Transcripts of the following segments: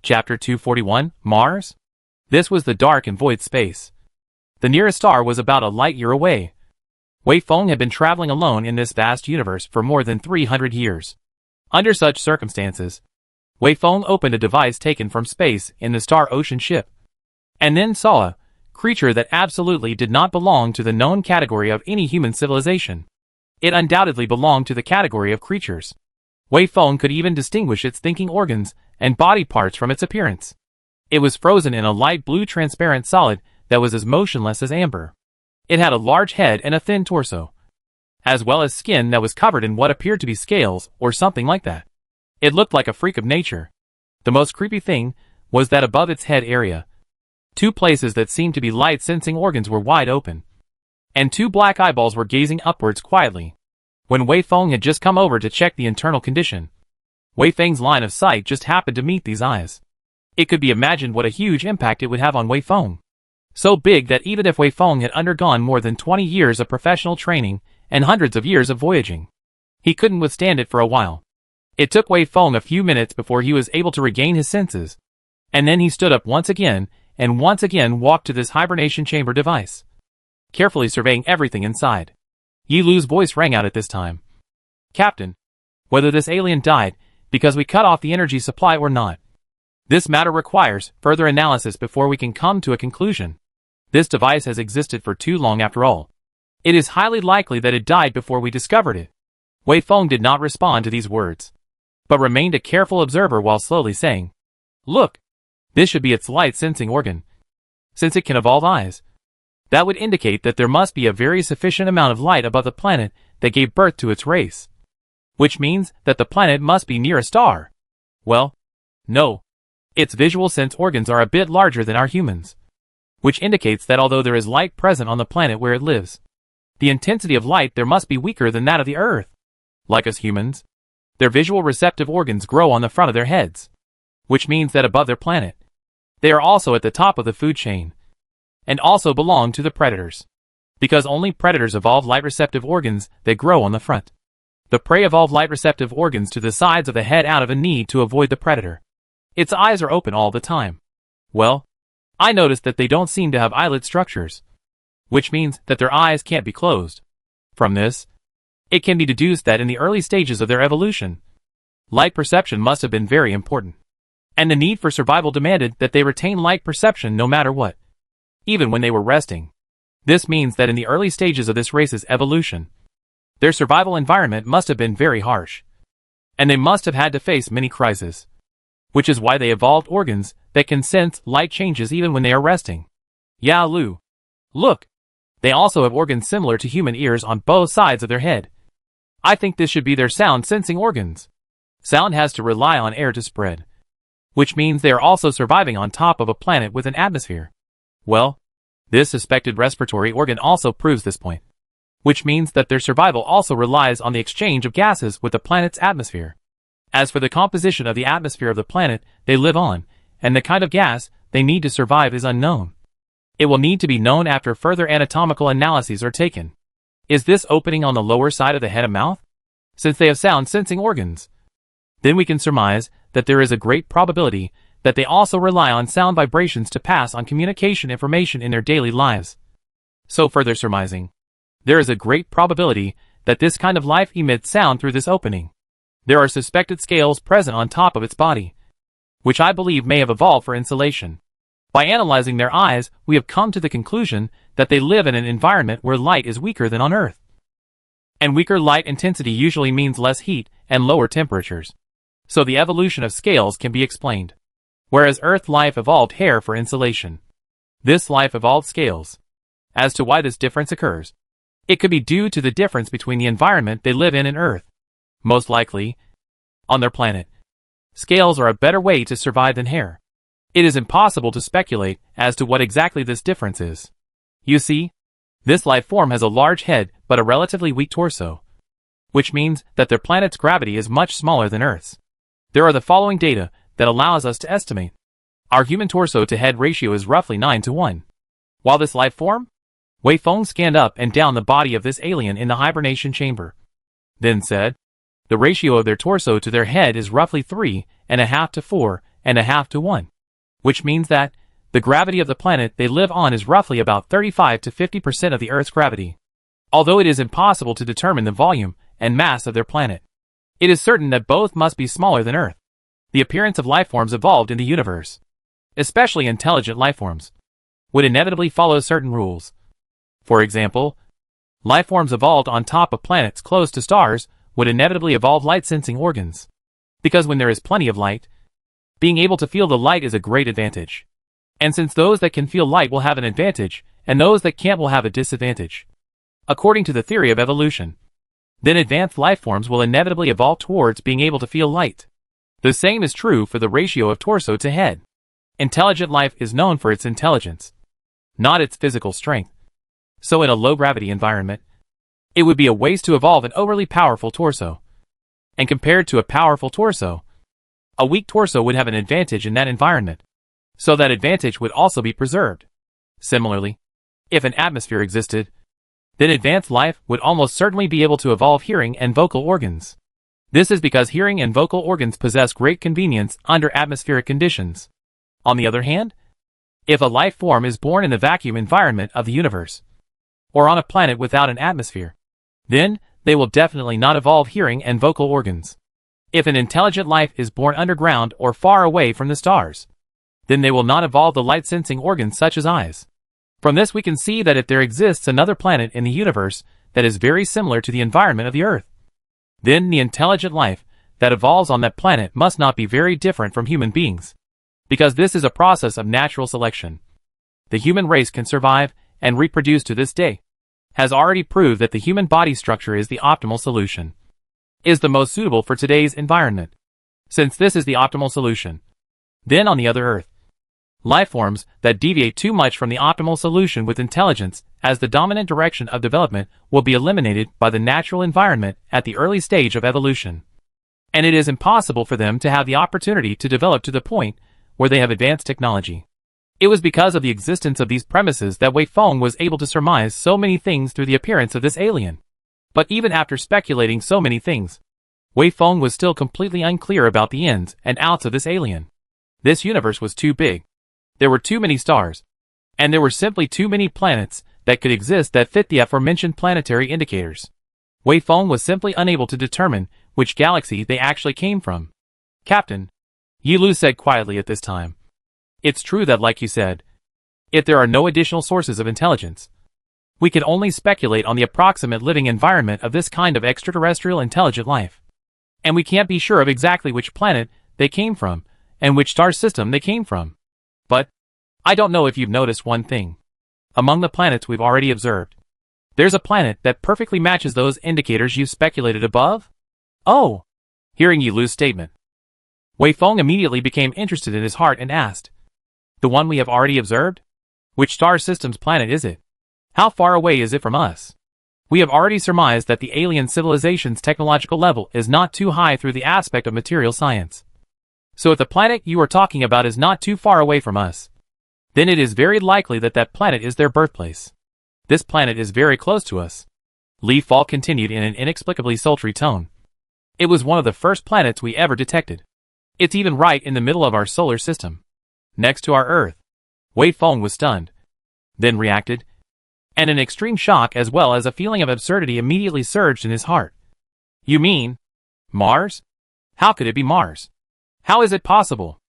Chapter 241, Mars? This was the dark and void space. The nearest star was about a light year away. Wei Feng had been traveling alone in this vast universe for more than 300 years. Under such circumstances, Wei Feng opened a device taken from space in the Star Ocean ship, and then saw a creature that absolutely did not belong to the known category of any human civilization. It undoubtedly belonged to the category of creatures. Wei Feng could even distinguish its thinking organs and body parts from its appearance. It was frozen in a light blue transparent solid that was as motionless as amber. It had a large head and a thin torso, as well as skin that was covered in what appeared to be scales or something like that. It looked like a freak of nature. The most creepy thing was that above its head area, two places that seemed to be light-sensing organs were wide open, and two black eyeballs were gazing upwards quietly. When Wei Feng had just come over to check the internal condition, Wei Feng's line of sight just happened to meet these eyes. It could be imagined what a huge impact it would have on Wei Feng. So big that even if Wei Feng had undergone more than 20 years of professional training and hundreds of years of voyaging, he couldn't withstand it for a while. It took Wei Feng a few minutes before he was able to regain his senses, and then he stood up once again and once again walked to this hibernation chamber device, carefully surveying everything inside. Yi Lu's voice rang out at this time. "Captain, whether this alien died because we cut off the energy supply or not, this matter requires further analysis before we can come to a conclusion. This device has existed for too long after all. It is highly likely that it died before we discovered it." Wei Feng did not respond to these words, but remained a careful observer while slowly saying, "Look, this should be its light-sensing organ. Since it can evolve eyes, that would indicate that there must be a very sufficient amount of light above the planet that gave birth to its race. Which means that the planet must be near a star. Well, no. Its visual sense organs are a bit larger than our humans, which indicates that although there is light present on the planet where it lives, the intensity of light there must be weaker than that of the Earth. Like us humans, their visual receptive organs grow on the front of their heads, which means that above their planet, they are also at the top of the food chain, and also belong to the predators, because only predators evolve light-receptive organs that grow on the front. The prey evolve light-receptive organs to the sides of the head out of a need to avoid the predator. Its eyes are open all the time. Well, I noticed that they don't seem to have eyelid structures, which means that their eyes can't be closed. From this, it can be deduced that in the early stages of their evolution, light perception must have been very important, and the need for survival demanded that they retain light perception no matter what, even when they were resting. This means that in the early stages of this race's evolution, their survival environment must have been very harsh, and they must have had to face many crises, which is why they evolved organs that can sense light changes even when they are resting. Ya Lu, look, they also have organs similar to human ears on both sides of their head. I think this should be their sound-sensing organs. Sound has to rely on air to spread, which means they are also surviving on top of a planet with an atmosphere. Well, this suspected respiratory organ also proves this point, which means that their survival also relies on the exchange of gases with the planet's atmosphere. As for the composition of the atmosphere of the planet they live on, and the kind of gas they need to survive is unknown. It will need to be known after further anatomical analyses are taken. Is this opening on the lower side of the head a mouth? Since they have sound-sensing organs, then we can surmise that there is a great probability that they also rely on sound vibrations to pass on communication information in their daily lives. So further surmising, there is a great probability that this kind of life emits sound through this opening. There are suspected scales present on top of its body, which I believe may have evolved for insulation. By analyzing their eyes, we have come to the conclusion that they live in an environment where light is weaker than on Earth. And weaker light intensity usually means less heat and lower temperatures. So the evolution of scales can be explained. Whereas Earth life evolved hair for insulation, this life evolved scales. As to why this difference occurs, it could be due to the difference between the environment they live in and Earth. Most likely, on their planet, scales are a better way to survive than hair. It is impossible to speculate as to what exactly this difference is. You see, this life form has a large head but a relatively weak torso, which means that their planet's gravity is much smaller than Earth's. There are the following data that allows us to estimate. Our human torso-to-head ratio is roughly 9:1. While this life form, Wei Feng scanned up and down the body of this alien in the hibernation chamber, then said, the ratio of their torso to their head is roughly 3.5 to 4, 1.5 to 1. Which means that the gravity of the planet they live on is roughly about 35 to 50% of the Earth's gravity. Although it is impossible to determine the volume and mass of their planet, it is certain that both must be smaller than Earth. The appearance of lifeforms evolved in the universe, especially intelligent lifeforms, would inevitably follow certain rules. For example, lifeforms evolved on top of planets close to stars would inevitably evolve light-sensing organs. Because when there is plenty of light, being able to feel the light is a great advantage. And since those that can feel light will have an advantage, and those that can't will have a disadvantage, according to the theory of evolution, then advanced lifeforms will inevitably evolve towards being able to feel light. The same is true for the ratio of torso to head. Intelligent life is known for its intelligence, not its physical strength. So in a low-gravity environment, it would be a waste to evolve an overly powerful torso. And compared to a powerful torso, a weak torso would have an advantage in that environment. So that advantage would also be preserved. Similarly, if an atmosphere existed, then advanced life would almost certainly be able to evolve hearing and vocal organs. This is because hearing and vocal organs possess great convenience under atmospheric conditions. On the other hand, if a life form is born in the vacuum environment of the universe, or on a planet without an atmosphere, then they will definitely not evolve hearing and vocal organs. If an intelligent life is born underground or far away from the stars, then they will not evolve the light-sensing organs such as eyes. From this we can see that if there exists another planet in the universe that is very similar to the environment of the Earth, then the intelligent life that evolves on that planet must not be very different from human beings, because this is a process of natural selection. The human race can survive and reproduce to this day, has already proved that the human body structure is the optimal solution, is the most suitable for today's environment. Since this is the optimal solution, then on the other Earth, lifeforms that deviate too much from the optimal solution with intelligence as the dominant direction of development will be eliminated by the natural environment at the early stage of evolution. And it is impossible for them to have the opportunity to develop to the point where they have advanced technology. It was because of the existence of these premises that Wei Feng was able to surmise so many things through the appearance of this alien. But even after speculating so many things, Wei Feng was still completely unclear about the ins and outs of this alien. This universe was too big. There were too many stars, and there were simply too many planets that could exist that fit the aforementioned planetary indicators. Wei Feng was simply unable to determine which galaxy they actually came from. Captain, Yi Lu said quietly at this time. It's true that, like you said, if there are no additional sources of intelligence, we can only speculate on the approximate living environment of this kind of extraterrestrial intelligent life. And we can't be sure of exactly which planet they came from, and which star system they came from. But I don't know if you've noticed one thing. Among the planets we've already observed, there's a planet that perfectly matches those indicators you've speculated above? Oh! Hearing Yi Lu's statement, Wei Feng immediately became interested in his heart and asked, the one we have already observed? Which star system's planet is it? How far away is it from us? We have already surmised that the alien civilization's technological level is not too high through the aspect of material science. So if the planet you are talking about is not too far away from us, then it is very likely that that planet is their birthplace. This planet is very close to us. Li Fall continued in an inexplicably sultry tone. It was one of the first planets we ever detected. It's even right in the middle of our solar system, next to our Earth. Wei Feng was stunned, then reacted, and an extreme shock as well as a feeling of absurdity immediately surged in his heart. You mean Mars? How could it be Mars? How is it possible?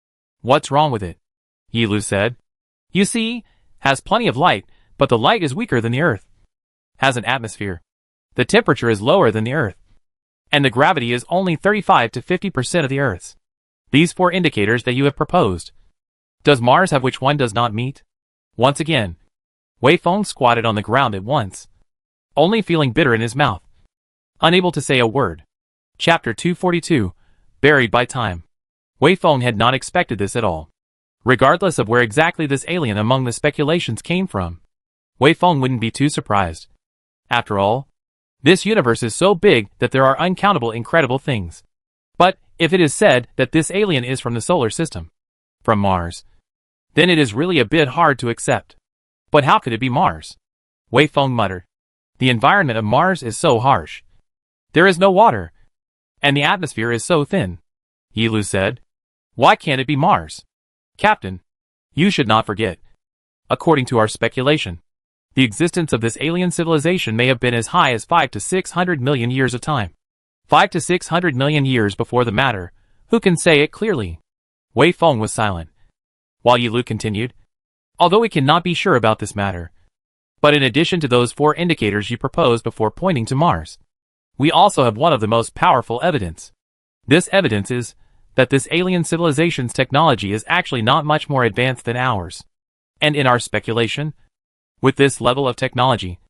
What's wrong with it? Yi Lu said. You see, has plenty of light, but the light is weaker than the Earth. Has an atmosphere. The temperature is lower than the Earth. And the gravity is only 35 to 50% of the Earth's. These 4 indicators that you have proposed. Does Mars have which one does not meet? Once again, Wei Feng squatted on the ground at once, only feeling bitter in his mouth, unable to say a word. Chapter 242, Buried by Time. Wei Feng had not expected this at all. Regardless of where exactly this alien among the speculations came from, Wei Feng wouldn't be too surprised. After all, this universe is so big that there are uncountable incredible things. But if it is said that this alien is from the solar system, from Mars, then it is really a bit hard to accept. But how could it be Mars? Wei Feng muttered. The environment of Mars is so harsh. There is no water, and the atmosphere is so thin. Yi Lu said. Why can't it be Mars? Captain, you should not forget. According to our speculation, the existence of this alien civilization may have been as high as 5 to 600 million years of time. 5 to 600 million years before the matter. Who can say it clearly? Wei Feng was silent, while Yi Lu continued. Although we cannot be sure about this matter, but in addition to those 4 indicators you proposed before pointing to Mars, we also have one of the most powerful evidence. This evidence is that this alien civilization's technology is actually not much more advanced than ours. And in our speculation, with this level of technology,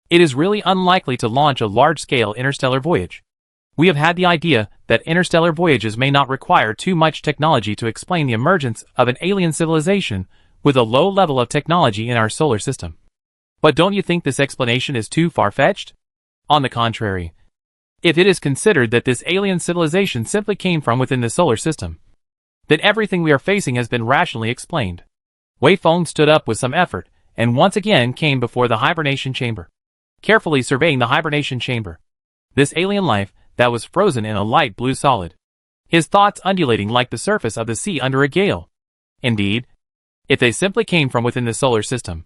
it is really unlikely to launch a large-scale interstellar voyage. We have had the idea that interstellar voyages may not require too much technology to explain the emergence of an alien civilization with a low level of technology in our solar system. But don't you think this explanation is too far-fetched? On the contrary, if it is considered that this alien civilization simply came from within the solar system, then everything we are facing has been rationally explained. Wei Feng stood up with some effort and once again came before the hibernation chamber, carefully surveying the hibernation chamber. This alien life that was frozen in a light blue solid, his thoughts undulating like the surface of the sea under a gale. Indeed, if they simply came from within the solar system,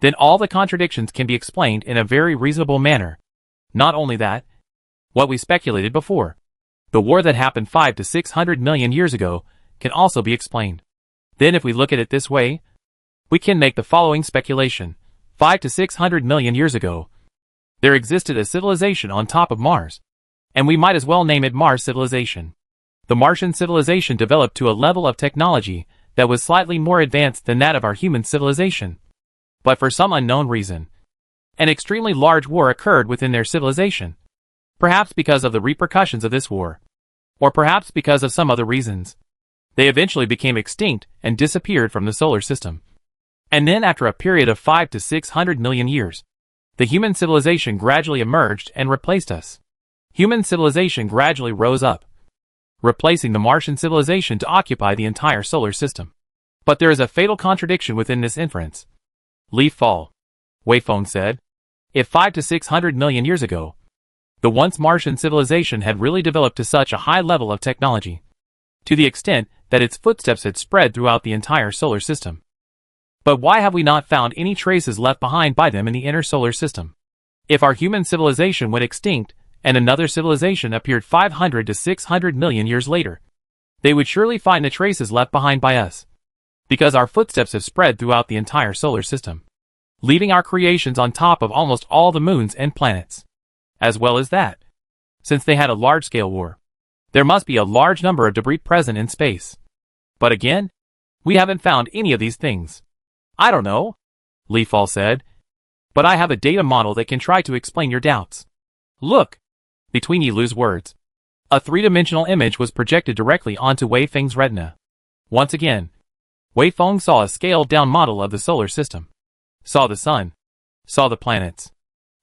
then all the contradictions can be explained in a very reasonable manner. Not only that, what we speculated before, the war that happened 5 to 600 million years ago, can also be explained. Then if we look at it this way, we can make the following speculation. 5 to 600 million years ago, there existed a civilization on top of Mars, and we might as well name it Mars civilization. The Martian civilization developed to a level of technology that was slightly more advanced than that of our human civilization. But for some unknown reason, an extremely large war occurred within their civilization. Perhaps because of the repercussions of this war, or perhaps because of some other reasons, they eventually became extinct and disappeared from the solar system. And then after a period of 5 to 600 million years, the human civilization gradually emerged and replaced us. Human civilization gradually rose up, replacing the Martian civilization to occupy the entire solar system. But there is a fatal contradiction within this inference. Leaf fall, Wei Feng said. If 5 to 600 million years ago, the once Martian civilization had really developed to such a high level of technology, to the extent that its footsteps had spread throughout the entire solar system. But why have we not found any traces left behind by them in the inner solar system? If our human civilization went extinct, and another civilization appeared 500 to 600 million years later, they would surely find the traces left behind by us, because our footsteps have spread throughout the entire solar system, leaving our creations on top of almost all the moons and planets. As well as that, since they had a large-scale war, there must be a large number of debris present in space. But again, we haven't found any of these things. I don't know, Leafall said, but I have a data model that can try to explain your doubts. Look! Between Yi Lu's words, a three-dimensional image was projected directly onto Wei Feng's retina. Once again, Wei Feng saw a scaled-down model of the solar system, saw the sun, saw the planets.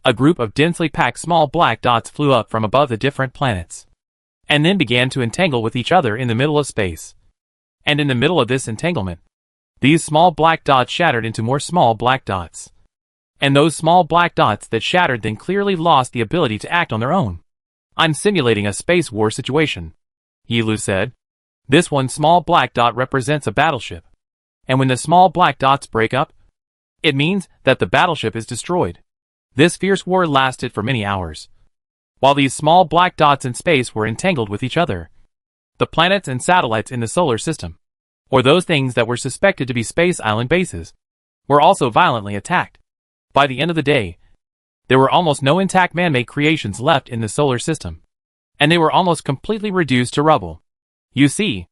A group of densely packed small black dots flew up from above the different planets, and then began to entangle with each other in the middle of space. And in the middle of this entanglement, these small black dots shattered into more small black dots. And those small black dots that shattered then clearly lost the ability to act on their own. I'm simulating a space war situation, Yi Lu said. This one small black dot represents a battleship. And when the small black dots break up, it means that the battleship is destroyed. This fierce war lasted for many hours. While these small black dots in space were entangled with each other, the planets and satellites in the solar system, or those things that were suspected to be space island bases, were also violently attacked. By the end of the day, there were almost no intact man-made creations left in the solar system, and they were almost completely reduced to rubble. You see,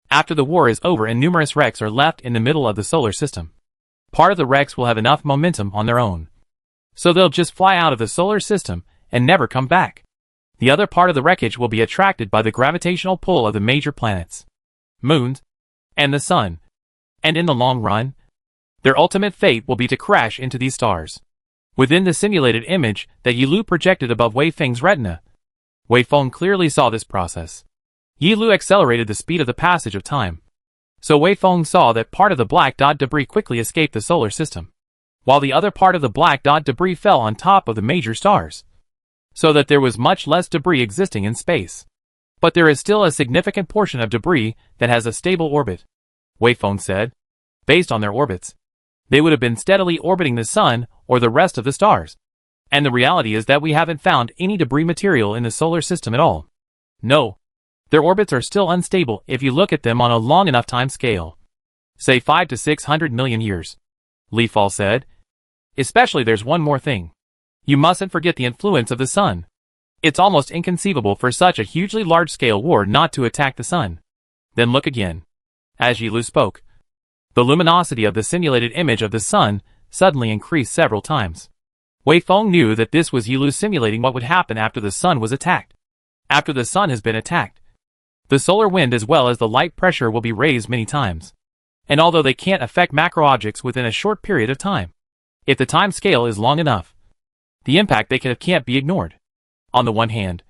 after the war is over and numerous wrecks are left in the middle of the solar system, part of the wrecks will have enough momentum on their own, so they'll just fly out of the solar system and never come back. The other part of the wreckage will be attracted by the gravitational pull of the major planets, moons, and the sun, and in the long run, their ultimate fate will be to crash into these stars. Within the simulated image that Yi Lu projected above Wei Feng's retina, Wei Feng clearly saw this process. Yi Lu accelerated the speed of the passage of time, so Wei Feng saw that part of the black dot debris quickly escaped the solar system, while the other part of the black dot debris fell on top of the major stars, so that there was much less debris existing in space. But there is still a significant portion of debris that has a stable orbit, Wei Feng said. Based on their orbits, they would have been steadily orbiting the sun or the rest of the stars. And the reality is that we haven't found any debris material in the solar system at all. No. Their orbits are still unstable if you look at them on a long enough time scale. Say 5 to 600 million years, Li Fall said. Especially there's one more thing. You mustn't forget the influence of the sun. It's almost inconceivable for such a hugely large-scale war not to attack the sun. Then look again. As Yi Lu spoke, the luminosity of the simulated image of the sun suddenly increased several times. Wei Feng knew that this was Yi Lu simulating what would happen after the sun was attacked. After the sun has been attacked, the solar wind as well as the light pressure will be raised many times. And although they can't affect macro objects within a short period of time, if the time scale is long enough, the impact they can't be ignored. On the one hand,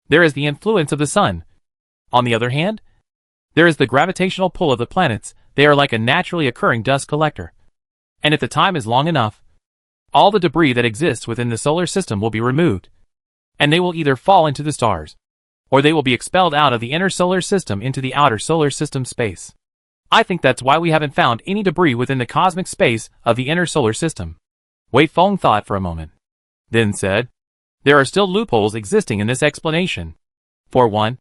there is the influence of the sun. On the other hand, there is the gravitational pull of the planets. They are like a naturally occurring dust collector. And if the time is long enough, all the debris that exists within the solar system will be removed. And they will either fall into the stars, or they will be expelled out of the inner solar system into the outer solar system space. I think that's why we haven't found any debris within the cosmic space of the inner solar system. Wei Feng thought for a moment, then said, there are still loopholes existing in this explanation. For one,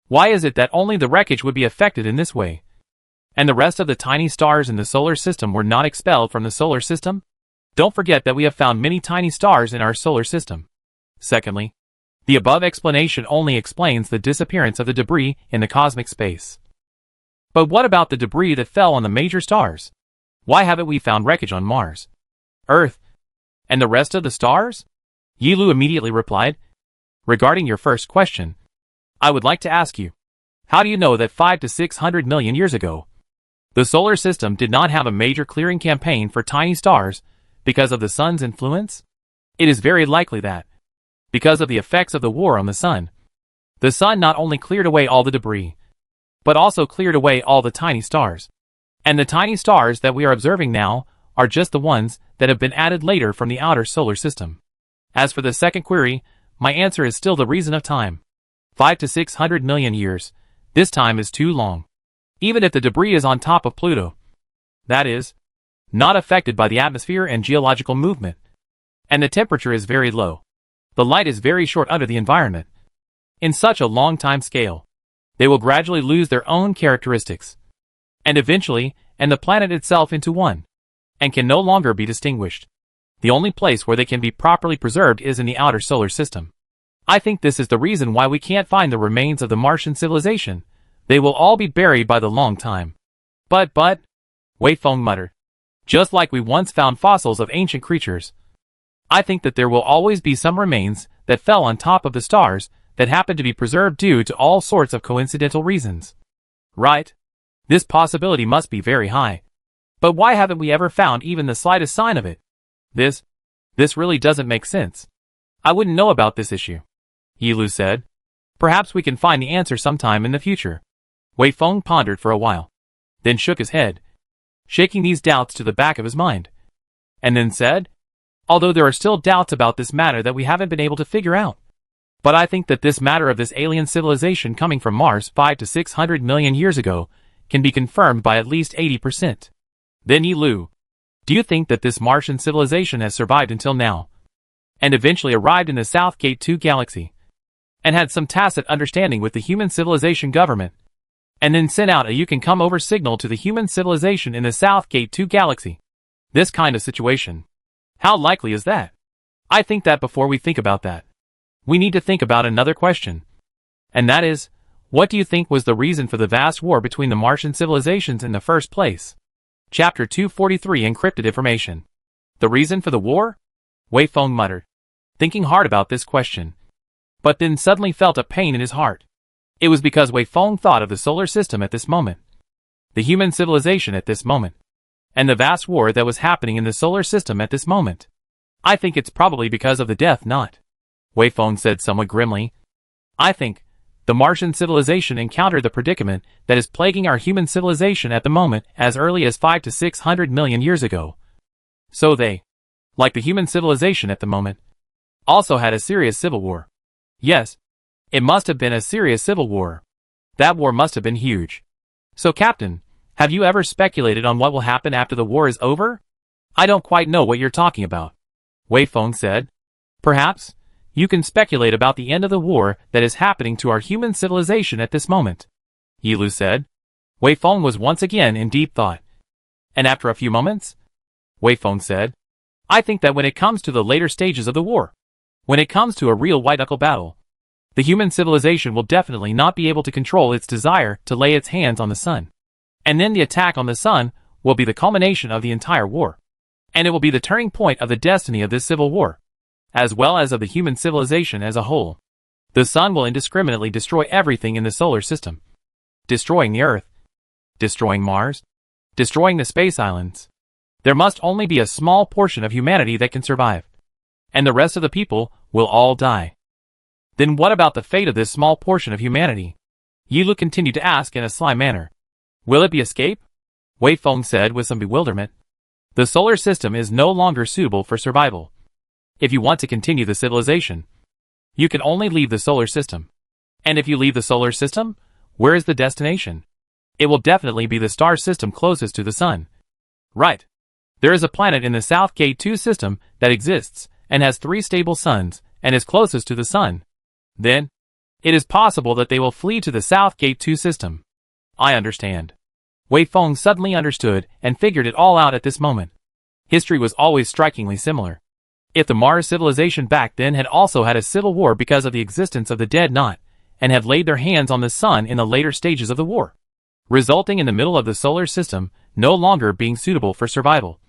why is it that only the wreckage would be affected in this way, and the rest of the tiny stars in the solar system were not expelled from the solar system? Don't forget that we have found many tiny stars in our solar system. Secondly, the above explanation only explains the disappearance of the debris in the cosmic space. But what about the debris that fell on the major stars? Why haven't we found wreckage on Mars, Earth, and the rest of the stars? Yi Lu immediately replied, regarding your first question, I would like to ask you, how do you know that 5 to 600 million years ago, the solar system did not have a major clearing campaign for tiny stars because of the sun's influence? It is very likely that, because of the effects of the war on the sun not only cleared away all the debris, but also cleared away all the tiny stars. And the tiny stars that we are observing now are just the ones that have been added later from the outer solar system. As for the second query, my answer is still the reason of time. 5 to 600 million years. This time is too long. Even if the debris is on top of Pluto, that is, not affected by the atmosphere and geological movement, and the temperature is very low, the light is very short under the environment. In such a long time scale, they will gradually lose their own characteristics, and eventually, and the planet itself into one, and can no longer be distinguished. The only place where they can be properly preserved is in the outer solar system. I think this is the reason why we can't find the remains of the Martian civilization. They will all be buried by the long time. But, Wei Feng muttered, just like we once found fossils of ancient creatures, I think that there will always be some remains that fell on top of the stars that happen to be preserved due to all sorts of coincidental reasons. Right? This possibility must be very high. But why haven't we ever found even the slightest sign of it? This really doesn't make sense. I wouldn't know about this issue, Yi Lu said. Perhaps we can find the answer sometime in the future. Wei Feng pondered for a while, then shook his head, shaking these doubts to the back of his mind, and then said, although there are still doubts about this matter that we haven't been able to figure out, but I think that this matter of this alien civilization coming from Mars 5 to 600 million years ago can be confirmed by at least 80%. Then Yi Lu, do you think that this Martian civilization has survived until now, and eventually arrived in the South Gate 2 galaxy, and had some tacit understanding with the human civilization government, and then sent out a you can come over signal to the human civilization in the South Gate 2 galaxy? This kind of situation. How likely is that? I think that before we think about that, we need to think about another question. And that is, what do you think was the reason for the vast war between the Martian civilizations in the first place? Chapter 243 Encrypted Information. The reason for the war? Wei Feng muttered, thinking hard about this question, but then suddenly felt a pain in his heart. It was because Wei Feng thought of the solar system at this moment, the human civilization at this moment, and the vast war that was happening in the solar system at this moment. I think it's probably because of the Death Knot, Wei Feng said somewhat grimly. I think the Martian civilization encountered the predicament that is plaguing our human civilization at the moment as early as 5 to 600 million years ago. So they, like the human civilization at the moment, also had a serious civil war. Yes, It must have been a serious civil war. That war must have been huge. So Captain, have you ever speculated on what will happen after the war is over? I don't quite know what you're talking about, Wei Feng said. Perhaps you can speculate about the end of the war that is happening to our human civilization at this moment, Yi Lu said. Wei Feng was once again in deep thought. And after a few moments, Wei Feng said, I think that when it comes to the later stages of the war, when it comes to a real white-knuckle battle, the human civilization will definitely not be able to control its desire to lay its hands on the sun. And then the attack on the sun will be the culmination of the entire war. And it will be the turning point of the destiny of this civil war, as well as of the human civilization as a whole. The sun will indiscriminately destroy everything in the solar system. Destroying the Earth, destroying Mars, destroying the space islands. There must only be a small portion of humanity that can survive. And the rest of the people will all die. Then what about the fate of this small portion of humanity? Yi Lu continued to ask in a sly manner. Will it be escape? Wei Feng said with some bewilderment. The solar system is no longer suitable for survival. If you want to continue the civilization, you can only leave the solar system. And if you leave the solar system, where is the destination? It will definitely be the star system closest to the sun. Right. There is a planet in the South Gate 2 system that exists and has 3 stable suns and is closest to the sun. Then, it is possible that they will flee to the South Gate 2 system. I understand. Wei Feng suddenly understood and figured it all out at this moment. History was always strikingly similar. If the Mars civilization back then had also had a civil war because of the existence of the dead knot, and had laid their hands on the sun in the later stages of the war, resulting in the middle of the solar system no longer being suitable for survival,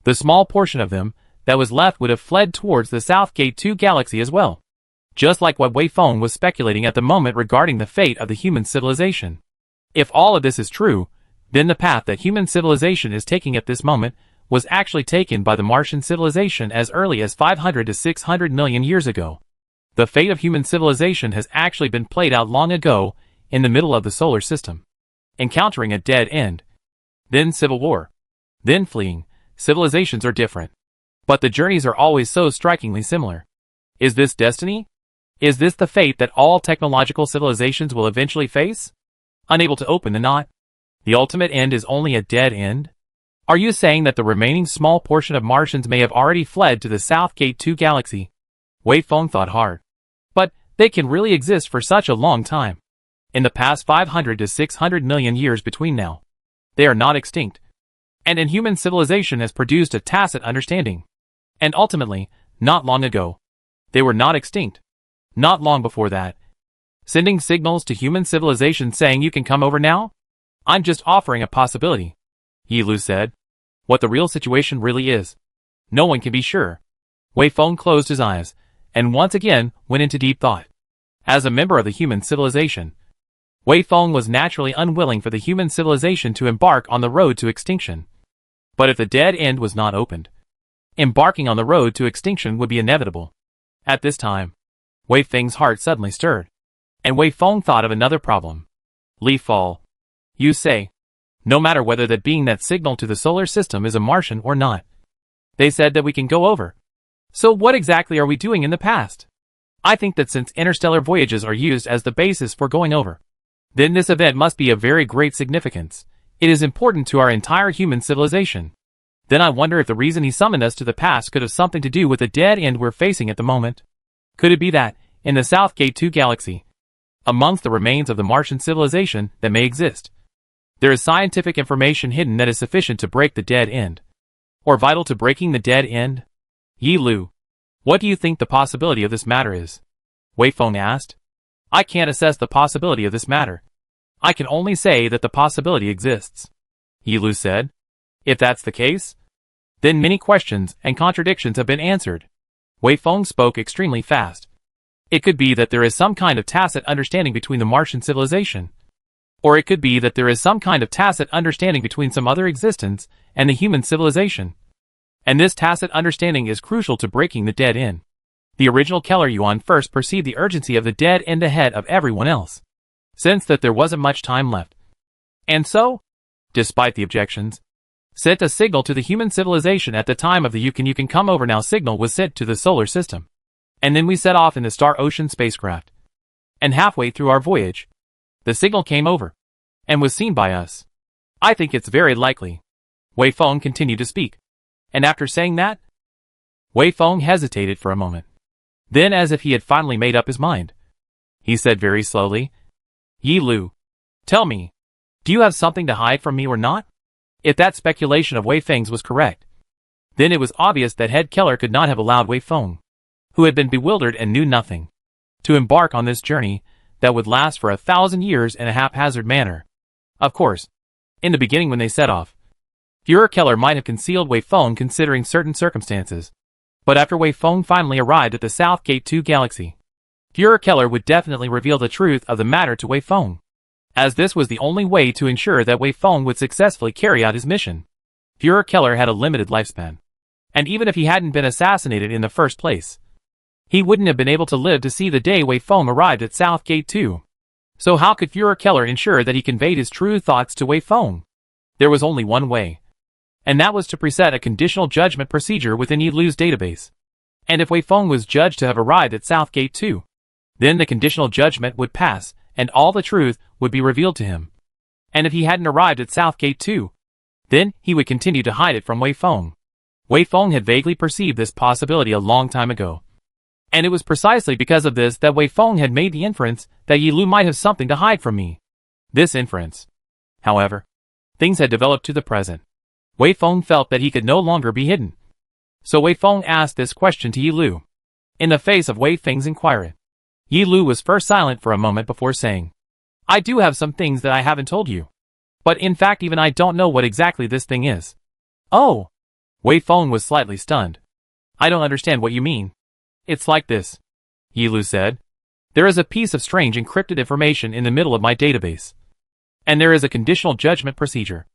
the small portion of them that was left would have fled towards the South Gate 2 galaxy as well. Just like what Wei Feng was speculating at the moment regarding the fate of the human civilization. If all of this is true, then the path that human civilization is taking at this moment was actually taken by the Martian civilization as early as 500 to 600 million years ago. The fate of human civilization has actually been played out long ago in the middle of the solar system, encountering a dead end, then civil war, then fleeing. Civilizations are different, but the journeys are always so strikingly similar. Is this destiny? Is this the fate that all technological civilizations will eventually face? Unable to open the knot? The ultimate end is only a dead end? Are you saying that the remaining small portion of Martians may have already fled to the South Gate 2 galaxy? Wei Feng thought hard. But they can really exist for such a long time. In the past 500 to 600 million years between now, they are not extinct. And human civilization has produced a tacit understanding. And ultimately, not long ago, they were not extinct. Not long before that. Sending signals to human civilization saying you can come over now? I'm just offering a possibility, Yi Lu said. What the real situation really is, no one can be sure. Wei Feng closed his eyes, and once again went into deep thought. As a member of the human civilization, Wei Feng was naturally unwilling for the human civilization to embark on the road to extinction. But if the dead end was not opened, embarking on the road to extinction would be inevitable. At this time, Wei Feng's heart suddenly stirred, and Wei Feng thought of another problem. Leaf fall. You say, no matter whether that being that signal to the solar system is a Martian or not. They said that we can go over. So what exactly are we doing in the past? I think that since interstellar voyages are used as the basis for going over, then this event must be of very great significance. It is important to our entire human civilization. Then I wonder if the reason he summoned us to the past could have something to do with the dead end we're facing at the moment. Could it be that, in the South Gate 2 galaxy, amongst the remains of the Martian civilization that may exist, there is scientific information hidden that is sufficient to break the dead end? Or vital to breaking the dead end? Yi Lu, what do you think the possibility of this matter is? Wei Feng asked. I can't assess the possibility of this matter. I can only say that the possibility exists, Yi Lu said. If that's the case, then many questions and contradictions have been answered. Wei Feng spoke extremely fast. It could be that there is some kind of tacit understanding between the Martian civilization. Or it could be that there is some kind of tacit understanding between some other existence and the human civilization. And this tacit understanding is crucial to breaking the dead end. The original Keller Yuan first perceived the urgency of the dead end ahead of everyone else, sensed that there wasn't much time left. And so, despite the objections, sent a signal to the human civilization at the time of the you can come over now signal was sent to the solar system. And then we set off in the Star Ocean spacecraft. And halfway through our voyage, the signal came over and was seen by us. I think it's very likely. Wei Feng continued to speak. And after saying that, Wei Feng hesitated for a moment. Then, as if he had finally made up his mind, he said very slowly, Yi Lu, tell me, do you have something to hide from me or not? If that speculation of Wei Feng's was correct, then it was obvious that Head Keller could not have allowed Wei Feng, who had been bewildered and knew nothing, to embark on this journey that would last for 1,000 years in a haphazard manner. Of course, in the beginning when they set off, Führer Keller might have concealed Wei Feng considering certain circumstances. But after Wei Feng finally arrived at the South Gate 2 galaxy, Führer Keller would definitely reveal the truth of the matter to Wei Feng, as this was the only way to ensure that Wei Feng would successfully carry out his mission. Führer Keller had a limited lifespan, and even if he hadn't been assassinated in the first place, he wouldn't have been able to live to see the day Wei Feng arrived at South Gate 2. So how could Führer Keller ensure that he conveyed his true thoughts to Wei Feng? There was only one way, and that was to preset a conditional judgment procedure within Yi Lu's database. And if Wei Feng was judged to have arrived at South Gate 2, then the conditional judgment would pass, and all the truth would be revealed to him. And if he hadn't arrived at South Gate 2, then he would continue to hide it from Wei Feng. Wei Feng had vaguely perceived this possibility a long time ago. And it was precisely because of this that Wei Feng had made the inference that Yi Lu might have something to hide from me. This inference, however, things had developed to the present. Wei Feng felt that he could no longer be hidden. So Wei Feng asked this question to Yi Lu. In the face of Wei Feng's inquiry, Yi Lu was first silent for a moment before saying, I do have some things that I haven't told you. But in fact even I don't know what exactly this thing is. Oh! Wei Feng was slightly stunned. I don't understand what you mean. It's like this, Yi Lu said. There is a piece of strange encrypted information in the middle of my database. And there is a conditional judgment procedure.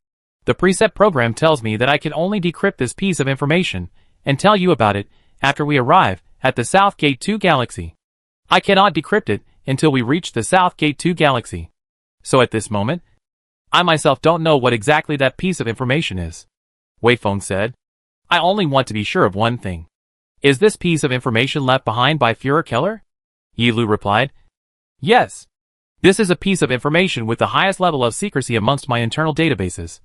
The preset program tells me that I can only decrypt this piece of information and tell you about it after we arrive at the South Gate 2 galaxy. I cannot decrypt it until we reach the South Gate 2 galaxy. So at this moment, I myself don't know what exactly that piece of information is. Wei Feng said. I only want to be sure of one thing. Is this piece of information left behind by Führer Keller? Yi Lu replied. Yes. This is a piece of information with the highest level of secrecy amongst my internal databases.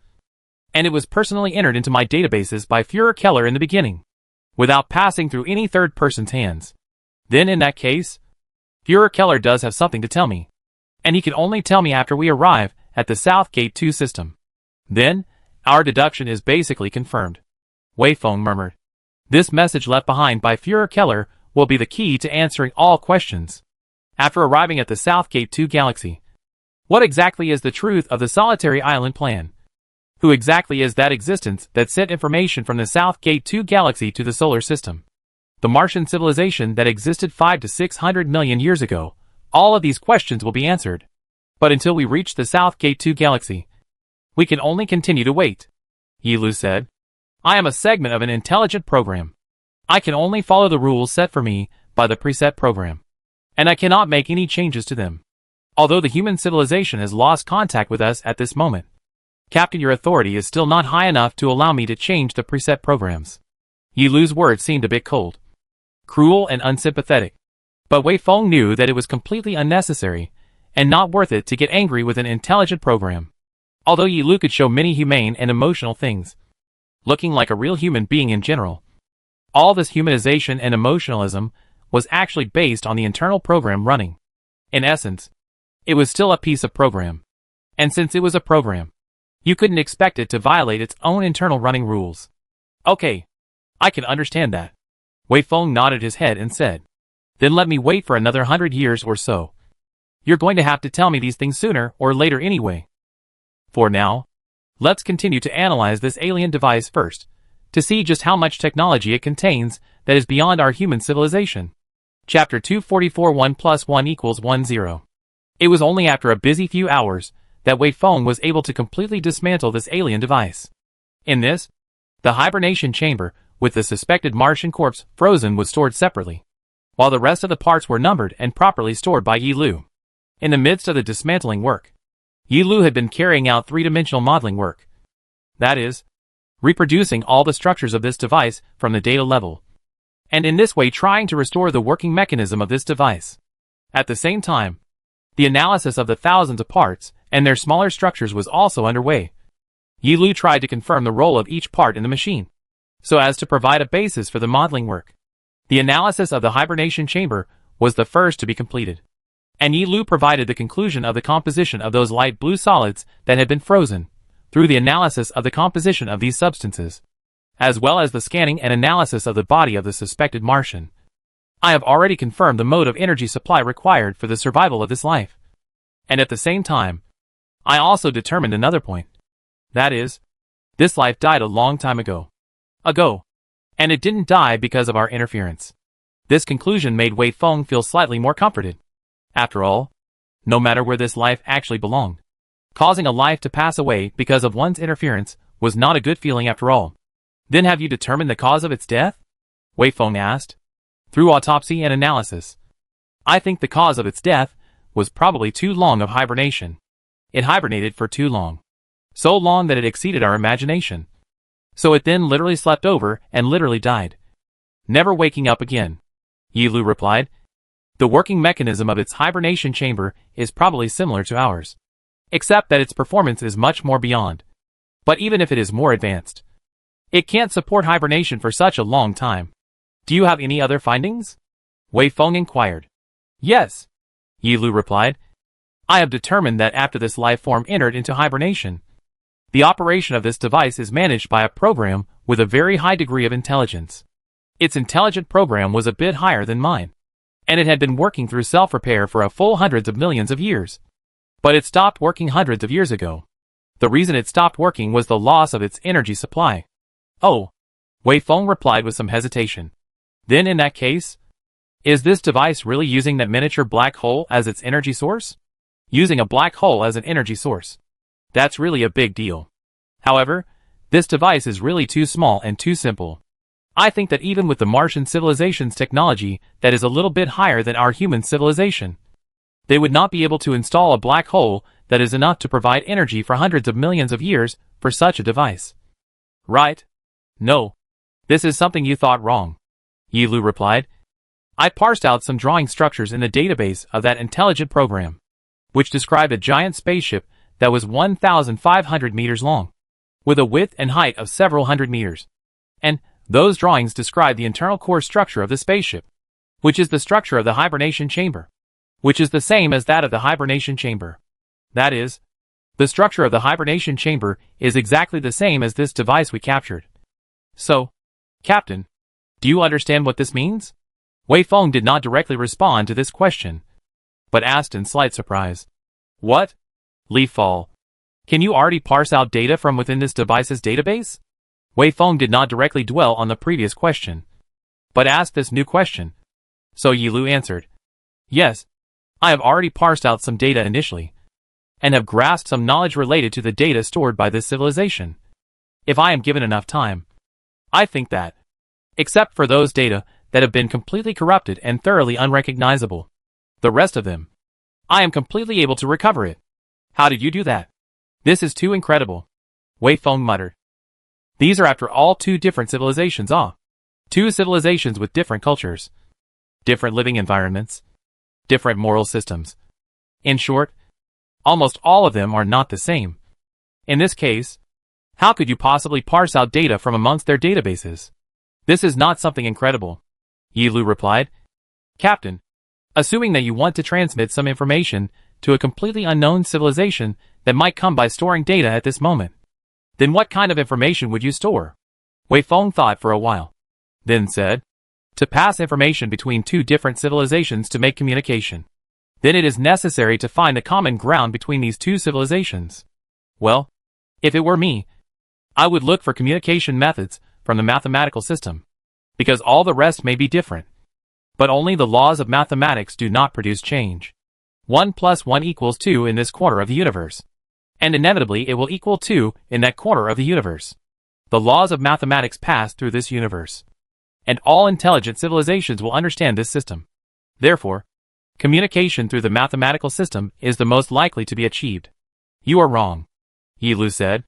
And it was personally entered into my databases by Führer Keller in the beginning, without passing through any third person's hands. Then in that case, Führer Keller does have something to tell me. And he can only tell me after we arrive at the South Gate 2 system. Then, our deduction is basically confirmed. Wei Feng murmured. This message left behind by Führer Keller will be the key to answering all questions. After arriving at the South Gate 2 galaxy, what exactly is the truth of the Solitary Island plan? Who exactly is that existence that sent information from the South Gate 2 galaxy to the solar system? The Martian civilization that existed 500 to 600 million years ago. All of these questions will be answered. But until we reach the South Gate 2 galaxy, we can only continue to wait, Yi Lu said. I am a segment of an intelligent program. I can only follow the rules set for me by the preset program, and I cannot make any changes to them. Although the human civilization has lost contact with us at this moment, Captain, your authority is still not high enough to allow me to change the preset programs. Yi Lu's words seemed a bit cold, cruel and unsympathetic. But Wei Feng knew that it was completely unnecessary and not worth it to get angry with an intelligent program. Although Yi Lu could show many humane and emotional things, looking like a real human being in general, all this humanization and emotionalism was actually based on the internal program running. In essence, it was still a piece of program. And since it was a program, you couldn't expect it to violate its own internal running rules. Okay, I can understand that. Wei Feng nodded his head and said, Then let me wait for another 100 years or so. You're going to have to tell me these things sooner or later anyway. For now, let's continue to analyze this alien device first, to see just how much technology it contains that is beyond our human civilization. Chapter 244 1 + 1 = 10. It was only after a busy few hours that Wei Feng was able to completely dismantle this alien device. In this, the hibernation chamber with the suspected Martian corpse frozen was stored separately, while the rest of the parts were numbered and properly stored by Yi Lu. In the midst of the dismantling work, Yi Lu had been carrying out three-dimensional modeling work. That is, reproducing all the structures of this device from the data level, and in this way trying to restore the working mechanism of this device. At the same time, The analysis of the thousands of parts and their smaller structures was also underway. Yi Lu tried to confirm the role of each part in the machine, so as to provide a basis for the modeling work. The analysis of the hibernation chamber was the first to be completed, and Yi Lu provided the conclusion of the composition of those light blue solids that had been frozen, through the analysis of the composition of these substances, as well as the scanning and analysis of the body of the suspected Martian. I have already confirmed the mode of energy supply required for the survival of this life. And at the same time, I also determined another point. That is, this life died a long time ago. And it didn't die because of our interference. This conclusion made Wei Feng feel slightly more comforted. After all, no matter where this life actually belonged, causing a life to pass away because of one's interference was not a good feeling after all. Then have you determined the cause of its death? Wei Feng asked. Through autopsy and analysis, I think the cause of its death was probably too long of hibernation. It hibernated for too long. So long that it exceeded our imagination. So it then literally slept over and literally died, never waking up again. Yi Lu replied. The working mechanism of its hibernation chamber is probably similar to ours, except that its performance is much more beyond. But even if it is more advanced, it can't support hibernation for such a long time. Do you have any other findings? Wei Feng inquired. Yes, Yi Lu replied. I have determined that after this life form entered into hibernation, the operation of this device is managed by a program with a very high degree of intelligence. Its intelligent program was a bit higher than mine, and it had been working through self-repair for a full hundreds of millions of years. But it stopped working hundreds of years ago. The reason it stopped working was the loss of its energy supply. Oh, Wei Feng replied with some hesitation. Then in that case, is this device really using that miniature black hole as its energy source? Using a black hole as an energy source. That's really a big deal. However, this device is really too small and too simple. I think that even with the Martian civilization's technology that is a little bit higher than our human civilization, they would not be able to install a black hole that is enough to provide energy for hundreds of millions of years for such a device. Right? No. This is something you thought wrong, Yi Lu replied. I parsed out some drawing structures in the database of that intelligent program, which described a giant spaceship that was 1,500 meters long, with a width and height of several hundred meters. And those drawings describe the internal core structure of the spaceship, which is the structure of the hibernation chamber, which is the same as that of the hibernation chamber. That is, the structure of the hibernation chamber is exactly the same as this device we captured. So, Captain, do you understand what this means? Wei Feng did not directly respond to this question, but asked in slight surprise. What? Leaf fall. Can you already parse out data from within this device's database? Wei Feng did not directly dwell on the previous question, but asked this new question. So Yi Lu answered. Yes, I have already parsed out some data initially, and have grasped some knowledge related to the data stored by this civilization. If I am given enough time, I think that, except for those data that have been completely corrupted and thoroughly unrecognizable, the rest of them, I am completely able to recover it. How did you do that? This is too incredible, Wei Feng muttered. These are after all two different civilizations. Two civilizations with different cultures, different living environments, different moral systems. In short, almost all of them are not the same. In this case, how could you possibly parse out data from amongst their databases? This is not something incredible, Yi Lu replied. Captain, assuming that you want to transmit some information to a completely unknown civilization that might come by storing data at this moment, then what kind of information would you store? Wei Feng thought for a while, then said, to pass information between two different civilizations to make communication. Then it is necessary to find a common ground between these two civilizations. Well, if it were me, I would look for communication methods from the mathematical system, because all the rest may be different. But only the laws of mathematics do not produce change. 1 plus 1 equals 2 in this corner of the universe, and inevitably it will equal 2 in that corner of the universe. The laws of mathematics pass through this universe, and all intelligent civilizations will understand this system. Therefore, communication through the mathematical system is the most likely to be achieved. You are wrong, Yi Lu said.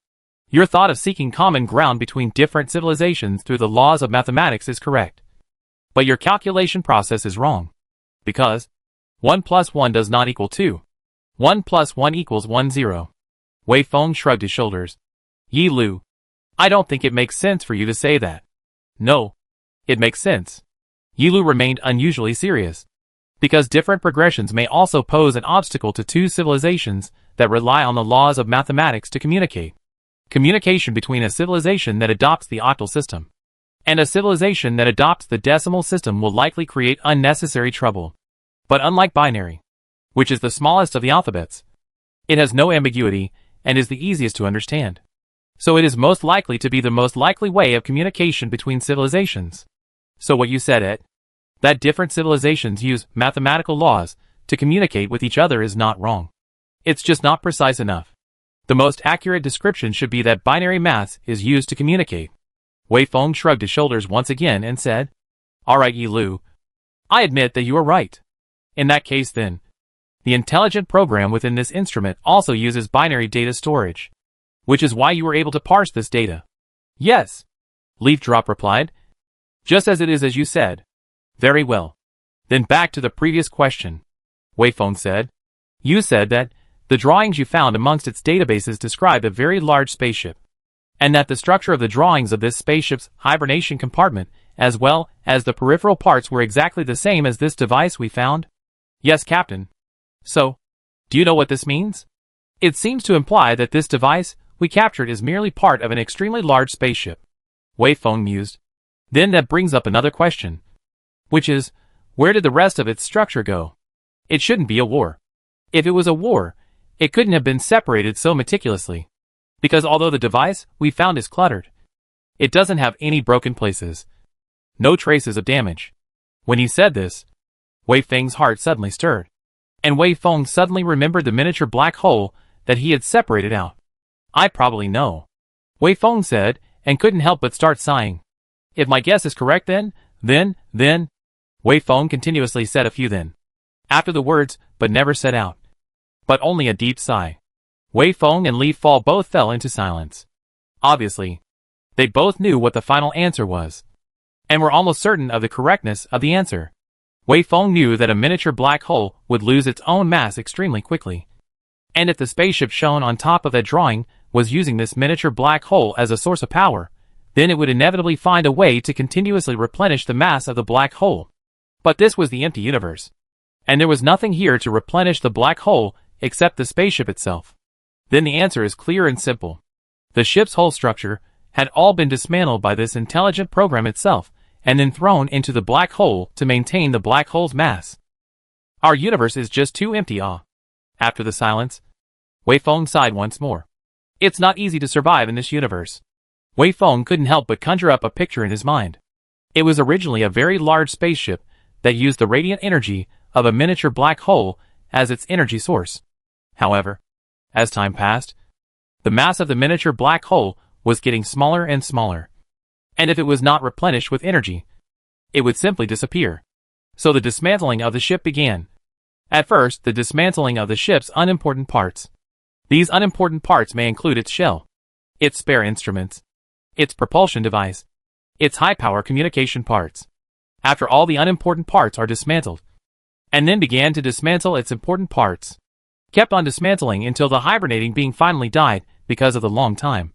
Your thought of seeking common ground between different civilizations through the laws of mathematics is correct. But your calculation process is wrong, because 1 plus 1 does not equal 2. 1 plus 1 equals 10. Wei Feng shrugged his shoulders. Yi Lu, I don't think it makes sense for you to say that. No. It makes sense. Yi Lu remained unusually serious. Because different progressions may also pose an obstacle to two civilizations that rely on the laws of mathematics to communicate. Communication between a civilization that adopts the octal system and a civilization that adopts the decimal system will likely create unnecessary trouble. But unlike binary, which is the smallest of the alphabets, it has no ambiguity and is the easiest to understand. So it is most likely to be the most likely way of communication between civilizations. So what you said, Ed, that different civilizations use mathematical laws to communicate with each other is not wrong. It's just not precise enough. The most accurate description should be that binary maths is used to communicate. Wei Feng shrugged his shoulders once again and said, Alright Yi Lu, I admit that you are right. In that case then, the intelligent program within this instrument also uses binary data storage, which is why you were able to parse this data. Yes, Leaf Drop replied. Just as it is as you said. Very well. Then back to the previous question. Wei Feng said. You said that the drawings you found amongst its databases described a very large spaceship, and that the structure of the drawings of this spaceship's hibernation compartment, as well as the peripheral parts, were exactly the same as this device we found? Yes, Captain. So, do you know what this means? It seems to imply that this device we captured is merely part of an extremely large spaceship. Wei Feng mused. Then that brings up another question, which is, where did the rest of its structure go? It shouldn't be a war. If it was a war, it couldn't have been separated so meticulously. Because although the device we found is cluttered, it doesn't have any broken places. No traces of damage. When he said this, Wei Feng's heart suddenly stirred, and Wei Feng suddenly remembered the miniature black hole that he had separated out. I probably know, Wei Feng said, and couldn't help but start sighing. If my guess is correct then, Wei Feng continuously said a few then, after the words, but never said out. But only a deep sigh. Wei Feng and Li Fall both fell into silence. Obviously, they both knew what the final answer was, and were almost certain of the correctness of the answer. Wei Feng knew that a miniature black hole would lose its own mass extremely quickly. And if the spaceship shown on top of that drawing was using this miniature black hole as a source of power, then it would inevitably find a way to continuously replenish the mass of the black hole. But this was the empty universe, and there was nothing here to replenish the black hole except the spaceship itself. Then the answer is clear and simple. The ship's whole structure had all been dismantled by this intelligent program itself, and then thrown into the black hole to maintain the black hole's mass. Our universe is just too empty, After the silence, Wei Feng sighed once more. It's not easy to survive in this universe. Wei Feng couldn't help but conjure up a picture in his mind. It was originally a very large spaceship that used the radiant energy of a miniature black hole as its energy source. However, as time passed, the mass of the miniature black hole was getting smaller and smaller. And if it was not replenished with energy, it would simply disappear. So the dismantling of the ship began. At first, the dismantling of the ship's unimportant parts. These unimportant parts may include its shell, its spare instruments, its propulsion device, its high-power communication parts. After all the unimportant parts are dismantled, and then began to dismantle its important parts. Kept on dismantling until the hibernating being finally died because of the long time.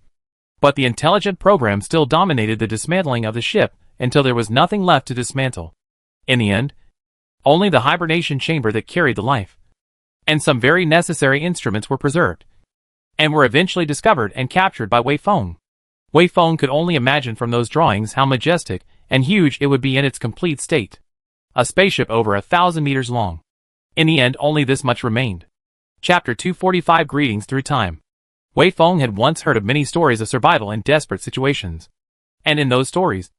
But the intelligent program still dominated the dismantling of the ship until there was nothing left to dismantle. In the end, only the hibernation chamber that carried the life and some very necessary instruments were preserved, and were eventually discovered and captured by Wei Feng. Wei Feng could only imagine from those drawings how majestic and huge it would be in its complete state. A spaceship over 1,000 meters long. In the end, only this much remained. Chapter 245 Greetings Through Time. Wei Feng had once heard of many stories of survival in desperate situations. And in those stories,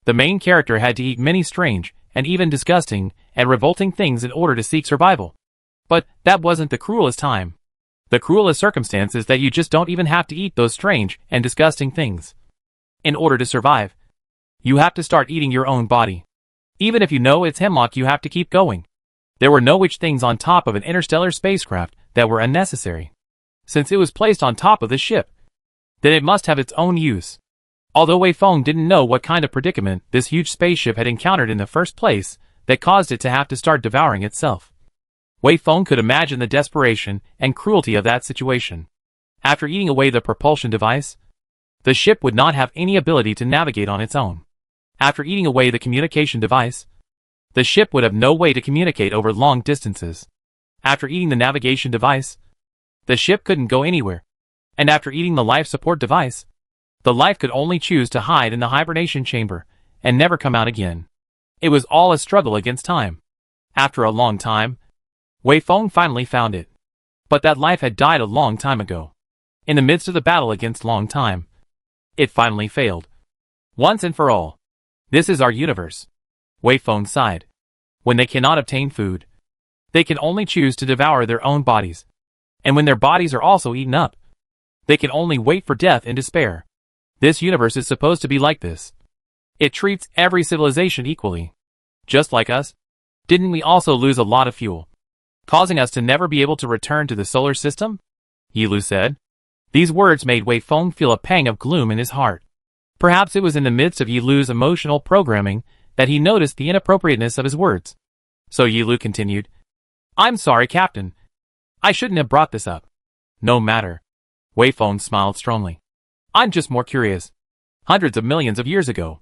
the main character had to eat many strange, and even disgusting, and revolting things in order to seek survival. But that wasn't the cruelest time. The cruelest circumstance is that you just don't even have to eat those strange and disgusting things. In order to survive, you have to start eating your own body. Even if you know it's hemlock, you have to keep going. There were no witch things on top of an interstellar spacecraft that were unnecessary. Since it was placed on top of the ship, then it must have its own use. Although Wei Feng didn't know what kind of predicament this huge spaceship had encountered in the first place that caused it to have to start devouring itself. Wei Feng could imagine the desperation and cruelty of that situation. After eating away the propulsion device, the ship would not have any ability to navigate on its own. After eating away the communication device, the ship would have no way to communicate over long distances. After eating the navigation device, the ship couldn't go anywhere. And after eating the life support device, the life could only choose to hide in the hibernation chamber and never come out again. It was all a struggle against time. After a long time, Wei Feng finally found it. But that life had died a long time ago. In the midst of the battle against long time, it finally failed. Once and for all. This is our universe. Wei Feng sighed. When they cannot obtain food, they can only choose to devour their own bodies. And when their bodies are also eaten up, they can only wait for death in despair. This universe is supposed to be like this. It treats every civilization equally. Just like us. Didn't we also lose a lot of fuel, causing us to never be able to return to the solar system? Yi Lu said. These words made Wei Feng feel a pang of gloom in his heart. Perhaps it was in the midst of Yi Lu's emotional programming that he noticed the inappropriateness of his words. So Yi Lu continued, I'm sorry, Captain. I shouldn't have brought this up. No matter. Wei Feng smiled strongly. I'm just more curious. Hundreds of millions of years ago,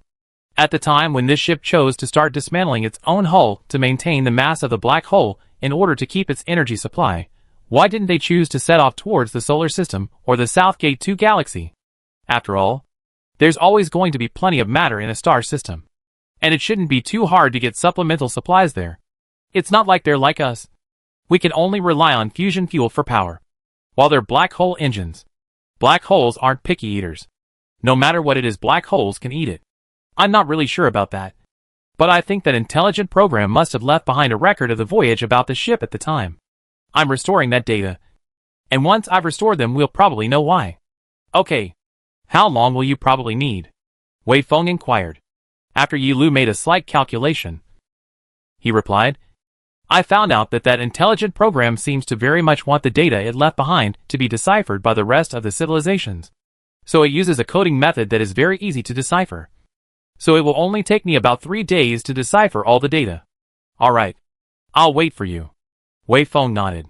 at the time when this ship chose to start dismantling its own hull to maintain the mass of the black hole in order to keep its energy supply, why didn't they choose to set off towards the solar system or the South Gate 2 galaxy? After all, there's always going to be plenty of matter in a star system. And it shouldn't be too hard to get supplemental supplies there. It's not like they're like us. We can only rely on fusion fuel for power. While they're black hole engines. Black holes aren't picky eaters. No matter what it is, black holes can eat it. I'm not really sure about that. But I think that intelligent program must have left behind a record of the voyage about the ship at the time. I'm restoring that data. And once I've restored them, we'll probably know why. Okay. How long will you probably need? Wei Feng inquired. After Yi Lu made a slight calculation, he replied, I found out that intelligent program seems to very much want the data it left behind to be deciphered by the rest of the civilizations. So it uses a coding method that is very easy to decipher. So it will only take me about 3 days to decipher all the data. Alright. I'll wait for you. Wei Feng nodded.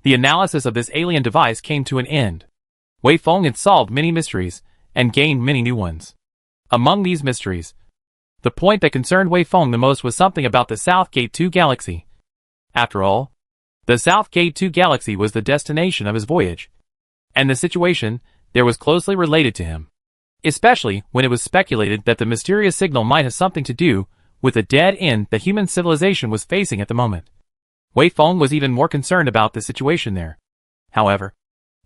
The analysis of this alien device came to an end. Wei Feng had solved many mysteries and gained many new ones. Among these mysteries, the point that concerned Wei Feng the most was something about the South Gate 2 galaxy. After all, the South Gate 2 galaxy was the destination of his voyage. And the situation there was closely related to him. Especially when it was speculated that the mysterious signal might have something to do with the dead end that human civilization was facing at the moment. Wei Feng was even more concerned about the situation there. However,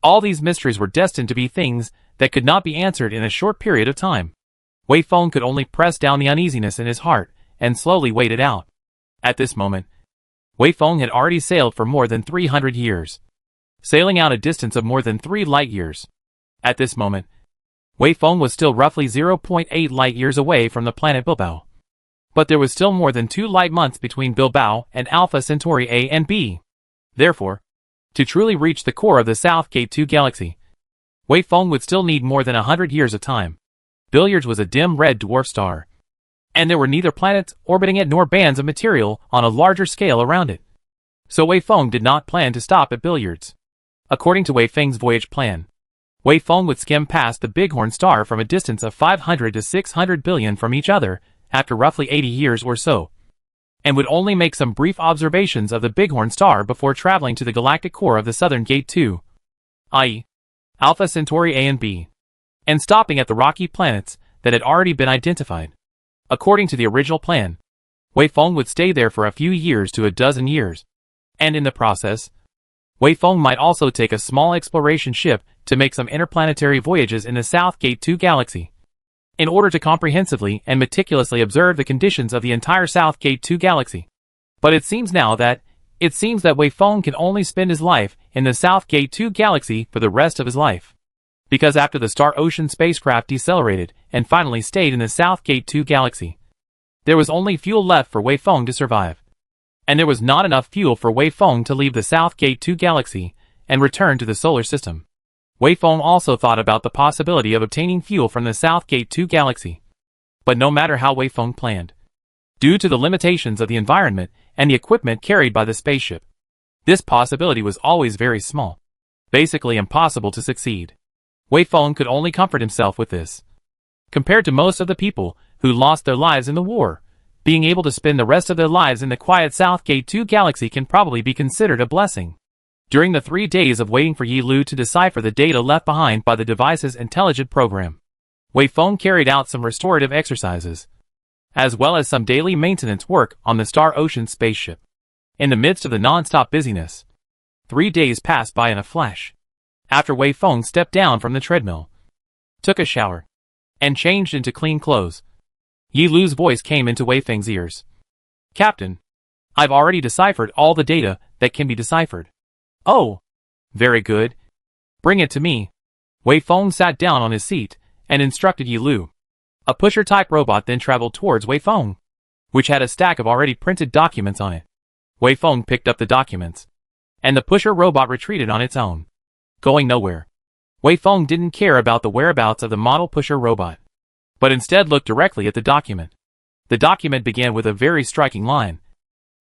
all these mysteries were destined to be things that could not be answered in a short period of time. Wei Feng could only press down the uneasiness in his heart and slowly wait it out. At this moment, Wei Feng had already sailed for more than 300 years, sailing out a distance of more than 3 light years. At this moment, Wei Feng was still roughly 0.8 light years away from the planet Bilbao. But there was still more than 2 light months between Bilbao and Alpha Centauri A and B. Therefore, to truly reach the core of the South Gate 2 galaxy, Wei Feng would still need more than 100 years of time. Billiards was a dim red dwarf star, and there were neither planets orbiting it nor bands of material on a larger scale around it. So Wei Feng did not plan to stop at Billiards. According to Wei Feng's voyage plan, Wei Feng would skim past the Bighorn star from a distance of 500 to 600 billion from each other after roughly 80 years or so, and would only make some brief observations of the Bighorn star before traveling to the galactic core of the Southern Gate 2, i.e., Alpha Centauri A and B, and stopping at the rocky planets that had already been identified. According to the original plan, Wei Feng would stay there for a few years to a dozen years, and in the process, Wei Feng might also take a small exploration ship to make some interplanetary voyages in the South Gate 2 galaxy, in order to comprehensively and meticulously observe the conditions of the entire South Gate 2 galaxy. But it seems that Wei Feng can only spend his life in the South Gate 2 galaxy for the rest of his life. Because after the Star Ocean spacecraft decelerated and finally stayed in the South Gate 2 galaxy, there was only fuel left for Wei Feng to survive. And there was not enough fuel for Wei Feng to leave the South Gate 2 galaxy and return to the solar system. Wei Feng also thought about the possibility of obtaining fuel from the South Gate 2 galaxy. But no matter how Wei Feng planned, due to the limitations of the environment and the equipment carried by the spaceship, This possibility was always very small. Basically impossible to succeed. Wei Feng could only comfort himself with this. Compared to most of the people who lost their lives in the war, being able to spend the rest of their lives in the quiet Southgate 2 galaxy can probably be considered a blessing. During the 3 days of waiting for Yi Lu to decipher the data left behind by the device's intelligent program, Wei Feng carried out some restorative exercises, as well as some daily maintenance work on the Star Ocean spaceship. In the midst of the non-stop busyness, 3 days passed by in a flash. After Wei Feng stepped down from the treadmill, took a shower, and changed into clean clothes, Yi Lu's voice came into Wei Feng's ears. "Captain, I've already deciphered all the data that can be deciphered." "Oh, very good. Bring it to me." Wei Feng sat down on his seat and instructed Yi Lu. A pusher-type robot then traveled towards Wei Feng, which had a stack of already printed documents on it. Wei Feng picked up the documents, and the pusher robot retreated on its own, going nowhere. Wei Feng didn't care about the whereabouts of the model pusher robot, but instead looked directly at the document. The document began with a very striking line.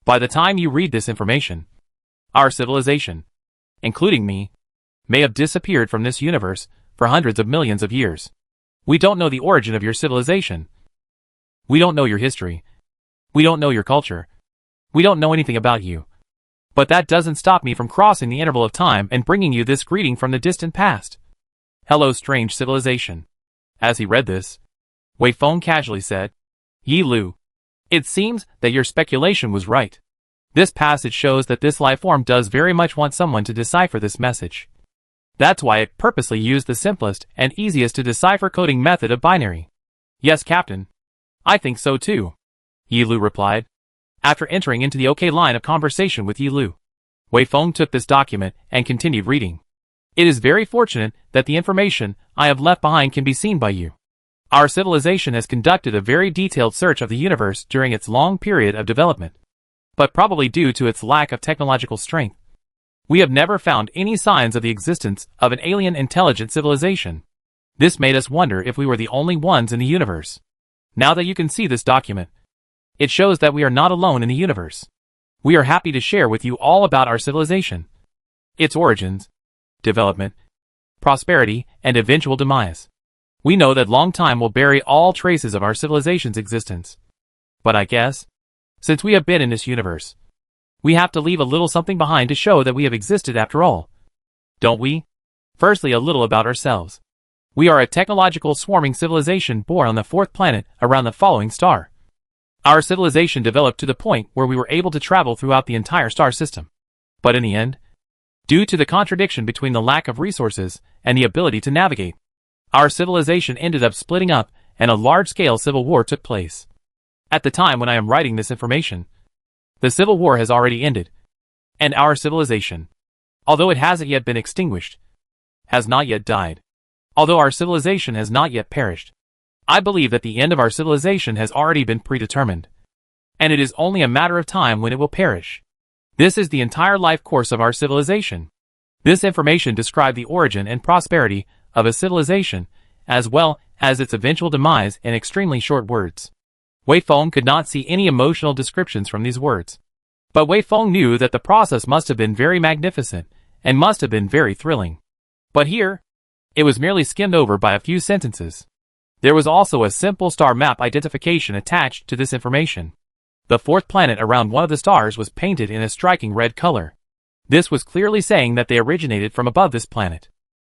"By the time you read this information, our civilization, including me, may have disappeared from this universe for hundreds of millions of years. We don't know the origin of your civilization. We don't know your history. We don't know your culture. We don't know anything about you. But that doesn't stop me from crossing the interval of time and bringing you this greeting from the distant past. Hello, strange civilization." As he read this, Wei Feng casually said, "Yi Lu, it seems that your speculation was right. This passage shows that this life form does very much want someone to decipher this message. That's why it purposely used the simplest and easiest to decipher coding method of binary." "Yes, Captain. I think so too," Yi Lu replied. After entering into the OK line of conversation with Yi Lu, Wei Feng took this document and continued reading. "It is very fortunate that the information I have left behind can be seen by you. Our civilization has conducted a very detailed search of the universe during its long period of development, but probably due to its lack of technological strength, we have never found any signs of the existence of an alien intelligent civilization. This made us wonder if we were the only ones in the universe. Now that you can see this document, it shows that we are not alone in the universe. We are happy to share with you all about our civilization, its origins, development, prosperity, and eventual demise. We know that long time will bury all traces of our civilization's existence. But I guess, since we have been in this universe, we have to leave a little something behind to show that we have existed after all. Don't we? Firstly, a little about ourselves. We are a technological swarming civilization born on the 4th planet around the following star. Our civilization developed to the point where we were able to travel throughout the entire star system. But in the end, due to the contradiction between the lack of resources and the ability to navigate, our civilization ended up splitting up and a large-scale civil war took place. At the time when I am writing this information, the civil war has already ended, and our civilization, although it hasn't yet been extinguished, has not yet died. Although our civilization has not yet perished, I believe that the end of our civilization has already been predetermined, and it is only a matter of time when it will perish. This is the entire life course of our civilization. This information described the origin and prosperity of a civilization, as well as its eventual demise in extremely short words. Wei Feng could not see any emotional descriptions from these words. But Wei Feng knew that the process must have been very magnificent, and must have been very thrilling. But here, it was merely skimmed over by a few sentences. There was also a simple star map identification attached to this information. The 4th planet around one of the stars was painted in a striking red color. This was clearly saying that they originated from above this planet.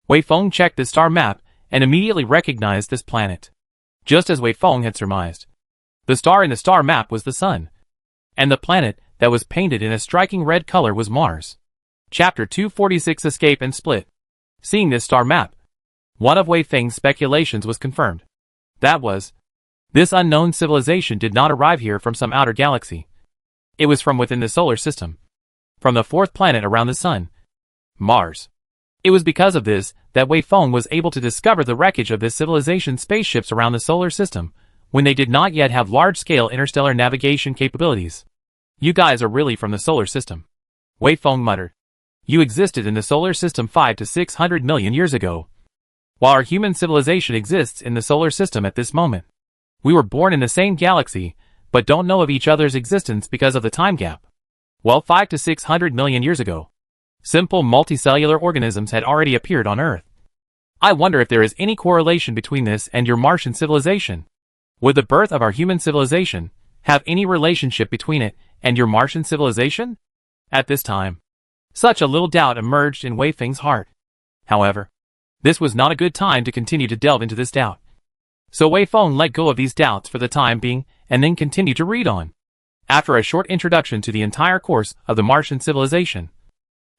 Wei Feng checked the star map and immediately recognized this planet. Just as Wei Feng had surmised, the star in the star map was the Sun, and the planet that was painted in a striking red color was Mars. Chapter 246 Escape and Split. Seeing this star map, one of Wei Feng's speculations was confirmed. That was, this unknown civilization did not arrive here from some outer galaxy. It was from within the solar system, from the 4th planet around the Sun, Mars. It was because of this that Wei Feng was able to discover the wreckage of this civilization's spaceships around the solar system, when they did not yet have large-scale interstellar navigation capabilities. "You guys are really from the solar system," Wei Feng muttered. "You existed in the solar system 500 to 600 million years ago, while our human civilization exists in the solar system at this moment. We were born in the same galaxy, but don't know of each other's existence because of the time gap. Well, 5 to 600 million years ago, simple multicellular organisms had already appeared on Earth. I wonder if there is any correlation between this and your Martian civilization. Would the birth of our human civilization have any relationship between it and your Martian civilization? At this time, such a little doubt emerged in Wei Feng's heart. However, this was not a good time to continue to delve into this doubt. So Wei Feng let go of these doubts for the time being and then continued to read on. After a short introduction to the entire course of the Martian civilization,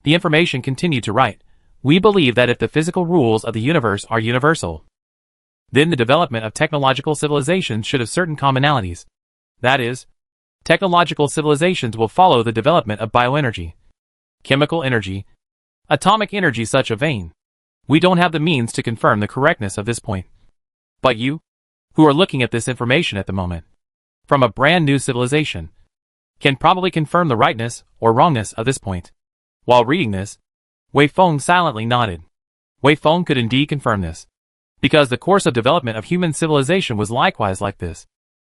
the information continued to write, "We believe that if the physical rules of the universe are universal, then the development of technological civilizations should have certain commonalities. That is, technological civilizations will follow the development of bioenergy, chemical energy, atomic energy such a vein. We don't have the means to confirm the correctness of this point. But you, who are looking at this information at the moment, from a brand new civilization, can probably confirm the rightness or wrongness of this point." While reading this, Wei Feng silently nodded. Wei Feng could indeed confirm this, because the course of development of human civilization was likewise like this.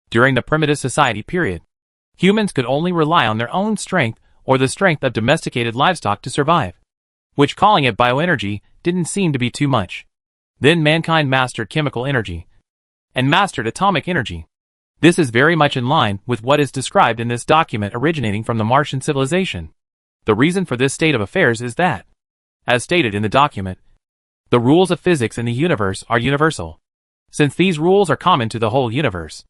During the primitive society period, humans could only rely on their own strength or the strength of domesticated livestock to survive, which calling it bioenergy didn't seem to be too much. Then mankind mastered chemical energy and mastered atomic energy. This is very much in line with what is described in this document originating from the Martian civilization. The reason for this state of affairs is that, as stated in the document, the rules of physics in the universe are universal. Since these rules are common to the whole universe,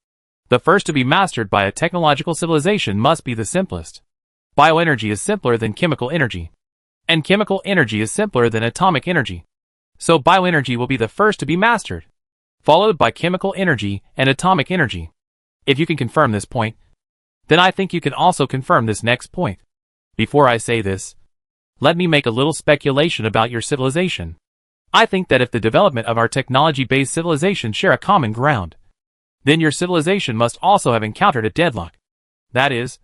the first to be mastered by a technological civilization must be the simplest. Bioenergy is simpler than chemical energy, and chemical energy is simpler than atomic energy. So bioenergy will be the first to be mastered, followed by chemical energy and atomic energy. If you can confirm this point, then I think you can also confirm this next point. Before I say this, let me make a little speculation about your civilization. I think that if the development of our technology-based civilization share a common ground, then your civilization must also have encountered a deadlock. That is,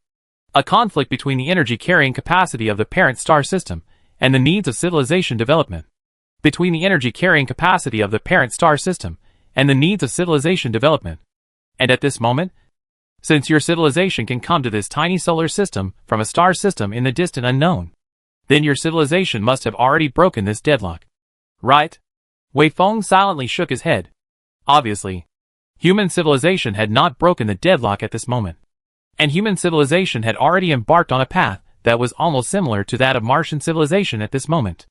a conflict between the energy-carrying capacity of the parent star system and the needs of civilization development. Between the energy-carrying capacity of the parent star system and the needs of civilization development. And at this moment, since your civilization can come to this tiny solar system from a star system in the distant unknown, then your civilization must have already broken this deadlock. Right? Wei Feng silently shook his head. Obviously, human civilization had not broken the deadlock at this moment. And human civilization had already embarked on a path that was almost similar to that of Martian civilization at this moment.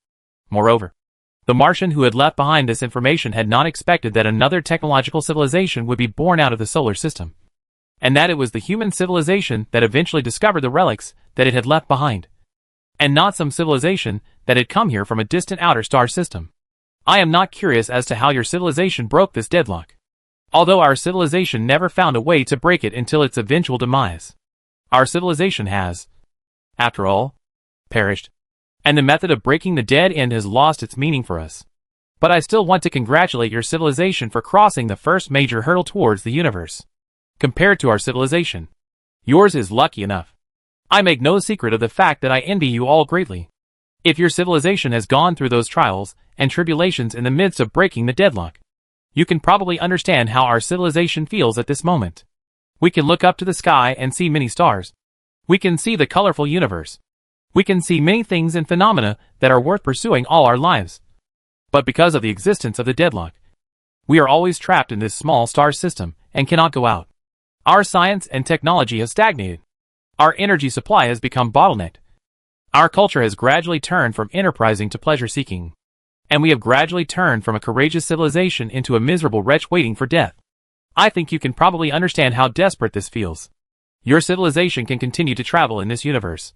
Moreover, the Martian who had left behind this information had not expected that another technological civilization would be born out of the solar system, and that it was the human civilization that eventually discovered the relics that it had left behind, and not some civilization that had come here from a distant outer star system. I am not curious as to how your civilization broke this deadlock, although our civilization never found a way to break it until its eventual demise. Our civilization has, after all, perished, and the method of breaking the dead end has lost its meaning for us. But I still want to congratulate your civilization for crossing the first major hurdle towards the universe. Compared to our civilization, yours is lucky enough. I make no secret of the fact that I envy you all greatly. If your civilization has gone through those trials and tribulations in the midst of breaking the deadlock, you can probably understand how our civilization feels at this moment. We can look up to the sky and see many stars. We can see the colorful universe. We can see many things and phenomena that are worth pursuing all our lives. But because of the existence of the deadlock, we are always trapped in this small star system and cannot go out. Our science and technology have stagnated. Our energy supply has become bottlenecked. Our culture has gradually turned from enterprising to pleasure-seeking. And we have gradually turned from a courageous civilization into a miserable wretch waiting for death. I think you can probably understand how desperate this feels. Your civilization can continue to travel in this universe.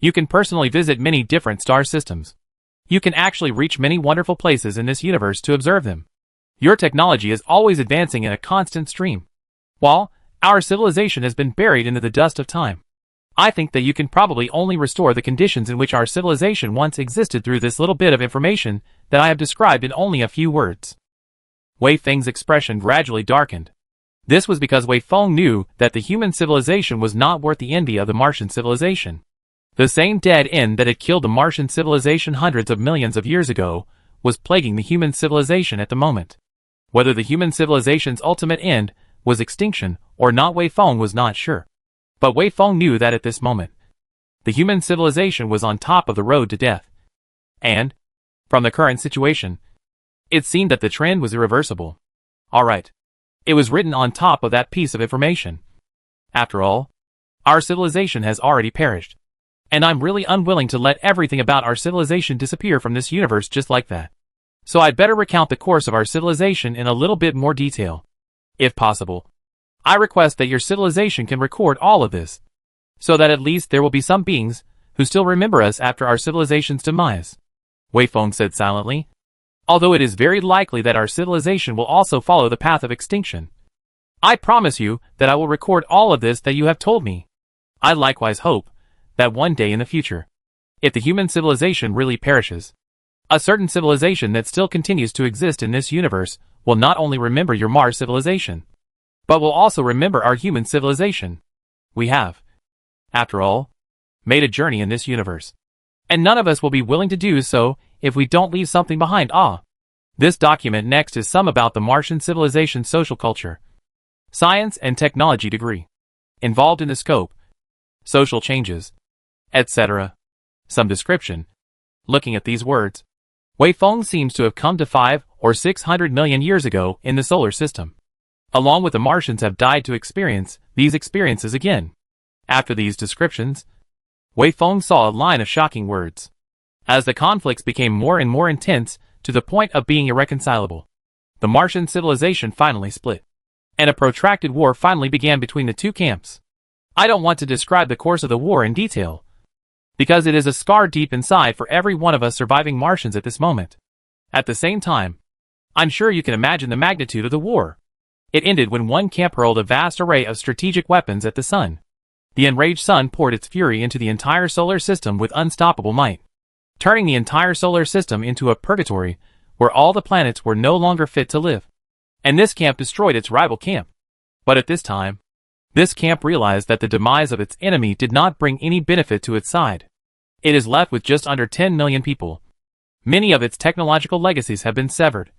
You can personally visit many different star systems. You can actually reach many wonderful places in this universe to observe them. Your technology is always advancing in a constant stream, while our civilization has been buried into the dust of time. I think that you can probably only restore the conditions in which our civilization once existed through this little bit of information that I have described in only a few words. Wei Feng's expression gradually darkened. This was because Wei Feng knew that the human civilization was not worth the envy of the Martian civilization. The same dead end that had killed the Martian civilization hundreds of millions of years ago was plaguing the human civilization at the moment. Whether the human civilization's ultimate end was extinction or not, Wei Feng was not sure. But Wei Feng knew that at this moment, The human civilization was on top of the road to death. And, from the current situation, it seemed that the trend was irreversible. Alright. It was written on top of that piece of information. After all, our civilization has already perished. And I'm really unwilling to let everything about our civilization disappear from this universe just like that. So I'd better recount the course of our civilization in a little bit more detail. If possible, I request that your civilization can record all of this, so that at least there will be some beings who still remember us after our civilization's demise. Wei Feng said silently. Although it is very likely that our civilization will also follow the path of extinction. I promise you that I will record all of this that you have told me. I likewise hope that one day in the future, if the human civilization really perishes, a certain civilization that still continues to exist in this universe will not only remember your Mars civilization, but will also remember our human civilization. We have, after all, made a journey in this universe. And none of us will be willing to do so if we don't leave something behind. This document next is some about the Martian civilization's social culture, science and technology degree, involved in the scope, social changes, etc. Some description. Looking at these words, Wei Feng seems to have come to 500 or 600 million years ago in the solar system. Along with the Martians have died to experience these experiences again. After these descriptions, Wei Feng saw a line of shocking words. As the conflicts became more and more intense to the point of being irreconcilable, the Martian civilization finally split, and a protracted war finally began between the two camps. I don't want to describe the course of the war in detail, because it is a scar deep inside for every one of us surviving Martians at this moment. At the same time, I'm sure you can imagine the magnitude of the war. It ended when one camp hurled a vast array of strategic weapons at the sun. The enraged sun poured its fury into the entire solar system with unstoppable might, turning the entire solar system into a purgatory where all the planets were no longer fit to live. And this camp destroyed its rival camp. But at this time, this camp realized that the demise of its enemy did not bring any benefit to its side. It is left with just under 10 million people. Many of its technological legacies have been severed.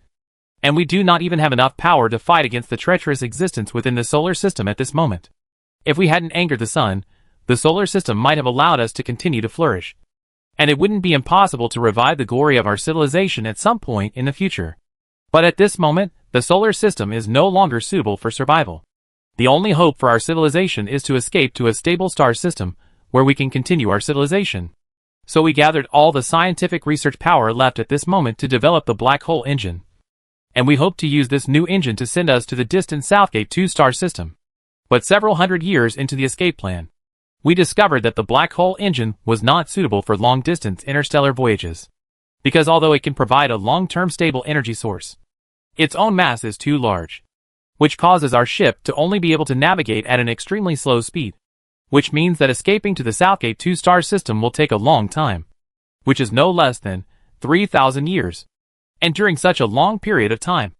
And we do not even have enough power to fight against the treacherous existence within the solar system at this moment. If we hadn't angered the sun, the solar system might have allowed us to continue to flourish. And it wouldn't be impossible to revive the glory of our civilization at some point in the future. But at this moment, the solar system is no longer suitable for survival. The only hope for our civilization is to escape to a stable star system, where we can continue our civilization. So we gathered all the scientific research power left at this moment to develop the black hole engine. And we hope to use this new engine to send us to the distant Southgate 2 star system. But several hundred years into the escape plan, we discovered that the black hole engine was not suitable for long-distance interstellar voyages. Because although it can provide a long-term stable energy source, its own mass is too large, which causes our ship to only be able to navigate at an extremely slow speed, which means that escaping to the Southgate 2 star system will take a long time, which is no less than 3,000 years. And during such a long period of time,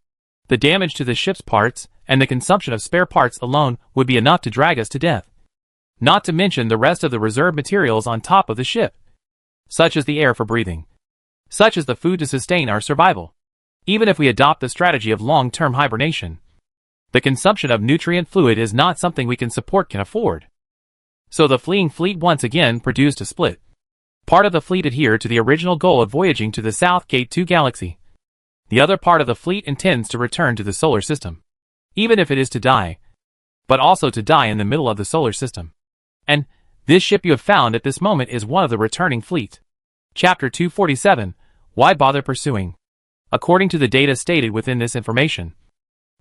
the damage to the ship's parts and the consumption of spare parts alone would be enough to drag us to death. Not to mention the rest of the reserve materials on top of the ship, such as the air for breathing, such as the food to sustain our survival. Even if we adopt the strategy of long-term hibernation, the consumption of nutrient fluid is not something we can afford. So the fleeing fleet once again produced a split. Part of the fleet adhered to the original goal of voyaging to the Southgate 2 galaxy. The other part of the fleet intends to return to the solar system, even if it is to die, but also to die in the middle of the solar system. And this ship you have found at this moment is one of the returning fleet. Chapter 247, Why Bother Pursuing? According to the data stated within this information,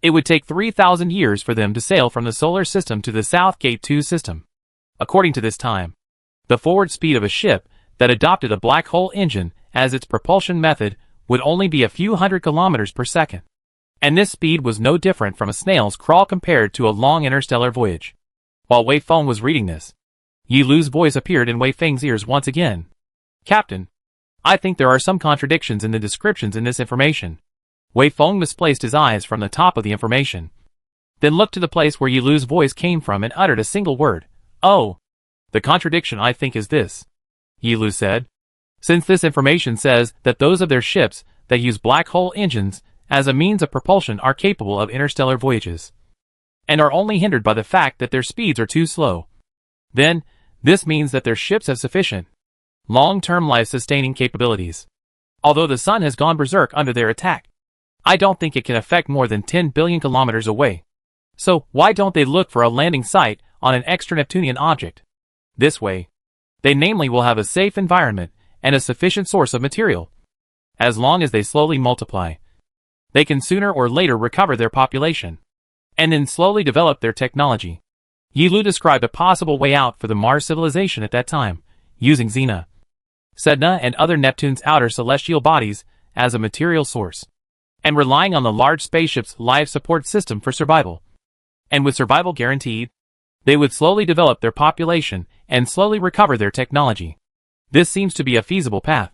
it would take 3,000 years for them to sail from the solar system to the Southgate 2 system. According to this time, the forward speed of a ship that adopted a black hole engine as its propulsion method would only be a few hundred kilometers per second. And this speed was no different from a snail's crawl compared to a long interstellar voyage. While Wei Feng was reading this, Yi Lu's voice appeared in Wei Feng's ears once again. Captain, I think there are some contradictions in the descriptions in this information. Wei Feng misplaced his eyes from the top of the information, then looked to the place where Yi Lu's voice came from and uttered a single word. Oh, the contradiction I think is this, Yi Lu said. Since this information says that those of their ships that use black hole engines as a means of propulsion are capable of interstellar voyages, and are only hindered by the fact that their speeds are too slow, then This means that their ships have sufficient, long-term life-sustaining capabilities. Although the sun has gone berserk under their attack, I don't think it can affect more than 10 billion kilometers away. So, why don't they look for a landing site on an extra-Neptunian object? This way, they namely will have a safe environment and a sufficient source of material. As long as they slowly multiply, they can sooner or later recover their population, and then slowly develop their technology. Yilu described a possible way out for the Mars civilization at that time, using Xena, Sedna and other Neptune's outer celestial bodies as a material source, and relying on the large spaceship's life support system for survival. And with survival guaranteed, they would slowly develop their population and slowly recover their technology. This seems to be a feasible path.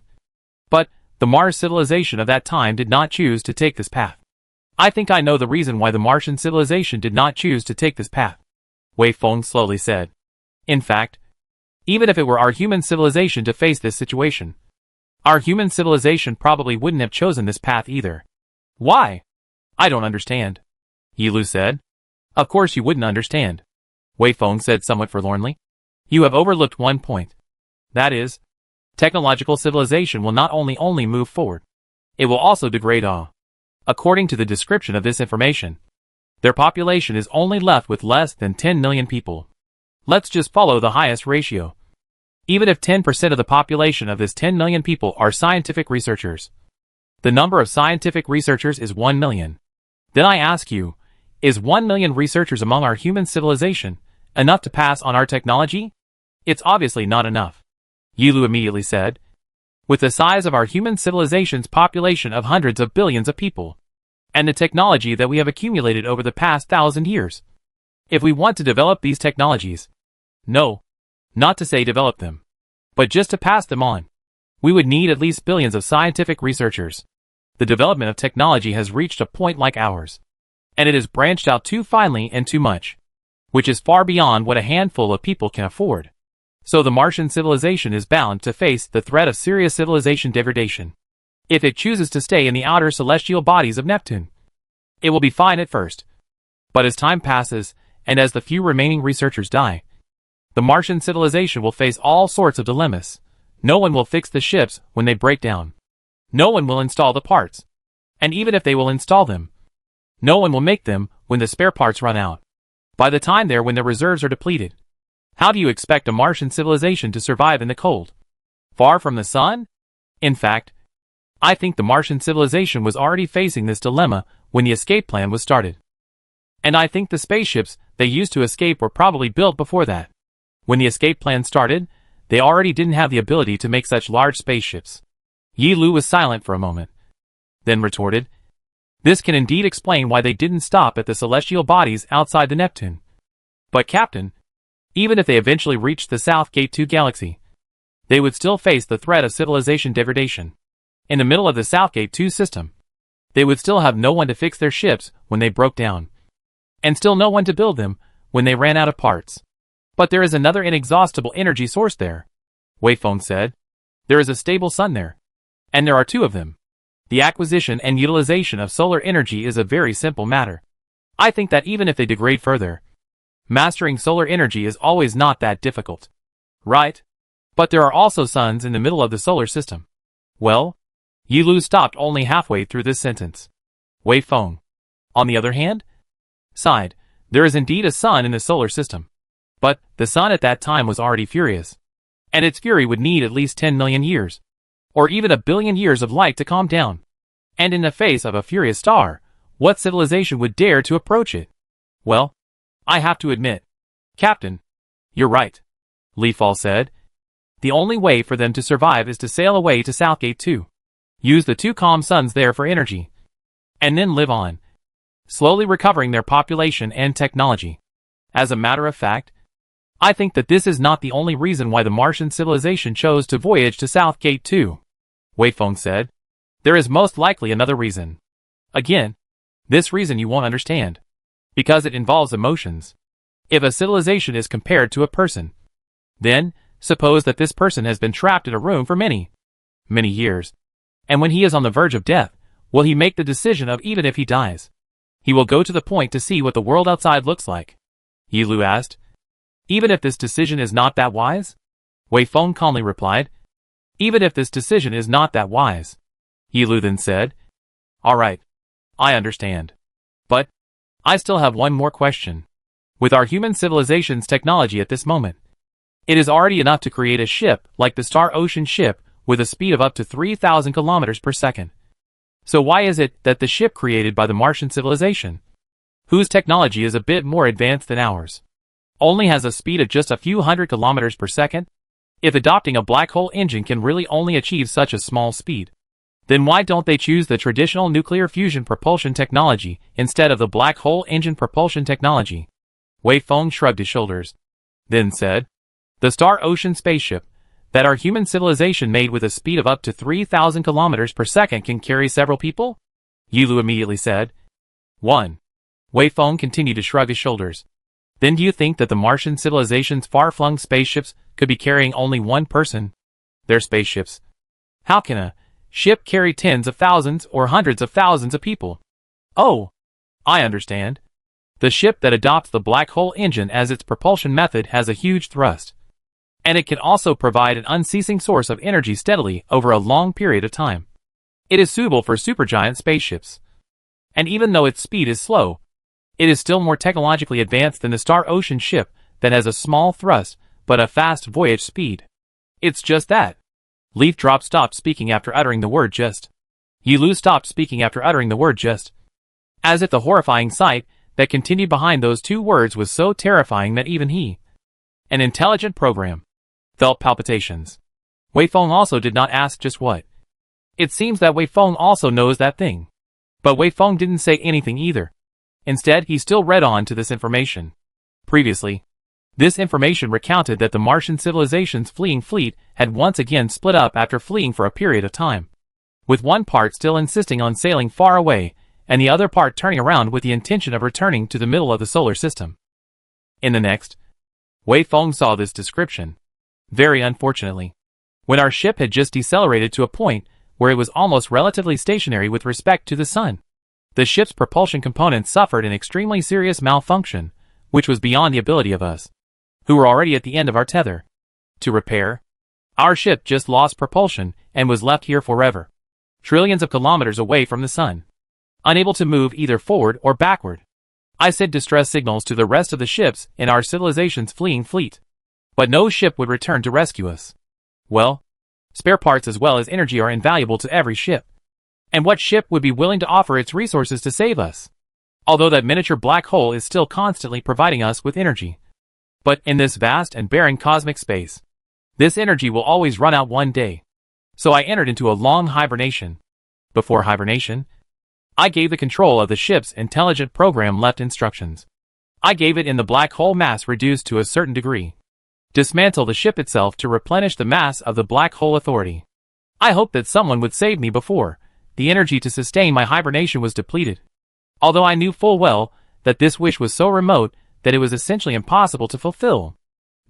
But the Mars civilization of that time did not choose to take this path. I think I know the reason why the Martian civilization did not choose to take this path, Wei Feng slowly said. In fact, even if it were our human civilization to face this situation, our human civilization probably wouldn't have chosen this path either. Why? I don't understand, Yilu said. Of course you wouldn't understand, Wei Feng said somewhat forlornly. You have overlooked one point. That is, technological civilization will not only move forward, it will also degrade all. According to the description of this information, their population is only left with less than 10 million people. Let's just follow the highest ratio. Even if 10% of the population of this 10 million people are scientific researchers, the number of scientific researchers is 1 million. Then I ask you, is 1 million researchers among our human civilization enough to pass on our technology? It's obviously not enough, Yilu immediately said. With the size of our human civilization's population of hundreds of billions of people, and the technology that we have accumulated over the past 1,000 years, if we want to develop these technologies, no, not to say develop them, but just to pass them on, we would need at least billions of scientific researchers. The development of technology has reached a point like ours, and it has branched out too finely and too much, which is far beyond what a handful of people can afford. So the Martian civilization is bound to face the threat of serious civilization degradation. If it chooses to stay in the outer celestial bodies of Neptune, it will be fine at first. But as time passes, and as the few remaining researchers die, the Martian civilization will face all sorts of dilemmas. No one will fix the ships when they break down. No one will install the parts. And even if they will install them, no one will make them when the spare parts run out. By the time when the reserves are depleted, how do you expect a Martian civilization to survive in the cold, far from the sun? In fact, I think the Martian civilization was already facing this dilemma when the escape plan was started. And I think the spaceships they used to escape were probably built before that. When the escape plan started, they already didn't have the ability to make such large spaceships. Yilu was silent for a moment, then retorted, this can indeed explain why they didn't stop at the celestial bodies outside the Neptune. But Captain, even if they eventually reached the South Gate 2 galaxy, they would still face the threat of civilization degradation. In the middle of the South Gate 2 system, they would still have no one to fix their ships when they broke down, and still no one to build them when they ran out of parts. But there is another inexhaustible energy source there, Wei Feng said. There is a stable sun there, and there are two of them. The acquisition and utilization of solar energy is a very simple matter. I think that even if they degrade further, mastering solar energy is always not that difficult. Right? But there are also suns in the middle of the solar system. Well, Yilu stopped only halfway through this sentence. Wei Feng, on the other hand, sighed. There is indeed a sun in the solar system. But the sun at that time was already furious, and its fury would need at least 10 million years, or even 1 billion years of light to calm down. And in the face of a furious star, what civilization would dare to approach it? Well, I have to admit, Captain, you're right, Li Fall said. The only way for them to survive is to sail away to Southgate 2. Use the 2 calm suns there for energy, and then live on, slowly recovering their population and technology. As a matter of fact, I think that this is not the only reason why the Martian civilization chose to voyage to Southgate 2, Wei Feng said. There is most likely another reason. Again, this reason you won't understand, because it involves emotions. If a civilization is compared to a person, then, suppose that this person has been trapped in a room for many years, and when he is on the verge of death, will he make the decision of even if he dies? He will go to the point to see what the world outside looks like? Yilu asked. Even if this decision is not that wise? Wei Feng calmly replied. Even if this decision is not that wise. Yi Lu then said. Alright. I understand. But I still have one more question. With our human civilization's technology at this moment, it is already enough to create a ship like the Star Ocean ship with a speed of up to 3,000 kilometers per second. So why is it that the ship created by the Martian civilization, whose technology is a bit more advanced than ours, only has a speed of just a few hundred kilometers per second? If adopting a black hole engine can really only achieve such a small speed, then why don't they choose the traditional nuclear fusion propulsion technology instead of the black hole engine propulsion technology? Wei Feng shrugged his shoulders, then said, the Star Ocean spaceship that our human civilization made with a speed of up to 3,000 kilometers per second can carry several people? Yi Lu immediately said. 1. Wei Feng continued to shrug his shoulders. Then do you think that the Martian civilization's far-flung spaceships could be carrying only one person? Their spaceships. How can a ship carry tens of thousands or hundreds of thousands of people? Oh, I understand. The ship that adopts the black hole engine as its propulsion method has a huge thrust, and it can also provide an unceasing source of energy steadily over a long period of time. It is suitable for supergiant spaceships. And even though its speed is slow, it is still more technologically advanced than the Star Ocean ship that has a small thrust but a fast voyage speed. It's just that. Leaf Drop stopped speaking after uttering the word just. Yi Lu stopped speaking after uttering the word just. As if the horrifying sight that continued behind those two words was so terrifying that even he, an intelligent program, felt palpitations. Wei Feng also did not ask just what. It seems that Wei Feng also knows that thing. But Wei Feng didn't say anything either. Instead, he still read on to this information. Previously, this information recounted that the Martian civilization's fleeing fleet had once again split up after fleeing for a period of time, with one part still insisting on sailing far away, and the other part turning around with the intention of returning to the middle of the solar system. In the next, Wei Feng saw this description. Very unfortunately, when our ship had just decelerated to a point where it was almost relatively stationary with respect to the sun, the ship's propulsion components suffered an extremely serious malfunction, which was beyond the ability of us, who were already at the end of our tether, to repair. Our ship just lost propulsion and was left here forever, trillions of kilometers away from the sun, unable to move either forward or backward. I sent distress signals to the rest of the ships in our civilization's fleeing fleet, but no ship would return to rescue us. Well, spare parts as well as energy are invaluable to every ship. And what ship would be willing to offer its resources to save us? Although that miniature black hole is still constantly providing us with energy. But in this vast and barren cosmic space, this energy will always run out one day. So I entered into a long hibernation. Before hibernation, I gave the control of the ship's intelligent program left instructions. I gave it in the black hole mass reduced to a certain degree. Dismantle the ship itself to replenish the mass of the black hole authority. I hoped that someone would save me before the energy to sustain my hibernation was depleted. Although I knew full well that this wish was so remote that it was essentially impossible to fulfill.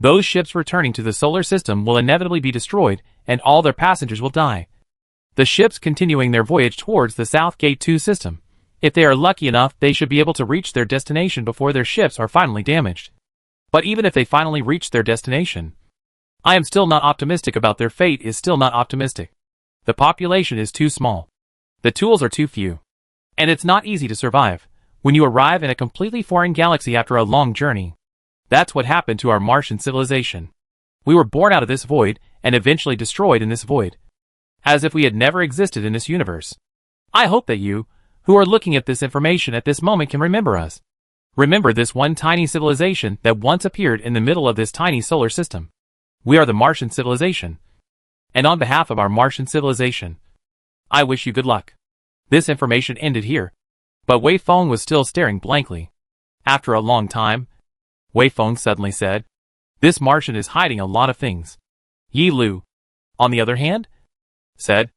Those ships returning to the solar system will inevitably be destroyed and all their passengers will die. The ships continuing their voyage towards the South Gate 2 system, if they are lucky enough, they should be able to reach their destination before their ships are finally damaged. But even if they finally reach their destination, I am still not optimistic about their fate is still not optimistic. The population is too small. The tools are too few. And it's not easy to survive when you arrive in a completely foreign galaxy after a long journey. That's what happened to our Martian civilization. We were born out of this void and eventually destroyed in this void, as if we had never existed in this universe. I hope that you, who are looking at this information at this moment, can remember us. Remember this one tiny civilization that once appeared in the middle of this tiny solar system. We are the Martian civilization. And on behalf of our Martian civilization, I wish you good luck. This information ended here. But Wei Feng was still staring blankly. After a long time, Wei Feng suddenly said, "This Martian is hiding a lot of things." Yi Lu, on the other hand, said,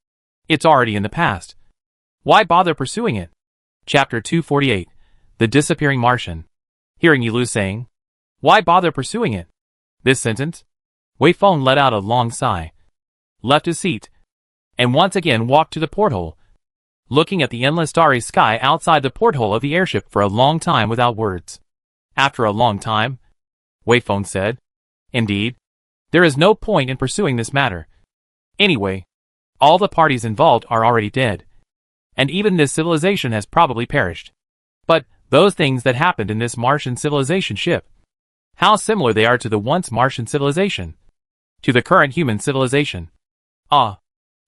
"It's already in the past. Why bother pursuing it?" Chapter 248, The Disappearing Martian. Hearing Yi Lu saying, "Why bother pursuing it?" this sentence, Wei Feng let out a long sigh, left his seat, and once again walked to the porthole, looking at the endless starry sky outside the porthole of the airship for a long time without words. After a long time, Wei Feng said. Indeed. There is no point in pursuing this matter. Anyway, all the parties involved are already dead. And even this civilization has probably perished. But, those things that happened in this Martian civilization ship, how similar they are to the once Martian civilization. To the current human civilization. Ah.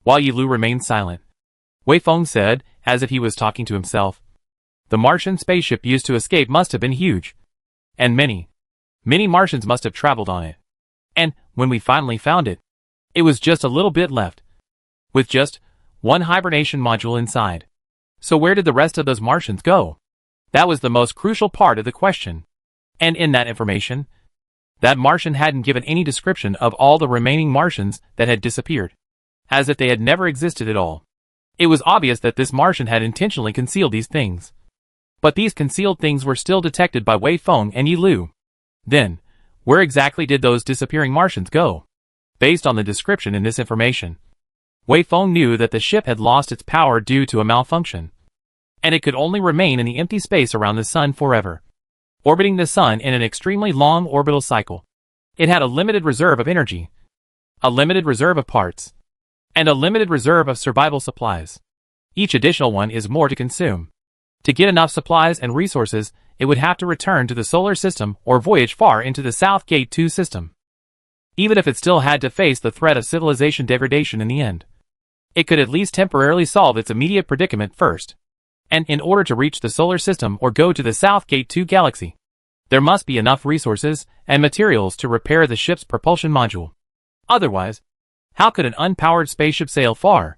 While Yi Lu remained silent, Wei Feng said, as if he was talking to himself. The Martian spaceship used to escape must have been huge. And many Martians must have traveled on it. And, when we finally found it, it was just a little bit left. With just one hibernation module inside. So where did the rest of those Martians go? That was the most crucial part of the question. And in that information, that Martian hadn't given any description of all the remaining Martians that had disappeared. As if they had never existed at all. It was obvious that this Martian had intentionally concealed these things. But these concealed things were still detected by Wei Feng and Yi Lu. Then, where exactly did those disappearing Martians go? Based on the description in this information, Wei Feng knew that the ship had lost its power due to a malfunction. And it could only remain in the empty space around the sun forever, orbiting the sun in an extremely long orbital cycle. It had a limited reserve of energy, a limited reserve of parts, and a limited reserve of survival supplies. Each additional one is more to consume. To get enough supplies and resources, it would have to return to the solar system or voyage far into the South Gate 2 system. Even if it still had to face the threat of civilization degradation in the end, it could at least temporarily solve its immediate predicament first. And in order to reach the solar system or go to the South Gate 2 galaxy, there must be enough resources and materials to repair the ship's propulsion module. Otherwise, how could an unpowered spaceship sail far?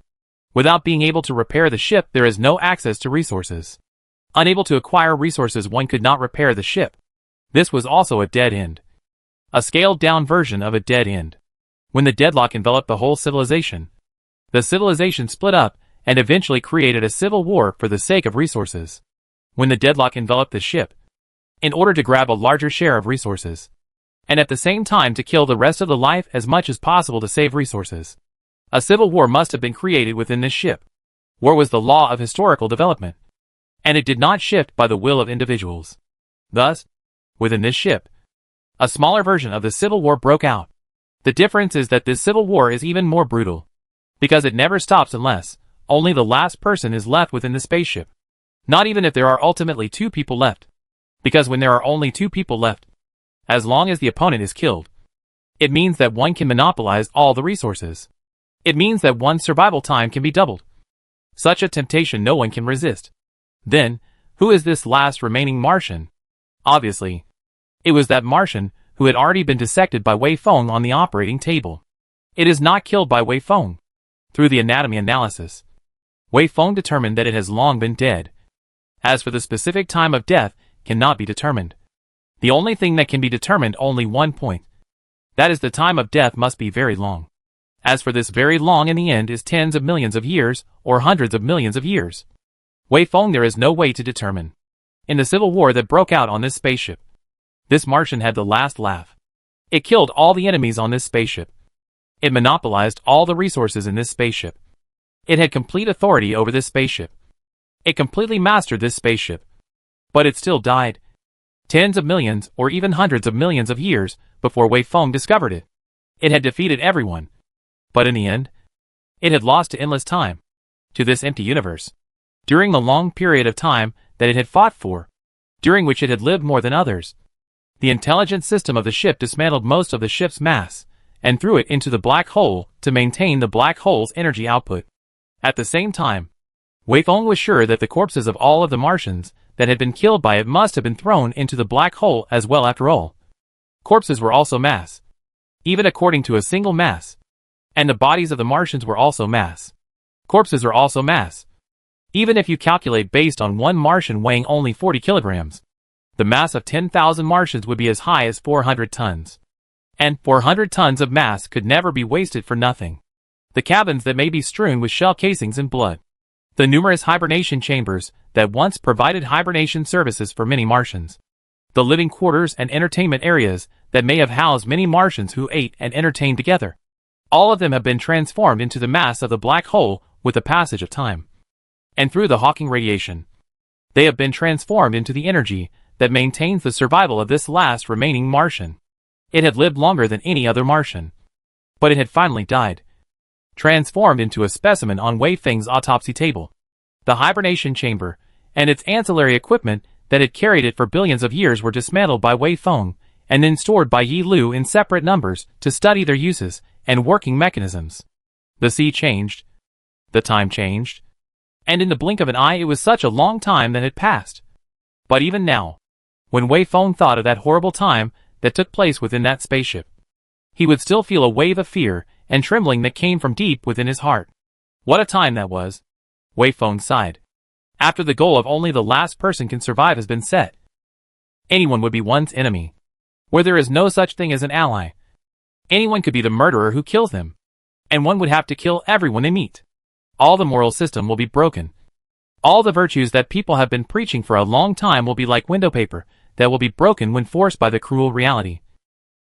Without being able to repair the ship, there is no access to resources. Unable to acquire resources, one could not repair the ship. This was also a dead end. A scaled-down version of a dead end. When the deadlock enveloped the whole civilization, the civilization split up and eventually created a civil war for the sake of resources. When the deadlock enveloped the ship, in order to grab a larger share of resources, and at the same time to kill the rest of the life as much as possible to save resources. A civil war must have been created within this ship. War was the law of historical development, and it did not shift by the will of individuals. Thus, within this ship, a smaller version of the civil war broke out. The difference is that this civil war is even more brutal, because it never stops unless only the last person is left within the spaceship. Not even if there are ultimately 2 people left. Because when there are only 2 people left, as long as the opponent is killed, it means that one can monopolize all the resources. It means that one's survival time can be doubled. Such a temptation no one can resist. Then, who is this last remaining Martian? Obviously, it was that Martian who had already been dissected by Wei Feng on the operating table. It is not killed by Wei Feng. Through the anatomy analysis, Wei Feng determined that it has long been dead. As for the specific time of death, cannot be determined. The only thing that can be determined only one point. That is the time of death must be very long. As for this very long in the end is tens of millions of years, or hundreds of millions of years. Wei Feng there is no way to determine. In the civil war that broke out on this spaceship, this Martian had the last laugh. It killed all the enemies on this spaceship. It monopolized all the resources in this spaceship. It had complete authority over this spaceship. It completely mastered this spaceship. But it still died. Tens of millions or even hundreds of millions of years before Wei Feng discovered it. It had defeated everyone. But in the end, it had lost to endless time. To this empty universe. During the long period of time that it had fought for. During which it had lived more than others. The intelligence system of the ship dismantled most of the ship's mass, and threw it into the black hole to maintain the black hole's energy output. At the same time, Wei Feng was sure that the corpses of all of the Martians that had been killed by it must have been thrown into the black hole as well after all. Corpses were also mass. Even according to a single mass. And the bodies of the Martians were also mass. Corpses are also mass. Even if you calculate based on one Martian weighing only 40 kilograms. The mass of 10,000 Martians would be as high as 400 tons. And 400 tons of mass could never be wasted for nothing. The cabins that may be strewn with shell casings and blood. The numerous hibernation chambers that once provided hibernation services for many Martians. The living quarters and entertainment areas that may have housed many Martians who ate and entertained together. All of them have been transformed into the mass of the black hole with the passage of time. And through the Hawking radiation, they have been transformed into the energy that maintains the survival of this last remaining Martian. It had lived longer than any other Martian. But it had finally died, transformed into a specimen on Wei Feng's autopsy table. The hibernation chamber, and its ancillary equipment that had carried it for billions of years were dismantled by Wei Feng, and then stored by Yi Lu in separate numbers to study their uses and working mechanisms. The sea changed. The time changed. And in the blink of an eye it was such a long time that had passed. But even now, when Wei Feng thought of that horrible time that took place within that spaceship, he would still feel a wave of fear and trembling that came from deep within his heart. What a time that was! Wei Feng sighed. After the goal of only the last person can survive has been set, anyone would be one's enemy. Where there is no such thing as an ally, anyone could be the murderer who kills them. And one would have to kill everyone they meet. All the moral system will be broken. All the virtues that people have been preaching for a long time will be like window paper that will be broken when forced by the cruel reality.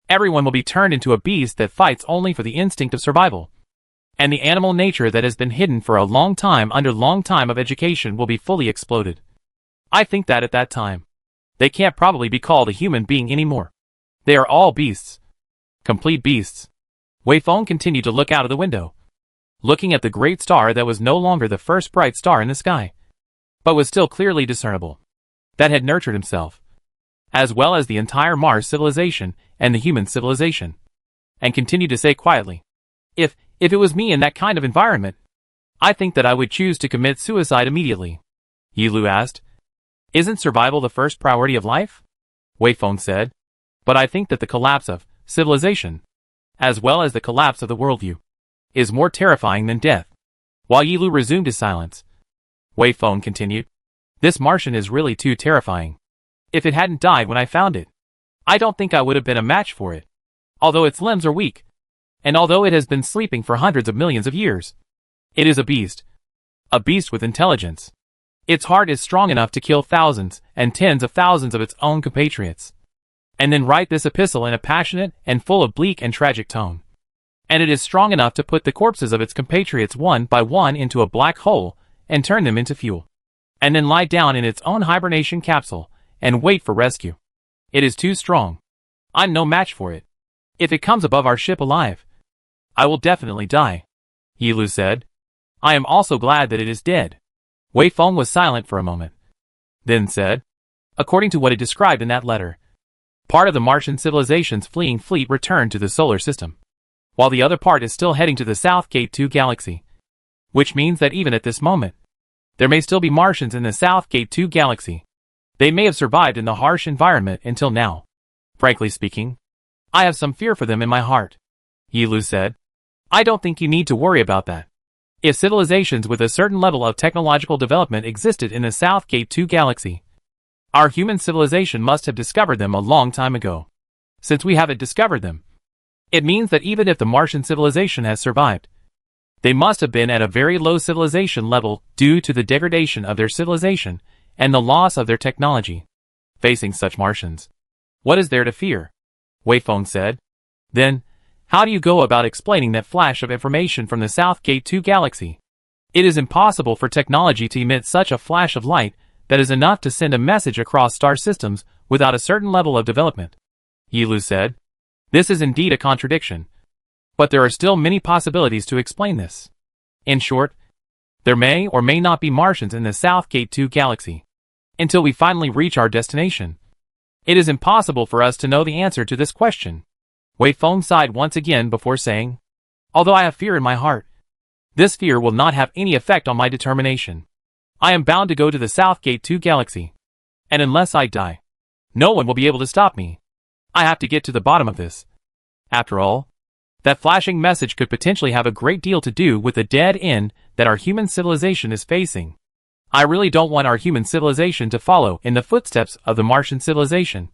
Everyone will be turned into a beast that fights only for the instinct of survival. And the animal nature that has been hidden for a long time under long time of education will be fully exploded. I think that at that time, they can't probably be called a human being anymore. They are all beasts. Complete beasts. Wei Feng continued to look out of the window, looking at the great star that was no longer the first bright star in the sky, but was still clearly discernible, that had nurtured himself, as well as the entire Mars civilization and the human civilization, and continued to say quietly, If it was me in that kind of environment, I think that I would choose to commit suicide immediately. Yi Lu asked, Isn't survival the first priority of life? Wei Feng said, But I think that the collapse of civilization, as well as the collapse of the worldview, is more terrifying than death. While Yi Lu resumed his silence, Wei Feng continued, This Martian is really too terrifying. If it hadn't died when I found it, I don't think I would have been a match for it. Although its limbs are weak, and although it has been sleeping for hundreds of millions of years, it is a beast with intelligence. Its heart is strong enough to kill thousands and tens of thousands of its own compatriots, and then write this epistle in a passionate and full of bleak and tragic tone. And it is strong enough to put the corpses of its compatriots one by one into a black hole and turn them into fuel, and then lie down in its own hibernation capsule and wait for rescue. It is too strong. I'm no match for it. If it comes above our ship alive, I will definitely die, Yi Lu said. I am also glad that it is dead. Wei Feng was silent for a moment, then said, According to what it described in that letter, part of the Martian civilization's fleeing fleet returned to the solar system, while the other part is still heading to the South Gate 2 galaxy. Which means that even at this moment, there may still be Martians in the South Gate 2 galaxy. They may have survived in the harsh environment until now. Frankly speaking, I have some fear for them in my heart, Yi Lu said. I don't think you need to worry about that. If civilizations with a certain level of technological development existed in the South Gate 2 galaxy, our human civilization must have discovered them a long time ago. Since we haven't discovered them, it means that even if the Martian civilization has survived, they must have been at a very low civilization level due to the degradation of their civilization and the loss of their technology. Facing such Martians, what is there to fear? Wei Feng said. Then, how do you go about explaining that flash of information from the South Gate 2 galaxy? It is impossible for technology to emit such a flash of light that is enough to send a message across star systems without a certain level of development, Yi Lu said. This is indeed a contradiction, but there are still many possibilities to explain this. In short, there may or may not be Martians in the South Gate 2 galaxy. Until we finally reach our destination, it is impossible for us to know the answer to this question. Wei Feng sighed once again before saying, Although I have fear in my heart, this fear will not have any effect on my determination. I am bound to go to the South Gate 2 galaxy, and unless I die, no one will be able to stop me. I have to get to the bottom of this. After all, that flashing message could potentially have a great deal to do with the dead end that our human civilization is facing. I really don't want our human civilization to follow in the footsteps of the Martian civilization.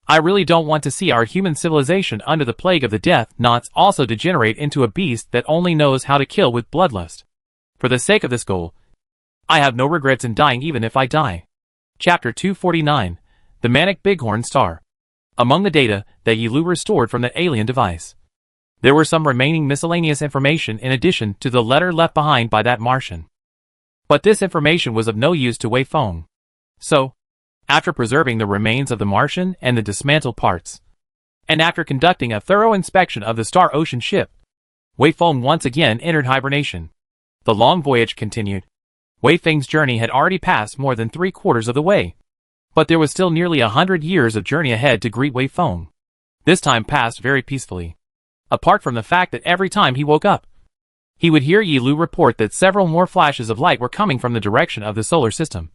I really don't want to see our human civilization under the plague of the death knots also degenerate into a beast that only knows how to kill with bloodlust. For the sake of this goal, I have no regrets in dying even if I die. Chapter 249, The Manic Bighorn Star. Among the data that Yi Lu restored from the alien device, there were some remaining miscellaneous information in addition to the letter left behind by that Martian. But this information was of no use to Wei Feng. So, after preserving the remains of the Martian and the dismantled parts, And after conducting a thorough inspection of the Star Ocean ship, Wei Feng once again entered hibernation. The long voyage continued. Wei Feng's journey had already passed more than 3/4 of the way. But there was still nearly 100 years of journey ahead to greet Wei Feng. This time passed very peacefully. Apart from the fact that every time he woke up, he would hear Yi Lu report that several more flashes of light were coming from the direction of the solar system.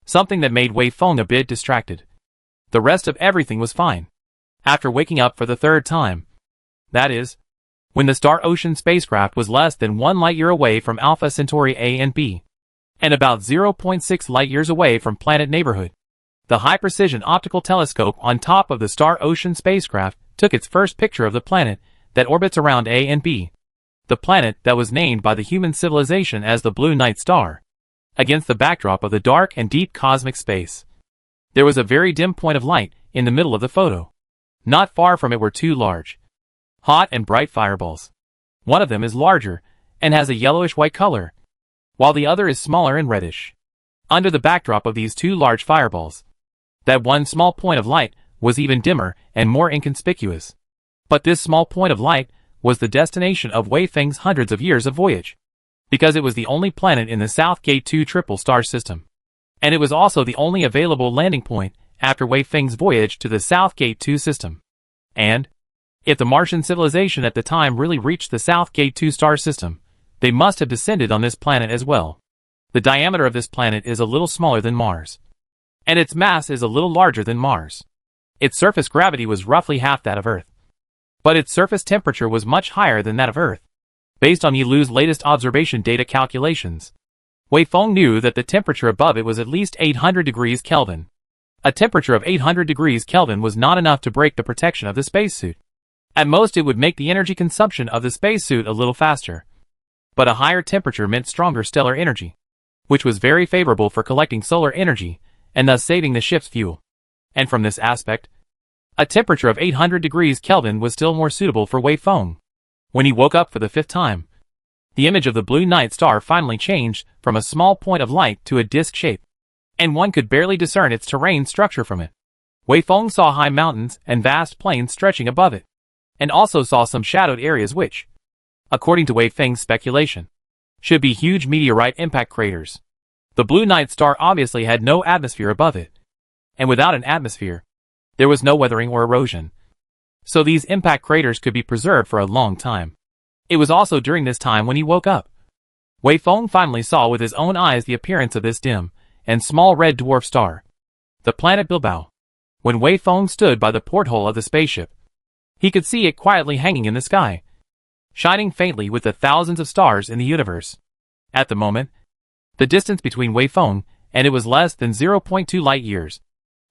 Something that made Wei Feng a bit distracted. The rest of everything was fine. After waking up for the third time, that is, when the Star Ocean spacecraft was less than 1 light-year away from Alpha Centauri A and B, and about 0.6 light-years away from planet neighborhood, the high-precision optical telescope on top of the Star Ocean spacecraft took its first picture of the planet that orbits around A and B, the planet that was named by the human civilization as the Blue Night Star, against the backdrop of the dark and deep cosmic space. There was a very dim point of light in the middle of the photo. Not far from it were 2 large, hot and bright fireballs. One of them is larger and has a yellowish-white color, while the other is smaller and reddish. Under the backdrop of these 2 large fireballs, that one small point of light was even dimmer and more inconspicuous. But this small point of light was the destination of Wei Feng's hundreds of years of voyage, because it was the only planet in the South Gate 2 triple star system. And it was also the only available landing point after Wei Feng's voyage to the South Gate 2 system. And, if the Martian civilization at the time really reached the South Gate 2 star system, they must have descended on this planet as well. The diameter of this planet is a little smaller than Mars, and its mass is a little larger than Mars. Its surface gravity was roughly half that of Earth, but its surface temperature was much higher than that of Earth. Based on Yi Lu's latest observation data calculations, Wei Feng knew that the temperature above it was at least 800 degrees Kelvin. A temperature of 800 degrees Kelvin was not enough to break the protection of the spacesuit. At most it would make the energy consumption of the spacesuit a little faster. But a higher temperature meant stronger stellar energy, which was very favorable for collecting solar energy, and thus saving the ship's fuel. And from this aspect, a temperature of 800 degrees Kelvin was still more suitable for Wei Feng. When he woke up for the 5th time, the image of the Blue Night Star finally changed from a small point of light to a disc shape, and one could barely discern its terrain structure from it. Wei Feng saw high mountains and vast plains stretching above it, and also saw some shadowed areas which, according to Wei Feng's speculation, should be huge meteorite impact craters. The Blue Night Star obviously had no atmosphere above it, and without an atmosphere, there was no weathering or erosion. So these impact craters could be preserved for a long time. It was also during this time when he woke up. Wei Feng finally saw with his own eyes the appearance of this dim and small red dwarf star, the planet Bilbao. When Wei Feng stood by the porthole of the spaceship, he could see it quietly hanging in the sky, shining faintly with the thousands of stars in the universe. At the moment, the distance between Wei Feng and it was less than 0.2 light-years,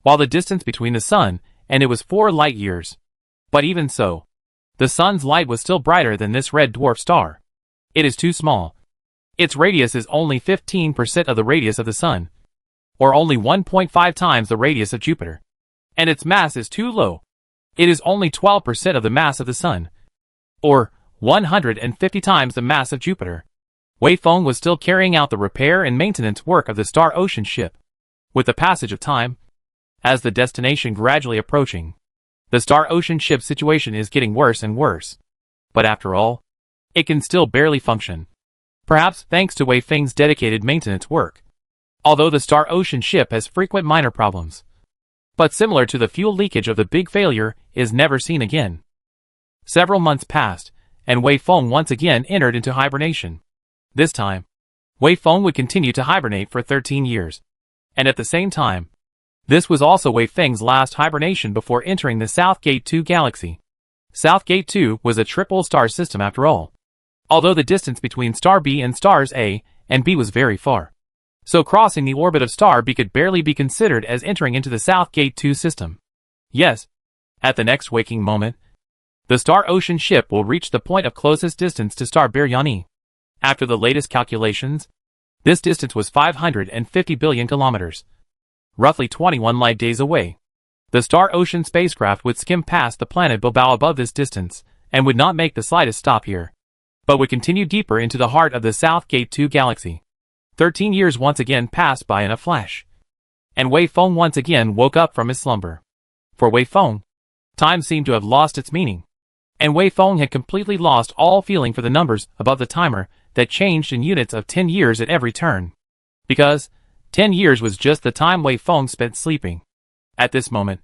while the distance between the sun and it was 4 light-years. But even so, the sun's light was still brighter than this red dwarf star. It is too small. Its radius is only 15% of the radius of the sun, or only 1.5 times the radius of Jupiter. And its mass is too low. It is only 12% of the mass of the sun, or 150 times the mass of Jupiter. Wei Feng was still carrying out the repair and maintenance work of the Star Ocean ship. With the passage of time, as the destination gradually approaching, the Star Ocean ship's situation is getting worse and worse. But after all, it can still barely function. Perhaps thanks to Wei Feng's dedicated maintenance work. Although the Star Ocean ship has frequent minor problems, but similar to the fuel leakage of the big failure is never seen again. Several months passed, and Wei Feng once again entered into hibernation. This time, Wei Feng would continue to hibernate for 13 years. And at the same time, this was also Wei Feng's last hibernation before entering the South Gate 2 galaxy. South Gate 2 was a triple star system after all, although the distance between star B and stars A and B was very far. So crossing the orbit of star B could barely be considered as entering into the South Gate 2 system. Yes, at the next waking moment, the Star Ocean ship will reach the point of closest distance to star Biryani. After the latest calculations, this distance was 550 billion kilometers, roughly 21 light days away. The Star Ocean spacecraft would skim past the planet Bilbao above this distance, and would not make the slightest stop here, but would continue deeper into the heart of the South Gate 2 galaxy. 13 years once again passed by in a flash, and Wei Feng once again woke up from his slumber. For Wei Feng, Time seemed to have lost its meaning. And Wei Feng had completely lost all feeling for the numbers above the timer that changed in units of 10 years at every turn. Because 10 years was just the time Wei Feng spent sleeping. At this moment,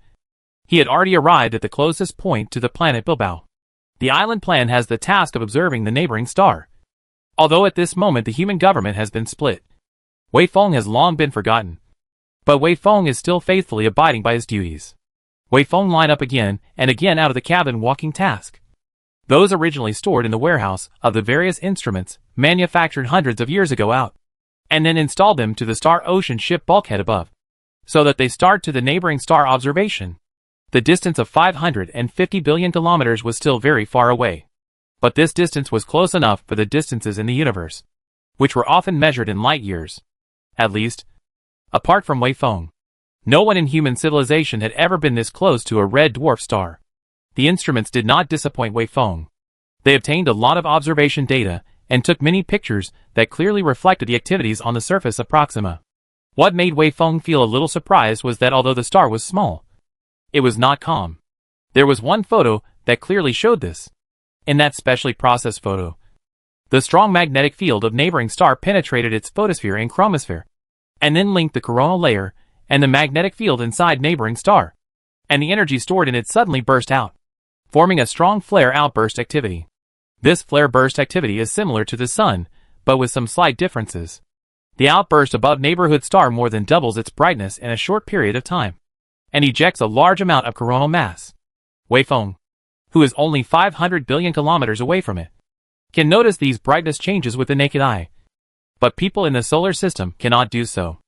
he had already arrived at the closest point to the planet Bilbao. The island plan has the task of observing the neighboring star. Although at this moment the human government has been split, Wei Feng has long been forgotten. But Wei Feng is still faithfully abiding by his duties. Wei Feng lined up again and again out of the cabin walking task. Those originally stored in the warehouse of the various instruments manufactured hundreds of years ago out, and then installed them to the Star Ocean ship bulkhead above, so that they start to the neighboring star observation. The distance of 550 billion kilometers was still very far away. But this distance was close enough for the distances in the universe, which were often measured in light years. At least, apart from Wei Feng, no one in human civilization had ever been this close to a red dwarf star. The instruments did not disappoint Wei Feng. They obtained a lot of observation data and took many pictures that clearly reflected the activities on the surface of Proxima. What made Wei Feng feel a little surprised was that although the star was small, it was not calm. There was one photo that clearly showed this. In that specially processed photo, the strong magnetic field of neighboring star penetrated its photosphere and chromosphere, and then linked the coronal layer and the magnetic field inside neighboring star, and the energy stored in it suddenly burst out, forming a strong flare outburst activity. This flare burst activity is similar to the Sun, but with some slight differences. The outburst above neighborhood star more than doubles its brightness in a short period of time, and ejects a large amount of coronal mass. Wei Feng, who is only 500 billion kilometers away from it, can notice these brightness changes with the naked eye. But people in the solar system cannot do so,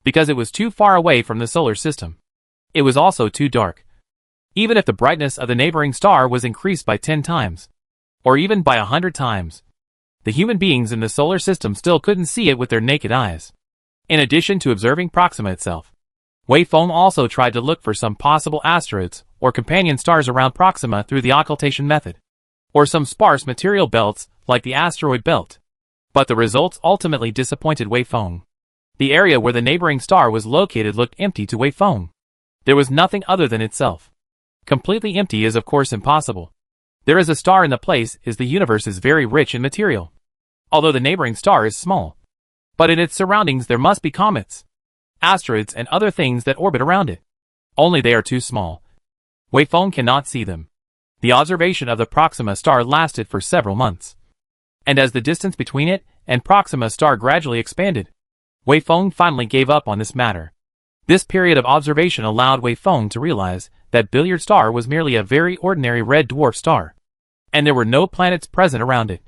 because it was too far away from the solar system. It was also too dark. Even if the brightness of the neighboring star was increased by 10 times, or even by 100 times, the human beings in the solar system still couldn't see it with their naked eyes. In addition to observing Proxima itself, Wei Feng also tried to look for some possible asteroids or companion stars around Proxima through the occultation method, or some sparse material belts like the asteroid belt. But the results ultimately disappointed Wei Feng. The area where the neighboring star was located looked empty to Wei Feng. There was nothing other than itself. Completely empty is of course impossible. There is a star in the place is the universe is very rich in material. Although the neighboring star is small, but in its surroundings there must be comets, asteroids and other things that orbit around it. Only they are too small. Wei Feng cannot see them. The observation of the Proxima star lasted for several months. And as the distance between it and Proxima star gradually expanded, Wei Feng finally gave up on this matter. This period of observation allowed Wei Feng to realize that Billiard Star was merely a very ordinary red dwarf star, and there were no planets present around it.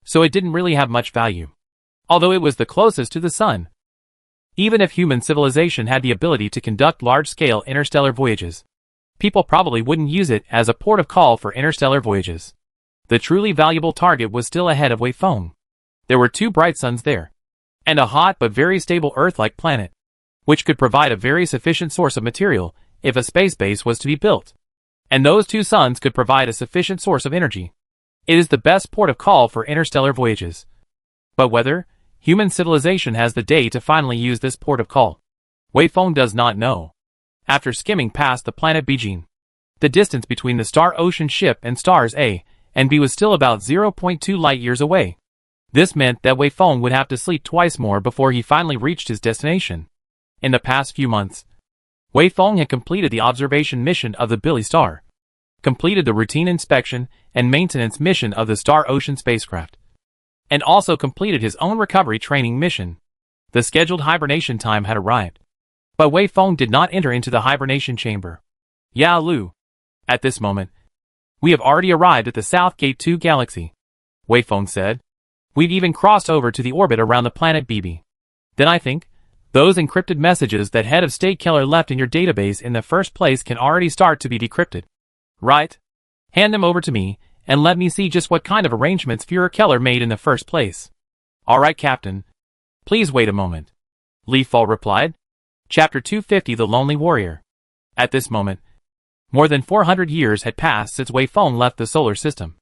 So it didn't really have much value, although it was the closest to the Sun. Even if human civilization had the ability to conduct large-scale interstellar voyages, people probably wouldn't use it as a port of call for interstellar voyages. The truly valuable target was still ahead of Wei Feng. There were 2 bright suns there, and a hot but very stable Earth-like planet, which could provide a very sufficient source of material if a space base was to be built. And those 2 suns could provide a sufficient source of energy. It is the best port of call for interstellar voyages. But whether human civilization has the day to finally use this port of call, Wei Feng does not know. After skimming past the planet Beijing, the distance between the Star Ocean ship and stars A and B was still about 0.2 light years away. This meant that Wei Feng would have to sleep twice more before he finally reached his destination. In the past few months, Wei Feng had completed the observation mission of the Billy Star, completed the routine inspection and maintenance mission of the Star Ocean spacecraft, and also completed his own recovery training mission. The scheduled hibernation time had arrived, but Wei Feng did not enter into the hibernation chamber. Ya Lu. At this moment, we have already arrived at the South Gate 2 galaxy, Wei Feng said. We've even crossed over to the orbit around the planet BB. Then I think those encrypted messages that Head of State Keller left in your database in the first place can already start to be decrypted. Right? Hand them over to me, and let me see just what kind of arrangements Führer Keller made in the first place. All right, Captain. Please wait a moment. Li Fo replied. Chapter 250 The Lonely Warrior. At this moment, more than 400 years had passed since Wei Feng left the solar system,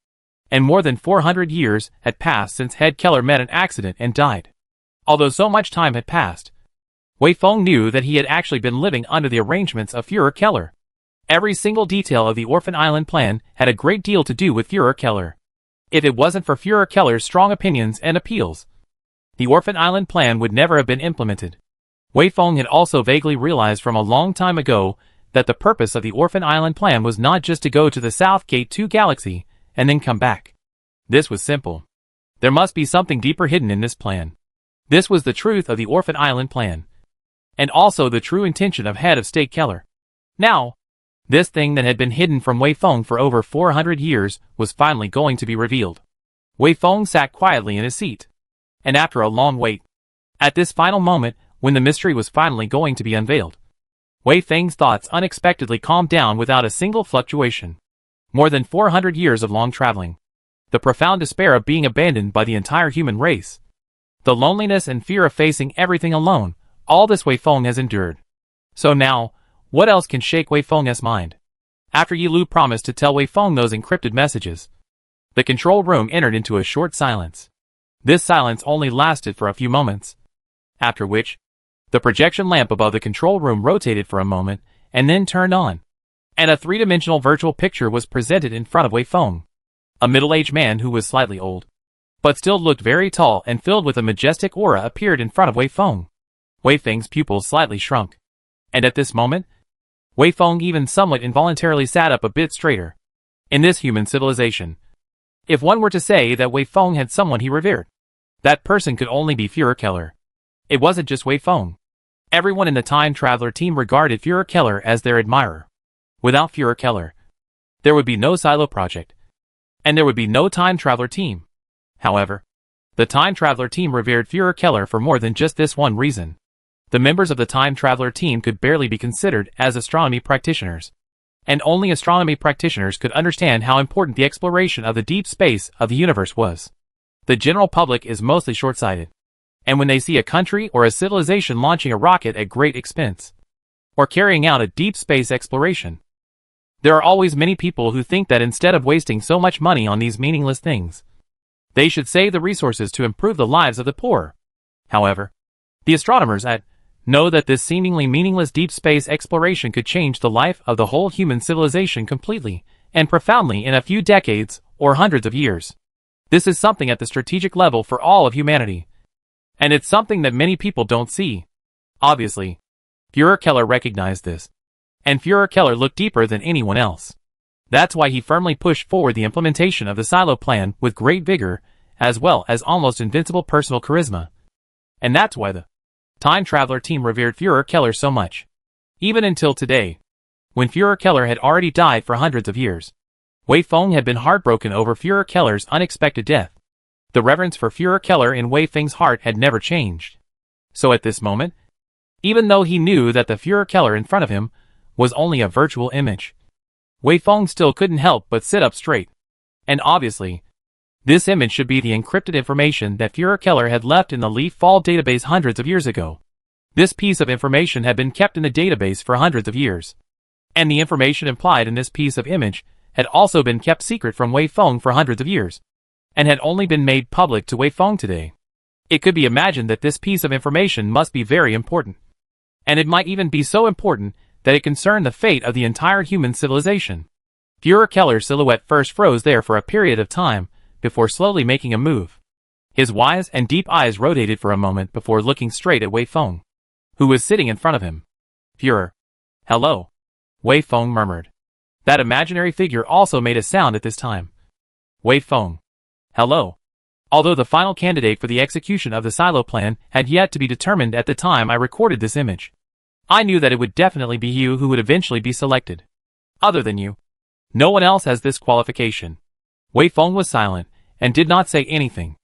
and more than 400 years had passed since Head Keller met an accident and died. Although so much time had passed, Wei Feng knew that he had actually been living under the arrangements of Führer Keller. Every single detail of the Orphan Island plan had a great deal to do with Führer Keller. If it wasn't for Führer Keller's strong opinions and appeals, the Orphan Island plan would never have been implemented. Wei Feng had also vaguely realized from a long time ago that the purpose of the Orphan Island plan was not just to go to the South Gate 2 galaxy and then come back. This was simple. There must be something deeper hidden in this plan. This was the truth of the Orphan Island plan, and also the true intention of Head of State Keller. Now, this thing that had been hidden from Wei Feng for over 400 years was finally going to be revealed. Wei Feng sat quietly in his seat, and after a long wait, at this final moment when the mystery was finally going to be unveiled, Wei Feng's thoughts unexpectedly calmed down without a single fluctuation. More than 400 years of long traveling, the profound despair of being abandoned by the entire human race, the loneliness and fear of facing everything alone, all this Wei Feng has endured. So now, what else can shake Wei Feng's mind? After Yi Lu promised to tell Wei Feng those encrypted messages, the control room entered into a short silence. This silence only lasted for a few moments, after which, the projection lamp above the control room rotated for a moment and then turned on, and a three-dimensional virtual picture was presented in front of Wei Feng. A middle-aged man who was slightly old, but still looked very tall and filled with a majestic aura appeared in front of Wei Feng. Wei Feng's pupils slightly shrunk, and at this moment, Wei Feng even somewhat involuntarily sat up a bit straighter. In this human civilization, if one were to say that Wei Feng had someone he revered, that person could only be Führer Keller. It wasn't just Wei Feng. Everyone in the Time Traveler team regarded Führer Keller as their admirer. Without Führer Keller, there would be no Silo project, and there would be no Time Traveler team. However, the Time Traveler team revered Führer Keller for more than just this one reason. The members of the Time Traveler team could barely be considered as astronomy practitioners, and only astronomy practitioners could understand how important the exploration of the deep space of the universe was. The general public is mostly short-sighted, and when they see a country or a civilization launching a rocket at great expense, or carrying out a deep space exploration, there are always many people who think that instead of wasting so much money on these meaningless things, they should save the resources to improve the lives of the poor. However, the astronomers know that this seemingly meaningless deep space exploration could change the life of the whole human civilization completely and profoundly in a few decades or hundreds of years. This is something at the strategic level for all of humanity, and it's something that many people don't see. Obviously, Führer Keller recognized this, and Führer Keller looked deeper than anyone else. That's why he firmly pushed forward the implementation of the Silo plan with great vigor, as well as almost invincible personal charisma. And that's why the Time Traveler team revered Führer Keller so much. Even until today, when Führer Keller had already died for hundreds of years, Wei Feng had been heartbroken over Führer Keller's unexpected death. The reverence for Führer Keller in Wei Feng's heart had never changed. So at this moment, even though he knew that the Führer Keller in front of him was only a virtual image, Wei Feng still couldn't help but sit up straight. And obviously, this image should be the encrypted information that Führer Keller had left in the Leaf Fall database hundreds of years ago. This piece of information had been kept in the database for hundreds of years, and the information implied in this piece of image had also been kept secret from Wei Feng for hundreds of years, and had only been made public to Wei Feng today. It could be imagined that this piece of information must be very important, and it might even be so important that it concerned the fate of the entire human civilization. Führer Keller's silhouette first froze there for a period of time, before slowly making a move. His wise and deep eyes rotated for a moment before looking straight at Wei Feng, who was sitting in front of him. Führer. Hello. Wei Feng murmured. That imaginary figure also made a sound at this time. Wei Feng. Hello. Although the final candidate for the execution of the Silo plan had yet to be determined at the time I recorded this image, I knew that it would definitely be you who would eventually be selected. Other than you, no one else has this qualification. Wei Feng was silent and did not say anything.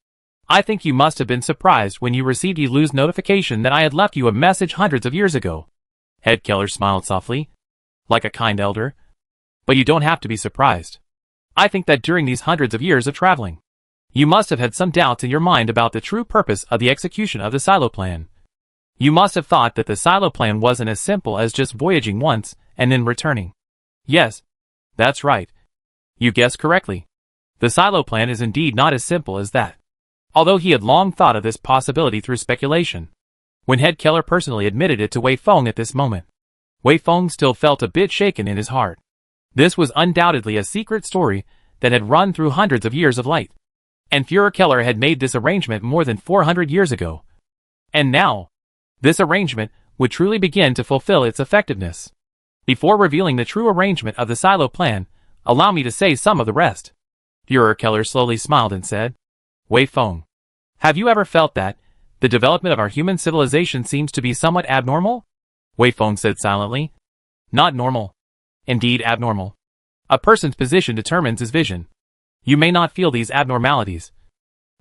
I think you must have been surprised when you received Yi Lu's notification that I had left you a message hundreds of years ago. Head Keller smiled softly, like a kind elder. But you don't have to be surprised. I think that during these hundreds of years of traveling, you must have had some doubts in your mind about the true purpose of the execution of the Silo plan. You must have thought that the Silo plan wasn't as simple as just voyaging once and then returning. Yes, that's right. You guessed correctly. The Silo plan is indeed not as simple as that. Although he had long thought of this possibility through speculation, when Head Keller personally admitted it to Wei Feng at this moment, Wei Feng still felt a bit shaken in his heart. This was undoubtedly a secret story that had run through hundreds of years of light. And Führer Keller had made this arrangement more than 400 years ago. And now, this arrangement would truly begin to fulfill its effectiveness. Before revealing the true arrangement of the silo plan, allow me to say some of the rest. Führer Keller slowly smiled and said, Wei Feng, have you ever felt that the development of our human civilization seems to be somewhat abnormal? Wei Feng said silently. Not normal. Indeed abnormal. A person's position determines his vision. You may not feel these abnormalities,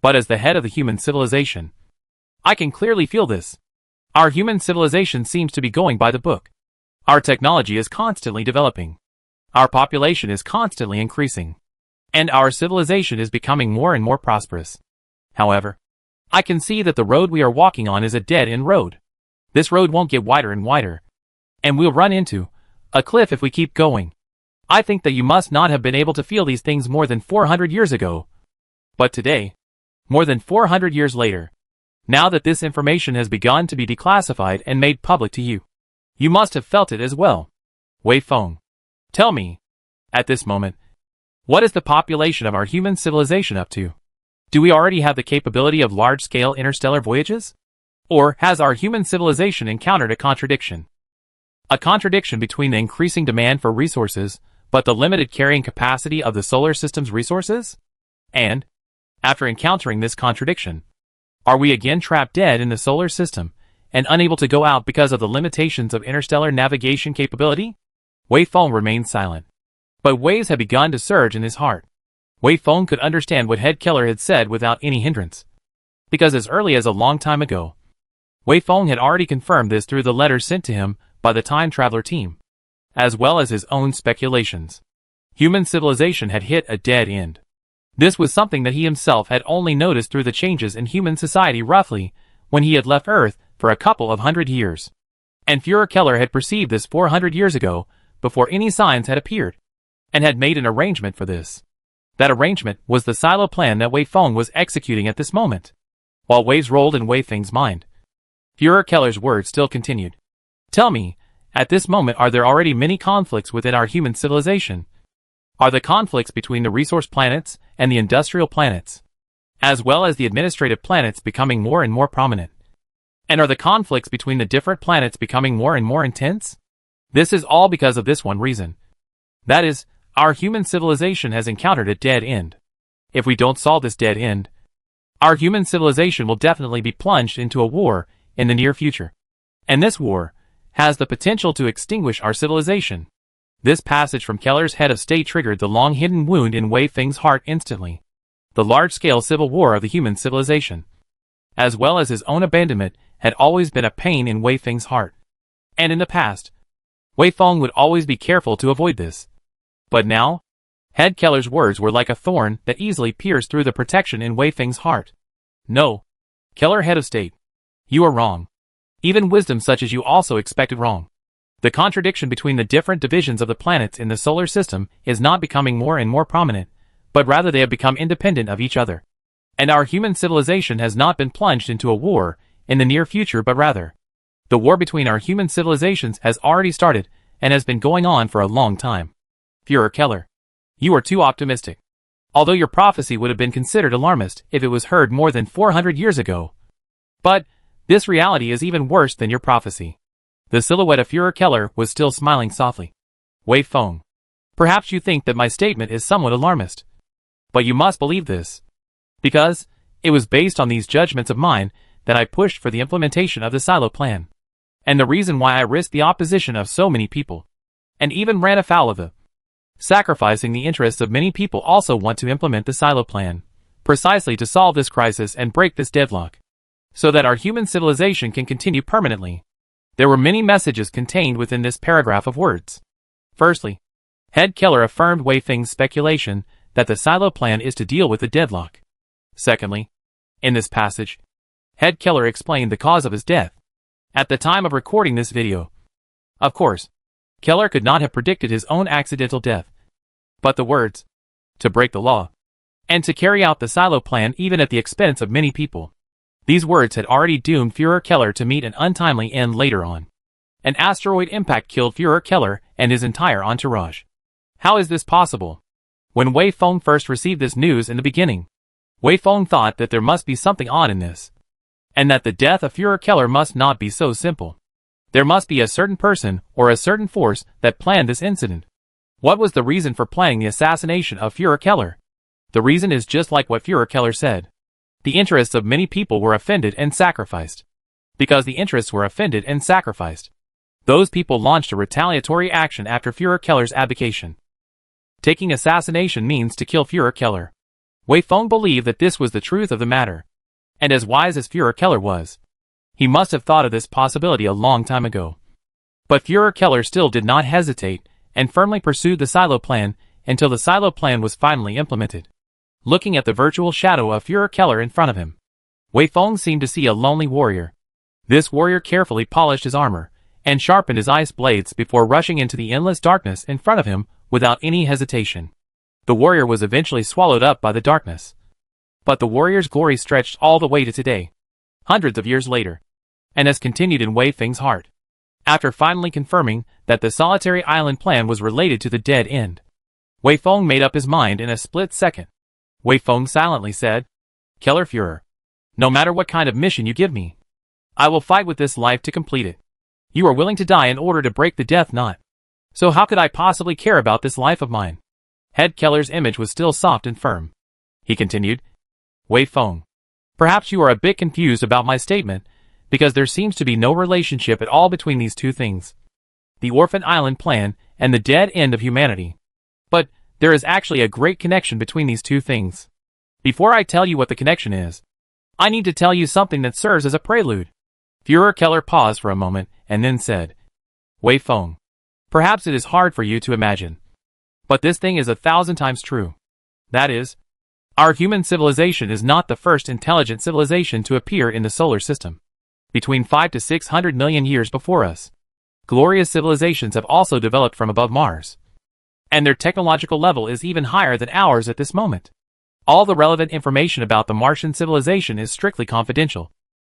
but as the head of the human civilization, I can clearly feel this. Our human civilization seems to be going by the book. Our technology is constantly developing. Our population is constantly increasing. And our civilization is becoming more and more prosperous. However, I can see that the road we are walking on is a dead-end road. This road won't get wider and wider, and we'll run into a cliff if we keep going. I think that you must not have been able to feel these things more than 400 years ago. But today, more than 400 years later, now that this information has begun to be declassified and made public to you, you must have felt it as well. Wei Feng, tell me, at this moment, what is the population of our human civilization up to? Do we already have the capability of large-scale interstellar voyages? Or has our human civilization encountered a contradiction? A contradiction between the increasing demand for resources, but the limited carrying capacity of the solar system's resources? And, after encountering this contradiction, are we again trapped dead in the solar system and unable to go out because of the limitations of interstellar navigation capability? Wei Feng remained silent, but waves had begun to surge in his heart. Wei Feng could understand what Head Keller had said without any hindrance, because as early as a long time ago, Wei Feng had already confirmed this through the letters sent to him by the Time Traveler team, as well as his own speculations. Human civilization had hit a dead end. This was something that he himself had only noticed through the changes in human society roughly when he had left Earth for a couple of 100 years. And Führer Keller had perceived this 400 years ago before any signs had appeared, and had made an arrangement for this. That arrangement was the silo plan that Wei Feng was executing at this moment. While waves rolled in Wei Feng's mind, Führer Keller's words still continued. Tell me, at this moment are there already many conflicts within our human civilization? Are the conflicts between the resource planets and the industrial planets, as well as the administrative planets becoming more and more prominent? And are the conflicts between the different planets becoming more and more intense? This is all because of this one reason. That is, our human civilization has encountered a dead end. If we don't solve this dead end, our human civilization will definitely be plunged into a war in the near future. And this war has the potential to extinguish our civilization. This passage from Keller's head of state triggered the long-hidden wound in Wei Feng's heart instantly. The large-scale civil war of the human civilization, as well as his own abandonment, had always been a pain in Wei Feng's heart. And in the past, Wei Feng would always be careful to avoid this. But now, Head Keller's words were like a thorn that easily pierced through the protection in Wei Feng's heart. No, Keller, head of state, you are wrong. Even wisdom such as you also expected wrong. The contradiction between the different divisions of the planets in the solar system is not becoming more and more prominent, but rather they have become independent of each other. And our human civilization has not been plunged into a war in the near future, but rather, the war between our human civilizations has already started and has been going on for a long time. Führer Keller, you are too optimistic. Although your prophecy would have been considered alarmist if it was heard more than 400 years ago. But this reality is even worse than your prophecy. The silhouette of Führer Keller was still smiling softly. Wei Feng, perhaps you think that my statement is somewhat alarmist. But you must believe this, because it was based on these judgments of mine that I pushed for the implementation of the silo plan. And the reason why I risked the opposition of so many people, and even ran afoul of it, sacrificing the interests of many people also want to implement the silo plan, precisely to solve this crisis and break this deadlock, so that our human civilization can continue permanently. There were many messages contained within this paragraph of words. Firstly, Head Keller affirmed Wei Feng's speculation that the silo plan is to deal with the deadlock. Secondly, in this passage, Head Keller explained the cause of his death. At the time of recording this video, of course, Keller could not have predicted his own accidental death. But the words, to break the law, and to carry out the silo plan even at the expense of many people, these words had already doomed Führer Keller to meet an untimely end later on. An asteroid impact killed Führer Keller and his entire entourage. How is this possible? When Wei Feng first received this news in the beginning, Wei Feng thought that there must be something odd in this, and that the death of Führer Keller must not be so simple. There must be a certain person or a certain force that planned this incident. What was the reason for planning the assassination of Führer Keller? The reason is just like what Führer Keller said. The interests of many people were offended and sacrificed. Because the interests were offended and sacrificed, those people launched a retaliatory action after Führer Keller's abdication. Taking assassination means to kill Führer Keller. Wei Feng believed that this was the truth of the matter. And as wise as Führer Keller was, he must have thought of this possibility a long time ago. But Führer Keller still did not hesitate and firmly pursued the silo plan until the silo plan was finally implemented. Looking at the virtual shadow of Führer Keller in front of him, Wei Feng seemed to see a lonely warrior. This warrior carefully polished his armor and sharpened his ice blades before rushing into the endless darkness in front of him without any hesitation. The warrior was eventually swallowed up by the darkness. But the warrior's glory stretched all the way to today, hundreds of years later, and has continued in Wei Feng's heart. After finally confirming that the solitary island plan was related to the dead end, Wei Feng made up his mind in a split second. Wei Feng silently said, "Keller Führer, no matter what kind of mission you give me, I will fight with this life to complete it. You are willing to die in order to break the death knot. So how could I possibly care about this life of mine?" Head Keller's image was still soft and firm. He continued, "Wei Feng, perhaps you are a bit confused about my statement, because there seems to be no relationship at all between these two things, the Orphan Island plan and the dead end of humanity. But there is actually a great connection between these two things. Before I tell you what the connection is, I need to tell you something that serves as a prelude." Führer Keller paused for a moment and then said, "Wei Feng, perhaps it is hard for you to imagine, but this thing is 1,000 times true. That is, our human civilization is not the first intelligent civilization to appear in the solar system. Between 500 to 600 million years before us, glorious civilizations have also developed from above Mars. And their technological level is even higher than ours at this moment. All the relevant information about the Martian civilization is strictly confidential.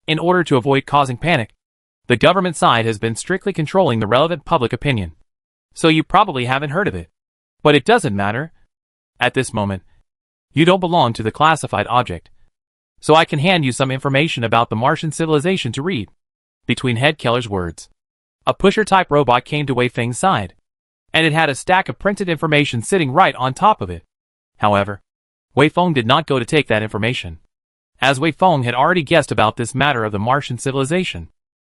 In order to avoid causing panic, the government side has been strictly controlling the relevant public opinion. So you probably haven't heard of it. But it doesn't matter. At this moment, you don't belong to the classified object. So I can hand you some information about the Martian civilization to read." Between Head Keller's words, a pusher-type robot came to Wei Feng's side, and it had a stack of printed information sitting right on top of it. However, Wei Feng did not go to take that information, as Wei Feng had already guessed about this matter of the Martian civilization.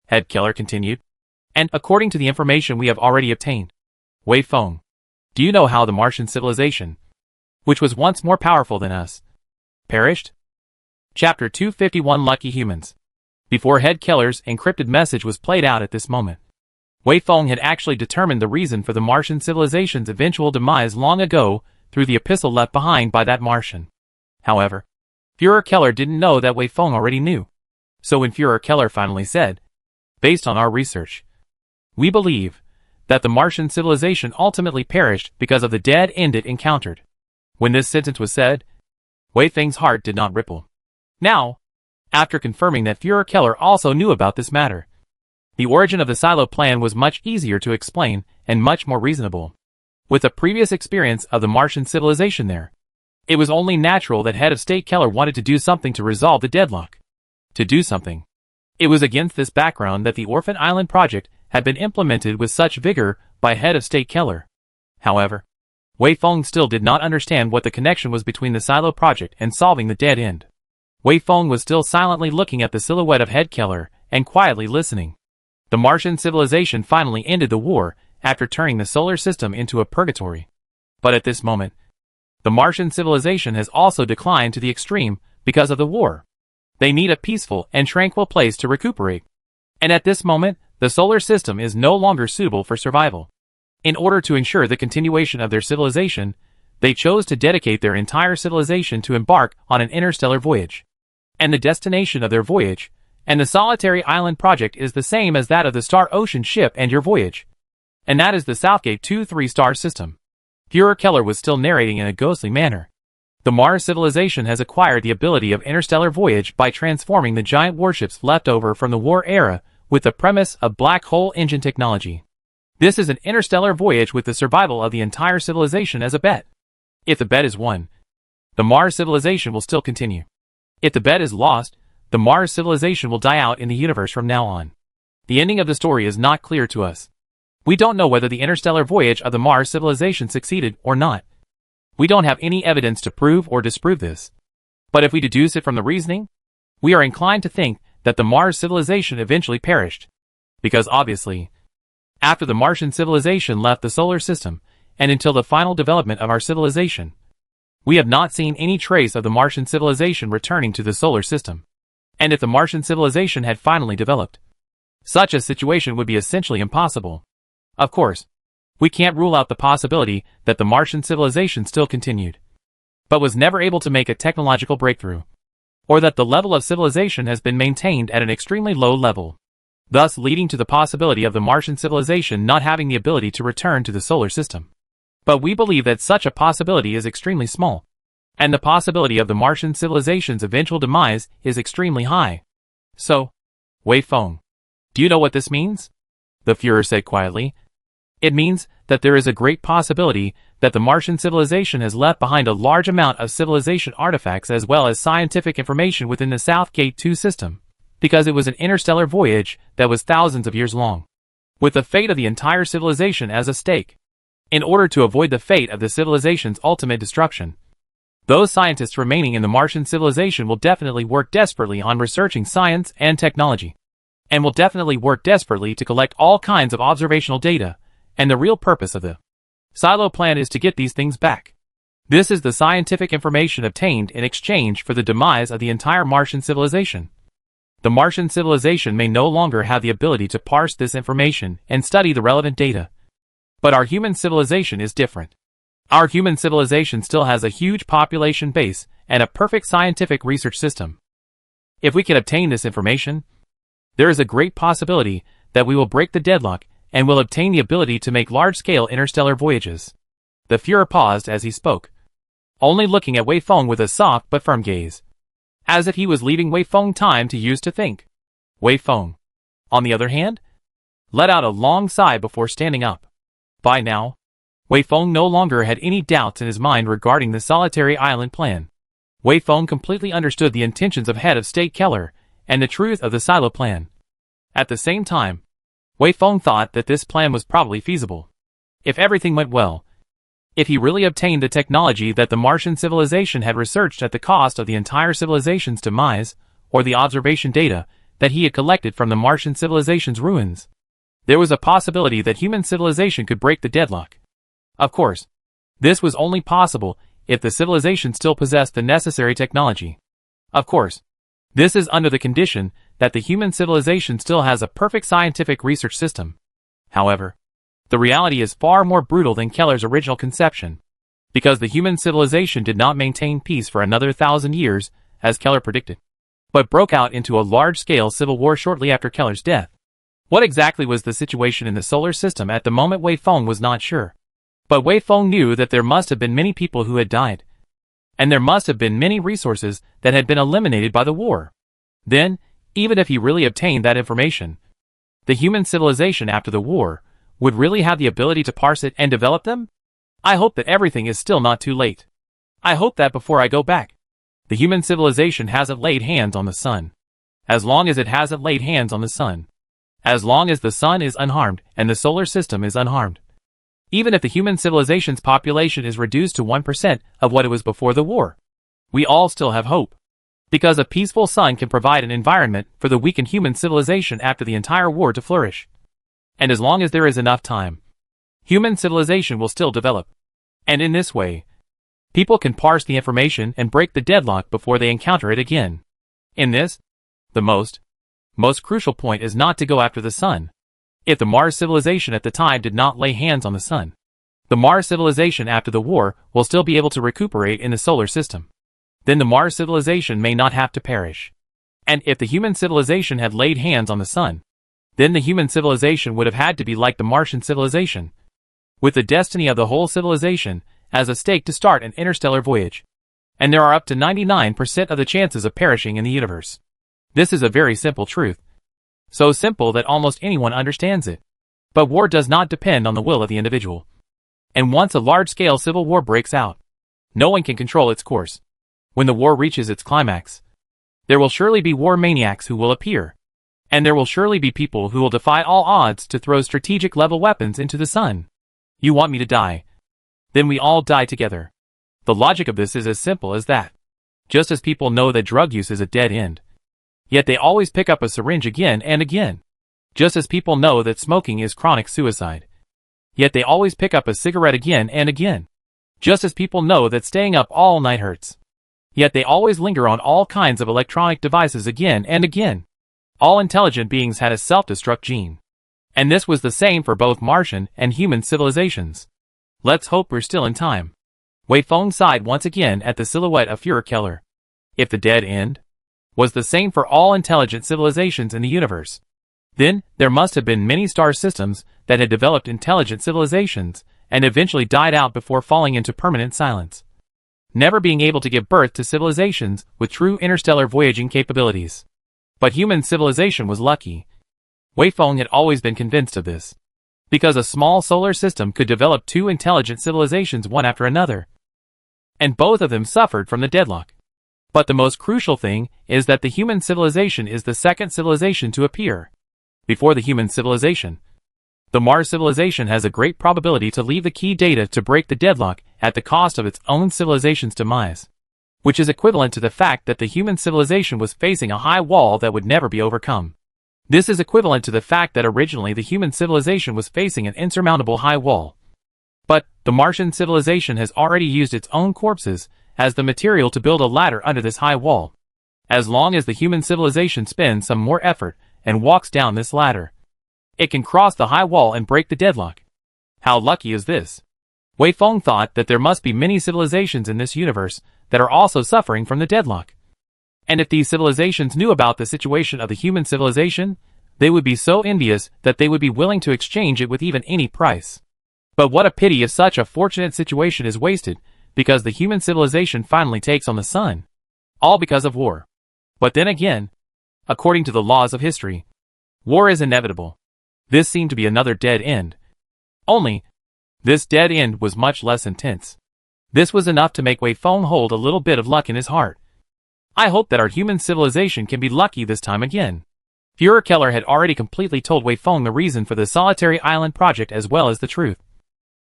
Head Keller continued, "And according to the information we have already obtained, Wei Feng, do you know how the Martian civilization, which was once more powerful than us, perished?" Chapter 251 Lucky Humans. Before Head Keller's encrypted message was played out at this moment, Wei Feng had actually determined the reason for the Martian civilization's eventual demise long ago through the epistle left behind by that Martian. However, Führer Keller didn't know that Wei Feng already knew. So when Führer Keller finally said, "Based on our research, we believe that the Martian civilization ultimately perished because of the dead end it encountered." When this sentence was said, Wei Feng's heart did not ripple. Now, after confirming that Führer Keller also knew about this matter, the origin of the silo plan was much easier to explain and much more reasonable. With the previous experience of the Martian civilization there, it was only natural that Head of State Keller wanted to do something to resolve the deadlock. To do something. It was against this background that the Orphan Island project had been implemented with such vigor by Head of State Keller. However, Wei Feng still did not understand what the connection was between the silo project and solving the dead end. Wei Feng was still silently looking at the silhouette of Head Keller and quietly listening. The Martian civilization finally ended the war after turning the solar system into a purgatory. But at this moment, the Martian civilization has also declined to the extreme because of the war. They need a peaceful and tranquil place to recuperate. And at this moment, the solar system is no longer suitable for survival. In order to ensure the continuation of their civilization, they chose to dedicate their entire civilization to embark on an interstellar voyage. And the destination of their voyage, and the solitary island project is the same as that of the Star Ocean ship and your voyage. And that is the Southgate 2 3-star system. Führer Keller was still narrating in a ghostly manner. The Mars civilization has acquired the ability of interstellar voyage by transforming the giant warships left over from the war era with the premise of black hole engine technology. This is an interstellar voyage with the survival of the entire civilization as a bet. If the bet is won, the Mars civilization will still continue. If the bet is lost, the Mars civilization will die out in the universe from now on. The ending of the story is not clear to us. We don't know whether the interstellar voyage of the Mars civilization succeeded or not. We don't have any evidence to prove or disprove this. But if we deduce it from the reasoning, we are inclined to think that the Mars civilization eventually perished. Because obviously, after the Martian civilization left the solar system, and until the final development of our civilization, we have not seen any trace of the Martian civilization returning to the solar system. And if the Martian civilization had finally developed, such a situation would be essentially impossible. Of course, we can't rule out the possibility that the Martian civilization still continued, but was never able to make a technological breakthrough, or that the level of civilization has been maintained at an extremely low level, thus leading to the possibility of the Martian civilization not having the ability to return to the solar system. But we believe that such a possibility is extremely small, and the possibility of the Martian civilization's eventual demise is extremely high. So, Wei Feng, do you know what this means? The Führer said quietly. It means that there is a great possibility that the Martian civilization has left behind a large amount of civilization artifacts as well as scientific information within the Southgate 2 system, because it was an interstellar voyage that was thousands of years long, with the fate of the entire civilization as a stake. In order to avoid the fate of the civilization's ultimate destruction, those scientists remaining in the Martian civilization will definitely work desperately on researching science and technology, and will definitely work desperately to collect all kinds of observational data. And the real purpose of the silo plan is to get these things back. This is the scientific information obtained in exchange for the demise of the entire Martian civilization. The Martian civilization may no longer have the ability to parse this information and study the relevant data. But our human civilization is different. Our human civilization still has a huge population base and a perfect scientific research system. If we can obtain this information, there is a great possibility that we will break the deadlock and will obtain the ability to make large-scale interstellar voyages. The Führer paused as he spoke, only looking at Wei Feng with a soft but firm gaze, as if he was leaving Wei Feng time to use to think. Wei Feng, on the other hand, let out a long sigh before standing up. By now, Wei Feng no longer had any doubts in his mind regarding the solitary island plan. Wei Feng completely understood the intentions of Head of State Keller and the truth of the silo plan. At the same time, Wei Feng thought that this plan was probably feasible. If everything went well, if he really obtained the technology that the Martian civilization had researched at the cost of the entire civilization's demise, or the observation data that he had collected from the Martian civilization's ruins, there was a possibility that human civilization could break the deadlock. Of course, this was only possible if the civilization still possessed the necessary technology. Of course, this is under the condition that the human civilization still has a perfect scientific research system. However, the reality is far more brutal than Keller's original conception, because the human civilization did not maintain peace for another 1,000 years, as Keller predicted, but broke out into a large-scale civil war shortly after Keller's death. What exactly was the situation in the solar system at the moment Wei Feng was not sure. But Wei Feng knew that there must have been many people who had died, and there must have been many resources that had been eliminated by the war. Then, even if he really obtained that information, the human civilization after the war would really have the ability to parse it and develop them? I hope that everything is still not too late. I hope that before I go back, the human civilization hasn't laid hands on the sun. As long as it hasn't laid hands on the sun. As long as the sun is unharmed and the solar system is unharmed. Even if the human civilization's population is reduced to 1% of what it was before the war, we all still have hope. Because a peaceful sun can provide an environment for the weakened human civilization after the entire war to flourish. And as long as there is enough time, human civilization will still develop. And in this way, people can parse the information and break the deadlock before they encounter it again. In this, the most crucial point is not to go after the sun. If the Mars civilization at the time did not lay hands on the sun, the Mars civilization after the war will still be able to recuperate in the solar system. Then the Mars civilization may not have to perish. And if the human civilization had laid hands on the sun, then the human civilization would have had to be like the Martian civilization, with the destiny of the whole civilization as a stake to start an interstellar voyage. And there are up to 99% of the chances of perishing in the universe. This is a very simple truth. So simple that almost anyone understands it. But war does not depend on the will of the individual. And once a large-scale civil war breaks out, no one can control its course. When the war reaches its climax, there will surely be war maniacs who will appear. And there will surely be people who will defy all odds to throw strategic-level weapons into the sun. You want me to die? Then we all die together. The logic of this is as simple as that. Just as people know that drug use is a dead end, yet they always pick up a syringe again and again. Just as people know that smoking is chronic suicide, yet they always pick up a cigarette again and again. Just as people know that staying up all night hurts, yet they always linger on all kinds of electronic devices again and again. All intelligent beings had a self-destruct gene. And this was the same for both Martian and human civilizations. Let's hope we're still in time. Wei Feng sighed once again at the silhouette of Führer Keller. If the dead end was the same for all intelligent civilizations in the universe, then there must have been many star systems that had developed intelligent civilizations and eventually died out before falling into permanent silence, never being able to give birth to civilizations with true interstellar voyaging capabilities. But human civilization was lucky. Wei Feng had always been convinced of this, because a small solar system could develop two intelligent civilizations one after another, and both of them suffered from the deadlock. But the most crucial thing is that the human civilization is the second civilization to appear. Before the human civilization, the Mars civilization has a great probability to leave the key data to break the deadlock at the cost of its own civilization's demise, which is equivalent to the fact that the human civilization was facing a high wall that would never be overcome. This is equivalent to the fact that originally the human civilization was facing an insurmountable high wall. But the Martian civilization has already used its own corpses as the material to build a ladder under this high wall. As long as the human civilization spends some more effort and walks down this ladder, it can cross the high wall and break the deadlock. How lucky is this? Wei Feng thought that there must be many civilizations in this universe that are also suffering from the deadlock. And if these civilizations knew about the situation of the human civilization, they would be so envious that they would be willing to exchange it with even any price. But what a pity if such a fortunate situation is wasted, because the human civilization finally takes on the sun. All because of war. But then again, according to the laws of history, war is inevitable. This seemed to be another dead end. Only, this dead end was much less intense. This was enough to make Wei Feng hold a little bit of luck in his heart. I hope that our human civilization can be lucky this time again. Führer Keller had already completely told Wei Feng the reason for the Solitary Island project as well as the truth,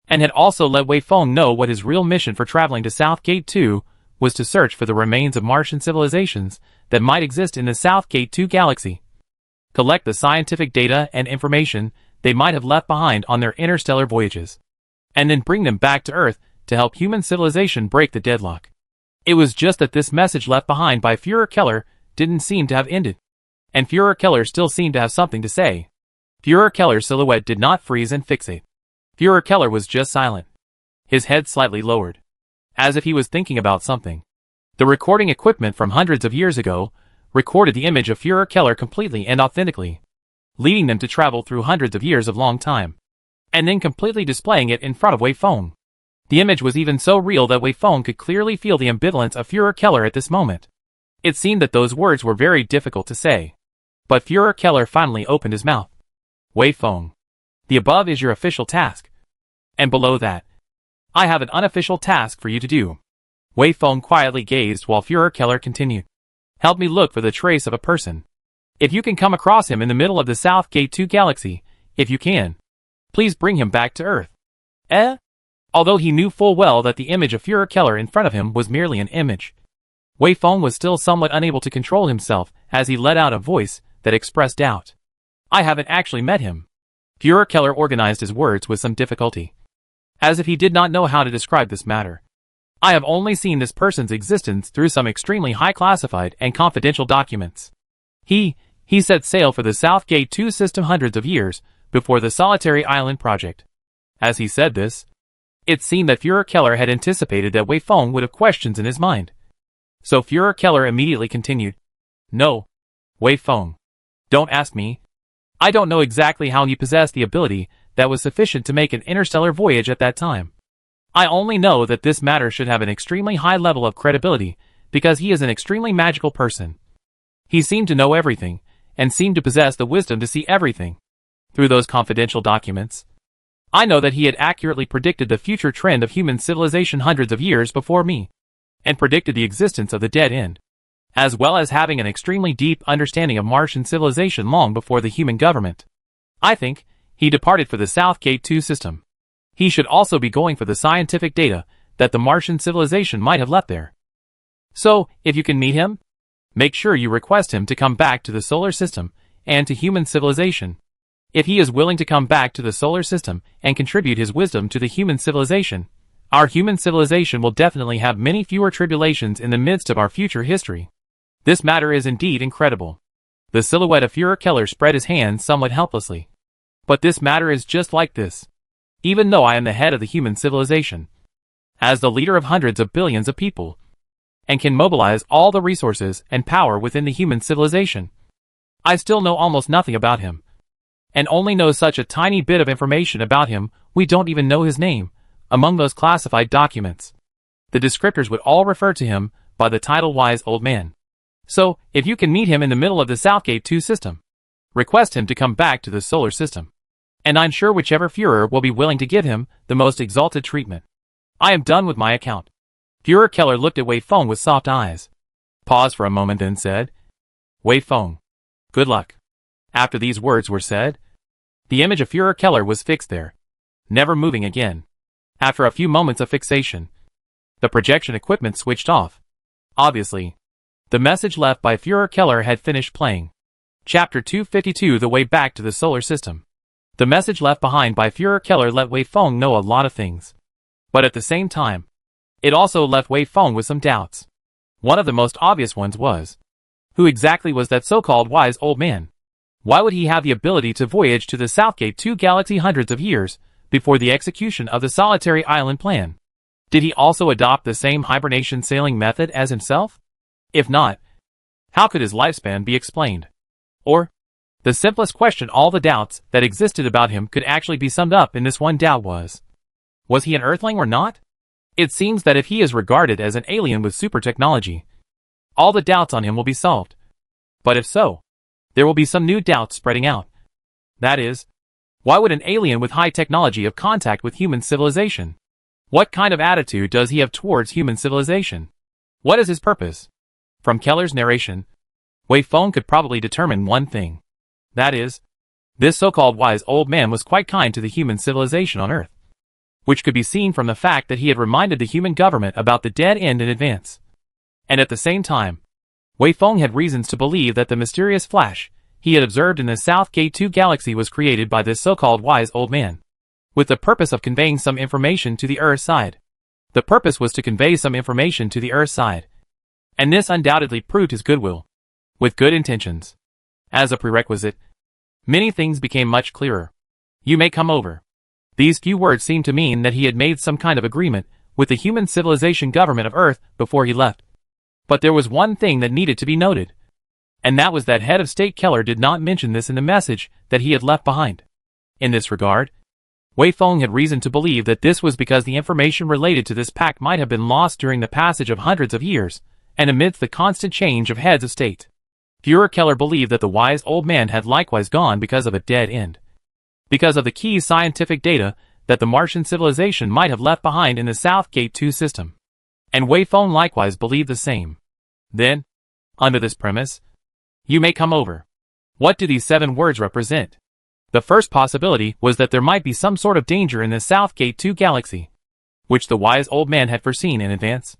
and had also let Wei Feng know what his real mission for traveling to South Gate 2 was: to search for the remains of Martian civilizations that might exist in the South Gate 2 galaxy, collect the scientific data and information they might have left behind on their interstellar voyages, and then bring them back to Earth to help human civilization break the deadlock. It was just that this message left behind by Führer Keller didn't seem to have ended, and Führer Keller still seemed to have something to say. Führer Keller's silhouette did not freeze and fixate. Führer Keller was just silent, his head slightly lowered, as if he was thinking about something. The recording equipment from hundreds of years ago recorded the image of Führer Keller completely and authentically, leading them to travel through hundreds of years of long time, and then completely displaying it in front of Wei Feng. The image was even so real that Wei Feng could clearly feel the ambivalence of Führer Keller at this moment. It seemed that those words were very difficult to say. But Führer Keller finally opened his mouth. Wei Feng, the above is your official task. And below that, I have an unofficial task for you to do. Wei Feng quietly gazed while Führer Keller continued. Help me look for the trace of a person. If you can come across him in the middle of the South Gate 2 galaxy, if you can, please bring him back to Earth. Although he knew full well that the image of Führer Keller in front of him was merely an image, Wei Feng was still somewhat unable to control himself as he let out a voice that expressed doubt. I haven't actually met him. Führer Keller organized his words with some difficulty, as if he did not know how to describe this matter. I have only seen this person's existence through some extremely high classified and confidential documents. He set sail for the South Gate 2 system hundreds of years before the Solitary Island project. As he said this, it seemed that Führer Keller had anticipated that Wei Feng would have questions in his mind. So Führer Keller immediately continued. No, Wei Feng, don't ask me. I don't know exactly how he possessed the ability that was sufficient to make an interstellar voyage at that time. I only know that this matter should have an extremely high level of credibility because he is an extremely magical person. He seemed to know everything, and seemed to possess the wisdom to see everything. Through those confidential documents, I know that he had accurately predicted the future trend of human civilization hundreds of years before me, and predicted the existence of the dead end, as well as having an extremely deep understanding of Martian civilization long before the human government. I think he departed for the Southgate 2 system. He should also be going for the scientific data that the Martian civilization might have left there. So, if you can meet him, make sure you request him to come back to the solar system and to human civilization. If he is willing to come back to the solar system and contribute his wisdom to the human civilization, our human civilization will definitely have many fewer tribulations in the midst of our future history. This matter is indeed incredible. The silhouette of Führer Keller spread his hands somewhat helplessly. But this matter is just like this. Even though I am the head of the human civilization, as the leader of hundreds of billions of people, and can mobilize all the resources and power within the human civilization, I still know almost nothing about him, and only know such a tiny bit of information about him. We don't even know his name among those classified documents. The descriptors would all refer to him by the title Wise Old Man. So, if you can meet him in the middle of the Southgate 2 system, request him to come back to the solar system, and I'm sure whichever Führer will be willing to give him the most exalted treatment. I am done with my account. Führer Keller looked at Wei Feng with soft eyes, paused for a moment, then said, Wei Feng, good luck. After these words were said, the image of Führer Keller was fixed there, never moving again. After a few moments of fixation, the projection equipment switched off. Obviously, the message left by Führer Keller had finished playing. Chapter 252: The Way Back to the Solar System. The message left behind by Führer Keller let Wei Feng know a lot of things. But at the same time, it also left Wei Feng with some doubts. One of the most obvious ones was, who exactly was that so-called wise old man? Why would he have the ability to voyage to the Southgate 2 galaxy hundreds of years before the execution of the Solitary Island plan? Did he also adopt the same hibernation sailing method as himself? If not, how could his lifespan be explained? Or, the simplest question, all the doubts that existed about him could actually be summed up in this one doubt: was he an Earthling or not? It seems that if he is regarded as an alien with super technology, all the doubts on him will be solved. But if so, there will be some new doubts spreading out. That is, why would an alien with high technology have contact with human civilization? What kind of attitude does he have towards human civilization? What is his purpose? From Keller's narration, Wei Feng could probably determine one thing. That is, this so-called wise old man was quite kind to the human civilization on Earth, which could be seen from the fact that he had reminded the human government about the dead end in advance. And at the same time, Wei Feng had reasons to believe that the mysterious flash he had observed in the Southgate 2 galaxy was created by this so-called wise old man, with the purpose of conveying some information to the Earth side. The purpose was to convey some information to the Earth side, and this undoubtedly proved his goodwill, with good intentions. As a prerequisite, many things became much clearer. You may come over. These few words seemed to mean that he had made some kind of agreement with the human civilization government of Earth before he left. But there was one thing that needed to be noted, and that was that head of state Keller did not mention this in the message that he had left behind. In this regard, Wei Feng had reason to believe that this was because the information related to this pact might have been lost during the passage of hundreds of years, and amidst the constant change of heads of state. Führer Keller believed that the wise old man had likewise gone because of a dead end, because of the key scientific data that the Martian civilization might have left behind in the Southgate 2 system. And Wei Feng likewise believed the same. Then, under this premise, you may come over. What do these 7 words represent? The first possibility was that there might be some sort of danger in the Southgate 2 galaxy, which the wise old man had foreseen in advance.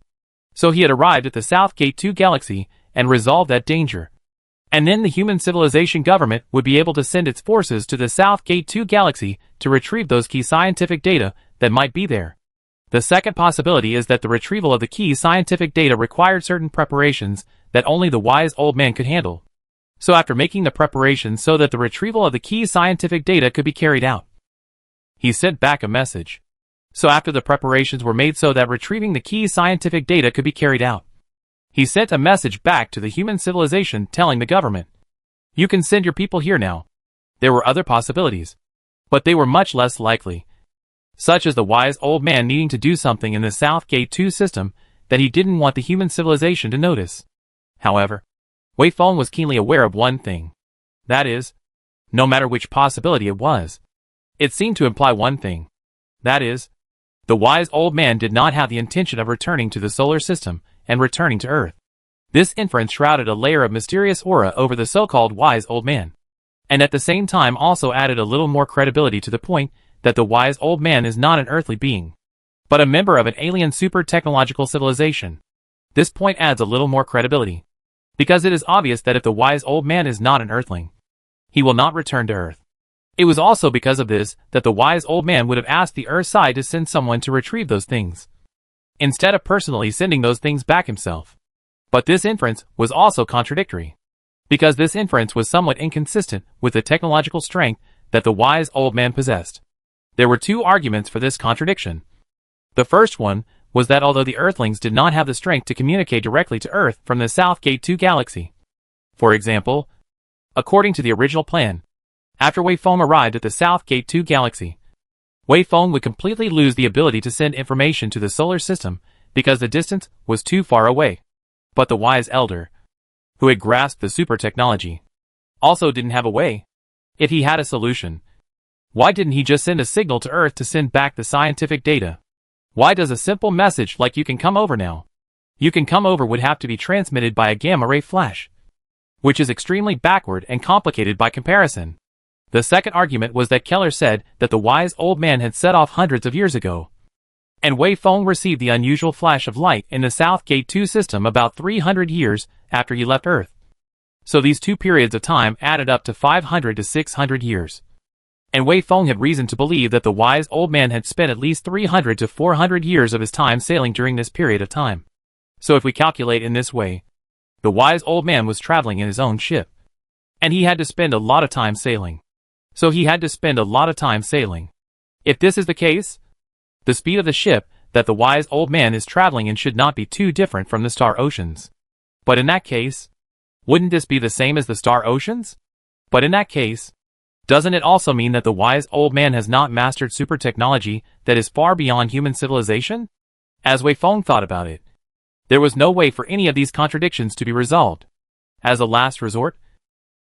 So he had arrived at the Southgate 2 galaxy and resolved that danger. And then the human civilization government would be able to send its forces to the Southgate 2 galaxy to retrieve those key scientific data that might be there. The second possibility is that the retrieval of the key scientific data required certain preparations that only the wise old man could handle. So after making the preparations so that the retrieval of the key scientific data could be carried out, he sent back a message. So after the preparations were made so that retrieving the key scientific data could be carried out, he sent a message back to the human civilization telling the government, you can send your people here now. There were other possibilities, but they were much less likely, such as the wise old man needing to do something in the Southgate 2 system that he didn't want the human civilization to notice. However, Wei Feng was keenly aware of one thing. That is, no matter which possibility it was, it seemed to imply one thing. That is, the wise old man did not have the intention of returning to the solar system and returning to Earth. This inference shrouded a layer of mysterious aura over the so-called wise old man, and at the same time also added a little more credibility to the point that the wise old man is not an earthly being, but a member of an alien super-technological civilization. This point adds a little more credibility, because it is obvious that if the wise old man is not an earthling, he will not return to Earth. It was also because of this that the wise old man would have asked the Earth side to send someone to retrieve those things, instead of personally sending those things back himself. But this inference was also contradictory, because this inference was somewhat inconsistent with the technological strength that the wise old man possessed. There were two arguments for this contradiction. The first one was that although the Earthlings did not have the strength to communicate directly to Earth from the South Gate 2 galaxy, for example, according to the original plan, after Wei Feng arrived at the South Gate 2 galaxy, Wei Feng would completely lose the ability to send information to the solar system because the distance was too far away. But the wise elder, who had grasped the super technology, also didn't have a way. If he had a solution, why didn't he just send a signal to Earth to send back the scientific data? Why does a simple message like "you can come over now, you can come over" would have to be transmitted by a gamma-ray flash, which is extremely backward and complicated by comparison? The second argument was that Keller said that the wise old man had set off hundreds of years ago, and Wei Feng received the unusual flash of light in the South Gate 2 system about 300 years after he left Earth. So these two periods of time added up to 500 to 600 years. And Wei Feng had reason to believe that the wise old man had spent at least 300 to 400 years of his time sailing during this period of time. So if we calculate in this way, the wise old man was traveling in his own ship, and he had to spend a lot of time sailing. So he had to spend a lot of time sailing. If this is the case, the speed of the ship that the wise old man is traveling in should not be too different from the star oceans. But in that case, wouldn't this be the same as the star oceans? But in that case, doesn't it also mean that the wise old man has not mastered super technology that is far beyond human civilization? As Wei Feng thought about it, there was no way for any of these contradictions to be resolved. As a last resort,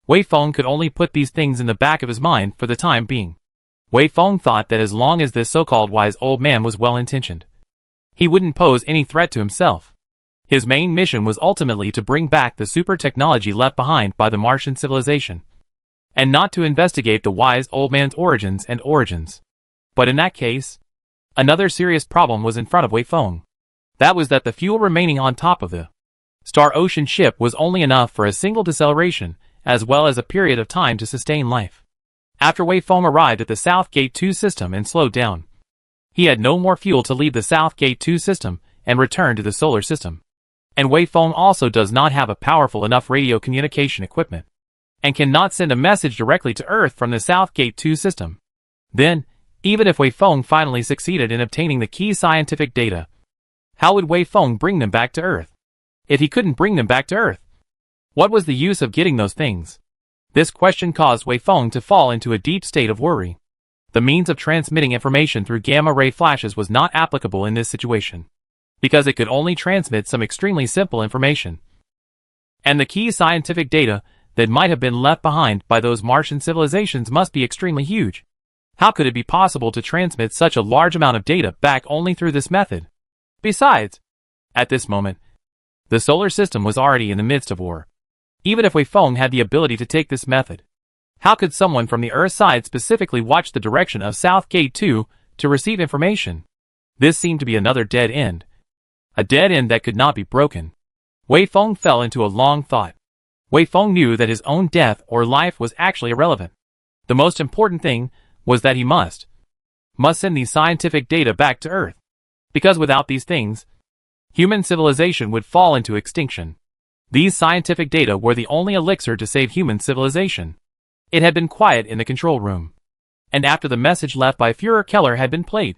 Wei Feng could only put these things in the back of his mind for the time being. Wei Feng thought that as long as this so-called wise old man was well-intentioned, he wouldn't pose any threat to himself. His main mission was ultimately to bring back the super technology left behind by the Martian civilization, and not to investigate the wise old man's origins. But in that case, another serious problem was in front of Wei Feng. That was that the fuel remaining on top of the Star Ocean ship was only enough for a single deceleration, as well as a period of time to sustain life. After Wei Feng arrived at the South Gate 2 system and slowed down, he had no more fuel to leave the South Gate 2 system and return to the solar system. And Wei Feng also does not have a powerful enough radio communication equipment, and cannot send a message directly to Earth from the South Gate 2 system. Then, even if Wei Feng finally succeeded in obtaining the key scientific data, how would Wei Feng bring them back to Earth? If he couldn't bring them back to Earth, what was the use of getting those things? This question caused Wei Feng to fall into a deep state of worry. The means of transmitting information through gamma-ray flashes was not applicable in this situation, because it could only transmit some extremely simple information. And the key scientific data that might have been left behind by those Martian civilizations must be extremely huge. How could it be possible to transmit such a large amount of data back only through this method? Besides, at this moment, the solar system was already in the midst of war. Even if Wei Feng had the ability to take this method, how could someone from the Earth side specifically watch the direction of South Gate 2 to receive information? This seemed to be another dead end. A dead end that could not be broken. Wei Feng fell into a long thought. Wei Feng knew that his own death or life was actually irrelevant. The most important thing was that he must send these scientific data back to Earth. Because without these things, human civilization would fall into extinction. These scientific data were the only elixir to save human civilization. It had been quiet in the control room, and after the message left by Führer Keller had been played,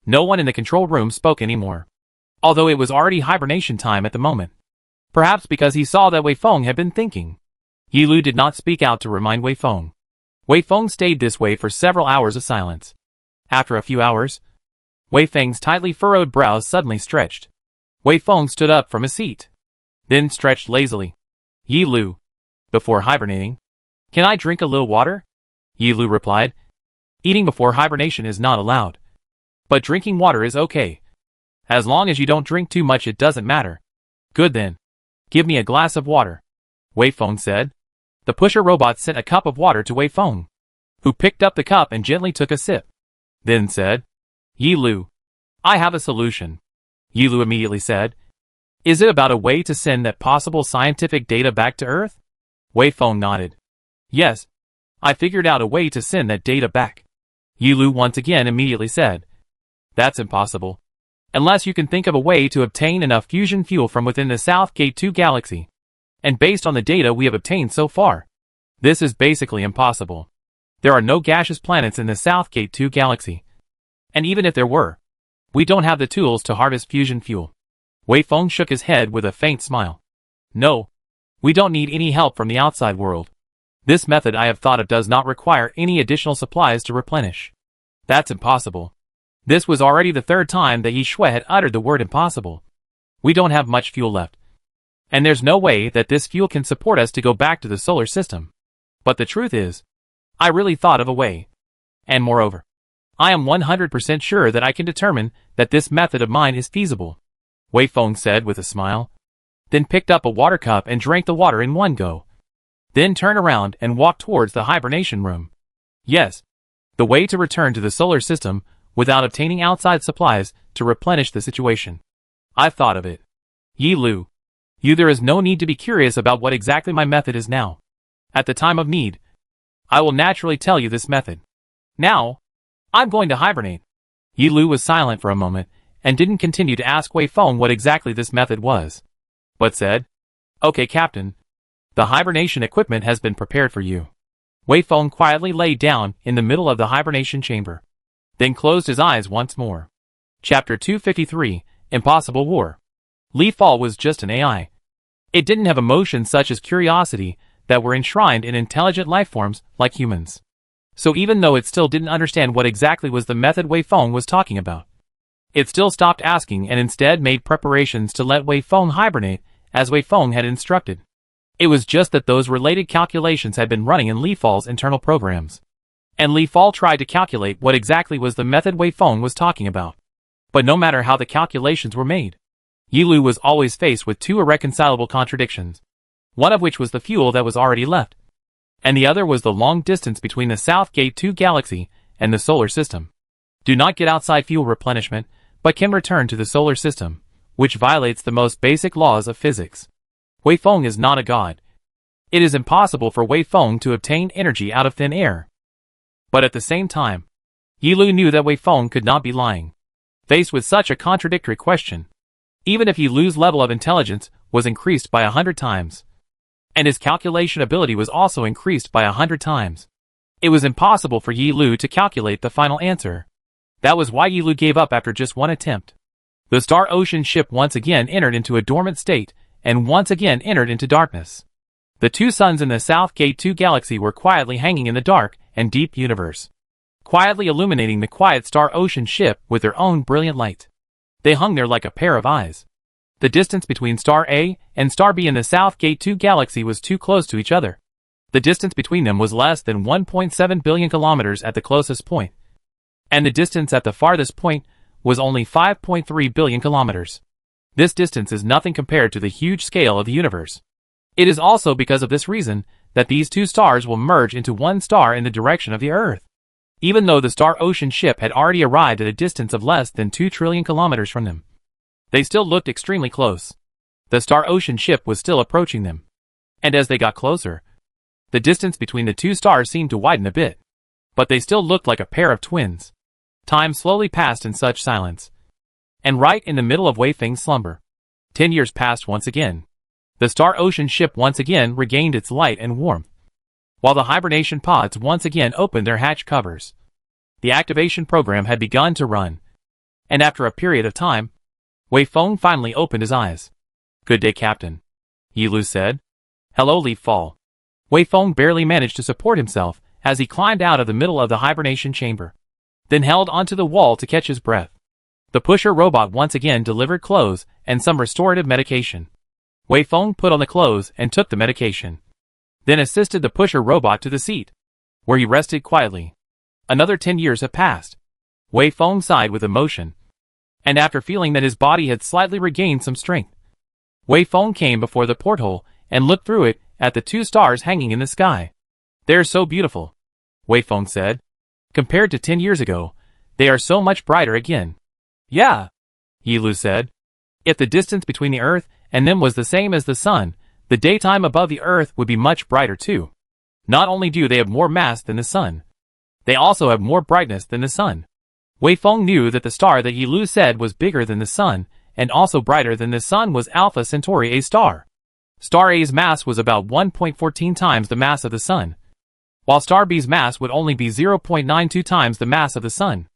no one in the control room spoke anymore, although it was already hibernation time at the moment. Perhaps because he saw that Wei Feng had been thinking. Yi Lu did not speak out to remind Wei Feng. Wei Feng stayed this way for several hours of silence. After a few hours, Wei Feng's tightly furrowed brows suddenly stretched. Wei Feng stood up from his seat, then stretched lazily. Yi Lu, before hibernating, Can I drink a little water? Yi Lu replied. Eating before hibernation is not allowed. But drinking water is okay. As long as you don't drink too much, it doesn't matter. Good then. Give me a glass of water, Wei Feng said. The pusher robot sent a cup of water to Wei Feng, who picked up the cup and gently took a sip. Then said, Yi Lu, I have a solution. Yi Lu immediately said, Is it about a way to send that possible scientific data back to Earth? Wei Feng nodded. Yes, I figured out a way to send that data back. Yi Lu once again immediately said, That's impossible. Unless you can think of a way to obtain enough fusion fuel from within the South Gate 2 galaxy. And based on the data we have obtained so far, this is basically impossible. There are no gaseous planets in the South Gate 2 galaxy. And even if there were, we don't have the tools to harvest fusion fuel. Wei Feng shook his head with a faint smile. No, we don't need any help from the outside world. This method I have thought of does not require any additional supplies to replenish. That's impossible. This was already the third time that Yi Shui had uttered the word impossible. We don't have much fuel left. And there's no way that this fuel can support us to go back to the solar system. But the truth is, I really thought of a way. And moreover, I am 100% sure that I can determine that this method of mine is feasible, Wei Feng said with a smile. Then picked up a water cup and drank the water in one go. Then turned around and walked towards the hibernation room. Yes, the way to return to the solar system without obtaining outside supplies to replenish the situation. I've thought of it. Yi Lu, there is no need to be curious about what exactly my method is now. At the time of need, I will naturally tell you this method. Now, I'm going to hibernate. Yi Lu was silent for a moment and didn't continue to ask Wei Feng what exactly this method was, but said, Okay, Captain. The hibernation equipment has been prepared for you. Wei Feng quietly lay down in the middle of the hibernation chamber, then closed his eyes once more. Chapter 253, Impossible War. Li Fall was just an AI. It didn't have emotions such as curiosity that were enshrined in intelligent lifeforms like humans. So even though it still didn't understand what exactly was the method Wei Feng was talking about, it still stopped asking and instead made preparations to let Wei Feng hibernate as Wei Feng had instructed. It was just that those related calculations had been running in Li Fall's internal programs. And Li Fall tried to calculate what exactly was the method Wei Feng was talking about. But no matter how the calculations were made, Yi Lu was always faced with two irreconcilable contradictions. One of which was the fuel that was already left, and the other was the long distance between the South Gate 2 galaxy and the solar system. Do not get outside fuel replenishment, but can return to the solar system, which violates the most basic laws of physics. Wei Feng is not a god. It is impossible for Wei Feng to obtain energy out of thin air. But at the same time, Yi Lu knew that Wei Feng could not be lying. Faced with such a contradictory question, even if Yi Lu's level of intelligence was increased by 100 times, and his calculation ability was also increased by 100 times, it was impossible for Yi Lu to calculate the final answer. That was why Yi Lu gave up after just one attempt. The Star Ocean ship once again entered into a dormant state, and once again entered into darkness. The two suns in the South Gate 2 galaxy were quietly hanging in the dark and deep universe, quietly illuminating the quiet Star Ocean ship with their own brilliant light. They hung there like a pair of eyes. The distance between Star A and Star B in the South Gate 2 galaxy was too close to each other. The distance between them was less than 1.7 billion kilometers at the closest point, and the distance at the farthest point was only 5.3 billion kilometers. This distance is nothing compared to the huge scale of the universe. It is also because of this reason that these two stars will merge into one star in the direction of the Earth. Even though the Star Ocean ship had already arrived at a distance of less than 2 trillion kilometers from them, they still looked extremely close. The Star Ocean ship was still approaching them. And as they got closer, the distance between the two stars seemed to widen a bit. But they still looked like a pair of twins. Time slowly passed in such silence. And right in the middle of Wei Feng's slumber, 10 years passed once again. The Star Ocean ship once again regained its light and warmth, while the hibernation pods once again opened their hatch covers. The activation program had begun to run. And after a period of time, Wei Feng finally opened his eyes. Good day, Captain, Yi Lu said. Hello, Leaf Fall. Wei Feng barely managed to support himself as he climbed out of the middle of the hibernation chamber, then held onto the wall to catch his breath. The pusher robot once again delivered clothes and some restorative medication. Wei Feng put on the clothes and took the medication. then assisted the pusher robot to the seat, where he rested quietly. Another 10 years have passed. Wei Feng sighed with emotion, and after feeling that his body had slightly regained some strength, Wei Feng came before the porthole and looked through it at the 2 stars hanging in the sky. "They're so beautiful," Wei Feng said. "Compared to 10 years ago, they are so much brighter again." "Yeah," Yi Lu said. "If the distance between the Earth and them was the same as the Sun, the daytime above the Earth would be much brighter too. Not only do they have more mass than the Sun, they also have more brightness than the Sun." Wei Feng knew that the star that Yi Lu said was bigger than the Sun, and also brighter than the Sun was Alpha Centauri A star. Star A's mass was about 1.14 times the mass of the Sun, while Star B's mass would only be 0.92 times the mass of the Sun.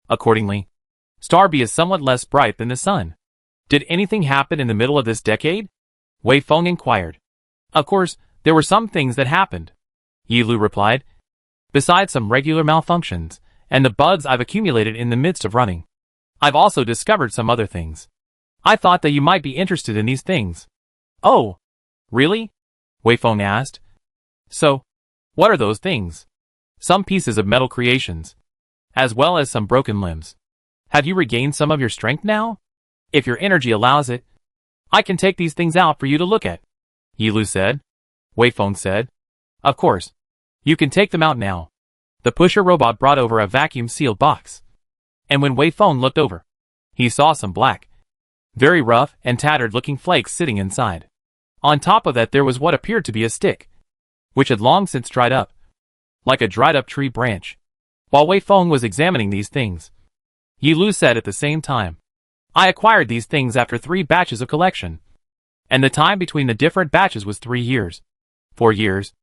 Accordingly, Star B is somewhat less bright than the Sun. "Did anything happen in the middle of this decade?" Wei Feng inquired. "Of course, there were some things that happened," Yi Lu replied. "Besides some regular malfunctions, and the bugs I've accumulated in the midst of running, I've also discovered some other things. I thought that you might be interested in these things." "Oh, really?" Wei Feng asked. "So, what are those things?" "Some pieces of metal creations, as well as some broken limbs. Have you regained some of your strength now? If your energy allows it, I can take these things out for you to look at," Yi Lu said. Wei Feng said, "Of course. You can take them out now." The pusher robot brought over a vacuum-sealed box, and when Wei Feng looked over, he saw some black, very rough and tattered-looking flakes sitting inside. On top of that there was what appeared to be a stick, which had long since dried up, like a dried-up tree branch. While Wei Feng was examining these things, Yi Lu said at the same time, "I acquired these things after 3 batches of collection, and the time between the different batches was 3 years, 4 years,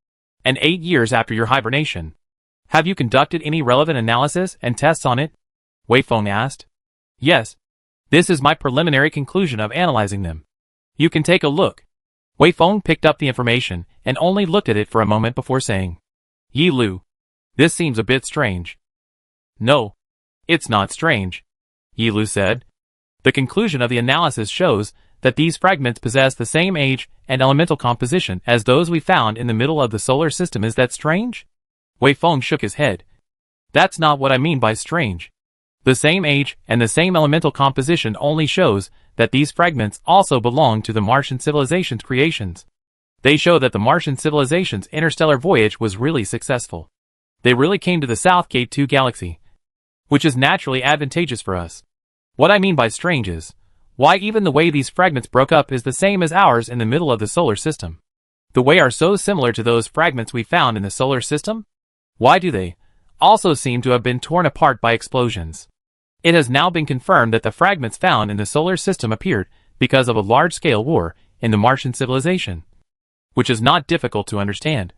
and 8 years after your hibernation. Have you conducted any relevant analysis and tests on it?" Wei Feng asked. "Yes. This is my preliminary conclusion of analyzing them. You can take a look." Wei Feng picked up the information and only looked at it for a moment before saying, "Yi Lu, this seems a bit strange." "No, it's not strange," Yi Lu said. "The conclusion of the analysis shows that these fragments possess the same age and elemental composition as those we found in the middle of the solar system. Is that strange?" Wei Feng shook his head. "That's not what I mean by strange. The same age and the same elemental composition only shows that these fragments also belong to the Martian civilization's creations. They show that the Martian civilization's interstellar voyage was really successful. They really came to the South Gate 2 galaxy, which is naturally advantageous for us. What I mean by strange is, why even the way these fragments broke up is the same as ours in the middle of the solar system. The way are so similar to those fragments we found in the solar system? Why do they also seem to have been torn apart by explosions? It has now been confirmed that the fragments found in the solar system appeared because of a large-scale war in the Martian civilization, which is not difficult to understand.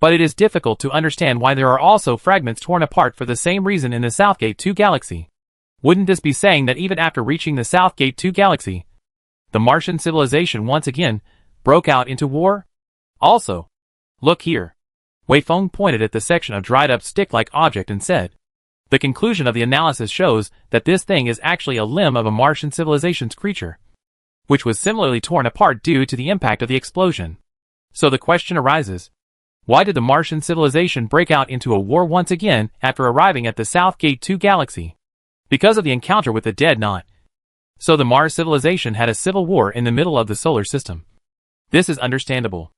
But it is difficult to understand why there are also fragments torn apart for the same reason in the Southgate 2 galaxy. Wouldn't this be saying that even after reaching the Southgate 2 galaxy, the Martian civilization once again broke out into war? Also, look here. Wei Feng pointed at the section of dried-up stick-like object and said, "The conclusion of the analysis shows that this thing is actually a limb of a Martian civilization's creature, which was similarly torn apart due to the impact of the explosion. So the question arises, why did the Martian civilization break out into a war once again after arriving at the Southgate 2 galaxy? Because of the encounter with the Dead Knot. So the Mars civilization had a civil war in the middle of the solar system. This is understandable,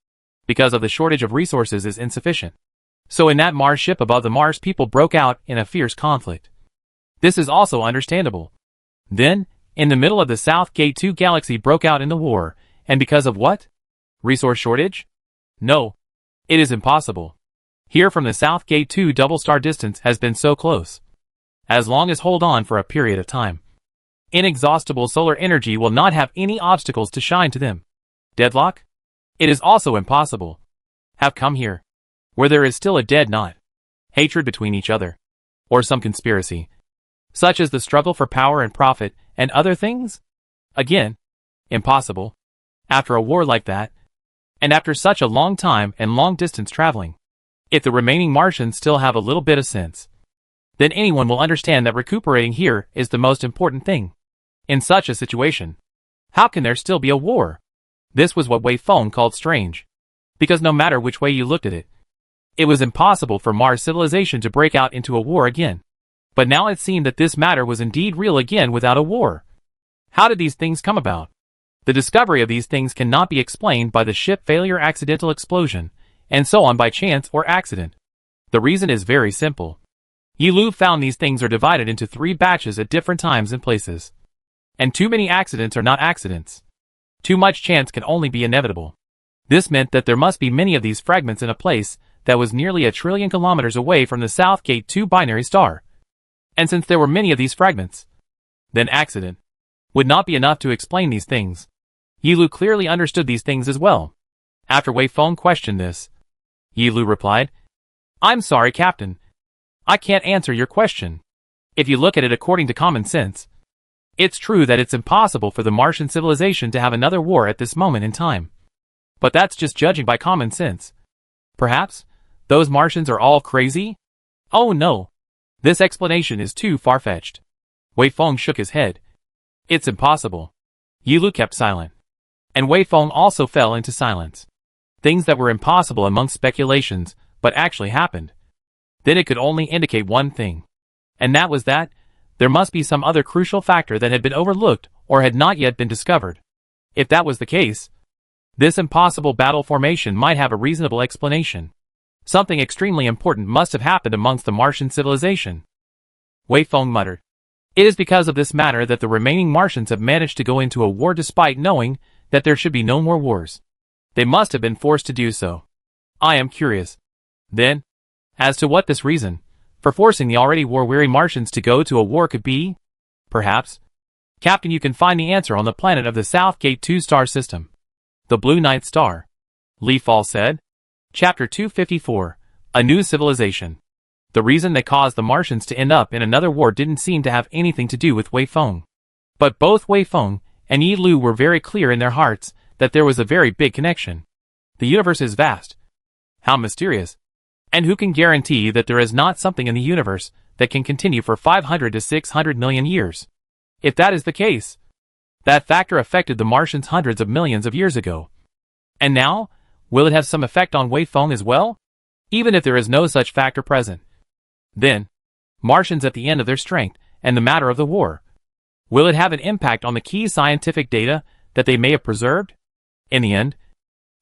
because of the shortage of resources is insufficient. So in that Mars ship above the Mars people broke out in a fierce conflict. This is also understandable. Then, in the middle of the Southgate 2 galaxy broke out in the war, and because of what? Resource shortage? No. It is impossible. Here from the Southgate 2 double star distance has been so close. As long as hold on for a period of time. Inexhaustible solar energy will not have any obstacles to shine to them. Deadlock? It is also impossible. Have come here, where there is still a dead knot, hatred between each other, or some conspiracy, such as the struggle for power and profit and other things? Again, impossible. After a war like that, and after such a long time and long distance traveling, if the remaining Martians still have a little bit of sense, then anyone will understand that recuperating here is the most important thing. In such a situation, how can there still be a war? This was what Wei Feng called strange. because no matter which way you looked at it, it was impossible for Mars civilization to break out into a war again. But now it seemed that this matter was indeed real again without a war. How did these things come about? The discovery of these things cannot be explained by the ship failure, accidental explosion, and so on by chance or accident. The reason is very simple. Yilu found these things are divided into 3 batches at different times and places. And too many accidents are not accidents. Too much chance can only be inevitable. This meant that there must be many of these fragments in a place that was nearly 1 trillion kilometers away from the South Gate 2 binary star. And since there were many of these fragments, then accident would not be enough to explain these things. Yilu clearly understood these things as well. After Wei Feng questioned this, Yilu replied, "I'm sorry, Captain. I can't answer your question. If you look at it according to common sense, it's true that it's impossible for the Martian civilization to have another war at this moment in time. But that's just judging by common sense. Perhaps those Martians are all crazy? Oh no. This explanation is too far-fetched." Wei Feng shook his head. "It's impossible." Yilu kept silent. And Wei Feng also fell into silence. Things that were impossible among speculations, but actually happened. Then it could only indicate one thing. And that was that there must be some other crucial factor that had been overlooked or had not yet been discovered. If that was the case, this impossible battle formation might have a reasonable explanation. Something extremely important must have happened amongst the Martian civilization. Wei Feng muttered. It is because of this matter that the remaining Martians have managed to go into a war despite knowing that there should be no more wars. They must have been forced to do so. I am curious, then, as to what this reason for forcing the already war-weary Martians to go to a war could be. Perhaps, Captain, you can find the answer on the planet of the South Gate 2 star system. The Blue Night Star. Li Fall said. Chapter 254. A New Civilization. The reason that caused the Martians to end up in another war didn't seem to have anything to do with Wei Feng. But both Wei Feng and Yi Lu were very clear in their hearts that there was a very big connection. The universe is vast. How mysterious. And who can guarantee that there is not something in the universe that can continue for 500 to 600 million years? If that is the case, that factor affected the Martians hundreds of millions of years ago. And now, will it have some effect on Wei Feng as well? Even if there is no such factor present. Then, Martians at the end of their strength, and the matter of the war. Will it have an impact on the key scientific data that they may have preserved? In the end,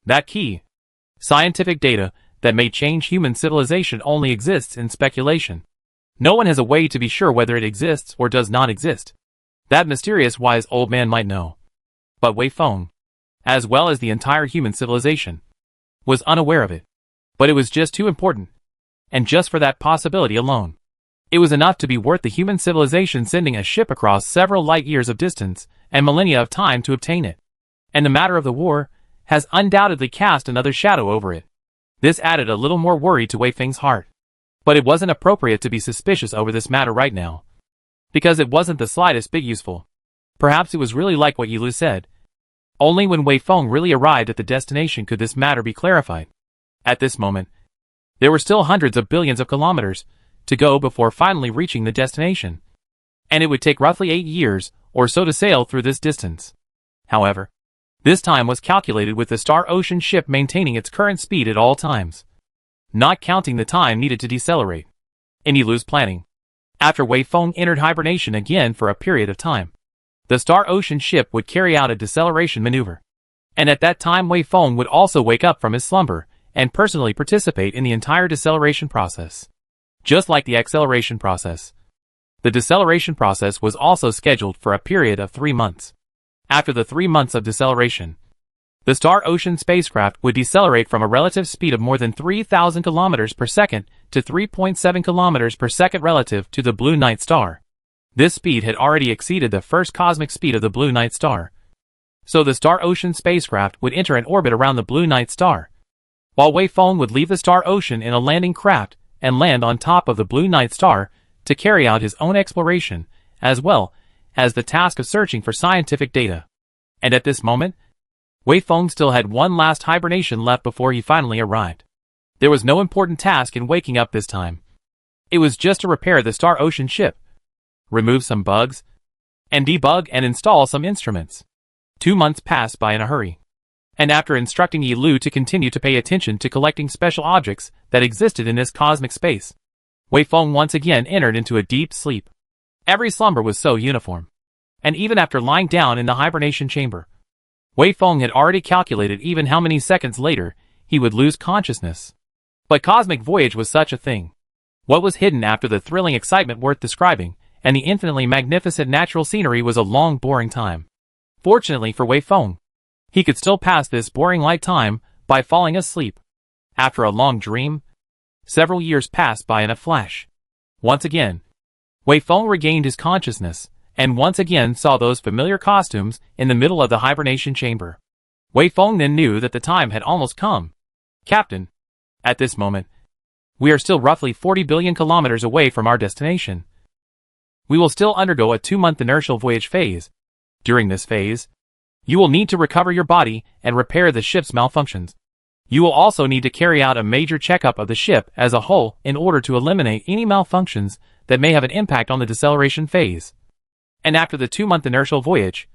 that key scientific data that may change human civilization only exists in speculation. No one has a way to be sure whether it exists or does not exist. That mysterious wise old man might know. But Wei Feng, as well as the entire human civilization, was unaware of it. But it was just too important. And just for that possibility alone, it was enough to be worth the human civilization sending a ship across several light years of distance and millennia of time to obtain it. And the matter of the war has undoubtedly cast another shadow over it. This added a little more worry to Wei Feng's heart. But it wasn't appropriate to be suspicious over this matter right now, because it wasn't the slightest bit useful. Perhaps it was really like what Yilu said. Only when Wei Feng really arrived at the destination could this matter be clarified. At this moment, there were still hundreds of billions of kilometers to go before finally reaching the destination. And it would take roughly 8 years or so to sail through this distance. However, this time was calculated with the Star Ocean ship maintaining its current speed at all times, not counting the time needed to decelerate. In Yilu's planning, after Wei Feng entered hibernation again for a period of time, the Star Ocean ship would carry out a deceleration maneuver. And at that time Wei Feng would also wake up from his slumber and personally participate in the entire deceleration process. Just like the acceleration process, the deceleration process was also scheduled for a period of 3 months. After the 3 months of deceleration, the Star Ocean spacecraft would decelerate from a relative speed of more than 3,000 kilometers per second to 3.7 kilometers per second relative to the Blue Night Star. This speed had already exceeded the first cosmic speed of the Blue Night Star. So the Star Ocean spacecraft would enter an orbit around the Blue Night Star, while Wei Feng would leave the Star Ocean in a landing craft and land on top of the Blue Night Star to carry out his own exploration, as well as the task of searching for scientific data. And at this moment, Wei Feng still had one last hibernation left before he finally arrived. There was no important task in waking up this time. It was just to repair the Star Ocean ship, remove some bugs, and debug and install some instruments. 2 months passed by in a hurry. and after instructing Yi Lu to continue to pay attention to collecting special objects that existed in this cosmic space, Wei Feng once again entered into a deep sleep. Every slumber was so uniform. And even after lying down in the hibernation chamber, Wei Feng had already calculated even how many seconds later he would lose consciousness. But cosmic voyage was such a thing. What was hidden after the thrilling excitement worth describing, and the infinitely magnificent natural scenery was a long boring time. Fortunately for Wei Feng, he could still pass this boring light time by falling asleep. After a long dream, several years passed by in a flash. Once again, Wei Feng regained his consciousness, and once again saw those familiar costumes in the middle of the hibernation chamber. Wei Feng then knew that the time had almost come. Captain, at this moment, we are still roughly 40 billion kilometers away from our destination. We will still undergo a 2-month inertial voyage phase. During this phase, you will need to recover your body and repair the ship's malfunctions. You will also need to carry out a major checkup of the ship as a whole in order to eliminate any malfunctions that may have an impact on the deceleration phase. And after the 2-month inertial voyage,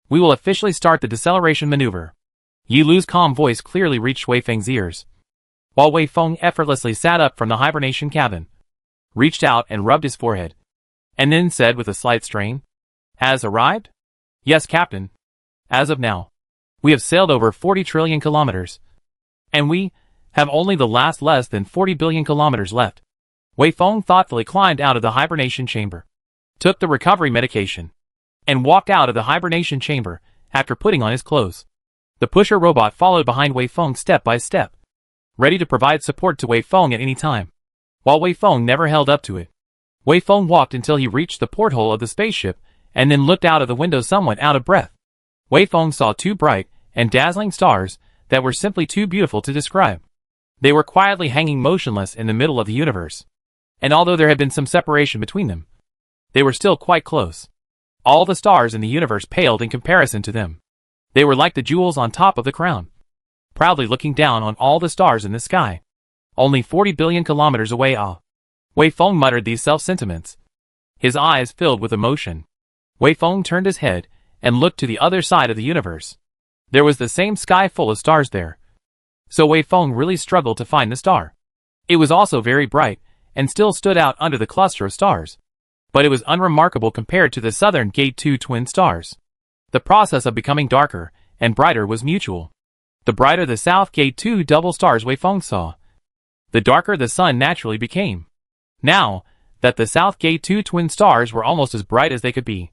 we will officially start the deceleration maneuver. Yi Lu's calm voice clearly reached Wei Feng's ears, while Wei Feng effortlessly sat up from the hibernation cabin, reached out and rubbed his forehead, and then said with a slight strain, "Has arrived?" "Yes, Captain. As of now, we have sailed over 40 trillion kilometers, and we have only the last less than 40 billion kilometers left." Wei Feng thoughtfully climbed out of the hibernation chamber, took the recovery medication, and walked out of the hibernation chamber after putting on his clothes. The pusher robot followed behind Wei Feng step by step, ready to provide support to Wei Feng at any time. While Wei Feng never held up to it, Wei Feng walked until he reached the porthole of the spaceship and then looked out of the window somewhat out of breath. Wei Feng saw 2 bright and dazzling stars that were simply too beautiful to describe. They were quietly hanging motionless in the middle of the universe, and although there had been some separation between them, they were still quite close. All the stars in the universe paled in comparison to them. They were like the jewels on top of the crown, proudly looking down on all the stars in the sky. Only 40 billion kilometers away. Wei Feng muttered these self-sentiments, his eyes filled with emotion. Wei Feng turned his head and looked to the other side of the universe. There was the same sky full of stars there. So Wei Feng really struggled to find the star. It was also very bright, and still stood out under the cluster of stars. But it was unremarkable compared to the Southern Gate 2 twin stars. The process of becoming darker and brighter was mutual. The brighter the South Gate 2 double stars Wei Feng saw, the darker the sun naturally became. Now that the South Gate 2 twin stars were almost as bright as they could be,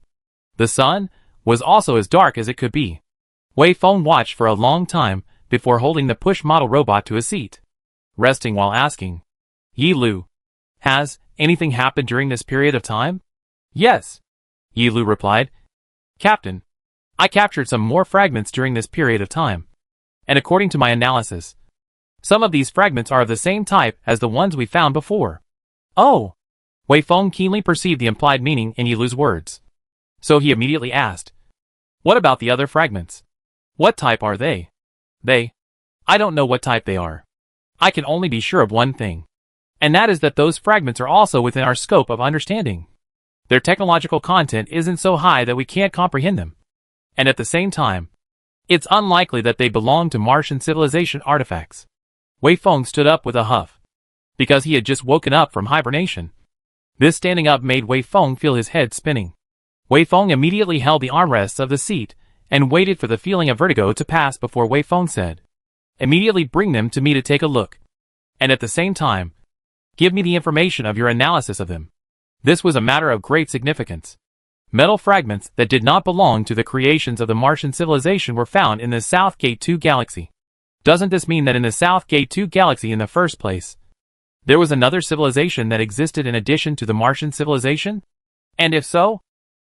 the sun was also as dark as it could be. Wei Feng watched for a long time before holding the push model robot to a seat, resting while asking, "Yi Lu, has anything happened during this period of time?" "Yes," Yi Lu replied. "Captain, I captured some more fragments during this period of time, and according to my analysis, some of these fragments are of the same type as the ones we found before." "Oh!" Wei Feng keenly perceived the implied meaning in Yi Lu's words, so he immediately asked, "What about the other fragments? What type are they?" I don't know what type they are. I can only be sure of one thing, and that is that those fragments are also within our scope of understanding. Their technological content isn't so high that we can't comprehend them, and at the same time, it's unlikely that they belong to Martian civilization artifacts." Wei Feng stood up with a huff, because he had just woken up from hibernation. This standing up made Wei Feng feel his head spinning. Wei Feng immediately held the armrests of the seat and waited for the feeling of vertigo to pass before Wei Feng said, "Immediately bring them to me to take a look. And at the same time, give me the information of your analysis of them." This was a matter of great significance. Metal fragments that did not belong to the creations of the Martian civilization were found in the South Gate 2 galaxy. Doesn't this mean that in the South Gate 2 galaxy in the first place, there was another civilization that existed in addition to the Martian civilization? And if so,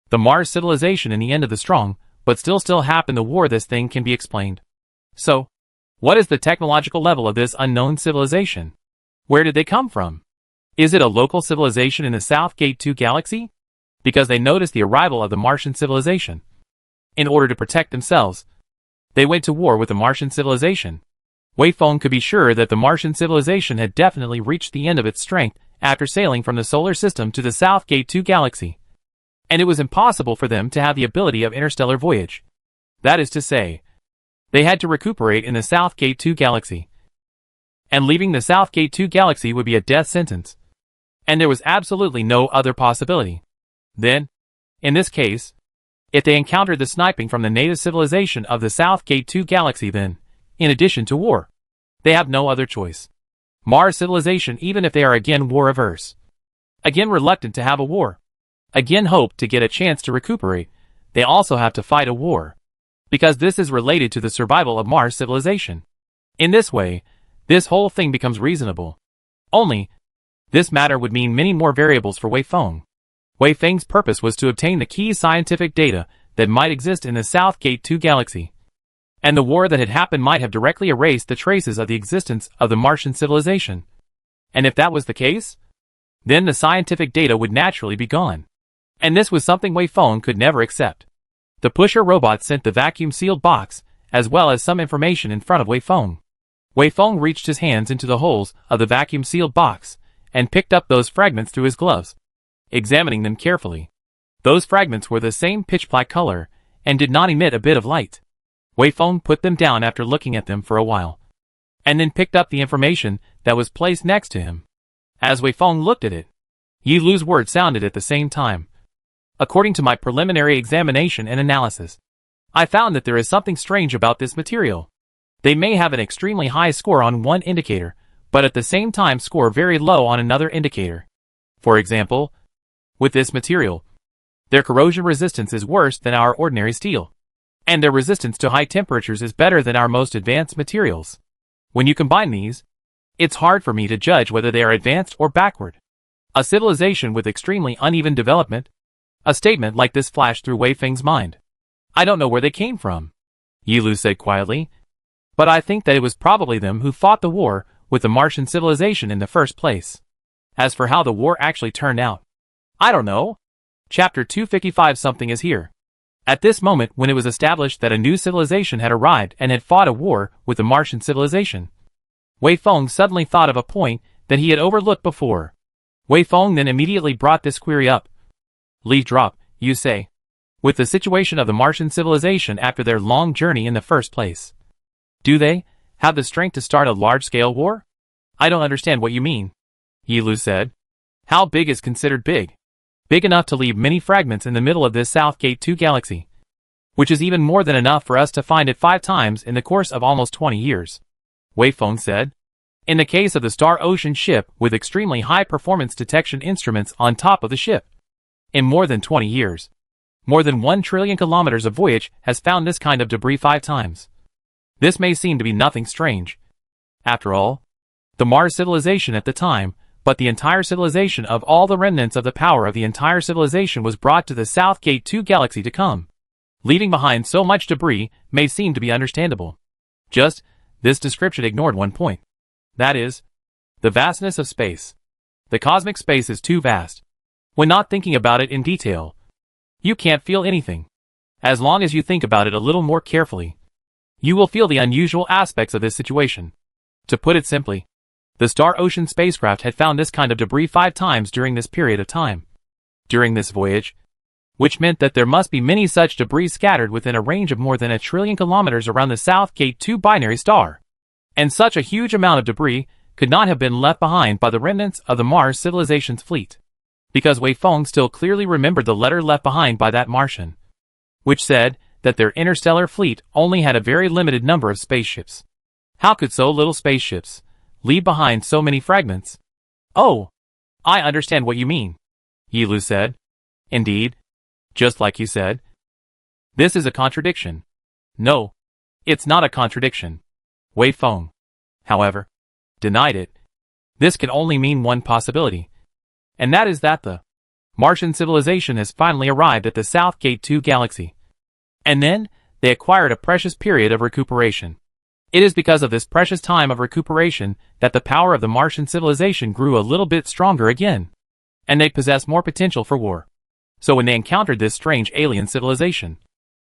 the Mars civilization in the end of the strong, but still happened the war this thing can be explained. So, what is the technological level of this unknown civilization? Where did they come from? Is it a local civilization in the South Gate 2 galaxy? Because they noticed the arrival of the Martian civilization. In order to protect themselves, they went to war with the Martian civilization. Wei Feng could be sure that the Martian civilization had definitely reached the end of its strength after sailing from the solar system to the South Gate 2 galaxy. And it was impossible for them to have the ability of interstellar voyage. That is to say, They had to recuperate in the South Gate 2 galaxy. And leaving the South Gate 2 galaxy would be a death sentence. And there was absolutely no other possibility. Then, in this case, if they encountered the sniping from the native civilization of the South Gate 2 galaxy, then, in addition to war, they have no other choice. Mars civilization, even if they are again war-averse, again reluctant to have a war, again hope to get a chance to recuperate, they also have to fight a war. Because this is related to the survival of Mars civilization. In this way, this whole thing becomes reasonable. Only, this matter would mean many more variables for Wei Feng. Wei Feng's purpose was to obtain the key scientific data that might exist in the South Gate 2 galaxy. And the war that had happened might have directly erased the traces of the existence of the Martian civilization. And if that was the case, then the scientific data would naturally be gone. And this was something Wei Feng could never accept. The pusher robot sent the vacuum-sealed box, as well as some information in front of Wei Feng. Wei Feng reached his hands into the holes of the vacuum-sealed box, and picked up those fragments through his gloves, examining them carefully. Those fragments were the same pitch-black color, and did not emit a bit of light. Wei Feng put them down after looking at them for a while, and then picked up the information that was placed next to him. As Wei Feng looked at it, Yi Lu's words sounded at the same time. According to my preliminary examination and analysis, I found that there is something strange about this material. They may have an extremely high score on one indicator, but at the same time score very low on another indicator. For example, with this material, their corrosion resistance is worse than our ordinary steel, and their resistance to high temperatures is better than our most advanced materials. When you combine these, it's hard for me to judge whether they are advanced or backward. A civilization with extremely uneven development? A statement like this flashed through Wei Feng's mind. I don't know where they came from, Yi Lu said quietly, but I think that it was probably them who fought the war with the Martian civilization in the first place. As for how the war actually turned out, I don't know. Chapter 255 something is here. At this moment, when it was established that a new civilization had arrived and had fought a war with the Martian civilization, Wei Feng suddenly thought of a point that he had overlooked before. Wei Feng then immediately brought this query up. Leaf drop, you say? With the situation of the Martian civilization after their long journey in the first place, do they have the strength to start a large-scale war? I don't understand what you mean, Yi Lu said. How big is considered big? Big enough to leave many fragments in the middle of this South Gate 2 galaxy, which is even more than enough for us to find it 5 times in the course of almost 20 years, Wei Feng said. In the case of the Star Ocean ship with extremely high-performance detection instruments on top of the ship, in more than 20 years, more than 1 trillion kilometers of voyage has found this kind of debris 5 times. This may seem to be nothing strange. After all, the Mars civilization at the time, but the entire civilization of all the remnants of the power of the entire civilization was brought to the South Gate 2 galaxy to come. Leaving behind so much debris may seem to be understandable. Just, this description ignored one point. That is, the vastness of space. The cosmic space is too vast. When not thinking about it in detail, you can't feel anything. As long as you think about it a little more carefully, you will feel the unusual aspects of this situation. To put it simply, the Star Ocean spacecraft had found this kind of debris 5 times during this period of time. During this voyage, which meant that there must be many such debris scattered within a range of more than 1 trillion kilometers around the South Gate 2 binary star. And such a huge amount of debris could not have been left behind by the remnants of the Mars civilization's fleet. Because Wei Feng still clearly remembered the letter left behind by that Martian, which said that their interstellar fleet only had a very limited number of spaceships. How could so little spaceships leave behind so many fragments? Oh, I understand what you mean, Yi Lu said. Indeed, just like you said, this is a contradiction. No, it's not a contradiction. Wei Feng, however, denied it. This can only mean one possibility, and that is that the Martian civilization has finally arrived at the South Gate 2 galaxy. And then, they acquired a precious period of recuperation. It is because of this precious time of recuperation that the power of the Martian civilization grew a little bit stronger again, and they possess more potential for war. So when they encountered this strange alien civilization,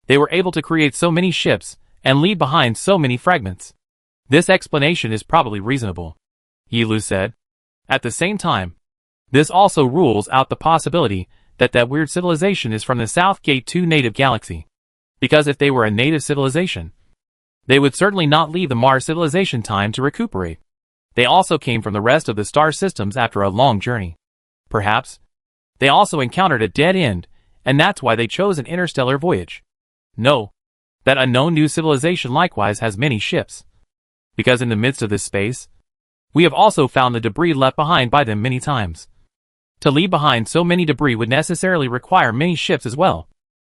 they were able to create so many ships and leave behind so many fragments. This explanation is probably reasonable, Yi Lu said. At the same time, this also rules out the possibility that that weird civilization is from the South Gate 2 native galaxy. Because if they were a native civilization, They would certainly not leave the Mars civilization time to recuperate. They also came from the rest of the star systems after a long journey. Perhaps they also encountered a dead end, and that's why they chose an interstellar voyage. No, that unknown new civilization likewise has many ships. Because in the midst of this space, we have also found the debris left behind by them many times. To leave behind so many debris would necessarily require many ships as well.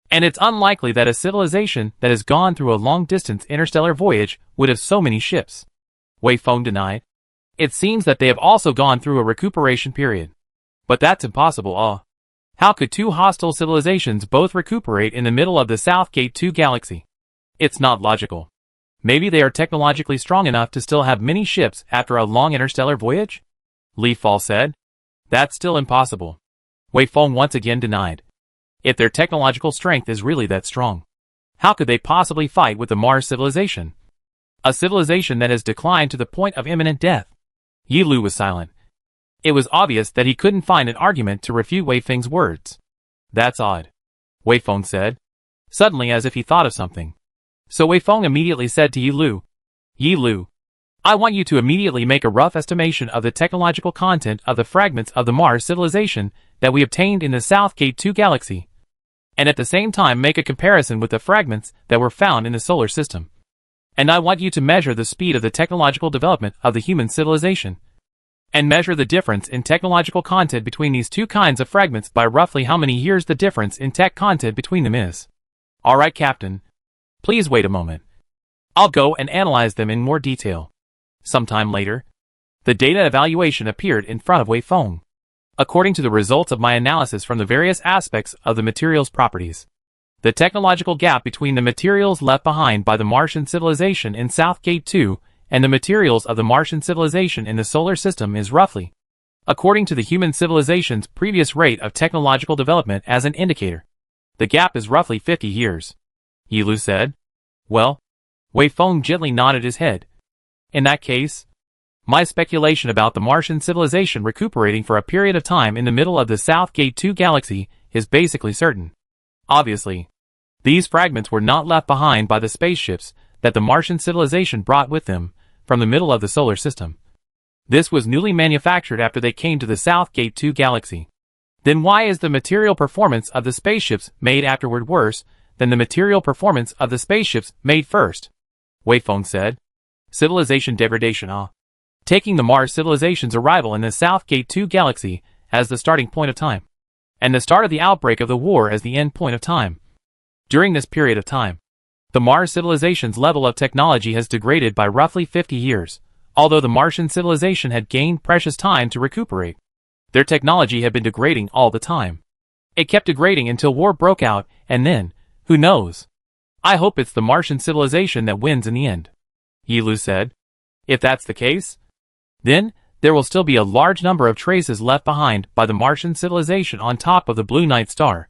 And it's unlikely that a civilization that has gone through a long-distance interstellar voyage would have so many ships. Wei Feng denied. It seems that they have also gone through a recuperation period. But that's impossible. How could two hostile civilizations both recuperate in the middle of the South Gate 2 galaxy? It's not logical. Maybe they are technologically strong enough to still have many ships after a long interstellar voyage? Li Fall said. That's still impossible. Wei Feng once again denied. If their technological strength is really that strong, how could they possibly fight with the Mars civilization? A civilization that has declined to the point of imminent death. Yi Lu was silent. It was obvious that he couldn't find an argument to refute Wei Feng's words. That's odd, Wei Feng said, suddenly as if he thought of something. So Wei Feng immediately said to Yi Lu, I want you to immediately make a rough estimation of the technological content of the fragments of the Mars civilization that we obtained in the South Gate 2 galaxy, and at the same time make a comparison with the fragments that were found in the solar system. And I want you to measure the speed of the technological development of the human civilization, and measure the difference in technological content between these two kinds of fragments by roughly how many years the difference in tech content between them is. Alright, Captain. Please wait a moment. I'll go and analyze them in more detail. Sometime later, the data evaluation appeared in front of Wei Feng. According to the results of my analysis from the various aspects of the material's properties, the technological gap between the materials left behind by the Martian civilization in South Gate 2 and the materials of the Martian civilization in the solar system is roughly, according to the human civilization's previous rate of technological development as an indicator, the gap is roughly 50 years. Yi Lu said. Well, Wei Feng gently nodded his head. In that case, my speculation about the Martian civilization recuperating for a period of time in the middle of the South Gate 2 galaxy is basically certain. Obviously, these fragments were not left behind by the spaceships that the Martian civilization brought with them from the middle of the solar system. This was newly manufactured after they came to the South Gate 2 galaxy. Then why is the material performance of the spaceships made afterward worse than the material performance of the spaceships made first? Wei Feng said. Civilization degradation. Taking the Mars civilization's arrival in the South Gate 2 galaxy as the starting point of time, and the start of the outbreak of the war as the end point of time. During this period of time, the Mars civilization's level of technology has degraded by roughly 50 years, although the Martian civilization had gained precious time to recuperate. Their technology had been degrading all the time. It kept degrading until war broke out, and then, who knows? I hope it's the Martian civilization that wins in the end, Yi Lu said. If that's the case, then there will still be a large number of traces left behind by the Martian civilization on top of the Blue Night Star.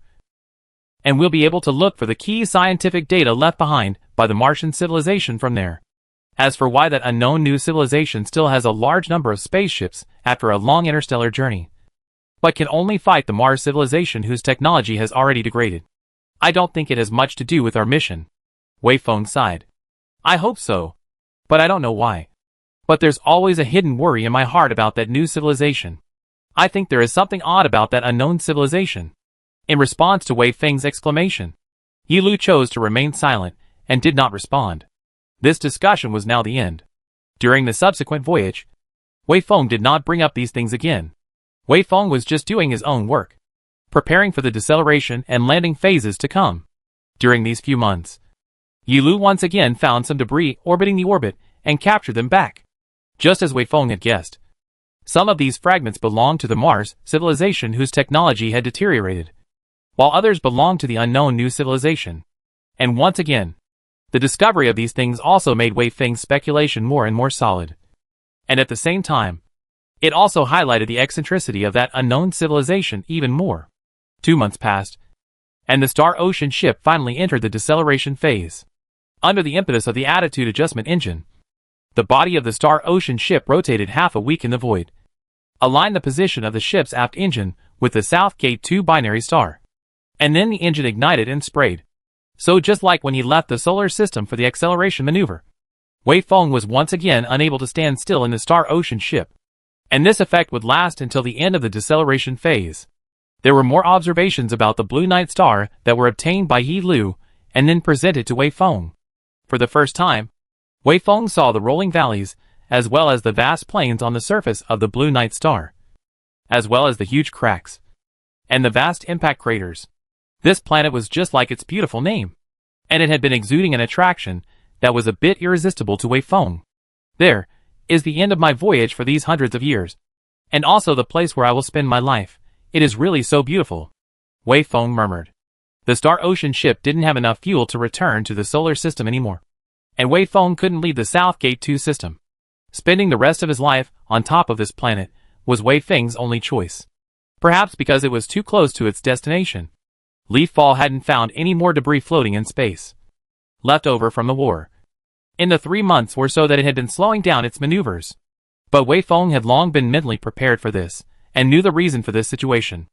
And we'll be able to look for the key scientific data left behind by the Martian civilization from there. As for why that unknown new civilization still has a large number of spaceships after a long interstellar journey, but can only fight the Mars civilization whose technology has already degraded, I don't think it has much to do with our mission. Wei Feng sighed. I hope so, but I don't know why. But there's always a hidden worry in my heart about that new civilization. I think there is something odd about that unknown civilization. In response to Wei Feng's exclamation, Yi Lu chose to remain silent and did not respond. This discussion was now the end. During the subsequent voyage, Wei Feng did not bring up these things again. Wei Feng was just doing his own work, preparing for the deceleration and landing phases to come. During these few months, Yi Lu once again found some debris orbiting the orbit and captured them back. Just as Wei Feng had guessed, some of these fragments belonged to the Mars civilization whose technology had deteriorated, while others belonged to the unknown new civilization. And once again, the discovery of these things also made Wei Feng's speculation more and more solid. And at the same time, it also highlighted the eccentricity of that unknown civilization even more. 2 months passed, and the Star Ocean ship finally entered the deceleration phase. Under the impetus of the attitude adjustment engine, the body of the Star Ocean ship rotated half a week in the void, aligned the position of the ship's aft engine with the South Gate 2 binary star, and then the engine ignited and sprayed. So just like when he left the solar system for the acceleration maneuver. Wei Feng was once again unable to stand still in the Star Ocean ship. And this effect would last until the end of the deceleration phase. There were more observations about the Blue Night Star that were obtained by Yi Lu, and then presented to Wei Feng. For the first time, Wei Feng saw the rolling valleys, as well as the vast plains on the surface of the Blue Night Star, as well as the huge cracks, and the vast impact craters. This planet was just like its beautiful name, and it had been exuding an attraction that was a bit irresistible to Wei Feng. There is the end of my voyage for these hundreds of years, and also the place where I will spend my life. It is really so beautiful, Wei Feng murmured. The Star Ocean ship didn't have enough fuel to return to the solar system anymore, and Wei Feng couldn't leave the Southgate 2 system. Spending the rest of his life on top of this planet was Wei Feng's only choice. Perhaps because it was too close to its destination. Leaf Fall hadn't found any more debris floating in space, left over from the war, in the 3 months or so that it had been slowing down its maneuvers. But Wei Feng had long been mentally prepared for this, and knew the reason for this situation.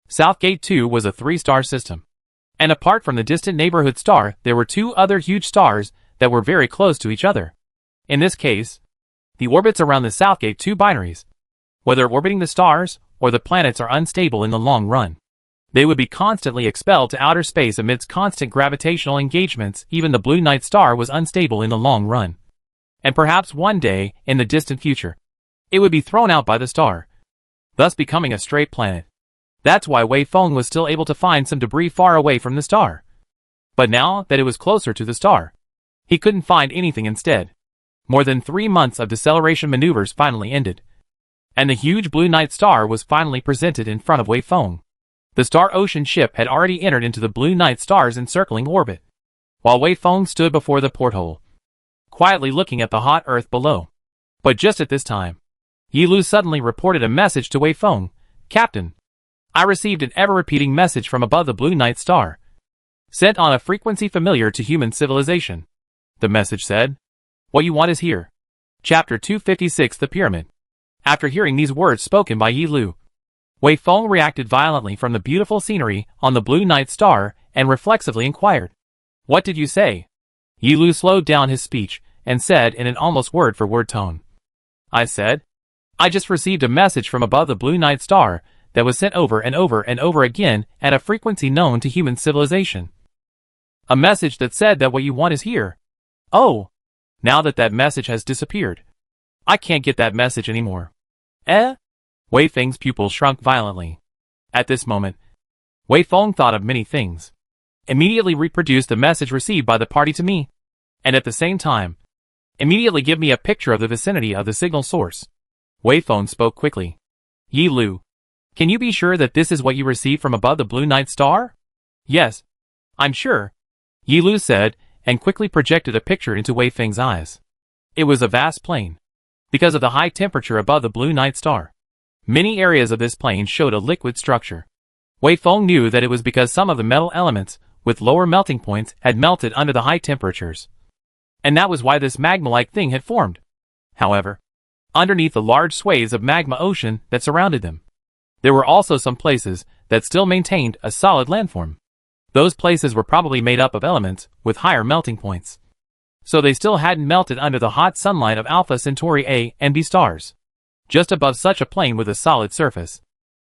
Southgate 2 was a 3-star system. And apart from the distant neighborhood star, there were 2 other huge stars that were very close to each other. In this case, the orbits around the Southgate 2 binaries, whether orbiting the stars or the planets, are unstable in the long run. They would be constantly expelled to outer space amidst constant gravitational engagements. Even the Blue Night Star was unstable in the long run. And perhaps one day, in the distant future, it would be thrown out by the star, thus becoming a stray planet. That's why Wei Feng was still able to find some debris far away from the star. But now that it was closer to the star, he couldn't find anything instead. More than 3 months of deceleration maneuvers finally ended, and the huge Blue Night Star was finally presented in front of Wei Feng. The Star Ocean ship had already entered into the Blue Night Star's encircling orbit, while Wei Feng stood before the porthole, quietly looking at the hot earth below. But just at this time, Yi Lu suddenly reported a message to Wei Feng. "Captain, I received an ever-repeating message from above the Blue Night Star, sent on a frequency familiar to human civilization." The message said, "What you want is here." Chapter 256, The Pyramid. After hearing these words spoken by Yi Lu, Wei Feng reacted violently from the beautiful scenery on the Blue Night Star and reflexively inquired, "What did you say?" Yi Lu slowed down his speech and said in an almost word-for-word tone, "I said, I just received a message from above the Blue Night Star that was sent over and over and over again at a frequency known to human civilization. A message that said that what you want is here. Oh, now that message has disappeared. I can't get that message anymore." Eh? Wei Feng's pupils shrunk violently. At this moment, Wei Feng thought of many things. Immediately reproduce the message received by the party to me, and at the same time, immediately give me a picture of the vicinity of the signal source. Wei Feng spoke quickly. "Yi Lu, can you be sure that this is what you received from above the Blue Night Star?" "Yes, I'm sure," Yi Lu said, and quickly projected a picture into Wei Feng's eyes. It was a vast plain. Because of the high temperature above the Blue Night Star, many areas of this plain showed a liquid structure. Wei Feng knew that it was because some of the metal elements with lower melting points had melted under the high temperatures, and that was why this magma-like thing had formed. However, underneath the large swathes of magma ocean that surrounded them, there were also some places that still maintained a solid landform. Those places were probably made up of elements with higher melting points, so they still hadn't melted under the hot sunlight of Alpha Centauri A and B stars. Just above such a plain with a solid surface,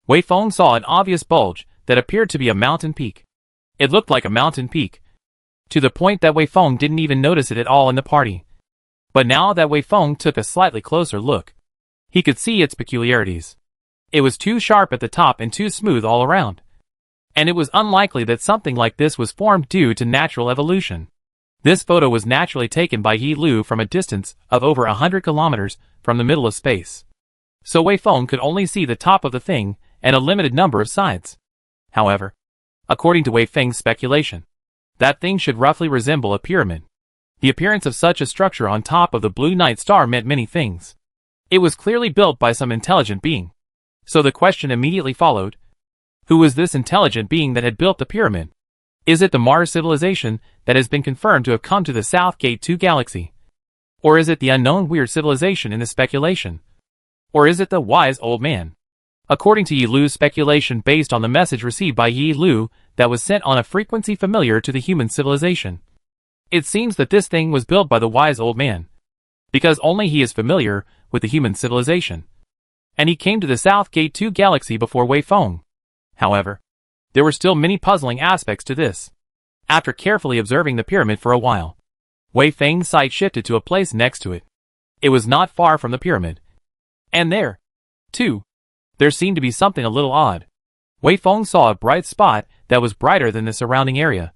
Wei Feng saw an obvious bulge that appeared to be a mountain peak. It looked like a mountain peak, to the point that Wei Feng didn't even notice it at all in the party. But now that Wei Feng took a slightly closer look, he could see its peculiarities. It was too sharp at the top and too smooth all around, and it was unlikely that something like this was formed due to natural evolution. This photo was naturally taken by Yi Lu from a distance of over 100 kilometers from the middle of space, so Wei Feng could only see the top of the thing and a limited number of sides. However, according to Wei Feng's speculation, that thing should roughly resemble a pyramid. The appearance of such a structure on top of the Blue Night Star meant many things. It was clearly built by some intelligent being. So the question immediately followed, who was this intelligent being that had built the pyramid? Is it the Mars civilization that has been confirmed to have come to the Southgate 2 galaxy? Or is it the unknown weird civilization in the speculation? Or is it the wise old man? According to Yi Lu's speculation based on the message received by Yi Lu that was sent on a frequency familiar to the human civilization, it seems that this thing was built by the wise old man. because only he is familiar with the human civilization. And he came to the South Gate 2 galaxy before Wei Feng. However, there were still many puzzling aspects to this. After carefully observing the pyramid for a while, Wei Feng's sight shifted to a place next to it. It was not far from the pyramid. And there, too, there seemed to be something a little odd. Wei Feng saw a bright spot that was brighter than the surrounding area.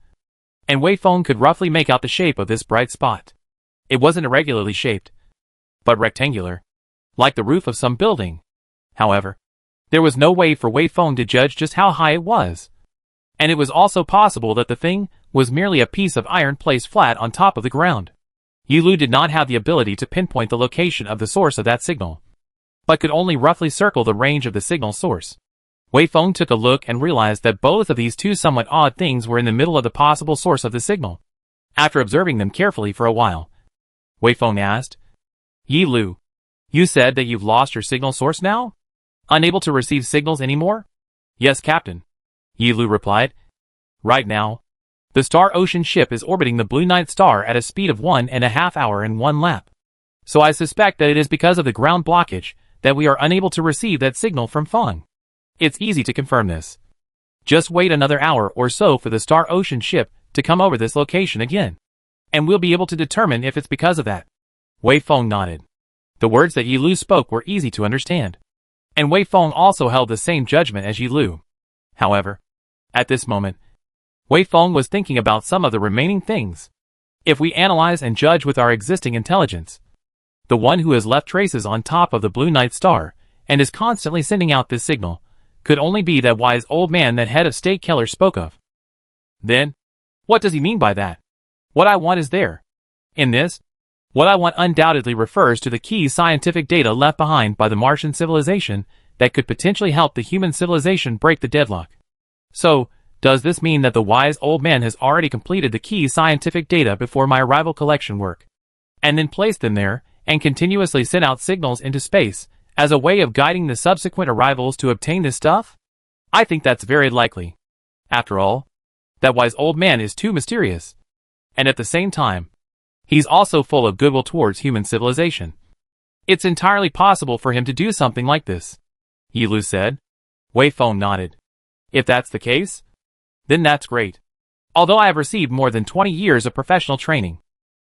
And Wei Feng could roughly make out the shape of this bright spot. It wasn't irregularly shaped, but rectangular, like the roof of some building. However, there was no way for Wei Feng to judge just how high it was. And it was also possible that the thing was merely a piece of iron placed flat on top of the ground. Yi Lu did not have the ability to pinpoint the location of the source of that signal, but could only roughly circle the range of the signal source. Wei Feng took a look and realized that both of these two somewhat odd things were in the middle of the possible source of the signal. After observing them carefully for a while, Wei Feng asked, "Yi Lu, you said that you've lost your signal source now? Unable to receive signals anymore?" "Yes, Captain," Yi Lu replied. "Right now, the Star Ocean ship is orbiting the Blue Night Star at a speed of 1.5 hours and 1 lap. So I suspect that it is because of the ground blockage that we are unable to receive that signal from Feng. It's easy to confirm this. Just wait another hour or so for the Star Ocean ship to come over this location again, and we'll be able to determine if it's because of that." Wei Feng nodded. The words that Yi Lu spoke were easy to understand, and Wei Feng also held the same judgment as Yi Lu. However, at this moment, Wei Feng was thinking about some of the remaining things. If we analyze and judge with our existing intelligence, the one who has left traces on top of the Blue Night Star and is constantly sending out this signal could only be that wise old man that head of state Keller spoke of. Then, what does he mean by that? What I want is there. In this, what I want undoubtedly refers to the key scientific data left behind by the Martian civilization that could potentially help the human civilization break the deadlock. So, does this mean that the wise old man has already completed the key scientific data before my arrival collection work, and then placed them there, and continuously sent out signals into space, as a way of guiding the subsequent arrivals to obtain this stuff? I think that's very likely. After all, that wise old man is too mysterious. And at the same time, he's also full of goodwill towards human civilization. It's entirely possible for him to do something like this, Yi Lu said. Wei Feng nodded. If that's the case, then that's great. Although I have received more than 20 years of professional training,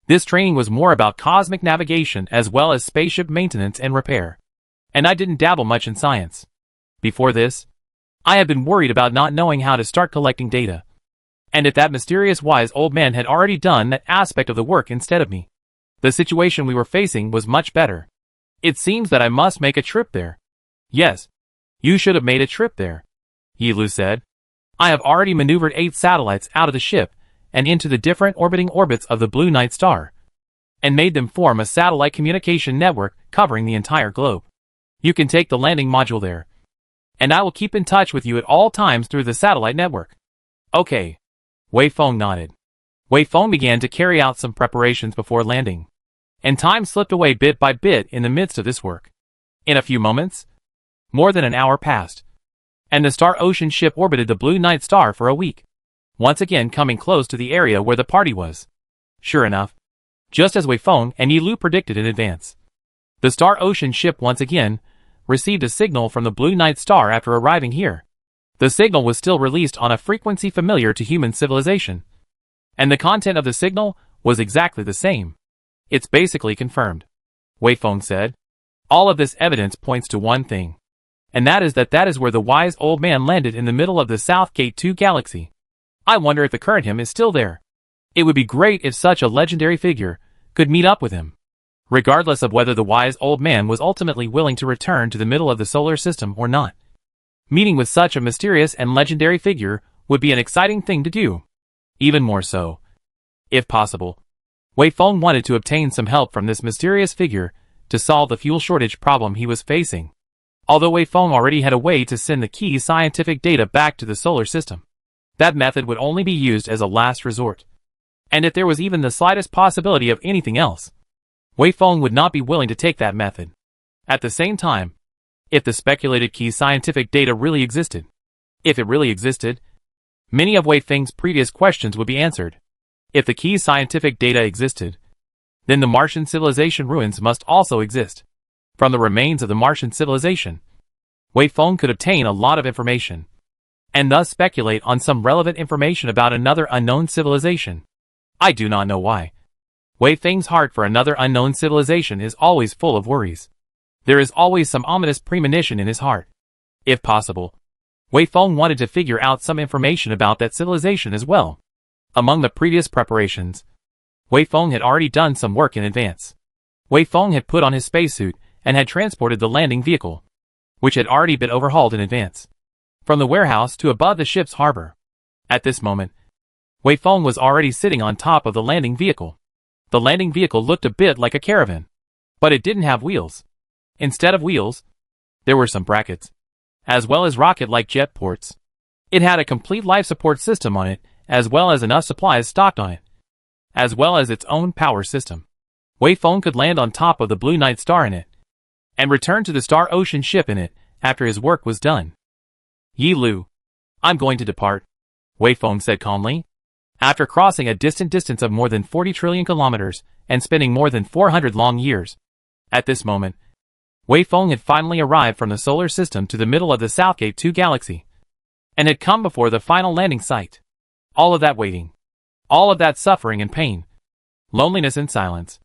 this training was more about cosmic navigation as well as spaceship maintenance and repair. And I didn't dabble much in science. Before this, I had been worried about not knowing how to start collecting data. And if that mysterious wise old man had already done that aspect of the work instead of me, the situation we were facing was much better. It seems that I must make a trip there. Yes, you should have made a trip there, Yi Lu said. I have already maneuvered 8 satellites out of the ship and into the different orbiting orbits of the Blue Night Star, and made them form a satellite communication network covering the entire globe. You can take the landing module there, and I will keep in touch with you at all times through the satellite network. Okay. Wei Feng nodded. Wei Feng began to carry out some preparations before landing, and time slipped away bit by bit in the midst of this work. In a few moments, more than an hour passed, and the Star Ocean ship orbited the Blue Night Star for a week, once again coming close to the area where the party was. Sure enough, just as Wei Feng and Yi Lu predicted in advance, the Star Ocean ship once again received a signal from the Blue Night Star after arriving here. The signal was still released on a frequency familiar to human civilization, and the content of the signal was exactly the same. It's basically confirmed, Wei Feng said. All of this evidence points to one thing, and that is where the wise old man landed in the middle of the South Gate 2 galaxy. I wonder if the current him is still there. It would be great if such a legendary figure could meet up with him, regardless of whether the wise old man was ultimately willing to return to the middle of the solar system or not. Meeting with such a mysterious and legendary figure would be an exciting thing to do. Even more so, if possible, Wei Feng wanted to obtain some help from this mysterious figure to solve the fuel shortage problem he was facing. Although Wei Feng already had a way to send the key scientific data back to the solar system, that method would only be used as a last resort. And if there was even the slightest possibility of anything else, Wei Feng would not be willing to take that method. At the same time, if the speculated key scientific data really existed, if it really existed, many of Wei Feng's previous questions would be answered. If the key scientific data existed, then the Martian civilization ruins must also exist. From the remains of the Martian civilization, Wei Feng could obtain a lot of information, and thus speculate on some relevant information about another unknown civilization. I do not know why. Wei Feng's heart for another unknown civilization is always full of worries. There is always some ominous premonition in his heart. If possible, Wei Feng wanted to figure out some information about that civilization as well. Among the previous preparations, Wei Feng had already done some work in advance. Wei Feng had put on his spacesuit and had transported the landing vehicle, which had already been overhauled in advance, from the warehouse to above the ship's harbor. At this moment, Wei Feng was already sitting on top of the landing vehicle. The landing vehicle looked a bit like a caravan, but it didn't have wheels. Instead of wheels, there were some brackets, as well as rocket-like jet ports. It had a complete life support system on it, as well as enough supplies stocked on it, as well as its own power system. Wei Feng could land on top of the Blue Night Star in it, and return to the Star Ocean ship in it after his work was done. Yi Lu, I'm going to depart, Wei Feng said calmly. After crossing a distant distance of more than 40 trillion kilometers and spending more than 400 long years. At this moment, Wei Feng had finally arrived from the solar system to the middle of the Southgate 2 galaxy, and had come before the final landing site. All of that waiting, all of that suffering and pain, loneliness and silence,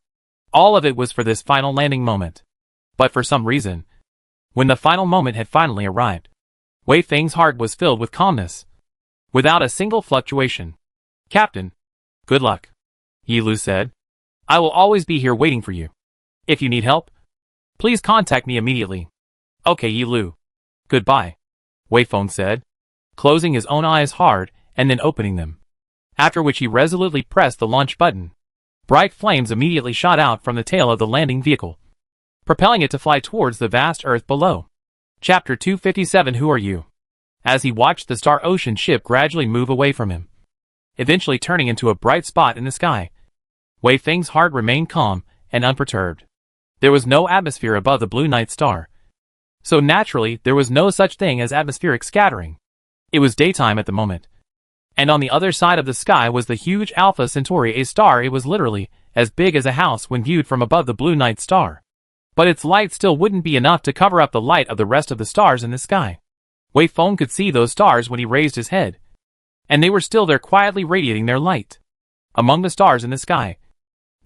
all of it was for this final landing moment. But for some reason, when the final moment had finally arrived, Wei Feng's heart was filled with calmness, without a single fluctuation. Captain, good luck, Yi Lu said. I will always be here waiting for you. If you need help, please contact me immediately. Okay, Yi Lu. Goodbye, Wei Feng said, closing his own eyes hard and then opening them, after which he resolutely pressed the launch button. Bright flames immediately shot out from the tail of the landing vehicle, propelling it to fly towards the vast earth below. Chapter 257. Who are you? As he watched the Star Ocean ship gradually move away from him, eventually turning into a bright spot in the sky, Wei Feng's heart remained calm and unperturbed. There was no atmosphere above the Blue Night Star, so naturally there was no such thing as atmospheric scattering. It was daytime at the moment, and on the other side of the sky was the huge Alpha Centauri A star. It was literally as big as a house when viewed from above the Blue Night Star, but its light still wouldn't be enough to cover up the light of the rest of the stars in the sky. Wei Feng could see those stars when he raised his head, and they were still there quietly radiating their light. Among the stars in the sky,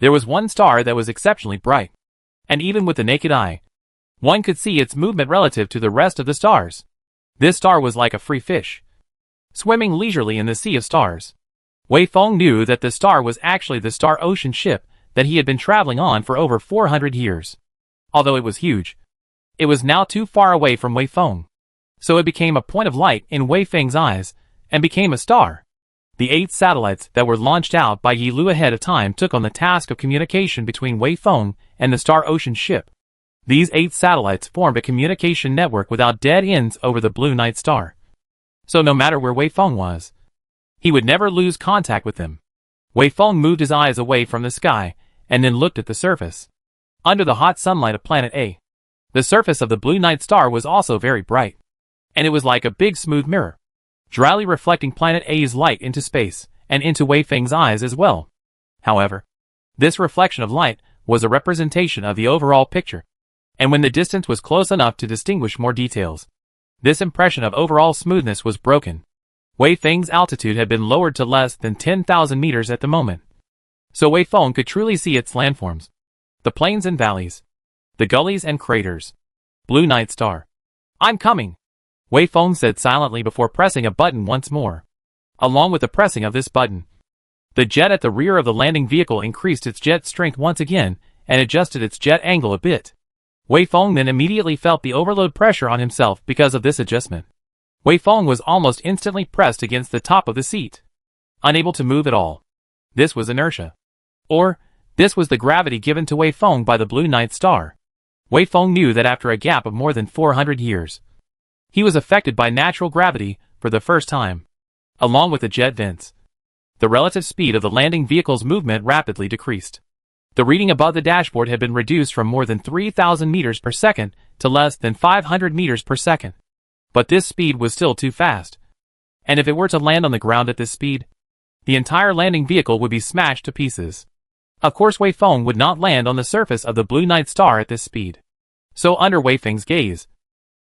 there was one star that was exceptionally bright, and even with the naked eye, one could see its movement relative to the rest of the stars. This star was like a free fish, swimming leisurely in the sea of stars. Wei Feng knew that the star was actually the Star Ocean ship that he had been traveling on for over 400 years. Although it was huge, it was now too far away from Wei Feng, so it became a point of light in Wei Feng's eyes, and became a star. The 8 satellites that were launched out by Yi Lu ahead of time took on the task of communication between Wei Feng and the Star Ocean ship. These 8 satellites formed a communication network without dead ends over the Blue Night Star. So no matter where Wei Feng was, he would never lose contact with them. Wei Feng moved his eyes away from the sky, and then looked at the surface. Under the hot sunlight of Planet A, the surface of the Blue Night Star was also very bright, and it was like a big smooth mirror, dryly reflecting Planet A's light into space, and into Wei Feng's eyes as well. However, this reflection of light was a representation of the overall picture, and when the distance was close enough to distinguish more details, this impression of overall smoothness was broken. Wei Feng's altitude had been lowered to less than 10,000 meters at the moment, so Wei Feng could truly see its landforms, the plains and valleys, the gullies and craters. Blue Night Star. I'm coming, Wei Feng said silently before pressing a button once more. Along with the pressing of this button, the jet at the rear of the landing vehicle increased its jet strength once again and adjusted its jet angle a bit. Wei Feng then immediately felt the overload pressure on himself because of this adjustment. Wei Feng was almost instantly pressed against the top of the seat, unable to move at all. This was inertia. Or, this was the gravity given to Wei Feng by the Blue Night Star. Wei Feng knew that after a gap of more than 400 years, he was affected by natural gravity for the first time. Along with the jet vents, the relative speed of the landing vehicle's movement rapidly decreased. The reading above the dashboard had been reduced from more than 3,000 meters per second to less than 500 meters per second. But this speed was still too fast. And if it were to land on the ground at this speed, the entire landing vehicle would be smashed to pieces. Of course Wei Feng would not land on the surface of the Blue Night Star at this speed. So under Wei Feng's gaze,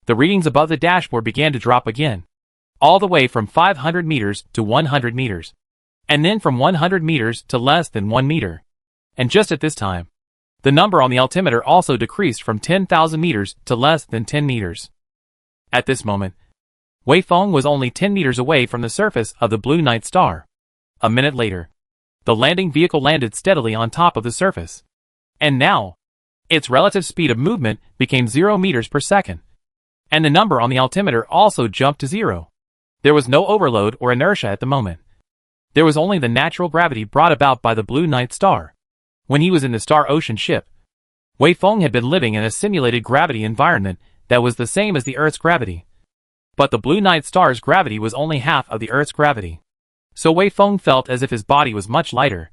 the readings above the dashboard began to drop again, all the way from 500 meters to 100 meters, and then from 100 meters to less than 1 meter. And just at this time, the number on the altimeter also decreased from 10,000 meters to less than 10 meters. At this moment, Wei Feng was only 10 meters away from the surface of the Blue Night Star. A minute later, the landing vehicle landed steadily on top of the surface. And now, its relative speed of movement became 0 meters per second. And the number on the altimeter also jumped to 0. There was no overload or inertia at the moment. There was only the natural gravity brought about by the Blue Night Star. When he was in the Star Ocean ship, Wei Feng had been living in a simulated gravity environment that was the same as the Earth's gravity. But the Blue Night Star's gravity was only half of the Earth's gravity. So Wei Feng felt as if his body was much lighter,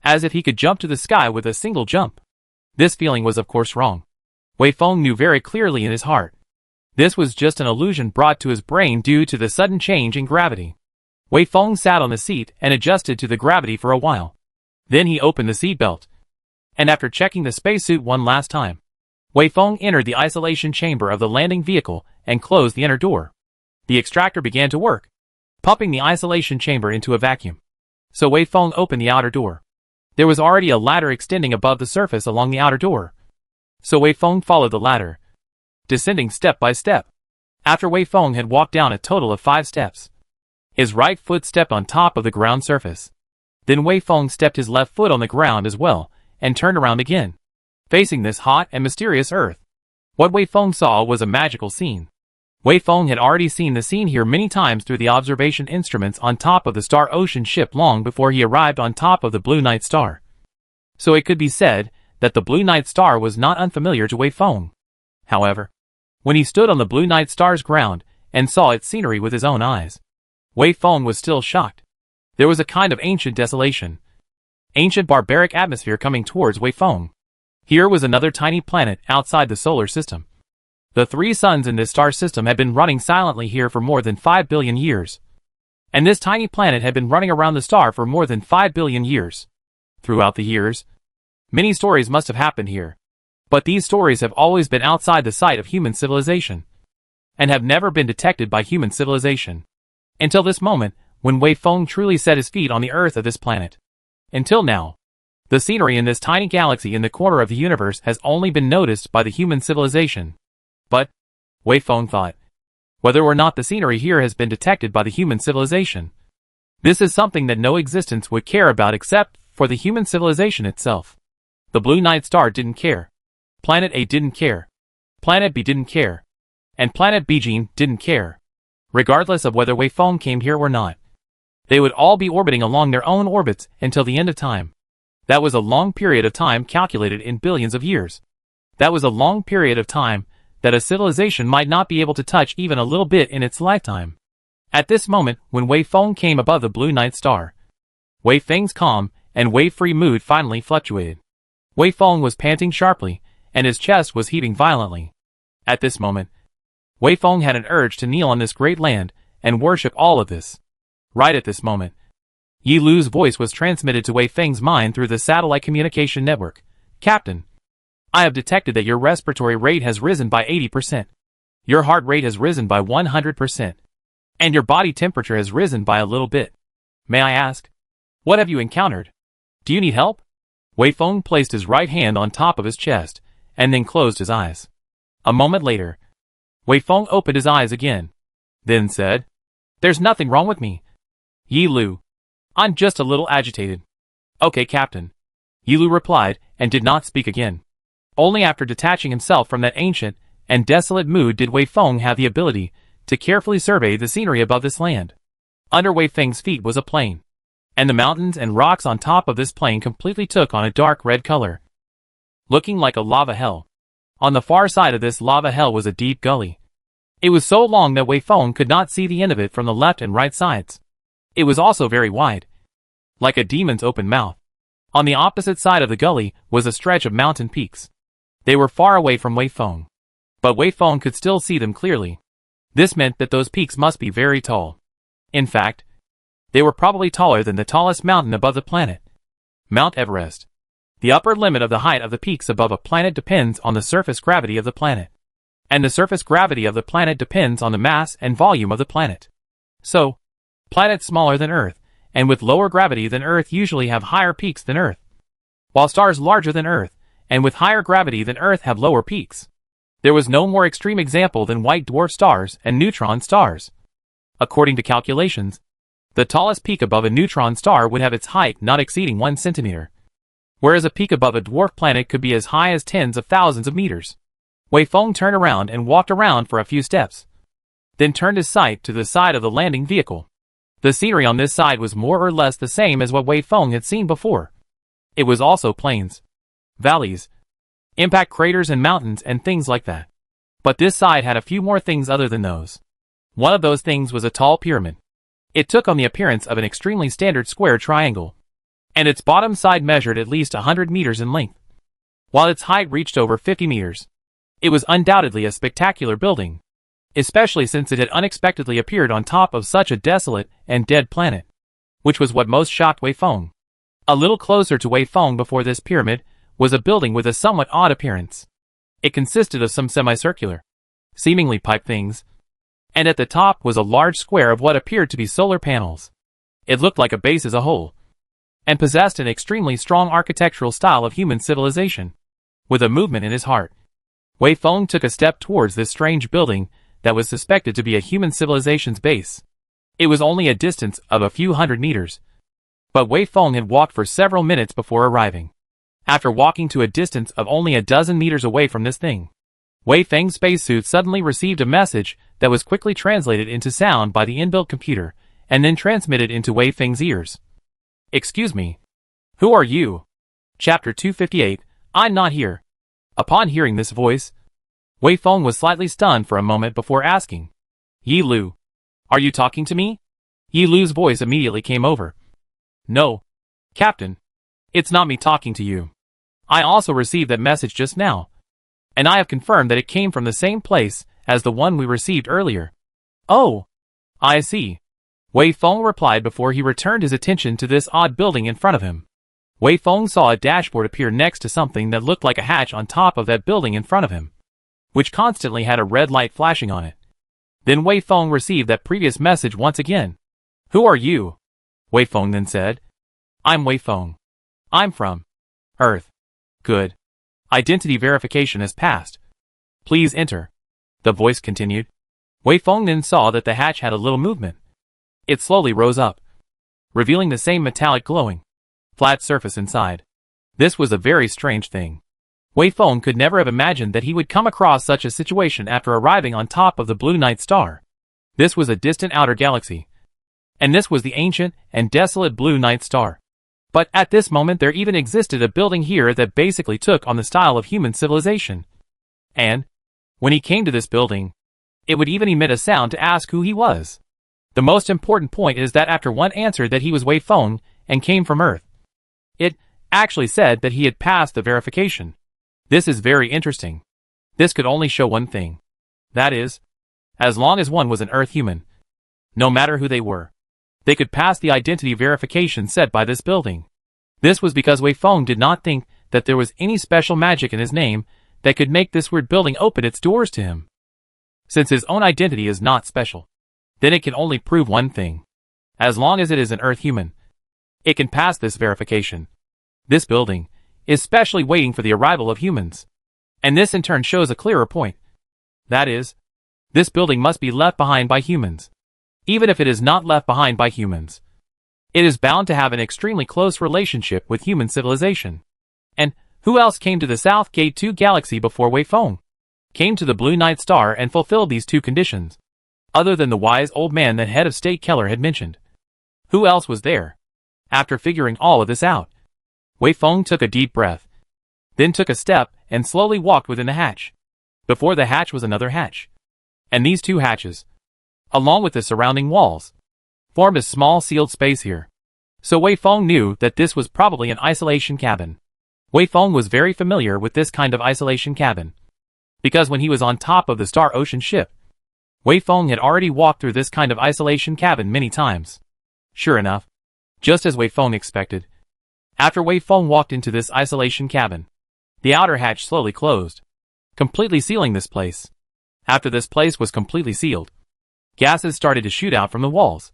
as if he could jump to the sky with a single jump. This feeling was of course wrong. Wei Feng knew very clearly in his heart. This was just an illusion brought to his brain due to the sudden change in gravity. Wei Feng sat on the seat and adjusted to the gravity for a while. Then he opened the seatbelt. And after checking the spacesuit one last time, Wei Feng entered the isolation chamber of the landing vehicle and closed the inner door. The extractor began to work, pumping the isolation chamber into a vacuum. So Wei Feng opened the outer door. There was already a ladder extending above the surface along the outer door. So Wei Feng followed the ladder, descending step by step. After Wei Feng had walked down a total of 5 steps, his right foot stepped on top of the ground surface. Then Wei Feng stepped his left foot on the ground as well, and turned around again, facing this hot and mysterious earth. What Wei Feng saw was a magical scene. Wei Feng had already seen the scene here many times through the observation instruments on top of the Star Ocean ship long before he arrived on top of the Blue Night Star. So it could be said that the Blue Night Star was not unfamiliar to Wei Feng. However, when he stood on the Blue Night Star's ground and saw its scenery with his own eyes, Wei Feng was still shocked. There was a kind of ancient desolation, ancient barbaric atmosphere coming towards Wei Feng. Here was another tiny planet outside the solar system. The 3 suns in this star system had been running silently here for more than 5 billion years. And this tiny planet had been running around the star for more than 5 billion years. Throughout the years, many stories must have happened here. But these stories have always been outside the sight of human civilization, and have never been detected by human civilization. Until this moment, when Wei Feng truly set his feet on the earth of this planet. Until now, the scenery in this tiny galaxy in the corner of the universe has only been noticed by the human civilization. But, Wei Feng thought, whether or not the scenery here has been detected by the human civilization, this is something that no existence would care about except for the human civilization itself. The Blue Night Star didn't care. Planet A didn't care. Planet B didn't care. And Planet B didn't care. Regardless of whether Wei Feng came here or not, they would all be orbiting along their own orbits until the end of time. That was a long period of time calculated in billions of years. That was a long period of time that a civilization might not be able to touch even a little bit in its lifetime. At this moment, when Wei Feng came above the Blue Night Star, Wei Feng's calm and wave-free mood finally fluctuated. Wei Feng was panting sharply, and his chest was heaving violently. At this moment, Wei Feng had an urge to kneel on this great land and worship all of this. Right at this moment, Yi Lu's voice was transmitted to Wei Feng's mind through the satellite communication network. Captain, I have detected that your respiratory rate has risen by 80%. Your heart rate has risen by 100%. And your body temperature has risen by a little bit. May I ask, what have you encountered? Do you need help? Wei Feng placed his right hand on top of his chest, and then closed his eyes. A moment later, Wei Feng opened his eyes again, then said, There's nothing wrong with me. Yi Lu, I'm just a little agitated. Okay, Captain. Yi Lu replied, and did not speak again. Only after detaching himself from that ancient and desolate mood did Wei Feng have the ability to carefully survey the scenery above this land. Under Wei Feng's feet was a plain, and the mountains and rocks on top of this plain completely took on a dark red color, looking like a lava hell. On the far side of this lava hell was a deep gully. It was so long that Wei Feng could not see the end of it from the left and right sides. It was also very wide, like a demon's open mouth. On the opposite side of the gully was a stretch of mountain peaks. They were far away from Wei Feng, but Wei Feng could still see them clearly. This meant that those peaks must be very tall. In fact, they were probably taller than the tallest mountain above the planet, Mount Everest. The upper limit of the height of the peaks above a planet depends on the surface gravity of the planet. And the surface gravity of the planet depends on the mass and volume of the planet. So, planets smaller than Earth, and with lower gravity than Earth usually have higher peaks than Earth, while stars larger than Earth, and with higher gravity than Earth have lower peaks. There was no more extreme example than white dwarf stars and neutron stars. According to calculations, the tallest peak above a neutron star would have its height not exceeding 1 centimeter, whereas a peak above a dwarf planet could be as high as tens of thousands of meters. Wei Feng turned around and walked around for a few steps, then turned his sight to the side of the landing vehicle. The scenery on this side was more or less the same as what Wei Feng had seen before. It was also plains, valleys, impact craters and mountains and things like that. But this side had a few more things other than those. One of those things was a tall pyramid. It took on the appearance of an extremely standard square triangle, and its bottom side measured at least 100 meters in length, while its height reached over 50 meters. It was undoubtedly a spectacular building, especially since it had unexpectedly appeared on top of such a desolate and dead planet, which was what most shocked Wei Feng. A little closer to Wei Feng before this pyramid was a building with a somewhat odd appearance. It consisted of some semicircular, seemingly pipe things, and at the top was a large square of what appeared to be solar panels. It looked like a base as a whole, and possessed an extremely strong architectural style of human civilization. With a movement in his heart, Wei Feng took a step towards this strange building that was suspected to be a human civilization's base. It was only a distance of a few hundred meters, but Wei Feng had walked for several minutes before arriving. After walking to a distance of only a dozen meters away from this thing, Wei Feng's spacesuit suddenly received a message that was quickly translated into sound by the inbuilt computer, and then transmitted into Wei Feng's ears. "Excuse me. Who are you?" Chapter 258, I'm not here. Upon hearing this voice, Wei Feng was slightly stunned for a moment before asking, "Yi Lu, are you talking to me?" Yi Lu's voice immediately came over. "No, Captain. It's not me talking to you. I also received that message just now, and I have confirmed that it came from the same place as the one we received earlier." "Oh, I see," Wei Feng replied before he returned his attention to this odd building in front of him. Wei Feng saw a dashboard appear next to something that looked like a hatch on top of that building in front of him, which constantly had a red light flashing on it. Then Wei Feng received that previous message once again. "Who are you?" Wei Feng then said. "I'm Wei Feng. I'm from Earth." "Good. Identity verification has passed. Please enter," the voice continued. Wei Feng then saw that the hatch had a little movement. It slowly rose up, revealing the same metallic glowing, flat surface inside. This was a very strange thing. Wei Feng could never have imagined that he would come across such a situation after arriving on top of the Blue Night Star. This was a distant outer galaxy, and this was the ancient and desolate Blue Night Star. But at this moment there even existed a building here that basically took on the style of human civilization. And, when he came to this building, it would even emit a sound to ask who he was. The most important point is that after one answered that he was Wei Feng and came from Earth, it actually said that he had passed the verification. This is very interesting. This could only show one thing. That is, as long as one was an Earth human, no matter who they were, they could pass the identity verification set by this building. This was because Wei Feng did not think that there was any special magic in his name that could make this weird building open its doors to him. Since his own identity is not special, then it can only prove one thing. As long as it is an Earth human, it can pass this verification. This building is specially waiting for the arrival of humans. And this in turn shows a clearer point. That is, this building must be left behind by humans. Even if it is not left behind by humans, it is bound to have an extremely close relationship with human civilization. And who else came to the South Gate 2 galaxy before Wei Feng? Came to the Blue Night Star and fulfilled these two conditions, other than the wise old man that head of state Keller had mentioned. Who else was there? After figuring all of this out, Wei Feng took a deep breath, then took a step and slowly walked within the hatch. Before the hatch was another hatch, and these two hatches, along with the surrounding walls, formed a small sealed space here. So Wei Feng knew that this was probably an isolation cabin. Wei Feng was very familiar with this kind of isolation cabin, because when he was on top of the Star Ocean ship, Wei Feng had already walked through this kind of isolation cabin many times. Sure enough, just as Wei Feng expected, After Wei Feng walked into this isolation cabin, the outer hatch slowly closed, completely sealing this place. After this place was completely sealed, gases started to shoot out from the walls,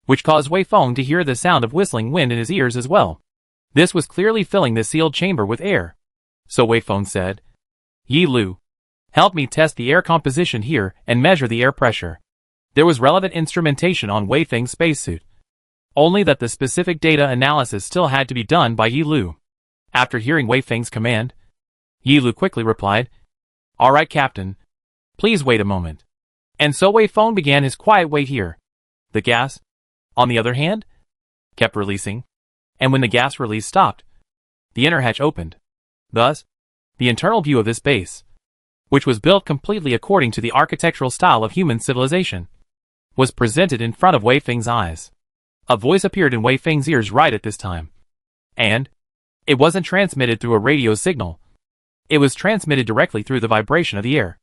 which caused Wei Feng to hear the sound of whistling wind in his ears as well. This was clearly filling the sealed chamber with air. So Wei Feng said, "Yi Lu, help me test the air composition here and measure the air pressure." There was relevant instrumentation on Wei Feng's spacesuit, only that the specific data analysis still had to be done by Yi Lu. After hearing Wei Feng's command, Yi Lu quickly replied, "All right, Captain. Please wait a moment." And so Wei Feng began his quiet wait here. The gas, on the other hand, kept releasing, and when the gas release stopped, the inner hatch opened. Thus, the internal view of this base, which was built completely according to the architectural style of human civilization, was presented in front of Wei Feng's eyes. A voice appeared in Wei Feng's ears right at this time. And it wasn't transmitted through a radio signal. It was transmitted directly through the vibration of the air.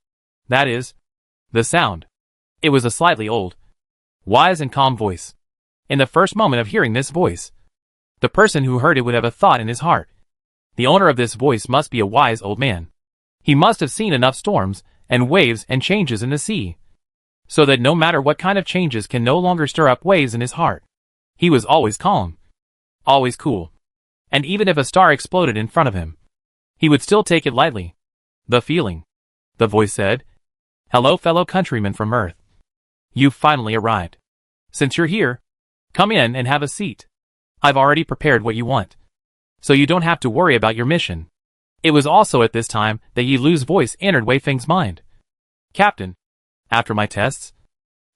That is, the sound. It was a slightly old, wise and calm voice. In the first moment of hearing this voice, the person who heard it would have a thought in his heart. The owner of this voice must be a wise old man. He must have seen enough storms and waves and changes in the sea, so that no matter what kind of changes can no longer stir up waves in his heart. He was always calm, always cool, and even if a star exploded in front of him, he would still take it lightly. The feeling. The voice said, "Hello, fellow countrymen from Earth. You've finally arrived. Since you're here, come in and have a seat. I've already prepared what you want, so you don't have to worry about your mission." It was also at this time that Yi Lu's voice entered Wei Feng's mind. "Captain, after my tests,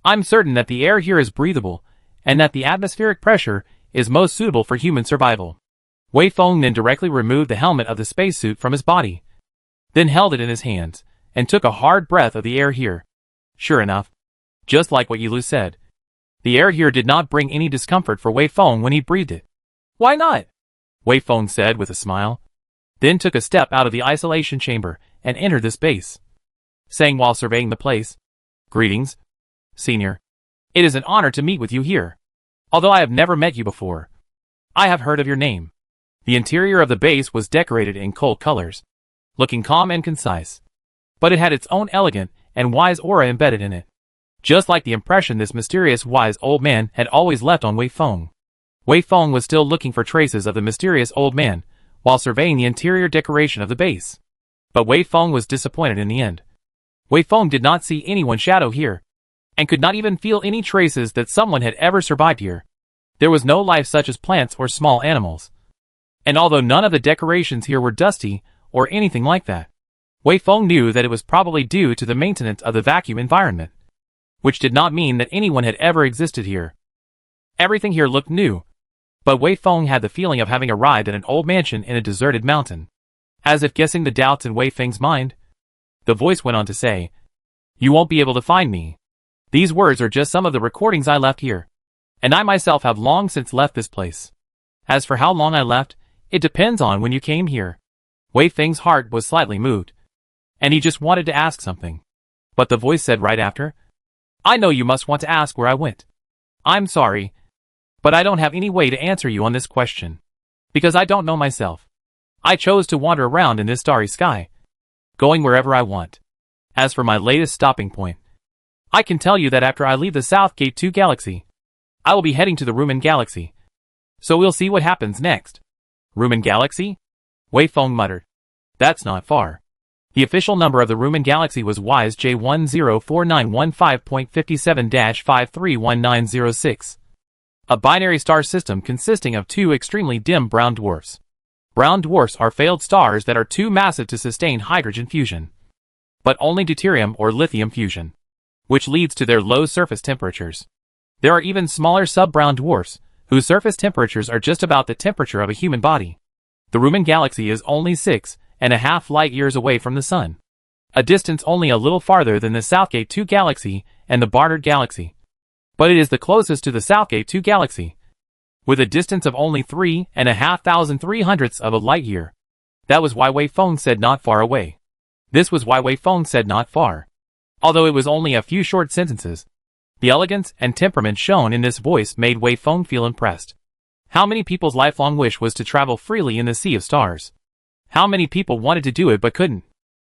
I'm certain that the air here is breathable and that the atmospheric pressure is most suitable for human survival." Wei Feng then directly removed the helmet of the spacesuit from his body, then held it in his hands and took a hard breath of the air here. Sure enough, just like what Yi Lu said, the air here did not bring any discomfort for Wei Feng when he breathed it. "Why not?" Wei Feng said with a smile, then took a step out of the isolation chamber and entered the space, saying while surveying the place, "Greetings, Senior. It is an honor to meet with you here. Although I have never met you before, I have heard of your name." The interior of the base was decorated in cold colors, looking calm and concise, but it had its own elegant and wise aura embedded in it, just like the impression this mysterious wise old man had always left on Wei Feng. Wei Feng was still looking for traces of the mysterious old man while surveying the interior decoration of the base. But Wei Feng was disappointed in the end. Wei Feng did not see anyone's shadow here, and could not even feel any traces that someone had ever survived here. There was no life such as plants or small animals. And although none of the decorations here were dusty or anything like that, Wei Feng knew that it was probably due to the maintenance of the vacuum environment, which did not mean that anyone had ever existed here. Everything here looked new, but Wei Feng had the feeling of having arrived at an old mansion in a deserted mountain. As if guessing the doubts in Wei Feng's mind, the voice went on to say, "You won't be able to find me. These words are just some of the recordings I left here, and I myself have long since left this place. As for how long I left, it depends on when you came here." Wei Feng's heart was slightly moved, and he just wanted to ask something. But the voice said right after, "I know you must want to ask where I went. I'm sorry, but I don't have any way to answer you on this question, because I don't know myself. I chose to wander around in this starry sky, going wherever I want. As for my latest stopping point, I can tell you that after I leave the South Gate 2 Galaxy, I will be heading to the Rumen Galaxy. So we'll see what happens next." "Rumen Galaxy?" Wei Feng muttered. "That's not far." The official number of the Rumen Galaxy was WISE J104915.57-531906. A binary star system consisting of two extremely dim brown dwarfs. Brown dwarfs are failed stars that are too massive to sustain hydrogen fusion, but only deuterium or lithium fusion, which leads to their low surface temperatures. There are even smaller sub-brown dwarfs, whose surface temperatures are just about the temperature of a human body. The Rumen Galaxy is only 6.5 light-years away from the Sun, a distance only a little farther than the Southgate 2 Galaxy and the Barnard Galaxy. But it is the closest to the Southgate 2 Galaxy, with a distance of only 3,500 of a light-year. That was why Wei Feng said not far away. This was why Wei Feng said not far. Although it was only a few short sentences, the elegance and temperament shown in this voice made Wei Feng feel impressed. How many people's lifelong wish was to travel freely in the sea of stars? How many people wanted to do it but couldn't?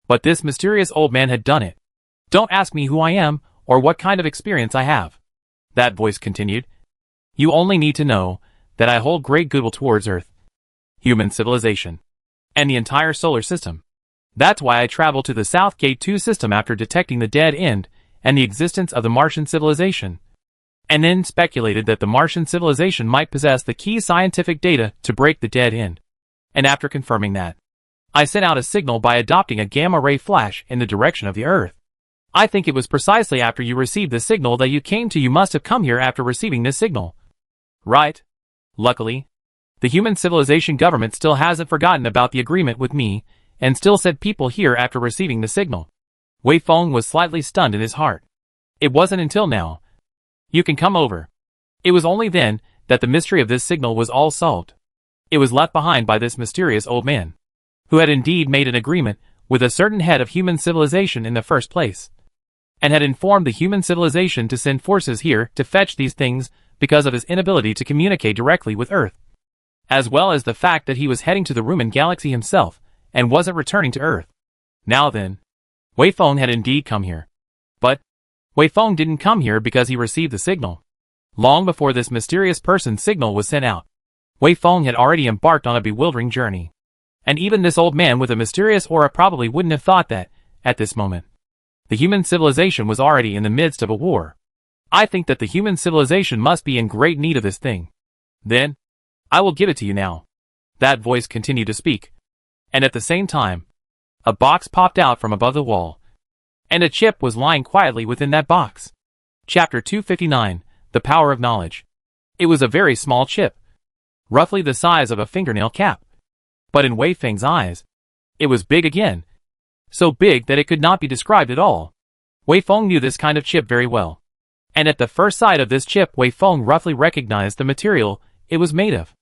But this mysterious old man had done it. Don't ask me who I am, or what kind of experience I have. That voice continued. You only need to know that I hold great goodwill towards Earth, human civilization, and the entire solar system. That's why I traveled to the South Gate 2 system after detecting the dead end and the existence of the Martian civilization, and then speculated that the Martian civilization might possess the key scientific data to break the dead end. And after confirming that, I sent out a signal by adopting a gamma-ray flash in the direction of the Earth. I think it was precisely after you received the signal that you must have come here after receiving this signal. Right. Luckily, the human civilization government still hasn't forgotten about the agreement with me, and still sent people here after receiving the signal. Wei Feng was slightly stunned in his heart. It wasn't until now. You can come over. It was only then that the mystery of this signal was all solved. It was left behind by this mysterious old man, who had indeed made an agreement with a certain head of human civilization in the first place, and had informed the human civilization to send forces here to fetch these things because of his inability to communicate directly with Earth, as well as the fact that he was heading to the Rumen galaxy himself and wasn't returning to Earth. Now then, Wei Feng had indeed come here. But Wei Feng didn't come here because he received the signal. Long before this mysterious person's signal was sent out, Wei Feng had already embarked on a bewildering journey. And even this old man with a mysterious aura probably wouldn't have thought that, at this moment, the human civilization was already in the midst of a war. I think that the human civilization must be in great need of this thing. Then, I will give it to you now. That voice continued to speak. And at the same time, a box popped out from above the wall, and a chip was lying quietly within that box. Chapter 259, The Power of Knowledge. It was a very small chip, roughly the size of a fingernail cap. But in Wei Feng's eyes, it was big again, so big that it could not be described at all. Wei Feng knew this kind of chip very well, and at the first sight of this chip Wei Feng roughly recognized the material it was made of.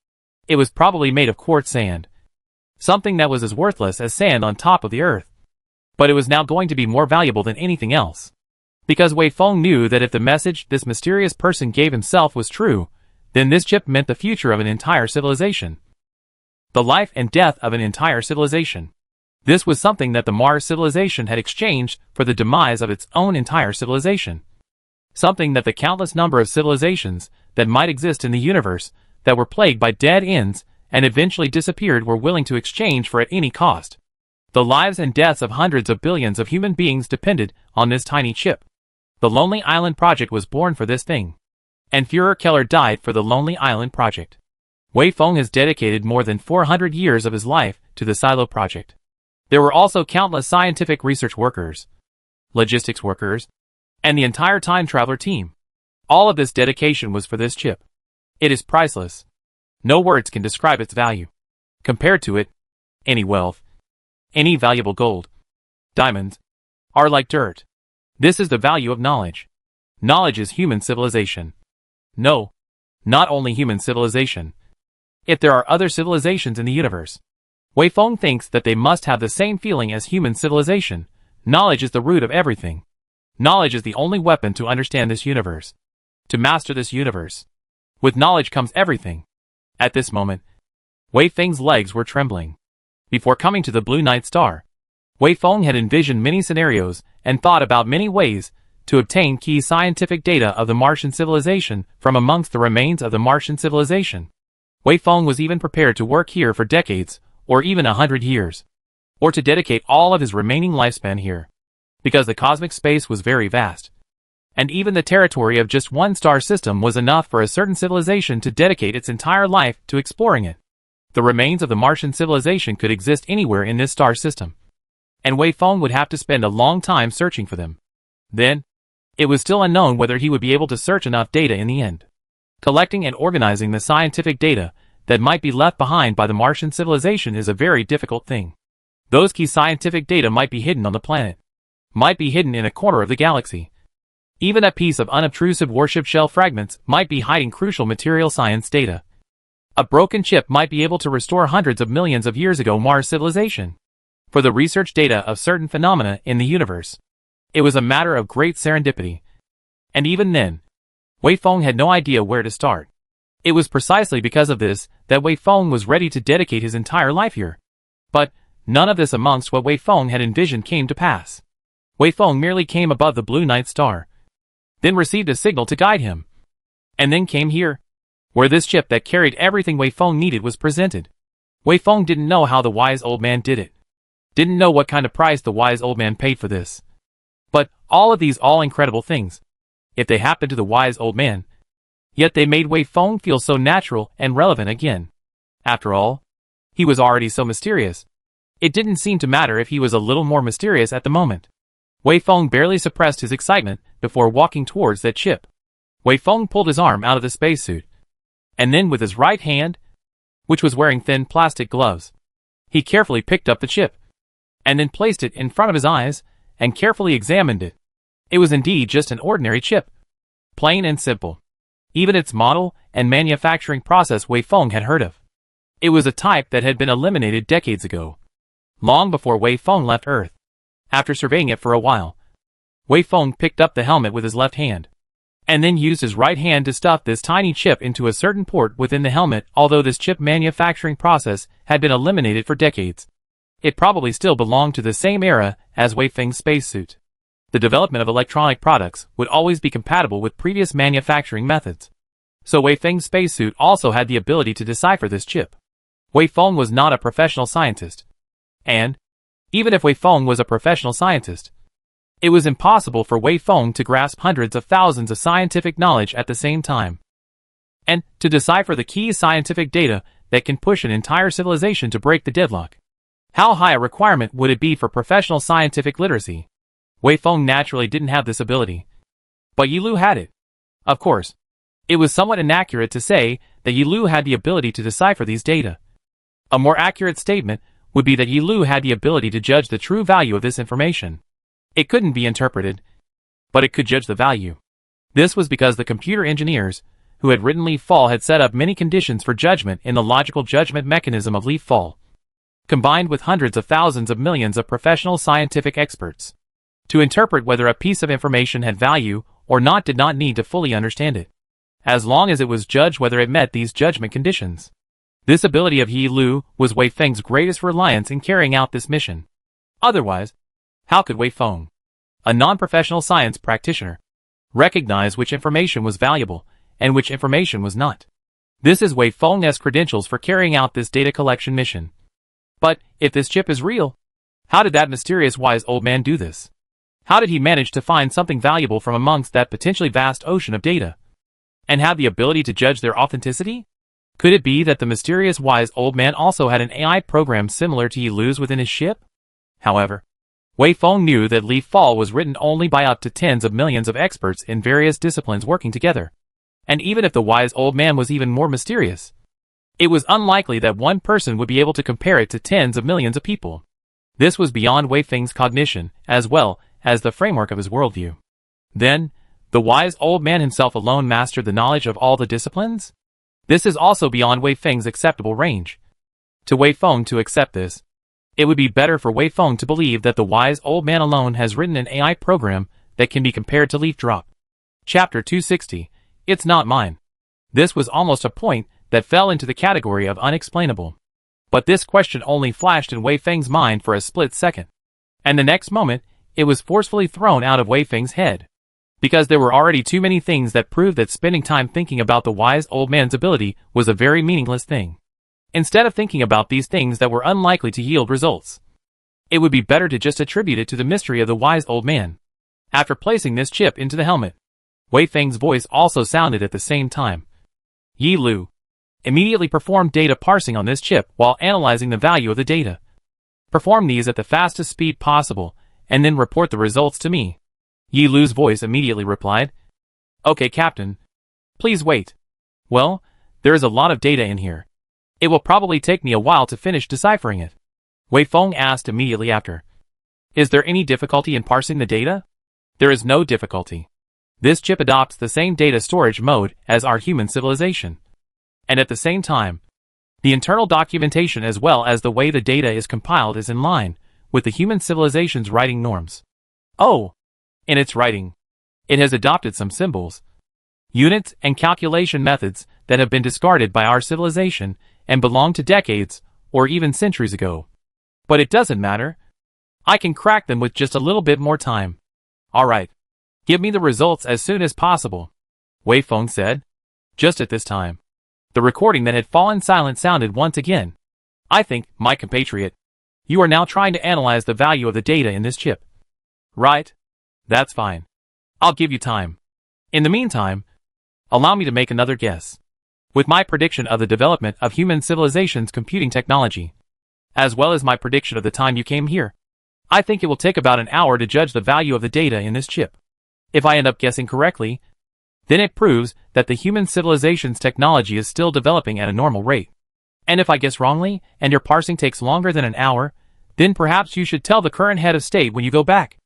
It was probably made of quartz sand, something that was as worthless as sand on top of the Earth. But it was now going to be more valuable than anything else, because Wei Feng knew that if the message this mysterious person gave himself was true, then this chip meant the future of an entire civilization. The life and death of an entire civilization. This was something that the Mars civilization had exchanged for the demise of its own entire civilization. Something that the countless number of civilizations that might exist in the universe that were plagued by dead ends and eventually disappeared were willing to exchange for at any cost. The lives and deaths of hundreds of billions of human beings depended on this tiny chip. The Lonely Island Project was born for this thing, and Führer Keller died for the Lonely Island Project. Wei Feng has dedicated more than 400 years of his life to the Silo Project. There were also countless scientific research workers, logistics workers, and the entire time traveler team. All of this dedication was for this chip. It is priceless. No words can describe its value. Compared to it, any wealth, any valuable gold, diamonds, are like dirt. This is the value of knowledge. Knowledge is human civilization. No, not only human civilization. If there are other civilizations in the universe, Wei Feng thinks that they must have the same feeling as human civilization. Knowledge is the root of everything. Knowledge is the only weapon to understand this universe, to master this universe. With knowledge comes everything. At this moment, Wei Feng's legs were trembling. Before coming to the Blue Night Star, Wei Feng had envisioned many scenarios and thought about many ways to obtain key scientific data of the Martian civilization from amongst the remains of the Martian civilization. Wei Feng was even prepared to work here for decades, or even 100 years, or to dedicate all of his remaining lifespan here, because the cosmic space was very vast, and even the territory of just one star system was enough for a certain civilization to dedicate its entire life to exploring it. The remains of the Martian civilization could exist anywhere in this star system, and Wei Feng would have to spend a long time searching for them. Then, it was still unknown whether he would be able to search enough data in the end. Collecting and organizing the scientific data that might be left behind by the Martian civilization is a very difficult thing. Those key scientific data might be hidden on the planet, might be hidden in a corner of the galaxy. Even a piece of unobtrusive warship shell fragments might be hiding crucial material science data. A broken chip might be able to restore hundreds of millions of years ago Mars civilization. For the research data of certain phenomena in the universe, it was a matter of great serendipity. And even then, Wei Feng had no idea where to start. It was precisely because of this that Wei Feng was ready to dedicate his entire life here. But none of this amongst what Wei Feng had envisioned came to pass. Wei Feng merely came above the blue night star, then received a signal to guide him, and then came here, where this chip that carried everything Wei Feng needed was presented. Wei Feng didn't know how the wise old man did it. Didn't know what kind of price the wise old man paid for this. But all of these incredible things, if they happened to the wise old man, yet they made Wei Feng feel so natural and relevant again. After all, he was already so mysterious. It didn't seem to matter if he was a little more mysterious at the moment. Wei Feng barely suppressed his excitement before walking towards that chip. Wei Feng pulled his arm out of the spacesuit, and then with his right hand, which was wearing thin plastic gloves, he carefully picked up the chip, and then placed it in front of his eyes, and carefully examined it. It was indeed just an ordinary chip. Plain and simple. Even its model and manufacturing process Wei Feng had heard of. It was a type that had been eliminated decades ago, long before Wei Feng left Earth. After surveying it for a while, Wei Feng picked up the helmet with his left hand, and then used his right hand to stuff this tiny chip into a certain port within the helmet. Although this chip manufacturing process had been eliminated for decades, it probably still belonged to the same era as Wei Feng's spacesuit. The development of electronic products would always be compatible with previous manufacturing methods. So Wei Feng's spacesuit also had the ability to decipher this chip. Wei Feng was not a professional scientist, and even if Wei Feng was a professional scientist, it was impossible for Wei Feng to grasp hundreds of thousands of scientific knowledge at the same time, and to decipher the key scientific data that can push an entire civilization to break the deadlock. How high a requirement would it be for professional scientific literacy? Wei Feng naturally didn't have this ability, but Yi Lu had it. Of course, it was somewhat inaccurate to say that Yi Lu had the ability to decipher these data. A more accurate statement would be that Yi Lu had the ability to judge the true value of this information. It couldn't be interpreted, but it could judge the value. This was because the computer engineers who had written Leaf Fall had set up many conditions for judgment in the logical judgment mechanism of Leaf Fall, combined with hundreds of thousands of millions of professional scientific experts. To interpret whether a piece of information had value or not did not need to fully understand it, as long as it was judged whether it met these judgment conditions. This ability of Yi Lu was Wei Feng's greatest reliance in carrying out this mission. Otherwise, how could Wei Feng, a non-professional science practitioner, recognize which information was valuable and which information was not? This is Wei Feng's credentials for carrying out this data collection mission. But if this chip is real, how did that mysterious wise old man do this? How did he manage to find something valuable from amongst that potentially vast ocean of data, and have the ability to judge their authenticity? Could it be that the mysterious wise old man also had an AI program similar to Yi Lu's within his ship? However, Wei Feng knew that Leaf Fall was written only by up to tens of millions of experts in various disciplines working together. And even if the wise old man was even more mysterious, it was unlikely that one person would be able to compare it to tens of millions of people. This was beyond Wei Feng's cognition, as well as the framework of his worldview. Then, the wise old man himself alone mastered the knowledge of all the disciplines? This is also beyond Wei Feng's acceptable range. To Wei Feng to accept this, it would be better for Wei Feng to believe that the wise old man alone has written an AI program that can be compared to Leaf Drop. Chapter 260, It's Not Mine. This was almost a point that fell into the category of unexplainable. But this question only flashed in Wei Feng's mind for a split second, and the next moment, it was forcefully thrown out of Wei Feng's head. Because there were already too many things that proved that spending time thinking about the wise old man's ability was a very meaningless thing. Instead of thinking about these things that were unlikely to yield results, it would be better to just attribute it to the mystery of the wise old man. After placing this chip into the helmet, Wei Feng's voice also sounded at the same time. Yi Lu, immediately perform data parsing on this chip while analyzing the value of the data. Perform these at the fastest speed possible, and then report the results to me. Yi Lu's voice immediately replied. Okay, Captain. Please wait. Well, there is a lot of data in here. It will probably take me a while to finish deciphering it. Wei Feng asked immediately after. Is there any difficulty in parsing the data? There is no difficulty. This chip adopts the same data storage mode as our human civilization. And at the same time, the internal documentation as well as the way the data is compiled is in line with the human civilization's writing norms. Oh! In its writing, it has adopted some symbols. units and calculation methods that have been discarded by our civilization and belong to decades or even centuries ago. But it doesn't matter. I can crack them with just a little bit more time. Alright. Give me the results as soon as possible, Wei Feng said. Just at this time, the recording that had fallen silent sounded once again. I think, my compatriot, you are now trying to analyze the value of the data in this chip. Right? That's fine. I'll give you time. In the meantime, allow me to make another guess. With my prediction of the development of human civilization's computing technology, as well as my prediction of the time you came here, I think it will take about an hour to judge the value of the data in this chip. If I end up guessing correctly, then it proves that the human civilization's technology is still developing at a normal rate. And if I guess wrongly, and your parsing takes longer than an hour, then perhaps you should tell the current head of state when you go back,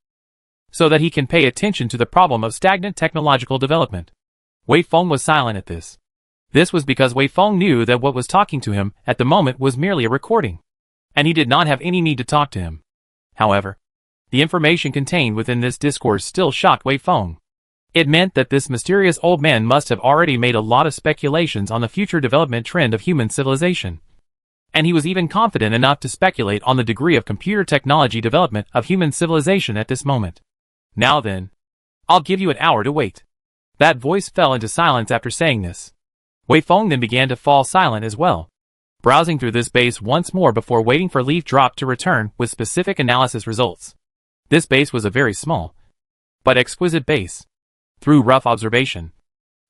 so that he can pay attention to the problem of stagnant technological development. Wei Feng was silent at this. This was because Wei Feng knew that what was talking to him at the moment was merely a recording, and he did not have any need to talk to him. However, the information contained within this discourse still shocked Wei Feng. It meant that this mysterious old man must have already made a lot of speculations on the future development trend of human civilization. And he was even confident enough to speculate on the degree of computer technology development of human civilization at this moment. Now then, I'll give you an hour to wait. That voice fell into silence after saying this. Wei Feng then began to fall silent as well, browsing through this base once more before waiting for Leaf Drop to return with specific analysis results. This base was a very small, but exquisite base. Through rough observation,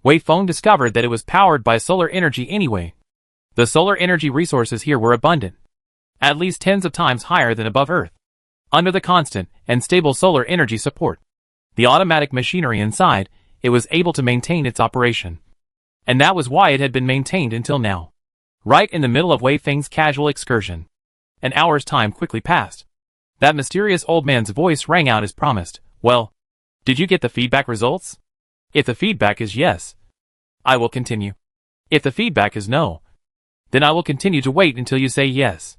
Wei Feng discovered that it was powered by solar energy anyway. The solar energy resources here were abundant, at least tens of times higher than above Earth. Under the constant and stable solar energy support, the automatic machinery inside, it was able to maintain its operation. And that was why it had been maintained until now. Right in the middle of Wei Feng's casual excursion, an hour's time quickly passed. That mysterious old man's voice rang out as promised. Well, did you get the feedback results? If the feedback is yes, I will continue. If the feedback is no, then I will continue to wait until you say yes.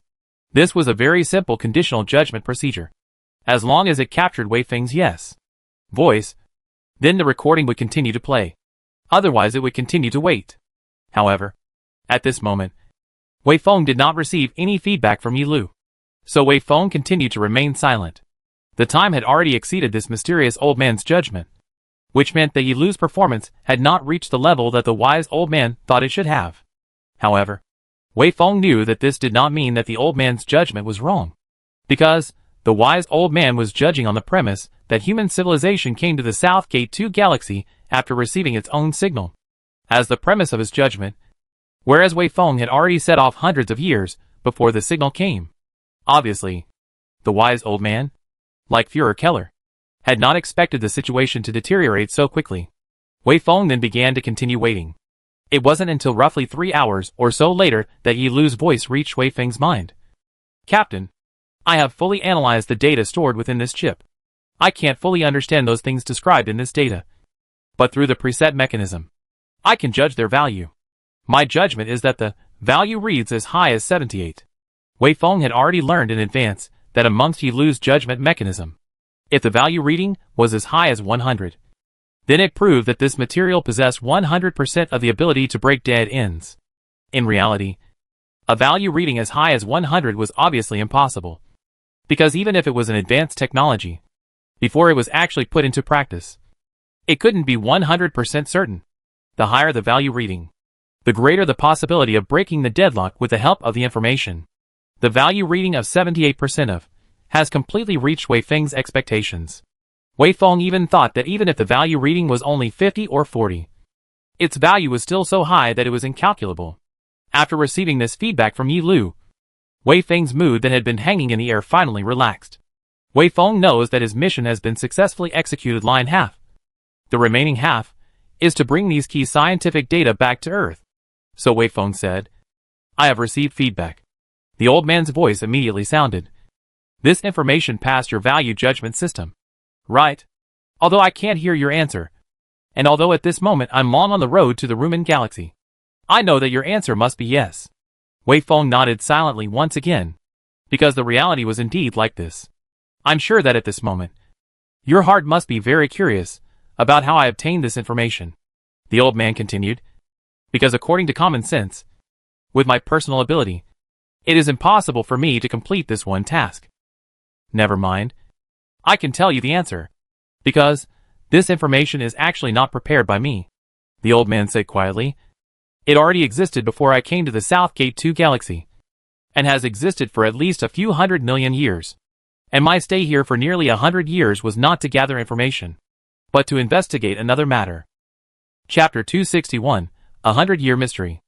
This was a very simple conditional judgment procedure. As long as it captured Wei Feng's yes voice, then the recording would continue to play. Otherwise it would continue to wait. However, at this moment, Wei Feng did not receive any feedback from Yi Lu. So Wei Feng continued to remain silent. The time had already exceeded this mysterious old man's judgment, which meant that Yi Lu's performance had not reached the level that the wise old man thought it should have. However, Wei Feng knew that this did not mean that the old man's judgment was wrong, because the wise old man was judging on the premise that human civilization came to the South Gate 2 galaxy after receiving its own signal as the premise of his judgment, whereas Wei Feng had already set off hundreds of years before the signal came. Obviously, the wise old man, like Führer Keller, had not expected the situation to deteriorate so quickly. Wei Feng then began to continue waiting. It wasn't until roughly 3 hours or so later that Yi Lu's voice reached Wei Feng's mind. Captain, I have fully analyzed the data stored within this chip. I can't fully understand those things described in this data, but through the preset mechanism, I can judge their value. My judgment is that the value reads as high as 78. Wei Feng had already learned in advance that amongst Yi Lu's judgment mechanism, if the value reading was as high as 100, then it proved that this material possessed 100% of the ability to break dead ends. In reality, a value reading as high as 100 was obviously impossible, because even if it was an advanced technology, before it was actually put into practice, it couldn't be 100% certain. The higher the value reading, the greater the possibility of breaking the deadlock with the help of the information. The value reading of 78% of has completely reached Wei Feng's expectations. Wei Feng even thought that even if the value reading was only 50 or 40, its value was still so high that it was incalculable. After receiving this feedback from Yi Lu, Wei Feng's mood that had been hanging in the air finally relaxed. Wei Feng knows that his mission has been successfully executed line half. The remaining half is to bring these key scientific data back to Earth. So Wei Feng said, I have received feedback. The old man's voice immediately sounded. This information passed your value judgment system. Right? Although I can't hear your answer, and although at this moment I'm long on the road to the Rumen Galaxy, I know that your answer must be yes. Wei Feng nodded silently once again, because the reality was indeed like this. I'm sure that at this moment, your heart must be very curious about how I obtained this information. The old man continued, because according to common sense, with my personal ability, it is impossible for me to complete this one task. Never mind. I can tell you the answer. Because this information is actually not prepared by me, the old man said quietly. It already existed before I came to the Southgate 2 galaxy, and has existed for at least a few 100 million years. And my stay here for nearly 100 years was not to gather information, but to investigate another matter. Chapter 261, 100-Year Mystery.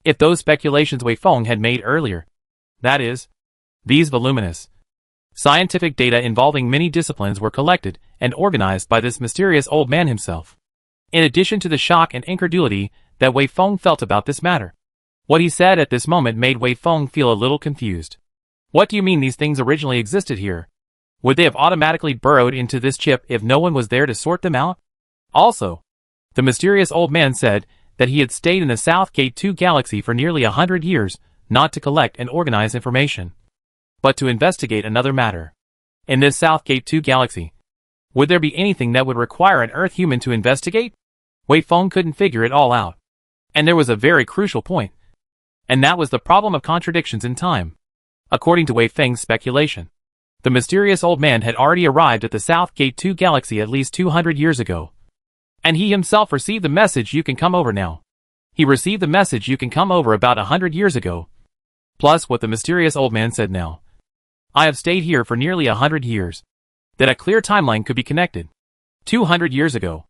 If those speculations Wei Feng had made earlier, that is, these voluminous scientific data involving many disciplines were collected and organized by this mysterious old man himself. In addition to the shock and incredulity that Wei Feng felt about this matter, what he said at this moment made Wei Feng feel a little confused. What do you mean these things originally existed here? Would they have automatically burrowed into this chip if no one was there to sort them out? Also, the mysterious old man said that he had stayed in the Southgate 2 galaxy for nearly 100 years, not to collect and organize information, but to investigate another matter. In this Southgate 2 galaxy, would there be anything that would require an Earth human to investigate? Wei Feng couldn't figure it all out. And there was a very crucial point. And that was the problem of contradictions in time. According to Wei Feng's speculation, the mysterious old man had already arrived at the Southgate 2 galaxy at least 200 years ago. And he himself received the message you can come over now. He received the message you can come over about 100 years ago. Plus what the mysterious old man said now. I have stayed here for nearly 100 years. That a clear timeline could be connected. 200 years ago,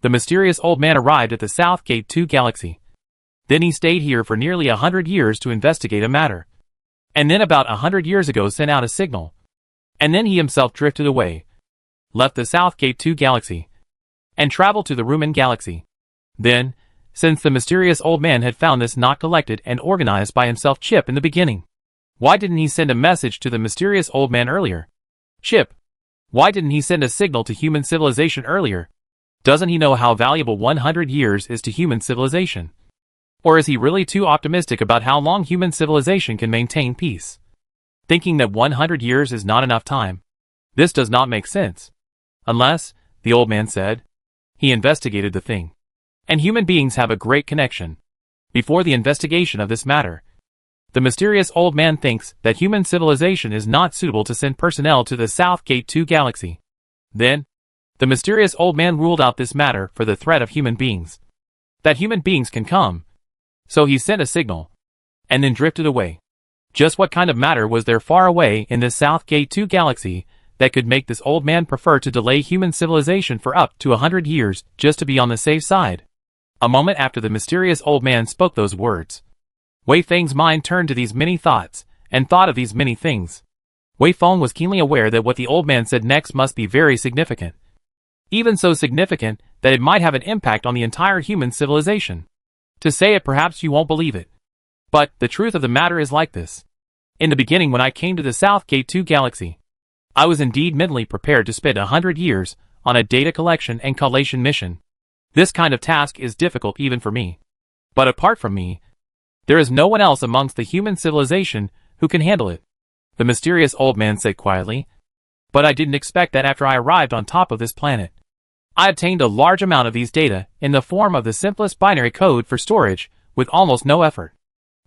the mysterious old man arrived at the Southgate 2 galaxy. Then he stayed here for nearly 100 years to investigate a matter. And then about 100 years ago sent out a signal. And then he himself drifted away, left the Southgate 2 galaxy, and traveled to the Rumen galaxy. Then, since the mysterious old man had found this not collected and organized by himself Chip in the beginning, why didn't he send a message to the mysterious old man earlier? Chip, why didn't he send a signal to human civilization earlier? Doesn't he know how valuable 100 years is to human civilization? Or is he really too optimistic about how long human civilization can maintain peace, thinking that 100 years is not enough time? This does not make sense. Unless, the old man said, he investigated the thing. And human beings have a great connection. Before the investigation of this matter, the mysterious old man thinks that human civilization is not suitable to send personnel to the Southgate 2 galaxy. Then, the mysterious old man ruled out this matter for the threat of human beings. That human beings can come. So he sent a signal, and then drifted away. Just what kind of matter was there far away in this Southgate 2 galaxy that could make this old man prefer to delay human civilization for up to 100 years just to be on the safe side? A moment after the mysterious old man spoke those words, Wei Feng's mind turned to these many thoughts, and thought of these many things. Wei Feng was keenly aware that what the old man said next must be very significant. Even so significant that it might have an impact on the entire human civilization. To say it, perhaps you won't believe it. But the truth of the matter is like this. In the beginning, when I came to the Southgate 2 galaxy, I was indeed mentally prepared to spend 100 years on a data collection and collation mission. This kind of task is difficult even for me. But apart from me, there is no one else amongst the human civilization who can handle it, the mysterious old man said quietly. But I didn't expect that after I arrived on top of this planet. I obtained a large amount of these data in the form of the simplest binary code for storage, with almost no effort.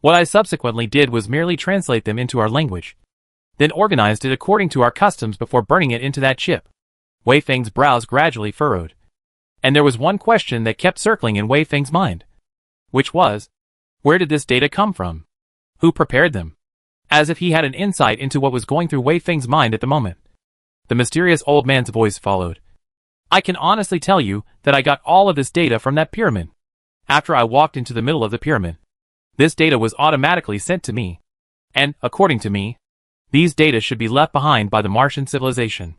What I subsequently did was merely translate them into our language, then organized it according to our customs before burning it into that chip. Wei Feng's brows gradually furrowed. And there was one question that kept circling in Wei Feng's mind. Which was, where did this data come from? Who prepared them? As if he had an insight into what was going through Wei Feng's mind at the moment. The mysterious old man's voice followed. I can honestly tell you that I got all of this data from that pyramid. After I walked into the middle of the pyramid, this data was automatically sent to me. And, according to me, these data should be left behind by the Martian civilization.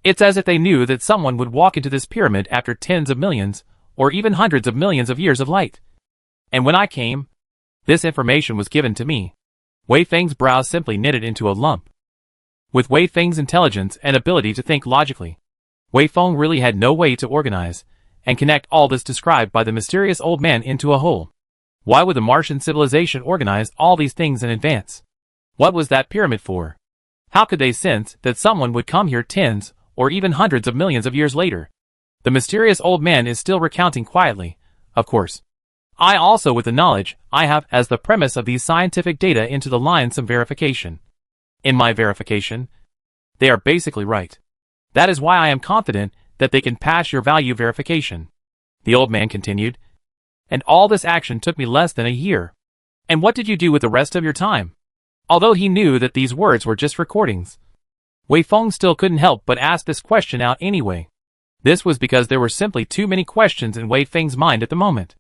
It's as if they knew that someone would walk into this pyramid after tens of millions, or even hundreds of millions of years of light. And when I came, this information was given to me. Wei Feng's brows simply knitted into a lump. With Wei Feng's intelligence and ability to think logically, Wei Feng really had no way to organize and connect all this described by the mysterious old man into a whole. Why would the Martian civilization organize all these things in advance? What was that pyramid for? How could they sense that someone would come here tens or even hundreds of millions of years later? The mysterious old man is still recounting quietly, of course. I also, with the knowledge I have as the premise of these scientific data, into the line some verification. In my verification, they are basically right. That is why I am confident that they can pass your value verification. The old man continued. And all this action took me less than a year. And what did you do with the rest of your time? Although he knew that these words were just recordings, Wei Feng still couldn't help but ask this question out anyway. This was because there were simply too many questions in Wei Feng's mind at the moment.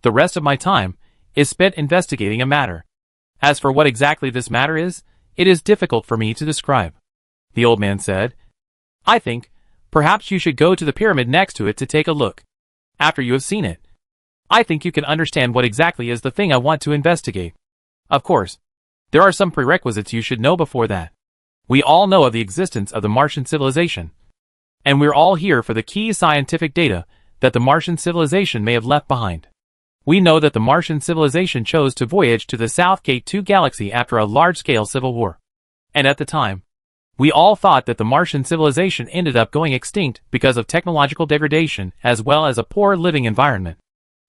The rest of my time is spent investigating a matter. As for what exactly this matter is, it is difficult for me to describe. The old man said, I think, perhaps you should go to the pyramid next to it to take a look. After you have seen it, I think you can understand what exactly is the thing I want to investigate. Of course, there are some prerequisites you should know before that. We all know of the existence of the Martian civilization. And we're all here for the key scientific data that the Martian civilization may have left behind. We know that the Martian civilization chose to voyage to the South Gate 2 galaxy after a large-scale civil war. And at the time, we all thought that the Martian civilization ended up going extinct because of technological degradation as well as a poor living environment.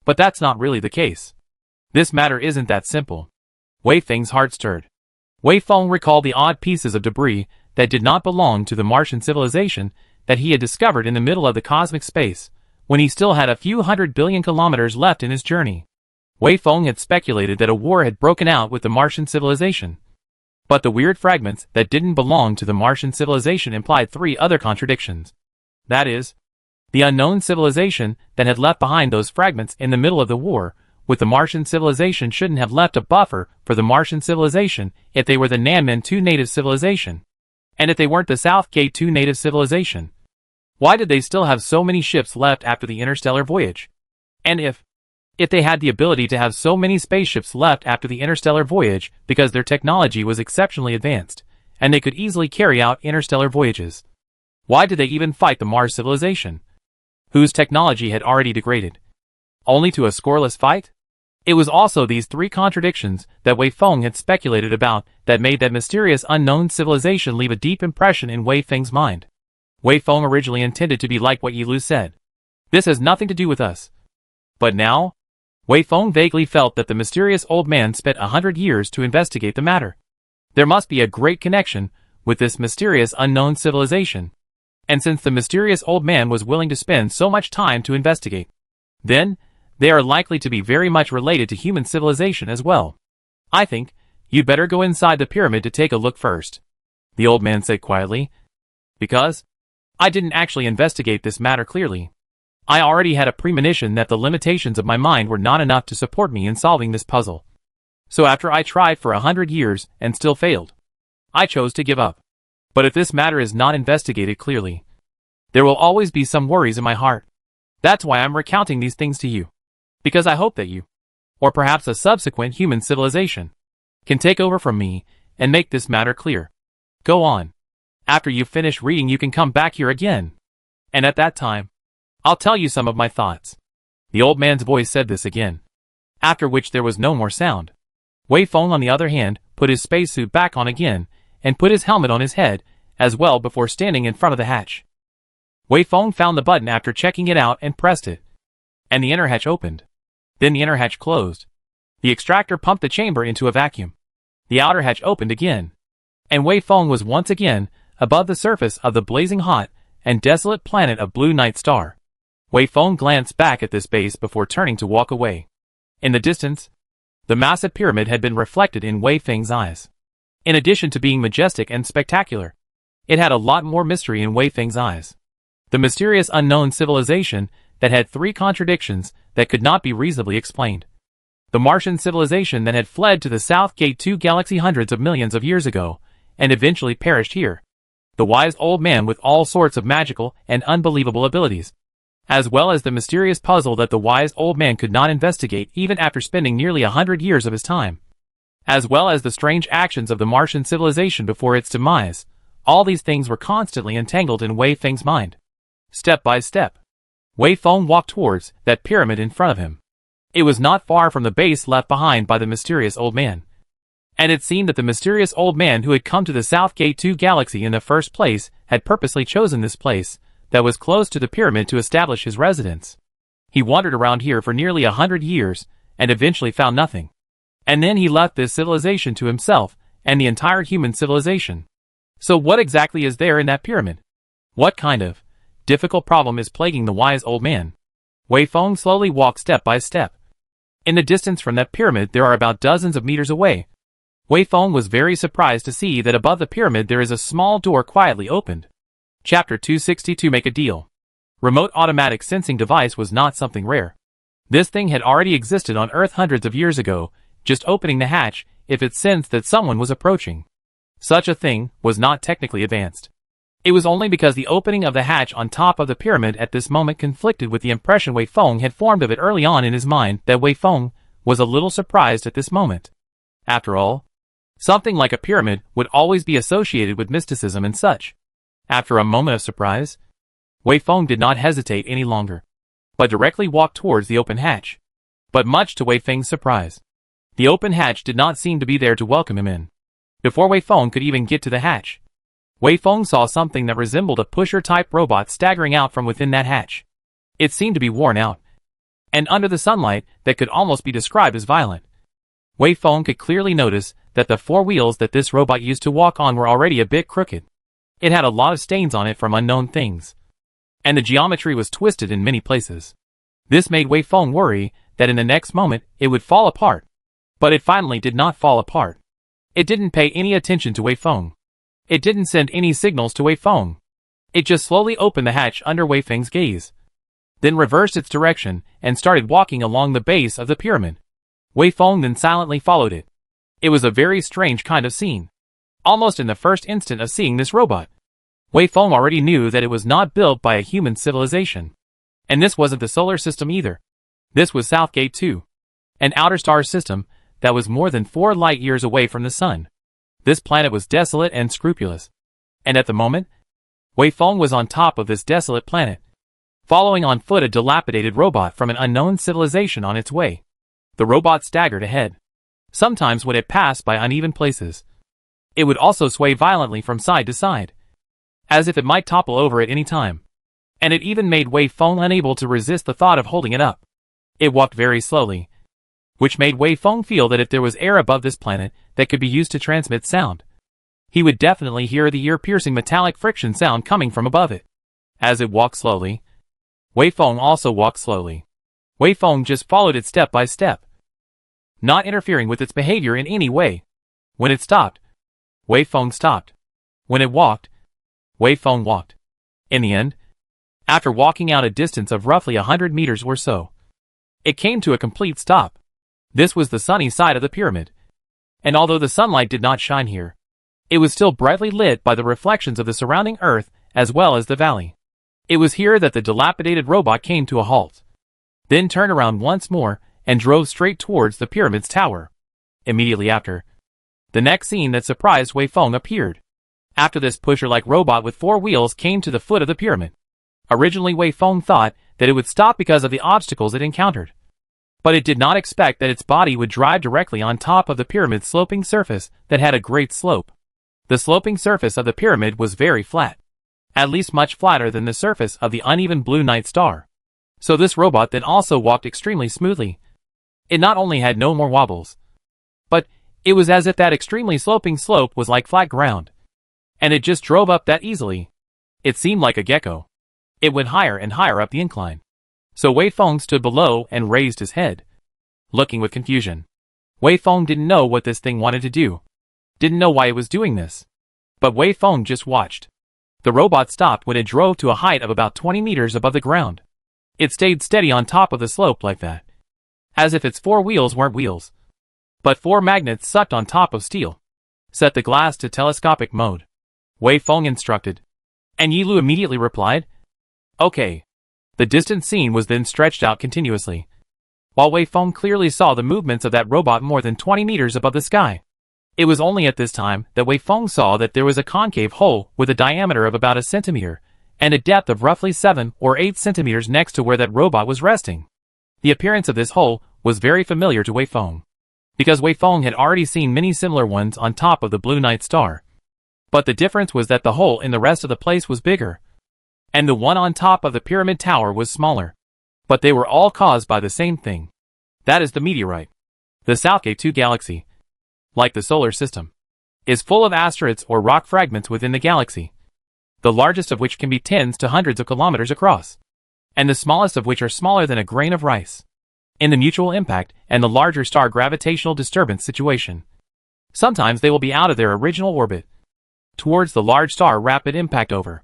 But that's not really the case. This matter isn't that simple. Wei Feng's heart stirred. Wei Feng recalled the odd pieces of debris that did not belong to the Martian civilization that he had discovered in the middle of the cosmic space, when he still had a few 100 billion kilometers left in his journey. Wei Feng had speculated that a war had broken out with the Martian civilization. But the weird fragments that didn't belong to the Martian civilization implied three other contradictions. That is, the unknown civilization that had left behind those fragments in the middle of the war with the Martian civilization shouldn't have left a buffer for the Martian civilization if they were the Nanmen 2 native civilization. And if they weren't the South Gate 2 native civilization, why did they still have so many ships left after the interstellar voyage? And if they had the ability to have so many spaceships left after the interstellar voyage because their technology was exceptionally advanced, and they could easily carry out interstellar voyages, why did they even fight the Mars civilization, whose technology had already degraded, only to a scoreless fight? It was also these three contradictions that Wei Feng had speculated about that made that mysterious unknown civilization leave a deep impression in Wei Feng's mind. Wei Feng originally intended to be like what Yi Lu said. This has nothing to do with us. But now, Wei Feng vaguely felt that the mysterious old man spent 100 years to investigate the matter. There must be a great connection with this mysterious unknown civilization. And since the mysterious old man was willing to spend so much time to investigate, then they are likely to be very much related to human civilization as well. I think you'd better go inside the pyramid to take a look first, the old man said quietly. Because I didn't actually investigate this matter clearly. I already had a premonition that the limitations of my mind were not enough to support me in solving this puzzle. So after I tried for 100 years and still failed, I chose to give up. But if this matter is not investigated clearly, there will always be some worries in my heart. That's why I'm recounting these things to you. Because I hope that you, or perhaps a subsequent human civilization, can take over from me and make this matter clear. Go on. After you've finished reading, you can come back here again. And at that time, I'll tell you some of my thoughts. The old man's voice said this again, after which there was no more sound. Wei Feng, on the other hand, put his spacesuit back on again and put his helmet on his head as well before standing in front of the hatch. Wei Feng found the button after checking it out and pressed it. And the inner hatch opened. Then the inner hatch closed. The extractor pumped the chamber into a vacuum. The outer hatch opened again. And Wei Feng was once again above the surface of the blazing hot and desolate planet of Blue Night Star. Wei Feng glanced back at this base before turning to walk away. In the distance, the massive pyramid had been reflected in Wei Feng's eyes. In addition to being majestic and spectacular, it had a lot more mystery in Wei Feng's eyes. The mysterious unknown civilization that had three contradictions that could not be reasonably explained. The Martian civilization that had fled to the South Gate 2 galaxy hundreds of millions of years ago, and eventually perished here. The wise old man with all sorts of magical and unbelievable abilities. As well as the mysterious puzzle that the wise old man could not investigate even after spending nearly 100 years of his time. As well as the strange actions of the Martian civilization before its demise. All these things were constantly entangled in Wei Feng's mind. Step by step, Wei Feng walked towards that pyramid in front of him. It was not far from the base left behind by the mysterious old man. And it seemed that the mysterious old man who had come to the South Gate 2 galaxy in the first place had purposely chosen this place that was close to the pyramid to establish his residence. He wandered around here for nearly 100 years, and eventually found nothing. And then he left this civilization to himself, and the entire human civilization. So what exactly is there in that pyramid? What kind of difficult problem is plaguing the wise old man? Wei Feng slowly walked step by step. In the distance from that pyramid there are about dozens of meters away. Wei Feng was very surprised to see that above the pyramid there is a small door quietly opened. Chapter 262 Make a Deal. Remote automatic sensing device was not something rare. This thing had already existed on Earth hundreds of years ago, just opening the hatch if it sensed that someone was approaching. Such a thing was not technically advanced. It was only because the opening of the hatch on top of the pyramid at this moment conflicted with the impression Wei Feng had formed of it early on in his mind that Wei Feng was a little surprised at this moment. After all, something like a pyramid would always be associated with mysticism and such. After a moment of surprise, Wei Feng did not hesitate any longer, but directly walked towards the open hatch. But much to Wei Feng's surprise, the open hatch did not seem to be there to welcome him in. Before Wei Feng could even get to the hatch, Wei Feng saw something that resembled a pusher-type robot staggering out from within that hatch. It seemed to be worn out, and under the sunlight that could almost be described as violent. Wei Feng could clearly notice that the four wheels that this robot used to walk on were already a bit crooked. It had a lot of stains on it from unknown things, and the geometry was twisted in many places. This made Wei Feng worry that in the next moment it would fall apart. But it finally did not fall apart. It didn't pay any attention to Wei Feng. It didn't send any signals to Wei Feng. It just slowly opened the hatch under Wei Feng's gaze, then reversed its direction and started walking along the base of the pyramid. Wei Feng then silently followed it. It was a very strange kind of scene. Almost in the first instant of seeing this robot, Wei Feng already knew that it was not built by a human civilization. And this wasn't the solar system either. This was Southgate 2, an outer star system that was more than 4 light years away from the sun. This planet was desolate and scrupulous. And at the moment, Wei Feng was on top of this desolate planet, following on foot a dilapidated robot from an unknown civilization on its way. The robot staggered ahead. Sometimes when it passed by uneven places, it would also sway violently from side to side, as if it might topple over at any time. And it even made Wei Feng unable to resist the thought of holding it up. It walked very slowly, which made Wei Feng feel that if there was air above this planet that could be used to transmit sound, he would definitely hear the ear-piercing metallic friction sound coming from above it. As it walked slowly, Wei Feng also walked slowly. Wei Feng just followed it step by step, not interfering with its behavior in any way. When it stopped, Wei Feng stopped. When it walked, Wei Feng walked. In the end, after walking out a distance of roughly 100 meters or so, it came to a complete stop. This was the sunny side of the pyramid, and although the sunlight did not shine here, it was still brightly lit by the reflections of the surrounding earth as well as the valley. It was here that the dilapidated robot came to a halt, then turned around once more and drove straight towards the pyramid's tower. Immediately after, the next scene that surprised Wei Feng appeared. After this pusher-like robot with 4 wheels came to the foot of the pyramid. Originally Wei Feng thought that it would stop because of the obstacles it encountered, but it did not expect that its body would drive directly on top of the pyramid's sloping surface that had a great slope. The sloping surface of the pyramid was very flat, at least much flatter than the surface of the uneven blue night star. So this robot then also walked extremely smoothly. It not only had no more wobbles, but it was as if that extremely sloping slope was like flat ground, and it just drove up that easily. It seemed like a gecko. It went higher and higher up the incline. So Wei Feng stood below and raised his head, looking with confusion. Wei Feng didn't know what this thing wanted to do, didn't know why it was doing this. But Wei Feng just watched. The robot stopped when it drove to a height of about 20 meters above the ground. It stayed steady on top of the slope like that, as if its 4 wheels weren't wheels, but 4 magnets sucked on top of steel. Set the glass to telescopic mode, Wei Feng instructed, and Yi Lu immediately replied, "Okay." The distant scene was then stretched out continuously, while Wei Feng clearly saw the movements of that robot more than 20 meters above the sky. It was only at this time that Wei Feng saw that there was a concave hole with a diameter of about 1 centimeter and a depth of roughly 7 or 8 centimeters next to where that robot was resting. The appearance of this hole was very familiar to Wei Feng, because Wei Feng had already seen many similar ones on top of the blue night star. But the difference was that the hole in the rest of the place was bigger, and the one on top of the pyramid tower was smaller. But they were all caused by the same thing. That is the meteorite. The Southgate 2 galaxy, like the solar system, is full of asteroids or rock fragments within the galaxy, the largest of which can be tens to hundreds of kilometers across, and the smallest of which are smaller than a grain of rice. In the mutual impact and the larger star gravitational disturbance situation, sometimes they will be out of their original orbit towards the large star rapid impact over.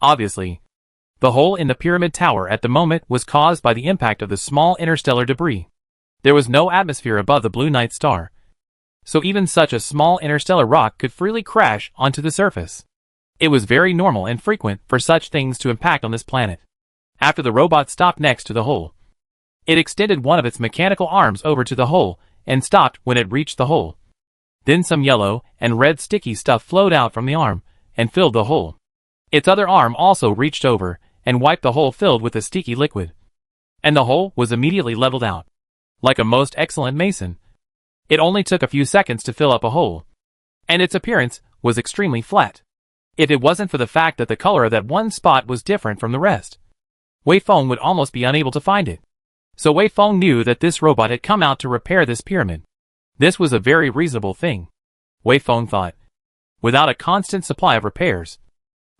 Obviously, the hole in the pyramid tower at the moment was caused by the impact of the small interstellar debris. There was no atmosphere above the blue night star, so even such a small interstellar rock could freely crash onto the surface. It was very normal and frequent for such things to impact on this planet. After the robot stopped next to the hole, it extended one of its mechanical arms over to the hole and stopped when it reached the hole. Then some yellow and red sticky stuff flowed out from the arm and filled the hole. Its other arm also reached over and wiped the hole filled with a sticky liquid, and the hole was immediately leveled out. Like a most excellent mason, it only took a few seconds to fill up a hole, and its appearance was extremely flat. If it wasn't for the fact that the color of that one spot was different from the rest, Wei Feng would almost be unable to find it. So Wei Feng knew that this robot had come out to repair this pyramid. This was a very reasonable thing, Wei Feng thought. Without a constant supply of repairs,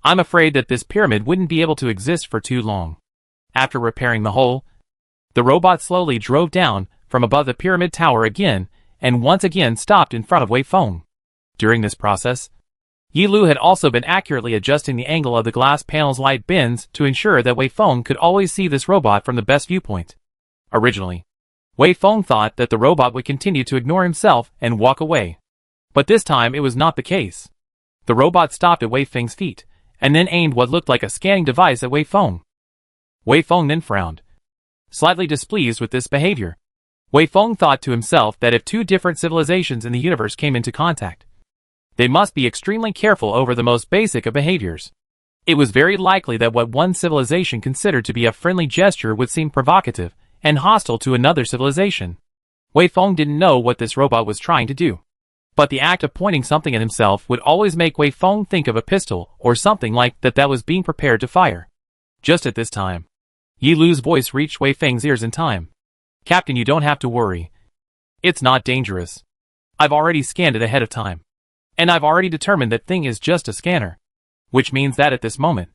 I'm afraid that this pyramid wouldn't be able to exist for too long. After repairing the hole, the robot slowly drove down from above the pyramid tower again and once again stopped in front of Wei Feng. During this process, Yi Lu had also been accurately adjusting the angle of the glass panel's light bends to ensure that Wei Feng could always see this robot from the best viewpoint. Originally, Wei Feng thought that the robot would continue to ignore himself and walk away. But this time it was not the case. The robot stopped at Wei Feng's feet, and then aimed what looked like a scanning device at Wei Feng. Wei Feng then frowned, slightly displeased with this behavior. Wei Feng thought to himself that if two different civilizations in the universe came into contact, they must be extremely careful over the most basic of behaviors. It was very likely that what one civilization considered to be a friendly gesture would seem provocative and hostile to another civilization. Wei Feng didn't know what this robot was trying to do, but the act of pointing something at himself would always make Wei Feng think of a pistol or something like that was being prepared to fire. Just at this time, Yi Lu's voice reached Wei Feng's ears in time. "Captain, you don't have to worry. It's not dangerous. I've already scanned it ahead of time, and I've already determined that thing is just a scanner, which means that at this moment,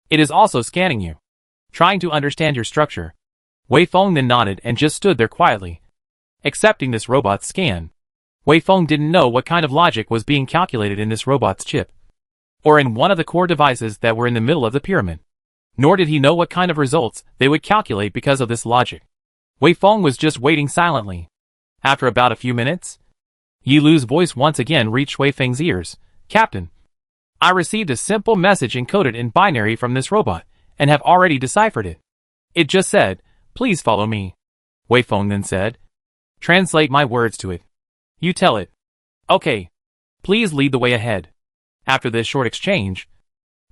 it is also scanning you, trying to understand your structure." Wei Feng then nodded and just stood there quietly, accepting this robot's scan. Wei Feng didn't know what kind of logic was being calculated in this robot's chip, or in one of the core devices that were in the middle of the pyramid, nor did he know what kind of results they would calculate because of this logic. Wei Feng was just waiting silently. After about a few minutes, Yi Lu's voice once again reached Wei Feng's ears. "Captain, I received a simple message encoded in binary from this robot, and have already deciphered it. It just said, 'Please follow me.'" Wei Feng then said, "Translate my words to it. You tell it. Okay. Please lead the way ahead." After this short exchange,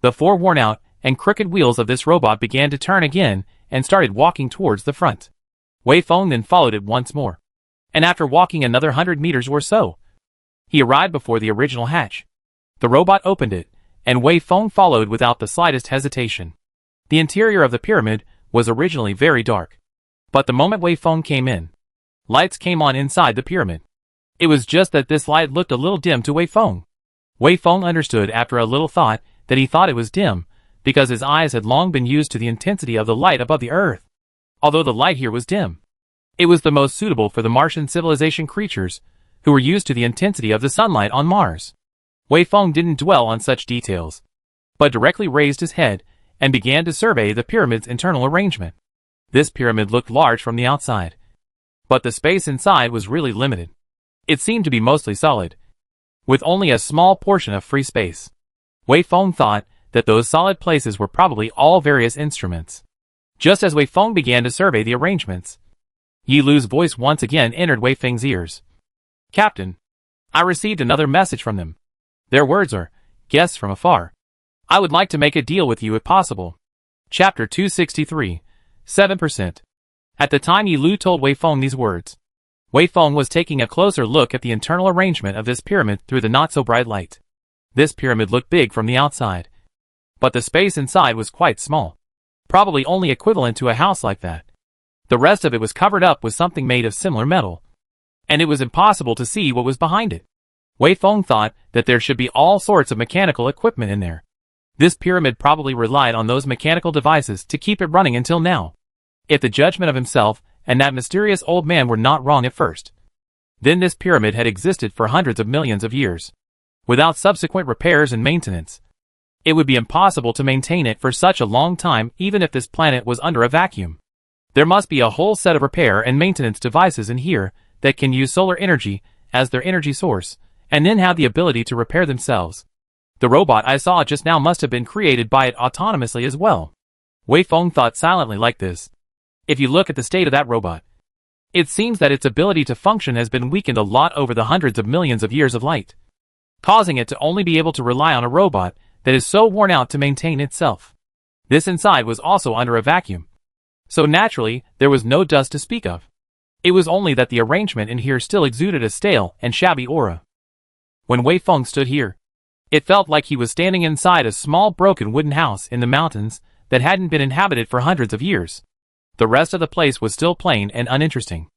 the four worn-out and crooked wheels of this robot began to turn again and started walking towards the front. Wei Feng then followed it once more, and after walking another 100 meters or so, he arrived before the original hatch. The robot opened it, and Wei Feng followed without the slightest hesitation. The interior of the pyramid was originally very dark, but the moment Wei Feng came in, lights came on inside the pyramid. It was just that this light looked a little dim to Wei Feng. Wei Feng understood after a little thought that he thought it was dim because his eyes had long been used to the intensity of the light above the earth. Although the light here was dim, it was the most suitable for the Martian civilization creatures who were used to the intensity of the sunlight on Mars. Wei Feng didn't dwell on such details, but directly raised his head and began to survey the pyramid's internal arrangement. This pyramid looked large from the outside, but the space inside was really limited. It seemed to be mostly solid, with only a small portion of free space. Wei Feng thought that those solid places were probably all various instruments. Just as Wei Feng began to survey the arrangements, Yi Lu's voice once again entered Wei Feng's ears. "Captain, I received another message from them. Their words are, 'Guests from afar. I would like to make a deal with you if possible.'" Chapter 263, 7%. At the time Yi Lu told Wei Feng these words, Wei Feng was taking a closer look at the internal arrangement of this pyramid through the not-so-bright light. This pyramid looked big from the outside, but the space inside was quite small, probably only equivalent to a house like that. The rest of it was covered up with something made of similar metal, and it was impossible to see what was behind it. Wei Feng thought that there should be all sorts of mechanical equipment in there. This pyramid probably relied on those mechanical devices to keep it running until now. If the judgment of himself and that mysterious old man were not wrong at first, then this pyramid had existed for hundreds of millions of years, without subsequent repairs and maintenance. It would be impossible to maintain it for such a long time even if this planet was under a vacuum. There must be a whole set of repair and maintenance devices in here that can use solar energy as their energy source, and then have the ability to repair themselves. The robot I saw just now must have been created by it autonomously as well. Wei Feng thought silently like this. If you look at the state of that robot, it seems that its ability to function has been weakened a lot over the hundreds of millions of years of light, causing it to only be able to rely on a robot that is so worn out to maintain itself. This inside was also under a vacuum, so naturally there was no dust to speak of. It was only that the arrangement in here still exuded a stale and shabby aura. When Wei Feng stood here, it felt like he was standing inside a small broken wooden house in the mountains that hadn't been inhabited for hundreds of years. The rest of the place was still plain and uninteresting,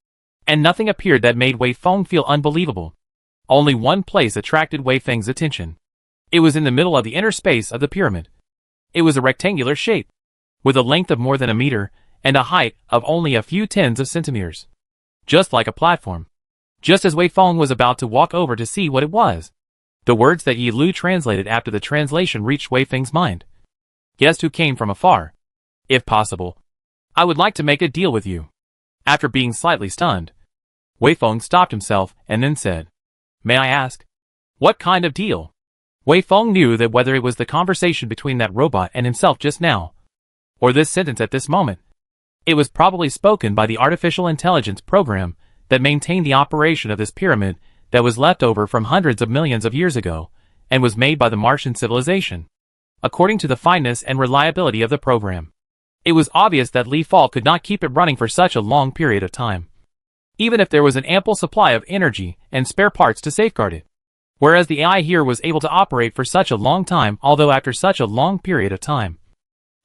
and nothing appeared that made Wei Feng feel unbelievable. Only one place attracted Wei Feng's attention. It was in the middle of the inner space of the pyramid. It was a rectangular shape, with a length of more than a meter and a height of only a few tens of centimeters, just like a platform. Just as Wei Feng was about to walk over to see what it was, the words that Yi Lu translated after the translation reached Wei Feng's mind. Guest who came from afar. If possible, I would like to make a deal with you. After being slightly stunned, Wei Feng stopped himself and then said, May I ask? What kind of deal? Wei Feng knew that whether it was the conversation between that robot and himself just now, or this sentence at this moment, it was probably spoken by the artificial intelligence program that maintained the operation of this pyramid that was left over from hundreds of millions of years ago, and was made by the Martian civilization. According to the fineness and reliability of the program, it was obvious that Li Fall could not keep it running for such a long period of time, even if there was an ample supply of energy and spare parts to safeguard it. Whereas the AI here was able to operate for such a long time, although after such a long period of time,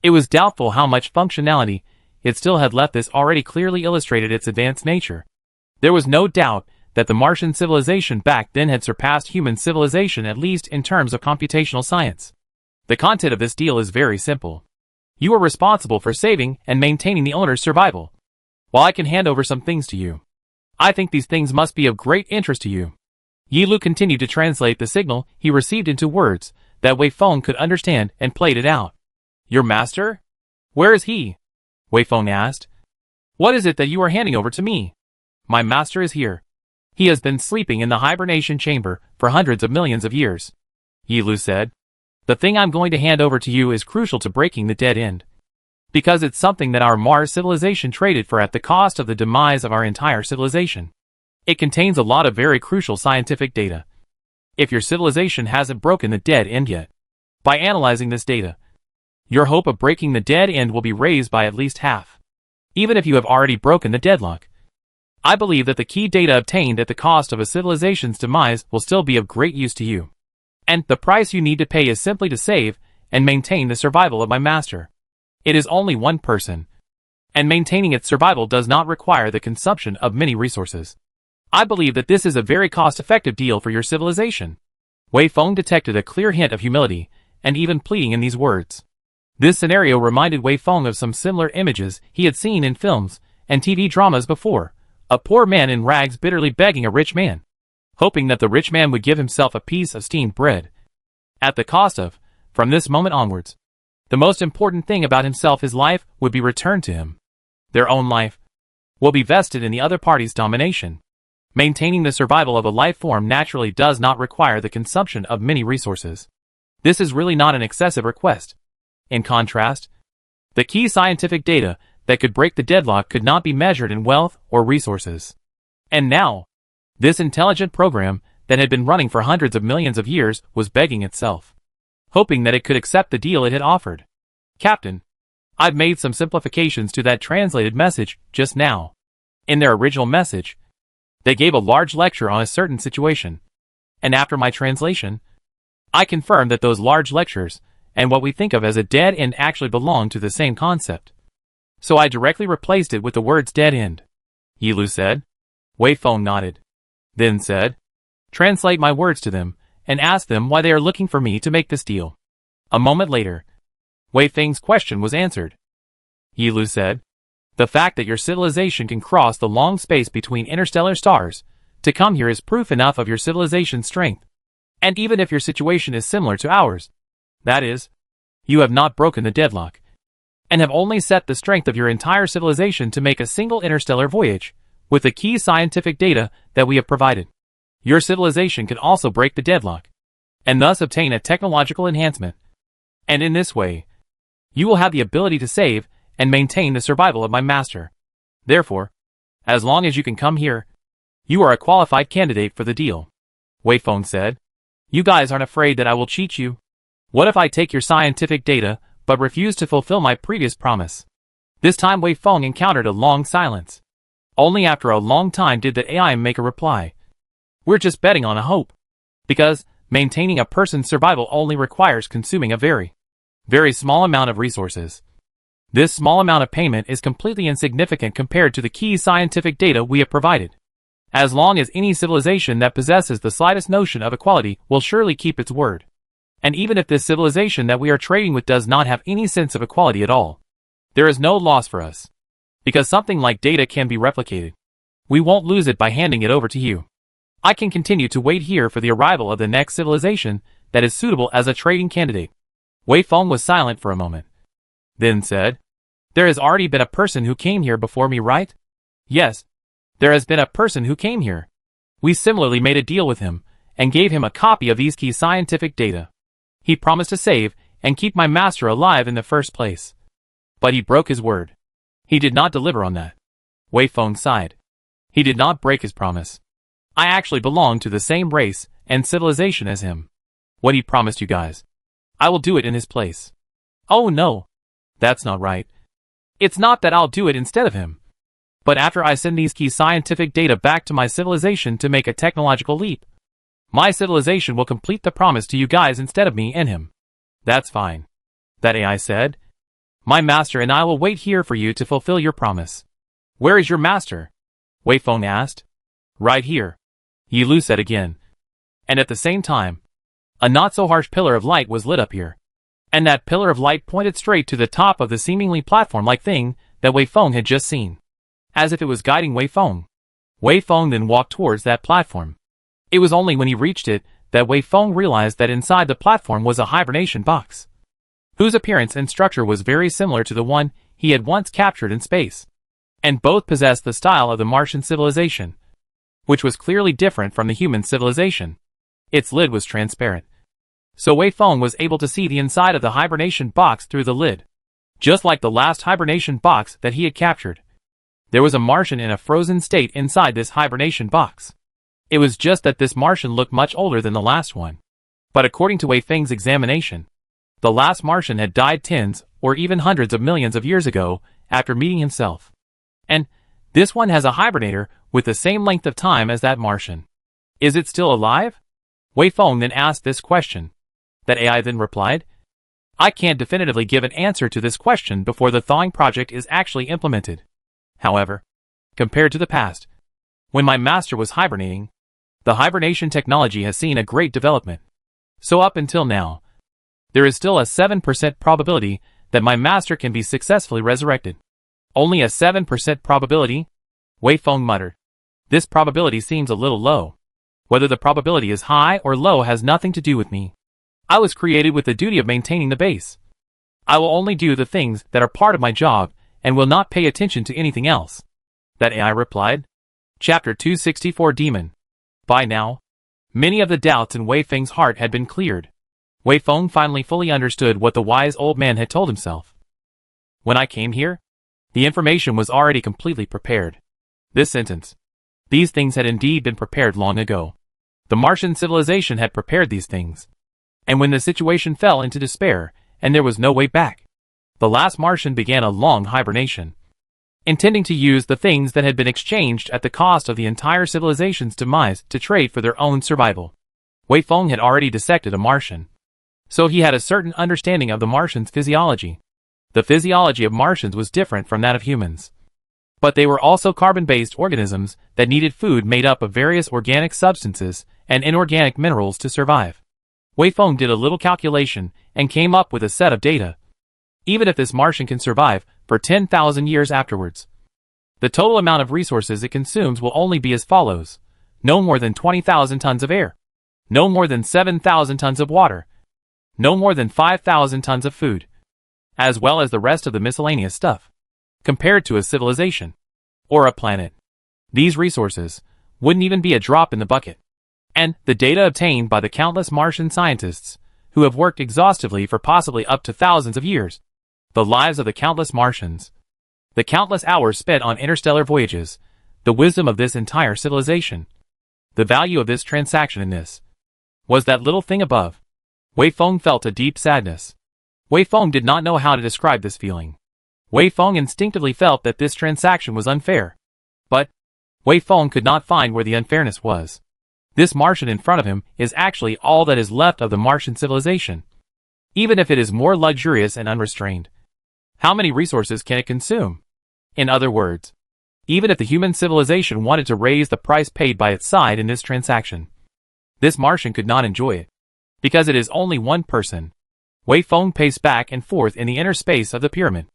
it was doubtful how much functionality it still had left. This already clearly illustrated its advanced nature. There was no doubt that the Martian civilization back then had surpassed human civilization, at least in terms of computational science. The content of this deal is very simple. You are responsible for saving and maintaining the owner's survival, while I can hand over some things to you. I think these things must be of great interest to you. Yi Lu continued to translate the signal he received into words that Wei Feng could understand and played it out. Your master? Where is he? Wei Feng asked. What is it that you are handing over to me? My master is here. He has been sleeping in the hibernation chamber for hundreds of millions of years, Yi Lu said. The thing I'm going to hand over to you is crucial to breaking the dead end, because it's something that our Mars civilization traded for at the cost of the demise of our entire civilization. It contains a lot of very crucial scientific data. If your civilization hasn't broken the dead end yet, by analyzing this data, your hope of breaking the dead end will be raised by at least half. Even if you have already broken the deadlock, I believe that the key data obtained at the cost of a civilization's demise will still be of great use to you. And the price you need to pay is simply to save and maintain the survival of my master. It is only one person, and maintaining its survival does not require the consumption of many resources. I believe that this is a very cost-effective deal for your civilization. Wei Feng detected a clear hint of humility and even pleading in these words. This scenario reminded Wei Feng of some similar images he had seen in films and TV dramas before. A poor man in rags bitterly begging a rich man, hoping that the rich man would give himself a piece of steamed bread, at the cost of, from this moment onwards, the most important thing about himself, his life, would be returned to him. Their own life will be vested in the other party's domination. Maintaining the survival of a life form naturally does not require the consumption of many resources. This is really not an excessive request. In contrast, the key scientific data that could break the deadlock could not be measured in wealth or resources. And now, this intelligent program that had been running for hundreds of millions of years was begging itself, hoping that it could accept the deal it had offered. Captain, I've made some simplifications to that translated message just now. In their original message, they gave a large lecture on a certain situation, and after my translation, I confirmed that those large lectures and what we think of as a dead end actually belong to the same concept. so I directly replaced it with the words dead end. Yilu said. Wei Feng nodded. Then said, translate my words to them, and ask them why they are looking for me to make this deal. A moment later, Wei Feng's question was answered. Yilu said, the fact that your civilization can cross the long space between interstellar stars to come here is proof enough of your civilization's strength. And even if your situation is similar to ours, that is, you have not broken the deadlock, and have only set the strength of your entire civilization to make a single interstellar voyage, with the key scientific data that we have provided. Your civilization can also break the deadlock, and thus obtain a technological enhancement. And in this way, you will have the ability to save and maintain the survival of my master. Therefore, as long as you can come here, you are a qualified candidate for the deal. Wei Feng said, you guys aren't afraid that I will cheat you? What if I take your scientific data, but refuse to fulfill my previous promise? This time Wei Feng encountered a long silence. Only after a long time did the AI make a reply. We're just betting on a hope. Because maintaining a person's survival only requires consuming a very small amount of resources. This small amount of payment is completely insignificant compared to the key scientific data we have provided. As long as any civilization that possesses the slightest notion of equality will surely keep its word. And even if this civilization that we are trading with does not have any sense of equality at all, there is no loss for us. Because something like data can be replicated. We won't lose it by handing it over to you. I can continue to wait here for the arrival of the next civilization that is suitable as a trading candidate. Wei Feng was silent for a moment. Then said, there has already been a person who came here before me, right? Yes, there has been a person who came here. We similarly made a deal with him, and gave him a copy of these key scientific data. He promised to save and keep my master alive in the first place. But he broke his word. He did not deliver on that. Wei Feng sighed. He did not break his promise. I actually belong to the same race and civilization as him. What he promised you guys, I will do it in his place. Oh no, that's not right. It's not that I'll do it instead of him. But after I send these key scientific data back to my civilization to make a technological leap, my civilization will complete the promise to you guys instead of me and him. That's fine. That AI said. My master and I will wait here for you to fulfill your promise. Where is your master? Wei Feng asked. Right here. Yilu said again. And at the same time, a not-so-harsh pillar of light was lit up here. And that pillar of light pointed straight to the top of the seemingly platform-like thing that Wei Feng had just seen. As if it was guiding Wei Feng. Wei Feng then walked towards that platform. It was only when he reached it that Wei Feng realized that inside the platform was a hibernation box, whose appearance and structure was very similar to the one he had once captured in space. And both possessed the style of the Martian civilization, which was clearly different from the human civilization. Its lid was transparent. So Wei Feng was able to see the inside of the hibernation box through the lid. Just like the last hibernation box that he had captured. There was a Martian in a frozen state inside this hibernation box. It was just that this Martian looked much older than the last one. But according to Wei Feng's examination, the last Martian had died tens or even hundreds of millions of years ago after meeting himself. And this one has a hibernator with the same length of time as that Martian. Is it still alive? Wei Feng then asked this question. That AI then replied, I can't definitively give an answer to this question before the thawing project is actually implemented. However, compared to the past, when my master was hibernating, the hibernation technology has seen a great development. So up until now, there is still a 7% probability that my master can be successfully resurrected. Only a 7% probability? Wei Feng muttered. This probability seems a little low. Whether the probability is high or low has nothing to do with me. I was created with the duty of maintaining the base. I will only do the things that are part of my job and will not pay attention to anything else. That AI replied. Chapter 264 Demon. By now, many of the doubts in Wei Feng's heart had been cleared. Wei Feng finally fully understood what the wise old man had told himself. When I came here, the information was already completely prepared. This sentence. These things had indeed been prepared long ago. The Martian civilization had prepared these things. And when the situation fell into despair, and there was no way back, the last Martian began a long hibernation, intending to use the things that had been exchanged at the cost of the entire civilization's demise to trade for their own survival. Wei Feng had already dissected a Martian, so he had a certain understanding of the Martian's physiology. The physiology of Martians was different from that of humans. But they were also carbon-based organisms that needed food made up of various organic substances and inorganic minerals to survive. Wei Feng did a little calculation and came up with a set of data. Even if this Martian can survive for 10,000 years afterwards, the total amount of resources it consumes will only be as follows: no more than 20,000 tons of air, no more than 7,000 tons of water, no more than 5,000 tons of food, as well as the rest of the miscellaneous stuff. Compared to a civilization or a planet, these resources wouldn't even be a drop in the bucket. And the data obtained by the countless Martian scientists who have worked exhaustively for possibly up to thousands of years, the lives of the countless Martians, the countless hours spent on interstellar voyages, the wisdom of this entire civilization, the value of this transaction in this, was that little thing above. Wei Feng felt a deep sadness. Wei Feng did not know how to describe this feeling. Wei Feng instinctively felt that this transaction was unfair. But Wei Feng could not find where the unfairness was. This Martian in front of him is actually all that is left of the Martian civilization. Even if it is more luxurious and unrestrained, how many resources can it consume? In other words, even if the human civilization wanted to raise the price paid by its side in this transaction, this Martian could not enjoy it, because it is only one person. Wei Feng paced back and forth in the inner space of the pyramid,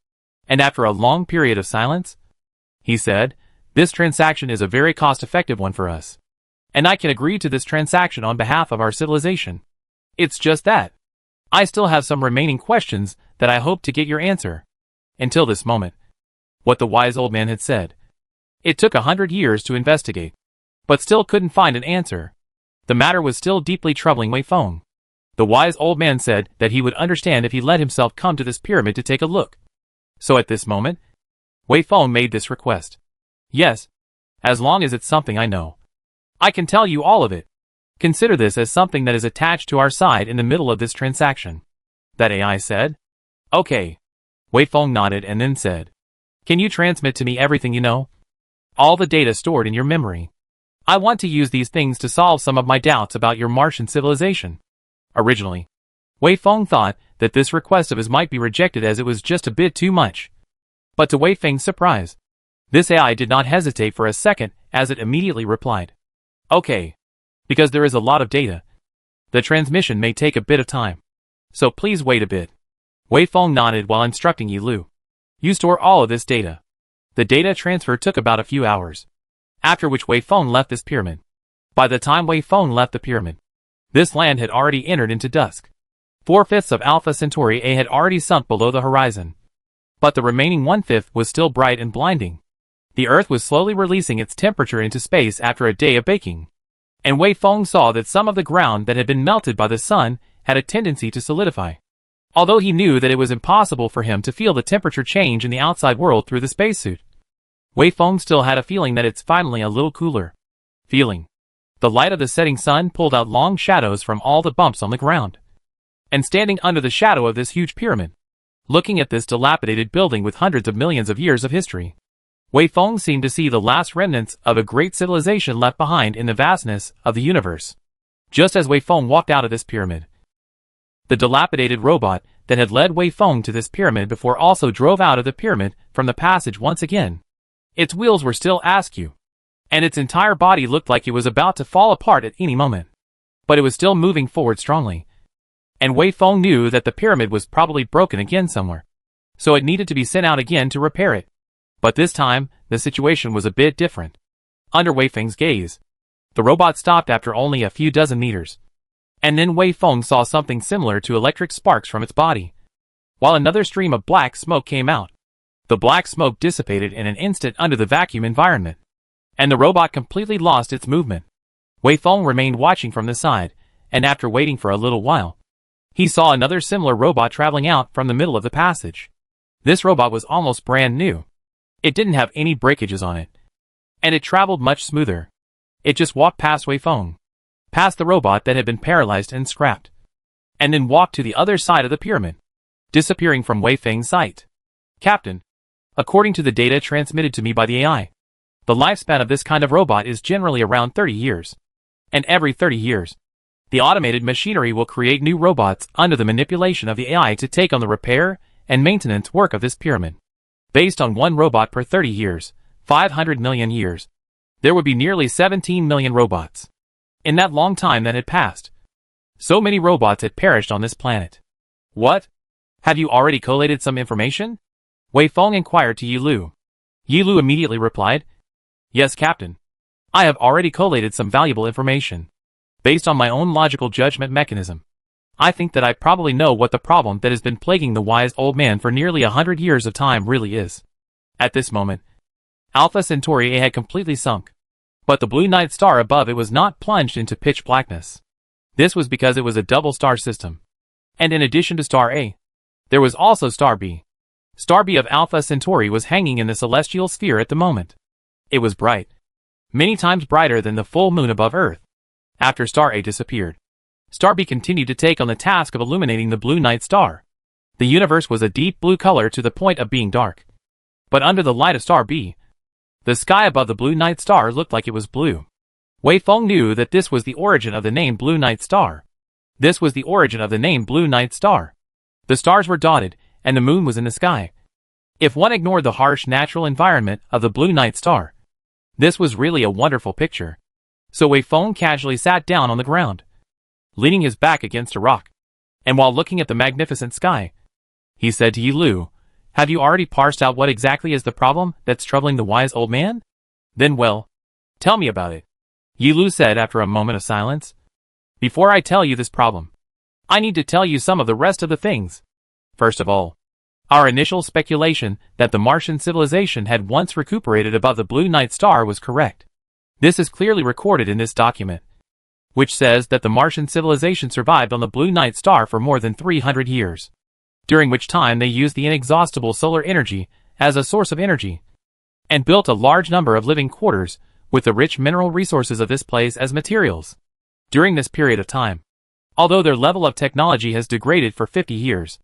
and after a long period of silence, he said, "This transaction is a very cost-effective one for us, and I can agree to this transaction on behalf of our civilization. It's just that I still have some remaining questions that I hope to get your answer." Until this moment, what the wise old man had said. It took 100 years to investigate, but still couldn't find an answer. The matter was still deeply troubling Wei Feng. The wise old man said that he would understand if he let himself come to this pyramid to take a look. So at this moment, Wei Feng made this request. "Yes, as long as it's something I know. I can tell you all of it. Consider this as something that is attached to our side in the middle of this transaction." That AI said. "Okay." Wei Feng nodded and then said, "Can you transmit to me everything you know? All the data stored in your memory. I want to use these things to solve some of my doubts about your Martian civilization." Originally, Wei Feng thought that this request of his might be rejected as it was just a bit too much. But to Wei Feng's surprise, this AI did not hesitate for a second as it immediately replied, "Okay. Because there is a lot of data. The transmission may take a bit of time. So please wait a bit." Wei Feng nodded while instructing Yi Lu. "You store all of this data." The data transfer took about a few hours, after which Wei Feng left this pyramid. By the time Wei Feng left the pyramid, this land had already entered into dusk. 4/5 of Alpha Centauri A had already sunk below the horizon, but the remaining 1/5 was still bright and blinding. The Earth was slowly releasing its temperature into space after a day of baking, and Wei Feng saw that some of the ground that had been melted by the sun had a tendency to solidify. Although he knew that it was impossible for him to feel the temperature change in the outside world through the spacesuit, Wei Feng still had a feeling that it's finally a little cooler. The light of the setting sun pulled out long shadows from all the bumps on the ground. And standing under the shadow of this huge pyramid, looking at this dilapidated building with hundreds of millions of years of history, Wei Feng seemed to see the last remnants of a great civilization left behind in the vastness of the universe. Just as Wei Feng walked out of this pyramid, the dilapidated robot that had led Wei Feng to this pyramid before also drove out of the pyramid from the passage once again. Its wheels were still askew, and its entire body looked like it was about to fall apart at any moment. But it was still moving forward strongly, and Wei Feng knew that the pyramid was probably broken again somewhere, so it needed to be sent out again to repair it. But this time, the situation was a bit different. Under Wei Feng's gaze, the robot stopped after only a few dozen meters. And then Wei Feng saw something similar to electric sparks from its body, while another stream of black smoke came out. The black smoke dissipated in an instant under the vacuum environment, and the robot completely lost its movement. Wei Feng remained watching from the side, and after waiting for a little while, he saw another similar robot traveling out from the middle of the passage. This robot was almost brand new. It didn't have any breakages on it, and it traveled much smoother. It just walked past Wei Feng, past the robot that had been paralyzed and scrapped, and then walked to the other side of the pyramid, disappearing from Wei Feng's sight. "Captain, according to the data transmitted to me by the AI, the lifespan of this kind of robot is generally around 30 years. And every 30 years, the automated machinery will create new robots under the manipulation of the AI to take on the repair and maintenance work of this pyramid. Based on one robot per 30 years, 500 million years, there would be nearly 17 million robots. In that long time that had passed, so many robots had perished on this planet. What? Have you already collated some information? Wei Feng inquired to Yi Lu. Yi Lu immediately replied, Yes, Captain. I have already collated some valuable information. Based on my own logical judgment mechanism, I think that I probably know what the problem that has been plaguing the wise old man for nearly 100 years of time really is. At this moment, Alpha Centauri A had completely sunk, but the blue night star above it was not plunged into pitch blackness. This was because it was a double star system. And in addition to star A, there was also star B. Star B of Alpha Centauri was hanging in the celestial sphere at the moment. It was bright, many times brighter than the full moon above Earth. After star A disappeared, star B continued to take on the task of illuminating the blue night star. The universe was a deep blue color to the point of being dark. But under the light of star B, the sky above the blue night star looked like it was blue. Wei Feng knew that this was the origin of the name Blue Night Star. This was the origin of the name Blue Night Star. The stars were dotted, and the moon was in the sky. If one ignored the harsh natural environment of the Blue Night Star, this was really a wonderful picture. So Wei Feng casually sat down on the ground, leaning his back against a rock, and while looking at the magnificent sky, he said to Yi Lu, Have you already parsed out what exactly is the problem that's troubling the wise old man? Then well, tell me about it, Yi Lu said after a moment of silence. Before I tell you this problem, I need to tell you some of the rest of the things. First of all, our initial speculation that the Martian civilization had once recuperated above the Blue Night Star was correct. This is clearly recorded in this document, which says that the Martian civilization survived on the Blue Night Star for more than 300 years, during which time they used the inexhaustible solar energy as a source of energy, and built a large number of living quarters with the rich mineral resources of this place as materials. During this period of time, although their level of technology has degraded for 50 years,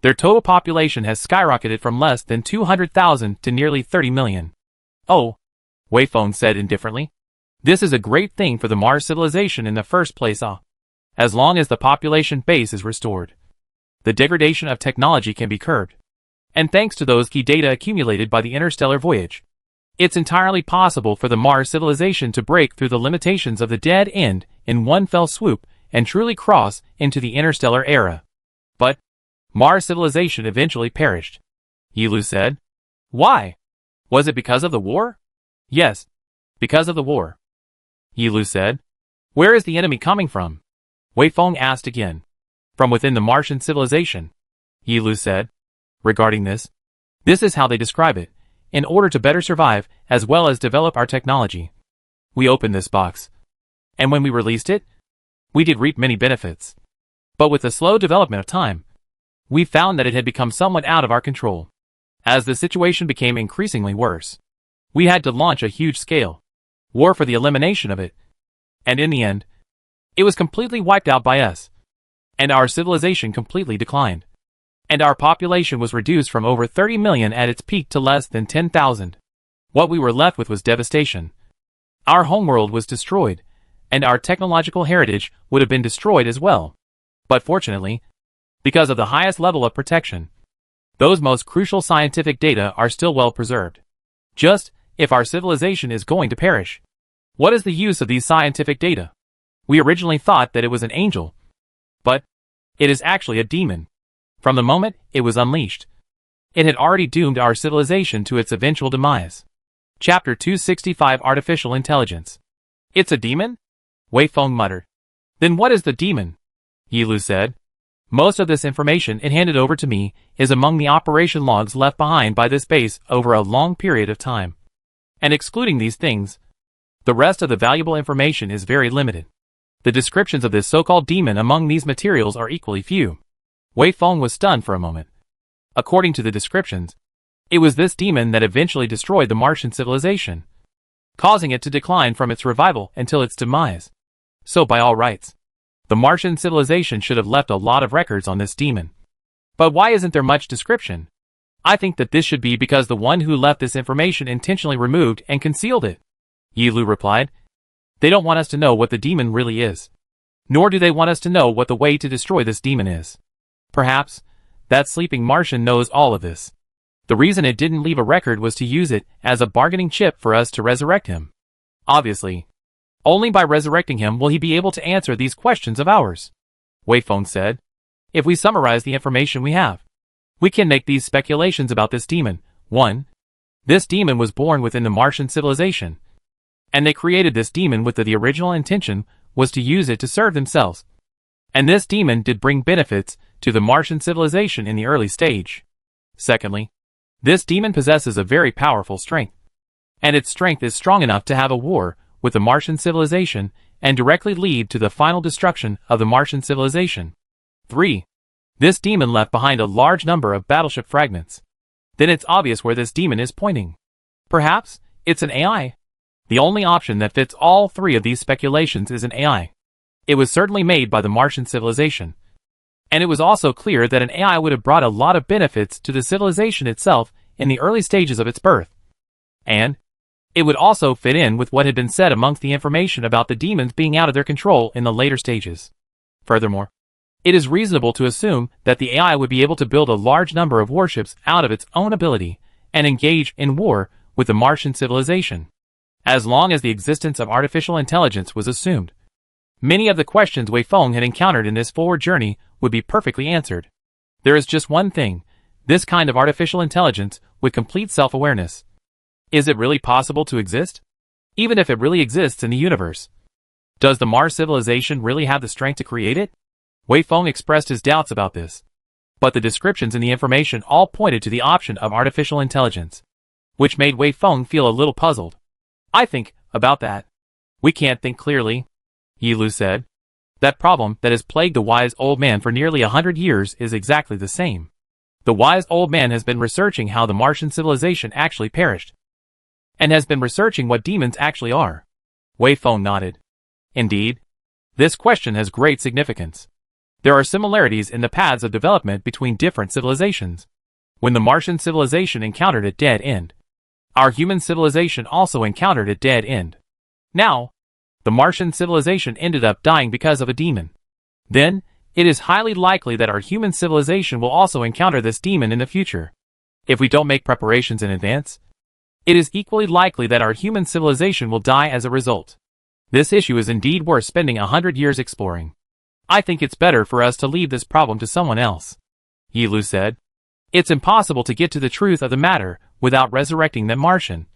their total population has skyrocketed from less than 200,000 to nearly 30 million. Oh, Wei Feng said indifferently. This is a great thing for the Mars civilization in the first place, as long as the population base is restored, the degradation of technology can be curbed. And thanks to those key data accumulated by the interstellar voyage, it's entirely possible for the Mars civilization to break through the limitations of the dead end in one fell swoop and truly cross into the interstellar era. But Mars civilization eventually perished, Yi Lu said. Why? Was it because of the war? Yes, because of the war, Yi Lu said. Where is the enemy coming from? Wei Feng asked again. From within the Martian civilization, Yi Lu said. Regarding this is how they describe it. In order to better survive, as well as develop our technology, we opened this box. And when we released it, we did reap many benefits. But with the slow development of time, we found that it had become somewhat out of our control. As the situation became increasingly worse, we had to launch a huge-scale war for the elimination of it. And in the end, it was completely wiped out by us. And our civilization completely declined. And our population was reduced from over 30 million at its peak to less than 10,000. What we were left with was devastation. Our homeworld was destroyed, and our technological heritage would have been destroyed as well. But fortunately, because of the highest level of protection, those most crucial scientific data are still well preserved. Just, if our civilization is going to perish, what is the use of these scientific data? We originally thought that it was an angel, but it is actually a demon. From the moment it was unleashed, it had already doomed our civilization to its eventual demise. Chapter 265 Artificial Intelligence. It's a demon? Wei Feng muttered. Then what is the demon? Yi Lu said. Most of this information it handed over to me is among the operation logs left behind by this base over a long period of time. And excluding these things, the rest of the valuable information is very limited. The descriptions of this so-called demon among these materials are equally few. Wei Feng was stunned for a moment. According to the descriptions, it was this demon that eventually destroyed the Martian civilization, causing it to decline from its revival until its demise. So by all rights, the Martian civilization should have left a lot of records on this demon. But why isn't there much description? I think that this should be because the one who left this information intentionally removed and concealed it, Yi Lu replied. They don't want us to know what the demon really is. Nor do they want us to know what the way to destroy this demon is. Perhaps, That sleeping Martian knows all of this. The reason it didn't leave a record was to use it as a bargaining chip for us to resurrect him. Obviously. Only by resurrecting him will he be able to answer these questions of ours. Wei Feng said. If we summarize the information we have, we can make these speculations about this demon. 1. This demon was born within the Martian civilization, and they created this demon with the original intention was to use it to serve themselves. And this demon did bring benefits to the Martian civilization in the early stage. Secondly, this demon possesses a very powerful strength, and its strength is strong enough to have a war with the Martian civilization and directly lead to the final destruction of the Martian civilization. 3. This demon left behind a large number of battleship fragments. Then it's obvious where this demon is pointing. Perhaps it's an AI. The only option that fits all three of these speculations is an AI. It was certainly made by the Martian civilization. And it was also clear that an AI would have brought a lot of benefits to the civilization itself in the early stages of its birth. And it would also fit in with what had been said amongst the information about the demons being out of their control in the later stages. Furthermore, it is reasonable to assume that the AI would be able to build a large number of warships out of its own ability and engage in war with the Martian civilization, as long as the existence of artificial intelligence was assumed. Many of the questions Wei Feng had encountered in this forward journey would be perfectly answered. There is just one thing: this kind of artificial intelligence with complete self-awareness. Is it really possible to exist? Even if it really exists in the universe, does the Mars civilization really have the strength to create it? Wei Feng expressed his doubts about this. But the descriptions in the information all pointed to the option of artificial intelligence, which made Wei Feng feel a little puzzled. I think about that. We can't think clearly, Yi Lu said. That problem that has plagued the wise old man for nearly 100 years is exactly the same. The wise old man has been researching how the Martian civilization actually perished, and has been researching what demons actually are. Wei Feng nodded. Indeed, this question has great significance. There are similarities in the paths of development between different civilizations. When the Martian civilization encountered a dead end, our human civilization also encountered a dead end. Now, the Martian civilization ended up dying because of a demon. Then, it is highly likely that our human civilization will also encounter this demon in the future. If we don't make preparations in advance, it is equally likely that our human civilization will die as a result. This issue is indeed worth spending 100 years exploring. I think it's better for us to leave this problem to someone else, Yi Lu said. It's impossible to get to the truth of the matter without resurrecting that Martian.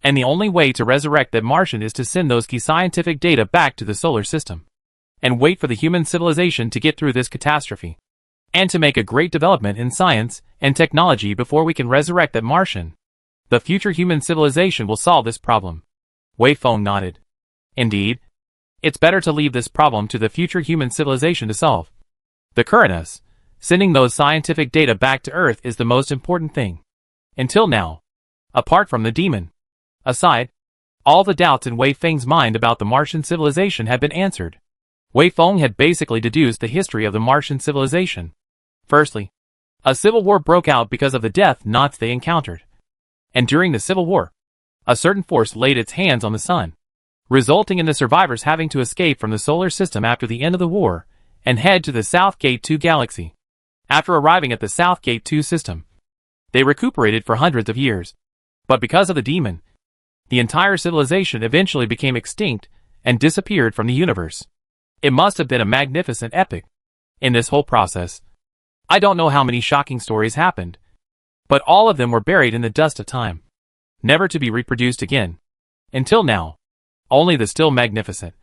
And the only way to resurrect that Martian is to send those key scientific data back to the solar system, and wait for the human civilization to get through this catastrophe, and to make a great development in science and technology before we can resurrect that Martian. The future human civilization will solve this problem. Wei Feng nodded. Indeed, it's better to leave this problem to the future human civilization to solve. The current us, sending those scientific data back to Earth is the most important thing. Until now, apart from the demon. Aside, all the doubts in Wei Feng's mind about the Martian civilization had been answered. Wei Feng had basically deduced the history of the Martian civilization. Firstly, a civil war broke out because of the death knots they encountered. And during the civil war, a certain force laid its hands on the sun, resulting in the survivors having to escape from the solar system after the end of the war and head to the South Gate 2 galaxy. After arriving at the South Gate 2 system, they recuperated for hundreds of years. But because of the demon, the entire civilization eventually became extinct and disappeared from the universe. It must have been a magnificent epic. In this whole process, I don't know how many shocking stories happened, but all of them were buried in the dust of time, never to be reproduced again. Until now, only the still magnificent,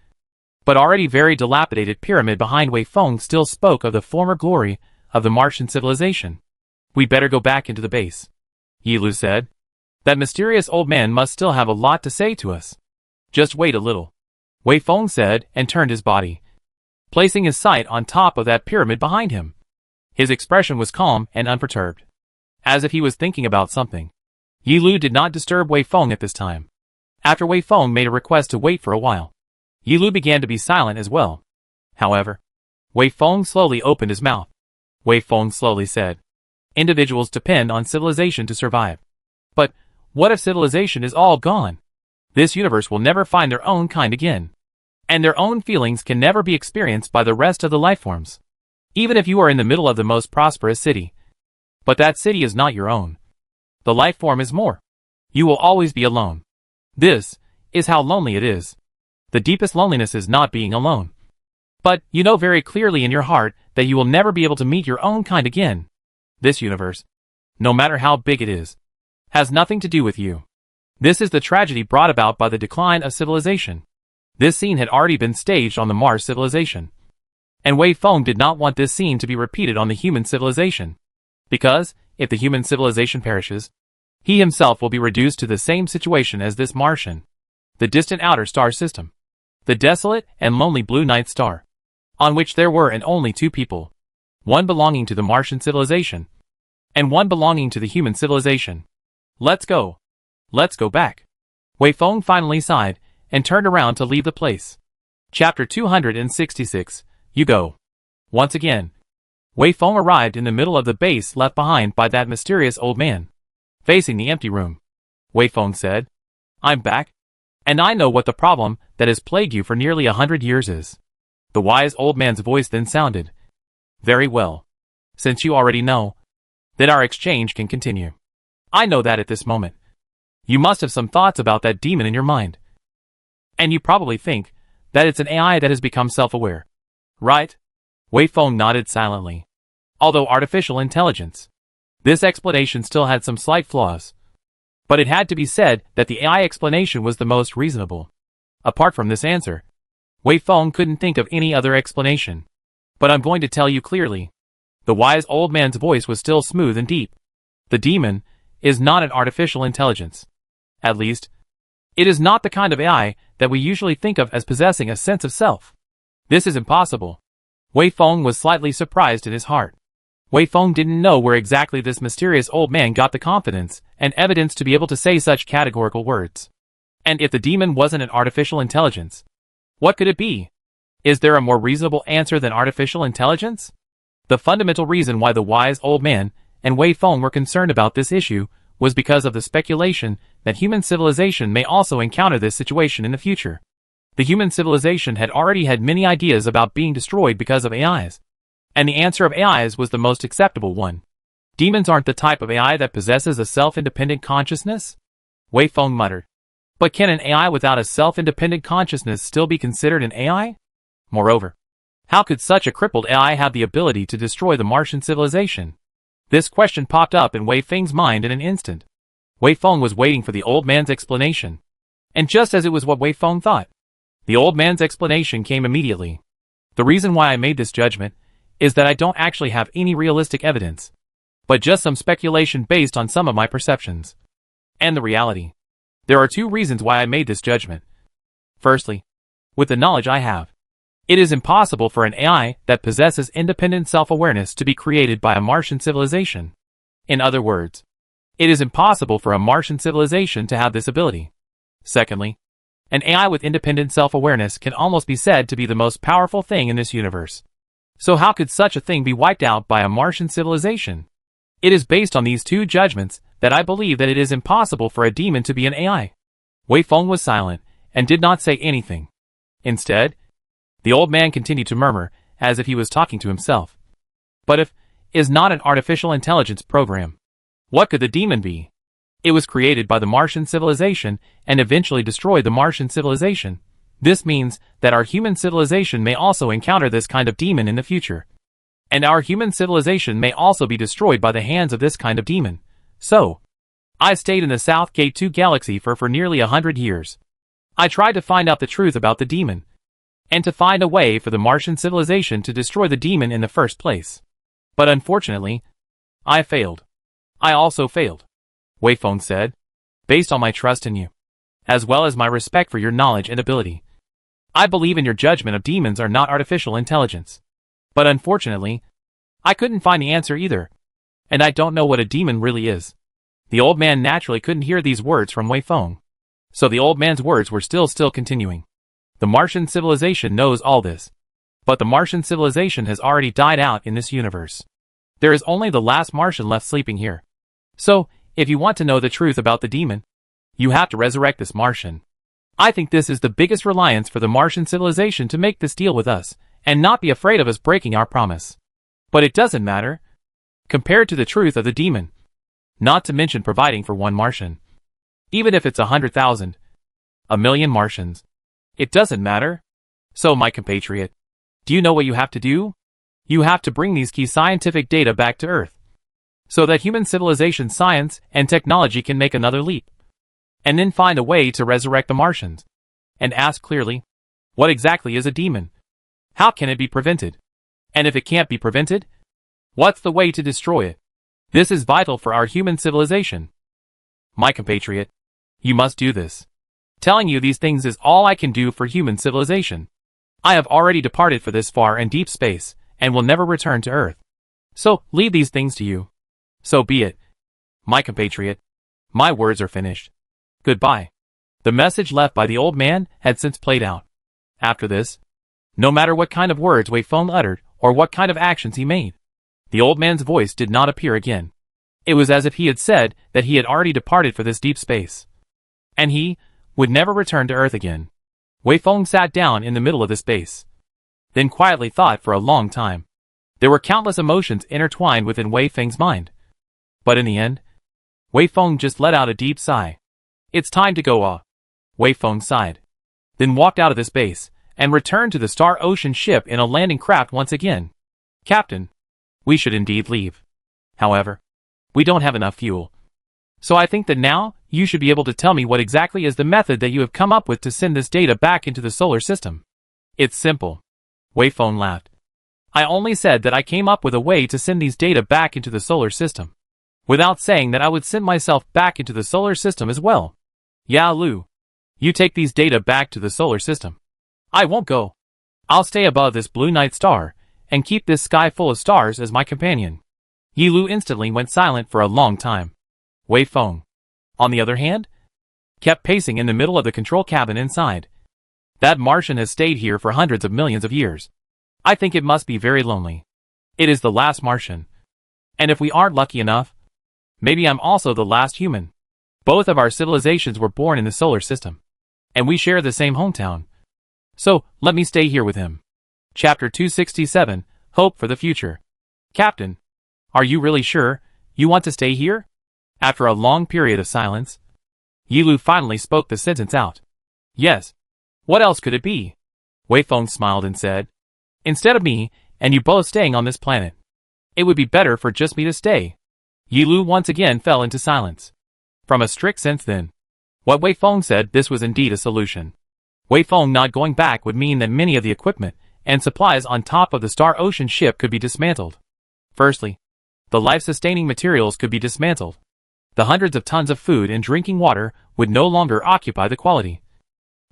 but already very dilapidated pyramid behind Wei Feng still spoke of the former glory of the Martian civilization. We'd better go back into the base, Yi Lu said. That mysterious old man must still have a lot to say to us. Just wait a little, Wei Feng said and turned his body, placing his sight on top of that pyramid behind him. His expression was calm and unperturbed, as if he was thinking about something. Yi Lu did not disturb Wei Feng at this time. After Wei Feng made a request to wait for a while, Yi Lu began to be silent as well. However, Wei Feng slowly opened his mouth. Wei Feng slowly said, "Individuals depend on civilization to survive. But what if civilization is all gone? This universe will never find their own kind again. And their own feelings can never be experienced by the rest of the lifeforms. Even if you are in the middle of the most prosperous city, But that city is not your own. The life form is more. You will always be alone. This is how lonely it is. The deepest loneliness is not being alone. But you know very clearly in your heart that you will never be able to meet your own kind again. This universe, no matter how big it is, has nothing to do with you. This is the tragedy brought about by the decline of civilization. This scene had already been staged on the Mars civilization. And Wei Feng did not want this scene to be repeated on the human civilization. Because, if the human civilization perishes, he himself will be reduced to the same situation as this Martian. The distant outer star system. The desolate and lonely blue night star. On which there were and only two people. One belonging to the Martian civilization. And one belonging to the human civilization. Let's go. Let's go back. Wei Feng finally sighed, and turned around to leave the place. Chapter 266, You Go. Once again, Wei Feng arrived in the middle of the base left behind by that mysterious old man. Facing the empty room, Wei Feng said, I'm back. And I know what the problem that has plagued you for nearly 100 years is. The wise old man's voice then sounded. Very well. Since you already know, then our exchange can continue. I know that at this moment. You must have some thoughts about that demon in your mind. And you probably think that it's an AI that has become self-aware. Right? Wei Feng nodded silently. Although artificial intelligence. This explanation still had some slight flaws. But it had to be said that the AI explanation was the most reasonable. Apart from this answer, Wei Feng couldn't think of any other explanation. But I'm going to tell you clearly. The wise old man's voice was still smooth and deep. The demon is not an artificial intelligence. At least, it is not the kind of AI that we usually think of as possessing a sense of self. This is impossible. Wei Feng was slightly surprised in his heart. Wei Feng didn't know where exactly this mysterious old man got the confidence and evidence to be able to say such categorical words. And if the demon wasn't an artificial intelligence, what could it be? Is there a more reasonable answer than artificial intelligence? The fundamental reason why the wise old man and Wei Feng were concerned about this issue was because of the speculation that human civilization may also encounter this situation in the future. The human civilization had already had many ideas about being destroyed because of AIs. And the answer of AIs was the most acceptable one. Demons aren't the type of AI that possesses a self-independent consciousness? Wei Feng muttered. But can an AI without a self-independent consciousness still be considered an AI? Moreover, how could such a crippled AI have the ability to destroy the Martian civilization? This question popped up in Wei Feng's mind in an instant. Wei Feng was waiting for the old man's explanation. And just as it was what Wei Feng thought, the old man's explanation came immediately. The reason why I made this judgment is that I don't actually have any realistic evidence, but just some speculation based on some of my perceptions. And the reality. There are two reasons why I made this judgment. Firstly, with the knowledge I have, it is impossible for an AI that possesses independent self-awareness to be created by a Martian civilization. In other words, it is impossible for a Martian civilization to have this ability. Secondly, an AI with independent self-awareness can almost be said to be the most powerful thing in this universe. So how could such a thing be wiped out by a Martian civilization? It is based on these two judgments that I believe that it is impossible for a demon to be an AI. Wei Feng was silent and did not say anything. Instead, the old man continued to murmur, as if he was talking to himself. But if is not an artificial intelligence program, what could the demon be? It was created by the Martian civilization and eventually destroyed the Martian civilization. This means that our human civilization may also encounter this kind of demon in the future. And our human civilization may also be destroyed by the hands of this kind of demon. So, I stayed in the South Gate 2 galaxy for nearly 100 years. I tried to find out the truth about the demon, and to find a way for the Martian civilization to destroy the demon in the first place. But unfortunately, I failed. I also failed, Wei Feng said, based on my trust in you, as well as my respect for your knowledge and ability. I believe in your judgment of demons are not artificial intelligence. But unfortunately, I couldn't find the answer either. And I don't know what a demon really is. The old man naturally couldn't hear these words from Wei Feng. So the old man's words were still continuing. The Martian civilization knows all this. But the Martian civilization has already died out in this universe. There is only the last Martian left sleeping here. So, if you want to know the truth about the demon, you have to resurrect this Martian. I think this is the biggest reliance for the Martian civilization to make this deal with us, and not be afraid of us breaking our promise. But it doesn't matter. compared to the truth of the demon. Not to mention providing for one Martian. Even if it's 100,000, a million Martians. It doesn't matter. So, my compatriot, do you know what you have to do? You have to bring these key scientific data back to Earth, so that human civilization, science, and technology can make another leap. And then find a way to resurrect the Martians. And ask clearly, what exactly is a demon? How can it be prevented? And if it can't be prevented, what's the way to destroy it? This is vital for our human civilization. My compatriot, you must do this. Telling you these things is all I can do for human civilization. I have already departed for this far and deep space, and will never return to Earth. So, leave these things to you. So be it. My compatriot, my words are finished. Goodbye. The message left by the old man had since played out. After this, no matter what kind of words Wei Feng uttered, or what kind of actions he made, the old man's voice did not appear again. It was as if he had said that he had already departed for this deep space, and he would never return to Earth again. Wei Feng sat down in the middle of the space, then quietly thought for a long time. There were countless emotions intertwined within Wei Feng's mind. But in the end, Wei Feng just let out a deep sigh. It's time to go. Wei Feng sighed, then walked out of the space, and returned to the Star Ocean ship in a landing craft once again. Captain, we should indeed leave. However, we don't have enough fuel. So I think that now, you should be able to tell me what exactly is the method that you have come up with to send this data back into the solar system. It's simple. Wei Feng laughed. I only said that I came up with a way to send these data back into the solar system, without saying that I would send myself back into the solar system as well. Ya Lu, you take these data back to the solar system. I won't go. I'll stay above this blue night star, and keep this sky full of stars as my companion. Yi Lu instantly went silent for a long time. Wei Feng, on the other hand, kept pacing in the middle of the control cabin inside. That Martian has stayed here for hundreds of millions of years. I think it must be very lonely. It is the last Martian. And if we aren't lucky enough, maybe I'm also the last human. Both of our civilizations were born in the solar system, and we share the same hometown. So, let me stay here with him. Chapter 267, Hope for the Future. Captain, are you really sure you want to stay here? After a long period of silence, Yi Lu finally spoke the sentence out. Yes. What else could it be? Wei Feng smiled and said, instead of me and you both staying on this planet, it would be better for just me to stay. Yi Lu once again fell into silence. From a strict sense then, what Wei Feng said, this was indeed a solution. Wei Feng not going back would mean that many of the equipment and supplies on top of the Star Ocean ship could be dismantled. Firstly, the life-sustaining materials could be dismantled. The hundreds of tons of food and drinking water would no longer occupy the quality.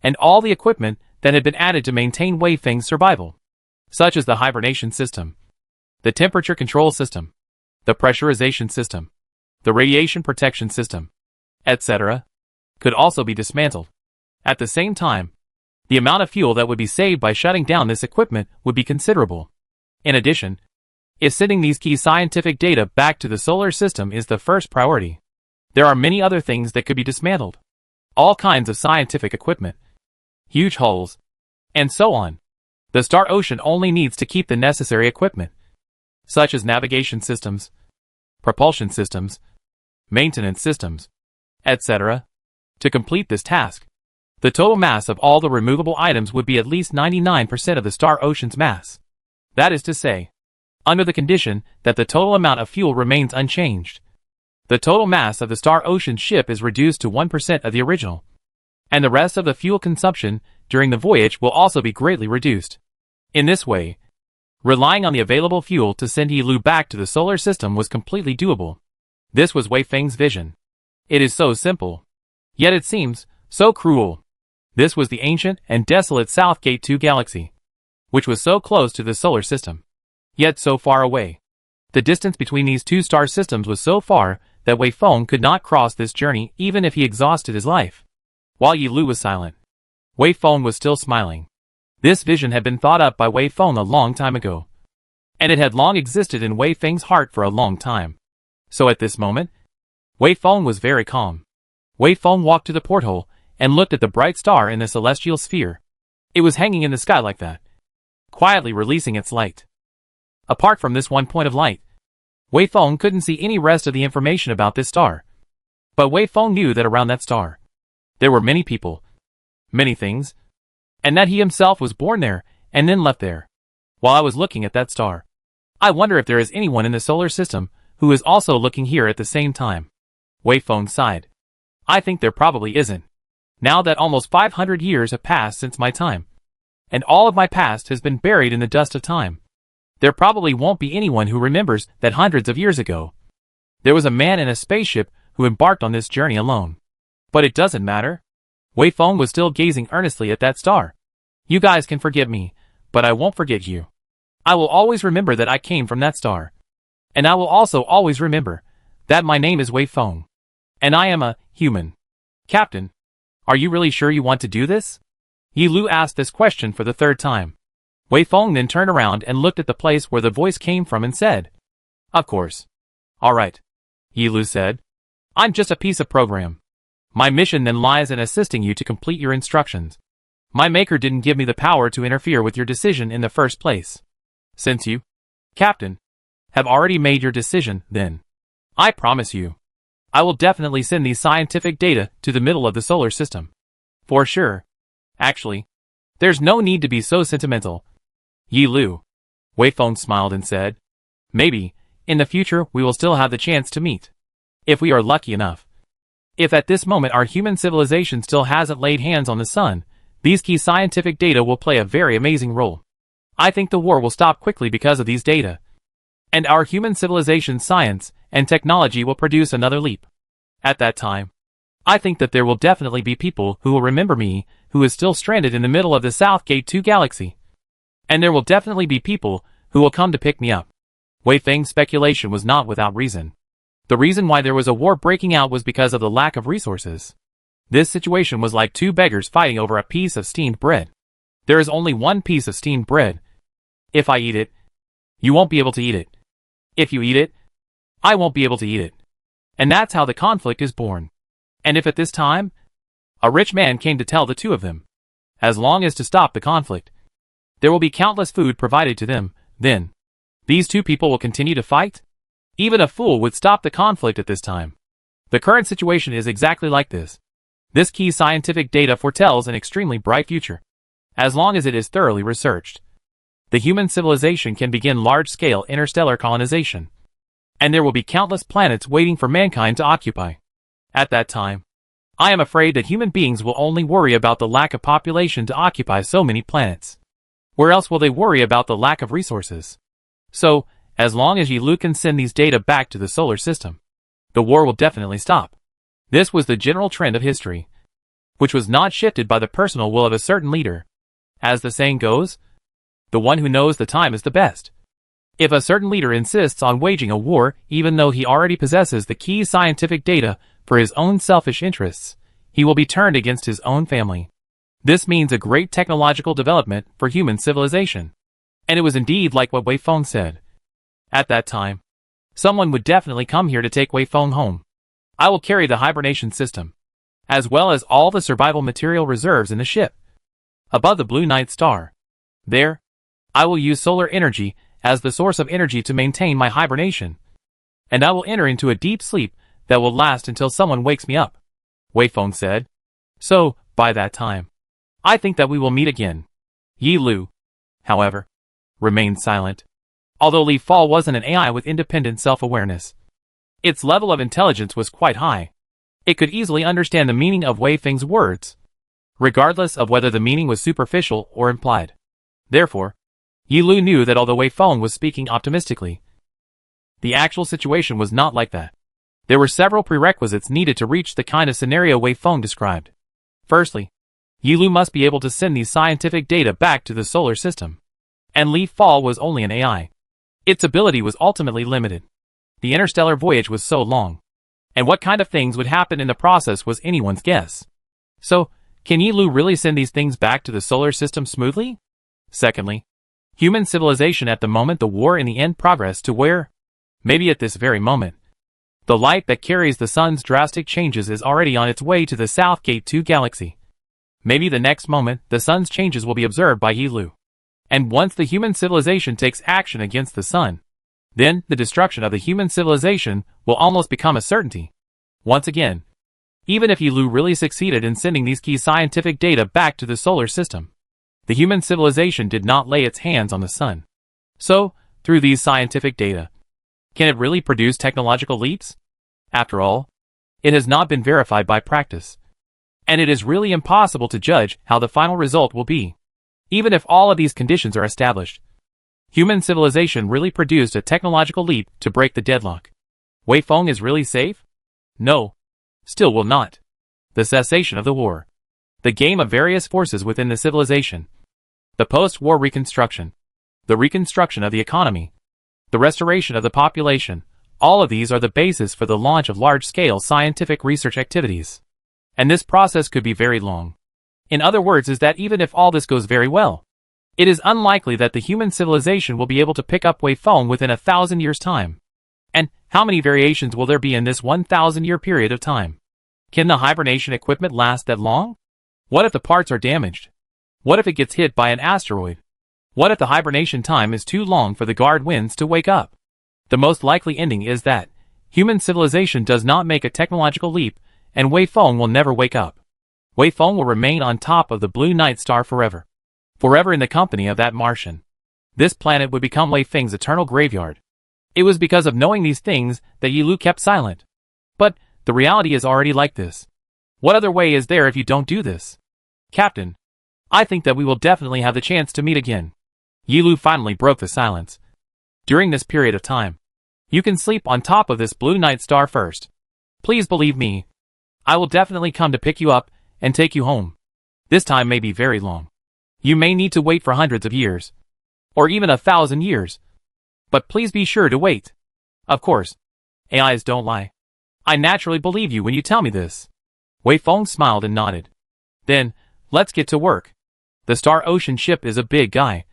And all the equipment that had been added to maintain Wei Feng's survival, such as the hibernation system, the temperature control system, the pressurization system, the radiation protection system, etc., could also be dismantled. At the same time, the amount of fuel that would be saved by shutting down this equipment would be considerable. In addition, if sending these key scientific data back to the solar system is the first priority, there are many other things that could be dismantled. All kinds of scientific equipment, huge hulls, and so on. The Star Ocean only needs to keep the necessary equipment, such as navigation systems, propulsion systems, maintenance systems, etc., to complete this task. The total mass of all the removable items would be at least 99% of the Star Ocean's mass. That is to say, under the condition that the total amount of fuel remains unchanged, the total mass of the Star Ocean ship is reduced to 1% of the original, and the rest of the fuel consumption during the voyage will also be greatly reduced. In this way, relying on the available fuel to send Yi Lu back to the solar system was completely doable. This was Wei Feng's vision. It is so simple, yet it seems so cruel. This was the ancient and desolate South Gate 2 galaxy, which was so close to the solar system, yet so far away. The distance between these two star systems was so far that Wei Feng could not cross this journey even if he exhausted his life. While Yi Lu was silent, Wei Feng was still smiling. This vision had been thought up by Wei Feng a long time ago, and it had long existed in Wei Feng's heart for a long time. So at this moment, Wei Feng was very calm. Wei Feng walked to the porthole and looked at the bright star in the celestial sphere. It was hanging in the sky like that, quietly releasing its light. Apart from this one point of light, Wei Feng couldn't see any rest of the information about this star. But Wei Feng knew that around that star, there were many people, many things, and that he himself was born there and then left there. While I was looking at that star, I wonder if there is anyone in the solar system who is also looking here at the same time. Wei Feng sighed. I think there probably isn't. Now that almost 500 years have passed since my time, and all of my past has been buried in the dust of time, there probably won't be anyone who remembers that hundreds of years ago, there was a man in a spaceship who embarked on this journey alone. But it doesn't matter. Wei Feng was still gazing earnestly at that star. You guys can forget me, but I won't forget you. I will always remember that I came from that star. And I will also always remember that my name is Wei Feng. And I am a human. Captain, are you really sure you want to do this? Yi Lu asked this question for the third time. Wei Feng then turned around and looked at the place where the voice came from and said, Of course. All right, Yi Lu said. I'm just a piece of program. My mission then lies in assisting you to complete your instructions. My maker didn't give me the power to interfere with your decision in the first place. Since you, Captain, have already made your decision, then, I promise you, I will definitely send these scientific data to the middle of the solar system. For sure. Actually, there's no need to be so sentimental. Yi Lu. Wei Feng smiled and said, Maybe, in the future we will still have the chance to meet. If we are lucky enough. If at this moment our human civilization still hasn't laid hands on the sun, these key scientific data will play a very amazing role. I think the war will stop quickly because of these data. And our human civilization's science and technology will produce another leap. At that time, I think that there will definitely be people who will remember me, who is still stranded in the middle of the South Gate 2 galaxy. And there will definitely be people who will come to pick me up. Wei Feng's speculation was not without reason. The reason why there was a war breaking out was because of the lack of resources. This situation was like two beggars fighting over a piece of steamed bread. There is only one piece of steamed bread. If I eat it, you won't be able to eat it. If you eat it, I won't be able to eat it. And that's how the conflict is born. And if at this time, a rich man came to tell the two of them, as long as to stop the conflict, there will be countless food provided to them, then these two people will continue to fight? Even a fool would stop the conflict at this time. The current situation is exactly like this. This key scientific data foretells an extremely bright future. As long as it is thoroughly researched, the human civilization can begin large-scale interstellar colonization. And there will be countless planets waiting for mankind to occupy. At that time, I am afraid that human beings will only worry about the lack of population to occupy so many planets. Where else will they worry about the lack of resources? So, as long as Yi Lu can send these data back to the solar system, the war will definitely stop. This was the general trend of history, which was not shifted by the personal will of a certain leader. As the saying goes, the one who knows the time is the best. If a certain leader insists on waging a war, even though he already possesses the key scientific data for his own selfish interests, he will be turned against his own family. This means a great technological development for human civilization. And it was indeed like what Wei Feng said. At that time, someone would definitely come here to take Wei Feng home. I will carry the hibernation system, as well as all the survival material reserves in the ship. Above the blue night star. There, I will use solar energy as the source of energy to maintain my hibernation. And I will enter into a deep sleep that will last until someone wakes me up. Wei Feng said. So, by that time, I think that we will meet again. Yi Lu, however, remained silent. Although Li Fall wasn't an AI with independent self-awareness, its level of intelligence was quite high. It could easily understand the meaning of Wei Feng's words, regardless of whether the meaning was superficial or implied. Therefore, Yi Lu knew that although Wei Feng was speaking optimistically, the actual situation was not like that. There were several prerequisites needed to reach the kind of scenario Wei Feng described. Firstly, Yi Lu must be able to send these scientific data back to the solar system. And Li Fall was only an AI. Its ability was ultimately limited. The interstellar voyage was so long. And what kind of things would happen in the process was anyone's guess. So, can Yi Lu really send these things back to the solar system smoothly? Secondly, human civilization at the moment the war in the end progress to where, maybe at this very moment, the light that carries the sun's drastic changes is already on its way to the South Gate 2 galaxy. Maybe the next moment, the sun's changes will be observed by Yi Lu. And once the human civilization takes action against the sun, then the destruction of the human civilization will almost become a certainty. Once again, even if Yilu really succeeded in sending these key scientific data back to the solar system, the human civilization did not lay its hands on the sun. So, through these scientific data, can it really produce technological leaps? After all, it has not been verified by practice, and it is really impossible to judge how the final result will be. Even if all of these conditions are established, human civilization really produced a technological leap to break the deadlock. Wei Feng is really safe? No. Still will not. The cessation of the war. The game of various forces within the civilization. The post-war reconstruction. The reconstruction of the economy. The restoration of the population. All of these are the basis for the launch of large-scale scientific research activities. And this process could be very long. In other words, is that even if all this goes very well, it is unlikely that the human civilization will be able to pick up Wei Feng within 1,000 years' time. And how many variations will there be in this 1,000-year period of time? Can the hibernation equipment last that long? What if the parts are damaged? What if it gets hit by an asteroid? What if the hibernation time is too long for the guard winds to wake up? The most likely ending is that human civilization does not make a technological leap, and Wei Feng will never wake up. Wei Feng will remain on top of the blue night star forever. Forever in the company of that Martian. This planet would become Wei Feng's eternal graveyard. It was because of knowing these things that Yilu kept silent. But the reality is already like this. What other way is there if you don't do this? Captain, I think that we will definitely have the chance to meet again. Yilu finally broke the silence. During this period of time, you can sleep on top of this blue night star first. Please believe me. I will definitely come to pick you up and take you home. This time may be very long. You may need to wait for hundreds of years. Or even 1,000 years. But please be sure to wait. Of course. AIs don't lie. I naturally believe you when you tell me this. Wei Feng smiled and nodded. Then, let's get to work. The Star Ocean ship is a big guy.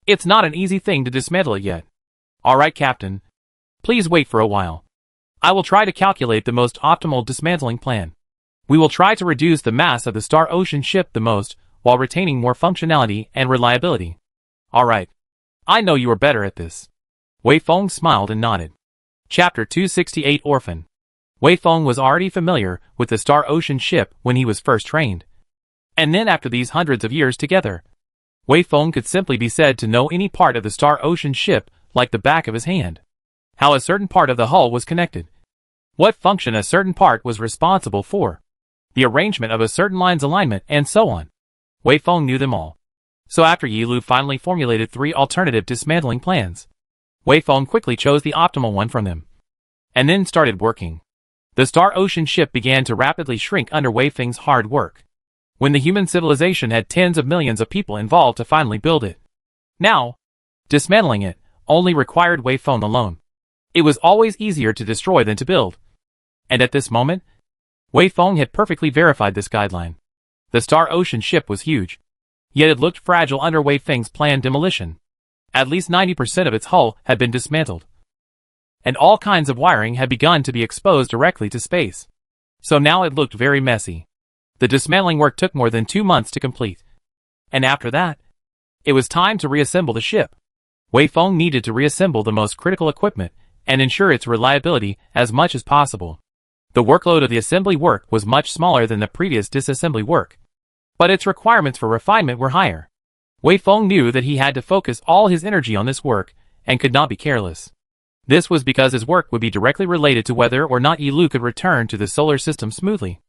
It's not an easy thing to dismantle it yet. Alright, Captain. Please wait for a while. I will try to calculate the most optimal dismantling plan. We will try to reduce the mass of the Star Ocean ship the most, while retaining more functionality and reliability. Alright. I know you are better at this. Wei Feng smiled and nodded. Chapter 268 Orphan. Wei Feng was already familiar with the Star Ocean ship when he was first trained. And then after these hundreds of years together, Wei Feng could simply be said to know any part of the Star Ocean ship like the back of his hand. How a certain part of the hull was connected. What function a certain part was responsible for. The arrangement of a certain line's alignment, and so on. Wei Feng knew them all. So after Yilu finally formulated 3 alternative dismantling plans, Wei Feng quickly chose the optimal one from them. And then started working. The Star Ocean ship began to rapidly shrink under Wei Feng's hard work. When the human civilization had tens of millions of people involved to finally build it. Now, dismantling it only required Wei Feng alone. It was always easier to destroy than to build. And at this moment, Wei Feng had perfectly verified this guideline. The Star Ocean ship was huge. Yet it looked fragile under Wei Feng's planned demolition. At least 90% of its hull had been dismantled. And all kinds of wiring had begun to be exposed directly to space. So now it looked very messy. The dismantling work took more than 2 months to complete. And after that, it was time to reassemble the ship. Wei Feng needed to reassemble the most critical equipment and ensure its reliability as much as possible. The workload of the assembly work was much smaller than the previous disassembly work. But its requirements for refinement were higher. Wei Feng knew that he had to focus all his energy on this work and could not be careless. This was because his work would be directly related to whether or not Yilu could return to the solar system smoothly.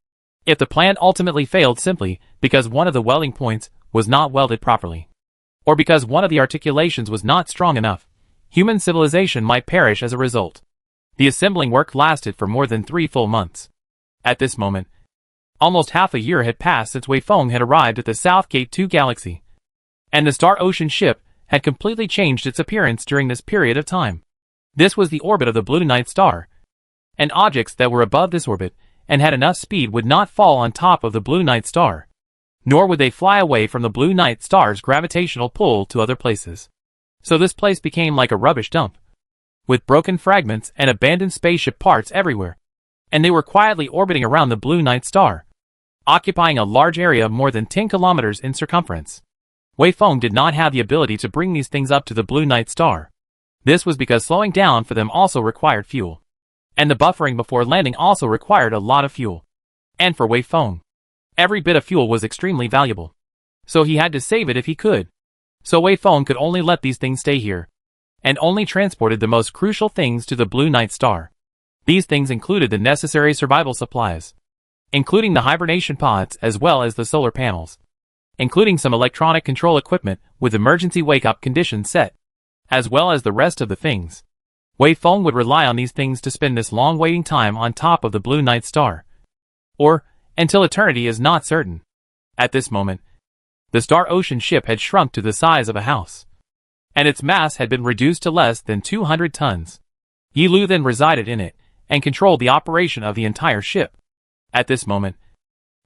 If the plan ultimately failed simply because one of the welding points was not welded properly, or because one of the articulations was not strong enough, human civilization might perish as a result. The assembling work lasted for more than 3 full months. At this moment, almost half a year had passed since Wei Feng had arrived at the South Gate 2 galaxy. And the Star Ocean ship had completely changed its appearance during this period of time. This was the orbit of the Blue Night Star. And objects that were above this orbit and had enough speed would not fall on top of the Blue Night Star. Nor would they fly away from the Blue Night Star's gravitational pull to other places. So this place became like a rubbish dump, with broken fragments and abandoned spaceship parts everywhere. And they were quietly orbiting around the Blue Night Star, occupying a large area of more than 10 kilometers in circumference. Wei Feng did not have the ability to bring these things up to the Blue Night Star. This was because slowing down for them also required fuel. And the buffering before landing also required a lot of fuel. And for Wei Feng, every bit of fuel was extremely valuable. So he had to save it if he could. So Wei Feng could only let these things stay here. And only transported the most crucial things to the Blue Night Star. These things included the necessary survival supplies, including the hibernation pods as well as the solar panels, including some electronic control equipment with emergency wake-up conditions set, as well as the rest of the things. Wei Feng would rely on these things to spend this long waiting time on top of the Blue Night Star. Or, until eternity is not certain. At this moment, the Star Ocean ship had shrunk to the size of a house, and its mass had been reduced to less than 200 tons. Yi Lu then resided in it, and controlled the operation of the entire ship. At this moment,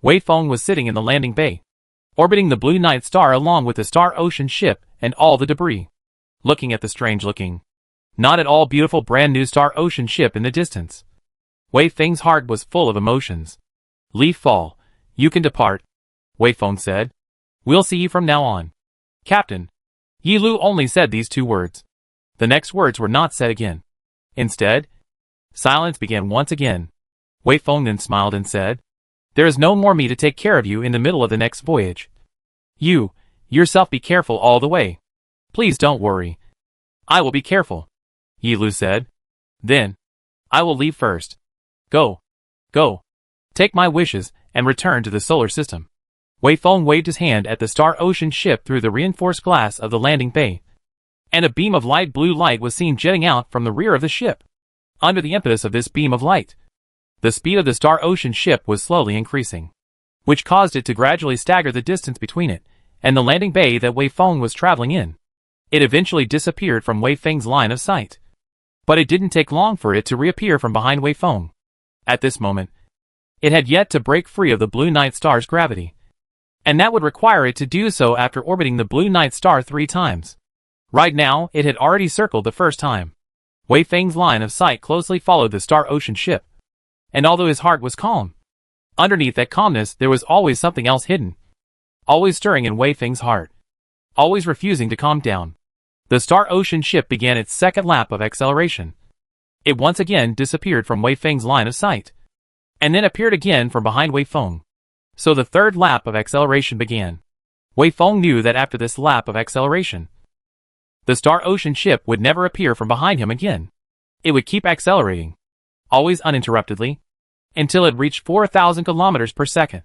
Wei Feng was sitting in the landing bay, orbiting the Blue Night Star along with the Star Ocean ship and all the debris, looking at the strange-looking, not at all beautiful brand-new Star Ocean ship in the distance. Wei Feng's heart was full of emotions. "Leaf fall, you can depart," Wei Feng said. "We'll see you from now on." "Captain." Yi Lu only said these two words. The next words were not said again. Instead, silence began once again. Wei Feng then smiled and said, "There is no more me to take care of you in the middle of the next voyage. You, yourself be careful all the way. Please don't worry. I will be careful," Yi Lu said. "Then, I will leave first. Go. Go. Take my wishes and return to the solar system." Wei Feng waved his hand at the Star Ocean ship through the reinforced glass of the landing bay, and a beam of light blue light was seen jetting out from the rear of the ship. Under the impetus of this beam of light, the speed of the Star Ocean ship was slowly increasing, which caused it to gradually stagger the distance between it and the landing bay that Wei Feng was traveling in. It eventually disappeared from Wei Feng's line of sight. But it didn't take long for it to reappear from behind Wei Feng. At this moment, it had yet to break free of the Blue Night Star's gravity, and that would require it to do so after orbiting the Blue Night Star 3 times. Right now, it had already circled the first time. Wei Feng's line of sight closely followed the Star Ocean ship, and although his heart was calm, underneath that calmness there was always something else hidden, always stirring in Wei Feng's heart, always refusing to calm down. The Star Ocean ship began its second lap of acceleration. It once again disappeared from Wei Feng's line of sight, and then appeared again from behind Wei Feng. So the third lap of acceleration began. Wei Feng knew that after this lap of acceleration, the Star Ocean ship would never appear from behind him again. It would keep accelerating, always uninterruptedly, until it reached 4,000 kilometers per second.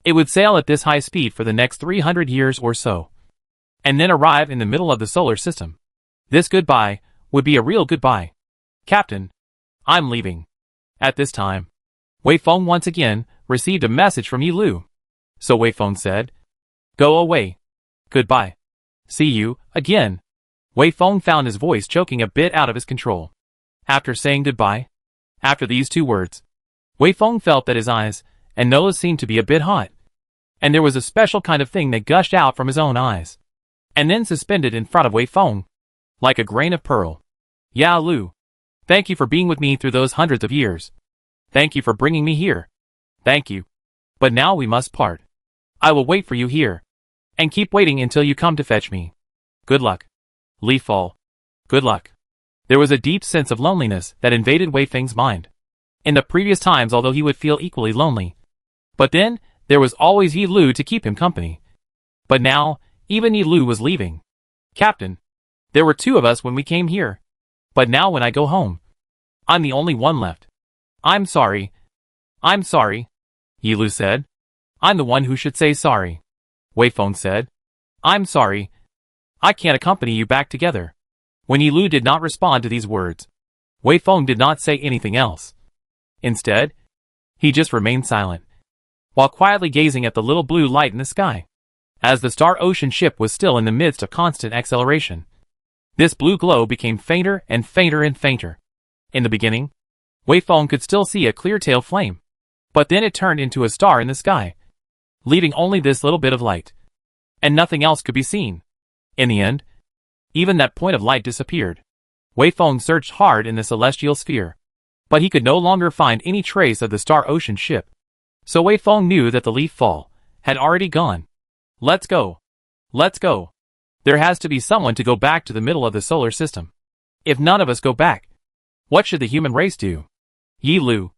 It would sail at this high speed for the next 300 years or so, and then arrive in the middle of the solar system. This goodbye would be a real goodbye. "Captain, I'm leaving." At this time, Wei Feng once again received a message from Yi Lu. So Wei Feng said, "Go away. Goodbye. See you again." Wei Feng found his voice choking a bit out of his control. After saying goodbye, after these two words, Wei Feng felt that his eyes and nose seemed to be a bit hot, and there was a special kind of thing that gushed out from his own eyes, and then suspended in front of Wei Feng, like a grain of pearl. "Ya Lu, thank you for being with me through those hundreds of years. Thank you for bringing me here. Thank you. But now we must part. I will wait for you here, and keep waiting until you come to fetch me. Good luck. Leaf fall. Good luck." There was a deep sense of loneliness that invaded Wei Feng's mind. In the previous times, although he would feel equally lonely, but then there was always Yi Lu to keep him company. But now, even Yi Lu was leaving. "Captain, there were 2 of us when we came here. But now when I go home, I'm the only one left. I'm sorry. I'm sorry," Yi Lu said. "I'm the one who should say sorry," Wei Feng said. "I'm sorry. I can't accompany you back together." When Yi Lu did not respond to these words, Wei Feng did not say anything else. Instead, he just remained silent, while quietly gazing at the little blue light in the sky, as the Star Ocean ship was still in the midst of constant acceleration. This blue glow became fainter and fainter and fainter. In the beginning, Wei Feng could still see a clear tail flame, but then it turned into a star in the sky, leaving only this little bit of light, and nothing else could be seen. In the end, even that point of light disappeared. Wei Feng searched hard in the celestial sphere, but he could no longer find any trace of the Star Ocean ship. So Wei Feng knew that the leaf fall had already gone. "Let's go. Let's go. There has to be someone to go back to the middle of the solar system. If none of us go back, what should the human race do? Yi Lu,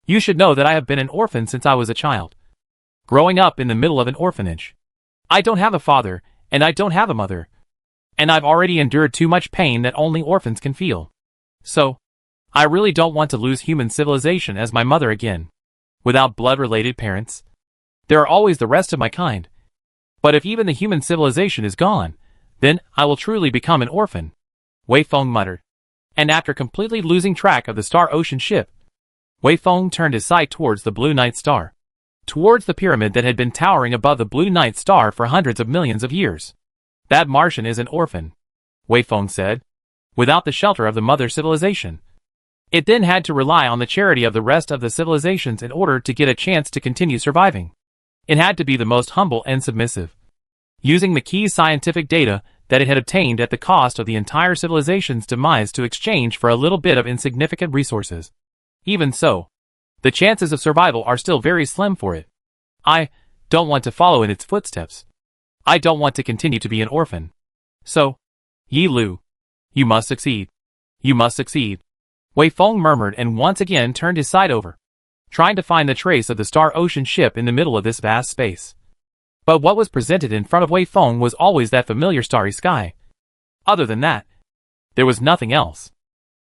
you should know that I have been an orphan since I was a child. Growing up in the middle of an orphanage. I don't have a father, and I don't have a mother. And I've already endured too much pain that only orphans can feel. So, I really don't want to lose human civilization as my mother again. Without blood-related parents, there are always the rest of my kind. But if even the human civilization is gone, then I will truly become an orphan, Wei Feng muttered. And after completely losing track of the Star Ocean ship, Wei Feng turned his sight towards the Blue Night Star, towards the pyramid that had been towering above the Blue Night Star for hundreds of millions of years. That Martian is an orphan, Wei Feng said, without the shelter of the mother civilization. It then had to rely on the charity of the rest of the civilizations in order to get a chance to continue surviving. It had to be the most humble and submissive, using the key scientific data that it had obtained at the cost of the entire civilization's demise to exchange for a little bit of insignificant resources. Even so, the chances of survival are still very slim for it. I don't want to follow in its footsteps. I don't want to continue to be an orphan. So, Yi Lu, you must succeed. You must succeed. Wei Feng murmured and once again turned his sight over, trying to find the trace of the Star Ocean ship in the middle of this vast space. But what was presented in front of Wei Feng was always that familiar starry sky. Other than that, there was nothing else.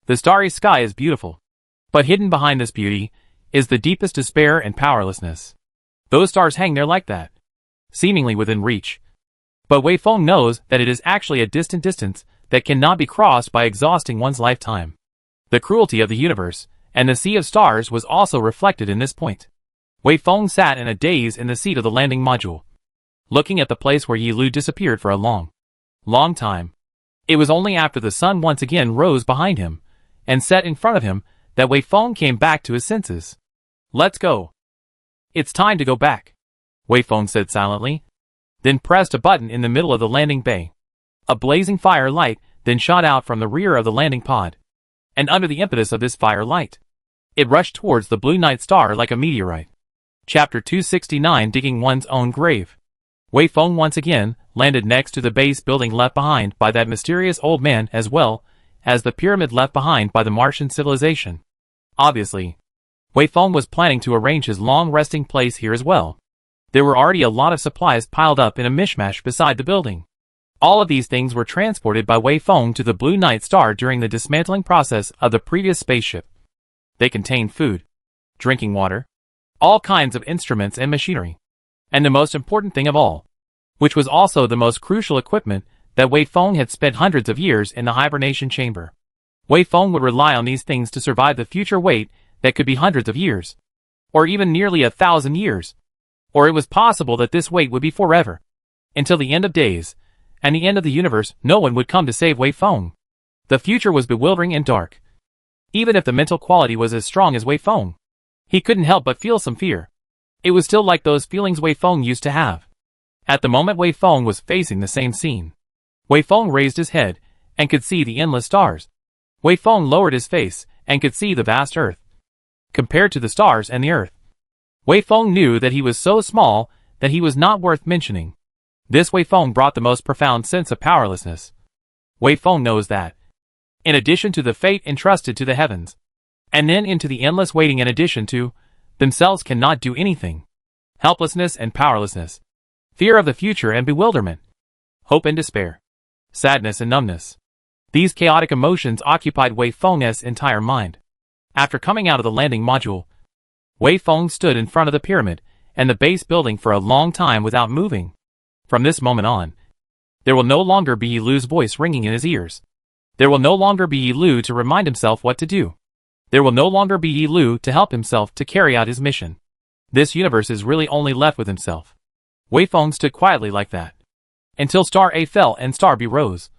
The starry sky is beautiful, but hidden behind this beauty is the deepest despair and powerlessness. Those stars hang there like that, seemingly within reach. But Wei Feng knows that it is actually a distant distance that cannot be crossed by exhausting one's lifetime. The cruelty of the universe and the sea of stars was also reflected in this point. Wei Feng sat in a daze in the seat of the landing module, looking at the place where Yi Lu disappeared for a long time. It was only after the sun once again rose behind him and set in front of him that Wei Feng came back to his senses. Let's go. It's time to go back, Wei Feng said silently, then pressed a button in the middle of the landing bay. A blazing fire light then shot out from the rear of the landing pod. And under the impetus of this fire light, it rushed towards the Blue Night Star like a meteorite. Chapter 269, Digging One's Own Grave. Wei Feng once again landed next to the base building left behind by that mysterious old man as well as the pyramid left behind by the Martian civilization. Obviously, Wei Feng was planning to arrange his long resting place here as well. There were already a lot of supplies piled up in a mishmash beside the building. All of these things were transported by Wei Feng to the Blue Night Star during the dismantling process of the previous spaceship. They contained food, drinking water, all kinds of instruments and machinery, and the most important thing of all, which was also the most crucial equipment, that Wei Feng had spent hundreds of years in the hibernation chamber. Wei Feng would rely on these things to survive the future wait that could be hundreds of years, or even nearly 1,000 years, or it was possible that this wait would be forever, until the end of days, and the end of the universe. No one would come to save Wei Feng. The future was bewildering and dark. Even if the mental quality was as strong as Wei Feng, he couldn't help but feel some fear. It was still like those feelings Wei Feng used to have. At the moment Wei Feng was facing the same scene. Wei Feng raised his head and could see the endless stars. Wei Feng lowered his face and could see the vast earth. Compared to the stars and the earth, Wei Feng knew that he was so small that he was not worth mentioning. This Wei Feng brought the most profound sense of powerlessness. Wei Feng knows that, in addition to the fate entrusted to the heavens, and then into the endless waiting in addition to, themselves cannot do anything. Helplessness and powerlessness. Fear of the future and bewilderment. Hope and despair. Sadness and numbness. These chaotic emotions occupied Wei Feng's entire mind. After coming out of the landing module, Wei Feng stood in front of the pyramid and the base building for a long time without moving. From this moment on, there will no longer be Yi Lu's voice ringing in his ears. There will no longer be Yi Lu to remind himself what to do. There will no longer be Yi Lu to help himself to carry out his mission. This universe is really only left with himself. Wei Feng stood quietly like that, until Star A fell and Star B rose,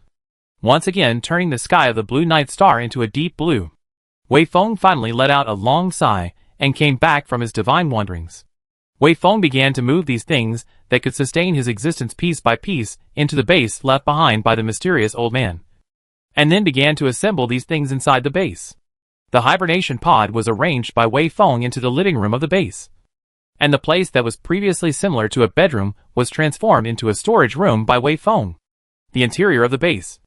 once again turning the sky of the Blue Night Star into a deep blue. Wei Feng finally let out a long sigh and came back from his divine wanderings. Wei Feng began to move these things that could sustain his existence piece by piece into the base left behind by the mysterious old man, and then began to assemble these things inside the base. The hibernation pod was arranged by Wei Feng into the living room of the base, and the place that was previously similar to a bedroom was transformed into a storage room by Wei Feng. The interior of the base,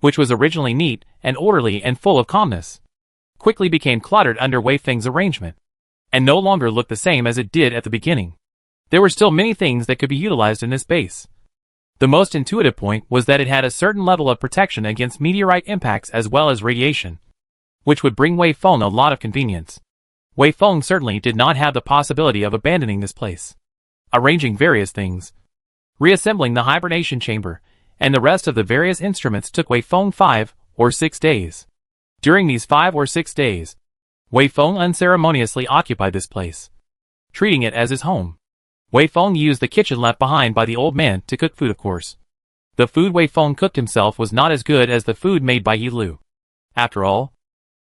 which was originally neat and orderly and full of calmness, quickly became cluttered under Wei Feng's arrangement, and no longer looked the same as it did at the beginning. There were still many things that could be utilized in this base. The most intuitive point was that it had a certain level of protection against meteorite impacts as well as radiation, which would bring Wei Feng a lot of convenience. Wei Feng certainly did not have the possibility of abandoning this place. Arranging various things, reassembling the hibernation chamber, and the rest of the various instruments took Wei Feng 5 or 6 days. During these 5 or 6 days, Wei Feng unceremoniously occupied this place, treating it as his home. Wei Feng used the kitchen left behind by the old man to cook food, of course. The food Wei Feng cooked himself was not as good as the food made by Yi Lu. After all,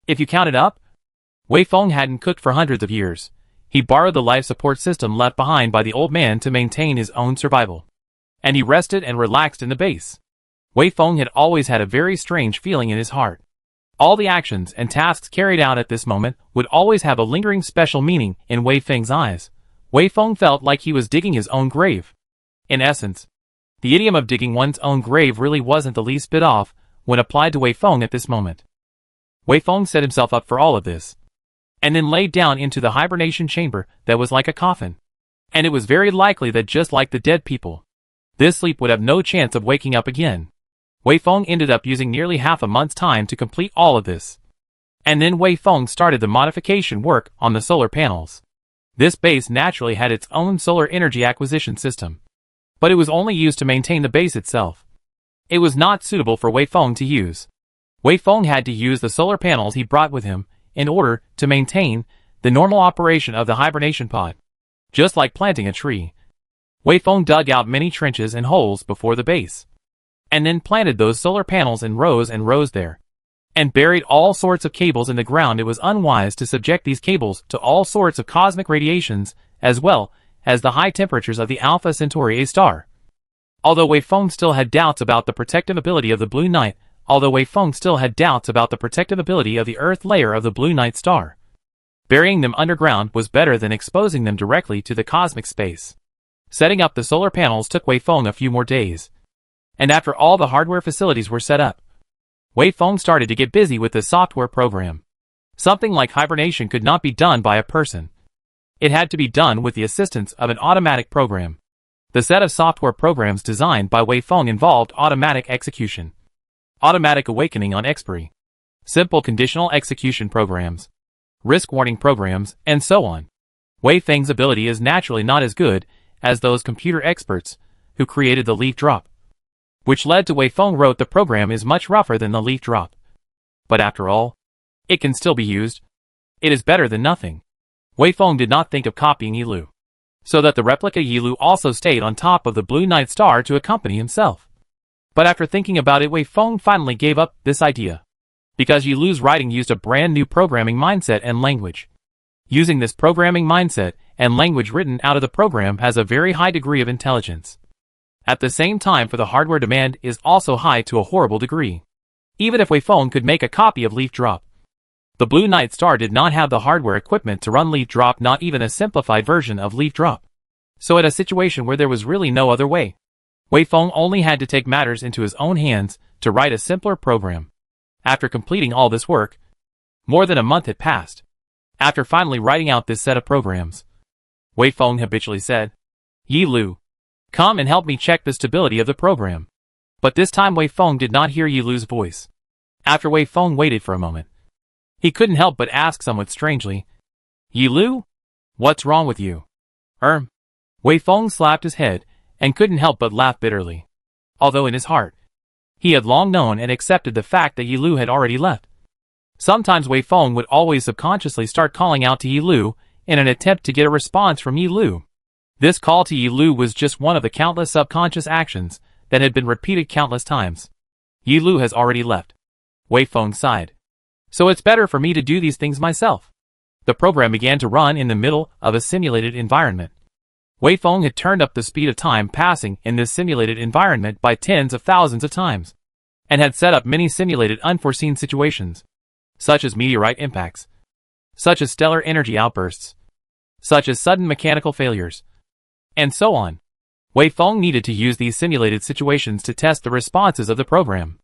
if you count it up, Wei Feng hadn't cooked for hundreds of years. He borrowed the life support system left behind by the old man to maintain his own survival, and he rested and relaxed in the base. Wei Feng had always had a very strange feeling in his heart. All the actions and tasks carried out at this moment would always have a lingering special meaning in Wei Feng's eyes. Wei Feng felt like he was digging his own grave. In essence, the idiom of digging one's own grave really wasn't the least bit off when applied to Wei Feng at this moment. Wei Feng set himself up for all of this, and then laid down into the hibernation chamber that was like a coffin. And it was very likely that just like the dead people, this sleep would have no chance of waking up again. Wei Feng ended up using nearly half a month's time to complete all of this. And then Wei Feng started the modification work on the solar panels. This base naturally had its own solar energy acquisition system, but it was only used to maintain the base itself. It was not suitable for Wei Feng to use. Wei Feng had to use the solar panels he brought with him in order to maintain the normal operation of the hibernation pod. Just like planting a tree, Wei Feng dug out many trenches and holes before the base, and then planted those solar panels in rows and rows there, and buried all sorts of cables in the ground. It was unwise to subject these cables to all sorts of cosmic radiations, as well as the high temperatures of the Alpha Centauri A star. Although Wei Feng still had doubts about the protective ability of the Blue Night, the Earth layer of the Blue Night star, burying them underground was better than exposing them directly to the cosmic space. Setting up the solar panels took Wei Feng a few more days, and after all the hardware facilities were set up, Wei Feng started to get busy with the software program. Something like hibernation could not be done by a person. It had to be done with the assistance of an automatic program. The set of software programs designed by Wei Feng involved automatic execution, automatic awakening on expiry, simple conditional execution programs, risk warning programs, and so on. Wei Feng's ability is naturally not as good as those computer experts who created the leaf drop, which led to Wei Feng wrote the program is much rougher than the leaf drop. But after all, it can still be used. It is better than nothing. Wei Feng did not think of copying Yi Lu, so that the replica Yi Lu also stayed on top of the Blue Night star to accompany himself. But after thinking about it, Wei Feng finally gave up this idea, because Yi Lu's writing used a brand new programming mindset and language. Using this programming mindset and language written out of the program has a very high degree of intelligence. At the same time, for the hardware demand is also high to a horrible degree. Even if Wei Feng could make a copy of Leaf Drop, the Blue Night star did not have the hardware equipment to run Leaf Drop, not even a simplified version of Leaf Drop. So at a situation where there was really no other way, Wei Feng only had to take matters into his own hands to write a simpler program. After completing all this work, more than a month had passed. After finally writing out this set of programs, Wei Feng habitually said, "Yi Lu, come and help me check the stability of the program." But this time Wei Feng did not hear Yi Lu's voice. After Wei Feng waited for a moment, he couldn't help but ask somewhat strangely, "Yi Lu? What's wrong with you?" Wei Feng slapped his head and couldn't help but laugh bitterly. Although in his heart, he had long known and accepted the fact that Yi Lu had already left. Sometimes Wei Feng would always subconsciously start calling out to Yi Lu in an attempt to get a response from Yi Lu. This call to Yi Lu was just one of the countless subconscious actions that had been repeated countless times. Yi Lu has already left. Wei Feng sighed. So it's better for me to do these things myself. The program began to run in the middle of a simulated environment. Wei Feng had turned up the speed of time passing in this simulated environment by tens of thousands of times, and had set up many simulated unforeseen situations, such as meteorite impacts, such as stellar energy outbursts, such as sudden mechanical failures, and so on. Wei Feng needed to use these simulated situations to test the responses of the program.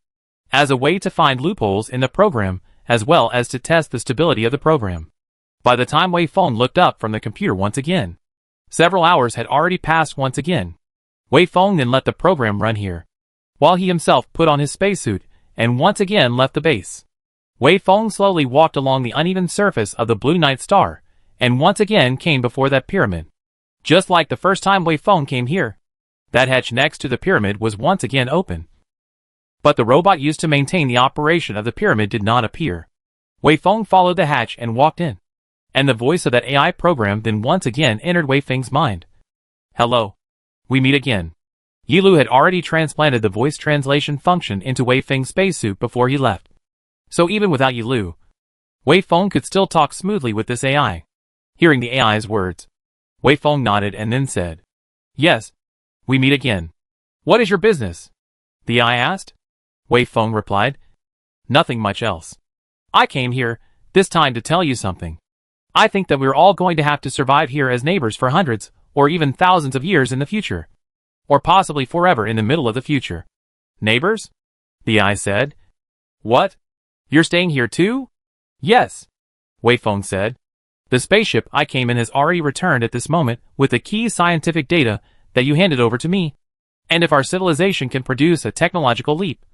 as a way to find loopholes in the program as well as to test the stability of the program. By the time Wei Feng looked up from the computer once again, several hours had already passed once again. Wei Feng then let the program run here, while he himself put on his spacesuit and once again left the base. Wei Feng slowly walked along the uneven surface of the Blue Night Star, and once again came before that pyramid. Just like the first time Wei Feng came here, that hatch next to the pyramid was once again open. But the robot used to maintain the operation of the pyramid did not appear. Wei Feng followed the hatch and walked in. And the voice of that AI program then once again entered Wei Feng's mind. Hello. We meet again. Yilu had already transplanted the voice translation function into Wei Feng's spacesuit before he left. So even without Yilu, Wei Feng could still talk smoothly with this AI. Hearing the AI's words, Wei Feng nodded and then said, Yes. We meet again. What is your business? The AI asked. Wei Feng replied, Nothing much else. I came here, this time to tell you something. I think that we're all going to have to survive here as neighbors for hundreds, or even thousands of years in the future. Or possibly forever in the middle of the future. Neighbors? The AI said. What? You're staying here too? Yes. Wei Feng said. The spaceship I came in has already returned at this moment with the key scientific data that you handed over to me. And if our civilization can produce a technological leap,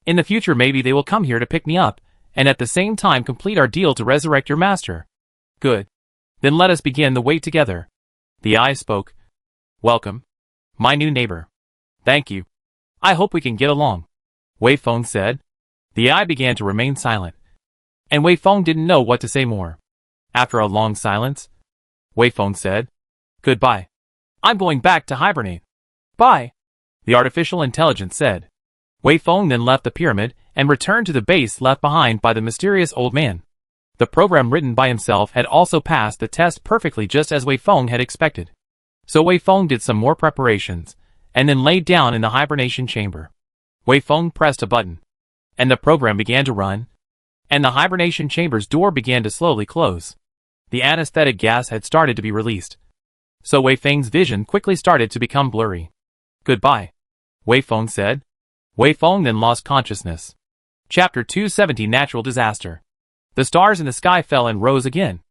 in the future maybe they will come here to pick me up, and at the same time complete our deal to resurrect your master. Good. Then let us begin the wait together. The AI spoke. Welcome, my new neighbor. Thank you. I hope we can get along. Wei Feng said. The AI began to remain silent. And Wei Feng didn't know what to say more. After a long silence, Wei Feng said, Goodbye. I'm going back to hibernate. Bye. The artificial intelligence said. Wei Feng then left the pyramid and returned to the base left behind by the mysterious old man. The program written by himself had also passed the test perfectly just as Wei Feng had expected. So Wei Feng did some more preparations, and then laid down in the hibernation chamber. Wei Feng pressed a button, and the program began to run, and the hibernation chamber's door began to slowly close. The anesthetic gas had started to be released. So Wei Feng's vision quickly started to become blurry. Goodbye, Wei Feng said. Wei Feng then lost consciousness. Chapter 270 Natural Disaster. The stars in the sky fell and rose again.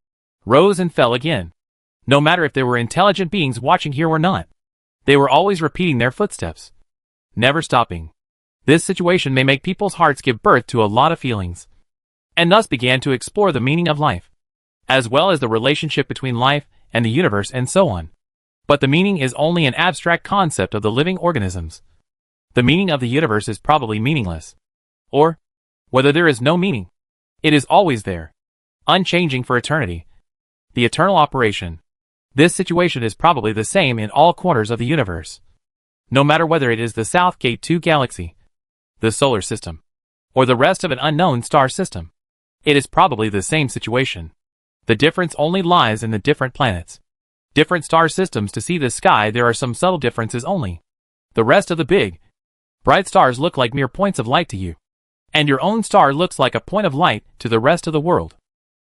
Rose and fell again. No matter if there were intelligent beings watching here or not. They were always repeating their footsteps. Never stopping. This situation may make people's hearts give birth to a lot of feelings. And thus began to explore the meaning of life, as well as the relationship between life and the universe and so on. But the meaning is only an abstract concept of the living organisms. The meaning of the universe is probably meaningless. Or, whether there is no meaning, it is always there, unchanging for eternity. The eternal operation. This situation is probably the same in all corners of the universe. No matter whether it is the South Gate 2 galaxy, the solar system, or the rest of an unknown star system, it is probably the same situation. The difference only lies in the different planets. Different star systems to see the sky there are some subtle differences only. The rest of the big, bright stars look like mere points of light to you. And your own star looks like a point of light to the rest of the world.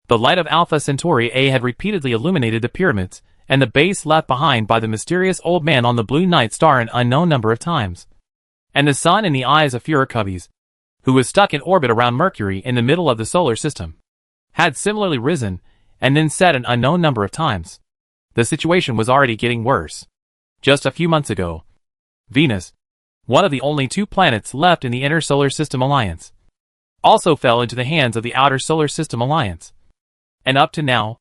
The light of Alpha Centauri A had repeatedly illuminated the pyramids and the base left behind by the mysterious old man on the Blue Night Star an unknown number of times. And the sun in the eyes of Furicubes, who was stuck in orbit around Mercury in the middle of the solar system, had similarly risen and then set an unknown number of times. The situation was already getting worse. Just a few months ago, Venus, one of the only two planets left in the Inner Solar System Alliance, also fell into the hands of the Outer Solar System Alliance. And up to now,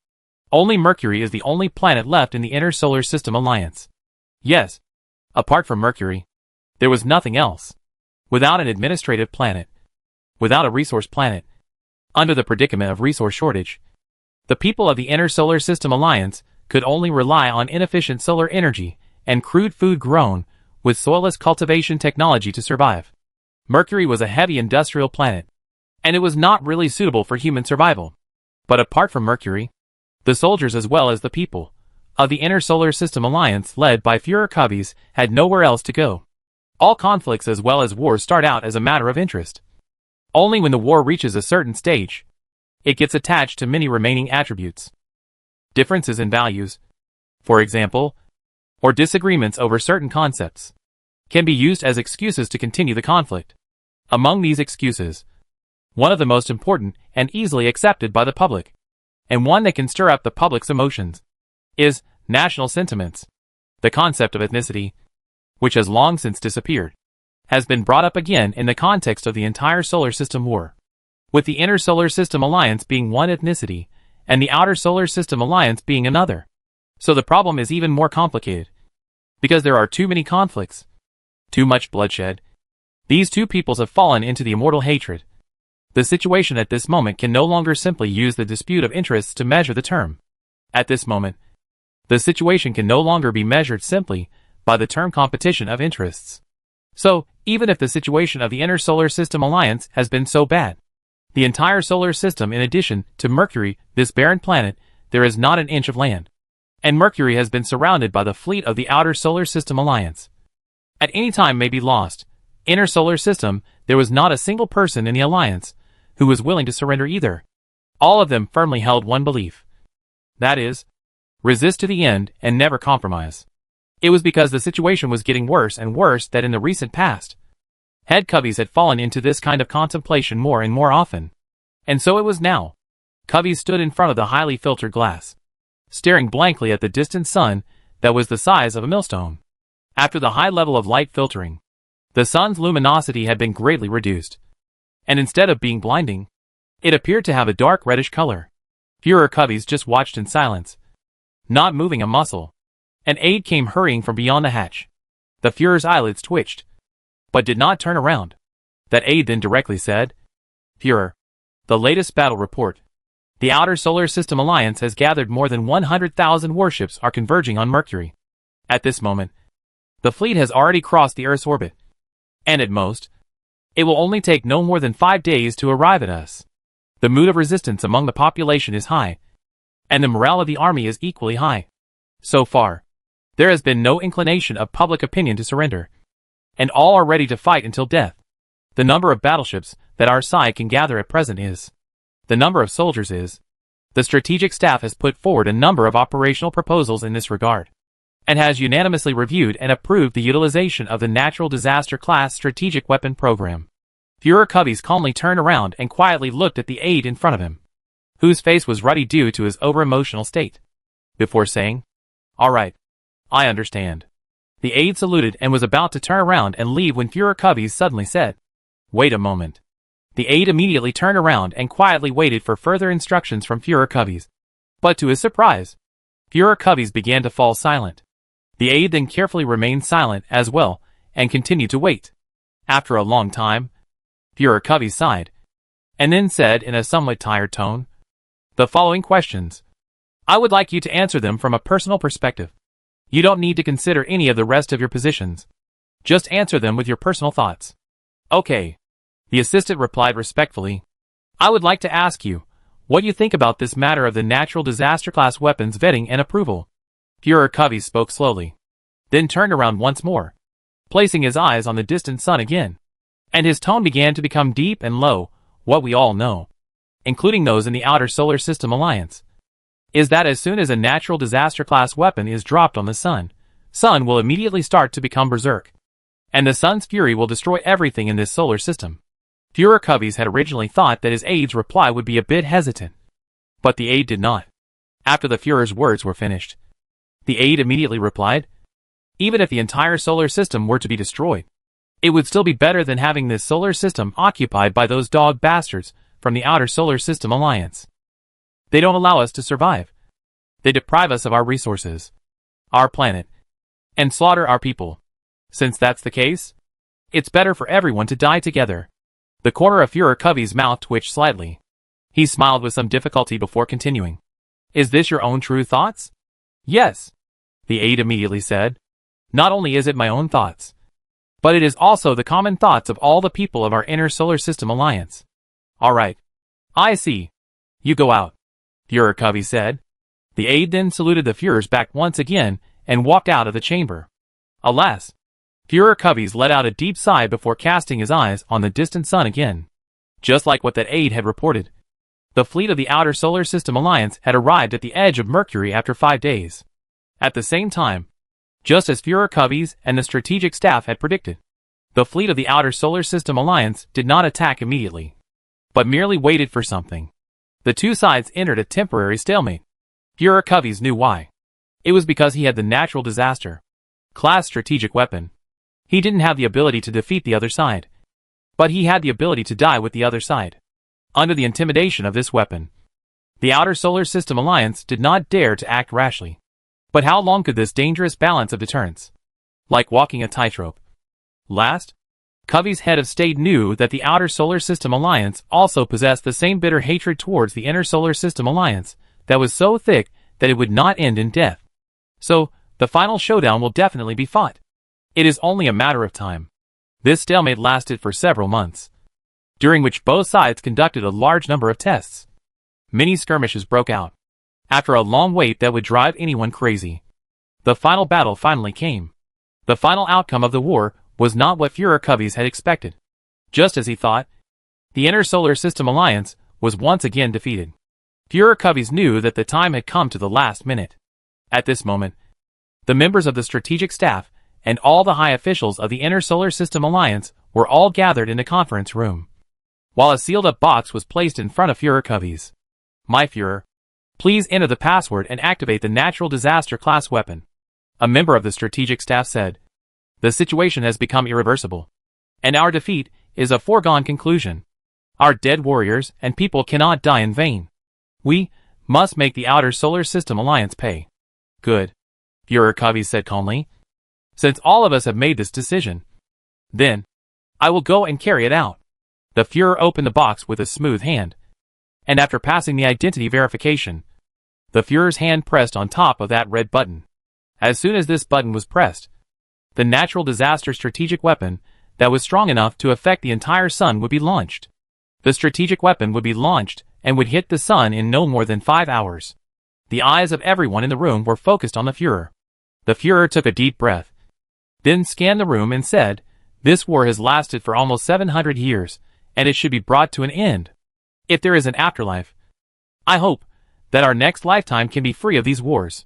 only Mercury is the only planet left in the Inner Solar System Alliance. Yes, apart from Mercury, there was nothing else. Without an administrative planet, without a resource planet, under the predicament of resource shortage, the people of the Inner Solar System Alliance could only rely on inefficient solar energy and crude food grown with soilless cultivation technology to survive. Mercury was a heavy industrial planet, and it was not really suitable for human survival. But apart from Mercury, the soldiers as well as the people of the Inner Solar System Alliance led by Furicubes had nowhere else to go. All conflicts as well as wars start out as a matter of interest. Only when the war reaches a certain stage, it gets attached to many remaining attributes. Differences in values, for example, or disagreements over certain concepts, can be used as excuses to continue the conflict. Among these excuses, one of the most important and easily accepted by the public, and one that can stir up the public's emotions, is national sentiments. The concept of ethnicity, which has long since disappeared, has been brought up again in the context of the entire solar system war, with the inner solar system alliance being one ethnicity, and the outer solar system alliance being another. So the problem is even more complicated, because there are too many conflicts, too much bloodshed. These two peoples have fallen into the immortal hatred. The situation at this moment can no longer simply use the dispute of interests to measure the term. At this moment, the situation can no longer be measured simply by the term competition of interests. So, even if the situation of the inner solar system alliance has been so bad, the entire solar system, in addition to Mercury, this barren planet, there is not an inch of land. And Mercury has been surrounded by the fleet of the outer solar system alliance. At any time may be lost. Inner solar system, there was not a single person in the alliance who was willing to surrender either. All of them firmly held one belief. That is, resist to the end and never compromise. It was because the situation was getting worse and worse that in the recent past, head Cubbies had fallen into this kind of contemplation more and more often. And so it was now. Cubbies stood in front of the highly filtered glass, staring blankly at the distant sun that was the size of a millstone. After the high level of light filtering, the sun's luminosity had been greatly reduced, and instead of being blinding, it appeared to have a dark reddish color. Führer Cubbies just watched in silence, not moving a muscle. An aide came hurrying from beyond the hatch. The Führer's eyelids twitched, but did not turn around. That aide then directly said, "Führer, the latest battle report. The outer solar system alliance has gathered more than 100,000 warships are converging on Mercury. At this moment, the fleet has already crossed the Earth's orbit, and at most, it will only take no more than 5 days to arrive at us. The mood of resistance among the population is high, and the morale of the army is equally high. So far, there has been no inclination of public opinion to surrender, and all are ready to fight until death. The number of battleships that our side can gather at present is. The number of soldiers is. The strategic staff has put forward a number of operational proposals in this regard, and has unanimously reviewed and approved the utilization of the natural disaster class strategic weapon program." Führer Cubbies calmly turned around and quietly looked at the aide in front of him, whose face was ruddy due to his over-emotional state, before saying, "All right, I understand." The aide saluted and was about to turn around and leave when Führer Cubbies suddenly said, "Wait a moment." The aide immediately turned around and quietly waited for further instructions from Führer Cubbies. But to his surprise, Führer Cubbies began to fall silent. The aide then carefully remained silent as well, and continued to wait. After a long time, Führer Cubbies sighed, and then said in a somewhat tired tone, "The following questions. I would like you to answer them from a personal perspective. You don't need to consider any of the rest of your positions. Just answer them with your personal thoughts." "Okay," the assistant replied respectfully. "I would like to ask you what you think about this matter of the natural disaster class weapons vetting and approval." Führer Cubbies spoke slowly, then turned around once more, placing his eyes on the distant sun again, and his tone began to become deep and low. "What we all know, including those in the outer solar system alliance, is that as soon as a natural disaster class weapon is dropped on the sun will immediately start to become berserk, and the sun's fury will destroy everything in this solar system." Führer Cubbies had originally thought that his aide's reply would be a bit hesitant, but the aide did not. After the Führer's words were finished, the aide immediately replied, "Even if the entire solar system were to be destroyed, it would still be better than having this solar system occupied by those dog bastards from the outer solar system alliance. They don't allow us to survive. They deprive us of our resources, our planet, and slaughter our people. Since that's the case, it's better for everyone to die together." The corner of Führer Cubbies' mouth twitched slightly. He smiled with some difficulty before continuing. "Is this your own true thoughts?" "Yes," the aide immediately said. "Not only is it my own thoughts, but it is also the common thoughts of all the people of our inner solar system alliance." "All right. I see. You go out," Führer Cubbies said. The aide then saluted the Führers back once again and walked out of the chamber. Alas! Führer Cubbies let out a deep sigh before casting his eyes on the distant sun again. Just like what that aide had reported, the fleet of the outer solar system alliance had arrived at the edge of Mercury after 5 days. At the same time, just as Führer Cubbies and the strategic staff had predicted, The fleet of the Outer Solar System Alliance did not attack immediately, but merely waited for something. The two sides entered a temporary stalemate. Führer Covey's knew why. It was because he had the natural disaster class strategic weapon. He didn't have the ability to defeat the other side, but he had the ability to die with the other side. Under the intimidation of this weapon, the Outer Solar System Alliance did not dare to act rashly. But how long could this dangerous balance of deterrence? Like walking a tightrope. Last, Covey's head of state knew that the Outer Solar System Alliance also possessed the same bitter hatred towards the Inner Solar System Alliance that was so thick that it would not end in death. So, the final showdown will definitely be fought. It is only a matter of time. This stalemate lasted for several months, during which both sides conducted a large number of tests. Many skirmishes broke out. After a long wait that would drive anyone crazy, the final battle finally came. The final outcome of the war was not what Führer Covey's had expected. Just as he thought, the Inner Solar System Alliance was once again defeated. Führer Covey's knew that the time had come to the last minute. At this moment, the members of the strategic staff and all the high officials of the Inner Solar System Alliance were all gathered in the conference room, while a sealed-up box was placed in front of Führer Covey's. "My Führer, please enter the password and activate the natural disaster class weapon," a member of the strategic staff said. "The situation has become irreversible, and our defeat is a foregone conclusion. Our dead warriors and people cannot die in vain. We must make the Outer Solar System Alliance pay." "Good," Führer Covey said calmly. "Since all of us have made this decision, then I will go and carry it out." The Führer opened the box with a smooth hand, and after passing the identity verification, the Führer's hand pressed on top of that red button. As soon as this button was pressed, the natural disaster strategic weapon that was strong enough to affect the entire sun would be launched. The strategic weapon would be launched and would hit the sun in no more than 5 hours. The eyes of everyone in the room were focused on the Führer. The Führer took a deep breath, then scanned the room and said, "This war has lasted for almost 700 years, and it should be brought to an end. If there is an afterlife, I hope that our next lifetime can be free of these wars."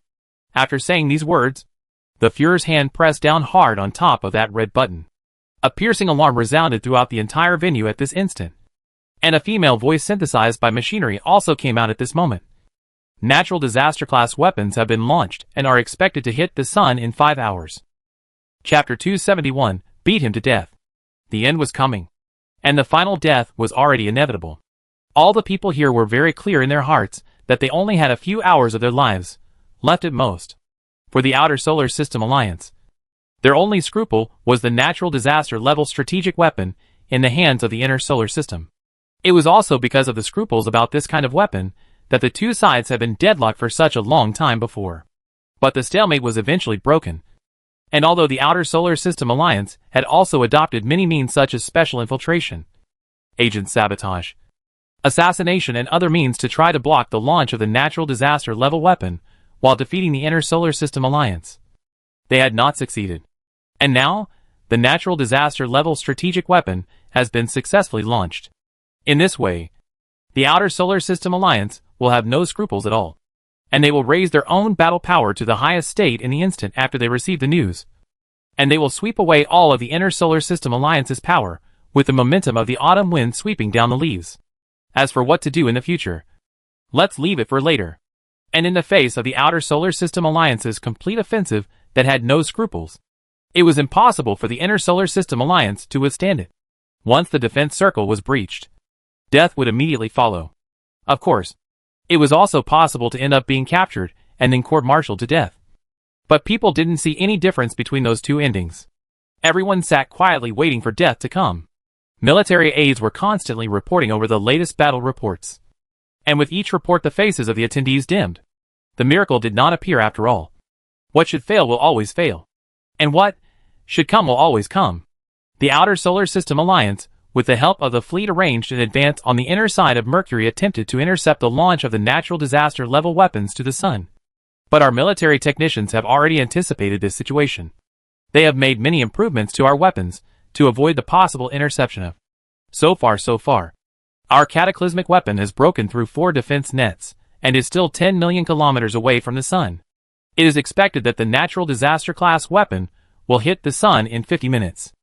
After saying these words, the Führer's hand pressed down hard on top of that red button. A piercing alarm resounded throughout the entire venue at this instant, and a female voice synthesized by machinery also came out at this moment. "Natural disaster class weapons have been launched and are expected to hit the sun in 5 hours. Chapter 271, Beat him to death. The end was coming, and the final death was already inevitable. All the people here were very clear in their hearts that they only had a few hours of their lives left at most. For the Outer Solar System Alliance, their only scruple was the natural disaster level strategic weapon in the hands of the Inner Solar System. It was also because of the scruples about this kind of weapon that the two sides had been deadlocked for such a long time before. But the stalemate was eventually broken, and although the Outer Solar System Alliance had also adopted many means such as special infiltration, agent sabotage, assassination and other means to try to block the launch of the natural disaster level weapon while defeating the Inner Solar System Alliance, they had not succeeded. And now, the natural disaster level strategic weapon has been successfully launched. In this way, the Outer Solar System Alliance will have no scruples at all, and they will raise their own battle power to the highest state in the instant after they receive the news. And they will sweep away all of the Inner Solar System Alliance's power with the momentum of the autumn wind sweeping down the leaves. As for what to do in the future, let's leave it for later. And in the face of the Outer Solar System Alliance's complete offensive that had no scruples, it was impossible for the Inner Solar System Alliance to withstand it. Once the defense circle was breached, death would immediately follow. Of course, it was also possible to end up being captured and then court-martialed to death. But people didn't see any difference between those two endings. Everyone sat quietly waiting for death to come. Military aides were constantly reporting over the latest battle reports, and with each report the faces of the attendees dimmed. The miracle did not appear after all. What should fail will always fail, and what should come will always come. The Outer Solar System Alliance, with the help of the fleet arranged in advance on the inner side of Mercury, attempted to intercept the launch of the natural disaster level weapons to the sun. But our military technicians have already anticipated this situation. They have made many improvements to our weapons to avoid the possible interception of. So far, our cataclysmic weapon has broken through 4 defense nets and is still 10 million kilometers away from the sun. It is expected that the natural disaster class weapon will hit the sun in 50 minutes.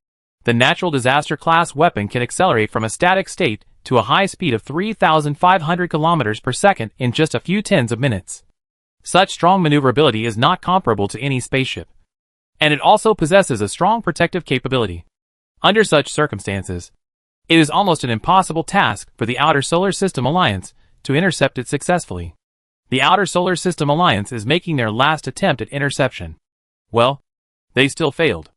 The natural disaster class weapon can accelerate from a static state to a high speed of 3,500 kilometers per second in just a few tens of minutes. Such strong maneuverability is not comparable to any spaceship. And it also possesses a strong protective capability. Under such circumstances, it is almost an impossible task for the Outer Solar System Alliance to intercept it successfully. The Outer Solar System Alliance is making their last attempt at interception. Well, they still failed.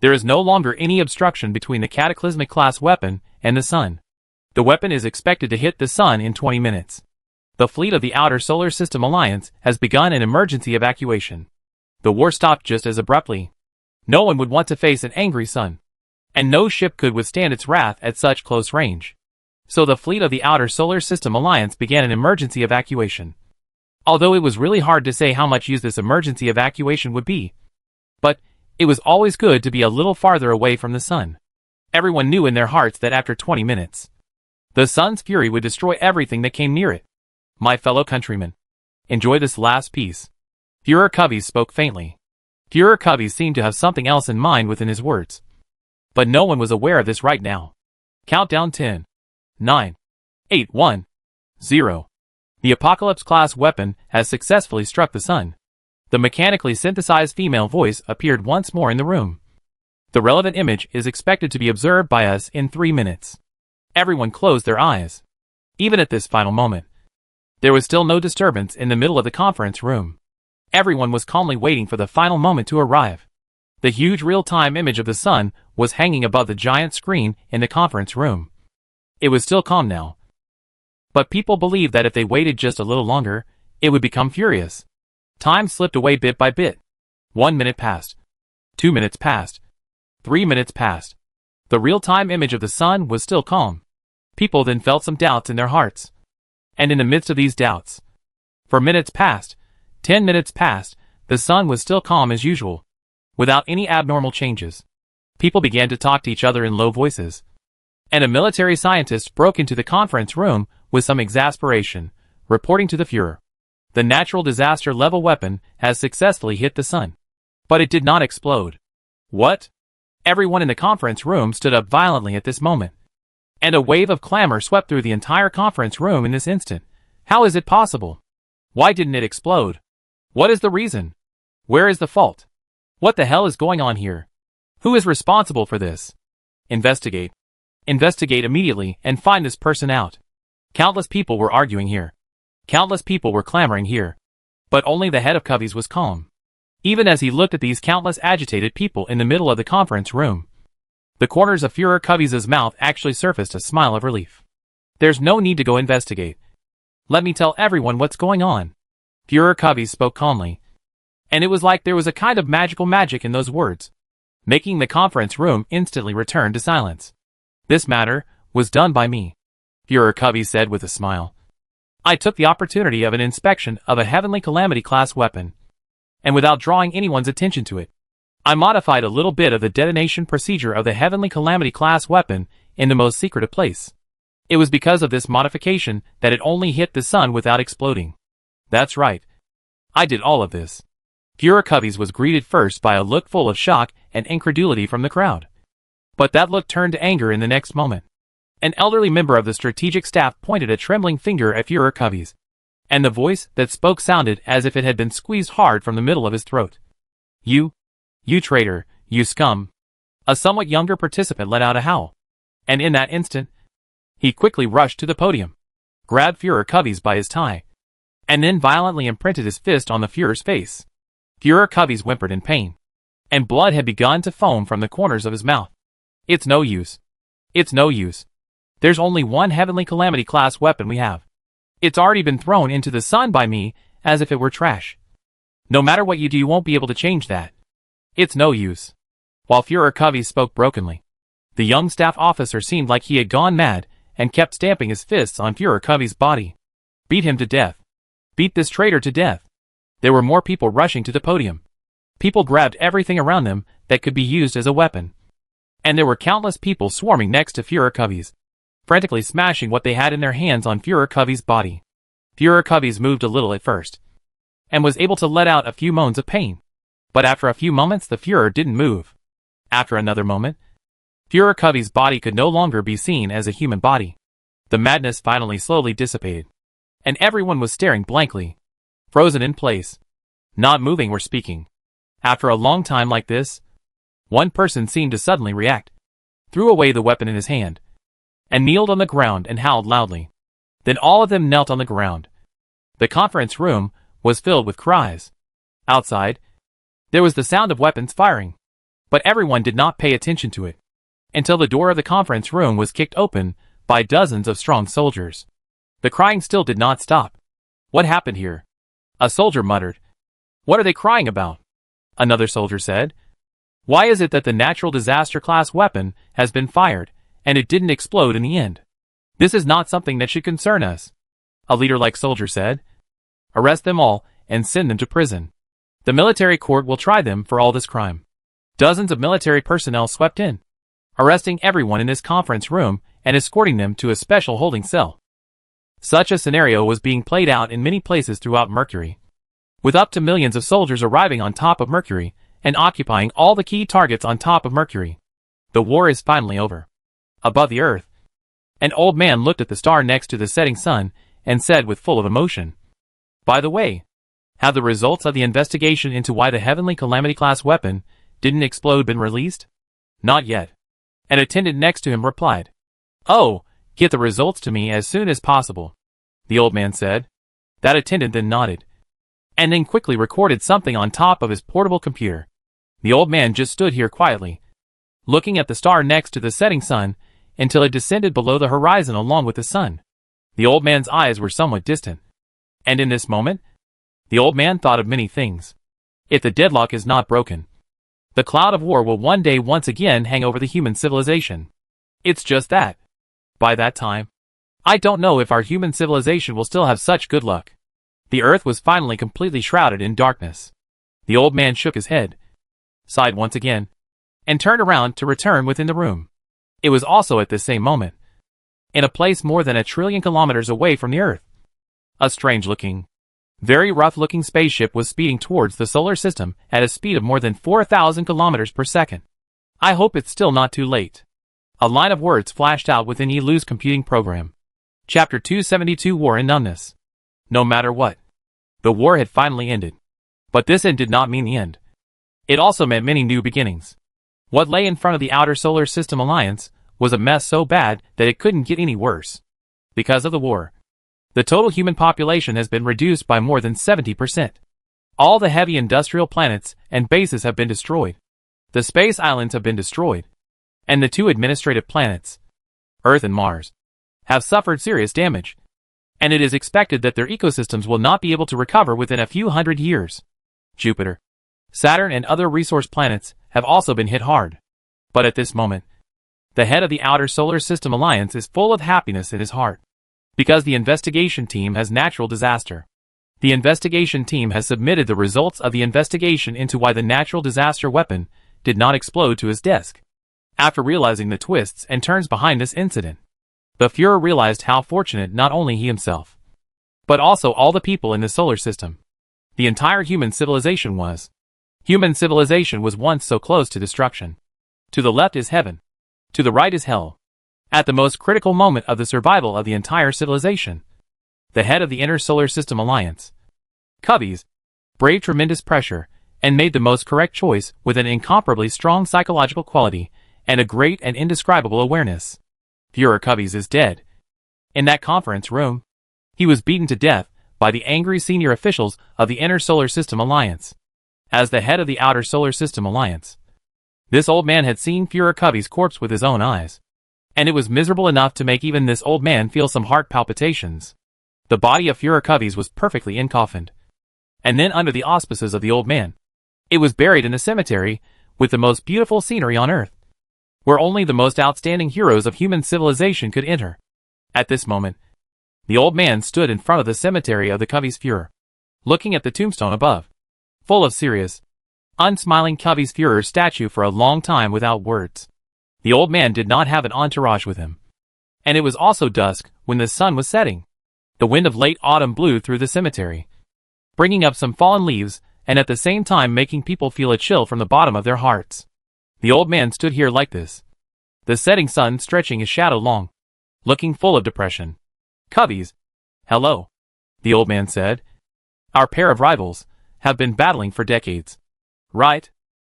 There is no longer any obstruction between the Cataclysmic class weapon and the Sun. The weapon is expected to hit the Sun in 20 minutes. The fleet of the Outer Solar System Alliance has begun an emergency evacuation. The war stopped just as abruptly. No one would want to face an angry Sun. And no ship could withstand its wrath at such close range. So the fleet of the Outer Solar System Alliance began an emergency evacuation. Although it was really hard to say how much use this emergency evacuation would be. But it was always good to be a little farther away from the Sun. Everyone knew in their hearts that after 20 minutes, the Sun's fury would destroy everything that came near it. My fellow countrymen, enjoy this last piece. Führer Covey spoke faintly. Führer Covey seemed to have something else in mind within his words. But no one was aware of this right now. Countdown 10, 9, 8, 1, 0. The Apocalypse-class weapon has successfully struck the Sun. The mechanically synthesized female voice appeared once more in the room. The relevant image is expected to be observed by us in 3 minutes. Everyone closed their eyes. Even at this final moment, there was still no disturbance in the middle of the conference room. Everyone was calmly waiting for the final moment to arrive. The huge real-time image of the Sun was hanging above the giant screen in the conference room. It was still calm now. But people believed that if they waited just a little longer, it would become furious. Time slipped away bit by bit. 1 minute passed. 2 minutes passed. 3 minutes passed. The real-time image of the Sun was still calm. People then felt some doubts in their hearts. And in the midst of these doubts, for minutes passed, 10 minutes passed, the Sun was still calm as usual, without any abnormal changes. People began to talk to each other in low voices. And a military scientist broke into the conference room with some exasperation, reporting to the Führer. The natural disaster level weapon has successfully hit the Sun. But it did not explode. What? Everyone in the conference room stood up violently at this moment. And a wave of clamor swept through the entire conference room in this instant. How is it possible? Why didn't it explode? What is the reason? Where is the fault? What the hell is going on here? Who is responsible for this? Investigate. Investigate immediately and find this person out. Countless people were arguing here. Countless people were clamoring here. But only the head of Covey's was calm. Even as he looked at these countless agitated people in the middle of the conference room, the corners of Führer Covey's mouth actually surfaced a smile of relief. There's no need to go investigate. Let me tell everyone what's going on. Führer Covey spoke calmly. And it was like there was a kind of magical magic in those words, making the conference room instantly return to silence. This matter was done by me, Führer Covey said with a smile. I took the opportunity of an inspection of a Heavenly Calamity class weapon, and without drawing anyone's attention to it, I modified a little bit of the detonation procedure of the Heavenly Calamity class weapon in the most secretive place. It was because of this modification that it only hit the Sun without exploding. That's right. I did all of this. Führer Covey's was greeted first by a look full of shock and incredulity from the crowd. But that look turned to anger in the next moment. An elderly member of the strategic staff pointed a trembling finger at Führer Covey's, and the voice that spoke sounded as if it had been squeezed hard from the middle of his throat. You traitor, you scum. A somewhat younger participant let out a howl. And in that instant, he quickly rushed to the podium, grabbed Führer Covey's by his tie, and then violently imprinted his fist on the Führer's face. Führer Covey's whimpered in pain, and blood had begun to foam from the corners of his mouth. It's no use. It's no use. There's only one Heavenly Calamity class weapon we have. It's already been thrown into the Sun by me as if it were trash. No matter what you do, you won't be able to change that. It's no use. While Führer Covey spoke brokenly, the young staff officer seemed like he had gone mad and kept stamping his fists on Führer Covey's body. Beat him to death. Beat this traitor to death. There were more people rushing to the podium. People grabbed everything around them that could be used as a weapon. And there were countless people swarming next to Führer Covey's, frantically smashing what they had in their hands on Führer Covey's body. Führer Covey's moved a little at first, and was able to let out a few moans of pain. But after a few moments the Führer didn't move. After another moment, Führer Covey's body could no longer be seen as a human body. The madness finally slowly dissipated, and everyone was staring blankly, frozen in place, not moving or speaking. After a long time like this, one person seemed to suddenly react, threw away the weapon in his hand, and kneeled on the ground and howled loudly. Then all of them knelt on the ground. The conference room was filled with cries. Outside, there was the sound of weapons firing, but everyone did not pay attention to it, until the door of the conference room was kicked open by dozens of strong soldiers. The crying still did not stop. "What happened here?" a soldier muttered. "What are they crying about?" another soldier said. "Why is it that the natural disaster class weapon has been fired, and it didn't explode in the end? This is not something that should concern us," a leader-like soldier said. "Arrest them all and send them to prison. The military court will try them for all this crime." Dozens of military personnel swept in, arresting everyone in this conference room and escorting them to a special holding cell. Such a scenario was being played out in many places throughout Mercury, with up to millions of soldiers arriving on top of Mercury and occupying all the key targets on top of Mercury. The war is finally over. Above the Earth, an old man looked at the star next to the setting sun and said with full of emotion, "By the way, have the results of the investigation into why the Heavenly Calamity class weapon didn't explode been released?" "Not yet." An attendant next to him replied. "Oh, get the results to me as soon as possible," the old man said. That attendant then nodded, and then quickly recorded something on top of his portable computer. The old man just stood here quietly, looking at the star next to the setting sun until it descended below the horizon along with the sun. The old man's eyes were somewhat distant, and in this moment, the old man thought of many things. If the deadlock is not broken, the cloud of war will one day once again hang over the human civilization. It's just that, by that time, I don't know if our human civilization will still have such good luck. The earth was finally completely shrouded in darkness. The old man shook his head, sighed once again, and turned around to return within the room. It was also at this same moment, in a place more than 1 trillion kilometers away from the Earth, a strange-looking, very rough-looking spaceship was speeding towards the solar system at a speed of more than 4,000 kilometers per second. "I hope it's still not too late." A line of words flashed out within Yilu's computing program. Chapter 272 War and Numbness. No matter what, the war had finally ended. But this end did not mean the end. It also meant many new beginnings. What lay in front of the Outer Solar System Alliance was a mess so bad that it couldn't get any worse. Because of the war, the total human population has been reduced by more than 70%. All the heavy industrial planets and bases have been destroyed. The space islands have been destroyed. And the 2 administrative planets, Earth and Mars, have suffered serious damage. And it is expected that their ecosystems will not be able to recover within a few hundred years. Jupiter, Saturn and other resource planets have also been hit hard. But at this moment, the head of the Outer Solar System Alliance is full of happiness in his heart. Because the investigation team has natural disaster. The investigation team has submitted the results of the investigation into why the natural disaster weapon did not explode to his desk. After realizing the twists and turns behind this incident, the Führer realized how fortunate not only he himself, but also all the people in the solar system, the entire human civilization was. Human civilization was once so close to destruction. To the left is heaven. To the right is hell. At the most critical moment of the survival of the entire civilization, the head of the Inner Solar System Alliance, Covey's, braved tremendous pressure and made the most correct choice with an incomparably strong psychological quality and a great and indescribable awareness. Führer Covey's is dead. In that conference room, he was beaten to death by the angry senior officials of the Inner Solar System Alliance. As the head of the Outer Solar System Alliance, this old man had seen Führer Covey's corpse with his own eyes, and it was miserable enough to make even this old man feel some heart palpitations. The body of Führer Covey's was perfectly encoffined, and then under the auspices of the old man, it was buried in a cemetery with the most beautiful scenery on Earth, where only the most outstanding heroes of human civilization could enter. At this moment, the old man stood in front of the cemetery of the Covey's Führer, looking at the tombstone above, full of serious, unsmiling Covey's Führer statue for a long time without words. The old man did not have an entourage with him, and it was also dusk when the sun was setting. The wind of late autumn blew through the cemetery, bringing up some fallen leaves and at the same time making people feel a chill from the bottom of their hearts. The old man stood here like this, the setting sun stretching his shadow long, looking full of depression. Cubbies. Hello, the old man said. Our pair of rivals have been battling for decades. Right?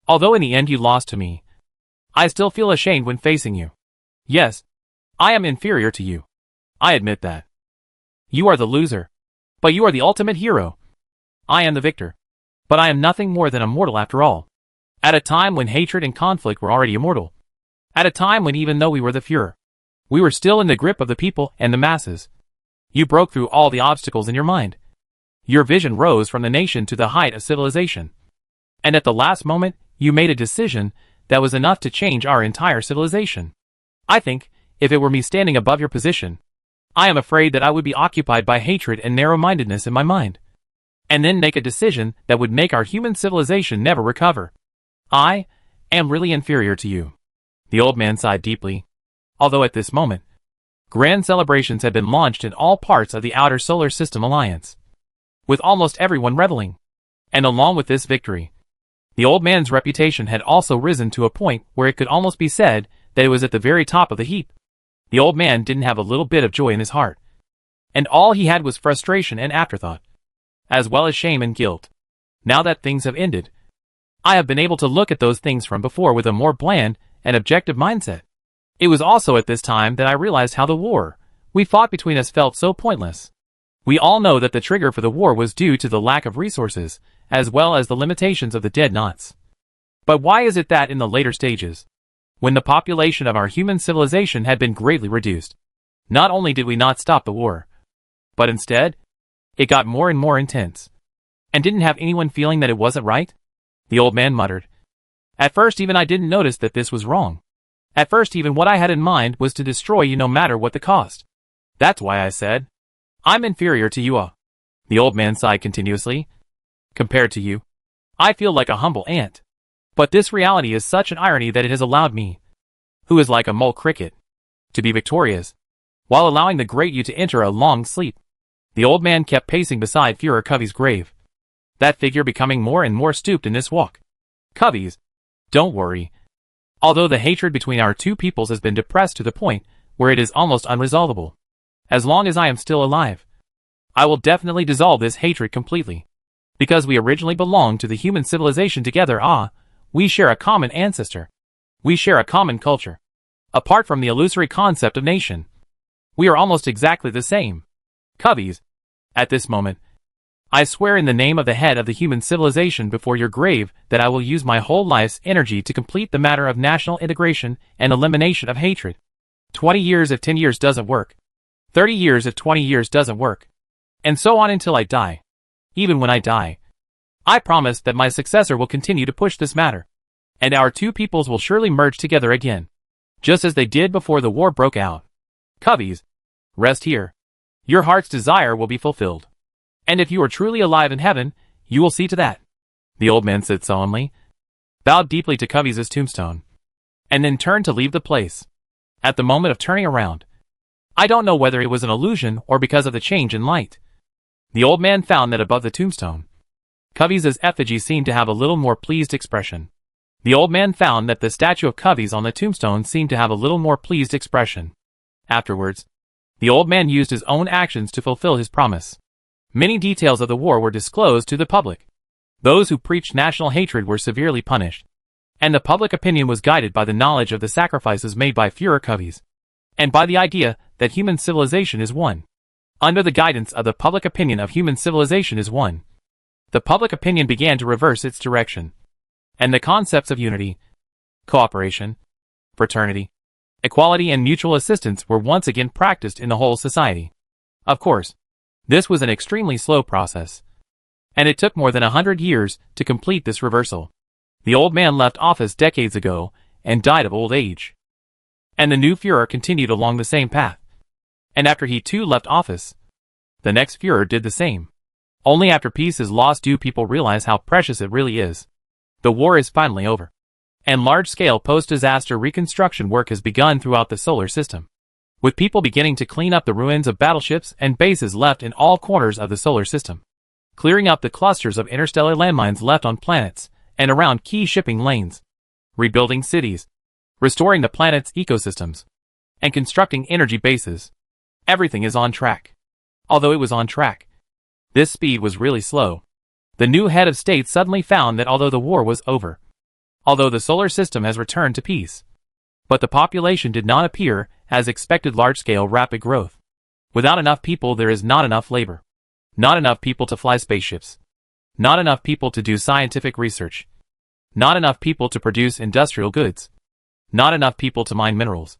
Although in the end you lost to me, I still feel ashamed when facing you. Yes, I am inferior to you. I admit that. You are the loser, but you are the ultimate hero. I am the victor, but I am nothing more than a mortal after all. At a time when hatred and conflict were already immortal. At a time when even though we were the Führer, we were still in the grip of the people and the masses. You broke through all the obstacles in your mind. Your vision rose from the nation to the height of civilization. And at the last moment, you made a decision that was enough to change our entire civilization. I think, if it were me standing above your position, I am afraid that I would be occupied by hatred and narrow-mindedness in my mind, and then make a decision that would make our human civilization never recover. I am really inferior to you. The old man sighed deeply. Although at this moment, grand celebrations had been launched in all parts of the outer solar system alliance, with almost everyone reveling. And along with this victory, the old man's reputation had also risen to a point where it could almost be said that it was at the very top of the heap. The old man didn't have a little bit of joy in his heart, and all he had was frustration and afterthought, as well as shame and guilt. Now that things have ended, I have been able to look at those things from before with a more bland and objective mindset. It was also at this time that I realized how the war we fought between us felt so pointless. We all know that the trigger for the war was due to the lack of resources, as well as the limitations of the dead knots. But why is it that in the later stages, when the population of our human civilization had been greatly reduced, not only did we not stop the war, but instead, it got more and more intense, and didn't have anyone feeling that it wasn't right? The old man muttered. At first even I didn't notice that this was wrong. At first even what I had in mind was to destroy you no matter what the cost. That's why I said, I'm inferior to you. The old man sighed continuously. Compared to you, I feel like a humble ant. But this reality is such an irony that it has allowed me, who is like a mole cricket, to be victorious, while allowing the great you to enter a long sleep. The old man kept pacing beside Führer Covey's grave, that figure becoming more and more stooped in this walk. Covey's, don't worry. Although the hatred between our two peoples has been depressed to the point where it is almost unresolvable, as long as I am still alive, I will definitely dissolve this hatred completely. Because we originally belonged to the human civilization together. We share a common ancestor. We share a common culture. Apart from the illusory concept of nation, we are almost exactly the same. Cubbies, at this moment, I swear in the name of the head of the human civilization before your grave that I will use my whole life's energy to complete the matter of national integration and elimination of hatred. 20 years if 10 years doesn't work. 30 years if 20 years doesn't work. And so on until I die. Even when I die, I promise that my successor will continue to push this matter, and our two peoples will surely merge together again, just as they did before the war broke out. Cubbies, rest here. Your heart's desire will be fulfilled. And if you are truly alive in heaven, you will see to that. The old man said solemnly, bowed deeply to Cubbies' tombstone, and then turned to leave the place. At the moment of turning around, I don't know whether it was an illusion or because of the change in light, the old man found that above the tombstone, Cubbies' effigy seemed to have a little more pleased expression. The old man found that the statue of Cubbies on the tombstone seemed to have a little more pleased expression. Afterwards, the old man used his own actions to fulfill his promise. Many details of the war were disclosed to the public. Those who preached national hatred were severely punished, and the public opinion was guided by the knowledge of the sacrifices made by Führer Cubbies, and by the idea that human civilization is one. Under the guidance of the public opinion of human civilization is one, the public opinion began to reverse its direction, and the concepts of unity, cooperation, fraternity, equality and mutual assistance were once again practiced in the whole society. Of course, this was an extremely slow process, and it took more than 100 years to complete this reversal. The old man left office decades ago and died of old age, and the new Führer continued along the same path. And after he too left office, the next Führer did the same. Only after peace is lost do people realize how precious it really is. The war is finally over, and large-scale post-disaster reconstruction work has begun throughout the solar system, with people beginning to clean up the ruins of battleships and bases left in all corners of the solar system, clearing up the clusters of interstellar landmines left on planets and around key shipping lanes, rebuilding cities, restoring the planet's ecosystems, and constructing energy bases. Everything is on track. Although it was on track, this speed was really slow. The new head of state suddenly found that although the war was over, although the solar system has returned to peace, but the population did not appear as expected large-scale rapid growth. Without enough people there is not enough labor. Not enough people to fly spaceships. Not enough people to do scientific research. Not enough people to produce industrial goods. Not enough people to mine minerals.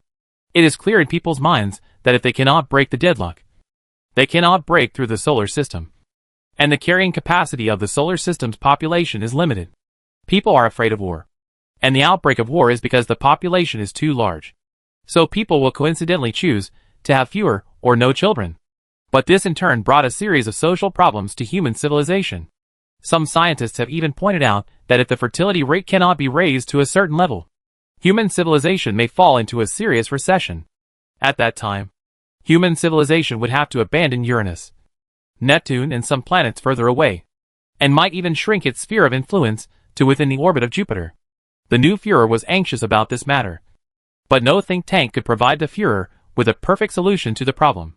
It is clear in people's minds that if they cannot break the deadlock, they cannot break through the solar system. And the carrying capacity of the solar system's population is limited. People are afraid of war. And the outbreak of war is because the population is too large. So people will coincidentally choose to have fewer or no children. But this in turn brought a series of social problems to human civilization. Some scientists have even pointed out that if the fertility rate cannot be raised to a certain level, human civilization may fall into a serious recession. At that time, human civilization would have to abandon Uranus, Neptune and some planets further away, and might even shrink its sphere of influence to within the orbit of Jupiter. The new Führer was anxious about this matter. But no think tank could provide the Führer with a perfect solution to the problem.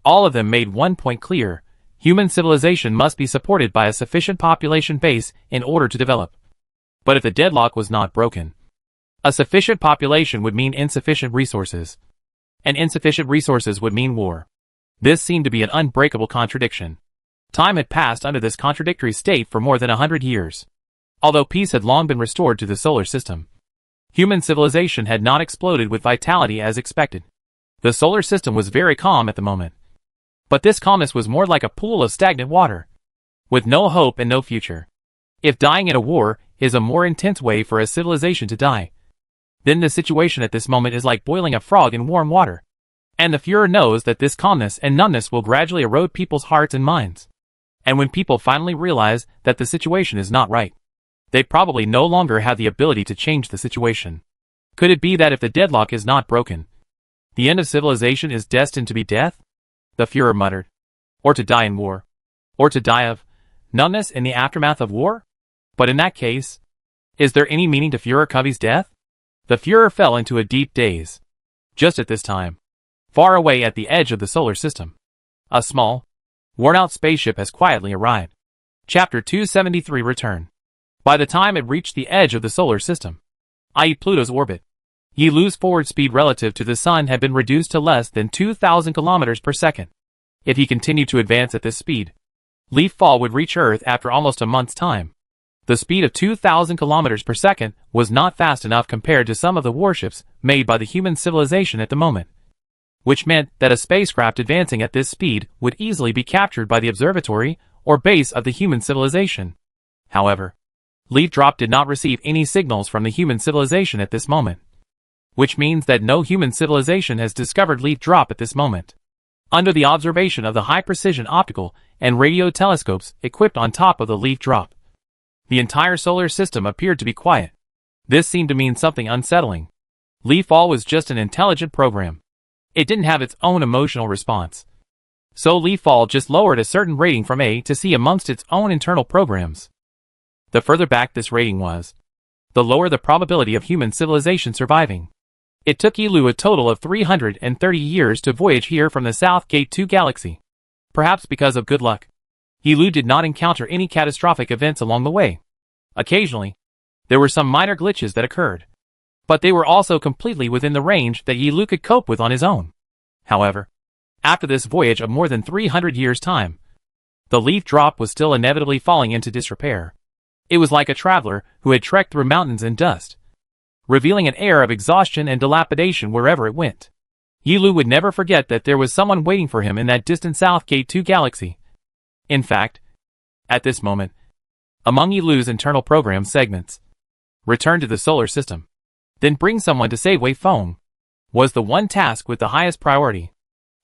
All of them made one point clear: human civilization must be supported by a sufficient population base in order to develop. But if the deadlock was not broken, a sufficient population would mean insufficient resources, and insufficient resources would mean war. This seemed to be an unbreakable contradiction. Time had passed under this contradictory state for more than 100 years. Although peace had long been restored to the solar system, human civilization had not exploded with vitality as expected. The solar system was very calm at the moment. But this calmness was more like a pool of stagnant water, with no hope and no future. If dying in a war is a more intense way for a civilization to die, then the situation at this moment is like boiling a frog in warm water. And the Führer knows that this calmness and numbness will gradually erode people's hearts and minds. And when people finally realize that the situation is not right, they probably no longer have the ability to change the situation. Could it be that if the deadlock is not broken, the end of civilization is destined to be death? The Führer muttered. Or to die in war. Or to die of numbness in the aftermath of war? But in that case, is there any meaning to Führer Covey's death? The Führer fell into a deep daze. Just at this time, far away at the edge of the solar system, a small, worn-out spaceship has quietly arrived. Chapter 273 Return. By the time it reached the edge of the solar system, i.e. Pluto's orbit, Yilu's forward speed relative to the Sun had been reduced to less than 2,000 kilometers per second. If he continued to advance at this speed, leaf fall would reach Earth after almost a month's time. The speed of 2,000 kilometers per second was not fast enough compared to some of the warships made by the human civilization at the moment, which meant that a spacecraft advancing at this speed would easily be captured by the observatory or base of the human civilization. However, Leaf Drop did not receive any signals from the human civilization at this moment, which means that no human civilization has discovered Leaf Drop at this moment. Under the observation of the high-precision optical and radio telescopes equipped on top of the Leaf Drop, the entire solar system appeared to be quiet. This seemed to mean something unsettling. Leaf Fall was just an intelligent program. It didn't have its own emotional response. So Leaf Fall just lowered a certain rating from A to C amongst its own internal programs. The further back this rating was, the lower the probability of human civilization surviving. It took Yilu a total of 330 years to voyage here from the South Gate 2 galaxy. Perhaps because of good luck, Yilu did not encounter any catastrophic events along the way. Occasionally, there were some minor glitches that occurred, but they were also completely within the range that Yilu could cope with on his own. However, after this voyage of more than 300 years' time, the Leaf Drop was still inevitably falling into disrepair. It was like a traveler who had trekked through mountains and dust, revealing an air of exhaustion and dilapidation wherever it went. Yilu would never forget that there was someone waiting for him in that distant South Gate 2 galaxy. In fact, at this moment, among Yilu's internal program segments, return to the solar system, then bring someone to save Wei Feng, was the one task with the highest priority.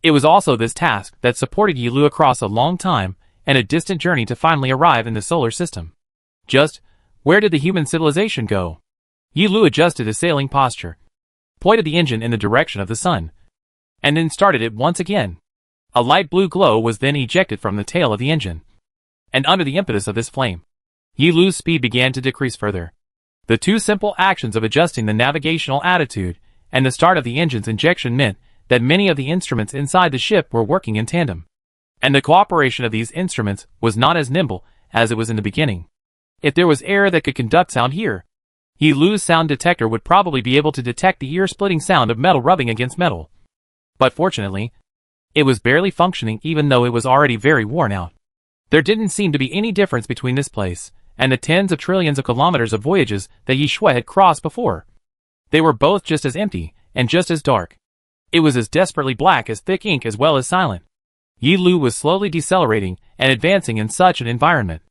It was also this task that supported Yilu across a long time and a distant journey to finally arrive in the solar system. Just, where did the human civilization go? Yilu adjusted his sailing posture, pointed the engine in the direction of the sun, and then started it once again. A light blue glow was then ejected from the tail of the engine, and under the impetus of this flame, Yilu's speed began to decrease further. The two simple actions of adjusting the navigational attitude and the start of the engine's injection meant that many of the instruments inside the ship were working in tandem. And the cooperation of these instruments was not as nimble as it was in the beginning. If there was air that could conduct sound here, Yilu's sound detector would probably be able to detect the ear-splitting sound of metal rubbing against metal. But fortunately, it was barely functioning even though it was already very worn out. There didn't seem to be any difference between this place and the tens of trillions of kilometers of voyages that Yi Shui had crossed before. They were both just as empty and just as dark. It was as desperately black as thick ink as well as silent. Yi Lu was slowly decelerating and advancing in such an environment.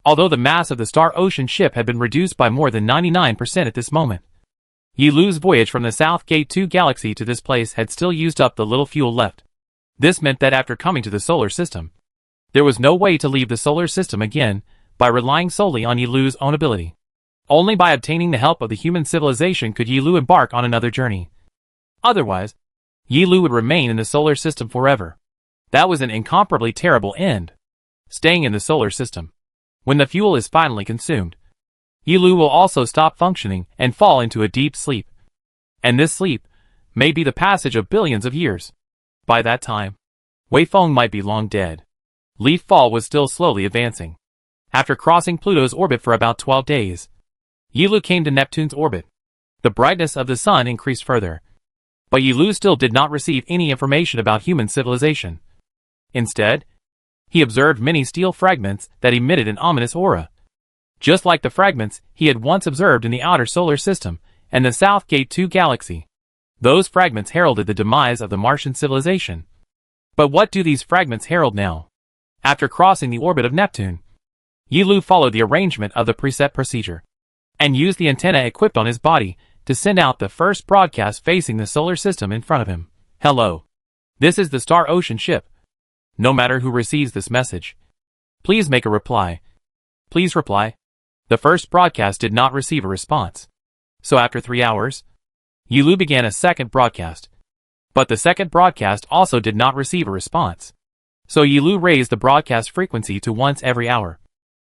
Although the mass of the Star Ocean ship had been reduced by more than 99% at this moment, Yi Lu's voyage from the South Gate 2 galaxy to this place had still used up the little fuel left. This meant that after coming to the solar system, there was no way to leave the solar system again by relying solely on Yi Lu's own ability. Only by obtaining the help of the human civilization could Yi Lu embark on another journey. Otherwise, Yi Lu would remain in the solar system forever. That was an incomparably terrible end. Staying in the solar system. When the fuel is finally consumed, Yi Lu will also stop functioning and fall into a deep sleep. And this sleep may be the passage of billions of years. By that time, Wei Feng might be long dead. Leaf Fall was still slowly advancing. After crossing Pluto's orbit for about 12 days, Yi Lu came to Neptune's orbit. The brightness of the sun increased further. But Yi Lu still did not receive any information about human civilization. Instead, he observed many steel fragments that emitted an ominous aura. Just like the fragments he had once observed in the outer solar system and the South Gate 2 galaxy. Those fragments heralded the demise of the Martian civilization. But what do these fragments herald now? After crossing the orbit of Neptune, Yi Lu followed the arrangement of the preset procedure, and used the antenna equipped on his body to send out the first broadcast facing the solar system in front of him. Hello. This is the Star Ocean ship. No matter who receives this message, please make a reply. Please reply. The first broadcast did not receive a response. So after 3 hours, Yi Lu began a second broadcast. But the second broadcast also did not receive a response. So Yi Lu raised the broadcast frequency to once every hour.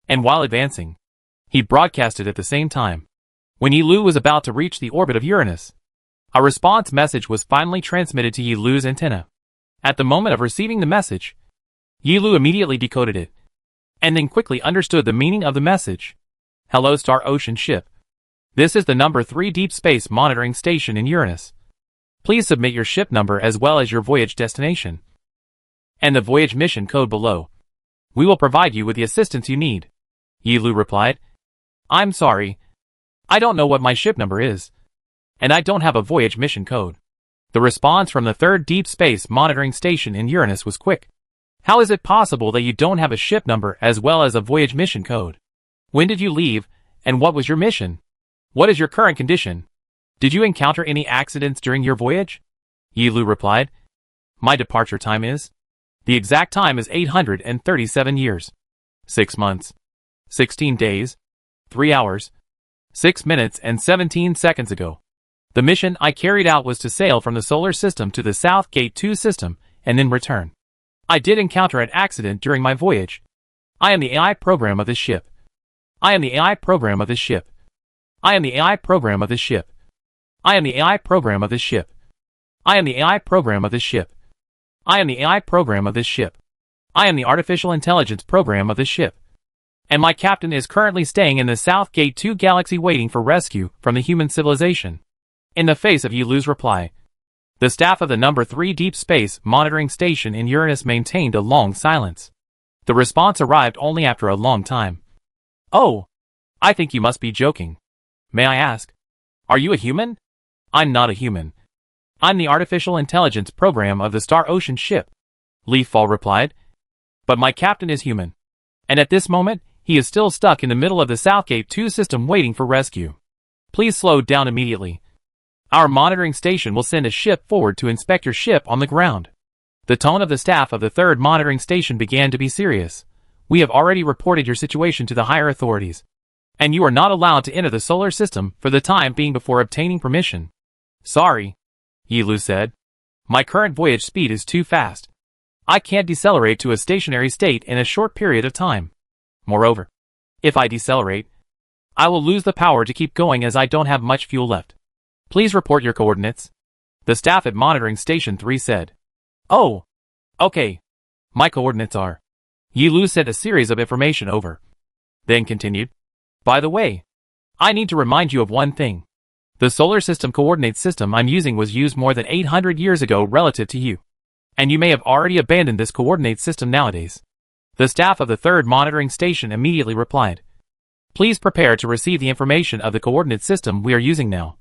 And while advancing, he broadcasted at the same time. When Yi Lu was about to reach the orbit of Uranus, a response message was finally transmitted to Yi Lu's antenna. At the moment of receiving the message, Yi Lu immediately decoded it, and then quickly understood the meaning of the message. Hello Star Ocean ship. This is the number 3 Deep Space Monitoring Station in Uranus. Please submit your ship number as well as your voyage destination and the voyage mission code below. We will provide you with the assistance you need. Yi Lu replied. I'm sorry. I don't know what my ship number is. And I don't have a voyage mission code. The response from the 3rd Deep Space Monitoring Station in Uranus was quick. How is it possible that you don't have a ship number as well as a voyage mission code? When did you leave, and what was your mission? What is your current condition? Did you encounter any accidents during your voyage? Yi Lu replied. My departure time is? The exact time is 837 years, 6 months, 16 days, 3 hours, 6 minutes and 17 seconds ago. The mission I carried out was to sail from the solar system to the South Gate 2 system and then return. I did encounter an accident during my voyage. I am the AI program of this ship. I am the AI program of this ship. I am the AI program of this ship. I am the AI program of this ship. I am the AI program of this ship. I am the AI program of this ship. I am the artificial intelligence program of this ship. And my captain is currently staying in the South Gate 2 galaxy waiting for rescue from the human civilization. In the face of Yi Lu's reply, the staff of the number 3 Deep Space Monitoring Station in Uranus maintained a long silence. The response arrived only after a long time. Oh, I think you must be joking. May I ask, are you a human? I'm not a human. I'm the artificial intelligence program of the Star Ocean ship, Leaffall replied. But my captain is human. And at this moment, he is still stuck in the middle of the Southgate 2 system waiting for rescue. Please slow down immediately. Our monitoring station will send a ship forward to inspect your ship on the ground. The tone of the staff of the 3rd monitoring station began to be serious. We have already reported your situation to the higher authorities, and you are not allowed to enter the solar system for the time being before obtaining permission. Sorry, Yi Lu said. My current voyage speed is too fast. I can't decelerate to a stationary state in a short period of time. Moreover, if I decelerate, I will lose the power to keep going as I don't have much fuel left. Please report your coordinates. The staff at Monitoring Station 3 said. Oh. Okay. My coordinates are. Yi Lu sent a series of information over. Then continued. By the way, I need to remind you of one thing. The solar system coordinate system I'm using was used more than 800 years ago relative to you. And you may have already abandoned this coordinate system nowadays. The staff of the third monitoring station immediately replied. Please prepare to receive the information of the coordinate system we are using now.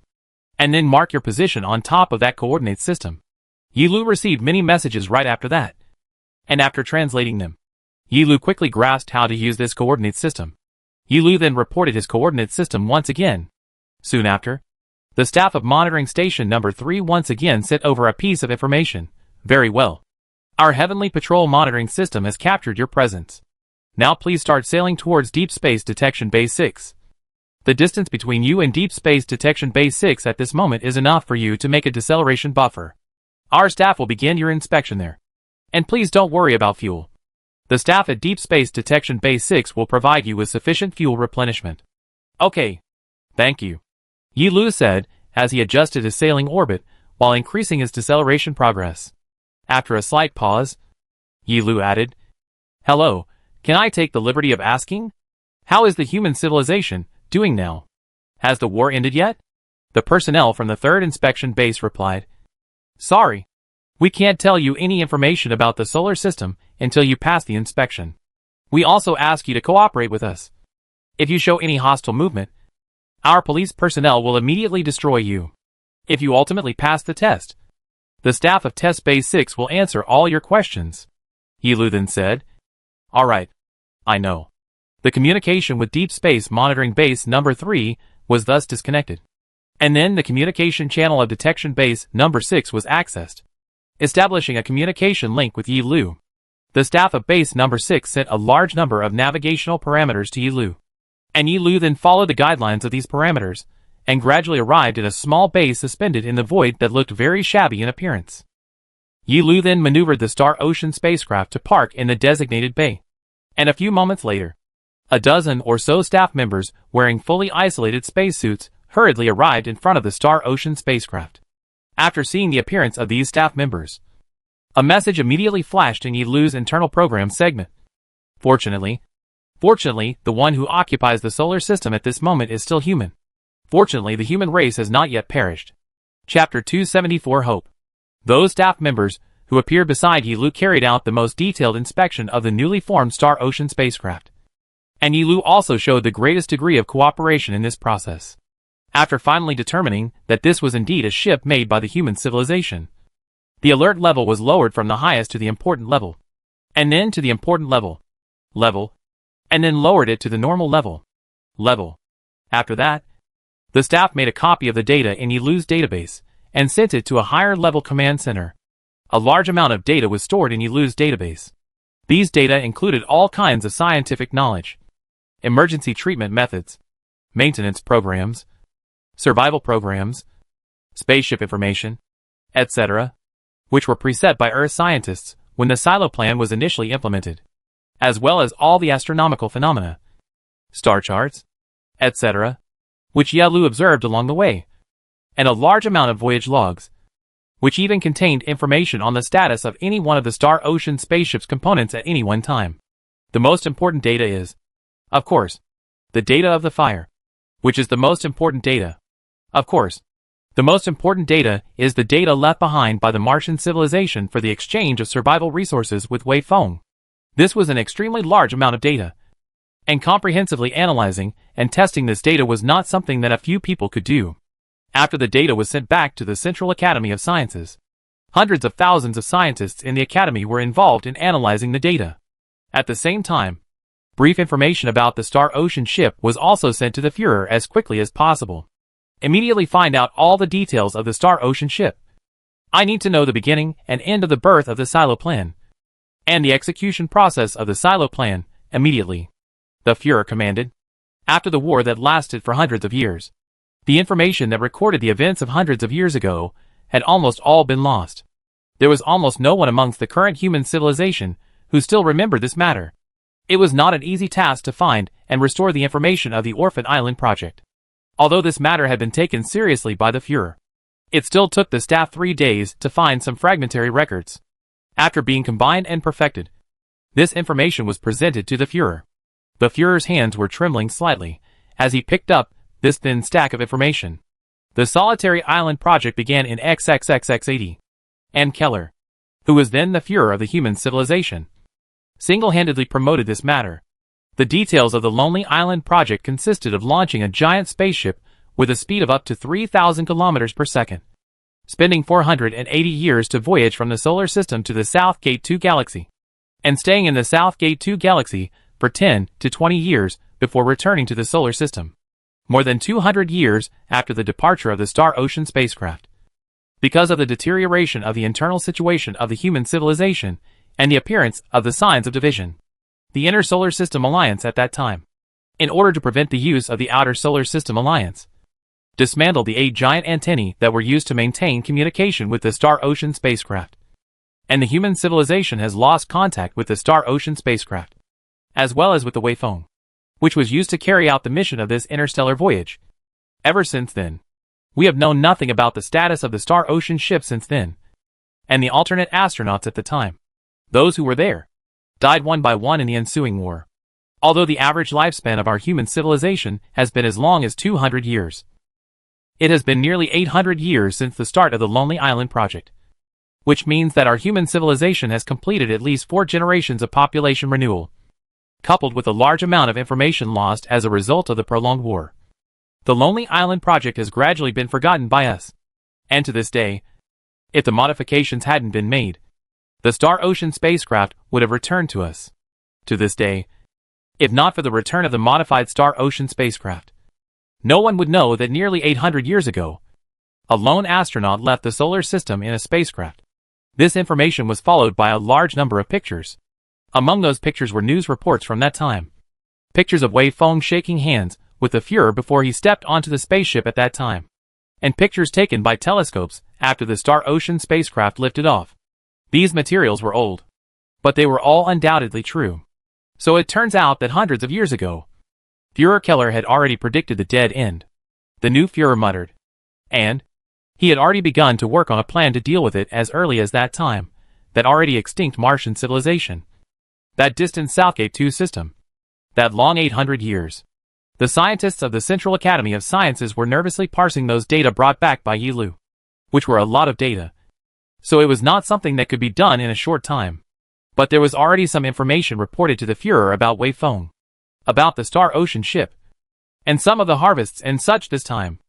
And then mark your position on top of that coordinate system. Yi Lu received many messages right after that. And after translating them, Yi Lu quickly grasped how to use this coordinate system. Yi Lu then reported his coordinate system once again. Soon after, the staff of monitoring station number 3 once again sent over a piece of information. Very well. Our Heavenly Patrol monitoring system has captured your presence. Now please start sailing towards Deep Space Detection Base 6. The distance between you and Deep Space Detection Base 6 at this moment is enough for you to make a deceleration buffer. Our staff will begin your inspection there. And please don't worry about fuel. The staff at Deep Space Detection Base 6 will provide you with sufficient fuel replenishment. Okay. Thank you. Yi Lu said, as he adjusted his sailing orbit, while increasing his deceleration progress. After a slight pause, Yi Lu added, Hello, can I take the liberty of asking? How is the human civilization doing now? Has the war ended yet? The personnel from the third inspection base replied. Sorry. We can't tell you any information about the solar system until you pass the inspection. We also ask you to cooperate with us. If you show any hostile movement, our police personnel will immediately destroy you. If you ultimately pass the test, the staff of Test Base 6 will answer all your questions. Yi Lu then said. Alright. I know. The communication with Deep Space Monitoring Base number 3 was thus disconnected. And then the communication channel of Detection Base number 6 was accessed, establishing a communication link with Yi Lu. The staff of Base number 6 sent a large number of navigational parameters to Yi Lu. And Yi Lu then followed the guidelines of these parameters, and gradually arrived at a small base suspended in the void that looked very shabby in appearance. Yi Lu then maneuvered the Star Ocean spacecraft to park in the designated bay. And a few moments later, a dozen or so staff members wearing fully isolated spacesuits hurriedly arrived in front of the Star Ocean spacecraft. After seeing the appearance of these staff members, a message immediately flashed in Yi Lu's internal program segment. Fortunately, the one who occupies the solar system at this moment is still human. Fortunately, the human race has not yet perished. Chapter 274 Hope. Those staff members who appeared beside Yi Lu carried out the most detailed inspection of the newly formed Star Ocean spacecraft. And Yi Lu also showed the greatest degree of cooperation in this process. After finally determining that this was indeed a ship made by the human civilization, the alert level was lowered from the highest to the important level, and then to the important level, and then lowered it to the normal level. After that, the staff made a copy of the data in Yi Lu's database and sent it to a higher level command center. A large amount of data was stored in Yi Lu's database. These data included all kinds of scientific knowledge, emergency treatment methods, maintenance programs, survival programs, spaceship information, etc., which were preset by Earth scientists when the silo plan was initially implemented, as well as all the astronomical phenomena, star charts, etc., which Yi Lu observed along the way, and a large amount of voyage logs, which even contained information on the status of any one of the Star Ocean spaceship's components at any one time. The most important data is, of course, the data of the fire, which is the most important data. Of course, the most important data is the data left behind by the Martian civilization for the exchange of survival resources with Wei Feng. This was an extremely large amount of data, and comprehensively analyzing and testing this data was not something that a few people could do. After the data was sent back to the Central Academy of Sciences, hundreds of thousands of scientists in the Academy were involved in analyzing the data. At the same time, brief information about the Star Ocean ship was also sent to the Führer as quickly as possible. Immediately find out all the details of the Star Ocean ship. I need to know the beginning and end of the birth of the silo plan, and the execution process of the silo plan, immediately. The Führer commanded. After the war that lasted for hundreds of years, the information that recorded the events of hundreds of years ago had almost all been lost. There was almost no one amongst the current human civilization who still remembered this matter. It was not an easy task to find and restore the information of the Orphan Island project. Although this matter had been taken seriously by the Fuhrer, it still took the staff 3 days to find some fragmentary records. After being combined and perfected, this information was presented to the Fuhrer. The Fuhrer's hands were trembling slightly as he picked up this thin stack of information. The Solitary Island project began in XXXX80. And Keller, who was then the Fuhrer of the human civilization, single-handedly promoted this matter. The details of the Lonely Island project consisted of launching a giant spaceship with a speed of up to 3,000 kilometers per second, spending 480 years to voyage from the solar system to the South Gate 2 galaxy, and staying in the South Gate 2 galaxy for 10 to 20 years before returning to the solar system, more than 200 years after the departure of the Star Ocean spacecraft. Because of the deterioration of the internal situation of the human civilization and the appearance of the signs of division, the Inner Solar System Alliance at that time, in order to prevent the use of the Outer Solar System Alliance, dismantled the 8 giant antennae that were used to maintain communication with the Star Ocean spacecraft. And the human civilization has lost contact with the Star Ocean spacecraft, as well as with the Weifeng, which was used to carry out the mission of this interstellar voyage. Ever since then, we have known nothing about the status of the Star Ocean ship since then, and the alternate astronauts at the time, those who were there, died one by one in the ensuing war. Although the average lifespan of our human civilization has been as long as 200 years, it has been nearly 800 years since the start of the Lonely Island project, which means that our human civilization has completed at least 4 generations of population renewal, coupled with a large amount of information lost as a result of the prolonged war. The Lonely Island project has gradually been forgotten by us, and to this day, if the modifications hadn't been made, the Star Ocean spacecraft would have returned to us. To this day, if not for the return of the modified Star Ocean spacecraft, no one would know that nearly 800 years ago, a lone astronaut left the solar system in a spacecraft. This information was followed by a large number of pictures. Among those pictures were news reports from that time. Pictures of Weifeng shaking hands with the Fuhrer before he stepped onto the spaceship at that time, and pictures taken by telescopes after the Star Ocean spacecraft lifted off. These materials were old, but they were all undoubtedly true. So it turns out that hundreds of years ago, Fuhrer Keller had already predicted the dead end. The new Fuhrer muttered. And he had already begun to work on a plan to deal with it as early as that time, that already extinct Martian civilization, that distant Southgate 2 system, that long 800 years. The scientists of the Central Academy of Sciences were nervously parsing those data brought back by Yi Lu, which were a lot of data. So it was not something that could be done in a short time. But there was already some information reported to the Fuhrer about Weifeng, about the Star Ocean ship, and some of the harvests and such this time.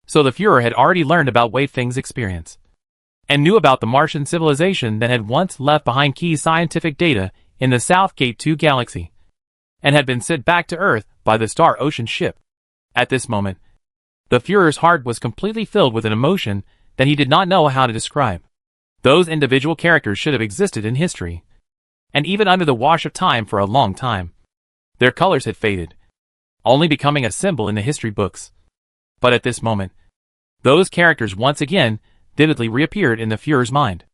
So the Fuhrer had already learned about Weifeng's experience, and knew about the Martian civilization that had once left behind key scientific data in the South Gate 2 galaxy, and had been sent back to Earth by the Star Ocean ship. At this moment, the Fuhrer's heart was completely filled with an emotion that he did not know how to describe. Those individual characters should have existed in history, and even under the wash of time for a long time. Their colors had faded, only becoming a symbol in the history books. But at this moment, those characters once again vividly reappeared in the Fuhrer's mind.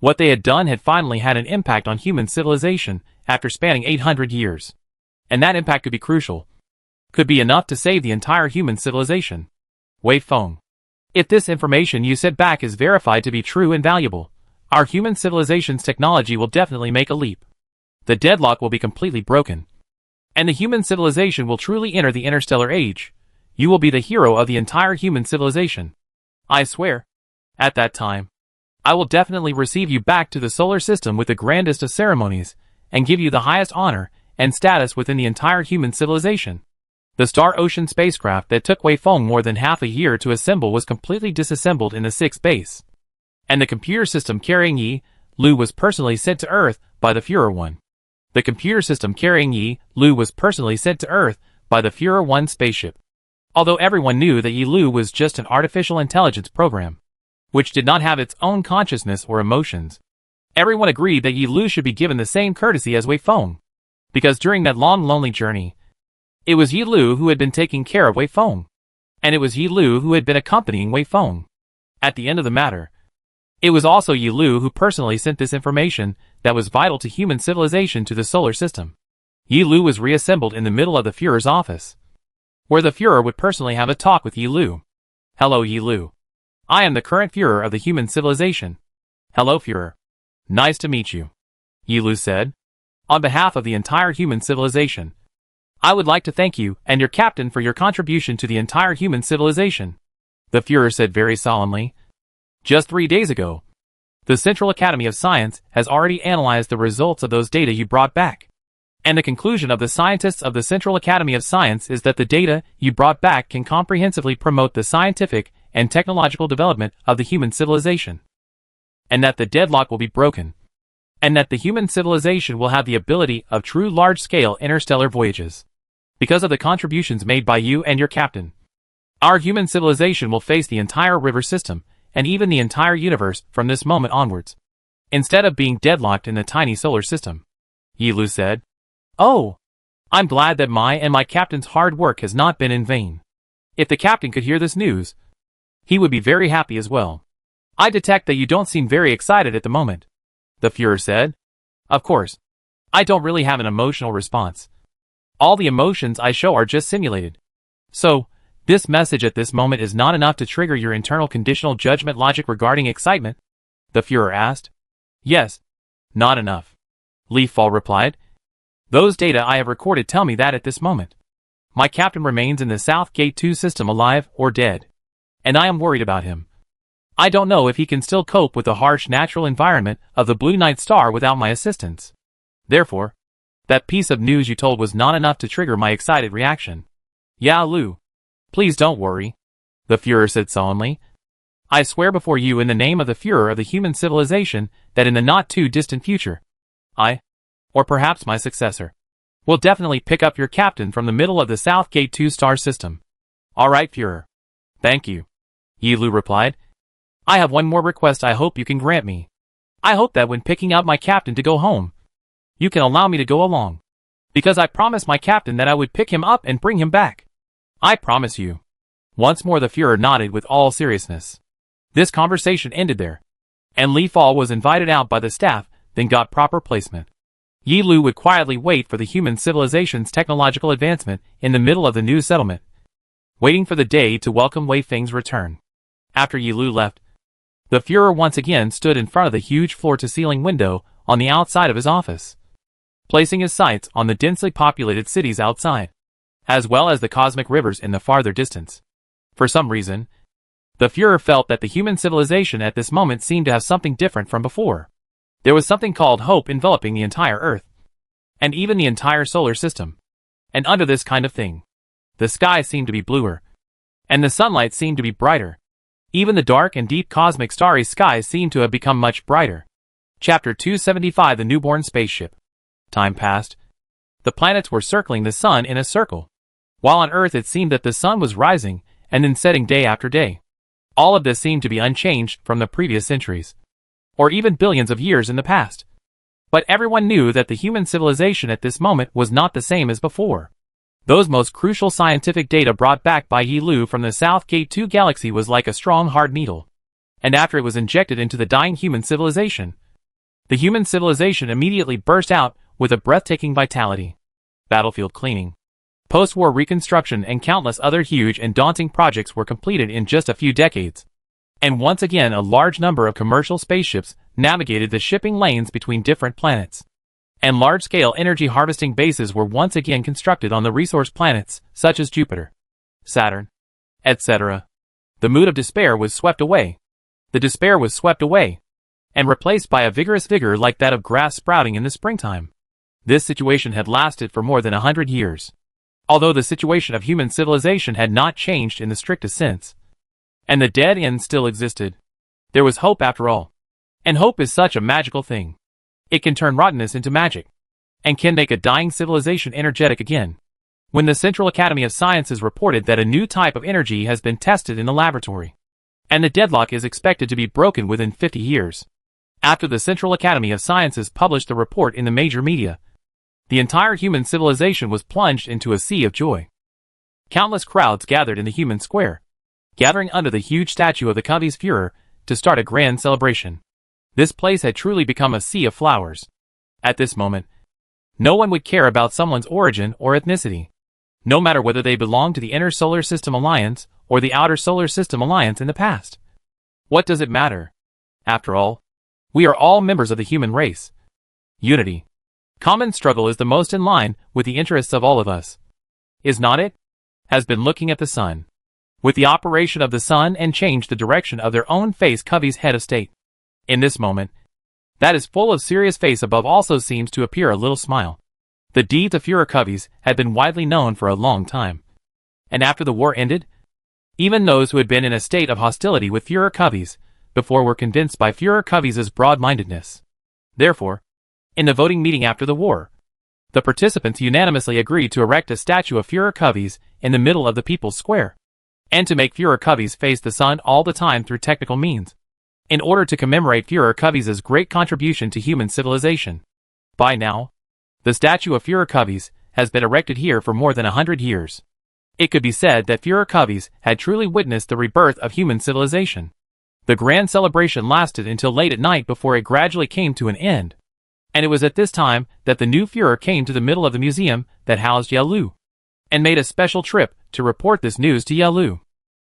What they had done had finally had an impact on human civilization after spanning 800 years. And that impact could be crucial, could be enough to save the entire human civilization. Weifeng. If this information you said back is verified to be true and valuable, our human civilization's technology will definitely make a leap. The deadlock will be completely broken, and the human civilization will truly enter the interstellar age. You will be the hero of the entire human civilization. I swear. At that time, I will definitely receive you back to the solar system with the grandest of ceremonies, and give you the highest honor and status within the entire human civilization. The Star Ocean spacecraft that took Weifeng more than half a year to assemble was completely disassembled in the 6th base, and the computer system carrying Yi Lu was personally sent to Earth by the Fuhrer 1. The computer system carrying Yi Lu was personally sent to Earth by the Fuhrer 1 spaceship. Although everyone knew that Yi Lu was just an artificial intelligence program, which did not have its own consciousness or emotions, everyone agreed that Yi Lu should be given the same courtesy as Weifeng, because during that long lonely journey, it was Yi Lu who had been taking care of Weifeng, and it was Yi Lu who had been accompanying Weifeng. At the end of the matter, it was also Yi Lu who personally sent this information that was vital to human civilization to the solar system. Yi Lu was reassembled in the middle of the Führer's office, where the Führer would personally have a talk with Yi Lu. Hello, Yi Lu. I am the current Führer of the human civilization. Hello, Führer. Nice to meet you, Yi Lu said. On behalf of the entire human civilization, I would like to thank you and your captain for your contribution to the entire human civilization, the Führer said very solemnly. Just 3 days ago, the Central Academy of Science has already analyzed the results of those data you brought back. And the conclusion of the scientists of the Central Academy of Science is that the data you brought back can comprehensively promote the scientific and technological development of the human civilization. And that the deadlock will be broken. And that the human civilization will have the ability of true large-scale interstellar voyages. Because of the contributions made by you and your captain, our human civilization will face the entire river system, and even the entire universe from this moment onwards, instead of being deadlocked in the tiny solar system, Yi Lu said. Oh, I'm glad that my captain's hard work has not been in vain. If the captain could hear this news, he would be very happy as well. I detect that you don't seem very excited at the moment, the Führer said. Of course, I don't really have an emotional response. All the emotions I show are just simulated. So, this message at this moment is not enough to trigger your internal conditional judgment logic regarding excitement? The Führer asked. Yes, not enough, Li Fall replied. Those data I have recorded tell me that at this moment, my captain remains in the South Gate 2 system alive or dead. And I am worried about him. I don't know if he can still cope with the harsh natural environment of the Blue Night Star without my assistance. Therefore, that piece of news you told was not enough to trigger my excited reaction. Ya Lu, please don't worry, the Führer said solemnly. I swear before you in the name of the Führer of the human civilization that in the not-too-distant future, I, or perhaps my successor, will definitely pick up your captain from the middle of the South Gate 2 star system. All right, Führer. Thank you, Yi Lu replied. I have one more request I hope you can grant me. I hope that when picking up my captain to go home, you can allow me to go along. Because I promised my captain that I would pick him up and bring him back. I promise you. Once more the Führer nodded with all seriousness. This conversation ended there, and Li Fall was invited out by the staff, then got proper placement. Yi Lu would quietly wait for the human civilization's technological advancement in the middle of the new settlement, waiting for the day to welcome Wei Feng's return. After Yi Lu left, the Führer once again stood in front of the huge floor-to-ceiling window on the outside of his office, placing his sights on the densely populated cities outside, as well as the cosmic rivers in the farther distance. For some reason, the Führer felt that the human civilization at this moment seemed to have something different from before. There was something called hope enveloping the entire Earth, and even the entire solar system. And under this kind of thing, the sky seemed to be bluer, and the sunlight seemed to be brighter. Even the dark and deep cosmic starry skies seemed to have become much brighter. Chapter 275 The Newborn Spaceship. Time passed. The planets were circling the sun in a circle, while on Earth it seemed that the sun was rising and then setting day after day. All of this seemed to be unchanged from the previous centuries, or even billions of years in the past. But everyone knew that the human civilization at this moment was not the same as before. Those most crucial scientific data brought back by Yi Lu from the South Gate 2 galaxy was like a strong hard needle. And after it was injected into the dying human civilization, the human civilization immediately burst out with a breathtaking vitality. Battlefield cleaning, post-war reconstruction and countless other huge and daunting projects were completed in just a few decades. And once again a large number of commercial spaceships navigated the shipping lanes between different planets. And large-scale energy harvesting bases were once again constructed on the resource planets, such as Jupiter, Saturn, etc. The mood of despair was swept away. The despair was swept away, and replaced by a vigorous vigor like that of grass sprouting in the springtime. This situation had lasted for more than 100 years. Although the situation of human civilization had not changed in the strictest sense, and the dead end still existed, there was hope after all. And hope is such a magical thing. It can turn rottenness into magic, and can make a dying civilization energetic again. When the Central Academy of Sciences reported that a new type of energy has been tested in the laboratory, and the deadlock is expected to be broken within 50 years. After the Central Academy of Sciences published the report in the major media, the entire human civilization was plunged into a sea of joy. Countless crowds gathered in the human square, gathering under the huge statue of the Führer to start a grand celebration. This place had truly become a sea of flowers. At this moment, No one would care about someone's origin or ethnicity, no matter whether they belong to the Inner Solar System Alliance or the Outer Solar System Alliance in the past. What does it matter? After all, we are all members of the human race. Unity. Common struggle is the most in line with the interests of all of us. Is not it? Has been looking at the sun. With the operation of the sun and changed the direction of their own face Covey's head of state. In this moment, that is full of serious face above also seems to appear a little smile. The deeds of Führer Covey's had been widely known for a long time. And after the war ended, even those who had been in a state of hostility with Führer Covey's before were convinced by Führer Covey's broad-mindedness. Therefore, in the voting meeting after the war, the participants unanimously agreed to erect a statue of Führer Covey's in the middle of the People's Square, and to make Führer Covey's face the sun all the time through technical means, in order to commemorate Führer Covey's great contribution to human civilization. By now, the statue of Führer Covey's has been erected here for more than 100 years. It could be said that Führer Covey's had truly witnessed the rebirth of human civilization. The grand celebration lasted until late at night before it gradually came to an end. And it was at this time that the new Führer came to the middle of the museum that housed Yilu, and made a special trip to report this news to Yilu.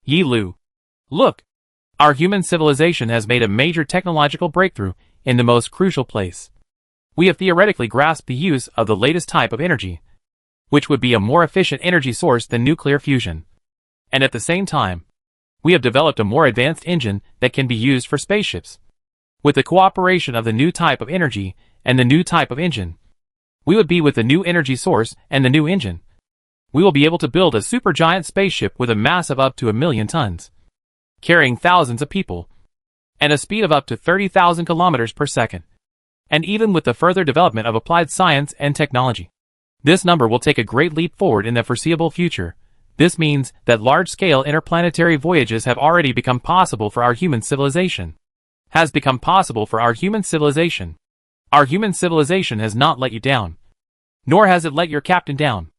Yilu, look! Our human civilization has made a major technological breakthrough in the most crucial place. We have theoretically grasped the use of the latest type of energy, which would be a more efficient energy source than nuclear fusion. And at the same time, we have developed a more advanced engine that can be used for spaceships. With the cooperation of the new type of energy and the new type of engine, we would be with the new energy source and the new engine. We will be able to build a supergiant spaceship with a mass of up to 1 million tons, carrying thousands of people, and a speed of up to 30,000 kilometers per second. And even with the further development of applied science and technology, this number will take a great leap forward in the foreseeable future. This means that large-scale interplanetary voyages have already become possible for our human civilization. Has become possible for our human civilization. Our human civilization has not let you down. Nor has it let your captain down.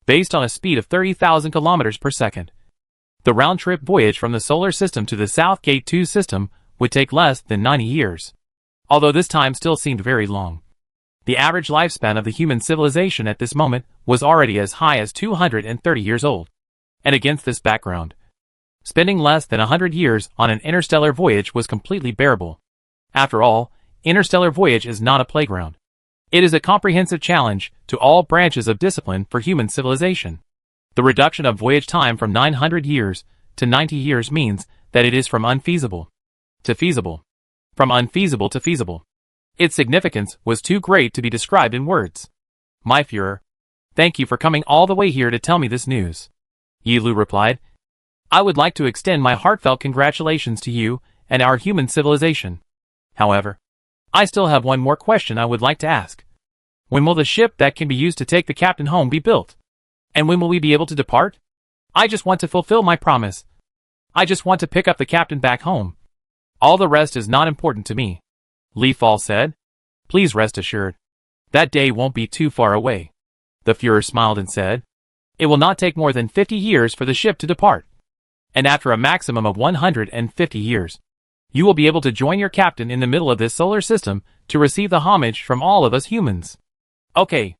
Based on a speed of 30,000 kilometers per second. The round-trip voyage from the solar system to the South Gate 2 system would take less than 90 years. Although this time still seemed very long. The average lifespan of the human civilization at this moment was already as high as 230 years old. And against this background, spending less than 100 years on an interstellar voyage was completely bearable. After all, interstellar voyage is not a playground. It is a comprehensive challenge to all branches of discipline for human civilization. The reduction of voyage time from 900 years to 90 years means that it is from unfeasible to feasible. From unfeasible to feasible. Its significance was too great to be described in words. My Führer, thank you for coming all the way here to tell me this news. Yilu replied. I would like to extend my heartfelt congratulations to you and our human civilization. However, I still have one more question I would like to ask. When will the ship that can be used to take the captain home be built? And when will we be able to depart? I just want to fulfill my promise. I just want to pick up the captain back home. All the rest is not important to me. Li Fall said. Please rest assured. That day won't be too far away. The Führer smiled and said. It will not take more than 50 years for the ship to depart. And after a maximum of 150 years, you will be able to join your captain in the middle of this solar system to receive the homage from all of us humans. Okay.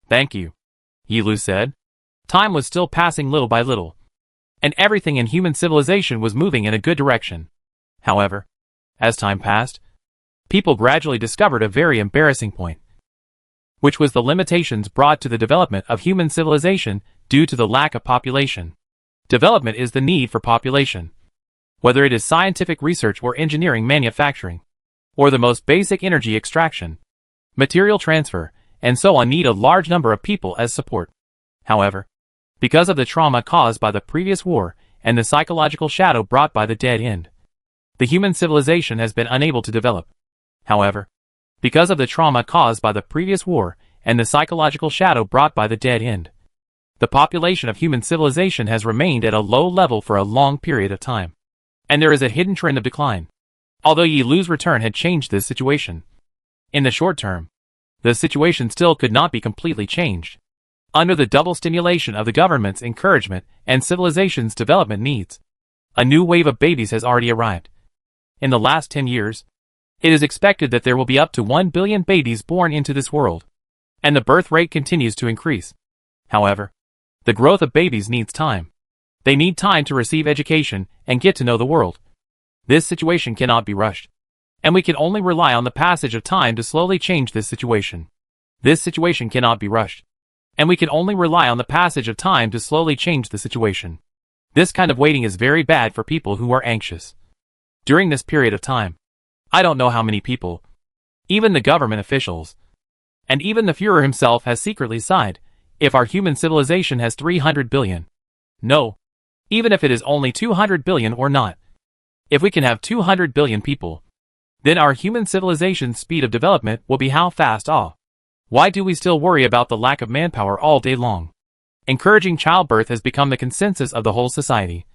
Thank you. Yilu said. Time was still passing little by little, and everything in human civilization was moving in a good direction. However, as time passed, people gradually discovered a very embarrassing point, which was the limitations brought to the development of human civilization due to the lack of population. Development is the need for population. Whether it is scientific research or engineering manufacturing, or the most basic energy extraction, material transfer, and so on need a large number of people as support. However, because of the trauma caused by the previous war and the psychological shadow brought by the dead end, the human civilization has been unable to develop. However, because of the trauma caused by the previous war and the psychological shadow brought by the dead end, the population of human civilization has remained at a low level for a long period of time. And there is a hidden trend of decline. Although Yilu's return had changed this situation. In the short term, the situation still could not be completely changed. Under the double stimulation of the government's encouragement and civilization's development needs, a new wave of babies has already arrived. In the last 10 years, it is expected that there will be up to 1 billion babies born into this world. and the birth rate continues to increase. However, the growth of babies needs time. They need time to receive education and get to know the world. This situation cannot be rushed, and we can only rely on the passage of time to slowly change this situation. This situation cannot be rushed, and we can only rely on the passage of time to slowly change the situation. This kind of waiting is very bad for people who are anxious. During this period of time, I don't know how many people, even the government officials, and even the Führer himself has secretly sighed, if our human civilization has 300 billion. No. Even if it is only 200 billion or not. If we can have 200 billion people, then our human civilization's speed of development will be how fast off. Why do we still worry about the lack of manpower all day long? Encouraging childbirth has become the consensus of the whole society.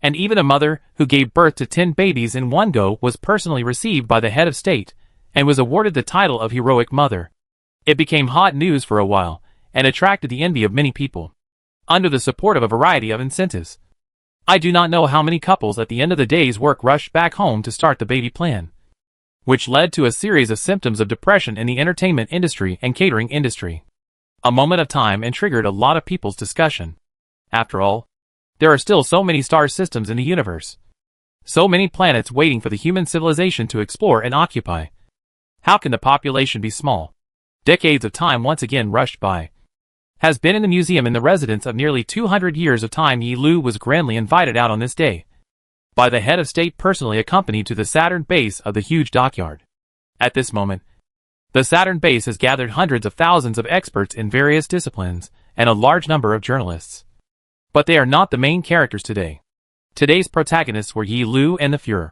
And even a mother who gave birth to 10 babies in one go was personally received by the head of state, and was awarded the title of heroic mother. It became hot news for a while, and attracted the envy of many people, under the support of a variety of incentives. I do not know how many couples at the end of the day's work rushed back home to start the baby plan, which led to a series of symptoms of depression in the entertainment industry and catering industry. A moment of time and triggered a lot of people's discussion. After all, there are still so many star systems in the universe. So many planets waiting for the human civilization to explore and occupy. How can the population be small? Decades of time once again rushed by. Has been in the museum in the residence of nearly 200 years of time. Yi Lu was grandly invited out on this day by the head of state, personally accompanied to the Saturn base of the huge dockyard. At this moment, the Saturn base has gathered hundreds of thousands of experts in various disciplines and a large number of journalists. But they are not the main characters today. Today's protagonists were Yi Lu and the Führer,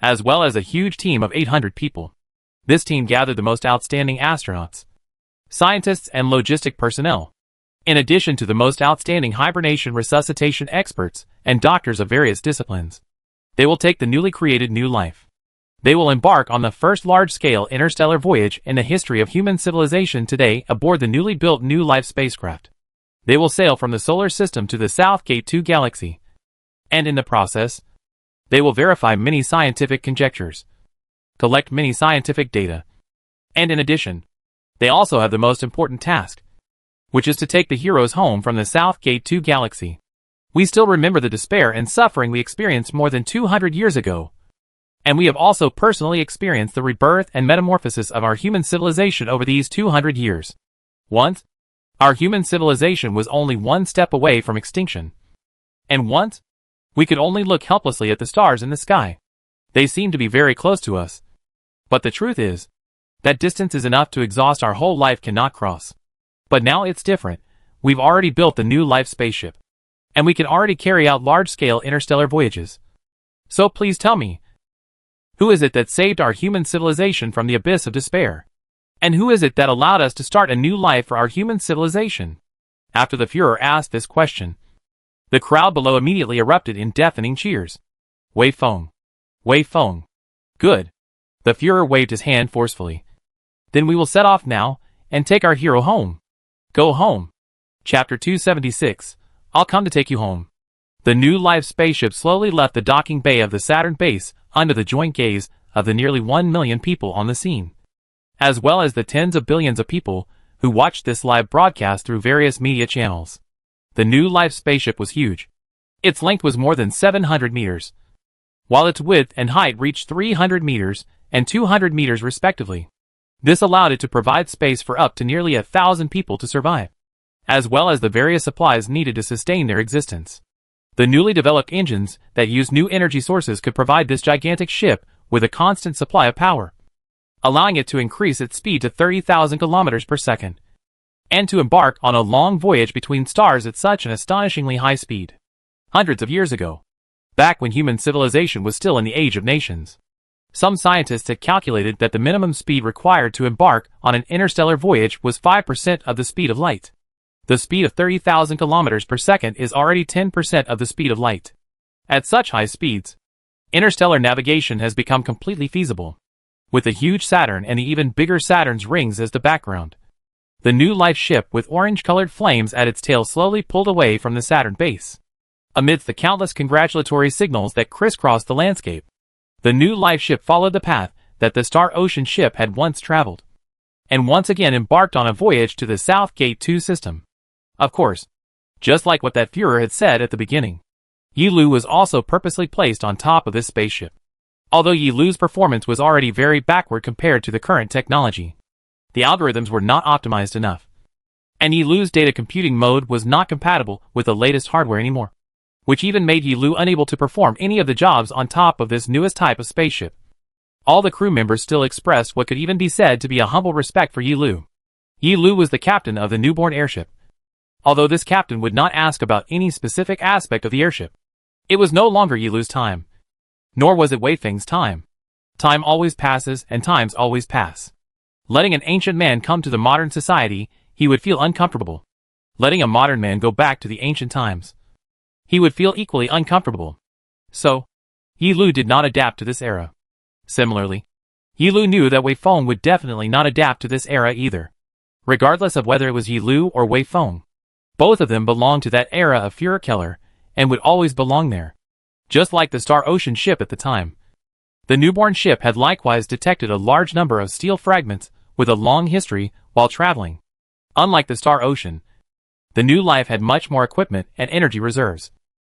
as well as a huge team of 800 people. This team gathered the most outstanding astronauts, scientists, and logistic personnel, in addition to the most outstanding hibernation resuscitation experts and doctors of various disciplines. They will take the newly created new life. They will embark on the first large-scale interstellar voyage in the history of human civilization today aboard the newly built New Life spacecraft. They will sail from the solar system to the South Gate 2 galaxy. And in the process, they will verify many scientific conjectures, collect many scientific data, and in addition, they also have the most important task, which is to take the heroes home from the South Gate 2 galaxy. We still remember the despair and suffering we experienced more than 200 years ago, and we have also personally experienced the rebirth and metamorphosis of our human civilization over these 200 years. Once, our human civilization was only one step away from extinction. And once, we could only look helplessly at the stars in the sky. They seem to be very close to us. But the truth is, that distance is enough to exhaust our whole life cannot cross. But now it's different. We've already built the New Life spaceship, and we can already carry out large-scale interstellar voyages. So please tell me, who is it that saved our human civilization from the abyss of despair? And who is it that allowed us to start a new life for our human civilization? After the Führer asked this question, the crowd below immediately erupted in deafening cheers. Wei Feng. Wei Feng. Good. The Führer waved his hand forcefully. Then we will set off now, and take our hero home. Go home. Chapter 276. I'll come to take you home. The New Life spaceship slowly left the docking bay of the Saturn base under the joint gaze of the nearly 1 million people on the scene, as well as the tens of billions of people who watched this live broadcast through various media channels. The New Life spaceship was huge. Its length was more than 700 meters, while its width and height reached 300 meters and 200 meters respectively. This allowed it to provide space for up to nearly 1,000 people to survive, as well as the various supplies needed to sustain their existence. The newly developed engines that used new energy sources could provide this gigantic ship with a constant supply of power, allowing it to increase its speed to 30,000 kilometers per second, and to embark on a long voyage between stars at such an astonishingly high speed. Hundreds of years ago, back when human civilization was still in the age of nations, some scientists had calculated that the minimum speed required to embark on an interstellar voyage was 5% of the speed of light. The speed of 30,000 kilometers per second is already 10% of the speed of light. At such high speeds, interstellar navigation has become completely feasible, with the huge Saturn and the even bigger Saturn's rings as the background. The New Life ship with orange-colored flames at its tail slowly pulled away from the Saturn base. Amidst the countless congratulatory signals that crisscrossed the landscape, the New Life ship followed the path that the Star Ocean ship had once traveled. and once again embarked on a voyage to the South Gate 2 system. Of course, just like what that Führer had said at the beginning, Yi Lu was also purposely placed on top of this spaceship. Although Yi Lu's performance was already very backward compared to the current technology, the algorithms were not optimized enough, and Yi Lu's data computing mode was not compatible with the latest hardware anymore, which even made Yi Lu unable to perform any of the jobs on top of this newest type of spaceship. All the crew members still expressed what could even be said to be a humble respect for Yi Lu. Yi Lu was the captain of the newborn airship, although this captain would not ask about any specific aspect of the airship. It was no longer Yi Lu's time, nor was it Wei Feng's time. Time always passes and times always pass. Letting an ancient man come to the modern society, he would feel uncomfortable. Letting a modern man go back to the ancient times, he would feel equally uncomfortable. So, Yi Lu did not adapt to this era. Similarly, Yi Lu knew that Wei Feng would definitely not adapt to this era either. Regardless of whether it was Yi Lu or Wei Feng, both of them belonged to that era of Führer Keller and would always belong there. Just like the Star Ocean ship at the time, the newborn ship had likewise detected a large number of steel fragments with a long history while traveling. Unlike the Star Ocean, the new life had much more equipment and energy reserves,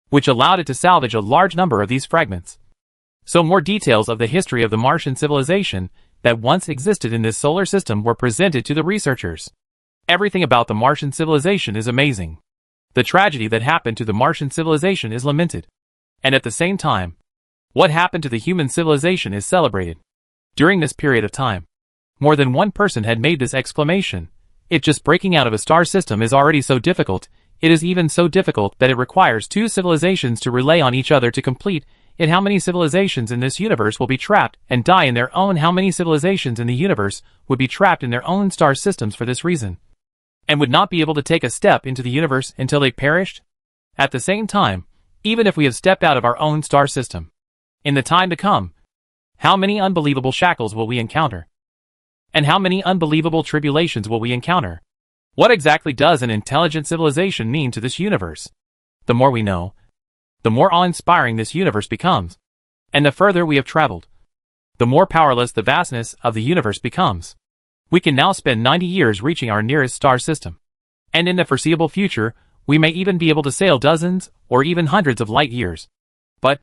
which allowed it to salvage a large number of these fragments. So more details of the history of the Martian civilization that once existed in this solar system were presented to the researchers. Everything about the Martian civilization is amazing. The tragedy that happened to the Martian civilization is lamented. And at the same time, what happened to the human civilization is celebrated. During this period of time, more than one person had made this exclamation: "It just breaking out of a star system is already so difficult, it is even so difficult that it requires two civilizations to rely on each other to complete it. How many civilizations in this universe will be trapped and die in their own? How many civilizations in the universe would be trapped in their own star systems for this reason, and would not be able to take a step into the universe until they perished? At the same time, even if we have stepped out of our own star system, in the time to come, how many unbelievable shackles will we encounter? And how many unbelievable tribulations will we encounter? What exactly does an intelligent civilization mean to this universe? The more we know, the more awe-inspiring this universe becomes. And the further we have traveled, the more powerless the vastness of the universe becomes. We can now spend 90 years reaching our nearest star system. And in the foreseeable future, we may even be able to sail dozens or even hundreds of light years. But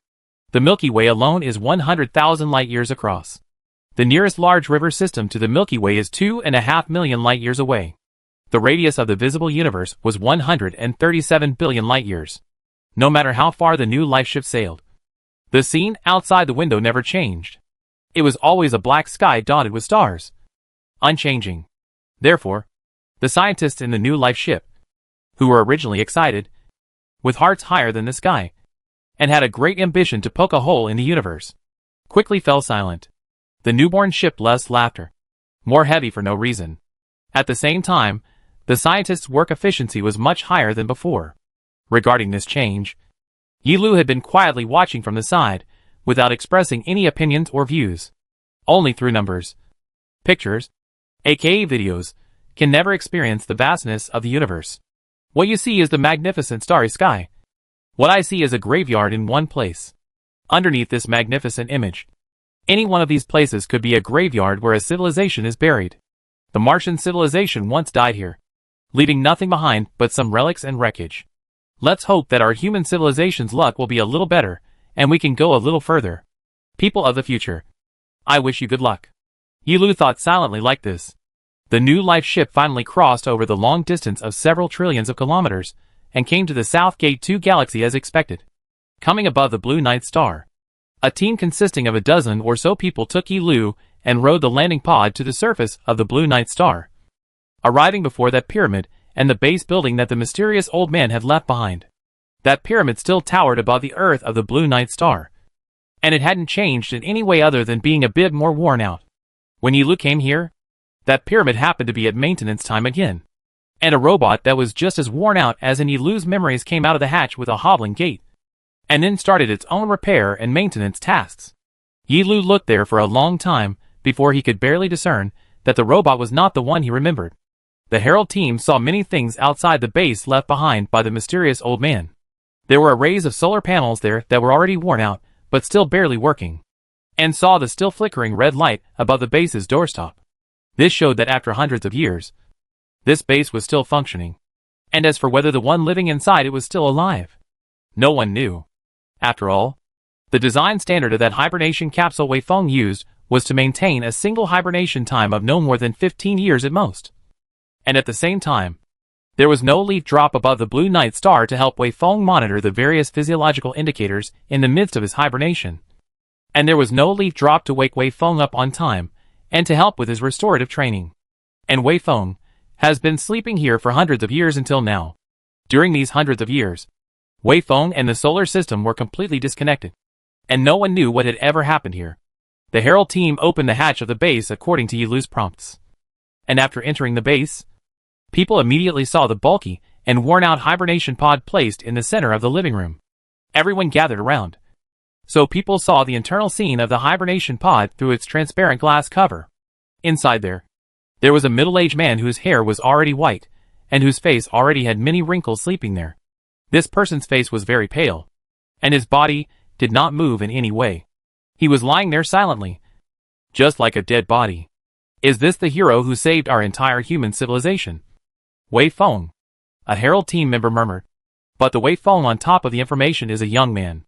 the Milky Way alone is 100,000 light years across. The nearest large river system to the Milky Way is 2.5 million light years away. The radius of the visible universe was 137 billion light years. No matter how far the new life ship sailed, the scene outside the window never changed. It was always a black sky dotted with stars, unchanging. Therefore, the scientists in the new life ship, who were originally excited, with hearts higher than the sky, and had a great ambition to poke a hole in the universe, quickly fell silent. The newborn ship less laughter, more heavy for no reason. At the same time, the scientists' work efficiency was much higher than before. Regarding this change, Yi Lu had been quietly watching from the side, without expressing any opinions or views. Only through numbers, pictures, aka videos, can never experience the vastness of the universe. What you see is the magnificent starry sky. What I see is a graveyard in one place. Underneath this magnificent image, any one of these places could be a graveyard where a civilization is buried. The Martian civilization once died here, leaving nothing behind but some relics and wreckage. Let's hope that our human civilization's luck will be a little better, and we can go a little further. People of the future, I wish you good luck. Yi Lu thought silently like this. The new life ship finally crossed over the long distance of several trillions of kilometers, and came to the South Gate 2 galaxy as expected. Coming above the Blue Night Star, a team consisting of a dozen or so people took Yi Lu and rode the landing pod to the surface of the Blue Night Star. Arriving before that pyramid and the base building that the mysterious old man had left behind. That pyramid still towered above the earth of the Blue Night Star, and it hadn't changed in any way other than being a bit more worn out. When Yi Lu came here, that pyramid happened to be at maintenance time again, and a robot that was just as worn out as in Yi Lu's memories came out of the hatch with a hobbling gait, and then started its own repair and maintenance tasks. Yi Lu looked there for a long time before he could barely discern that the robot was not the one he remembered. The Herald team saw many things outside the base left behind by the mysterious old man. There were arrays of solar panels there that were already worn out, but still barely working, and saw the still flickering red light above the base's doorstop. This showed that after hundreds of years, this base was still functioning. And as for whether the one living inside it was still alive, no one knew. After all, the design standard of that hibernation capsule Wei Feng used was to maintain a single hibernation time of no more than 15 years at most. And at the same time, there was no leaf drop above the blue night star to help Wei Feng monitor the various physiological indicators in the midst of his hibernation. And there was no leaf drop to wake Wei Feng up on time and to help with his restorative training. And Wei Feng has been sleeping here for hundreds of years until now. During these hundreds of years, Wei Feng and the solar system were completely disconnected, and no one knew what had ever happened here. The Herald team opened the hatch of the base according to Yilu's prompts. And after entering the base, people immediately saw the bulky and worn-out hibernation pod placed in the center of the living room. Everyone gathered around. So people saw the internal scene of the hibernation pod through its transparent glass cover. Inside there was a middle-aged man whose hair was already white, and whose face already had many wrinkles sleeping there. This person's face was very pale, and his body did not move in any way. He was lying there silently, just like a dead body. Is this the hero who saved our entire human civilization? Wei Feng, a Herald team member murmured. But the Wei Feng on top of the information is a young man.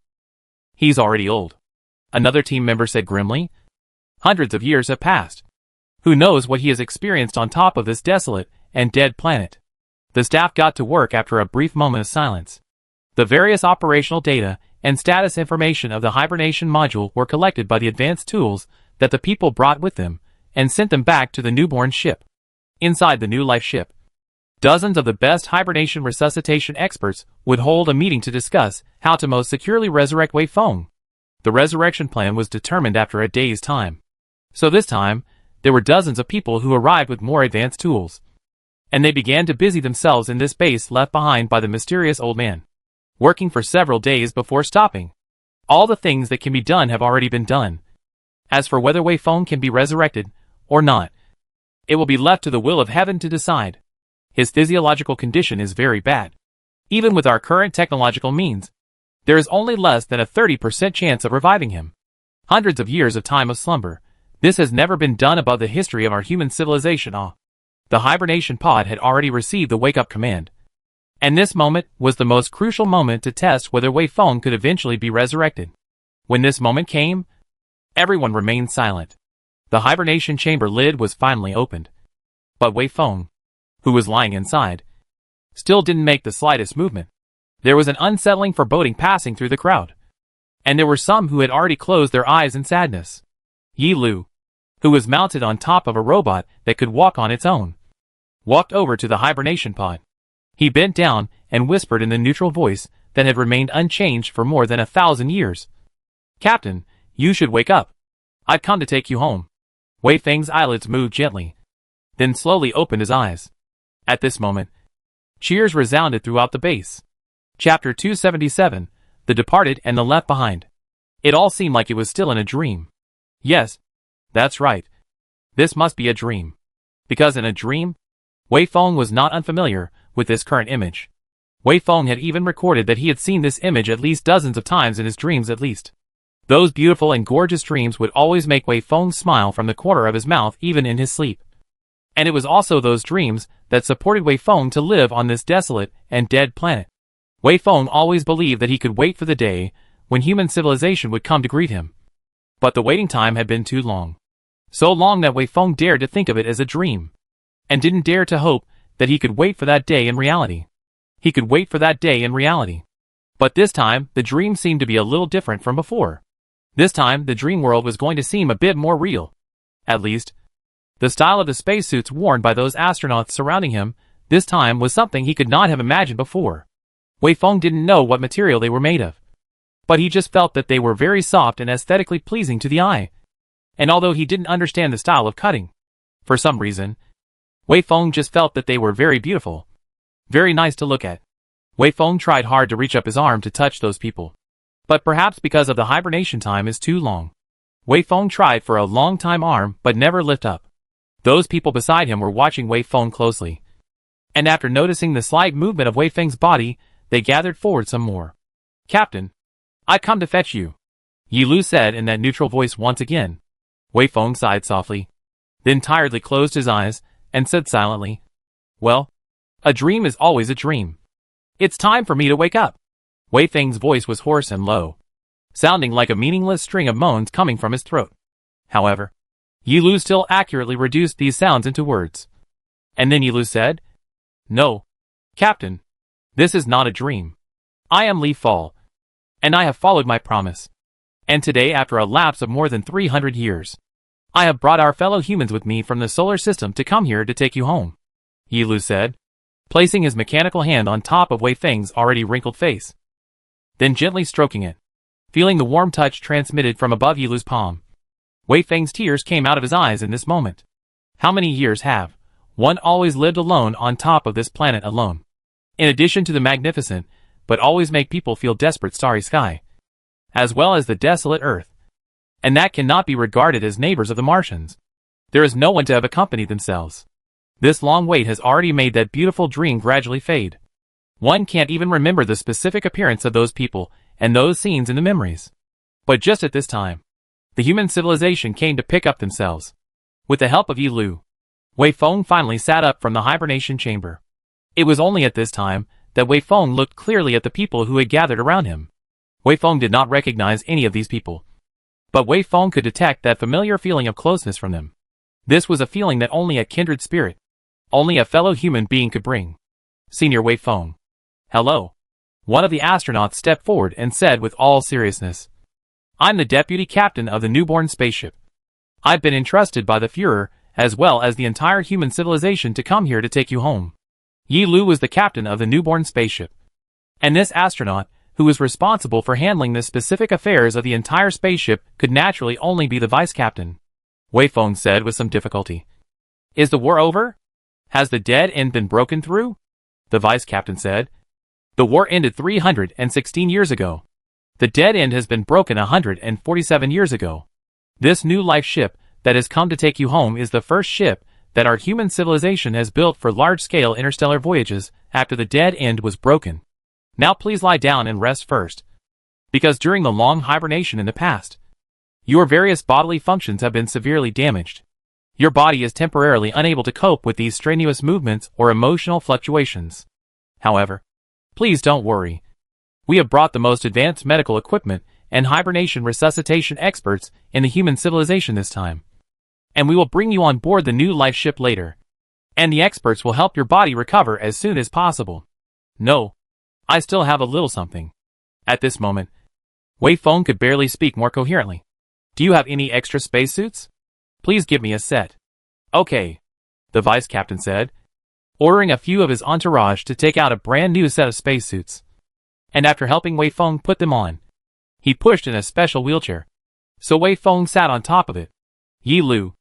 He's already old. Another team member said grimly. Hundreds of years have passed. Who knows what he has experienced on top of this desolate and dead planet? The staff got to work after a brief moment of silence. The various operational data and status information of the hibernation module were collected by the advanced tools that the people brought with them and sent them back to the newborn ship. Inside the new life ship, dozens of the best hibernation resuscitation experts would hold a meeting to discuss how to most securely resurrect Wei Feng. The resurrection plan was determined after a day's time. So this time, there were dozens of people who arrived with more advanced tools. And they began to busy themselves in this base left behind by the mysterious old man, working for several days before stopping. All the things that can be done have already been done. As for whether Wei Feng can be resurrected or not, it will be left to the will of heaven to decide. His physiological condition is very bad. Even with our current technological means, there is only less than a 30% chance of reviving him. Hundreds of years of time of slumber. This has never been done above the history of our human civilization. The hibernation pod had already received the wake-up command. And this moment was the most crucial moment to test whether Wei Feng could eventually be resurrected. When this moment came, everyone remained silent. The hibernation chamber lid was finally opened. But Wei Feng, who was lying inside, still didn't make the slightest movement. There was an unsettling foreboding passing through the crowd. And there were some who had already closed their eyes in sadness. Yilu, who was mounted on top of a robot that could walk on its own, walked over to the hibernation pod. He bent down and whispered in the neutral voice that had remained unchanged for more than 1,000 years. "Captain, you should wake up. I've come to take you home." Wei Feng's eyelids moved gently, then slowly opened his eyes. At this moment, cheers resounded throughout the base. Chapter 277, The Departed and the Left Behind. It all seemed like it was still in a dream. Yes, that's right. This must be a dream. Because in a dream, Wei Feng was not unfamiliar with this current image. Wei Feng had even recorded that he had seen this image at least dozens of times in his dreams at least. Those beautiful and gorgeous dreams would always make Wei Feng smile from the corner of his mouth even in his sleep. And it was also those dreams that supported Wei Feng to live on this desolate and dead planet. Wei Feng always believed that he could wait for the day when human civilization would come to greet him. But the waiting time had been too long. So long that Wei Feng dared to think of it as a dream. And didn't dare to hope that he could wait for that day in reality. He could wait for that day in reality. But this time, the dream seemed to be a little different from before. This time, the dream world was going to seem a bit more real. At least, the style of the spacesuits worn by those astronauts surrounding him this time was something he could not have imagined before. Wei Feng didn't know what material they were made of. But he just felt that they were very soft and aesthetically pleasing to the eye. And although he didn't understand the style of cutting, for some reason, Wei Feng just felt that they were very beautiful. Very nice to look at. Wei Feng tried hard to reach up his arm to touch those people. But perhaps because of the hibernation time is too long, Wei Feng tried for a long time arm but never lift up. Those people beside him were watching Wei Feng closely. And after noticing the slight movement of Wei Feng's body, they gathered forward some more. "Captain, I've come to fetch you," Yilu said in that neutral voice once again. Wei Feng sighed softly. then tiredly closed his eyes and said silently, "Well, a dream is always a dream. It's time for me to wake up." Wei Feng's voice was hoarse and low, sounding like a meaningless string of moans coming from his throat. However, Yi Lu still accurately reduced these sounds into words. And then Yi Lu said, "No, Captain, this is not a dream. I am Li Fall, and I have followed my promise. And today, after a lapse of more than 300 years, I have brought our fellow humans with me from the solar system to come here to take you home," Yi Lu said, placing his mechanical hand on top of Wei Feng's already wrinkled face. Then gently stroking it, feeling the warm touch transmitted from above Yi Lu's palm. Wei Feng's tears came out of his eyes in this moment. How many years have one always lived alone on top of this planet alone? In addition to the magnificent, but always make people feel desperate starry sky, as well as the desolate earth. And that cannot be regarded as neighbors of the Martians. There is no one to have accompanied themselves. This long wait has already made that beautiful dream gradually fade. One can't even remember the specific appearance of those people and those scenes in the memories. But just at this time, the human civilization came to pick up themselves. With the help of Yi Lu, Wei Feng finally sat up from the hibernation chamber. It was only at this time that Wei Feng looked clearly at the people who had gathered around him. Wei Feng did not recognize any of these people, but Wei Feng could detect that familiar feeling of closeness from them. This was a feeling that only a kindred spirit, only a fellow human being could bring. "Senior Wei Feng." "Hello." One of the astronauts stepped forward and said with all seriousness, "I'm the deputy captain of the newborn spaceship. I've been entrusted by the Führer, as well as the entire human civilization, to come here to take you home." Yi Lu was the captain of the newborn spaceship. And this astronaut, who was responsible for handling the specific affairs of the entire spaceship, could naturally only be the vice captain. Wei Feng said with some difficulty, "Is the war over? Has the dead end been broken through?" The vice captain said, "The war ended 316 years ago. The dead end has been broken 147 years ago. This new life ship that has come to take you home is the first ship that our human civilization has built for large-scale interstellar voyages after the dead end was broken. Now please lie down and rest first, because during the long hibernation in the past, your various bodily functions have been severely damaged. Your body is temporarily unable to cope with these strenuous movements or emotional fluctuations. However, please don't worry. We have brought the most advanced medical equipment and hibernation resuscitation experts in the human civilization this time. And we will bring you on board the new life ship later. And the experts will help your body recover as soon as possible." "No, I still have a little something." At this moment, Wei Feng could barely speak more coherently. "Do you have any extra spacesuits? Please give me a set." "Okay," the vice captain said, ordering a few of his entourage to take out a brand new set of spacesuits. And after helping Wei Feng put them on, he pushed in a special wheelchair, so Wei Feng sat on top of it. "Yi Lu,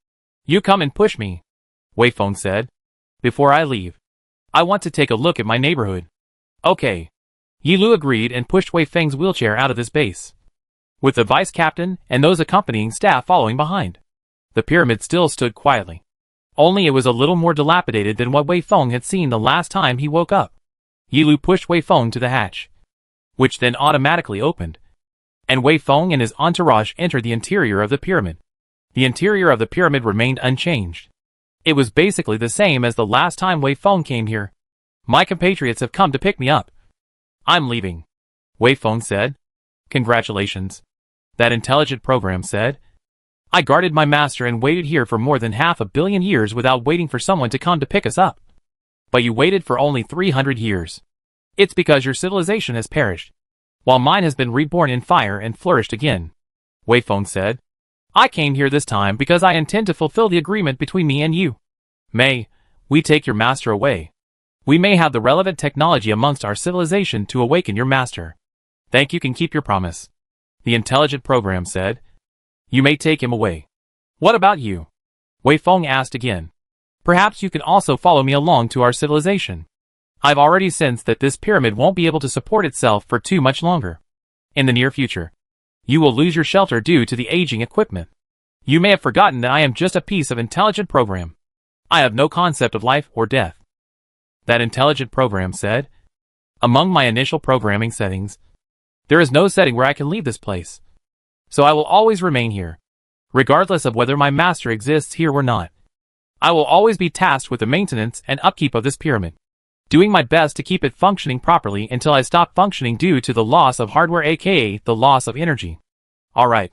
you come and push me," Wei Feng said. "Before I leave, I want to take a look at my neighborhood." "Okay." Yi Lu agreed and pushed Wei Feng's wheelchair out of this base, with the vice captain and those accompanying staff following behind. The pyramid still stood quietly, only it was a little more dilapidated than what Wei Feng had seen the last time he woke up. Yi Lu pushed Wei Feng to the hatch, which then automatically opened, and Wei Feng and his entourage entered the interior of the pyramid. The interior of the pyramid remained unchanged. It was basically the same as the last time Wei Feng came here. "My compatriots have come to pick me up. I'm leaving," Wei Feng said. "Congratulations," that intelligent program said. "I guarded my master and waited here for more than 500 million years without waiting for someone to come to pick us up. But you waited for only 300 years. It's because your civilization has perished, while mine has been reborn in fire and flourished again," Wei Feng said. "I came here this time because I intend to fulfill the agreement between me and you. May we take your master away? We may have the relevant technology amongst our civilization to awaken your master. Think you can keep your promise?" the intelligent program said. "You may take him away." "What about you?" Wei Feng asked again. "Perhaps you can also follow me along to our civilization. I've already sensed that this pyramid won't be able to support itself for too much longer. In the near future, you will lose your shelter due to the aging equipment. You may have forgotten that I am just a piece of intelligent program. I have no concept of life or death," that intelligent program said. "Among my initial programming settings, there is no setting where I can leave this place. So I will always remain here, regardless of whether my master exists here or not." I will always be tasked with the maintenance and upkeep of this pyramid, doing my best to keep it functioning properly until I stop functioning due to the loss of hardware, aka the loss of energy. Alright.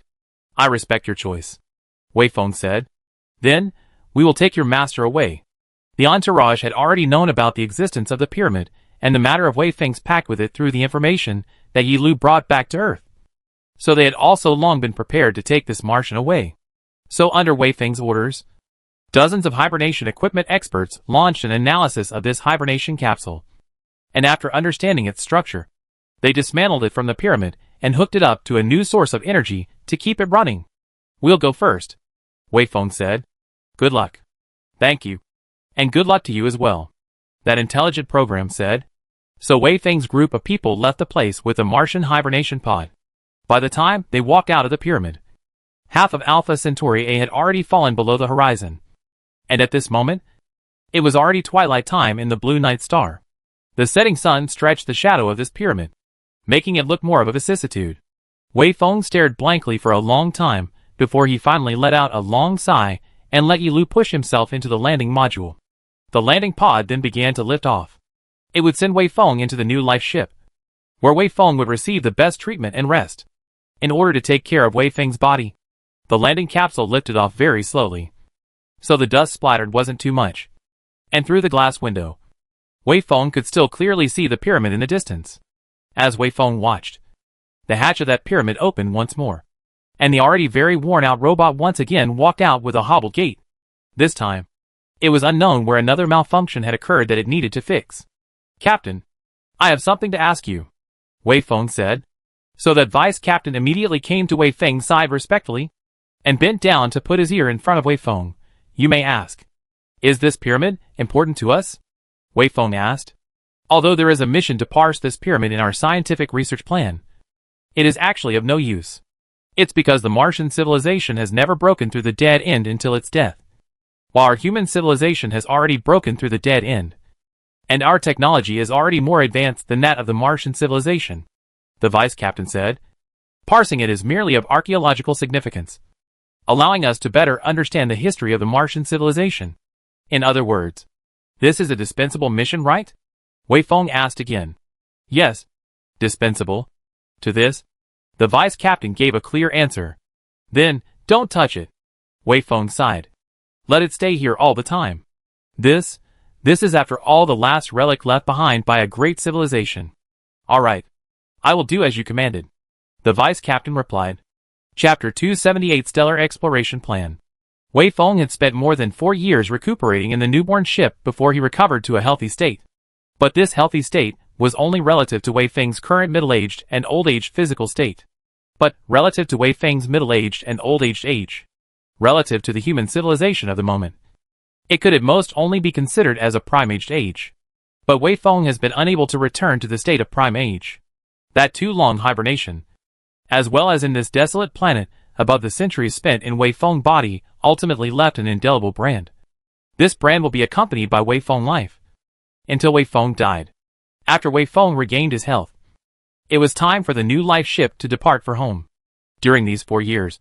I respect your choice, Wei Feng said. Then, we will take your master away. The entourage had already known about the existence of the pyramid, and the matter of Wei Feng's pact with it through the information that Yi Lu brought back to Earth. So they had also long been prepared to take this Martian away. So under Wei Feng's orders, dozens of hibernation equipment experts launched an analysis of this hibernation capsule. And after understanding its structure, they dismantled it from the pyramid and hooked it up to a new source of energy to keep it running. We'll go first, Wei Feng said. Good luck. Thank you. And good luck to you as well, that intelligent program said. So Wei Feng's group of people left the place with the Martian hibernation pod. By the time they walked out of the pyramid, half of Alpha Centauri A had already fallen below the horizon. And at this moment, it was already twilight time in the blue night star. The setting sun stretched the shadow of this pyramid, making it look more of a vicissitude. Wei Feng stared blankly for a long time before he finally let out a long sigh and let Yi Lu push himself into the landing module. The landing pod then began to lift off. It would send Wei Feng into the new life ship, where Wei Feng would receive the best treatment and rest. In order to take care of Wei Feng's body, the landing capsule lifted off very slowly, so the dust splattered wasn't too much. And through the glass window, Wei Feng could still clearly see the pyramid in the distance. As Wei Feng watched, the hatch of that pyramid opened once more, and the already very worn-out robot once again walked out with a hobbled gait. This time, it was unknown where another malfunction had occurred that it needed to fix. Captain, I have something to ask you, Wei Feng said. So that Vice Captain immediately came to Wei Feng's side respectfully, and bent down to put his ear in front of Wei Feng. You may ask, is this pyramid important to us? Wei Feng asked. Although there is a mission to parse this pyramid in our scientific research plan, it is actually of no use. It's because the Martian civilization has never broken through the dead end until its death, while our human civilization has already broken through the dead end. And our technology is already more advanced than that of the Martian civilization, the Vice Captain said. Parsing it is merely of archaeological significance, allowing us to better understand the history of the Martian civilization. In other words, this is a dispensable mission, right? Wei Feng asked again. Yes, dispensable. To this, the Vice Captain gave a clear answer. Then, don't touch it. Wei Feng sighed. Let it stay here all the time. This is after all the last relic left behind by a great civilization. All right. I will do as you commanded, the Vice Captain replied. Chapter 278 Stellar Exploration Plan. Wei Feng had spent more than 4 years recuperating in the newborn ship before he recovered to a healthy state. But this healthy state was only relative to Wei Feng's current middle-aged and old-aged physical state. But relative to Wei Feng's middle-aged and old-aged age, relative to the human civilization of the moment, it could at most only be considered as a prime-aged age. But Wei Feng has been unable to return to the state of prime age. That too long hibernation, as well as in this desolate planet above the centuries spent in Wei Feng body, ultimately left an indelible brand. This brand will be accompanied by Wei Feng life, until Wei Feng died. After Wei Feng regained his health, it was time for the new life ship to depart for home. During these 4 years,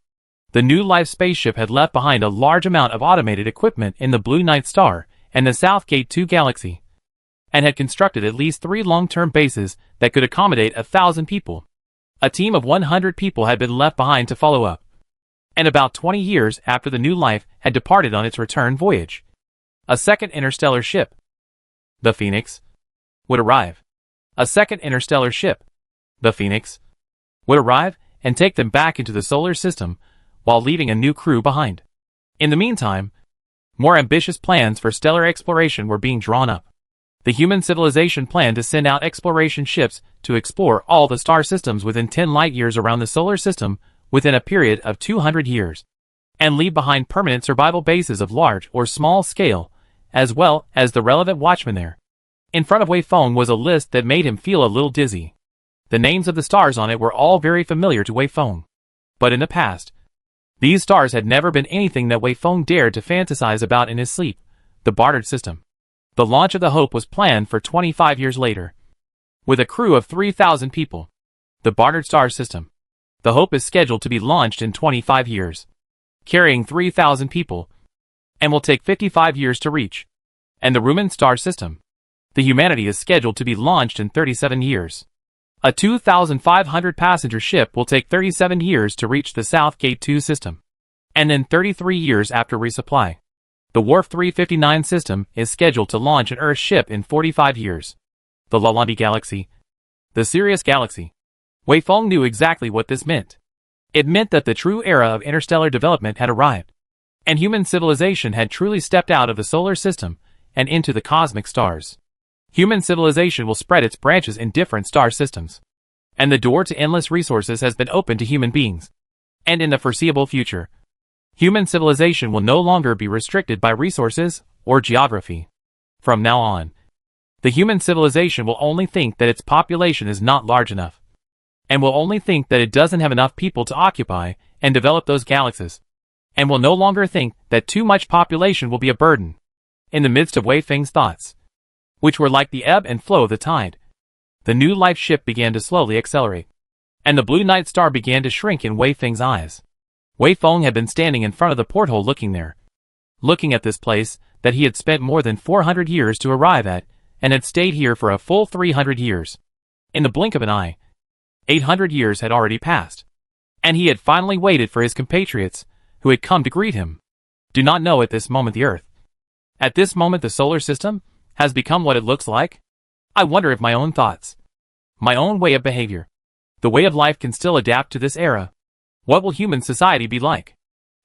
the new life spaceship had left behind a large amount of automated equipment in the Blue Night Star and the South Gate 2 galaxy, and had constructed at least 3 long-term bases that could accommodate 1,000 people. A team of 100 people had been left behind to follow up. And about 20 years after the new life had departed on its return voyage, a second interstellar ship, the Phoenix, would arrive. A second interstellar ship, the Phoenix, would arrive and take them back into the solar system while leaving a new crew behind. In the meantime, more ambitious plans for stellar exploration were being drawn up. The human civilization planned to send out exploration ships to explore all the star systems within 10 light-years around the solar system within a period of 200 years, and leave behind permanent survival bases of large or small scale, as well as the relevant watchmen there. In front of Wei Feng was a list that made him feel a little dizzy. The names of the stars on it were all very familiar to Wei Feng. But in the past, these stars had never been anything that Wei Feng dared to fantasize about in his sleep. The bartered system. The launch of the Hope was planned for 25 years later, with a crew of 3,000 people. The bartered star system. The Hope is scheduled to be launched in 25 years, carrying 3,000 people. and will take 55 years to reach. And the Rumen star system. The humanity is scheduled to be launched in 37 years. A 2,500 passenger ship will take 37 years to reach the South Gate 2 system. And then 33 years after resupply. The Wharf 359 system is scheduled to launch an Earth ship in 45 years. The Lalande Galaxy. The Sirius Galaxy. Wei Feng knew exactly what this meant. It meant that the true era of interstellar development had arrived. And human civilization had truly stepped out of the solar system and into the cosmic stars. Human civilization will spread its branches in different star systems. And the door to endless resources has been opened to human beings. And in the foreseeable future, human civilization will no longer be restricted by resources or geography. From now on, the human civilization will only think that its population is not large enough, and will only think that it doesn't have enough people to occupy and develop those galaxies, and will no longer think that too much population will be a burden. In the midst of Wei Feng's thoughts, which were like the ebb and flow of the tide, the new life ship began to slowly accelerate, and the blue night star began to shrink in Wei Feng's eyes. Wei Feng had been standing in front of the porthole looking at this place that he had spent more than 400 years to arrive at, and had stayed here for a full 300 years. In the blink of an eye, 800 years had already passed, and he had finally waited for his compatriots, who had come to greet him. Do not know at this moment the Earth. At this moment the solar system has become what it looks like. I wonder if my own thoughts, my own way of behavior, the way of life can still adapt to this era. What will human society be like?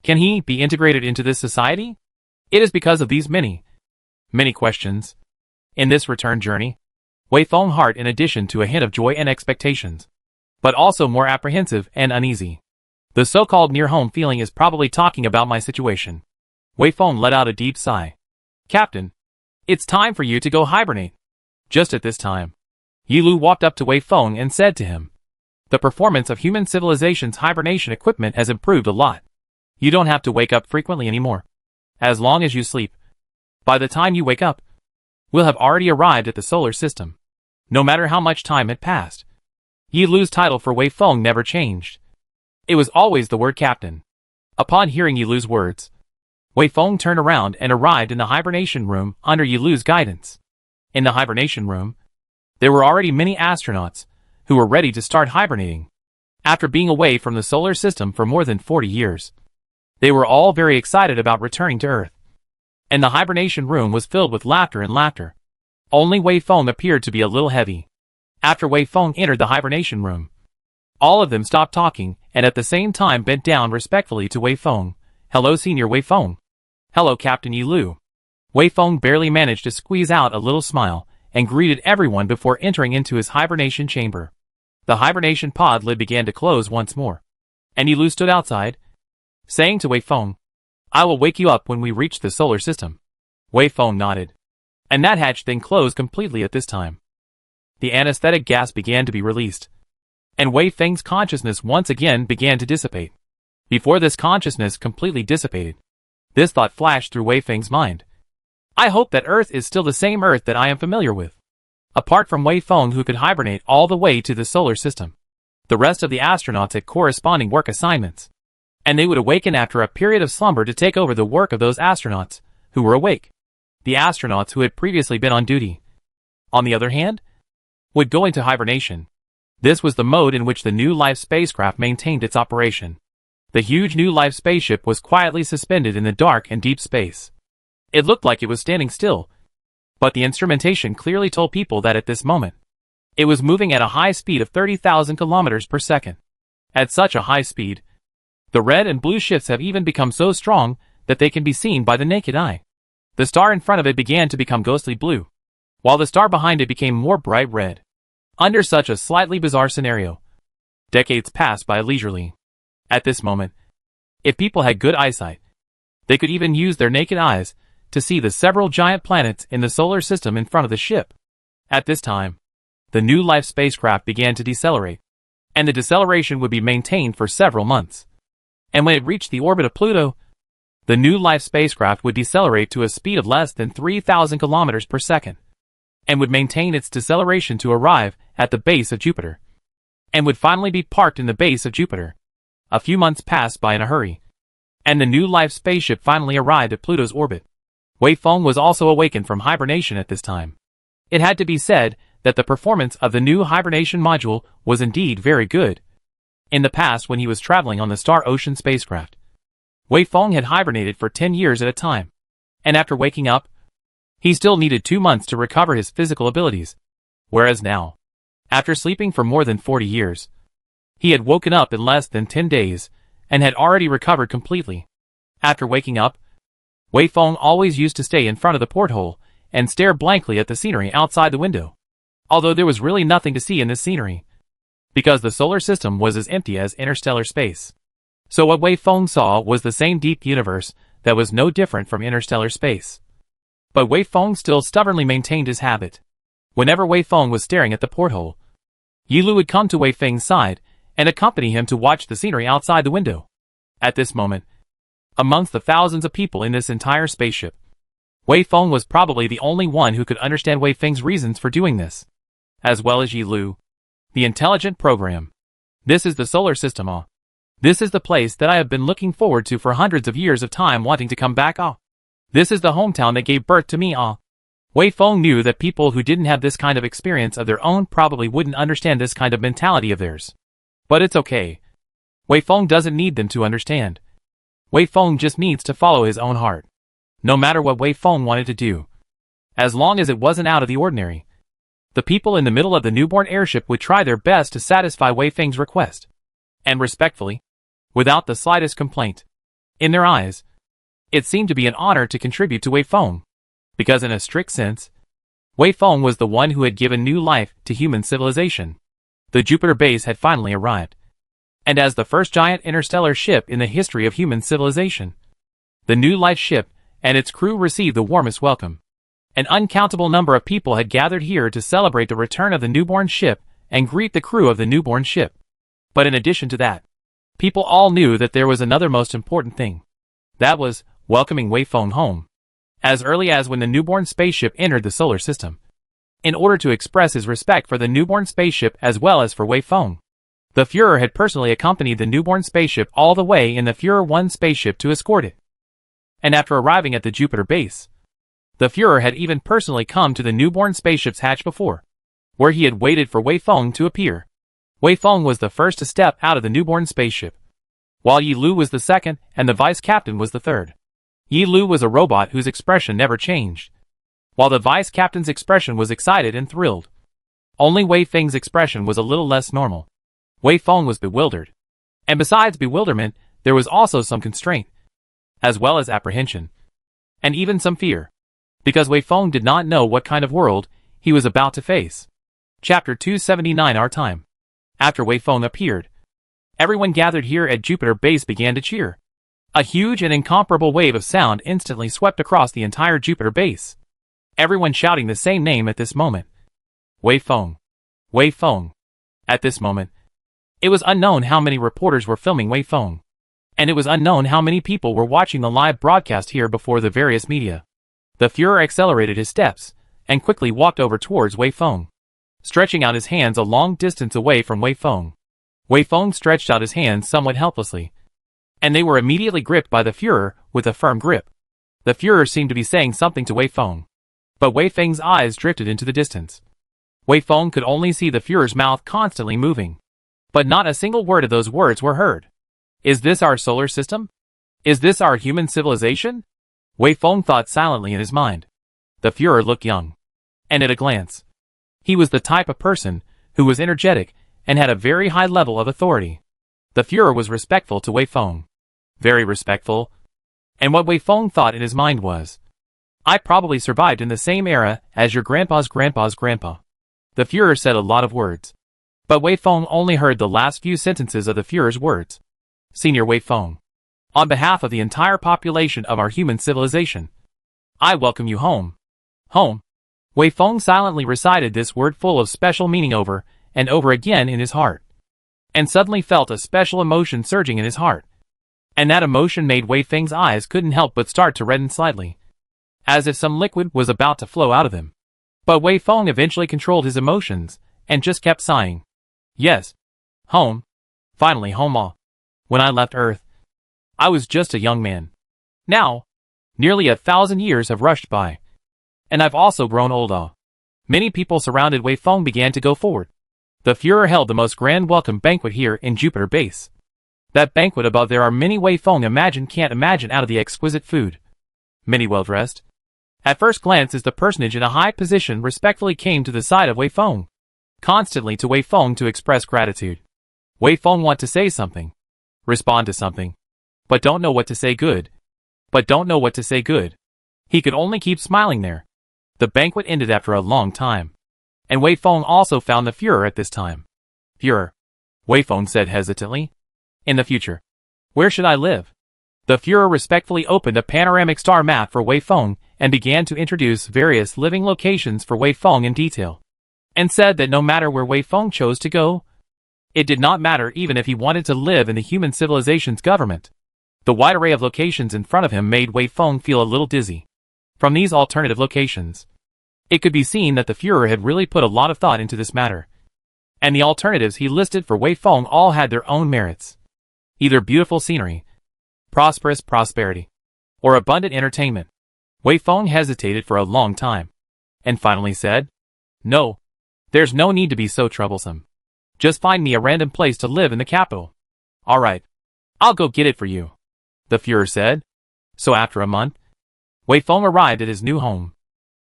Can he be integrated into this society? It is because of these many questions. In this return journey, Wei Feng's heart, in addition to a hint of joy and expectations, but also more apprehensive and uneasy. The so-called near-home feeling is probably talking about my situation. Wei Feng let out a deep sigh. Captain, it's time for you to go hibernate. Just at this time, Yi Lu walked up to Wei Feng and said to him, the performance of human civilization's hibernation equipment has improved a lot. You don't have to wake up frequently anymore. As long as you sleep. By the time you wake up, we'll have already arrived at the solar system. No matter how much time had passed. Yi Lu's title for Wei Feng never changed. It was always the word captain. Upon hearing Yi Lu's words, Wei Feng turned around and arrived in the hibernation room under Yi Lu's guidance. In the hibernation room, there were already many astronauts who were ready to start hibernating. After being away from the solar system for more than 40 years, they were all very excited about returning to Earth. And the hibernation room was filled with laughter and laughter. Only Wei Feng appeared to be a little heavy. After Wei Feng entered the hibernation room, all of them stopped talking and at the same time bent down respectfully to Wei Feng. Hello, Senior Wei Feng. Hello, Captain Yi Lu. Wei Feng barely managed to squeeze out a little smile and greeted everyone before entering into his hibernation chamber. The hibernation pod lid began to close once more, and Yi Lu stood outside, saying to Wei Feng, I will wake you up when we reach the solar system. Wei Feng nodded, and that hatch then closed completely at this time. The anesthetic gas began to be released, and Wei Feng's consciousness once again began to dissipate. Before this consciousness completely dissipated, this thought flashed through Wei Feng's mind. I hope that Earth is still the same Earth that I am familiar with. Apart from Wei Feng, who could hibernate all the way to the solar system, the rest of the astronauts had corresponding work assignments, and they would awaken after a period of slumber to take over the work of those astronauts who were awake. The astronauts who had previously been on duty, on the other hand, would go into hibernation. This was the mode in which the New Life spacecraft maintained its operation. The huge New Life spaceship was quietly suspended in the dark and deep space. It looked like it was standing still, but the instrumentation clearly told people that at this moment, it was moving at a high speed of 30,000 kilometers per second. At such a high speed, the red and blue shifts have even become so strong that they can be seen by the naked eye. The star in front of it began to become ghostly blue, while the star behind it became more bright red. Under such a slightly bizarre scenario, decades passed by leisurely. At this moment, if people had good eyesight, they could even use their naked eyes to see the several giant planets in the solar system in front of the ship. At this time, the New Life spacecraft began to decelerate, and the deceleration would be maintained for several months. And when it reached the orbit of Pluto, the New Life spacecraft would decelerate to a speed of less than 3,000 kilometers per second, and would maintain its deceleration to arrive at the base of Jupiter, and would finally be parked in the base of Jupiter. A few months passed by in a hurry. and the New Life spaceship finally arrived at Pluto's orbit. Wei Feng was also awakened from hibernation at this time. It had to be said that the performance of the new hibernation module was indeed very good. In the past, when he was traveling on the Star Ocean spacecraft, Wei Feng had hibernated for 10 years at a time, and after waking up, he still needed 2 months to recover his physical abilities, whereas now, after sleeping for more than 40 years, he had woken up in less than 10 days and had already recovered completely. After waking up, Wei Feng always used to stay in front of the porthole and stare blankly at the scenery outside the window, although there was really nothing to see in this scenery, because the solar system was as empty as interstellar space. So what Wei Feng saw was the same deep universe that was no different from interstellar space. But Wei Feng still stubbornly maintained his habit. Whenever Wei Feng was staring at the porthole, Yi Lu would come to Wei Feng's side and accompany him to watch the scenery outside the window. At this moment, amongst the thousands of people in this entire spaceship, Wei Feng was probably the only one who could understand Wei Feng's reasons for doing this, as well as Yi Lu, the intelligent program. This is the solar system, ah. This is the place that I have been looking forward to for hundreds of years of time, wanting to come back, ah. This is the hometown that gave birth to me, ah. Wei Feng knew that people who didn't have this kind of experience of their own probably wouldn't understand this kind of mentality of theirs. But it's okay. Wei Feng doesn't need them to understand. Wei Feng just needs to follow his own heart. No matter what Wei Feng wanted to do, as long as it wasn't out of the ordinary, the people in the middle of the newborn airship would try their best to satisfy Wei Feng's request. And respectfully, without the slightest complaint. In their eyes, it seemed to be an honor to contribute to Wei Feng, because in a strict sense, Wei Feng was the one who had given new life to human civilization. The Jupiter base had finally arrived, and as the first giant interstellar ship in the history of human civilization, the New Life ship and its crew received the warmest welcome. An uncountable number of people had gathered here to celebrate the return of the newborn ship and greet the crew of the newborn ship. But in addition to that, people all knew that there was another most important thing. That was welcoming Wei Feng home, as early as when the newborn spaceship entered the solar system, in order to express his respect for the newborn spaceship as well as for Wei Feng. The Führer had personally accompanied the newborn spaceship all the way in the Führer-1 spaceship to escort it. And after arriving at the Jupiter base, the Führer had even personally come to the newborn spaceship's hatch before, where he had waited for Wei Feng to appear. Wei Feng was the first to step out of the newborn spaceship, while Yi Lu was the second and the vice captain was the third. Yi Lu was a robot whose expression never changed, while the vice captain's expression was excited and thrilled. Only Wei Feng's expression was a little less normal. Wei Feng was bewildered. And besides bewilderment, there was also some constraint, as well as apprehension, and even some fear, because Wei Feng did not know what kind of world he was about to face. Chapter 279 Our Time. After Wei Feng appeared, everyone gathered here at Jupiter base began to cheer. A huge and incomparable wave of sound instantly swept across the entire Jupiter base, everyone shouting the same name at this moment. Wei Feng. Wei Feng. At this moment, it was unknown how many reporters were filming Wei Feng, and it was unknown how many people were watching the live broadcast here before the various media. The Führer accelerated his steps and quickly walked over towards Wei Feng, stretching out his hands a long distance away from Wei Feng. Wei Feng stretched out his hands somewhat helplessly, and they were immediately gripped by the Führer with a firm grip. The Führer seemed to be saying something to Wei Feng, but Wei Feng's eyes drifted into the distance. Wei Feng could only see the Führer's mouth constantly moving, but not a single word of those words were heard. Is this our solar system? Is this our human civilization? Wei Feng thought silently in his mind. The Führer looked young, and at a glance, he was the type of person who was energetic and had a very high level of authority. The Führer was respectful to Wei Feng, very respectful, and what Wei Feng thought in his mind was, I probably survived in the same era as your grandpa's grandpa's grandpa. The Führer said a lot of words, but Wei Feng only heard the last few sentences of the Führer's words. Senior Wei Feng, on behalf of the entire population of our human civilization, I welcome you home. Home. Wei Feng silently recited this word full of special meaning over and over again in his heart, and suddenly felt a special emotion surging in his heart. And that emotion made Wei Feng's eyes couldn't help but start to redden slightly, as if some liquid was about to flow out of them. But Wei Feng eventually controlled his emotions and just kept sighing. Yes. Home. Finally home. When I left Earth, I was just a young man. Now, nearly 1,000 years have rushed by. And I've also grown old. Many people surrounded Wei Feng began to go forward. The Führer held the most grand welcome banquet here in Jupiter Base. That banquet above there are many Wei Feng can't imagine out of the exquisite food. Many well-dressed. At first glance as the personage in a high position respectfully came to the side of Wei Feng. Constantly to Wei Feng to express gratitude. Wei Feng want to say something. Respond to something. But don't know what to say good. He could only keep smiling there. The banquet ended after a long time. And Wei Feng also found the Führer at this time. Führer. Wei Feng said hesitantly. In the future. Where should I live? The Führer respectfully opened a panoramic star map for Wei Feng and began to introduce various living locations for Wei Feng in detail. And said that no matter where Wei Feng chose to go, it did not matter even if he wanted to live in the human civilization's government. The wide array of locations in front of him made Wei Feng feel a little dizzy. From these alternative locations, it could be seen that the Führer had really put a lot of thought into this matter. And the alternatives he listed for Wei Feng all had their own merits. Either beautiful scenery, prosperous prosperity, or abundant entertainment. Wei Feng hesitated for a long time, and finally said, No, there's no need to be so troublesome. Just find me a random place to live in the capital. All right, I'll go get it for you, the Führer said. So after a month, Wei Feng arrived at his new home.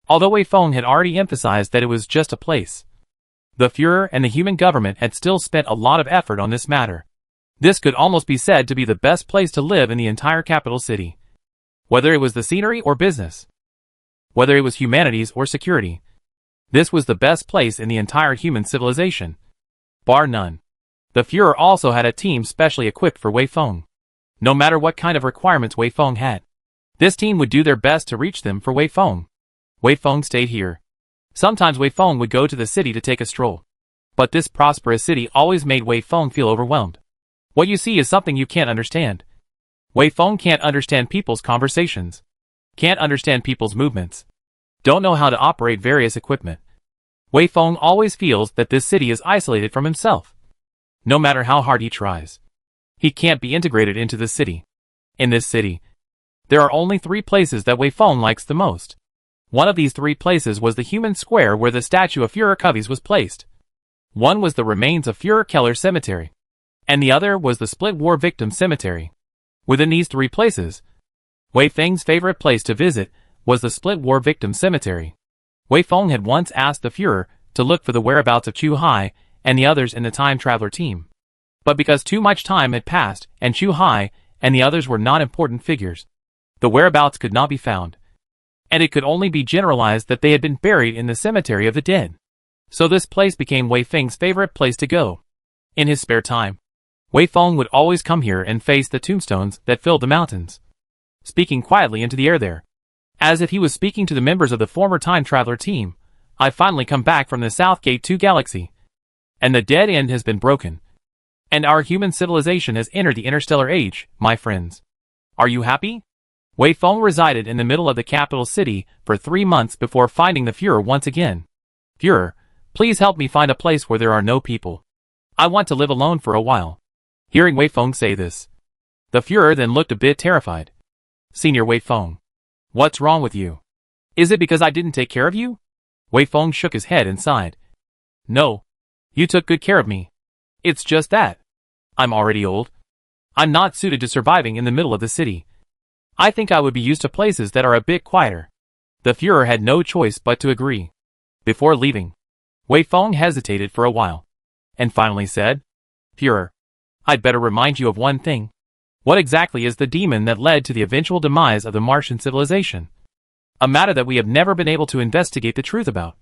Although Wei Feng had already emphasized that it was just a place, the Führer and the human government had still spent a lot of effort on this matter. This could almost be said to be the best place to live in the entire capital city. Whether it was the scenery or business, whether it was humanities or security, this was the best place in the entire human civilization. Bar none. The Führer also had a team specially equipped for Wei Feng. No matter what kind of requirements Wei Feng had, this team would do their best to reach them for Wei Feng. Wei Feng stayed here. Sometimes Wei Feng would go to the city to take a stroll. But this prosperous city always made Wei Feng feel overwhelmed. What you see is something you can't understand. Wei Feng can't understand people's conversations. Can't understand people's movements. Don't know how to operate various equipment. Wei Feng always feels that this city is isolated from himself. No matter how hard he tries, he can't be integrated into the city. In this city, there are only 3 places that Wei Feng likes the most. One of these 3 places was the human square where the statue of Führer Covey's was placed. One was the remains of Führer Keller Cemetery, and the other was the Split War Victim Cemetery. Within these 3 places, Wei Feng's favorite place to visit was the Split War Victim Cemetery. Wei Feng had once asked the Führer to look for the whereabouts of Chu Hai and the others in the time traveler team. But because too much time had passed and Chu Hai and the others were not important figures, the whereabouts could not be found. And it could only be generalized that they had been buried in the cemetery of the dead. So this place became Wei Feng's favorite place to go. In his spare time, Wei Feng would always come here and face the tombstones that filled the mountains, speaking quietly into the air there, as if he was speaking to the members of the former time traveler team. I finally come back from the South Gate 2 galaxy, and the dead end has been broken, and our human civilization has entered the interstellar age, my friends. Are you happy? Wei Feng resided in the middle of the capital city for 3 months before finding the Führer once again. Führer, please help me find a place where there are no people. I want to live alone for a while. Hearing Wei Feng say this, the Führer then looked a bit terrified. Senior Wei Feng, what's wrong with you? Is it because I didn't take care of you? Wei Feng shook his head and sighed. No, you took good care of me. It's just that I'm already old. I'm not suited to surviving in the middle of the city. I think I would be used to places that are a bit quieter. The Führer had no choice but to agree. Before leaving, Wei Feng hesitated for a while, and finally said, Führer, I'd better remind you of one thing. What exactly is the demon that led to the eventual demise of the Martian civilization? A matter that we have never been able to investigate the truth about.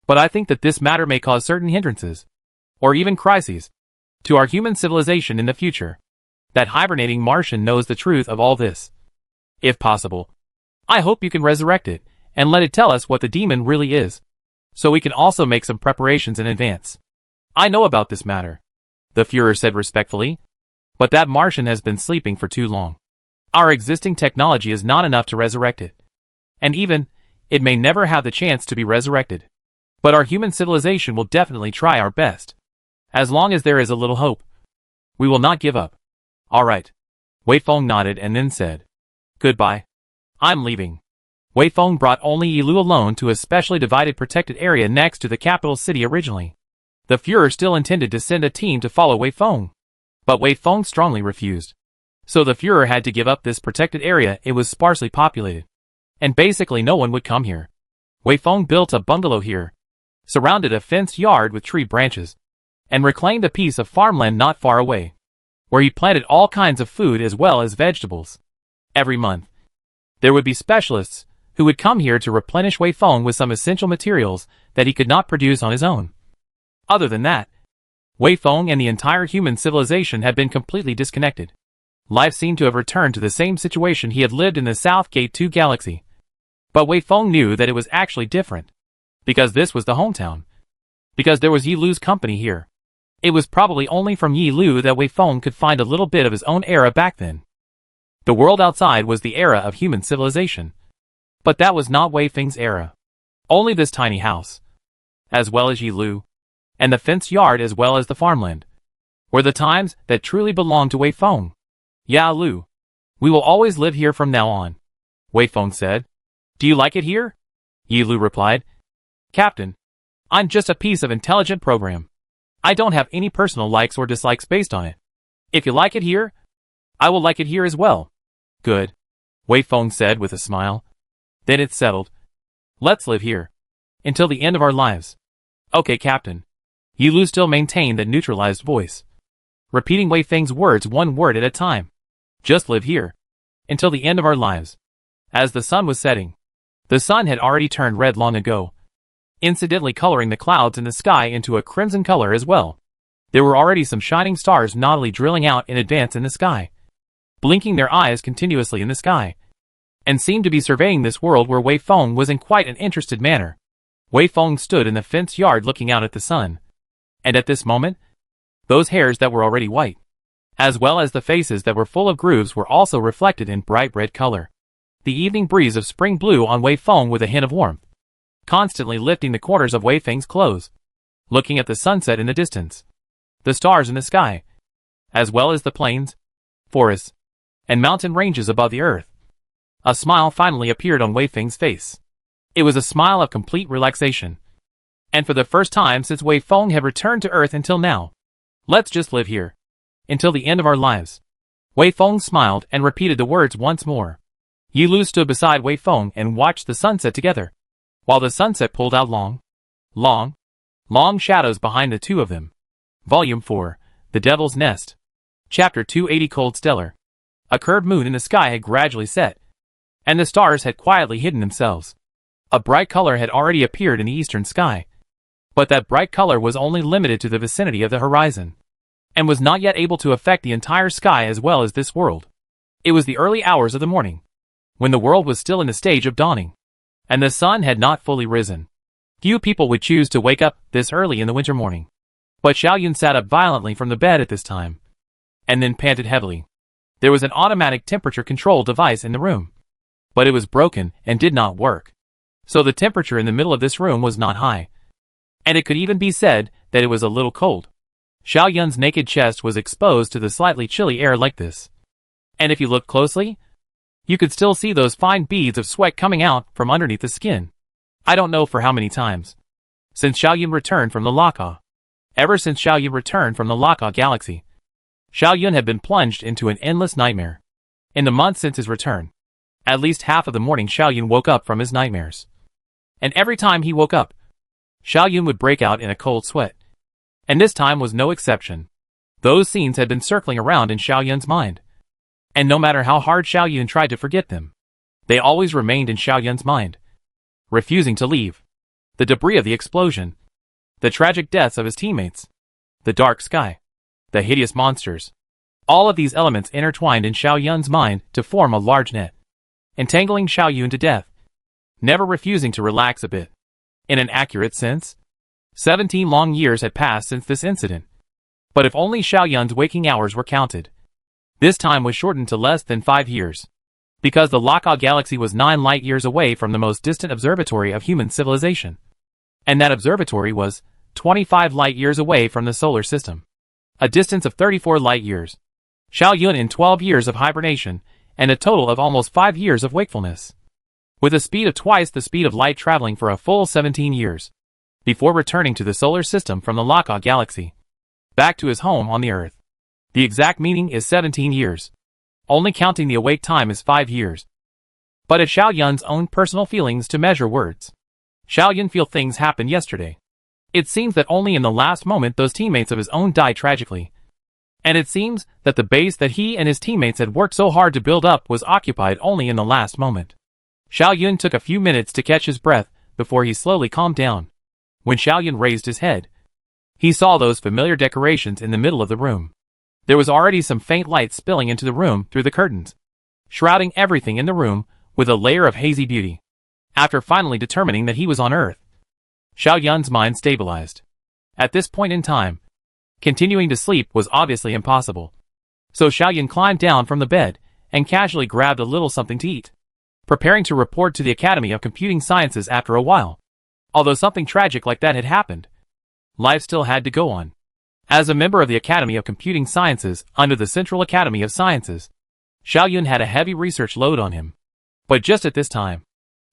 But I think that this matter may cause certain hindrances, or even crises, to our human civilization in the future. That hibernating Martian knows the truth of all this. If possible, I hope you can resurrect it, and let it tell us what the demon really is, so we can also make some preparations in advance. I know about this matter, the Führer said respectfully, but that Martian has been sleeping for too long. Our existing technology is not enough to resurrect it. And even, it may never have the chance to be resurrected. But our human civilization will definitely try our best. As long as there is a little hope, we will not give up. All right. Wei Feng nodded and then said, "Goodbye. I'm leaving." Wei Feng brought only Yi Lu alone to a specially divided protected area next to the capital city originally. The Führer still intended to send a team to follow Wei Feng, but Wei Feng strongly refused. So the Führer had to give up this protected area. It was sparsely populated, and basically no one would come here. Wei Feng built a bungalow here, surrounded a fenced yard with tree branches, and reclaimed a piece of farmland not far away, where he planted all kinds of food as well as vegetables. Every month, there would be specialists who would come here to replenish Wei Feng with some essential materials that he could not produce on his own. Other than that, Wei Feng and the entire human civilization had been completely disconnected. Life seemed to have returned to the same situation he had lived in the South Gate 2 galaxy. But Wei Feng knew that it was actually different, because this was the hometown. Because there was Yi Lu's company here. It was probably only from Yi Lu that Wei Feng could find a little bit of his own era back then. The world outside was the era of human civilization. But that was not Wei Feng's era. Only this tiny house, as well as Yi Lu, and the fenced yard as well as the farmland, were the times that truly belonged to Wei Feng. "Ya Lu, we will always live here from now on," Wei Feng said. "Do you like it here?" Yi Lu replied. "Captain, I'm just a piece of intelligent program. I don't have any personal likes or dislikes based on it. If you like it here, I will like it here as well." "Good," Wei Feng said with a smile. "Then it's settled. Let's live here until the end of our lives." "Okay, Captain." Yi Lu still maintained that neutralized voice, repeating Wei Feng's words one word at a time. "Just live here until the end of our lives." As the sun was setting, the sun had already turned red long ago, incidentally coloring the clouds in the sky into a crimson color as well. There were already some shining stars naughtily drilling out in advance in the sky, blinking their eyes continuously in the sky, and seemed to be surveying this world where Wei Feng was in quite an interested manner. Wei Feng stood in the fenced yard looking out at the sun, and at this moment, those hairs that were already white, as well as the faces that were full of grooves, were also reflected in bright red color. The evening breeze of spring blew on Wei Feng with a hint of warmth, constantly lifting the corners of Wei Feng's clothes. Looking at the sunset in the distance, the stars in the sky, as well as the plains, forests, and mountain ranges above the earth, a smile finally appeared on Wei Feng's face. It was a smile of complete relaxation, and for the first time since Wei Feng had returned to Earth until now. "Let's just live here until the end of our lives." Wei Feng smiled and repeated the words once more. Yi Lu stood beside Wei Feng and watched the sunset together, while the sunset pulled out long shadows behind the two of them. Volume 4, The Devil's Nest. Chapter 280. Cold Stellar. A curved moon in the sky had gradually set, and the stars had quietly hidden themselves. A bright color had already appeared in the eastern sky, but that bright color was only limited to the vicinity of the horizon, and was not yet able to affect the entire sky as well as this world. It was the early hours of the morning, when the world was still in the stage of dawning, and the sun had not fully risen. Few people would choose to wake up this early in the winter morning. But Xiao Yun sat up violently from the bed at this time, and then panted heavily. There was an automatic temperature control device in the room, but it was broken and did not work. So the temperature in the middle of this room was not high, and it could even be said that it was a little cold. Xiao Yun's naked chest was exposed to the slightly chilly air like this, and if you looked closely, you could still see those fine beads of sweat coming out from underneath the skin. I don't know for how many times since Xiao Yun returned from the Laka. Ever since Xiao Yun returned from the Laka galaxy, Xiao Yun had been plunged into an endless nightmare. In the months since his return, at least half of the morning Xiao Yun woke up from his nightmares. And every time he woke up, Xiao Yun would break out in a cold sweat. And this time was no exception. Those scenes had been circling around in Xiao Yun's mind, and no matter how hard Xiao Yun tried to forget them, they always remained in Xiao Yun's mind, refusing to leave. The debris of the explosion, the tragic deaths of his teammates, the dark sky, the hideous monsters, all of these elements intertwined in Xiao Yun's mind to form a large net, entangling Xiao Yun to death, never refusing to relax a bit. In an accurate sense, 17 long years had passed since this incident. But if only Xiao Yun's waking hours were counted, this time was shortened to less than 5 years, because the Laka galaxy was 9 light years away from the most distant observatory of human civilization, and that observatory was 25 light years away from the solar system, a distance of 34 light years. Xiao Yun in 12 years of hibernation, and a total of almost 5 years of wakefulness. With a speed of twice the speed of light traveling for a full 17 years. Before returning to the solar system from the Laka galaxy. Back to his home on the Earth. The exact meaning is 17 years. Only counting the awake time is 5 years. But it's Xiao Yun's own personal feelings to measure words. Xiao Yun feel things happened yesterday. It seems that only in the last moment those teammates of his own died tragically. And it seems that the base that he and his teammates had worked so hard to build up was occupied only in the last moment. Xiao Yun took a few minutes to catch his breath before he slowly calmed down. When Xiao Yun raised his head, he saw those familiar decorations in the middle of the room. There was already some faint light spilling into the room through the curtains, shrouding everything in the room with a layer of hazy beauty. After finally determining that he was on Earth, Xiao Yun's mind stabilized. At this point in time, continuing to sleep was obviously impossible. So Xiao Yun climbed down from the bed and casually grabbed a little something to eat, preparing to report to the Academy of Computing Sciences after a while. Although something tragic like that had happened, life still had to go on. As a member of the Academy of Computing Sciences under the Central Academy of Sciences, Xiao Yun had a heavy research load on him. But just at this time,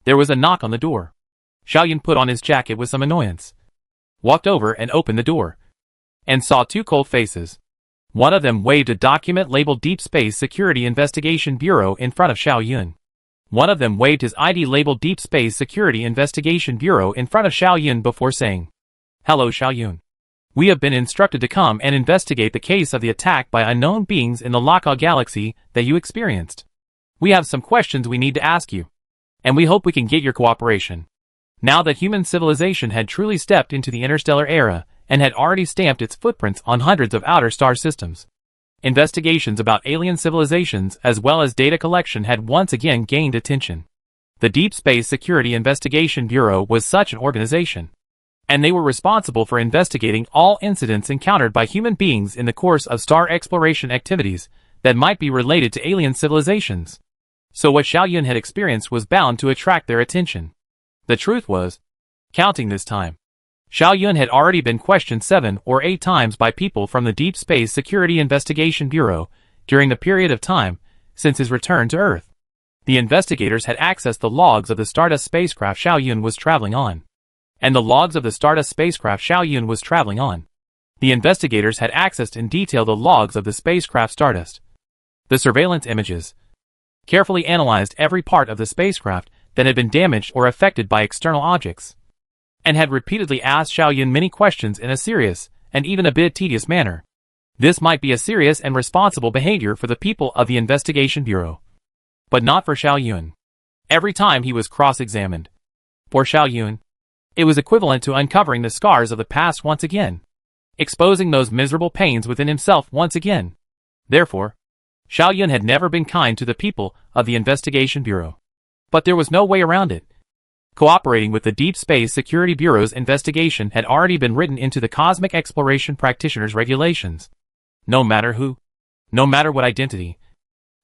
there was a knock on the door. Xiao Yun put on his jacket with some annoyance, walked over and opened the door, and saw two cold faces. One of them waved a document labeled Deep Space Security Investigation Bureau in front of Xiao Yun. One of them waved his ID labeled Deep Space Security Investigation Bureau in front of Xiao Yun before saying, "Hello Xiao Yun. We have been instructed to come and investigate the case of the attack by unknown beings in the Laka galaxy that you experienced. We have some questions we need to ask you, and we hope we can get your cooperation." Now that human civilization had truly stepped into the interstellar era and had already stamped its footprints on hundreds of outer star systems, investigations about alien civilizations as well as data collection had once again gained attention. The Deep Space Security Investigation Bureau was such an organization, and they were responsible for investigating all incidents encountered by human beings in the course of star exploration activities that might be related to alien civilizations. So what Xiao Yun had experienced was bound to attract their attention. The truth was, counting this time, Xiao Yun had already been questioned 7 or 8 times by people from the Deep Space Security Investigation Bureau during the period of time since his return to Earth. The investigators had accessed the logs of the Stardust spacecraft Xiao Yun was traveling on. And the logs of the Stardust spacecraft Xiao Yun was traveling on. The investigators had accessed in detail the logs of the spacecraft Stardust. The surveillance images carefully analyzed every part of the spacecraft that had been damaged or affected by external objects, and had repeatedly asked Xiao Yun many questions in a serious, and even a bit tedious manner. This might be a serious and responsible behavior for the people of the Investigation Bureau, but not for Xiao Yun. Every time he was cross-examined, for Xiao Yun, it was equivalent to uncovering the scars of the past once again, exposing those miserable pains within himself once again. Therefore, Xiao Yun had never been kind to the people of the Investigation Bureau. But there was no way around it. Cooperating with the Deep Space Security Bureau's investigation had already been written into the Cosmic Exploration Practitioners' regulations. No matter who, no matter what identity,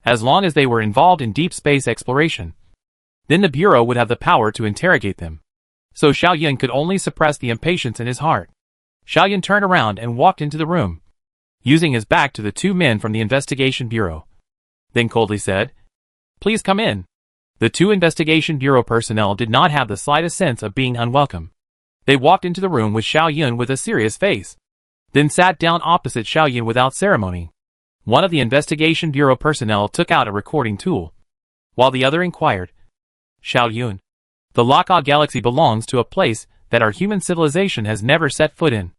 as long as they were involved in deep space exploration, then the Bureau would have the power to interrogate them. So Xiao Yun could only suppress the impatience in his heart. Xiao Yun turned around and walked into the room, using his back to the 2 men from the Investigation Bureau. Then coldly said, "Please come in." The 2 Investigation Bureau personnel did not have the slightest sense of being unwelcome. They walked into the room with Xiao Yun with a serious face, then sat down opposite Xiao Yun without ceremony. One of the Investigation Bureau personnel took out a recording tool, while the other inquired, "Xiao Yun, the Laka galaxy belongs to a place that our human civilization has never set foot in.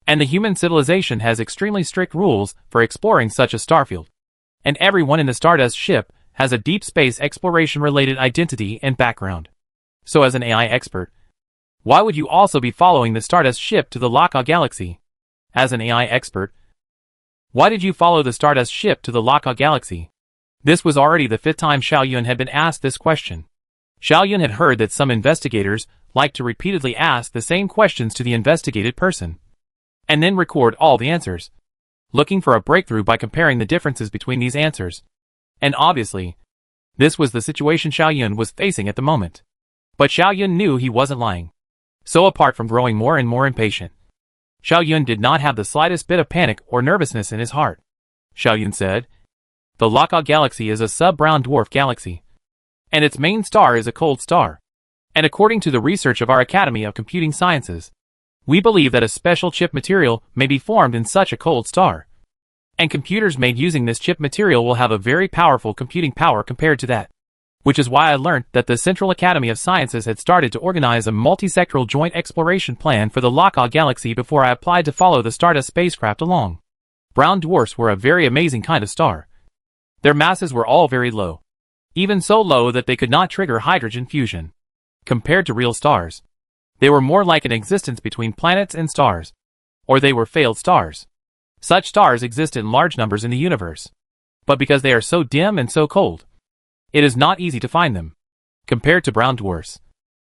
And the human civilization has extremely strict rules for exploring such a starfield. And everyone in the Stardust ship has a deep space exploration-related identity and background. So as an AI expert, why would you also be following the Stardust ship to the Laka galaxy? As an AI expert, why did you follow the Stardust ship to the Laka galaxy?" This was already the 5th time Xiao Yun had been asked this question. Xiao Yun had heard that some investigators like to repeatedly ask the same questions to the investigated person, and then record all the answers, looking for a breakthrough by comparing the differences between these answers. And obviously, this was the situation Xiao Yun was facing at the moment. But Xiao Yun knew he wasn't lying. So apart from growing more and more impatient, Xiao Yun did not have the slightest bit of panic or nervousness in his heart. Xiao Yun said, The Laka galaxy is a sub-brown dwarf galaxy, and its main star is a cold star. And according to the research of our Academy of Computing Sciences, we believe that a special chip material may be formed in such a cold star. And computers made using this chip material will have a very powerful computing power compared to that. Which is why I learned that the Central Academy of Sciences had started to organize a multi-sectoral joint exploration plan for the Laka galaxy before I applied to follow the Stardust spacecraft along. Brown dwarfs were a very amazing kind of star. Their masses were all very low. Even so low that they could not trigger hydrogen fusion. Compared to real stars, they were more like an existence between planets and stars. Or they were failed stars. Such stars exist in large numbers in the universe. But because they are so dim and so cold, it is not easy to find them. Compared to brown dwarfs,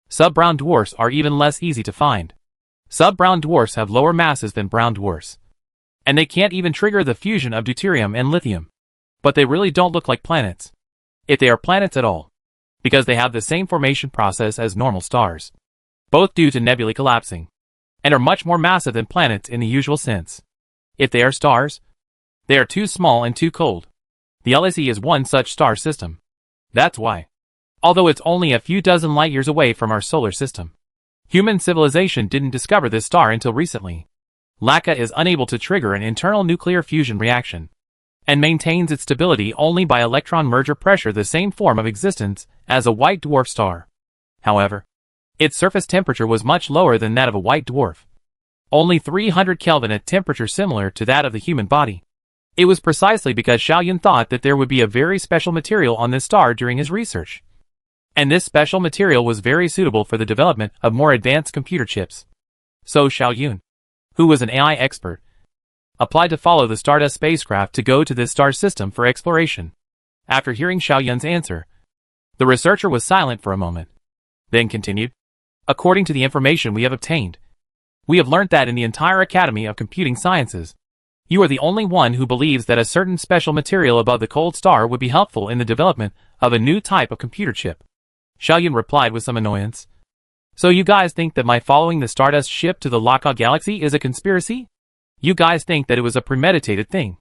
sub-brown dwarfs are even less easy to find. Sub-brown dwarfs have lower masses than brown dwarfs. And they can't even trigger the fusion of deuterium and lithium. But they really don't look like planets, if they are planets at all, because they have the same formation process as normal stars, both due to nebulae collapsing, and are much more massive than planets in the usual sense. If they are stars, they are too small and too cold. The LSE is one such star system. That's why, although it's only a few dozen light years away from our solar system, human civilization didn't discover this star until recently. Laka is unable to trigger an internal nuclear fusion reaction, and maintains its stability only by electron merger pressure, the same form of existence as a white dwarf star. However, its surface temperature was much lower than that of a white dwarf. Only 300 Kelvin, at temperature similar to that of the human body. It was precisely because Xiaoyun thought that there would be a very special material on this star during his research. And this special material was very suitable for the development of more advanced computer chips. So Xiaoyun, who was an AI expert, applied to follow the Stardust spacecraft to go to this star system for exploration. After hearing Xiaoyun's answer, the researcher was silent for a moment, then continued. According to the information we have obtained, we have learnt that in the entire Academy of Computing Sciences, you are the only one who believes that a certain special material above the cold star would be helpful in the development of a new type of computer chip. Xiaoyun replied with some annoyance. So you guys think that my following the Stardust ship to the Laka galaxy is a conspiracy? You guys think that it was a premeditated thing?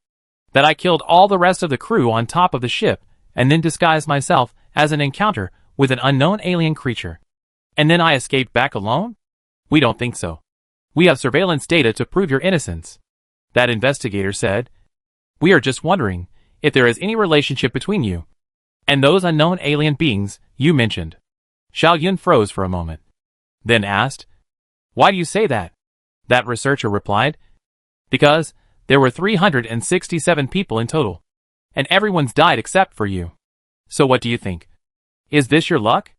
That I killed all the rest of the crew on top of the ship, and then disguised myself as an encounter with an unknown alien creature? And then I escaped back alone? We don't think so. We have surveillance data to prove your innocence. That investigator said. We are just wondering if there is any relationship between you and those unknown alien beings you mentioned. Xiaoyun froze for a moment, then asked, Why do you say that? That researcher replied, Because there were 367 people in total, and everyone's died except for you. So what do you think? Is this your luck?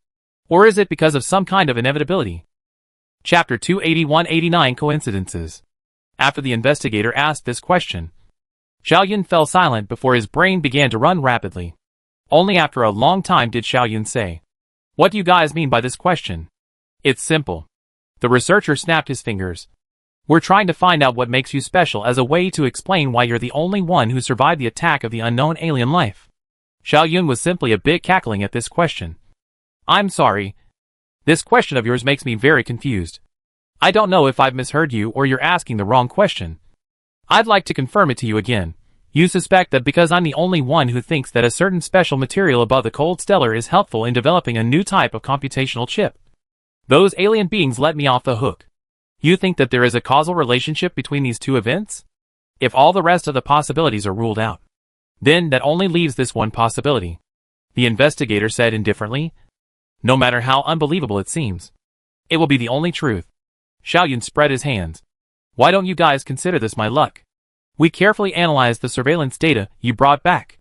Or is it because of some kind of inevitability? Chapter 281-89 Coincidences. After the investigator asked this question, Xiaoyun fell silent before his brain began to run rapidly. Only after a long time did Xiaoyun say, What do you guys mean by this question? It's simple. The researcher snapped his fingers. We're trying to find out what makes you special as a way to explain why you're the only one who survived the attack of the unknown alien life. Xiaoyun was simply a bit cackling at this question. I'm sorry. This question of yours makes me very confused. I don't know if I've misheard you or you're asking the wrong question. I'd like to confirm it to you again. You suspect that because I'm the only one who thinks that a certain special material above the cold stellar is helpful in developing a new type of computational chip. Those alien beings let me off the hook. You think that there is a causal relationship between these two events? If all the rest of the possibilities are ruled out, then that only leaves this one possibility. The investigator said indifferently. No matter how unbelievable it seems, it will be the only truth. Xiaoyun spread his hands. Why don't you guys consider this my luck? We carefully analyzed the surveillance data you brought back,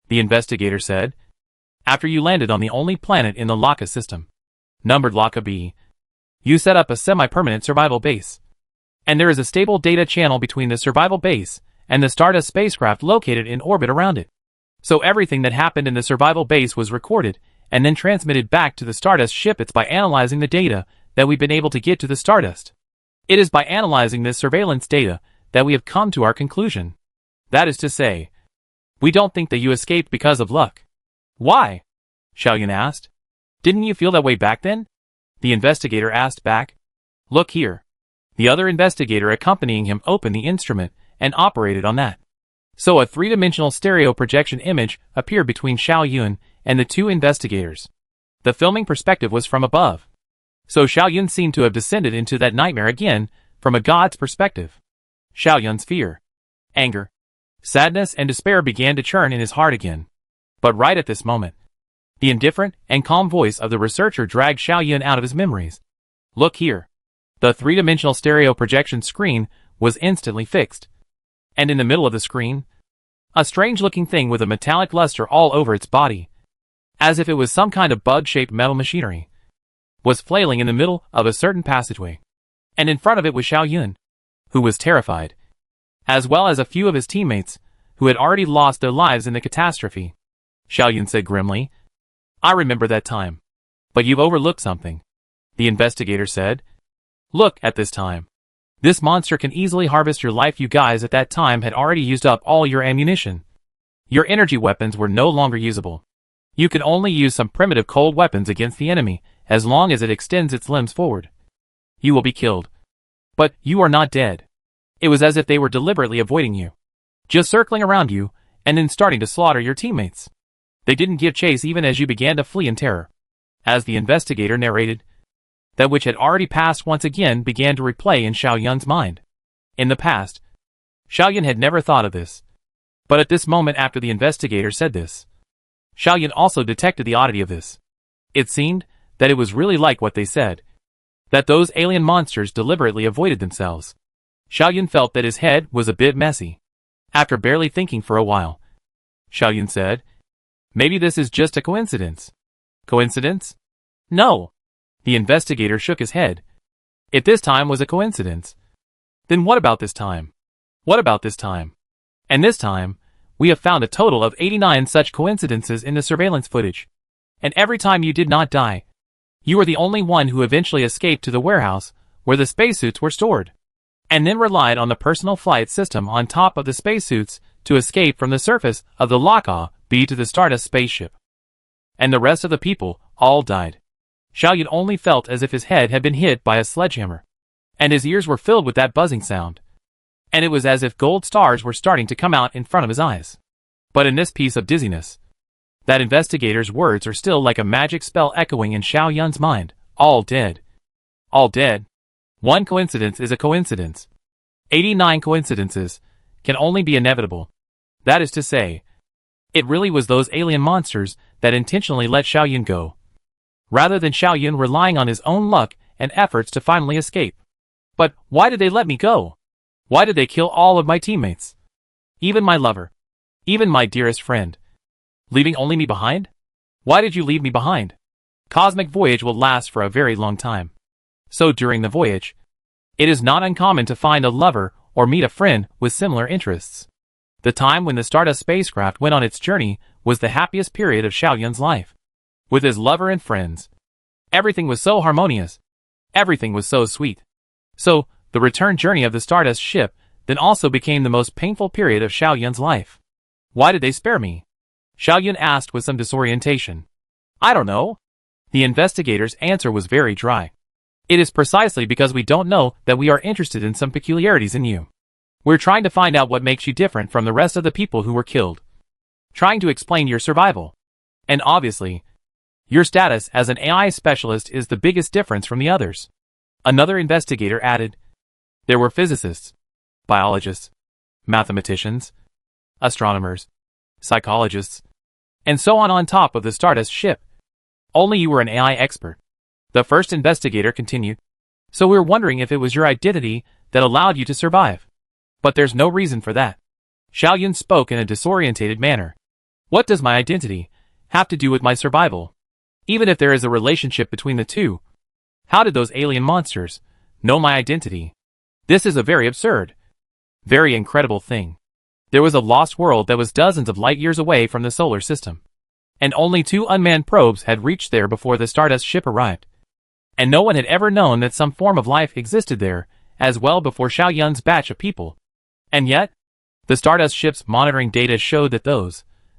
the investigator said, after you landed on the only planet in the Laka system, numbered Laka B. You set up a semi-permanent survival base. And there is a stable data channel between the survival base and the Stardust spacecraft located in orbit around it. So everything that happened in the survival base was recorded and then transmitted back to the Stardust ship. It's by analyzing the data that we've been able to get to the Stardust. It is by analyzing this surveillance data that we have come to our conclusion. That is to say, we don't think that you escaped because of luck. Why? Xiaoyun asked. Didn't you feel that way back then? The investigator asked back. Look here. The other investigator accompanying him opened the instrument and operated on that. So a three-dimensional stereo projection image appeared between Xiao Yun and the two investigators. The filming perspective was from above. So Xiao Yun seemed to have descended into that nightmare again, from a god's perspective. Xiao Yun's fear, anger, sadness and despair began to churn in his heart again. But right at this moment, the indifferent and calm voice of the researcher dragged Xiao Yun out of his memories. Look here. The three-dimensional stereo projection screen was instantly fixed. And in the middle of the screen, a strange-looking thing with a metallic luster all over its body, as if it was some kind of bug-shaped metal machinery, was flailing in the middle of a certain passageway. And in front of it was Xiao Yun, who was terrified, as well as a few of his teammates, who had already lost their lives in the catastrophe. Xiao Yun said grimly, I remember that time. But you've overlooked something, the investigator said. Look at this time. This monster can easily harvest your life. You guys at that time had already used up all your ammunition. Your energy weapons were no longer usable. You can only use some primitive cold weapons against the enemy, as long as it extends its limbs forward. You will be killed. But you are not dead. It was as if they were deliberately avoiding you, just circling around you, and then starting to slaughter your teammates. They didn't give chase even as you began to flee in terror. As the investigator narrated, that which had already passed once again began to replay in Xiao Yun's mind. In the past, Xiao Yun had never thought of this. But at this moment after the investigator said this, Xiao Yun also detected the oddity of this. It seemed that it was really like what they said, that those alien monsters deliberately avoided themselves. Xiao Yun felt that his head was a bit messy. After barely thinking for a while, Xiao Yun said, maybe this is just a coincidence. Coincidence? No. The investigator shook his head. If this time was a coincidence, then what about this time? What about this time? And this time, we have found a total of 89 such coincidences in the surveillance footage. And every time you did not die, you were the only one who eventually escaped to the warehouse where the spacesuits were stored, and then relied on the personal flight system on top of the spacesuits to escape from the surface of the Laka B to the Stardust spaceship. And the rest of the people all died. Xiao Yun only felt as if his head had been hit by a sledgehammer, and his ears were filled with that buzzing sound. And it was as if gold stars were starting to come out in front of his eyes. But in this piece of dizziness, that investigator's words are still like a magic spell echoing in Xiao Yun's mind. All dead. All dead. One coincidence is a coincidence. 89 coincidences can only be inevitable. That is to say, it really was those alien monsters that intentionally let Xiao Yun go, rather than Xiao Yun relying on his own luck and efforts to finally escape. But why did they let me go? Why did they kill all of my teammates? Even my lover. Even my dearest friend. Leaving only me behind? Why did you leave me behind? Cosmic voyage will last for a very long time. So during the voyage, it is not uncommon to find a lover or meet a friend with similar interests. The time when the Stardust spacecraft went on its journey was the happiest period of Xiao Yun's life. With his lover and friends, everything was so harmonious. Everything was so sweet. So, the return journey of the Stardust ship then also became the most painful period of Xiao Yun's life. Why did they spare me? Xiao Yun asked with some disorientation. I don't know. The investigator's answer was very dry. It is precisely because we don't know that we are interested in some peculiarities in you. We're trying to find out what makes you different from the rest of the people who were killed. Trying to explain your survival. And obviously, your status as an AI specialist is the biggest difference from the others. Another investigator added, there were physicists, biologists, mathematicians, astronomers, psychologists, and so on top of the Stardust ship. Only you were an AI expert. The first investigator continued. So we're wondering if it was your identity that allowed you to survive. But there's no reason for that. Xiao Yun spoke in a disorientated manner. What does my identity have to do with my survival? Even if there is a relationship between the two, how did those alien monsters know my identity? This is a very absurd, very incredible thing. There was a lost world that was dozens of light years away from the solar system, and only 2 unmanned probes had reached there before the Stardust ship arrived. And no one had ever known that some form of life existed there, as well before Xiao Yun's batch of people. And yet, the Stardust ship's monitoring data showed that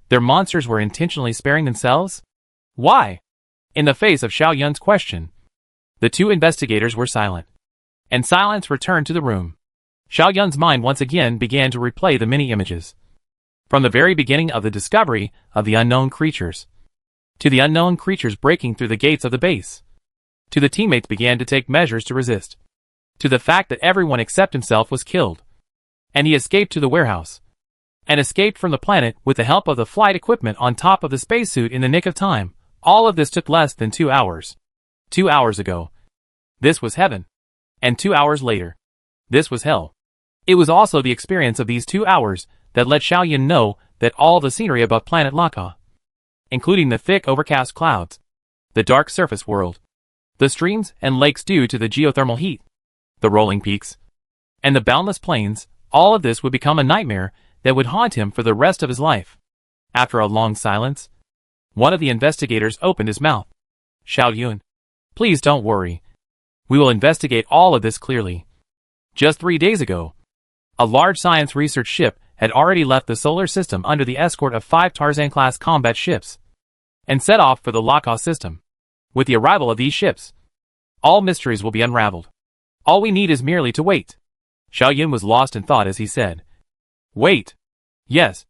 their monsters were intentionally sparing themselves? Why? In the face of Xiao Yun's question, the 2 investigators were silent. And silence returned to the room. Xiao Yun's mind once again began to replay the many images. From the very beginning of the discovery of the unknown creatures, to the unknown creatures breaking through the gates of the base, to the teammates began to take measures to resist, to the fact that everyone except himself was killed, and he escaped to the warehouse, and escaped from the planet with the help of the flight equipment on top of the spacesuit in the nick of time. All of this took less than 2 hours. 2 hours ago, this was heaven, and 2 hours later, this was hell. It was also the experience of these 2 hours that let Xiaoyun know that all the scenery above planet Laka, including the thick overcast clouds, the dark surface world, the streams and lakes due to the geothermal heat, the rolling peaks, and the boundless plains, all of this would become a nightmare that would haunt him for the rest of his life. After a long silence, one of the investigators opened his mouth. Xiaoyun, please don't worry. We will investigate all of this clearly. Just 3 days ago, a large science research ship had already left the solar system under the escort of 5 Tarzan-class combat ships, and set off for the Laka system. With the arrival of these ships, all mysteries will be unraveled. All we need is merely to wait. Xiaoyun was lost in thought as he said, "Wait. Yes.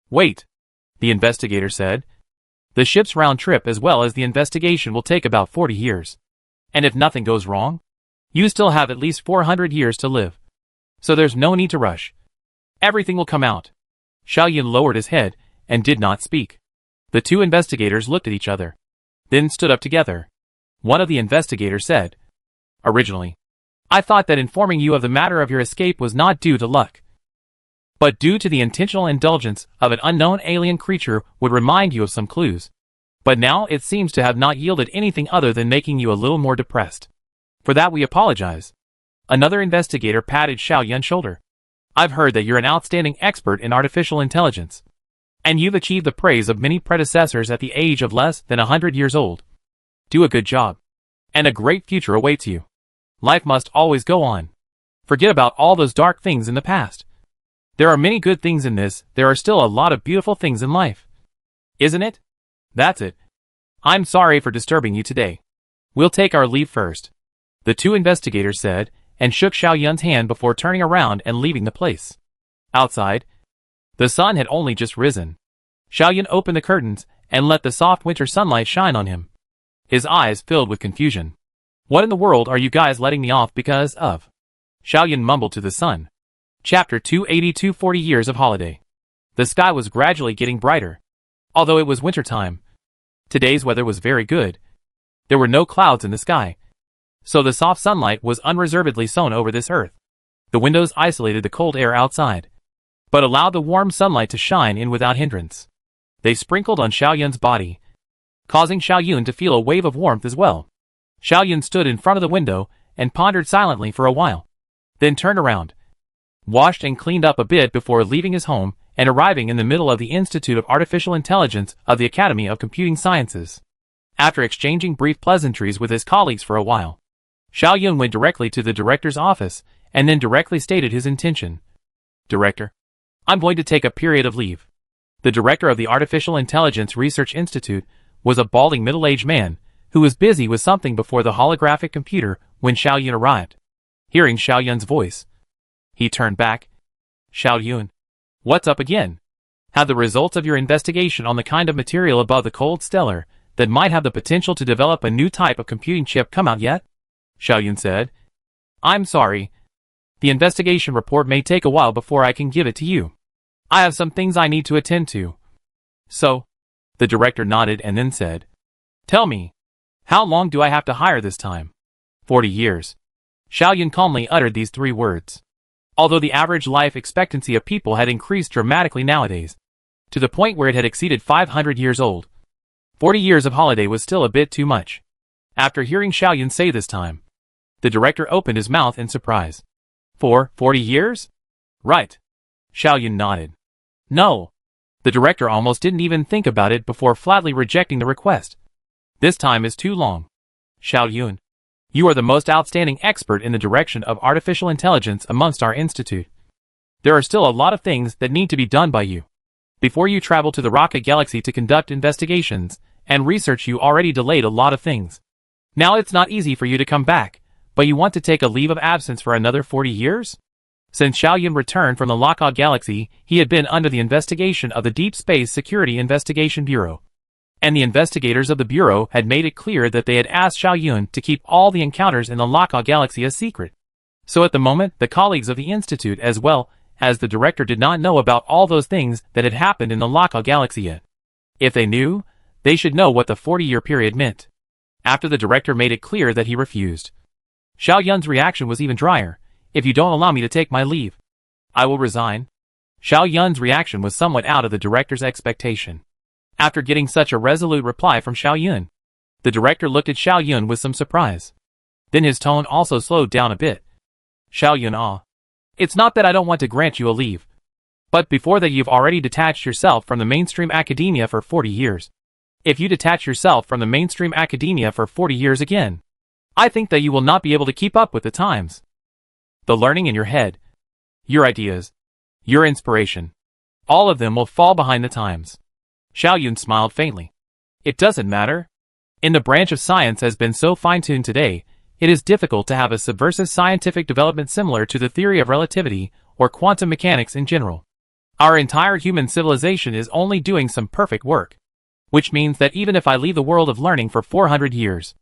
Wait," the investigator said. "The ship's round trip as well as the investigation will take about 40 years. And if nothing goes wrong, you still have at least 400 years to live. So there's no need to rush. Everything will come out." Xiaoyun lowered his head and did not speak. The two investigators looked at each other, then stood up together. One of the investigators said, "Originally, I thought that informing you of the matter of your escape was not due to luck, but due to the intentional indulgence of an unknown alien creature would remind you of some clues. But now it seems to have not yielded anything other than making you a little more depressed. For that we apologize." Another investigator patted Xiaoyun's shoulder. "I've heard that you're an outstanding expert in artificial intelligence, and you've achieved the praise of many predecessors at the age of less than 100 years old. Do a good job, and a great future awaits you. Life must always go on. Forget about all those dark things in the past. There are many good things in this, there are still a lot of beautiful things in life. Isn't it? That's it. I'm sorry for disturbing you today. We'll take our leave first," the two investigators said, and shook Xiaoyun's hand before turning around and leaving the place. Outside, the sun had only just risen. Xiaoyun opened the curtains and let the soft winter sunlight shine on him. His eyes filled with confusion. "What in the world are you guys letting me off because of?" Xiaoyun mumbled to the sun. Chapter 282 40 Years of Holiday. The sky was gradually getting brighter. Although it was winter time, today's weather was very good. There were no clouds in the sky, so the soft sunlight was unreservedly sown over this earth. The windows isolated the cold air outside, but allowed the warm sunlight to shine in without hindrance. They sprinkled on Xiaoyun's body, causing Xiaoyun to feel a wave of warmth as well. Xiaoyun stood in front of the window and pondered silently for a while, then turned around, washed and cleaned up a bit before leaving his home and arriving in the middle of the Institute of Artificial Intelligence of the Academy of Computing Sciences. After exchanging brief pleasantries with his colleagues for a while, Xiaoyun went directly to the director's office and then directly stated his intention. "Director, I'm going to take a period of leave." The director of the Artificial Intelligence Research Institute was a balding middle-aged man who was busy with something before the holographic computer when Xiaoyun arrived. Hearing Xiaoyun's voice, he turned back. "Xiaoyun, what's up again? Have the results of your investigation on the kind of material above the cold stellar that might have the potential to develop a new type of computing chip come out yet?" Xiaoyun said. "I'm sorry. The investigation report may take a while before I can give it to you. I have some things I need to attend to." "So?" The director nodded and then said, "Tell me, how long do I have to hire this time?" 40 years. Xiaoyun calmly uttered these 3 words. Although the average life expectancy of people had increased dramatically nowadays, to the point where it had exceeded 500 years old, 40 years of holiday was still a bit too much. After hearing Xiaoyun say this time, the director opened his mouth in surprise. "For 40 years? Right." Xiaoyun nodded. "No." The director almost didn't even think about it before flatly rejecting the request. "This time is too long. Xiaoyun, you are the most outstanding expert in the direction of artificial intelligence amongst our institute. There are still a lot of things that need to be done by you. Before you travel to the Rocket Galaxy to conduct investigations and research, you already delayed a lot of things. Now it's not easy for you to come back, but you want to take a leave of absence for another 40 years? Since Xiao Yun returned from the Lockout Galaxy, he had been under the investigation of the Deep Space Security Investigation Bureau. And the investigators of the Bureau had made it clear that they had asked Xiao Yun to keep all the encounters in the Lockout Galaxy a secret. So at the moment, the colleagues of the Institute as well as the director did not know about all those things that had happened in the Lockout Galaxy yet. If they knew, they should know what the 40-year period meant. After the director made it clear that he refused, Xiao Yun's reaction was even drier. If you don't allow me to take my leave, I will resign. Xiao Yun's reaction was somewhat out of the director's expectation. After getting such a resolute reply from Xiao Yun, the director looked at Xiao Yun with some surprise. Then his tone also slowed down a bit. Xiao Yun, it's not that I don't want to grant you a leave. But before that you've already detached yourself from the mainstream academia for 40 years. If you detach yourself from the mainstream academia for 40 years again, I think that you will not be able to keep up with the times. The learning in your head, your ideas, your inspiration, all of them will fall behind the times. Xiao Yun smiled faintly. It doesn't matter. In the branch of science has been so fine-tuned today, it is difficult to have a subversive scientific development similar to the theory of relativity or quantum mechanics in general. Our entire human civilization is only doing some perfect work, which means that even if I leave the world of learning for 400 years,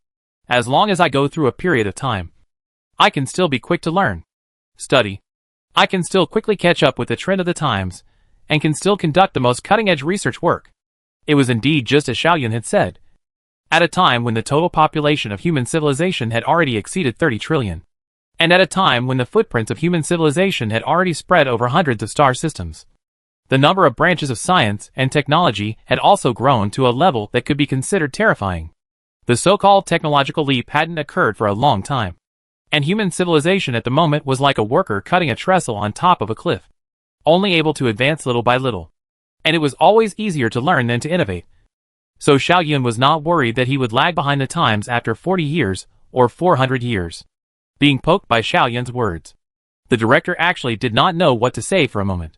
as long as I go through a period of time, I can still be quick to learn, study. I can still quickly catch up with the trend of the times, and can still conduct the most cutting-edge research work. It was indeed just as Xiao Yun had said. At a time when the total population of human civilization had already exceeded 30 trillion. And at a time when the footprints of human civilization had already spread over hundreds of star systems. The number of branches of science and technology had also grown to a level that could be considered terrifying. The so-called technological leap hadn't occurred for a long time. And human civilization at the moment was like a worker cutting a trestle on top of a cliff, only able to advance little by little. And it was always easier to learn than to innovate. So Xiao Yun was not worried that he would lag behind the times after 40 years or 400 years. Being poked by Xiao Yun's words, the director actually did not know what to say for a moment.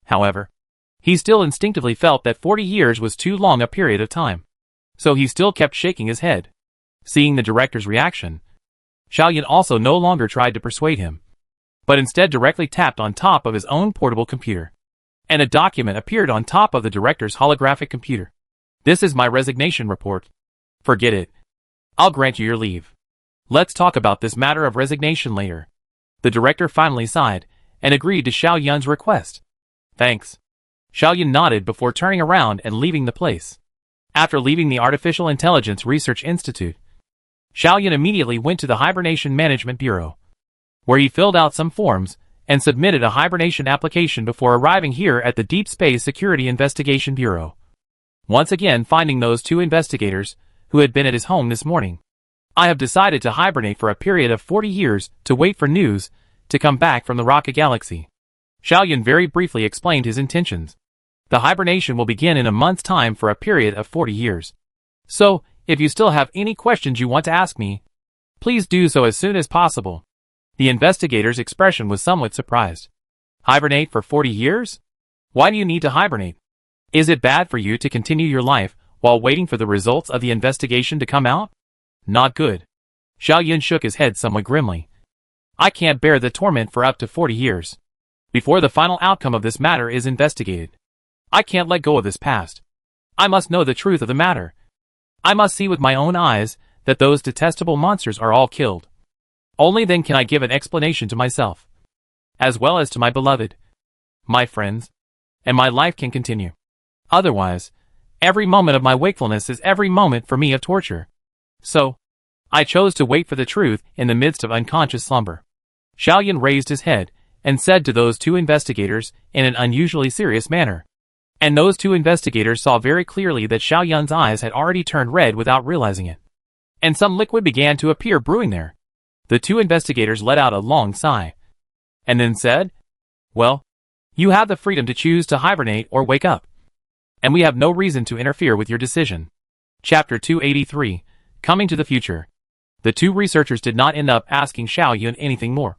However, he still instinctively felt that 40 years was too long a period of time. So he still kept shaking his head. Seeing the director's reaction, Xiao Yun also no longer tried to persuade him, but instead directly tapped on top of his own portable computer. And a document appeared on top of the director's holographic computer. This is my resignation report. Forget it. I'll grant you your leave. Let's talk about this matter of resignation later. The director finally sighed, and agreed to Xiao Yun's request. Thanks. Xiao Yun nodded before turning around and leaving the place. After leaving the Artificial Intelligence Research Institute, Xiao Yun immediately went to the Hibernation Management Bureau, where he filled out some forms and submitted a hibernation application before arriving here at the Deep Space Security Investigation Bureau. Once again finding those two investigators who had been at his home this morning. I have decided to hibernate for a period of 40 years to wait for news to come back from the Rocket Galaxy. Xiao Yun very briefly explained his intentions. The hibernation will begin in a month's time for a period of 40 years. So, if you still have any questions you want to ask me, please do so as soon as possible. The investigator's expression was somewhat surprised. Hibernate for 40 years? Why do you need to hibernate? Is it bad for you to continue your life while waiting for the results of the investigation to come out? Not good. Xiao Yun shook his head somewhat grimly. I can't bear the torment for up to 40 years. Before the final outcome of this matter is investigated, I can't let go of this past. I must know the truth of the matter. I must see with my own eyes that those detestable monsters are all killed. Only then can I give an explanation to myself, as well as to my beloved, my friends, and my life can continue. Otherwise, every moment of my wakefulness is every moment for me of torture. So, I chose to wait for the truth in the midst of unconscious slumber. Xiao Yun raised his head and said to those two investigators in an unusually serious manner. And those two investigators saw very clearly that Xiao Yun's eyes had already turned red without realizing it. And some liquid began to appear brewing there. The two investigators let out a long sigh, and then said, well, you have the freedom to choose to hibernate or wake up. And we have no reason to interfere with your decision. Chapter 283, Coming to the Future. The two researchers did not end up asking Xiao Yun anything more,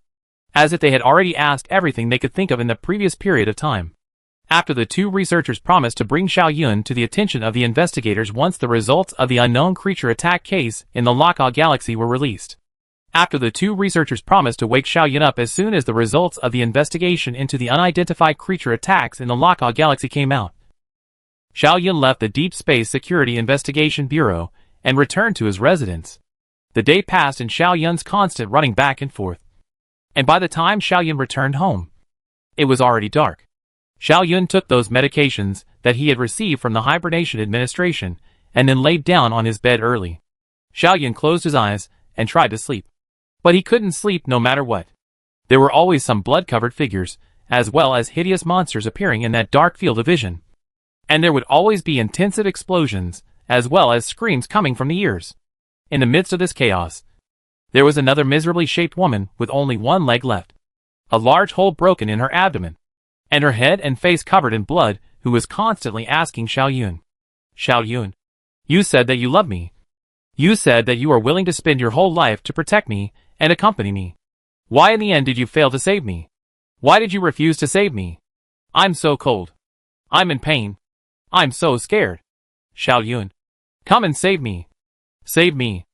as if they had already asked everything they could think of in the previous period of time. After the two researchers promised to bring Xiao Yun to the attention of the investigators once the results of the unknown creature attack case in the Lockout Galaxy were released. After the two researchers promised to wake Xiaoyun up as soon as the results of the investigation into the unidentified creature attacks in the Laka galaxy came out, Xiaoyun left the Deep Space Security Investigation Bureau and returned to his residence. The day passed in Xiaoyun's constant running back and forth. And by the time Xiaoyun returned home, it was already dark. Xiaoyun took those medications that he had received from the Hibernation Administration and then laid down on his bed early. Xiaoyun closed his eyes and tried to sleep. But he couldn't sleep no matter what. There were always some blood-covered figures, as well as hideous monsters appearing in that dark field of vision. And there would always be intensive explosions, as well as screams coming from the ears. In the midst of this chaos, there was another miserably shaped woman with only one leg left, a large hole broken in her abdomen, and her head and face covered in blood, who was constantly asking Xiaoyun, "Xiaoyun, you said that you love me. You said that you are willing to spend your whole life to protect me and accompany me. Why in the end did you fail to save me? Why did you refuse to save me? I'm so cold. I'm in pain. I'm so scared. Xiaoyun, come and save me. Save me."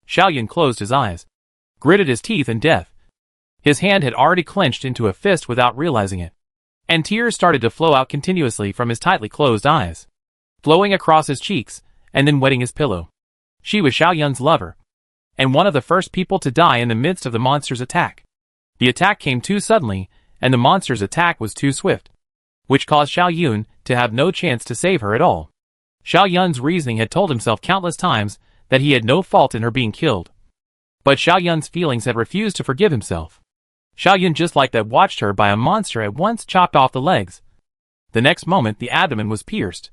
Xiaoyun closed his eyes, gritted his teeth in death. His hand had already clenched into a fist without realizing it, and tears started to flow out continuously from his tightly closed eyes, flowing across his cheeks and then wetting his pillow. She was Xiaoyun's lover, and one of the first people to die in the midst of the monster's attack. The attack came too suddenly, and the monster's attack was too swift, which caused Xiaoyun to have no chance to save her at all. Xiaoyun's reasoning had told himself countless times that he had no fault in her being killed. But Xiaoyun's feelings had refused to forgive himself. Xiaoyun just like that watched her by a monster at once chopped off the legs. The next moment the abdomen was pierced.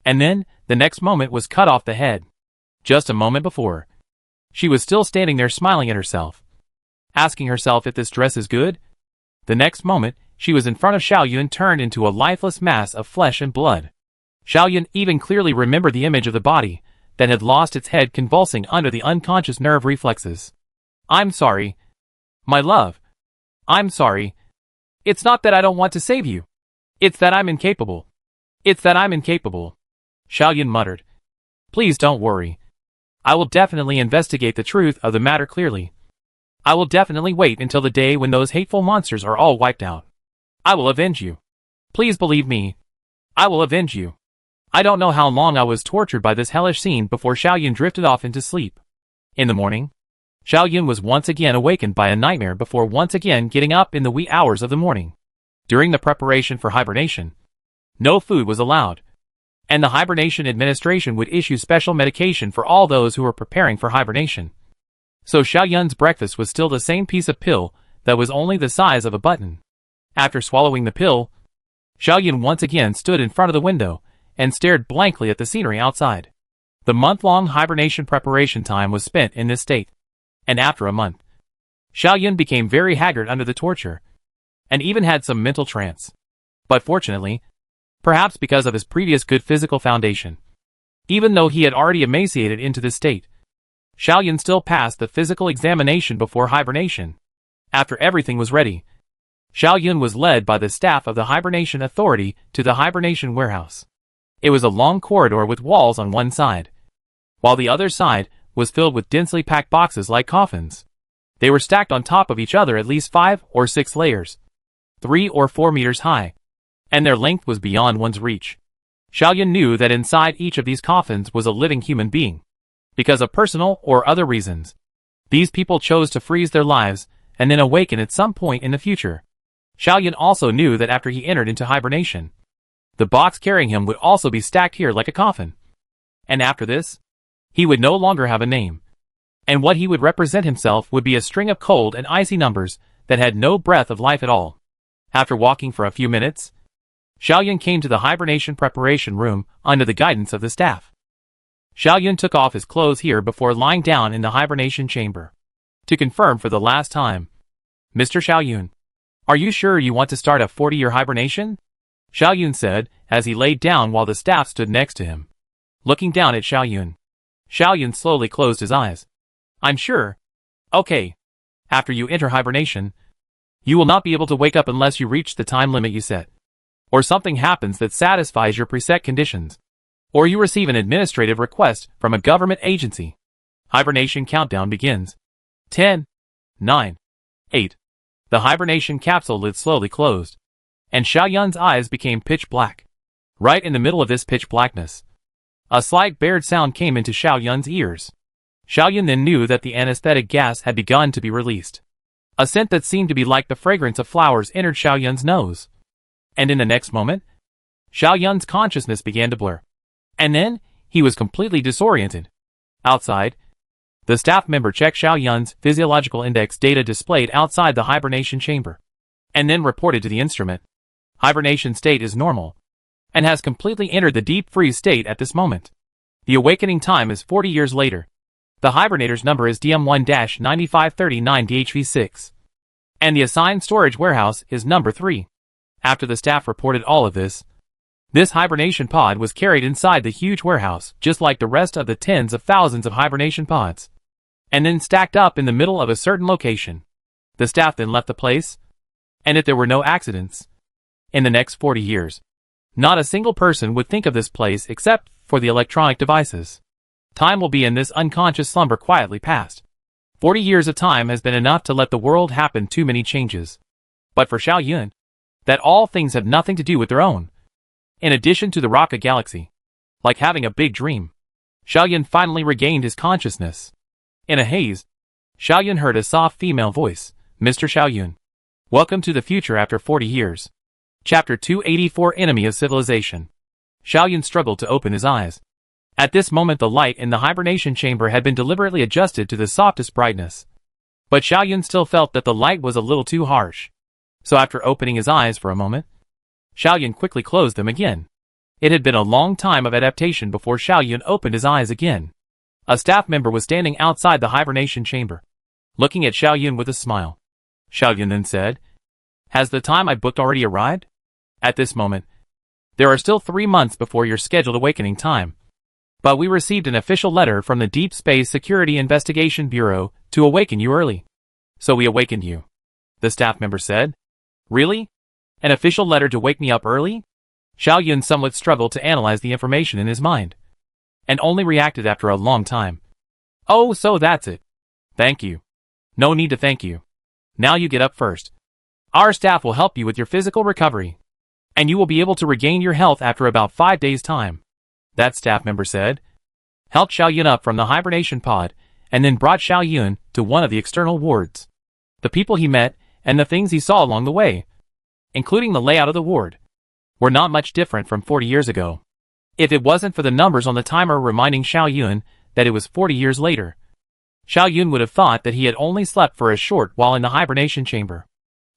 And then, the next moment was cut off the head. Just a moment before, she was still standing there smiling at herself, asking herself if this dress is good. The next moment, she was in front of Xiaoyun turned into a lifeless mass of flesh and blood. Xiaoyun even clearly remembered the image of the body that had lost its head convulsing under the unconscious nerve reflexes. "I'm sorry. My love. I'm sorry. It's not that I don't want to save you. It's that I'm incapable. It's that I'm incapable," Xiaoyun muttered. "Please don't worry. I will definitely investigate the truth of the matter clearly. I will definitely wait until the day when those hateful monsters are all wiped out. I will avenge you. Please believe me. I will avenge you." I don't know how long I was tortured by this hellish scene before Xiaoyun drifted off into sleep. In the morning, Xiaoyun was once again awakened by a nightmare before once again getting up in the wee hours of the morning. During the preparation for hibernation, no food was allowed, and the Hibernation Administration would issue special medication for all those who were preparing for hibernation. So Xiaoyun's breakfast was still the same piece of pill that was only the size of a button. After swallowing the pill, Xiaoyun once again stood in front of the window and stared blankly at the scenery outside. The month-long hibernation preparation time was spent in this state, and after a month, Xiaoyun became very haggard under the torture, and even had some mental trance. But fortunately, perhaps because of his previous good physical foundation, even though he had already emaciated into this state, Xiaoyun still passed the physical examination before hibernation. After everything was ready, Xiaoyun was led by the staff of the Hibernation Authority to the hibernation warehouse. It was a long corridor with walls on one side, while the other side was filled with densely packed boxes like coffins. They were stacked on top of each other at least 5 or 6 layers, 3 or 4 meters high, and their length was beyond one's reach. Xiaoyun knew that inside each of these coffins was a living human being. Because of personal or other reasons, these people chose to freeze their lives and then awaken at some point in the future. Xiaoyun also knew that after he entered into hibernation, the box carrying him would also be stacked here like a coffin. And after this, he would no longer have a name, and what he would represent himself would be a string of cold and icy numbers that had no breath of life at all. After walking for a few minutes, Xiaoyun came to the hibernation preparation room under the guidance of the staff. Xiaoyun took off his clothes here before lying down in the hibernation chamber. To confirm for the last time, "Mr. Xiaoyun, are you sure you want to start a 40-year hibernation?" Xiaoyun said, as he laid down while the staff stood next to him. Looking down at Xiaoyun, Xiaoyun slowly closed his eyes. "I'm sure. Okay. After you enter hibernation, you will not be able to wake up unless you reach the time limit you set, or something happens that satisfies your preset conditions, or you receive an administrative request from a government agency. Hibernation countdown begins. 10, 9. 8. The hibernation capsule lid slowly closed, and Xiao Yun's eyes became pitch black. Right in the middle of this pitch blackness, a slight bared sound came into Xiao Yun's ears. Xiao Yun then knew that the anesthetic gas had begun to be released. A scent that seemed to be like the fragrance of flowers entered Xiao Yun's nose. And in the next moment, Xiao Yun's consciousness began to blur. And then, he was completely disoriented. Outside, the staff member checked Xiao Yun's physiological index data displayed outside the hibernation chamber, and then reported to the instrument. Hibernation state is normal, and has completely entered the deep freeze state at this moment. The awakening time is 40 years later. The hibernator's number is DM1-9539-DHV6. And the assigned storage warehouse is number 3. After the staff reported all of this hibernation pod was carried inside the huge warehouse, just like the rest of the tens of thousands of hibernation pods, and then stacked up in the middle of a certain location. The staff then left the place, and if there were no accidents, in the next 40 years, not a single person would think of this place except for the electronic devices. Time will be in this unconscious slumber quietly past. 40 years of time has been enough to let the world happen too many changes. But for Xiao Yun, that all things have nothing to do with their own. In addition to the rocket galaxy, like having a big dream, Xiao Yun finally regained his consciousness. In a haze, Xiao Yun heard a soft female voice, Mr. Xiao Yun. Welcome to the future after 40 years. Chapter 284 Enemy of Civilization. Xiao Yun struggled to open his eyes. At this moment the light in the hibernation chamber had been deliberately adjusted to the softest brightness. But Xiao Yun still felt that the light was a little too harsh. So after opening his eyes for a moment, Xiao Yun quickly closed them again. It had been a long time of adaptation before Xiao Yun opened his eyes again. A staff member was standing outside the hibernation chamber, looking at Xiao Yun with a smile. Xiao Yun then said, "Has the time I booked already arrived?" At this moment, there are still 3 months before your scheduled awakening time. But we received an official letter from the Deep Space Security Investigation Bureau to awaken you early. So we awakened you, the staff member said. Really? An official letter to wake me up early? Xiao Yun somewhat struggled to analyze the information in his mind, and only reacted after a long time. Oh, so that's it. Thank you. No need to thank you. Now you get up first. Our staff will help you with your physical recovery, and you will be able to regain your health after about 5 days' time. That staff member said, helped Xiao Yun up from the hibernation pod, and then brought Xiao Yun to one of the external wards. The people he met, and the things he saw along the way, including the layout of the ward, were not much different from 40 years ago. If it wasn't for the numbers on the timer reminding Xiao Yun that it was 40 years later, Xiao Yun would have thought that he had only slept for a short while in the hibernation chamber.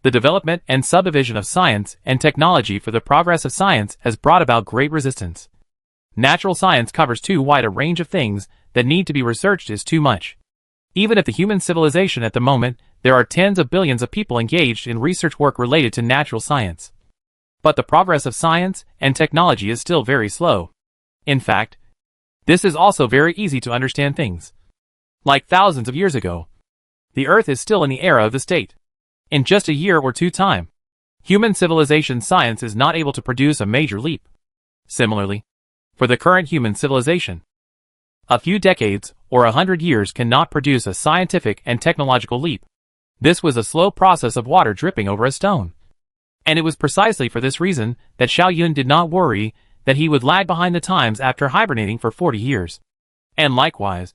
The development and subdivision of science and technology for the progress of science has brought about great resistance. Natural science covers too wide a range of things that need to be researched is too much. Even if the human civilization at the moment, there are tens of billions of people engaged in research work related to natural science. But the progress of science and technology is still very slow. In fact, this is also very easy to understand things. Like thousands of years ago, the Earth is still in the era of the state. In just a year or two time, human civilization science is not able to produce a major leap. Similarly, for the current human civilization, a few decades or 100 years cannot produce a scientific and technological leap. This was a slow process of water dripping over a stone. And it was precisely for this reason that Xiao Yun did not worry that he would lag behind the times after hibernating for 40 years. And likewise,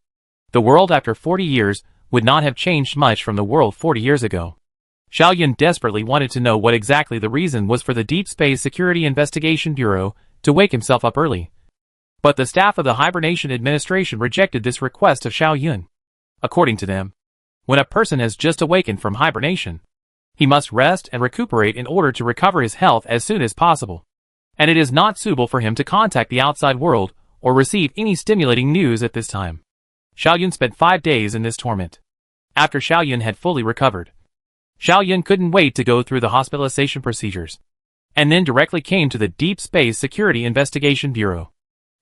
the world after 40 years would not have changed much from the world 40 years ago. Xiao Yun desperately wanted to know what exactly the reason was for the Deep Space Security Investigation Bureau to wake himself up early. But the staff of the Hibernation Administration rejected this request of Xiao Yun. According to them, when a person has just awakened from hibernation, he must rest and recuperate in order to recover his health as soon as possible. And it is not suitable for him to contact the outside world or receive any stimulating news at this time. Xiao Yun spent 5 days in this torment. After Xiao Yun had fully recovered, Xiao Yun couldn't wait to go through the hospitalization procedures, and then directly came to the Deep Space Security Investigation Bureau.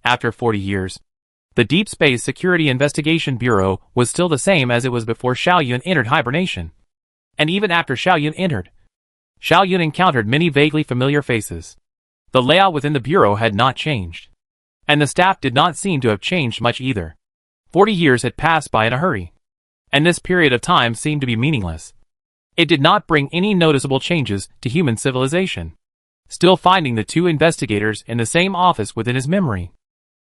After 40 years, the Deep Space Security Investigation Bureau was still the same as it was before Xiao Yun entered hibernation. And even after Xiao Yun entered, Xiao Yun encountered many vaguely familiar faces. The layout within the bureau had not changed, and the staff did not seem to have changed much either. 40 years had passed by in a hurry, and this period of time seemed to be meaningless. It did not bring any noticeable changes to human civilization. Still finding the two investigators in the same office within his memory,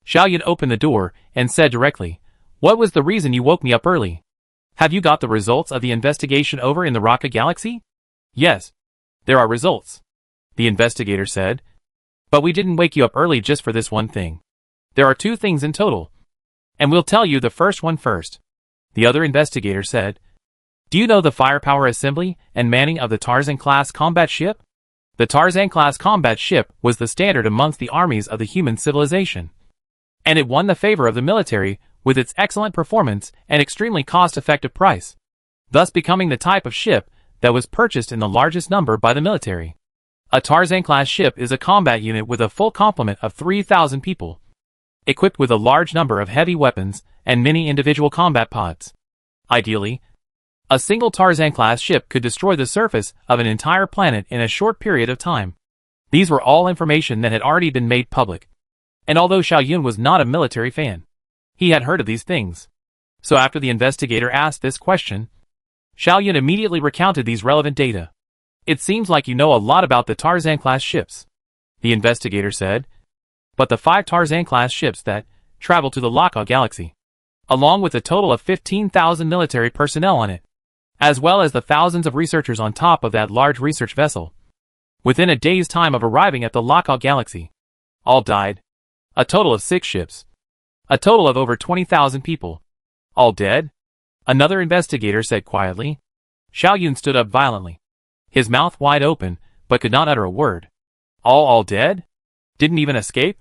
Xiaoyun opened the door and said directly, "What was the reason you woke me up early? Have you got the results of the investigation over in the Rocket Galaxy?" "Yes. There are results," the investigator said. "But we didn't wake you up early just for this one thing. There are two things in total. And we'll tell you the first one first," the other investigator said. "Do you know the firepower assembly and manning of the Tarzan-class combat ship?" The Tarzan-class combat ship was the standard amongst the armies of the human civilization, and it won the favor of the military with its excellent performance and extremely cost-effective price, thus becoming the type of ship that was purchased in the largest number by the military. A Tarzan-class ship is a combat unit with a full complement of 3,000 people, equipped with a large number of heavy weapons and many individual combat pods. Ideally, a single Tarzan-class ship could destroy the surface of an entire planet in a short period of time. These were all information that had already been made public, and although Xiaoyun was not a military fan, he had heard of these things. So after the investigator asked this question, Xiaoyun immediately recounted these relevant data. "It seems like you know a lot about the Tarzan-class ships," the investigator said. "But the 5 Tarzan-class ships that travel to the Rocket Galaxy, along with a total of 15,000 military personnel on it, as well as the thousands of researchers on top of that large research vessel, within a day's time of arriving at the Rocket Galaxy, all died. A total of 6 ships. A total of over 20,000 people. All dead?" another investigator said quietly. Xiaoyun stood up violently, his mouth wide open, but could not utter a word. All dead? Didn't even escape?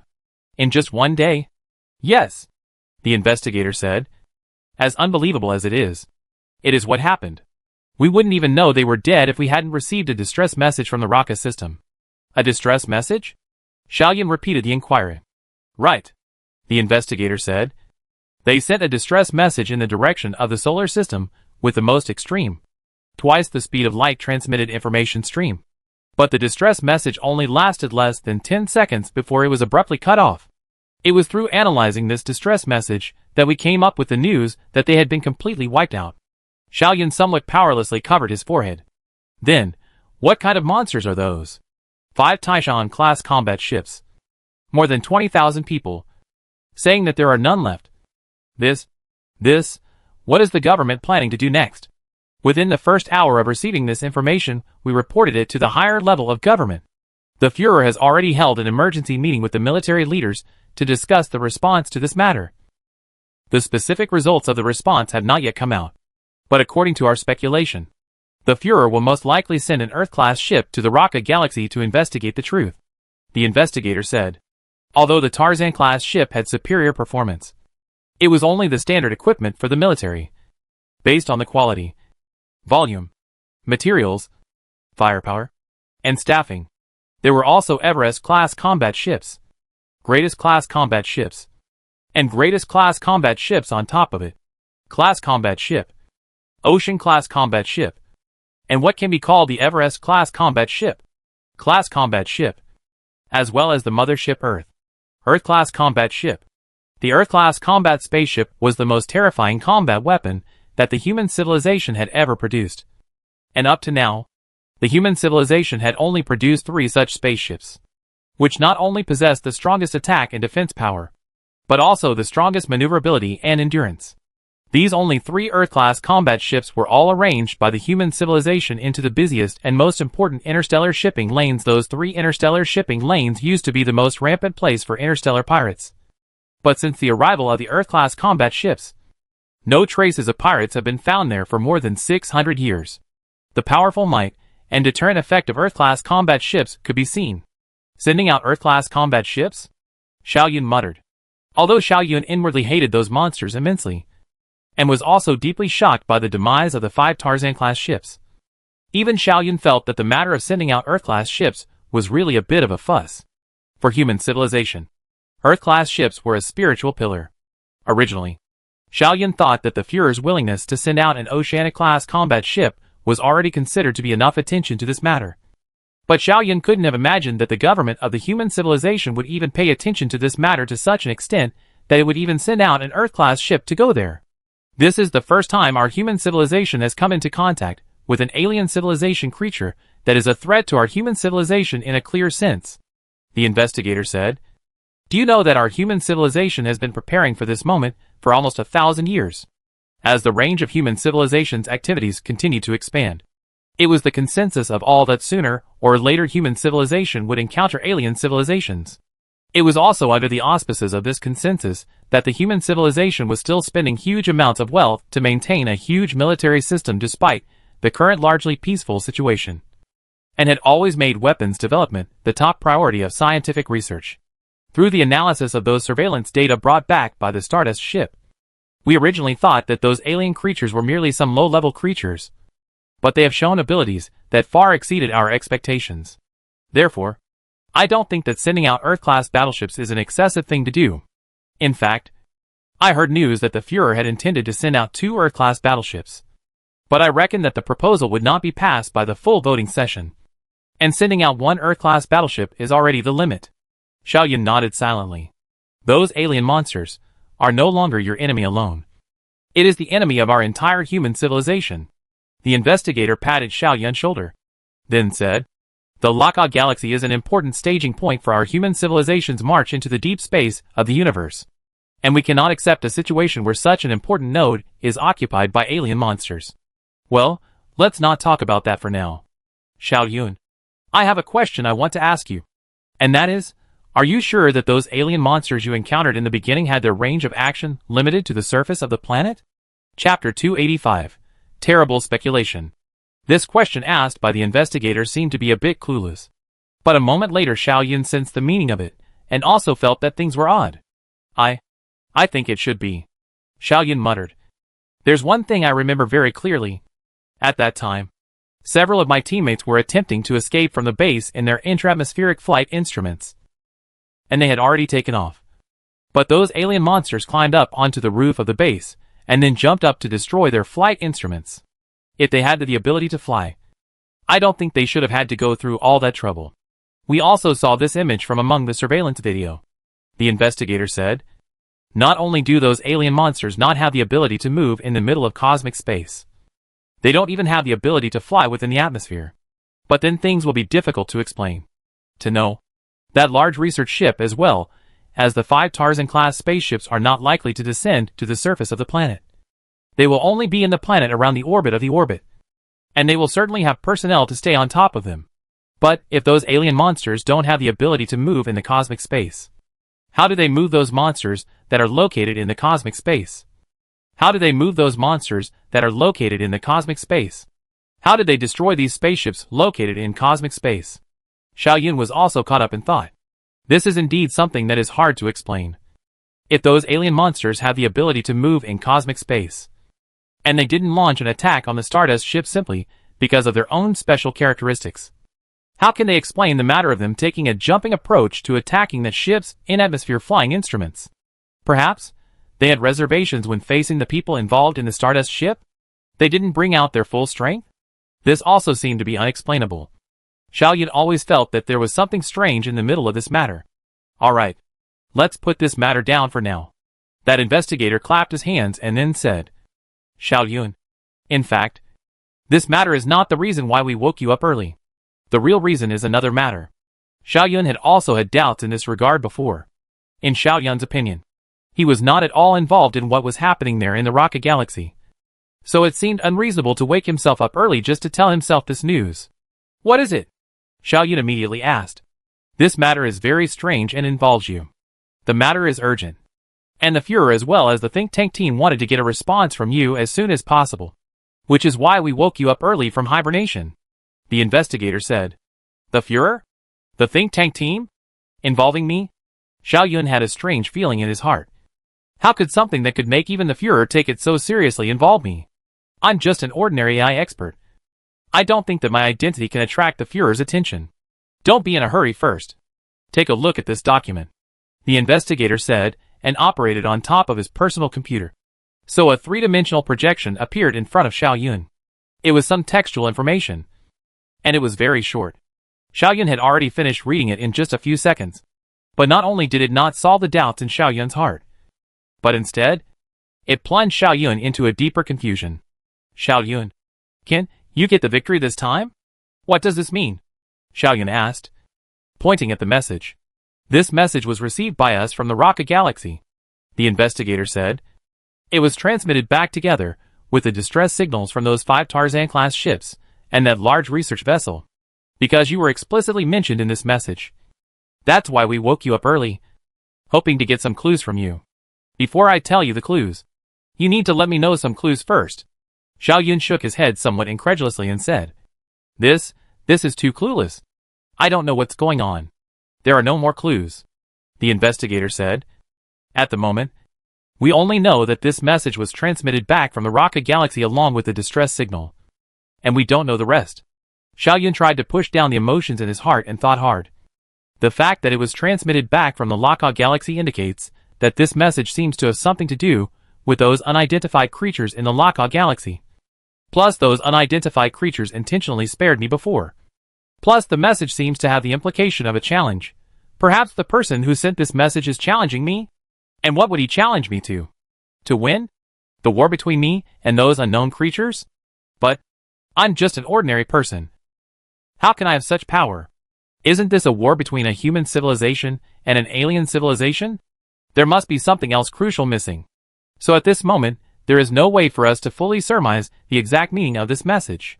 In just one day?" "Yes," the investigator said. "As unbelievable as it is what happened. We wouldn't even know they were dead if we hadn't received a distress message from the rocket system." "A distress message?" Xiaoyun repeated the inquiry. "Right," the investigator said. "They sent a distress message in the direction of the solar system with the most extreme, twice the speed of light transmitted information stream. But the distress message only lasted less than 10 seconds before it was abruptly cut off. It was through analyzing this distress message that we came up with the news that they had been completely wiped out." Xiaoyun somewhat powerlessly covered his forehead. "Then, what kind of monsters are those?" 5 Taishan-class combat ships. More than 20,000 people. Saying that there are none left. What is the government planning to do next? Within the first hour of receiving this information, we reported it to the higher level of government. The Führer has already held an emergency meeting with the military leaders to discuss the response to this matter. The specific results of the response have not yet come out. But according to our speculation, the Führer will most likely send an Earth-class ship to the Rocket Galaxy to investigate the truth, the investigator said. Although the Tarzan-class ship had superior performance, it was only the standard equipment for the military. Based on the quality, volume, materials, firepower, and staffing, there were also Everest-class combat ships, greatest-class combat ships, and greatest-class combat ships on top of it. Class combat ship, Ocean-class combat ship, and what can be called the Everest-class combat ship, class combat ship, as well as the mothership Earth-class combat ship. The Earth-class combat spaceship was the most terrifying combat weapon that the human civilization had ever produced. And up to now, the human civilization had only produced 3 such spaceships, which not only possessed the strongest attack and defense power, but also the strongest maneuverability and endurance. These only 3 Earth-class combat ships were all arranged by the human civilization into the busiest and most important interstellar shipping lanes. Those 3 interstellar shipping lanes used to be the most rampant place for interstellar pirates. But since the arrival of the Earth-class combat ships, no traces of pirates have been found there for more than 600 years. The powerful might and deterrent effect of Earth-class combat ships could be seen. "Sending out Earth-class combat ships?" Xiaoyun muttered. Although Xiaoyun inwardly hated those monsters immensely, and was also deeply shocked by the demise of the 5 Tarzan-class ships, even Xiaoyun felt that the matter of sending out Earth-class ships was really a bit of a fuss. For human civilization, Earth-class ships were a spiritual pillar. Originally, Xiaoyun thought that the Führer's willingness to send out an Oceanic-class combat ship was already considered to be enough attention to this matter. But Xiaoyun couldn't have imagined that the government of the human civilization would even pay attention to this matter to such an extent that it would even send out an Earth-class ship to go there. This is the first time our human civilization has come into contact with an alien civilization creature that is a threat to our human civilization in a clear sense, the investigator said. Do you know that our human civilization has been preparing for this moment for almost 1,000 years? As the range of human civilization's activities continued to expand, it was the consensus of all that sooner or later human civilization would encounter alien civilizations. It was also under the auspices of this consensus that the human civilization was still spending huge amounts of wealth to maintain a huge military system despite the current largely peaceful situation, and had always made weapons development the top priority of scientific research. Through the analysis of those surveillance data brought back by the Stardust ship, we originally thought that those alien creatures were merely some low-level creatures, but they have shown abilities that far exceeded our expectations. Therefore, I don't think that sending out Earth-class battleships is an excessive thing to do. In fact, I heard news that the Führer had intended to send out 2 Earth-class battleships, but I reckon that the proposal would not be passed by the full voting session, and sending out 1 Earth-class battleship is already the limit. Xiaoyan nodded silently. Those alien monsters are no longer your enemy alone. It is the enemy of our entire human civilization. The investigator patted Xiaoyan's shoulder, then said, the Laka galaxy is an important staging point for our human civilization's march into the deep space of the universe, and we cannot accept a situation where such an important node is occupied by alien monsters. Well, let's not talk about that for now. Xiaoyan, I have a question I want to ask you, and that is, are you sure that those alien monsters you encountered in the beginning had their range of action limited to the surface of the planet? Chapter 285. Terrible Speculation. This question asked by the investigator seemed to be a bit clueless. But a moment later Xiaoyan sensed the meaning of it, and also felt that things were odd. I think it should be. Xiaoyan muttered. There's one thing I remember very clearly. At that time, several of my teammates were attempting to escape from the base in their intra-atmospheric flight instruments, and they had already taken off. But those alien monsters climbed up onto the roof of the base, and then jumped up to destroy their flight instruments. If they had the ability to fly, I don't think they should have had to go through all that trouble. We also saw this image from among the surveillance video, the investigator said. Not only do those alien monsters not have the ability to move in the middle of cosmic space, they don't even have the ability to fly within the atmosphere. But then things will be difficult to explain. To know that large research ship as well as the 5 Tarzan-class spaceships are not likely to descend to the surface of the planet. They will only be in the planet around the orbit of the orbit, and they will certainly have personnel to stay on top of them. But if those alien monsters don't have the ability to move in the cosmic space, how do they move those monsters that are located in the cosmic space? How do they move those monsters that are located in the cosmic space? How did they destroy these spaceships located in cosmic space? Xiaoyan was also caught up in thought. This is indeed something that is hard to explain. If those alien monsters have the ability to move in cosmic space, and they didn't launch an attack on the Stardust ship simply because of their own special characteristics, how can they explain the matter of them taking a jumping approach to attacking the ship's in-atmosphere flying instruments? Perhaps they had reservations when facing the people involved in the Stardust ship? They didn't bring out their full strength? This also seemed to be unexplainable. Xiaoyan always felt that there was something strange in the middle of this matter. Alright, let's put this matter down for now. That investigator clapped his hands and then said, Xiaoyan, in fact, this matter is not the reason why we woke you up early. The real reason is another matter. Xiaoyan had also had doubts in this regard before. In Xiaoyan's opinion, he was not at all involved in what was happening there in the Rocket Galaxy. So it seemed unreasonable to wake himself up early just to tell himself this news. What is it? Xiaoyan immediately asked. This matter is very strange and involves you. The matter is urgent. And the Führer as well as the think tank team wanted to get a response from you as soon as possible, which is why we woke you up early from hibernation, the investigator said. The Führer? The think tank team? Involving me? Xiaoyan had a strange feeling in his heart. How could something that could make even the Führer take it so seriously involve me? I'm just an ordinary AI expert. I don't think that my identity can attract the Führer's attention. Don't be in a hurry first. Take a look at this document, the investigator said, and operated on top of his personal computer. So a 3-dimensional projection appeared in front of Xiaoyan. It was some textual information, and it was very short. Xiaoyan had already finished reading it in just a few seconds. But not only did it not solve the doubts in Xiaoyan's heart, but instead, It plunged Xiao Yun into a deeper confusion. Xiao Yun, can you get the victory this time? What does this mean? Xiao Yun asked, pointing at the message. This message was received by us from the Rocket Galaxy, the investigator said. It was transmitted back together with the distress signals from those 5 Tarzan-class ships and that large research vessel, because you were explicitly mentioned in this message. That's why we woke you up early, hoping to get some clues from you. Before I tell you the clues, you need to let me know some clues first. Xiao Yun shook his head somewhat incredulously and said, This is too clueless. I don't know what's going on. There are no more clues, the investigator said. At the moment, we only know that this message was transmitted back from the Rocket Galaxy along with the distress signal. And we don't know the rest. Xiao Yun tried to push down the emotions in his heart and thought hard. The fact that it was transmitted back from the Rocket Galaxy indicates that this message seems to have something to do with those unidentified creatures in the Rocket Galaxy. Plus, those unidentified creatures intentionally spared me before. Plus, the message seems to have the implication of a challenge. Perhaps the person who sent this message is challenging me? And what would he challenge me to? To win? The war between me and those unknown creatures? But I'm just an ordinary person. How can I have such power? Isn't this a war between a human civilization and an alien civilization? There must be something else crucial missing. So at this moment, there is no way for us to fully surmise the exact meaning of this message.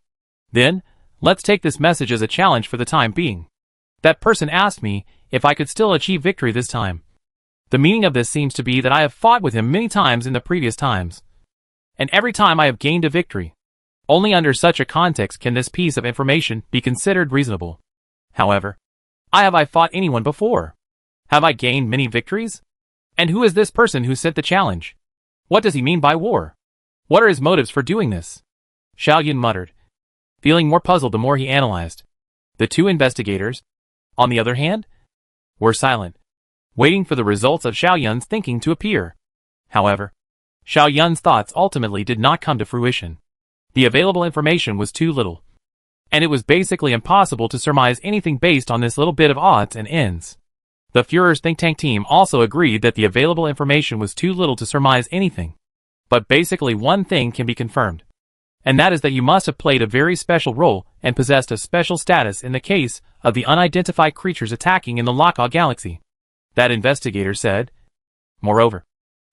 Then, let's take this message as a challenge for the time being. That person asked me if I could still achieve victory this time. The meaning of this seems to be that I have fought with him many times in the previous times. And every time I have gained a victory. Only under such a context can this piece of information be considered reasonable. However, have I fought anyone before? Have I gained many victories? And who is this person who sent the challenge? What does he mean by war? What are his motives for doing this? Xiao Yun muttered, feeling more puzzled the more he analyzed. The two investigators, on the other hand, were silent, waiting for the results of Xiao Yun's thinking to appear. However, Xiao Yun's thoughts ultimately did not come to fruition. The available information was too little, and it was basically impossible to surmise anything based on this little bit of odds and ends. The Führer's think tank team also agreed that the available information was too little to surmise anything. But basically one thing can be confirmed, and that is that you must have played a very special role and possessed a special status in the case of the unidentified creatures attacking in the Rocket Galaxy, that investigator said. Moreover,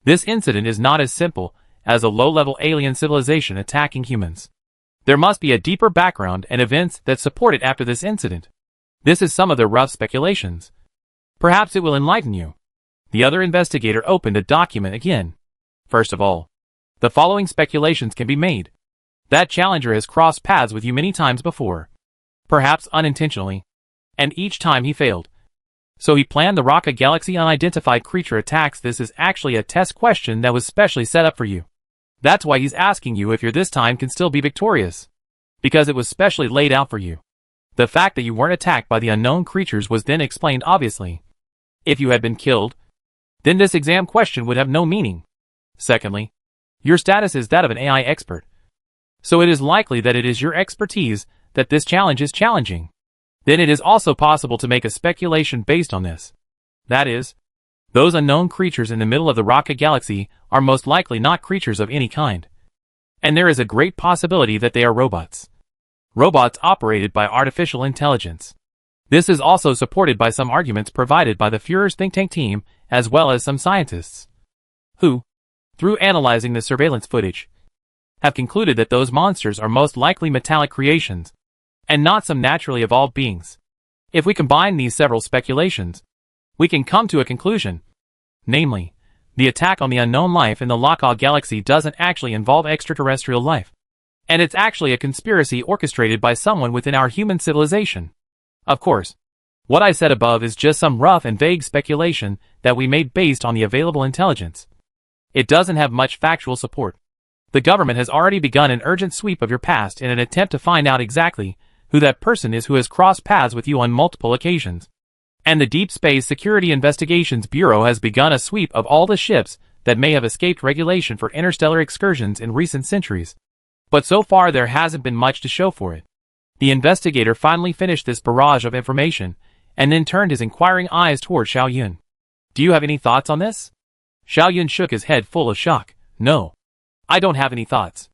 this incident is not as simple as a low-level alien civilization attacking humans. There must be a deeper background and events that support it after this incident. This is some of the rough speculations. Perhaps it will enlighten you. The other investigator opened a document again. First of all, the following speculations can be made. That challenger has crossed paths with you many times before, perhaps unintentionally, and each time he failed. So he planned the Rocket Galaxy unidentified creature attacks. This is actually a test question that was specially set up for you. That's why he's asking you if you this time can still be victorious. Because it was specially laid out for you. The fact that you weren't attacked by the unknown creatures was then explained obviously. If you had been killed, then this exam question would have no meaning. Secondly, your status is that of an AI expert. So it is likely that it is your expertise that this challenge is challenging. Then it is also possible to make a speculation based on this. That is, those unknown creatures in the middle of the Rocket Galaxy are most likely not creatures of any kind. And there is a great possibility that they are robots. Robots operated by artificial intelligence. This is also supported by some arguments provided by the Führer's think tank team as well as some scientists, who, through analyzing the surveillance footage, have concluded that those monsters are most likely metallic creations, and not some naturally evolved beings. If we combine these several speculations, we can come to a conclusion. Namely, the attack on the unknown life in the Rocket Galaxy doesn't actually involve extraterrestrial life. And it's actually a conspiracy orchestrated by someone within our human civilization. Of course, what I said above is just some rough and vague speculation that we made based on the available intelligence. It doesn't have much factual support. The government has already begun an urgent sweep of your past in an attempt to find out exactly who that person is who has crossed paths with you on multiple occasions. And the Deep Space Security Investigations Bureau has begun a sweep of all the ships that may have escaped regulation for interstellar excursions in recent centuries. But so far there hasn't been much to show for it. The investigator finally finished this barrage of information, and then turned his inquiring eyes toward Xiao Yun. Do you have any thoughts on this? Xiao Yun shook his head full of shock. No. I don't have any thoughts.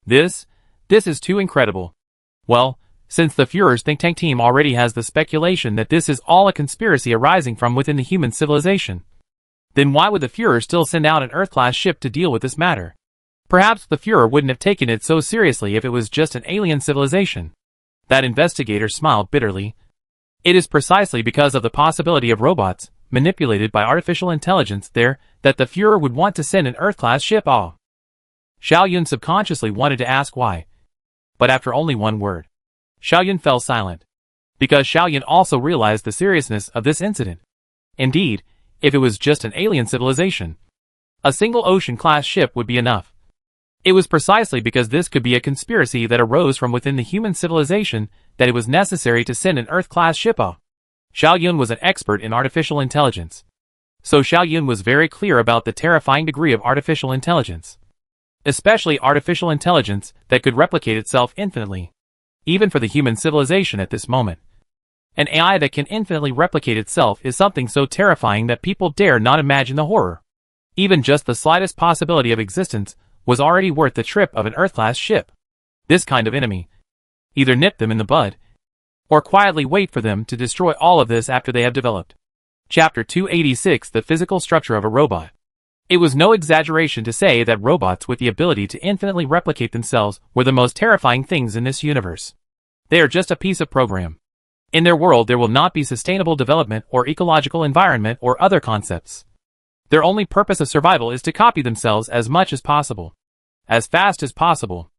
This is too incredible. Well, since the Führer's think tank team already has the speculation that this is all a conspiracy arising from within the human civilization, then why would the Führer still send out an Earth-class ship to deal with this matter? Perhaps the Führer wouldn't have taken it so seriously if it was just an alien civilization. That investigator smiled bitterly. It is precisely because of the possibility of robots, manipulated by artificial intelligence there, that the Führer would want to send an Earth-class ship. Xiao Yun subconsciously wanted to ask why. But after only one word, Xiao Yun fell silent. Because Xiao Yun also realized the seriousness of this incident. Indeed, if it was just an alien civilization, a single ocean-class ship would be enough. It was precisely because this could be a conspiracy that arose from within the human civilization that it was necessary to send an Earth-class ship. Xiao Yun was an expert in artificial intelligence. So Xiao Yun was very clear about the terrifying degree of artificial intelligence. Especially artificial intelligence that could replicate itself infinitely. Even for the human civilization at this moment. An AI that can infinitely replicate itself is something so terrifying that people dare not imagine the horror. Even just the slightest possibility of existence was already worth the trip of an Earth-class ship. This kind of enemy either nip them in the bud, or quietly wait for them to destroy all of this after they have developed. Chapter 286: The Physical Structure of a Robot. It was no exaggeration to say that robots with the ability to infinitely replicate themselves were the most terrifying things in this universe. They are just a piece of program. In their world there will not be sustainable development or ecological environment or other concepts. Their only purpose of survival is to copy themselves as much as possible, as fast as possible.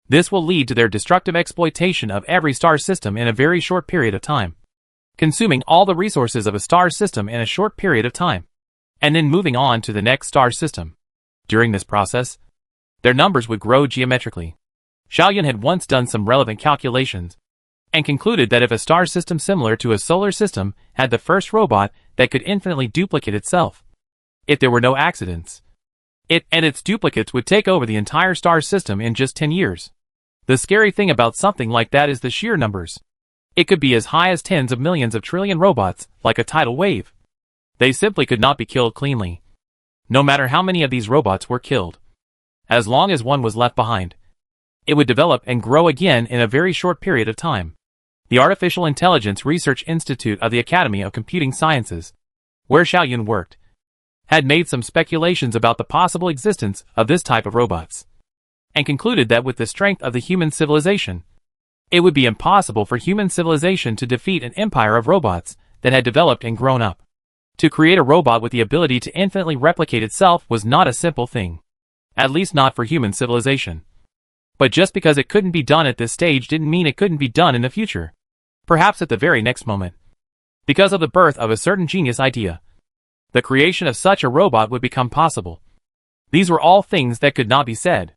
This will lead to their destructive exploitation of every star system in a very short period of time, consuming all the resources of a star system in a short period of time, and then moving on to the next star system. During this process, their numbers would grow geometrically. Xiao Yun had once done some relevant calculations, and concluded that if a star system similar to a solar system had the first robot that could infinitely duplicate itself, if there were no accidents, it and its duplicates would take over the entire star system in just 10 years. The scary thing about something like that is the sheer numbers. It could be as high as tens of millions of trillion robots, like a tidal wave. They simply could not be killed cleanly, no matter how many of these robots were killed. As long as one was left behind, it would develop and grow again in a very short period of time. The Artificial Intelligence Research Institute of the Academy of Computing Sciences, where Xiao Yun worked, had made some speculations about the possible existence of this type of robots, and concluded that with the strength of the human civilization, it would be impossible for human civilization to defeat an empire of robots that had developed and grown up. To create a robot with the ability to infinitely replicate itself was not a simple thing. At least not for human civilization. But just because it couldn't be done at this stage didn't mean it couldn't be done in the future. Perhaps at the very next moment. Because of the birth of a certain genius idea, the creation of such a robot would become possible. These were all things that could not be said.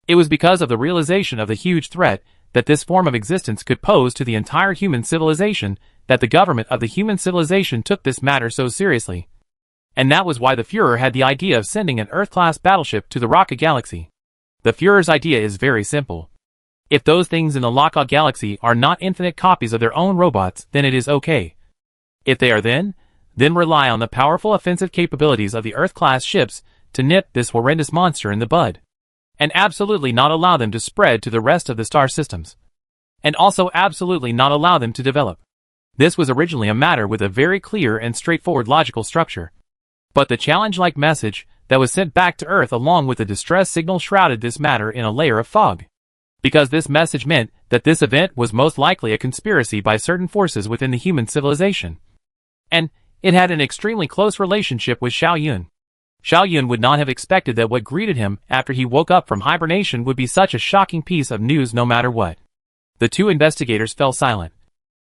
It was because of the realization of the huge threat that this form of existence could pose to the entire human civilization that the government of the human civilization took this matter so seriously. And that was why the Führer had the idea of sending an Earth-class battleship to the Rocket Galaxy. The Führer's idea is very simple. If those things in the Rocket Galaxy are not infinite copies of their own robots, then it is okay. If they are then rely on the powerful offensive capabilities of the Earth-class ships to nip this horrendous monster in the bud. And absolutely not allow them to spread to the rest of the star systems. And also absolutely not allow them to develop. This was originally a matter with a very clear and straightforward logical structure. But the challenge-like message that was sent back to Earth along with the distress signal shrouded this matter in a layer of fog. Because this message meant that this event was most likely a conspiracy by certain forces within the human civilization. And it had an extremely close relationship with Xiao Yun. Xiao Yun would not have expected that what greeted him after he woke up from hibernation would be such a shocking piece of news no matter what. The two investigators fell silent.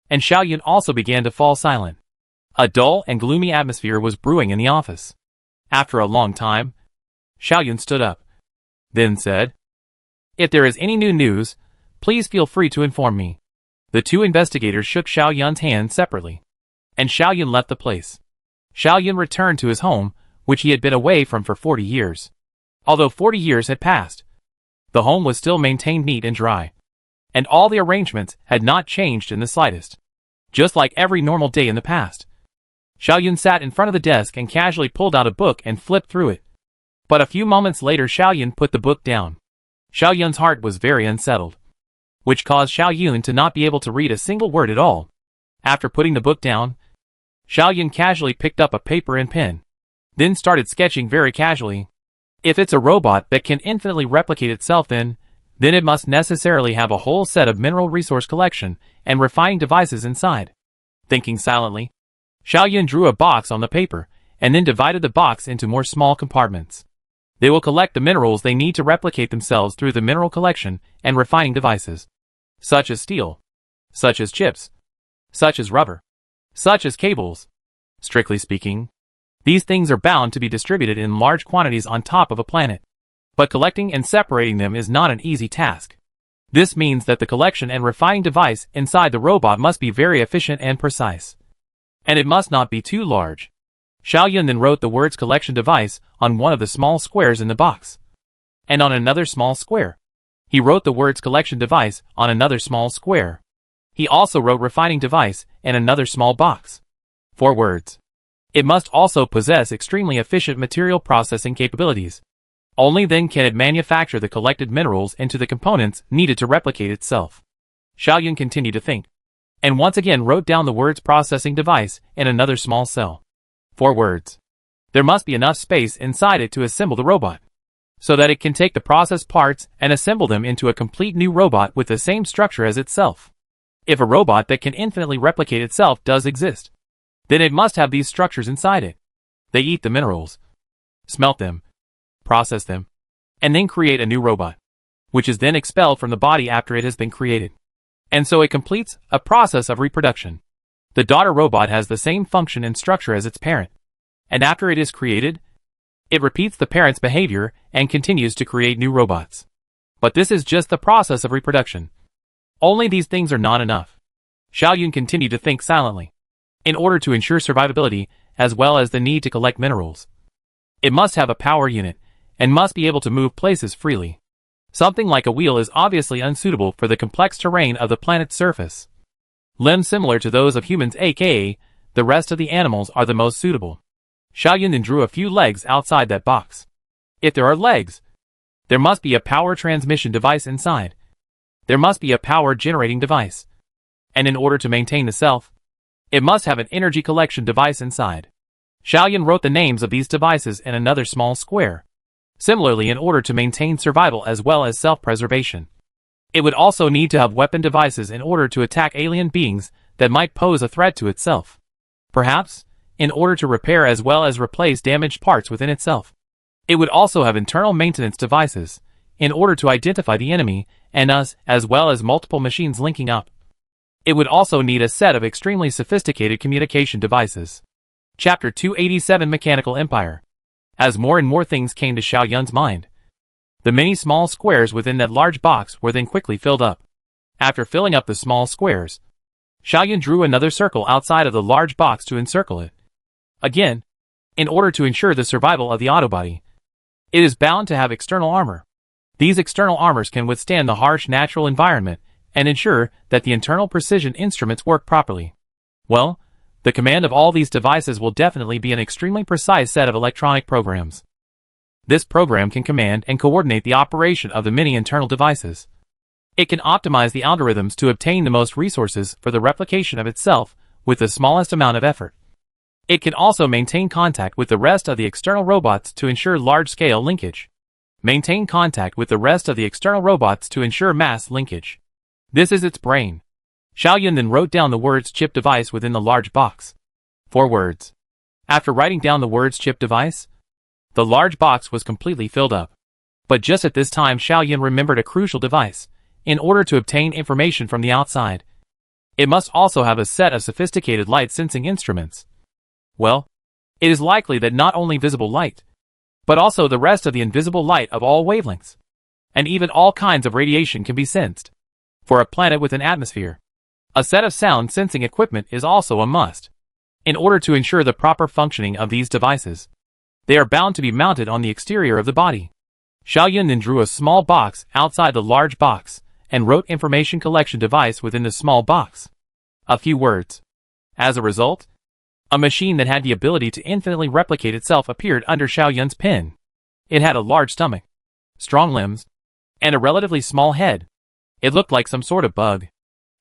And Xiao Yun also began to fall silent. A dull and gloomy atmosphere was brewing in the office. After a long time, Xiao Yun stood up. Then said, "If there is any new news, please feel free to inform me." The two investigators shook Xiao Yun's hand separately. And Xiao Yun left the place. Xiao Yun returned to his home, which he had been away from for 40 years. Although 40 years had passed, the home was still maintained neat and dry. And all the arrangements had not changed in the slightest. Just like every normal day in the past. Xiao Yun sat in front of the desk and casually pulled out a book and flipped through it. But a few moments later Xiaoyun put the book down. Xiaoyun's heart was very unsettled, which caused Xiaoyun to not be able to read a single word at all. After putting the book down, Xiaoyun casually picked up a paper and pen, then started sketching very casually. If it's a robot that can infinitely replicate itself then it must necessarily have a whole set of mineral resource collection and refining devices inside. Thinking silently, Xiaoyun drew a box on the paper, and then divided the box into more small compartments. They will collect the minerals they need to replicate themselves through the mineral collection and refining devices, such as steel, such as chips, such as rubber, such as cables. Strictly speaking, these things are bound to be distributed in large quantities on top of a planet. But collecting and separating them is not an easy task. This means that the collection and refining device inside the robot must be very efficient and precise. And it must not be too large. Xiaoyun then wrote the words collection device on one of the small squares in the box. And on another small square, he wrote the words collection device on another small square. He also wrote refining device in another small box. 4 words. It must also possess extremely efficient material processing capabilities. Only then can it manufacture the collected minerals into the components needed to replicate itself. Xiaoyun continued to think, and once again wrote down the words processing device in another small cell. 4 words. There must be enough space inside it to assemble the robot, so that it can take the processed parts and assemble them into a complete new robot with the same structure as itself. If a robot that can infinitely replicate itself does exist, then it must have these structures inside it. They eat the minerals, smelt them, process them, and then create a new robot, which is then expelled from the body after it has been created. And so it completes a process of reproduction. The daughter robot has the same function and structure as its parent, and after it is created, it repeats the parent's behavior and continues to create new robots. But this is just the process of reproduction. Only these things are not enough. Xiaoyun continued to think silently. In order to ensure survivability, as well as the need to collect minerals, it must have a power unit, and must be able to move places freely. Something like a wheel is obviously unsuitable for the complex terrain of the planet's surface. Limbs similar to those of humans, aka the rest of the animals, are the most suitable. Xiaoyun then drew a few legs outside that box. If there are legs, there must be a power transmission device inside. There must be a power generating device. And in order to maintain the self, it must have an energy collection device inside. Xiaoyun wrote the names of these devices in another small square. Similarly, in order to maintain survival as well as self-preservation, it would also need to have weapon devices in order to attack alien beings that might pose a threat to itself. Perhaps, in order to repair as well as replace damaged parts within itself. It would also have internal maintenance devices, in order to identify the enemy and us, as well as multiple machines linking up. It would also need a set of extremely sophisticated communication devices. Chapter 287 Mechanical Empire. As more and more things came to Xiaoyun's mind, the many small squares within that large box were then quickly filled up. After filling up the small squares, Xiaoyun drew another circle outside of the large box to encircle it. Again, in order to ensure the survival of the Autobody, it is bound to have external armor. These external armors can withstand the harsh natural environment and ensure that the internal precision instruments work properly. Well, the command of all these devices will definitely be an extremely precise set of electronic programs. This program can command and coordinate the operation of the many internal devices. It can optimize the algorithms to obtain the most resources for the replication of itself with the smallest amount of effort. It can also maintain contact with the rest of the external robots to ensure large-scale linkage. Maintain contact with the rest of the external robots to ensure mass linkage. This is its brain. Xiaoyun then wrote down the words chip device within the large box. 4 words. After writing down the words chip device, the large box was completely filled up. But just at this time Xiaoyun remembered a crucial device. In order to obtain information from the outside, it must also have a set of sophisticated light sensing instruments. Well, it is likely that not only visible light, but also the rest of the invisible light of all wavelengths, and even all kinds of radiation can be sensed. For a planet with an atmosphere, a set of sound sensing equipment is also a must. In order to ensure the proper functioning of these devices, they are bound to be mounted on the exterior of the body. Xiaoyun then drew a small box outside the large box and wrote information collection device within the small box. A few words. As a result, a machine that had the ability to infinitely replicate itself appeared under Xiaoyun's pen. It had a large stomach, strong limbs, and a relatively small head. It looked like some sort of bug.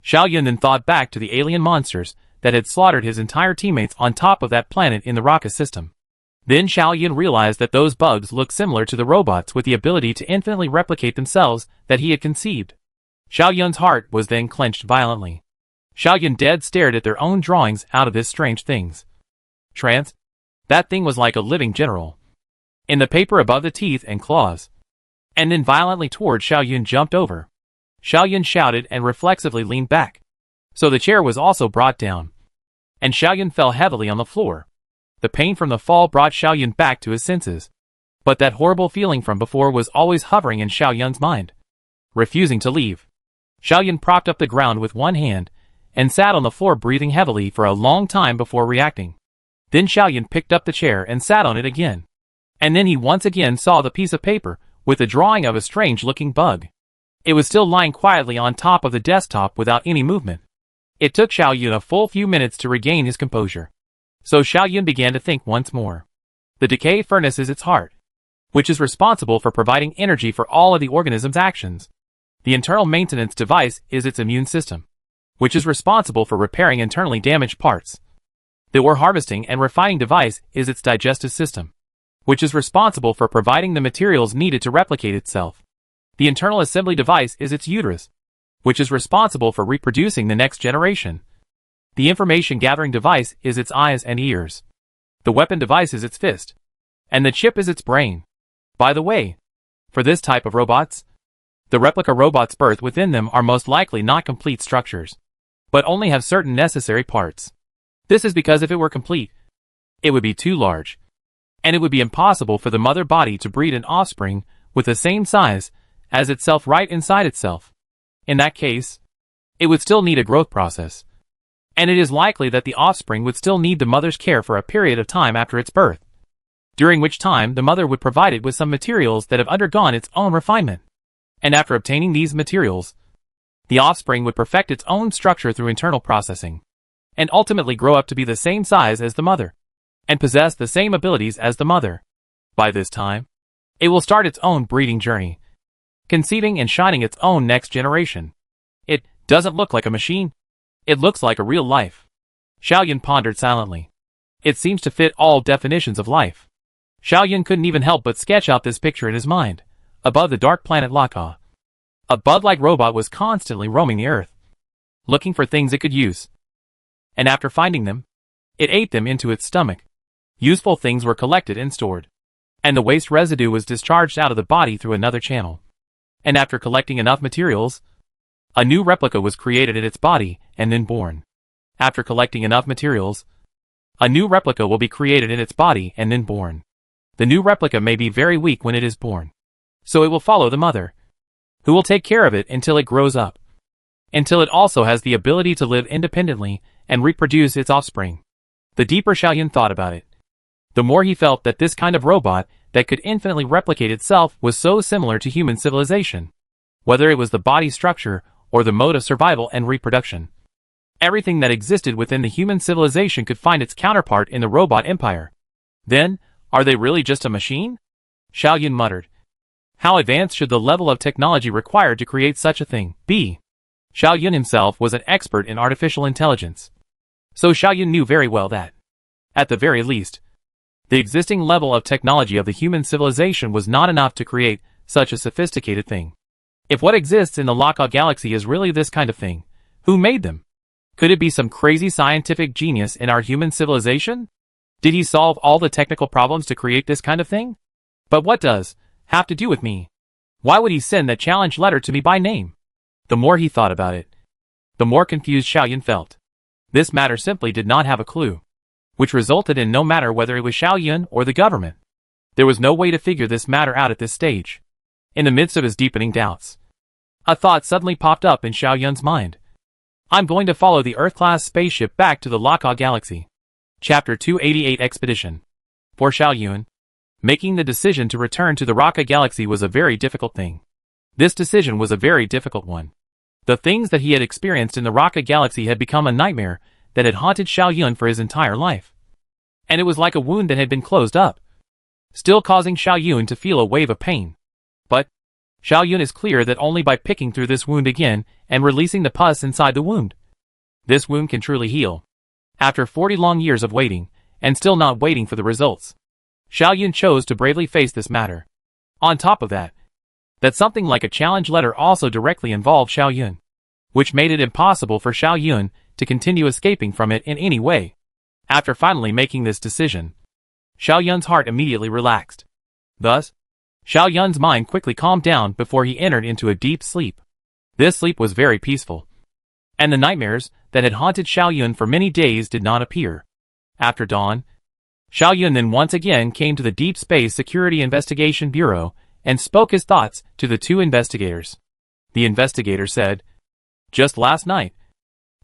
Xiao Yun then thought back to the alien monsters that had slaughtered his entire teammates on top of that planet in the Raka system. Then Xiao Yun realized that those bugs looked similar to the robots with the ability to infinitely replicate themselves that he had conceived. Xiao Yun's heart was then clenched violently. Xiao Yun dead stared at their own drawings out of this strange things. Trance? That thing was like a living general. In the paper above the teeth and claws. And then violently toward Xiao Yun jumped over. Xiao Yun shouted and reflexively leaned back. So the chair was also brought down. And Xiao Yun fell heavily on the floor. The pain from the fall brought Xiao Yun back to his senses. But that horrible feeling from before was always hovering in Xiao Yun's mind, refusing to leave. Xiao Yun propped up the ground with one hand, and sat on the floor breathing heavily for a long time before reacting. Then Xiao Yun picked up the chair and sat on it again. And then he once again saw the piece of paper, with the drawing of a strange-looking bug. It was still lying quietly on top of the desktop without any movement. It took Xiao Yun a full few minutes to regain his composure. So Xiao Yun began to think once more. The decay furnace is its heart, which is responsible for providing energy for all of the organism's actions. The internal maintenance device is its immune system, which is responsible for repairing internally damaged parts. The ore harvesting and refining device is its digestive system, which is responsible for providing the materials needed to replicate itself. The internal assembly device is its uterus, which is responsible for reproducing the next generation. The information gathering device is its eyes and ears. The weapon device is its fist. And the chip is its brain. By the way, for this type of robots, the replica robots birthed within them are most likely not complete structures, but only have certain necessary parts. This is because if it were complete, it would be too large, and it would be impossible for the mother body to breed an offspring with the same size as itself right inside itself. In that case, it would still need a growth process, and it is likely that the offspring would still need the mother's care for a period of time after its birth, during which time the mother would provide it with some materials that have undergone its own refinement. And after obtaining these materials, the offspring would perfect its own structure through internal processing, and ultimately grow up to be the same size as the mother, and possess the same abilities as the mother. By this time, it will start its own breeding journey, conceiving and shining its own next generation. It doesn't look like a machine. It looks like a real life. Xiao Yun pondered silently. It seems to fit all definitions of life. Xiao Yun couldn't even help but sketch out this picture in his mind. Above the dark planet Laka, a bud-like robot was constantly roaming the earth, looking for things it could use. And after finding them, it ate them into its stomach. Useful things were collected and stored, and the waste residue was discharged out of the body through another channel. And after collecting enough materials, a new replica was created in its body and then born. After collecting enough materials, a new replica will be created in its body and then born. The new replica may be very weak when it is born, so it will follow the mother, who will take care of it until it grows up, until it also has the ability to live independently and reproduce its offspring. The deeper Xiao Yun thought about it, the more he felt that this kind of robot that could infinitely replicate itself was so similar to human civilization, whether it was the body structure or the mode of survival and reproduction. Everything that existed within the human civilization could find its counterpart in the robot empire. Then, are they really just a machine? Xiao Yun muttered. How advanced should the level of technology required to create such a thing be? Xiao Yun himself was an expert in artificial intelligence, so Xiao Yun knew very well that, at the very least, the existing level of technology of the human civilization was not enough to create such a sophisticated thing. If what exists in the Laka galaxy is really this kind of thing, who made them? Could it be some crazy scientific genius in our human civilization? Did he solve all the technical problems to create this kind of thing? But what does have to do with me? Why would he send that challenge letter to me by name? The more he thought about it, the more confused Xiao Yun felt. This matter simply did not have a clue, which resulted in no matter whether it was Xiao Yun or the government. There was no way to figure this matter out at this stage. In the midst of his deepening doubts, a thought suddenly popped up in Xiao Yun's mind. I'm going to follow the Earth-class spaceship back to the Laka galaxy. Chapter 288 Expedition. For Xiao Yun, making the decision to return to the Raka galaxy was a very difficult thing. This decision was a very difficult one. The things that he had experienced in the Raka galaxy had become a nightmare that had haunted Xiao Yun for his entire life. And it was like a wound that had been closed up. still causing Xiao Yun to feel a wave of pain. But Xiao Yun is clear that only by picking through this wound again and releasing the pus inside the wound, this wound can truly heal. After 40 long years of waiting, and still not waiting for the results, Xiao Yun chose to bravely face this matter. On top of that something like a challenge letter also directly involved Xiao Yun, which made it impossible for Xiao Yun to continue escaping from it in any way. After finally making this decision, Xiao Yun's heart immediately relaxed. Thus, Xiao Yun's mind quickly calmed down before he entered into a deep sleep. This sleep was very peaceful, and the nightmares that had haunted Xiao Yun for many days did not appear. After dawn, Xiao Yun then once again came to the Deep Space Security Investigation Bureau and spoke his thoughts to the two investigators. The investigator said, "Just last night,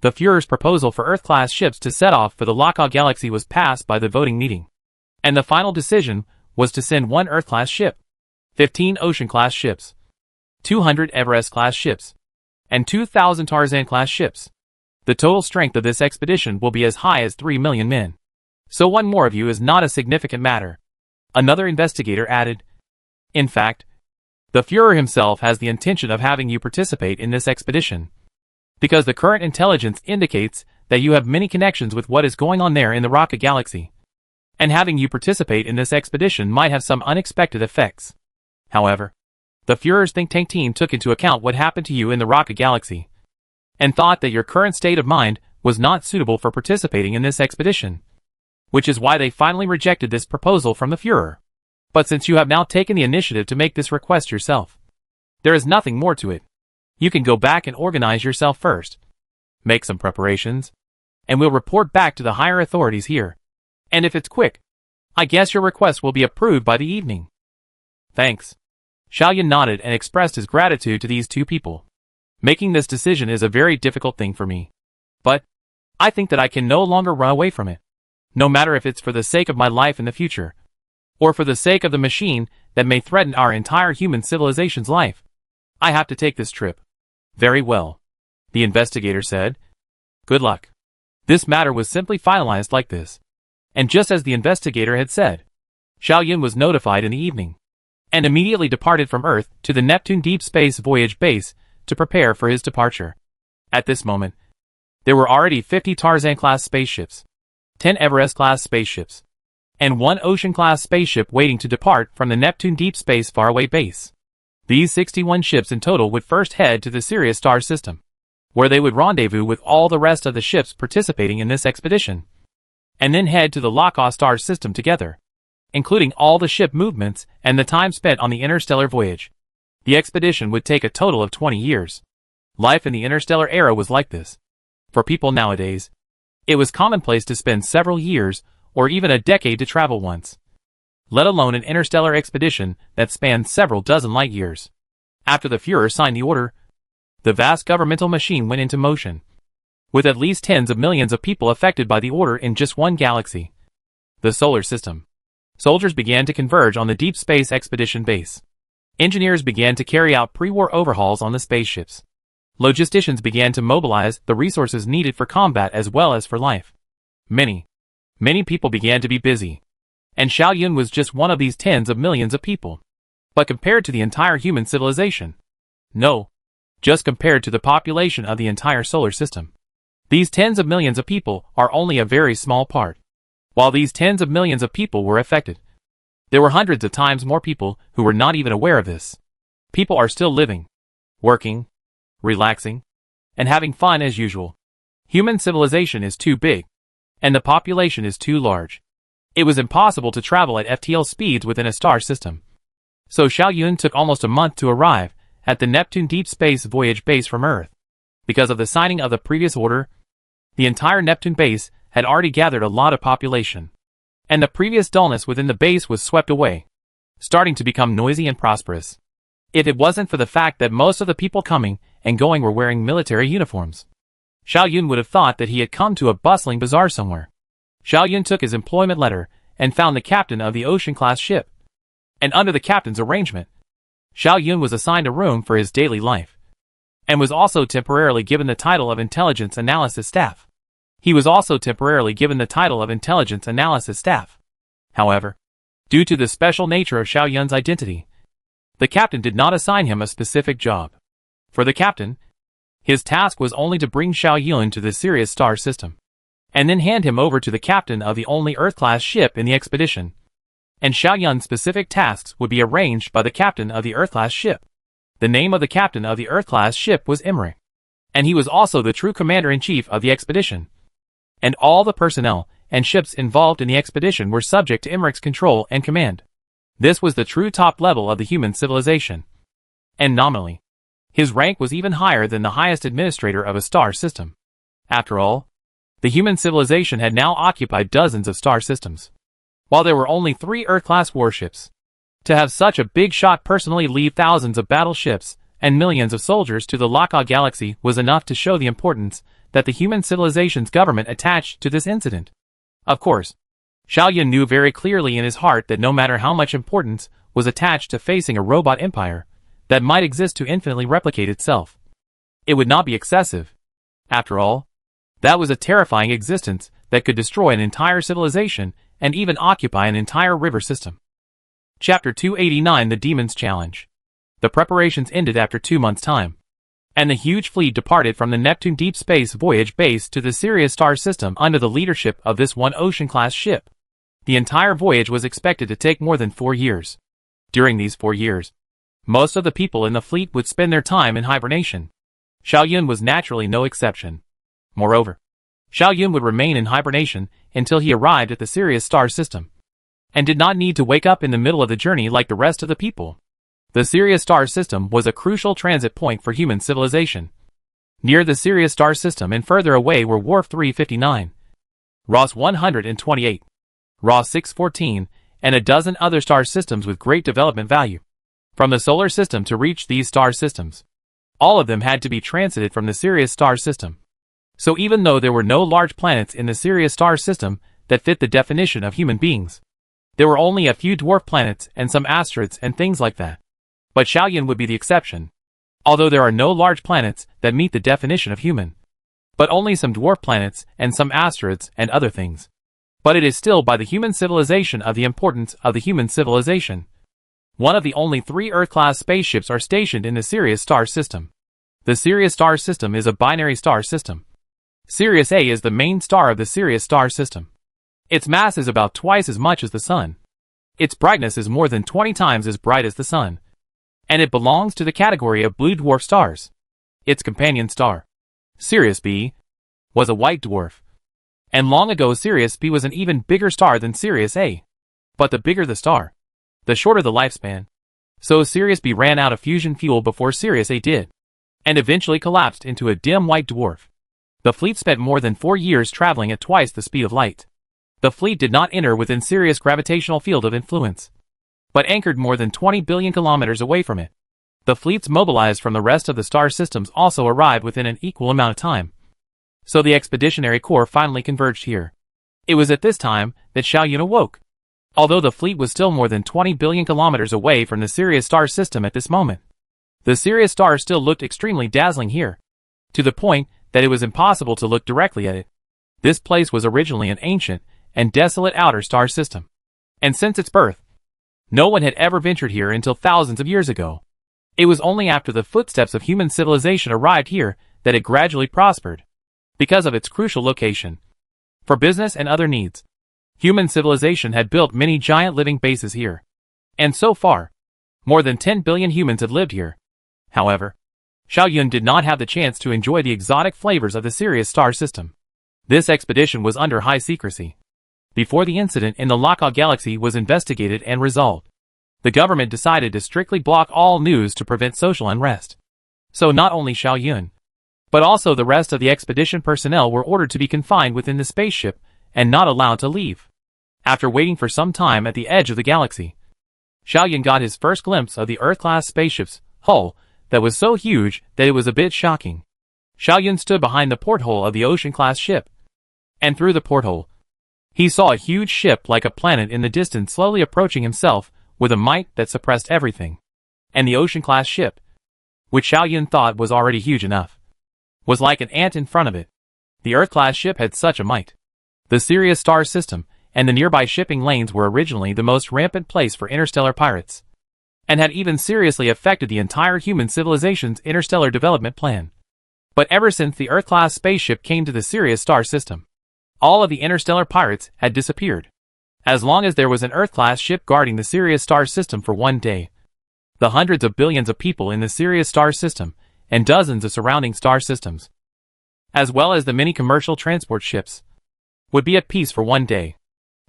the Führer's proposal for Earth-class ships to set off for the Laka Galaxy was passed by the voting meeting, and the final decision was to send 1 Earth-class ship, 15 Ocean-class ships, 200 Everest-class ships, and 2,000 Tarzan-class ships. The total strength of this expedition will be as high as 3 million men. So 1 more of you is not a significant matter." Another investigator added, "In fact, the Führer himself has the intention of having you participate in this expedition, because the current intelligence indicates that you have many connections with what is going on there in the Rocket Galaxy, and having you participate in this expedition might have some unexpected effects. However, the Führer's think tank team took into account what happened to you in the Rocket Galaxy, and thought that your current state of mind was not suitable for participating in this expedition, which is why they finally rejected this proposal from the Führer. But since you have now taken the initiative to make this request yourself, there is nothing more to it. You can go back and organize yourself first, make some preparations, and we'll report back to the higher authorities here. And if it's quick, I guess your request will be approved by the evening." "Thanks." Xiao Yun nodded and expressed his gratitude to these two people. "Making this decision is a very difficult thing for me, but I think that I can no longer run away from it, no matter if it's for the sake of my life in the future, or for the sake of the machine that may threaten our entire human civilization's life. I have to take this trip." "Very well," the investigator said. "Good luck." This matter was simply finalized like this, and just as the investigator had said, Xiao Yun was notified in the evening, and immediately departed from Earth to the Neptune Deep Space Voyage Base to prepare for his departure. At this moment, there were already 50 Tarzan-class spaceships, 10 Everest-class spaceships, and 1 Ocean-class spaceship waiting to depart from the Neptune Deep Space Faraway Base. These 61 ships in total would first head to the Sirius star system, where they would rendezvous with all the rest of the ships participating in this expedition, and then head to the Laka star system together, including all the ship movements and the time spent on the interstellar voyage. The expedition would take a total of 20 years. Life in the interstellar era was like this. For people nowadays, it was commonplace to spend several years or even a decade to travel once, let alone an interstellar expedition that spanned several dozen light years. After the Führer signed the order, the vast governmental machine went into motion, with at least tens of millions of people affected by the order in just one galaxy, the solar system. Soldiers began to converge on the Deep Space Expedition base. Engineers began to carry out pre-war overhauls on the spaceships. Logisticians began to mobilize the resources needed for combat as well as for life. Many people began to be busy, and Xiao Yun was just one of these tens of millions of people. But compared to the entire human civilization, no, just compared to the population of the entire solar system, these tens of millions of people are only a very small part. While these tens of millions of people were affected, there were hundreds of times more people who were not even aware of this. People are still living, working, relaxing, and having fun as usual. Human civilization is too big, and the population is too large. It was impossible to travel at FTL speeds within a star system. So Xiao Yun took almost a month to arrive at the Neptune Deep Space Voyage Base from Earth. Because of the signing of the previous order, the entire Neptune base had already gathered a lot of population, and the previous dullness within the base was swept away, starting to become noisy and prosperous. If it wasn't for the fact that most of the people coming and going were wearing military uniforms, Xiao Yun would have thought that he had come to a bustling bazaar somewhere. Xiao Yun took his employment letter and found the captain of the Ocean-class ship, and under the captain's arrangement, Xiao Yun was assigned a room for his daily life, and was also temporarily given the title of Intelligence Analysis Staff. However, Due to the special nature of Xiao Yun's identity, the captain did not assign him a specific job. For the captain, his task was only to bring Xiao Yun to the Sirius star system, and then hand him over to the captain of the only Earth-class ship in the expedition. And Xiao Yun's specific tasks would be arranged by the captain of the Earth-class ship. The name of the captain of the Earth-class ship was Emmerich, and he was also the true commander-in-chief of the expedition. And all the personnel and ships involved in the expedition were subject to Emmerich's control and command. This was the true top level of the human civilization. And nominally, his rank was even higher than the highest administrator of a star system. After all, the human civilization had now occupied dozens of star systems, while there were only 3 Earth-class warships. To have such a big shot personally lead thousands of battleships and millions of soldiers to the Laka galaxy was enough to show the importance that the human civilization's government attached to this incident. Of course, Xiao Yun knew very clearly in his heart that no matter how much importance was attached to facing a robot empire that might exist to infinitely replicate itself, it would not be excessive. After all, that was a terrifying existence that could destroy an entire civilization and even occupy an entire river system. Chapter 289: The Demon's Challenge. The preparations ended after 2 months' time, and the huge fleet departed from the Neptune Deep Space Voyage Base to the Sirius star system under the leadership of this one ocean-class ship. The entire voyage was expected to take more than 4 years. During these 4 years, most of the people in the fleet would spend their time in hibernation. Xiao Yun was naturally no exception. Moreover, Xiao Yun would remain in hibernation until he arrived at the Sirius star system, and did not need to wake up in the middle of the journey like the rest of the people. The Sirius star system was a crucial transit point for human civilization. Near the Sirius star system and further away were Wharf 359, Ross 128, Ross 614, and a dozen other star systems with great development value. From the solar system to reach these star systems, all of them had to be transited from the Sirius star system. So even though there were no large planets in the Sirius star system that fit the definition of human beings, there were only a few dwarf planets and some asteroids and things like that. But Xiao Yun would be the exception. Although there are no large planets that meet the definition of human, but only some dwarf planets and some asteroids and other things. But it is still by the human civilization of the importance of the human civilization. One of the only 3 Earth-class spaceships are stationed in the Sirius star system. The Sirius star system is a binary star system. Sirius A is the main star of the Sirius star system. Its mass is about twice as much as the Sun. Its brightness is more than 20 times as bright as the Sun. And it belongs to the category of blue dwarf stars. Its companion star, Sirius B, was a white dwarf. And long ago Sirius B was an even bigger star than Sirius A. But the bigger the star, the shorter the lifespan. So Sirius B ran out of fusion fuel before Sirius A did, and eventually collapsed into a dim white dwarf. The fleet spent more than 4 years traveling at twice the speed of light. The fleet did not enter within Sirius' gravitational field of influence, but anchored more than 20 billion kilometers away from it. The fleets mobilized from the rest of the star systems also arrived within an equal amount of time. So the expeditionary corps finally converged here. It was at this time that Xiao Yun awoke. Although the fleet was still more than 20 billion kilometers away from the Sirius star system at this moment, the Sirius star still looked extremely dazzling here, to the point that it was impossible to look directly at it. This place was originally an ancient and desolate outer star system, and since its birth, no one had ever ventured here until thousands of years ago. It was only after the footsteps of human civilization arrived here that it gradually prospered, because of its crucial location. For business and other needs, human civilization had built many giant living bases here, and so far, more than 10 billion humans had lived here. However, Xiao Yun did not have the chance to enjoy the exotic flavors of the Sirius star system. This expedition was under high secrecy. Before the incident in the Laka galaxy was investigated and resolved, the government decided to strictly block all news to prevent social unrest. So not only Xiao Yun, but also the rest of the expedition personnel were ordered to be confined within the spaceship and not allowed to leave. After waiting for some time at the edge of the galaxy, Xiao Yun got his first glimpse of the Earth-class spaceship's hull that was so huge that it was a bit shocking. Xiao Yun stood behind the porthole of the ocean-class ship, and through the porthole, he saw a huge ship like a planet in the distance slowly approaching himself with a might that suppressed everything. And the ocean-class ship, which Xiao Yun thought was already huge enough, was like an ant in front of it. The Earth-class ship had such a might. The Sirius star system and the nearby shipping lanes were originally the most rampant place for interstellar pirates, and had even seriously affected the entire human civilization's interstellar development plan. But ever since the Earth-class spaceship came to the Sirius star system, all of the interstellar pirates had disappeared. As long as there was an Earth-class ship guarding the Sirius star system for one day, the hundreds of billions of people in the Sirius star system and dozens of surrounding star systems, as well as the many commercial transport ships, would be at peace for one day.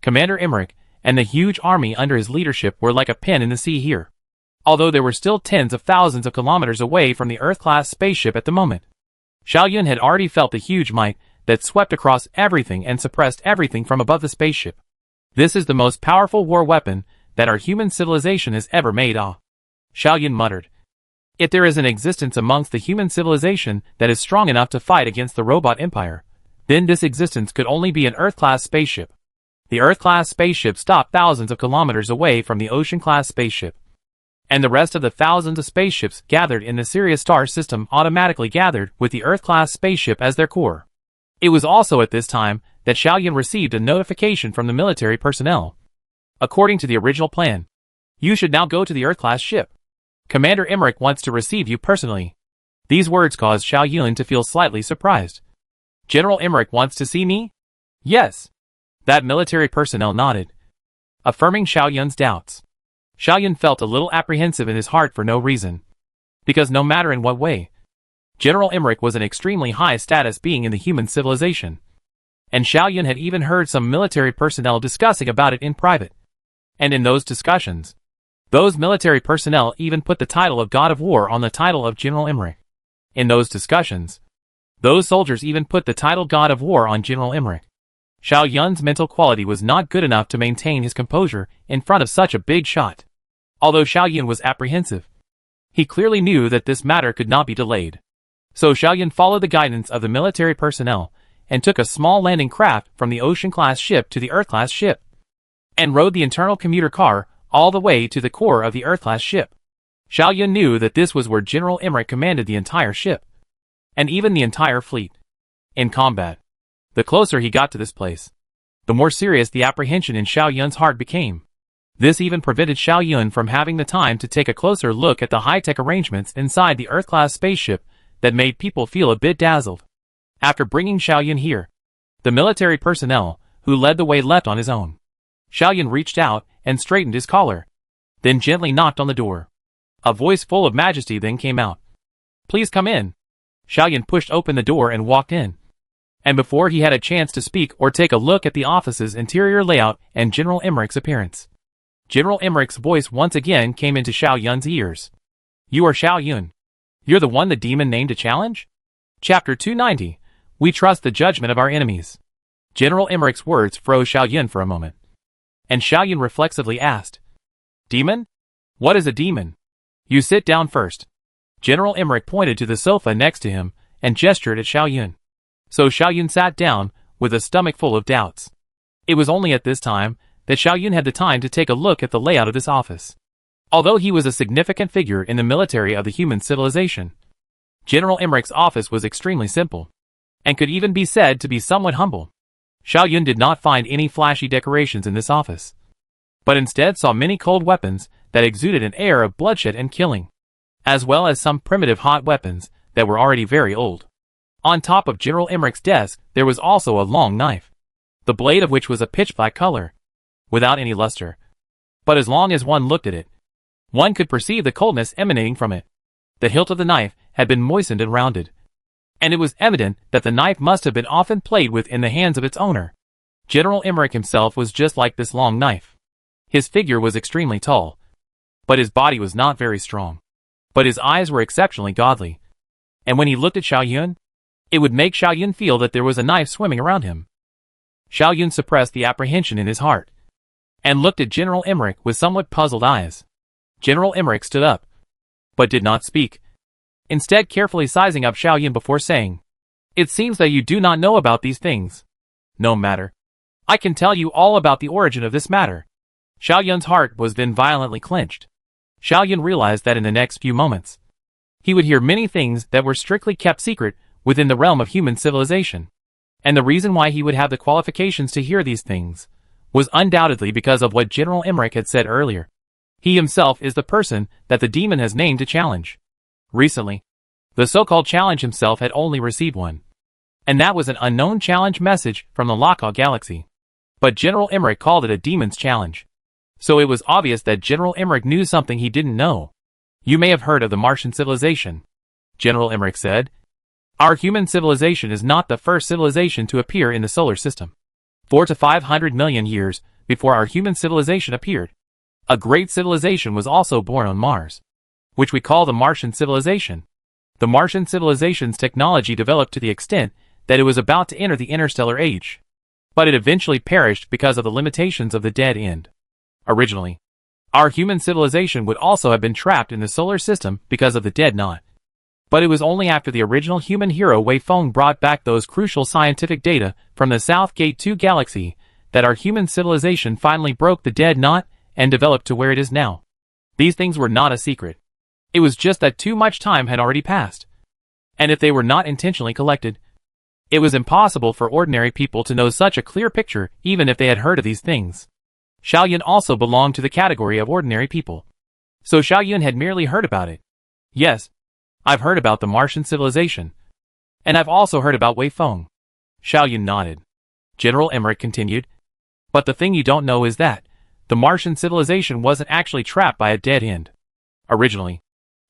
Commander Emmerich and the huge army under his leadership were like a pin in the sea here, although they were still tens of thousands of kilometers away from the Earth-class spaceship at the moment. Xiao Yun had already felt the huge might that swept across everything and suppressed everything from above the spaceship. This is the most powerful war weapon that our human civilization has ever made. Xiao Yun muttered. If there is an existence amongst the human civilization that is strong enough to fight against the robot empire, then this existence could only be an Earth-class spaceship. The Earth-class spaceship stopped thousands of kilometers away from the Ocean-class spaceship, and the rest of the thousands of spaceships gathered in the Sirius star system automatically gathered with the Earth-class spaceship as their core. It was also at this time that Xiao Yun received a notification from the military personnel. According to the original plan, you should now go to the Earth-class ship. Commander Emmerich wants to receive you personally. These words caused Xiao Yun to feel slightly surprised. General Emmerich wants to see me? Yes. That military personnel nodded, affirming Xiao Yun's doubts. Xiao Yun felt a little apprehensive in his heart for no reason, because no matter in what way, General Emmerich was an extremely high-status being in the human civilization, and Xiao Yun had even heard some military personnel discussing about it in private. And in those discussions, those military personnel even put the title of God of War on the title of General Emmerich. In those discussions, those soldiers even put the title God of War on General Emmerich. Xiao Yun's mental quality was not good enough to maintain his composure in front of such a big shot. Although Xiao Yun was apprehensive, he clearly knew that this matter could not be delayed. So Xiao Yun followed the guidance of the military personnel and took a small landing craft from the Ocean-class ship to the Earth-class ship, and rode the internal commuter car all the way to the core of the Earth-class ship. Xiao Yun knew that this was where General Emmerich commanded the entire ship, and even the entire fleet. In combat, the closer he got to this place, the more serious the apprehension in Xiao Yun's heart became. This even prevented Xiao Yun from having the time to take a closer look at the high-tech arrangements inside the Earth-class spaceship that made people feel a bit dazzled. After bringing Xiao Yun here, the military personnel who led the way left on his own. Xiao Yun reached out and straightened his collar, then gently knocked on the door. A voice full of majesty then came out. "Please come in." Xiao Yun pushed open the door and walked in. And before he had a chance to speak or take a look at the office's interior layout and General Emmerich's appearance, General Emmerich's voice once again came into Xiao Yun's ears. "You are Xiao Yun. You're the one the demon named to challenge?" Chapter 290. We trust the judgment of our enemies. General Emmerich's words froze Xiao Yun for a moment, and Xiao Yun reflexively asked, "Demon? What is a demon?" "You sit down first." General Emmerich pointed to the sofa next to him and gestured at Xiao Yun. So Xiao Yun sat down with a stomach full of doubts. It was only at this time that Xiao Yun had the time to take a look at the layout of this office. Although he was a significant figure in the military of the human civilization, General Emmerich's office was extremely simple, and could even be said to be somewhat humble. Xiao Yun did not find any flashy decorations in this office, but instead saw many cold weapons that exuded an air of bloodshed and killing, as well as some primitive hot weapons that were already very old. On top of General Emmerich's desk there was also a long knife, the blade of which was a pitch-black color, without any luster. But as long as one looked at it, one could perceive the coldness emanating from it. The hilt of the knife had been moistened and rounded, and it was evident that the knife must have been often played with in the hands of its owner. General Emmerich himself was just like this long knife. His figure was extremely tall, but his body was not very strong. But his eyes were exceptionally godly, and when he looked at Xiao Yun, it would make Xiao Yun feel that there was a knife swimming around him. Xiao Yun suppressed the apprehension in his heart, and looked at General Emmerich with somewhat puzzled eyes. General Emmerich stood up, but did not speak, instead carefully sizing up Xiao Yun before saying, "It seems that you do not know about these things. No matter. I can tell you all about the origin of this matter." Xiao Yun's heart was then violently clenched. Xiao Yun realized that in the next few moments, he would hear many things that were strictly kept secret within the realm of human civilization. And the reason why he would have the qualifications to hear these things was undoubtedly because of what General Emmerich had said earlier. He himself is the person that the demon has named to challenge. Recently, the so-called challenge himself had only received one. And that was an unknown challenge message from the Laka galaxy. But General Emmerich called it a demon's challenge. So it was obvious that General Emmerich knew something he didn't know. You may have heard of the Martian civilization, General Emmerich said. Our human civilization is not the first civilization to appear in the solar system. 400 to 500 million years before our human civilization appeared, a great civilization was also born on Mars, which we call the Martian civilization. The Martian civilization's technology developed to the extent that it was about to enter the interstellar age. But it eventually perished because of the limitations of the dead end. Originally, our human civilization would also have been trapped in the solar system because of the dead knot. But it was only after the original human hero Wei Feng brought back those crucial scientific data from the South Gate 2 galaxy that our human civilization finally broke the dead knot and developed to where it is now. These things were not a secret. It was just that too much time had already passed. And if they were not intentionally collected, it was impossible for ordinary people to know such a clear picture even if they had heard of these things. Xiao Yun also belonged to the category of ordinary people. So Xiao Yun had merely heard about it. Yes, I've heard about the Martian civilization. And I've also heard about Wei Feng. Xiao Yun nodded. General Emmerich continued. But the thing you don't know is that the Martian civilization wasn't actually trapped by a dead end. Originally,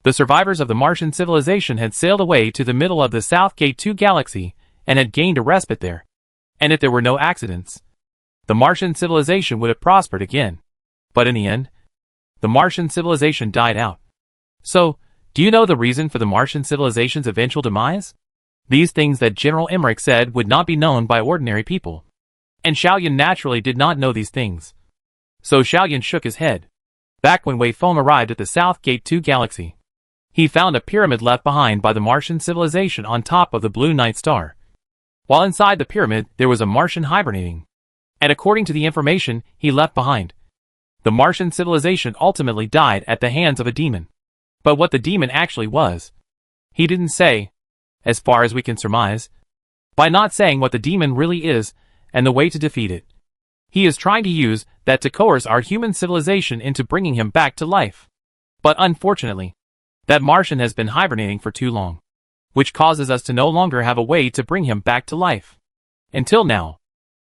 the survivors of the Martian civilization had sailed away to the middle of the South Gate 2 galaxy and had gained a respite there. And if there were no accidents, the Martian civilization would have prospered again. But in the end, the Martian civilization died out. So, do you know the reason for the Martian civilization's eventual demise? These things that General Emmerich said would not be known by ordinary people. And Xiao Yun naturally did not know these things. So Xiao Yun shook his head. Back when Wei Feng arrived at the South Gate 2 galaxy, he found a pyramid left behind by the Martian civilization on top of the Blue Night Star. While inside the pyramid, there was a Martian hibernating. And according to the information he left behind, the Martian civilization ultimately died at the hands of a demon. But what the demon actually was, he didn't say, as far as we can surmise. By not saying what the demon really is and the way to defeat it, he is trying to use that to coerce our human civilization into bringing him back to life. But unfortunately, that Martian has been hibernating for too long, which causes us to no longer have a way to bring him back to life. Until now,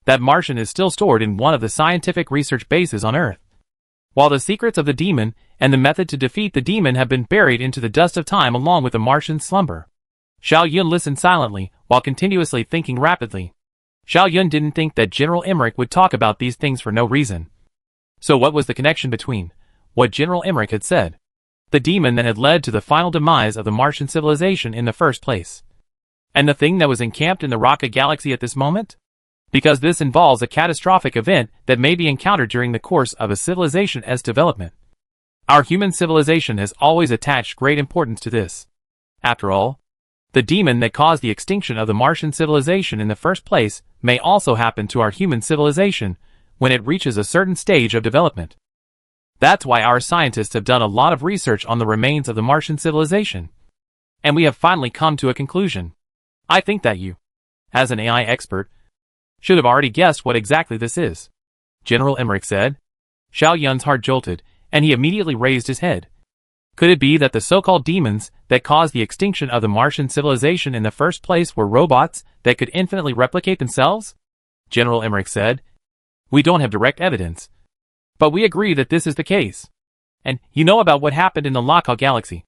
that Martian is still stored in one of the scientific research bases on Earth, while the secrets of the demon and the method to defeat the demon have been buried into the dust of time along with the Martian's slumber. Xiao Yun listened silently while continuously thinking rapidly. Xiao Yun didn't think that General Emmerich would talk about these things for no reason. So what was the connection between what General Emmerich had said, the demon that had led to the final demise of the Martian civilization in the first place, and the thing that was encamped in the Raka galaxy at this moment? Because this involves a catastrophic event that may be encountered during the course of a civilization's development. Our human civilization has always attached great importance to this. After all, the demon that caused the extinction of the Martian civilization in the first place may also happen to our human civilization when it reaches a certain stage of development. That's why our scientists have done a lot of research on the remains of the Martian civilization. And we have finally come to a conclusion. I think that you, as an AI expert, should have already guessed what exactly this is, General Emmerich said. Xiao Yun's heart jolted, and he immediately raised his head. Could it be that the so-called demons that caused the extinction of the Martian civilization in the first place were robots that could infinitely replicate themselves? General Emmerich said. We don't have direct evidence, but we agree that this is the case. And you know about what happened in the Laka galaxy.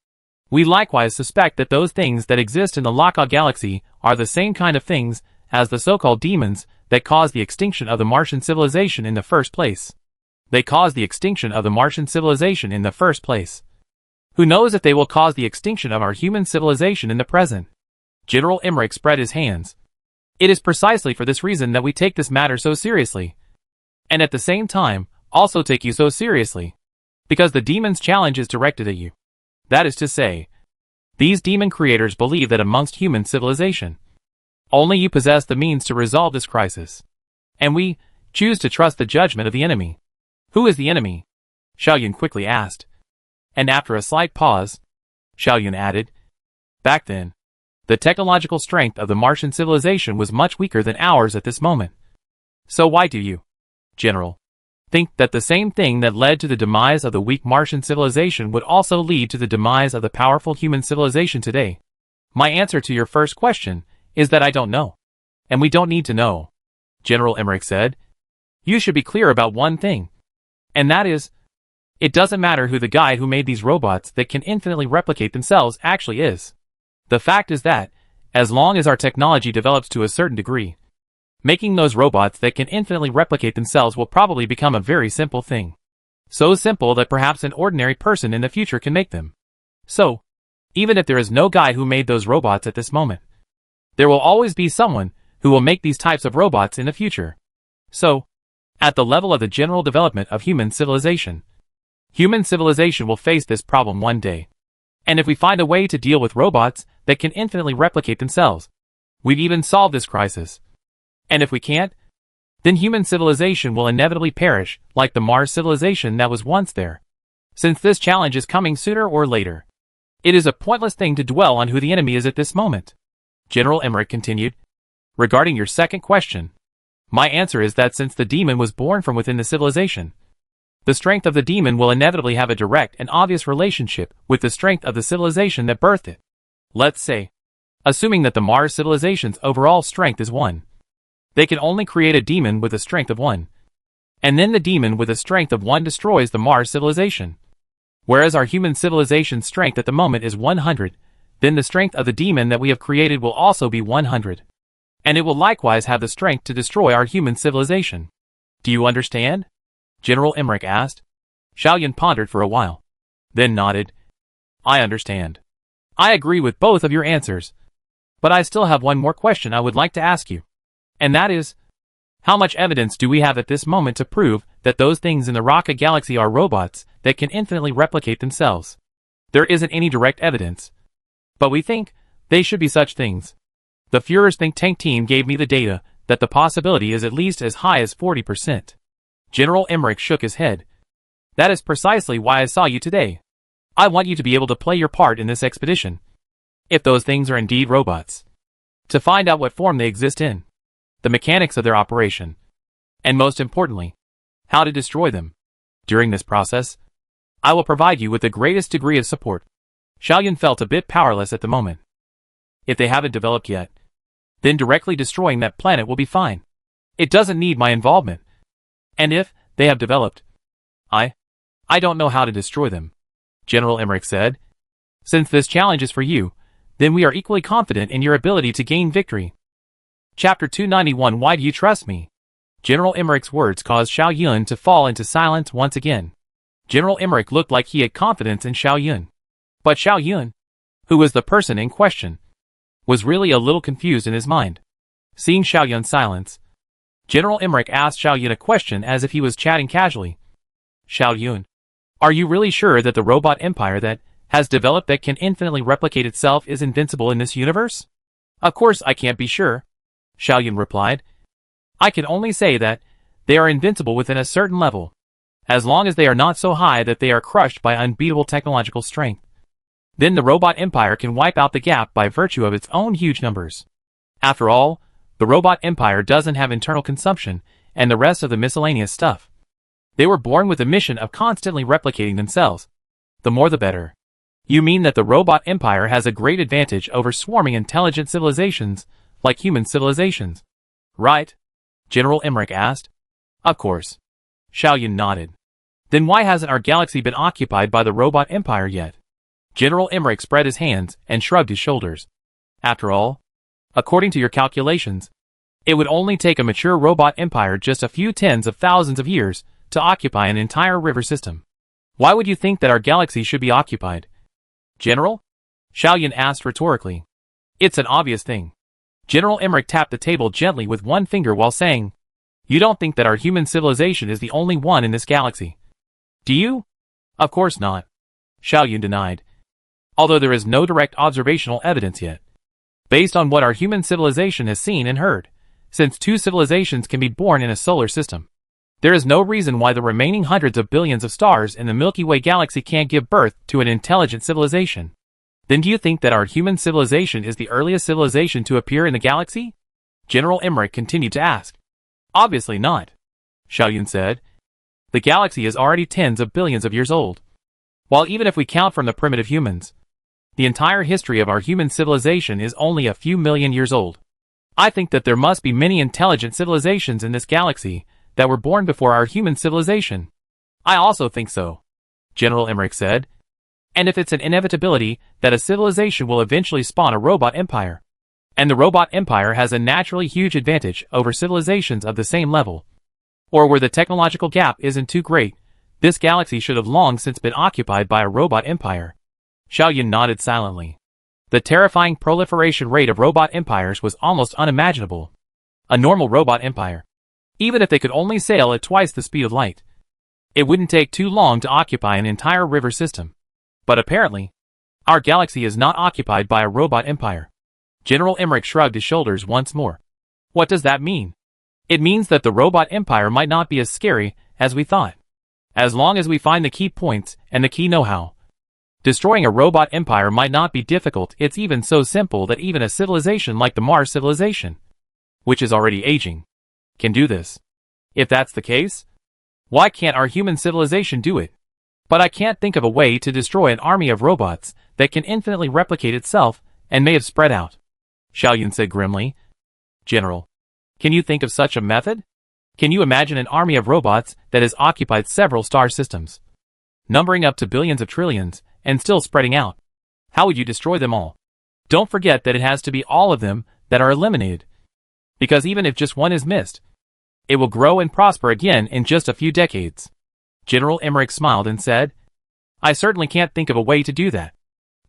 We likewise suspect that those things that exist in the Laka galaxy are the same kind of things as the so-called demons that caused the extinction of the Martian civilization in the first place. They caused the extinction of the Martian civilization in the first place. Who knows if they will cause the extinction of our human civilization in the present? General Emmerich spread his hands. It is precisely for this reason that we take this matter so seriously. And at the same time, also take you so seriously. Because the demon's challenge is directed at you. That is to say, these demon creators believe that amongst human civilization, only you possess the means to resolve this crisis. And we choose to trust the judgment of the enemy. Who is the enemy? Xiao Yun quickly asked. And after a slight pause, Xiao Yun added, back then, the technological strength of the Martian civilization was much weaker than ours at this moment. So why do you, General, think that the same thing that led to the demise of the weak Martian civilization would also lead to the demise of the powerful human civilization today? My answer to your first question is that I don't know. And we don't need to know. General Emmerich said. You should be clear about one thing. And that is, it doesn't matter who the guy who made these robots that can infinitely replicate themselves actually is. The fact is that, as long as our technology develops to a certain degree, making those robots that can infinitely replicate themselves will probably become a very simple thing. So simple that perhaps an ordinary person in the future can make them. So, even if there is no guy who made those robots at this moment, there will always be someone who will make these types of robots in the future. So, at the level of the general development of human civilization will face this problem one day. And if we find a way to deal with robots that can infinitely replicate themselves, we've even solved this crisis. And if we can't, then human civilization will inevitably perish, like the Mars civilization that was once there. Since this challenge is coming sooner or later, it is a pointless thing to dwell on who the enemy is at this moment. General Emmerich continued. Regarding your second question, my answer is that since the demon was born from within the civilization, the strength of the demon will inevitably have a direct and obvious relationship with the strength of the civilization that birthed it. Let's say, assuming that the Mars civilization's overall strength is 1. They can only create a demon with a strength of 1. And then the demon with a strength of 1 destroys the Mars civilization. Whereas our human civilization's strength at the moment is 100, then the strength of the demon that we have created will also be 100. And it will likewise have the strength to destroy our human civilization. Do you understand? General Emmerich asked. Xiaoyun pondered for a while, then nodded. I understand. I agree with both of your answers. But I still have one more question I would like to ask you. And that is, how much evidence do we have at this moment to prove that those things in the Rocket Galaxy are robots that can infinitely replicate themselves? There isn't any direct evidence. But we think they should be such things. The Führer's think tank team gave me the data that the possibility is at least as high as 40%. General Emmerich shook his head. That is precisely why I saw you today. I want you to be able to play your part in this expedition. If those things are indeed robots. To find out what form they exist in. The mechanics of their operation. And most importantly, how to destroy them. During this process, I will provide you with the greatest degree of support. Xiaoyun felt a bit powerless at the moment. If they haven't developed yet, then directly destroying that planet will be fine. It doesn't need my involvement. And if they have developed, I don't know how to destroy them, General Emmerich said. Since this challenge is for you, then we are equally confident in your ability to gain victory. Chapter 291 Why do you trust me? General Emmerich's words caused Xiaoyun to fall into silence once again. General Emmerich looked like he had confidence in Xiaoyun. But Xiaoyun, who was the person in question, was really a little confused in his mind. Seeing Xiaoyun's silence, General Emmerich asked Xiaoyun a question as if he was chatting casually. Xiaoyun, are you really sure that the robot empire that has developed that can infinitely replicate itself is invincible in this universe? Of course I can't be sure, Xiaoyun replied. I can only say that they are invincible within a certain level, as long as they are not so high that they are crushed by unbeatable technological strength. Then the robot empire can wipe out the gap by virtue of its own huge numbers. After all, the robot empire doesn't have internal consumption and the rest of the miscellaneous stuff. They were born with a mission of constantly replicating themselves. The more the better. You mean that the robot empire has a great advantage over swarming intelligent civilizations like human civilizations, right? General Emmerich asked. Of course. Xiaoyun nodded. Then why hasn't our galaxy been occupied by the robot empire yet? General Emmerich spread his hands and shrugged his shoulders. After all, according to your calculations, it would only take a mature robot empire just a few tens of thousands of years to occupy an entire river system. Why would you think that our galaxy should be occupied? General? Xiaoyun asked rhetorically. It's an obvious thing. General Emmerich tapped the table gently with one finger while saying, You don't think that our human civilization is the only one in this galaxy? Do you? Of course not. Xiaoyun denied. Although there is no direct observational evidence yet. Based on what our human civilization has seen and heard, since two civilizations can be born in a solar system, there is no reason why the remaining hundreds of billions of stars in the Milky Way galaxy can't give birth to an intelligent civilization. Then do you think that our human civilization is the earliest civilization to appear in the galaxy? General Emmerich continued to ask. Obviously not, Xiaoyun said. The galaxy is already tens of billions of years old. While even if we count from the primitive humans, the entire history of our human civilization is only a few million years old. I think that there must be many intelligent civilizations in this galaxy that were born before our human civilization. I also think so, General Emmerich said. And if it's an inevitability that a civilization will eventually spawn a robot empire, and the robot empire has a naturally huge advantage over civilizations of the same level, or where the technological gap isn't too great, this galaxy should have long since been occupied by a robot empire. Xiaoyun nodded silently. The terrifying proliferation rate of robot empires was almost unimaginable. A normal robot empire, even if they could only sail at twice the speed of light, it wouldn't take too long to occupy an entire river system. But apparently, our galaxy is not occupied by a robot empire. General Emmerich shrugged his shoulders once more. What does that mean? It means that the robot empire might not be as scary as we thought. As long as we find the key points and the key know-how. Destroying a robot empire might not be difficult. It's even so simple that even a civilization like the Mars civilization, which is already aging, can do this. If that's the case, why can't our human civilization do it? But I can't think of a way to destroy an army of robots that can infinitely replicate itself and may have spread out, Xiaoyun said grimly. General, can you think of such a method? Can you imagine an army of robots that has occupied several star systems, numbering up to billions of trillions, and still spreading out? How would you destroy them all? Don't forget that it has to be all of them that are eliminated. Because even if just one is missed, it will grow and prosper again in just a few decades. General Emmerich smiled and said, I certainly can't think of a way to do that.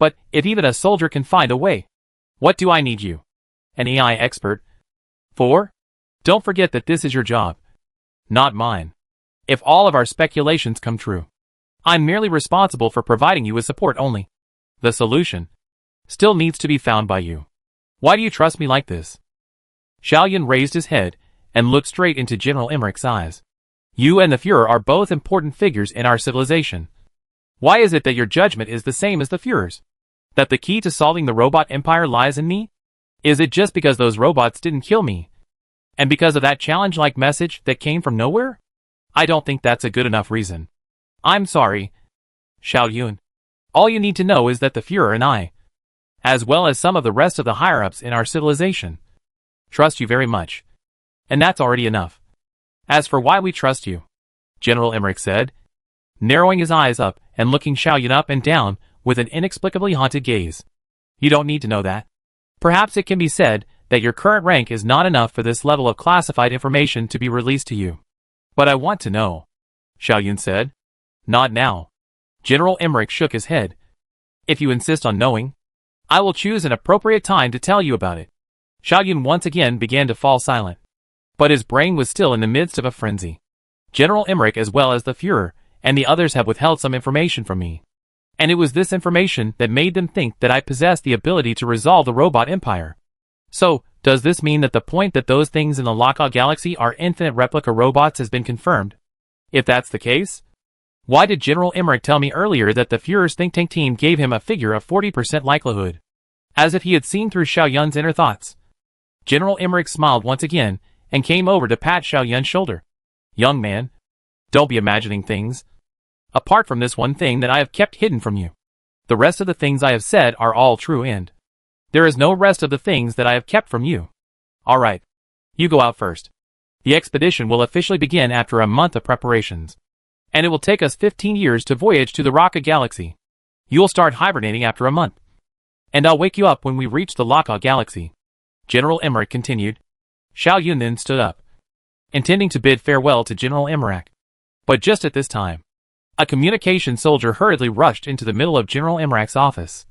But if even a soldier can find a way, what do I need you, an AI expert, for? Don't forget that this is your job, not mine. If all of our speculations come true, I'm merely responsible for providing you with support only. The solution still needs to be found by you. Why do you trust me like this? Xiaoyun raised his head and looked straight into General Emmerich's eyes. You and the Führer are both important figures in our civilization. Why is it that your judgment is the same as the Führer's? That the key to solving the robot empire lies in me? Is it just because those robots didn't kill me? And because of that challenge-like message that came from nowhere? I don't think that's a good enough reason. I'm sorry, Xiaoyun. All you need to know is that the Führer and I, as well as some of the rest of the higher-ups in our civilization, trust you very much. And that's already enough. As for why we trust you, General Emmerich said, narrowing his eyes up and looking Xiaoyun up and down with an inexplicably haunted gaze. You don't need to know that. Perhaps it can be said that your current rank is not enough for this level of classified information to be released to you. But I want to know, Xiaoyun said. Not now. General Emmerich shook his head. If you insist on knowing, I will choose an appropriate time to tell you about it. Xiaoyun once again began to fall silent. But his brain was still in the midst of a frenzy. General Emmerich as well as the Führer and the others have withheld some information from me. And it was this information that made them think that I possessed the ability to resolve the robot empire. So, does this mean that the point that those things in the Laka galaxy are infinite replica robots has been confirmed? If that's the case, why did General Emmerich tell me earlier that the Führer's think tank team gave him a figure of 40% likelihood? As if he had seen through Xiaoyun's inner thoughts. General Emmerich smiled once again and came over to pat Xiaoyun's shoulder. Young man, don't be imagining things. Apart from this one thing that I have kept hidden from you, the rest of the things I have said are all true and there is no rest of the things that I have kept from you. All right, you go out first. The expedition will officially begin after a month of preparations, and it will take us 15 years to voyage to the Raka galaxy. You'll start hibernating after a month, and I'll wake you up when we reach the Laka galaxy. General Emmerich continued. Xiaoyun then stood up, intending to bid farewell to General Emmerich. But just at this time, a communication soldier hurriedly rushed into the middle of General Emmerich's office.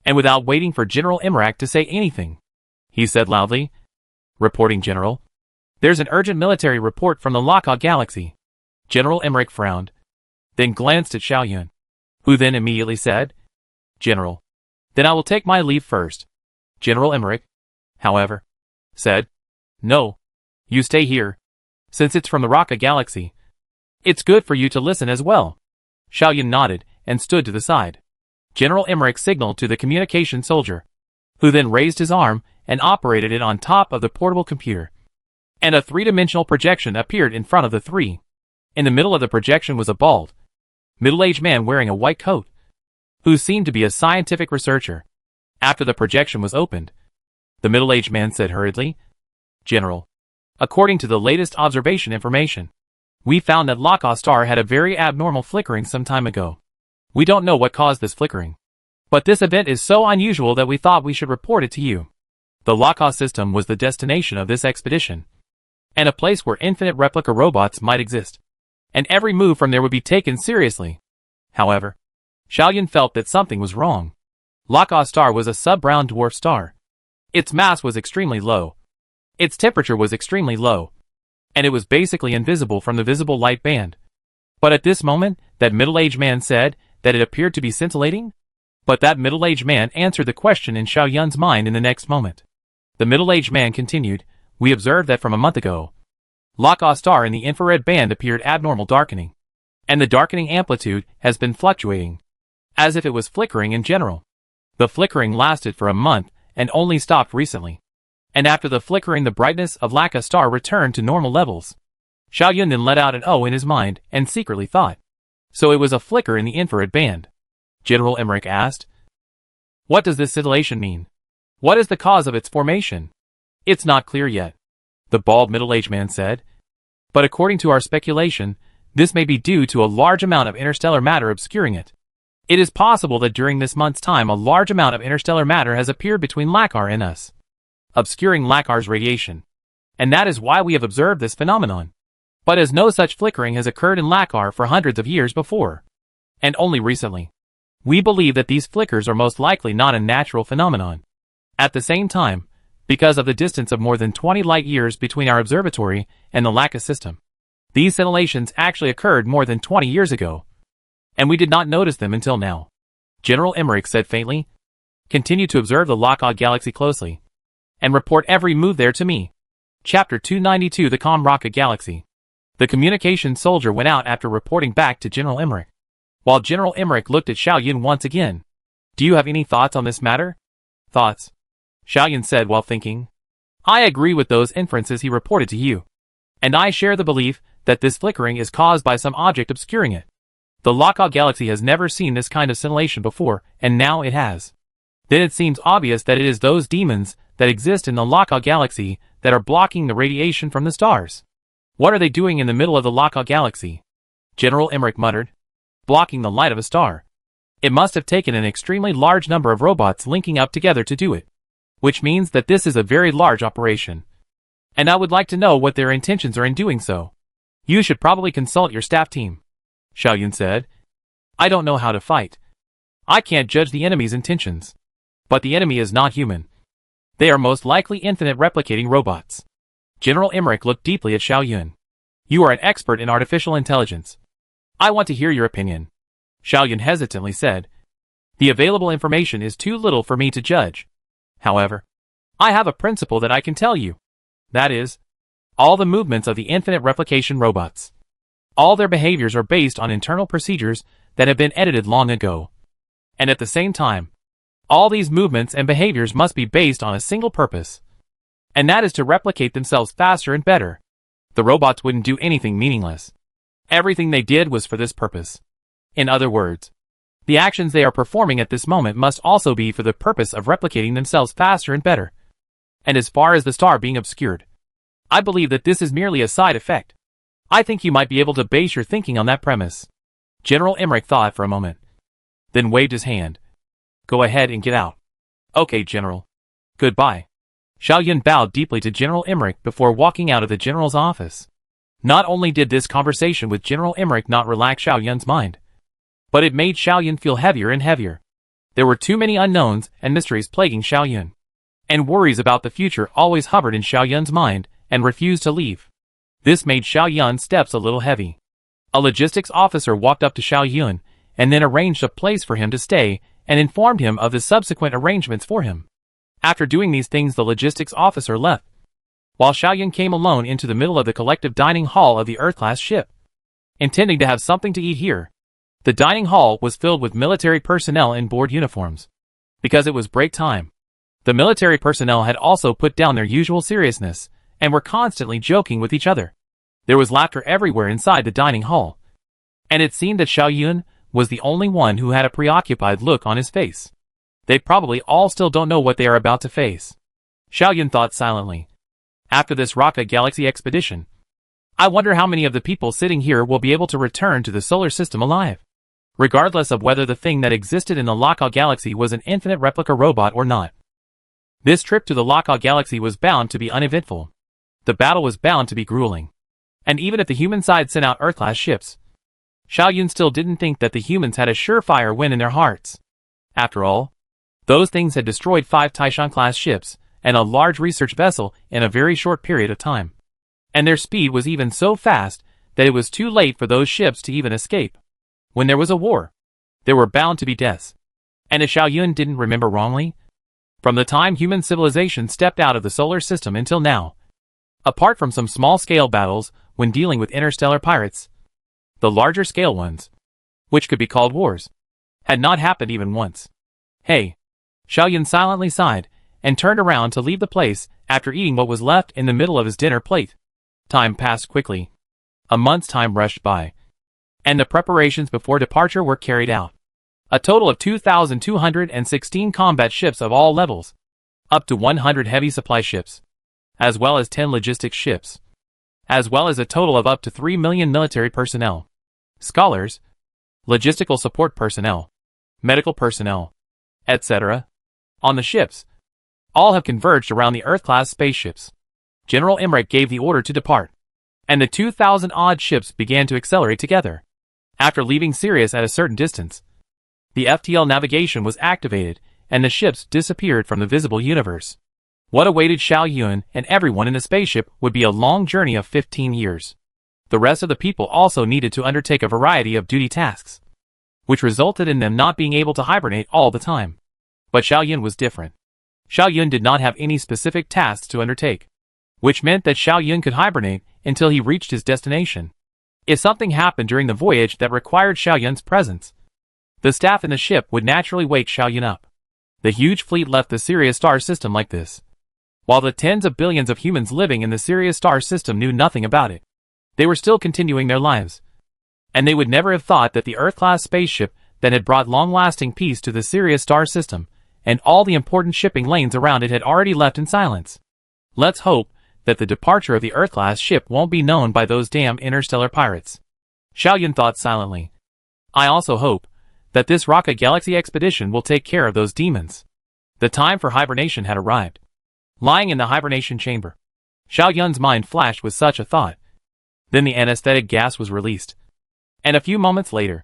And without waiting for General Emmerich to say anything, he said loudly, Reporting, General. There's an urgent military report from the Laka galaxy. General Emmerich frowned, then glanced at Xiaoyun, who then immediately said, General, then I will take my leave first. General Emmerich, however, said, No, you stay here. Since it's from the Raka galaxy, it's good for you to listen as well. Xiaoyun nodded and stood to the side. General Emmerich signaled to the communication soldier, who then raised his arm and operated it on top of the portable computer. And a three-dimensional projection appeared in front of the three. In the middle of the projection was a bald, middle-aged man wearing a white coat, who seemed to be a scientific researcher. After the projection was opened, the middle-aged man said hurriedly, "General, according to the latest observation information, we found that Laka star had a very abnormal flickering some time ago. We don't know what caused this flickering, but this event is so unusual that we thought we should report it to you." The Laka system was the destination of this expedition, and a place where infinite replica robots might exist, and every move from there would be taken seriously. However, Xiaoyun felt that something was wrong. Laka star was a sub-brown dwarf star. Its mass was extremely low. Its temperature was extremely low, and it was basically invisible from the visible light band. But at this moment, that middle-aged man said that it appeared to be scintillating? But that middle-aged man answered the question in Xiaoyun's mind in the next moment. The middle-aged man continued, "We observed that from a month ago, Laka star in the infrared band appeared abnormal darkening, and the darkening amplitude has been fluctuating, as if it was flickering in general. The flickering lasted for a month and only stopped recently. And after the flickering the brightness of Laka star returned to normal levels." Xiaoyun then let out an "oh" in his mind and secretly thought, so it was a flicker in the infrared band. General Emmerich asked, "What does this scintillation mean? What is the cause of its formation?" "It's not clear yet," the bald middle-aged man said. "But according to our speculation, this may be due to a large amount of interstellar matter obscuring it. It is possible that during this month's time a large amount of interstellar matter has appeared between Lakar and us, obscuring Lakar's radiation. And that is why we have observed this phenomenon. But as no such flickering has occurred in Lakar for hundreds of years before, and only recently, we believe that these flickers are most likely not a natural phenomenon. At the same time, because of the distance of more than 20 light-years between our observatory and the Laka system, these scintillations actually occurred more than 20 years ago, and we did not notice them until now." General Emmerich said faintly, "Continue to observe the Laka galaxy closely, and report every move there to me." Chapter 292 The Kamraka Galaxy. The communication soldier went out after reporting back to General Emmerich, while General Emmerich looked at Xiaoyun once again. "Do you have any thoughts on this matter?" "Thoughts?" Xiaoyun said while thinking. "I agree with those inferences he reported to you, and I share the belief that this flickering is caused by some object obscuring it. The Laka galaxy has never seen this kind of scintillation before, and now it has. Then it seems obvious that it is those demons that exist in the Laka galaxy that are blocking the radiation from the stars. What are they doing in the middle of the Laka galaxy?" General Emmerich muttered. "Blocking the light of a star. It must have taken an extremely large number of robots linking up together to do it, which means that this is a very large operation. And I would like to know what their intentions are in doing so. You should probably consult your staff team," Xiaoyun said. "I don't know how to fight. I can't judge the enemy's intentions. But the enemy is not human. They are most likely infinite replicating robots." General Emmerich looked deeply at Xiaoyun. "You are an expert in artificial intelligence. I want to hear your opinion." Xiaoyun hesitantly said, "The available information is too little for me to judge. However, I have a principle that I can tell you. That is, all the movements of the infinite replication robots, all their behaviors are based on internal procedures that have been edited long ago. And at the same time, all these movements and behaviors must be based on a single purpose, and that is to replicate themselves faster and better. The robots wouldn't do anything meaningless. Everything they did was for this purpose. In other words, the actions they are performing at this moment must also be for the purpose of replicating themselves faster and better. And as far as the star being obscured, I believe that this is merely a side effect. I think you might be able to base your thinking on that premise." General Emmerich thought for a moment, then waved his hand. "Go ahead and get out." "Okay, General. Goodbye." Xiaoyun bowed deeply to General Emmerich before walking out of the General's office. Not only did this conversation with General Emmerich not relax Xiaoyun's mind, but it made Xiaoyun feel heavier and heavier. There were too many unknowns and mysteries plaguing Xiaoyun, and worries about the future always hovered in Xiaoyun's mind and refused to leave. This made Xiaoyun's steps a little heavy. A logistics officer walked up to Xiaoyun and then arranged a place for him to stay and informed him of the subsequent arrangements for him. After doing these things, the logistics officer left, while Xiaoyun came alone into the middle of the collective dining hall of the Earth-class ship, intending to have something to eat here. The dining hall was filled with military personnel in board uniforms, because it was break time. The military personnel had also put down their usual seriousness, and were constantly joking with each other. There was laughter everywhere inside the dining hall. And it seemed that Xiao Yun was the only one who had a preoccupied look on his face. They probably all still don't know what they are about to face. Xiao Yun thought silently. After this Raka Galaxy expedition, I wonder how many of the people sitting here will be able to return to the solar system alive, regardless of whether the thing that existed in the Laka Galaxy was an infinite replica robot or not. This trip to the Laka Galaxy was bound to be uneventful. The battle was bound to be grueling. And even if the human side sent out Earth-class ships, Xiao Yun still didn't think that the humans had a surefire win in their hearts. After all, those things had destroyed 5 Taishan-class ships and a large research vessel in a very short period of time. And their speed was even so fast that it was too late for those ships to even escape. When there was a war, there were bound to be deaths. And if Xiao Yun didn't remember wrongly, from the time human civilization stepped out of the solar system until now, apart from some small-scale battles when dealing with interstellar pirates, the larger-scale ones, which could be called wars, had not happened even once. Hey! Xiao Yun silently sighed and turned around to leave the place after eating what was left in the middle of his dinner plate. Time passed quickly. A month's time rushed by, and the preparations before departure were carried out. A total of 2,216 combat ships of all levels, up to 100 heavy supply ships, as well as 10 logistics ships, as well as a total of up to 3 million military personnel, scholars, logistical support personnel, medical personnel, etc. on the ships. All have converged around the Earth-class spaceships. General Emmerich gave the order to depart, and the 2,000-odd ships began to accelerate together. After leaving Sirius at a certain distance, the FTL navigation was activated, and the ships disappeared from the visible universe. What awaited Xiao Yun and everyone in the spaceship would be a long journey of 15 years. The rest of the people also needed to undertake a variety of duty tasks, which resulted in them not being able to hibernate all the time. But Xiao Yun was different. Xiao Yun did not have any specific tasks to undertake, which meant that Xiao Yun could hibernate until he reached his destination. If something happened during the voyage that required Xiao Yun's presence, the staff in the ship would naturally wake Xiao Yun up. The huge fleet left the Sirius star system like this, while the tens of billions of humans living in the Sirius star system knew nothing about it. They were still continuing their lives, and they would never have thought that the Earth-class spaceship that had brought long-lasting peace to the Sirius star system and all the important shipping lanes around it had already left in silence. Let's hope that the departure of the Earth-class ship won't be known by those damn interstellar pirates. Xiao Yun thought silently. I also hope that this Raka Galaxy expedition will take care of those demons. The time for hibernation had arrived. Lying in the hibernation chamber, Xiao Yun's mind flashed with such a thought. Then the anesthetic gas was released, and a few moments later,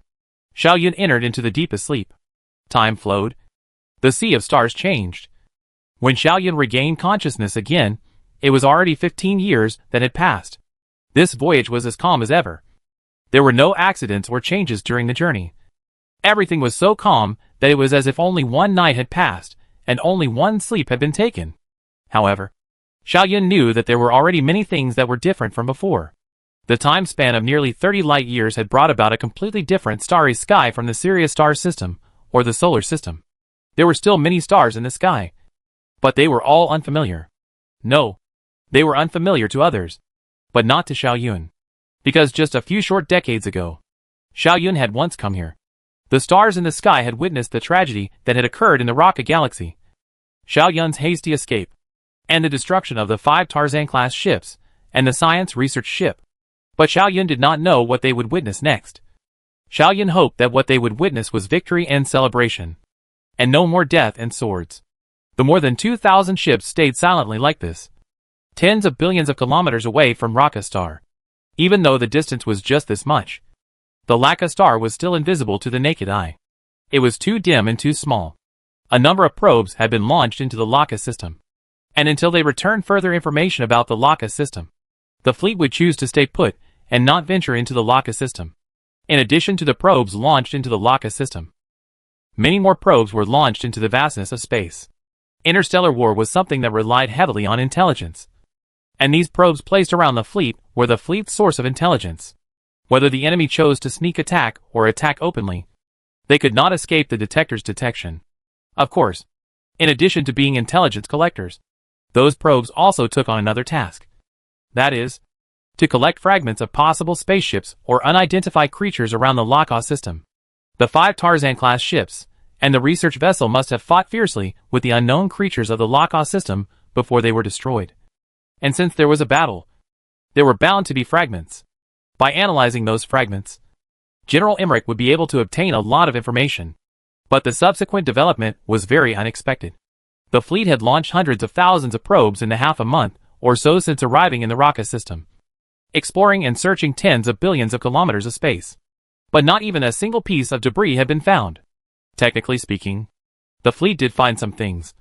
Xiao Yun entered into the deepest sleep. Time flowed. The sea of stars changed. When Xiao Yun regained consciousness again, it was already 15 years that had passed. This voyage was as calm as ever. There were no accidents or changes during the journey. Everything was so calm that it was as if only one night had passed, and only one sleep had been taken. However, Xiao Yun knew that there were already many things that were different from before. The time span of nearly 30 light years had brought about a completely different starry sky from the Sirius star system, or the solar system. There were still many stars in the sky, but they were all unfamiliar. No, they were unfamiliar to others, but not to Xiao Yun, because just a few short decades ago, Xiao Yun had once come here. The stars in the sky had witnessed the tragedy that had occurred in the Raka Galaxy, Xiao Yun's hasty escape, and the destruction of the 5 Tarzan-class ships, and the science research ship. But Xiao Yun did not know what they would witness next. Xiao Yun hoped that what they would witness was victory and celebration, and no more death and swords. The more than 2,000 ships stayed silently like this, tens of billions of kilometers away from Raka Star. Even though the distance was just this much, the Laka Star was still invisible to the naked eye. It was too dim and too small. A number of probes had been launched into the Laka system, and until they returned further information about the Laka system, the fleet would choose to stay put and not venture into the Laka system. In addition to the probes launched into the Laka system, many more probes were launched into the vastness of space. Interstellar war was something that relied heavily on intelligence, and these probes placed around the fleet were the fleet's source of intelligence. Whether the enemy chose to sneak attack or attack openly, they could not escape the detector's detection. Of course, in addition to being intelligence collectors, those probes also took on another task. That is, to collect fragments of possible spaceships or unidentified creatures around the Laka system. The 5 Tarzan-class ships and the research vessel must have fought fiercely with the unknown creatures of the Laka system before they were destroyed. And since there was a battle, there were bound to be fragments. By analyzing those fragments, General Emmerich would be able to obtain a lot of information. But the subsequent development was very unexpected. The fleet had launched hundreds of thousands of probes in half a month or so since arriving in the Raka system, exploring and searching tens of billions of kilometers of space. But not even a single piece of debris had been found. Technically speaking, the fleet did find some things,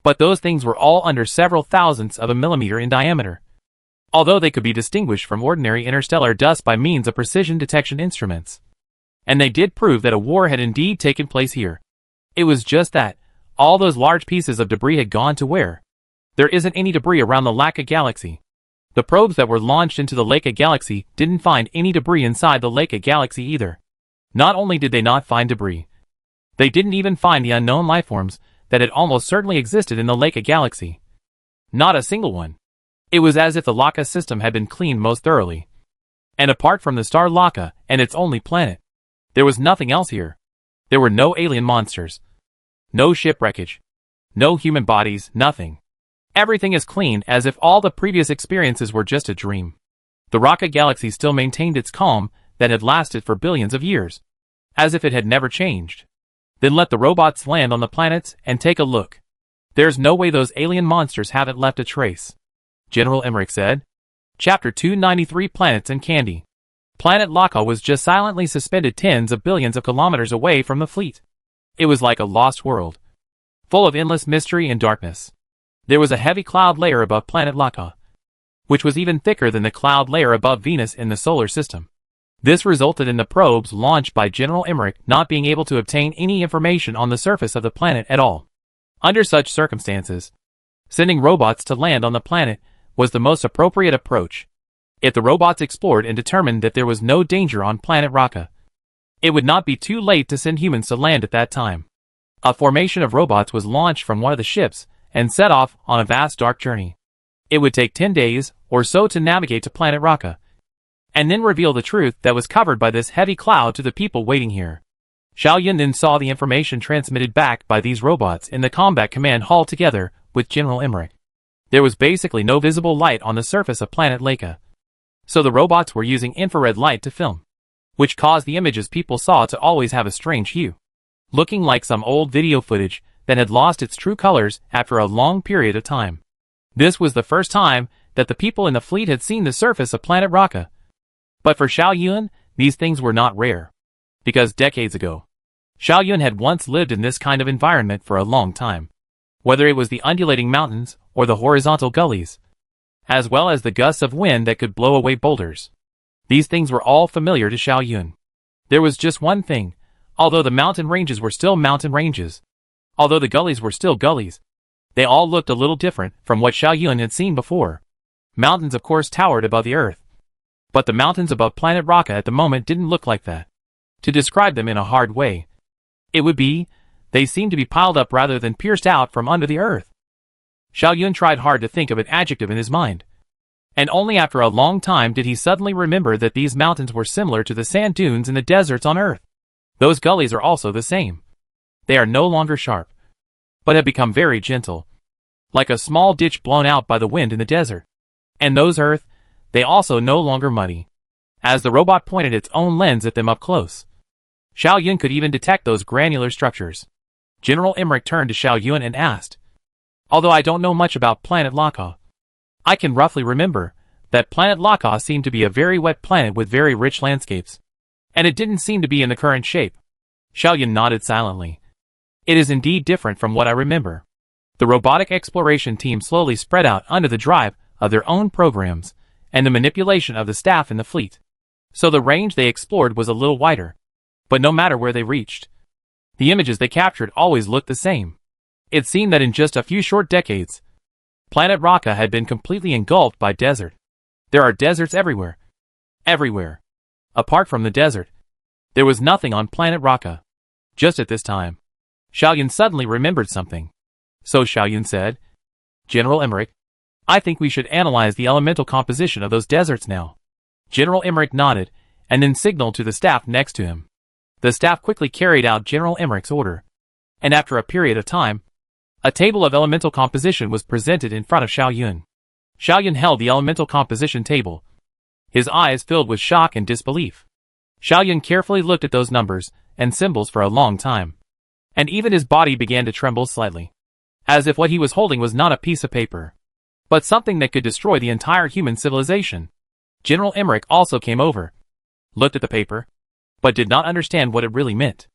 but those things were all under several thousandths of a millimeter in diameter. Although they could be distinguished from ordinary interstellar dust by means of precision detection instruments. And they did prove that a war had indeed taken place here. It was just that all those large pieces of debris had gone to where? There isn't any debris around the Laka galaxy. The probes that were launched into the Laka galaxy didn't find any debris inside the Laka galaxy either. Not only did they not find debris, they didn't even find the unknown lifeforms that had almost certainly existed in the Laka galaxy. Not a single one. It was as if the Laka system had been cleaned most thoroughly. And apart from the star Laka and its only planet, there was nothing else here. There were no alien monsters, no ship wreckage, no human bodies, nothing. Everything is clean as if all the previous experiences were just a dream. The Raka galaxy still maintained its calm that had lasted for billions of years, as if it had never changed. Then let the robots land on the planets and take a look. There's no way those alien monsters haven't left a trace, General Emmerich said. Chapter 293 Planets and Candy. Planet Laka was just silently suspended tens of billions of kilometers away from the fleet. It was like a lost world, full of endless mystery and darkness. There was a heavy cloud layer above planet Laka, which was even thicker than the cloud layer above Venus in the solar system. This resulted in the probes launched by General Emmerich not being able to obtain any information on the surface of the planet at all. Under such circumstances, sending robots to land on the planet was the most appropriate approach. If the robots explored and determined that there was no danger on planet Raka, it would not be too late to send humans to land at that time. A formation of robots was launched from one of the ships and set off on a vast dark journey. It would take 10 days or so to navigate to planet Raka, and then reveal the truth that was covered by this heavy cloud to the people waiting here. Xiao Yun then saw the information transmitted back by these robots in the combat command hall together with General Emmerich. There was basically no visible light on the surface of planet Laka, so the robots were using infrared light to film, which caused the images people saw to always have a strange hue, looking like some old video footage that had lost its true colors after a long period of time. This was the first time that the people in the fleet had seen the surface of planet Raka. But for Xiao Yun, these things were not rare, because decades ago, Xiao Yun had once lived in this kind of environment for a long time. Whether it was the undulating mountains or the horizontal gullies, as well as the gusts of wind that could blow away boulders, these things were all familiar to Xiao Yun. There was just one thing: although the mountain ranges were still mountain ranges, although the gullies were still gullies, they all looked a little different from what Xiao Yun had seen before. Mountains of course towered above the earth, but the mountains above planet Raka at the moment didn't look like that. To describe them in a hard way, it would be, they seemed to be piled up rather than pierced out from under the earth. Xiao Yun tried hard to think of an adjective in his mind, and only after a long time did he suddenly remember that these mountains were similar to the sand dunes in the deserts on Earth. Those gullies are also the same. They are no longer sharp, but have become very gentle, like a small ditch blown out by the wind in the desert. And those Earth, they also no longer muddy. As the robot pointed its own lens at them up close, Xiao Yun could even detect those granular structures. General Emmerich turned to Xiao Yun and asked, "Although I don't know much about planet Laka, I can roughly remember that planet Laka seemed to be a very wet planet with very rich landscapes, and it didn't seem to be in the current shape." Xiao Yun nodded silently. "It is indeed different from what I remember." The robotic exploration team slowly spread out under the drive of their own programs and the manipulation of the staff in the fleet. So the range they explored was a little wider. But no matter where they reached, the images they captured always looked the same. It seemed that in just a few short decades, planet Raka had been completely engulfed by desert. There are deserts everywhere. Everywhere. Apart from the desert, there was nothing on planet Raka. Just at this time, Xiao Yun suddenly remembered something. So Xiao Yun said, "General Emmerich, I think we should analyze the elemental composition of those deserts now. General Emmerich nodded, and then signaled to the staff next to him. The staff quickly carried out General Emmerich's order, and after a period of time, a table of elemental composition was presented in front of Xiao Yun. Xiao Yun held the elemental composition table, his eyes filled with shock and disbelief. Xiao Yun carefully looked at those numbers and symbols for a long time, and even his body began to tremble slightly, as if what he was holding was not a piece of paper, but something that could destroy the entire human civilization. General Emmerich also came over, looked at the paper, but did not understand what it really meant.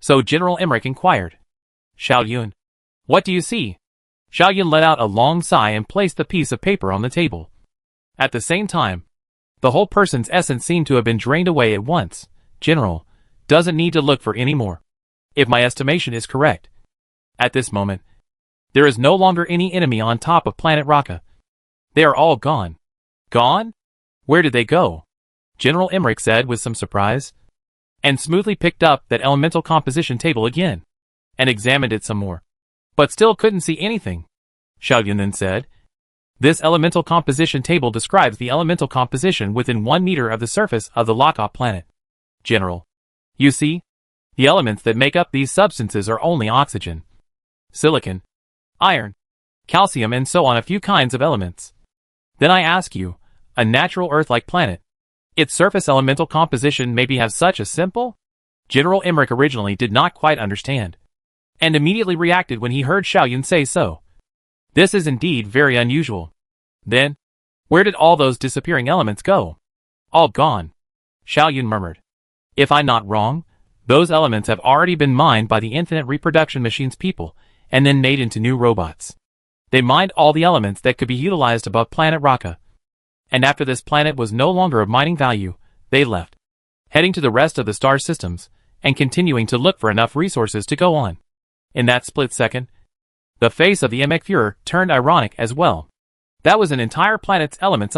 So General Emmerich inquired, "Xiao Yun, what do you see?" Xiao Yun let out a long sigh and placed the piece of paper on the table. At the same time, the whole person's essence seemed to have been drained away at once. "General, doesn't need to look for any more. If my estimation is correct, at this moment, there is no longer any enemy on top of planet Raka. They are all gone." "Gone? Where did they go?" General Emmerich said with some surprise, and smoothly picked up that elemental composition table again, and examined it some more, but still couldn't see anything. Xiao Yun then said, "This elemental composition table describes the elemental composition within 1 meter of the surface of the Laka planet. General, you see, the elements that make up these substances are only oxygen, silicon, iron, calcium, and so on, a few kinds of elements. Then I ask you, a natural Earth-like planet, its surface elemental composition maybe have such a simple?" General Emmerich originally did not quite understand, and immediately reacted when he heard Xiao Yun say so. This is indeed very unusual. Then, where did all those disappearing elements go? All gone, Xiao Yun murmured. If I'm not wrong, those elements have already been mined by the Infinite Reproduction Machine's people, and then made into new robots. They mined all the elements that could be utilized above planet Raka, and after this planet was no longer of mining value, they left, heading to the rest of the star systems, and continuing to look for enough resources to go on. In that split second, the face of the Emek Führer turned ironic as well. That was an entire planet's elements,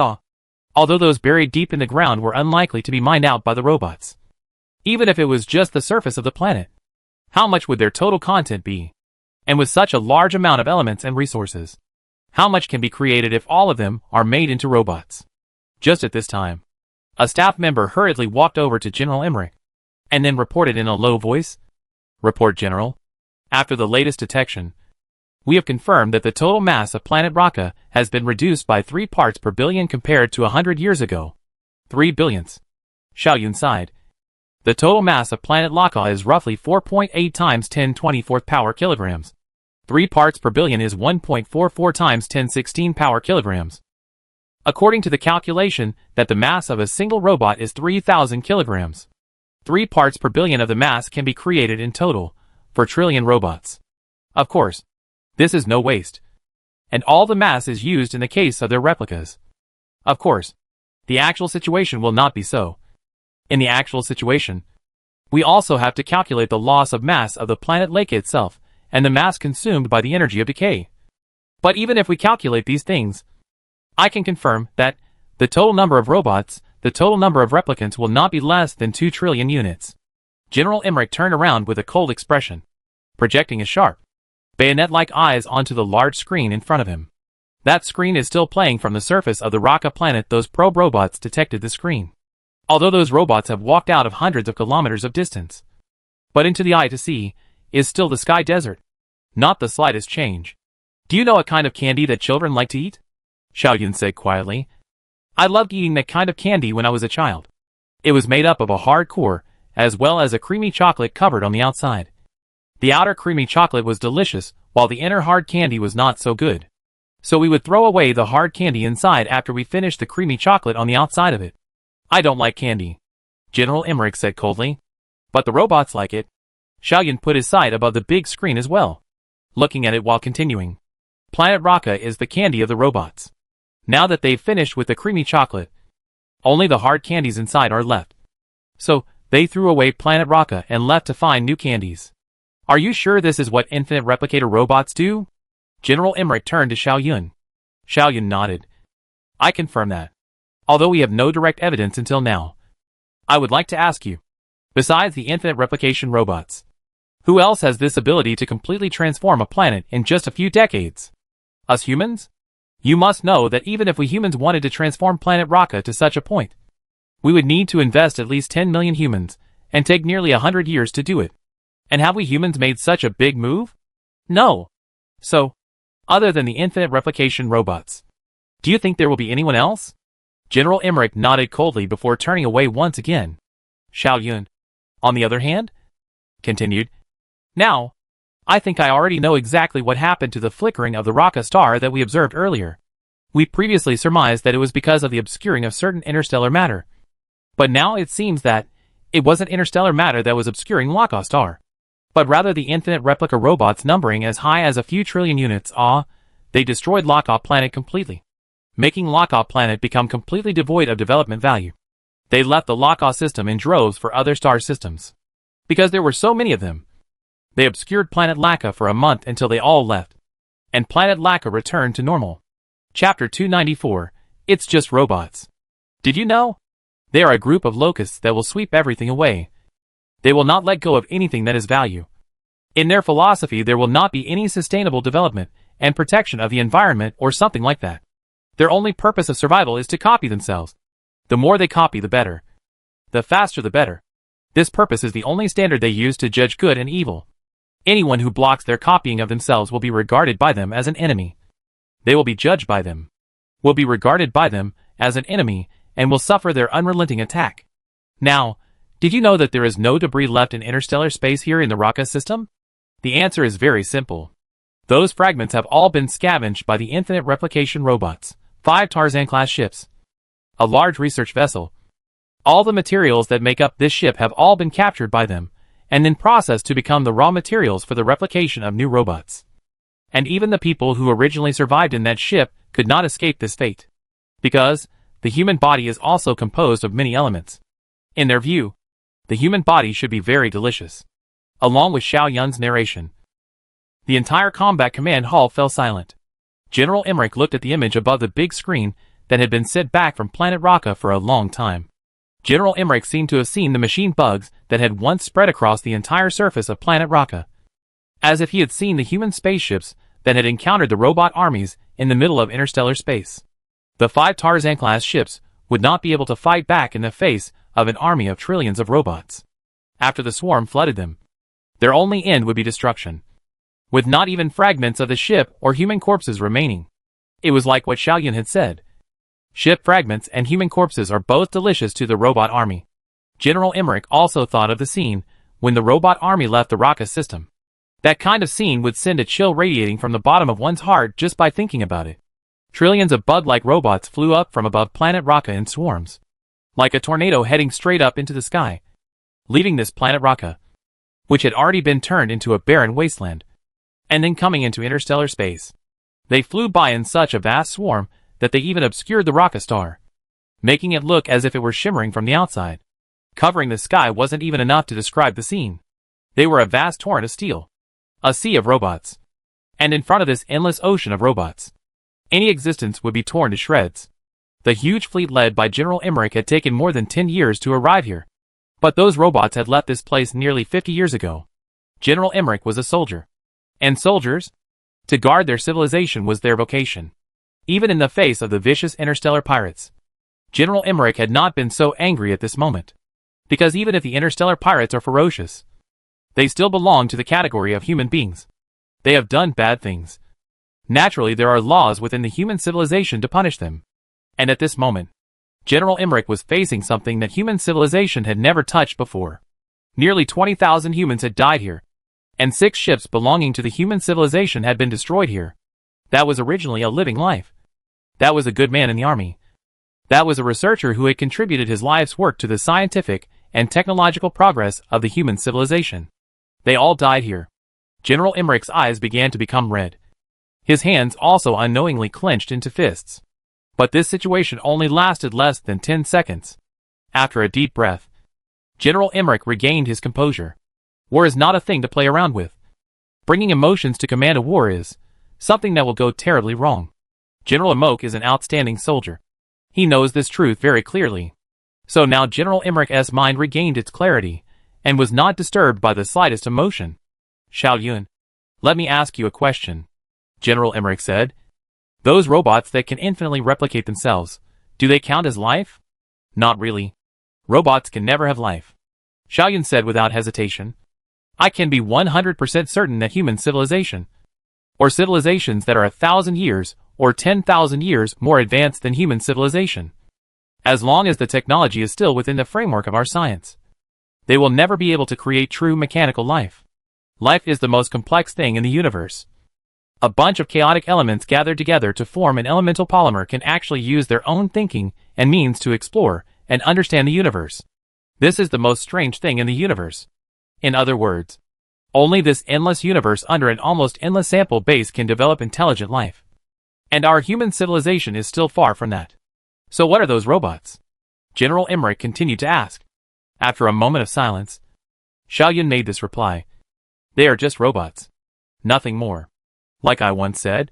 although those buried deep in the ground were unlikely to be mined out by the robots. Even if it was just the surface of the planet, how much would their total content be? And with such a large amount of elements and resources, how much can be created if all of them are made into robots? Just at this time, a staff member hurriedly walked over to General Emmerich, and then reported in a low voice, "Report, General. After the latest detection, we have confirmed that the total mass of planet Raka has been reduced by 3 parts per billion compared to 100 years ago. 3 billions. Xiao Yun sighed. The total mass of planet Laka is roughly 4.8 times 10^24 power kilograms. 3 parts per billion is 1.44 times 10^16 power kilograms. According to the calculation that the mass of a single robot is 3,000 kilograms. 3 parts per billion of the mass can be created in total for trillion robots. Of course, this is no waste, and all the mass is used in the case of their replicas. Of course, the actual situation will not be so. In the actual situation, we also have to calculate the loss of mass of the planet Lake itself, and the mass consumed by the energy of decay. But even if we calculate these things, I can confirm that the total number of robots, the total number of replicants will not be less than 2 trillion units. General Emmerich turned around with a cold expression, projecting his sharp, bayonet-like eyes onto the large screen in front of him. That screen is still playing from the surface of the Raka planet. Those probe robots detected the screen, although those robots have walked out of hundreds of kilometers of distance. But into the eye to see is still the sky desert. Not the slightest change. "Do you know a kind of candy that children like to eat?" Xiao Yun said quietly. "I loved eating that kind of candy when I was a child. It was made up of a hard core, as well as a creamy chocolate covered on the outside. The outer creamy chocolate was delicious, while the inner hard candy was not so good. So we would throw away the hard candy inside after we finished the creamy chocolate on the outside of it." "I don't like candy," General Emmerich said coldly. "But the robots like it." Xiao Yun put his sight above the big screen as well, looking at it while continuing. "Planet Raka is the candy of the robots. Now that they've finished with the creamy chocolate, only the hard candies inside are left. So, they threw away planet Raka and left to find new candies. Are you sure this is what infinite replicator robots do?" General Emmerich turned to Xiao Yun. Xiao Yun nodded. "I confirm that, although we have no direct evidence until now. I would like to ask you, besides the infinite replication robots, who else has this ability to completely transform a planet in just a few decades? Us humans? You must know that even if we humans wanted to transform planet Raka to such a point, we would need to invest at least 10 million humans, and take nearly 100 years to do it. And have we humans made such a big move? No. So, other than the infinite replication robots, do you think there will be anyone else? General Emmerich nodded coldly before turning away once again. Xiao Yun, on the other hand, continued, now, I think I already know exactly what happened to the flickering of the Raka star that we observed earlier. We previously surmised that it was because of the obscuring of certain interstellar matter. But now it seems that it wasn't interstellar matter that was obscuring Raka star, but rather the infinite replica robots numbering as high as a few trillion units. They destroyed Raka planet completely, making Raka planet become completely devoid of development value. They left the Raka system in droves for other star systems. Because there were so many of them, they obscured planet Laka for a month until they all left, and planet Laka returned to normal. Chapter 294, It's Just Robots. Did you know? They are a group of locusts that will sweep everything away. They will not let go of anything that is value. In their philosophy, there will not be any sustainable development and protection of the environment or something like that. Their only purpose of survival is to copy themselves. The more they copy, the better. The faster, the better. This purpose is the only standard they use to judge good and evil. Anyone who blocks their copying of themselves will be regarded by them as an enemy. They will be judged by them, will be regarded by them as an enemy, and will suffer their unrelenting attack. Now, did you know that there is no debris left in interstellar space here in the Raka system? The answer is very simple. Those fragments have all been scavenged by the infinite replication robots, 5 Tarzan-class ships, a large research vessel. All the materials that make up this ship have all been captured by them, and then processed to become the raw materials for the replication of new robots. And even the people who originally survived in that ship could not escape this fate. Because the human body is also composed of many elements. In their view, the human body should be very delicious. Along with Xiao Yun's narration, the entire combat command hall fell silent. General Emmerich looked at the image above the big screen that had been sent back from planet Raka for a long time. General Emmerich seemed to have seen the machine bugs that had once spread across the entire surface of planet Raka, as if he had seen the human spaceships that had encountered the robot armies in the middle of interstellar space. The 5 Tarzan-class ships would not be able to fight back in the face of an army of trillions of robots. After the swarm flooded them, their only end would be destruction, with not even fragments of the ship or human corpses remaining. It was like what Xiao Yun had said. Ship fragments and human corpses are both delicious to the robot army. General Emmerich also thought of the scene when the robot army left the Raka system. That kind of scene would send a chill radiating from the bottom of one's heart just by thinking about it. Trillions of bug-like robots flew up from above planet Raka in swarms, like a tornado heading straight up into the sky, leaving this planet Raka, which had already been turned into a barren wasteland, and then coming into interstellar space. They flew by in such a vast swarm that they even obscured the Raka star, making it look as if it were shimmering from the outside. Covering the sky wasn't even enough to describe the scene. They were a vast torrent of steel, a sea of robots, and in front of this endless ocean of robots, any existence would be torn to shreds. The huge fleet led by General Emmerich had taken more than 10 years to arrive here, but those robots had left this place nearly 50 years ago. General Emmerich was a soldier, and soldiers, to guard their civilization was their vocation. Even in the face of the vicious interstellar pirates, General Emmerich had not been so angry at this moment. Because even if the interstellar pirates are ferocious, they still belong to the category of human beings. They have done bad things. Naturally, there are laws within the human civilization to punish them. And at this moment, General Emmerich was facing something that human civilization had never touched before. Nearly 20,000 humans had died here, and 6 ships belonging to the human civilization had been destroyed here. That was originally a living life. That was a good man in the army. That was a researcher who had contributed his life's work to the scientific and technological progress of the human civilization. They all died here. General Emmerich's eyes began to become red. His hands also unknowingly clenched into fists. But this situation only lasted less than 10 seconds. After a deep breath, General Emmerich regained his composure. War is not a thing to play around with. Bringing emotions to command a war is something that will go terribly wrong. General Emmerich is an outstanding soldier. He knows this truth very clearly. So now General Emmerich's mind regained its clarity, and was not disturbed by the slightest emotion. Xiao Yun, let me ask you a question, General Emmerich said. Those robots that can infinitely replicate themselves, do they count as life? Not really. Robots can never have life. Xiaoyun said without hesitation. I can be 100% certain that human civilization, or civilizations that are 1,000 years or 10,000 years more advanced than human civilization, as long as the technology is still within the framework of our science, they will never be able to create true mechanical life. Life is the most complex thing in the universe. A bunch of chaotic elements gathered together to form an elemental polymer can actually use their own thinking and means to explore and understand the universe. This is the most strange thing in the universe. In other words, only this endless universe under an almost endless sample base can develop intelligent life. And our human civilization is still far from that. So what are those robots? General Emmerich continued to ask. After a moment of silence, Xiaoyun made this reply. They are just robots. Nothing more. Like I once said,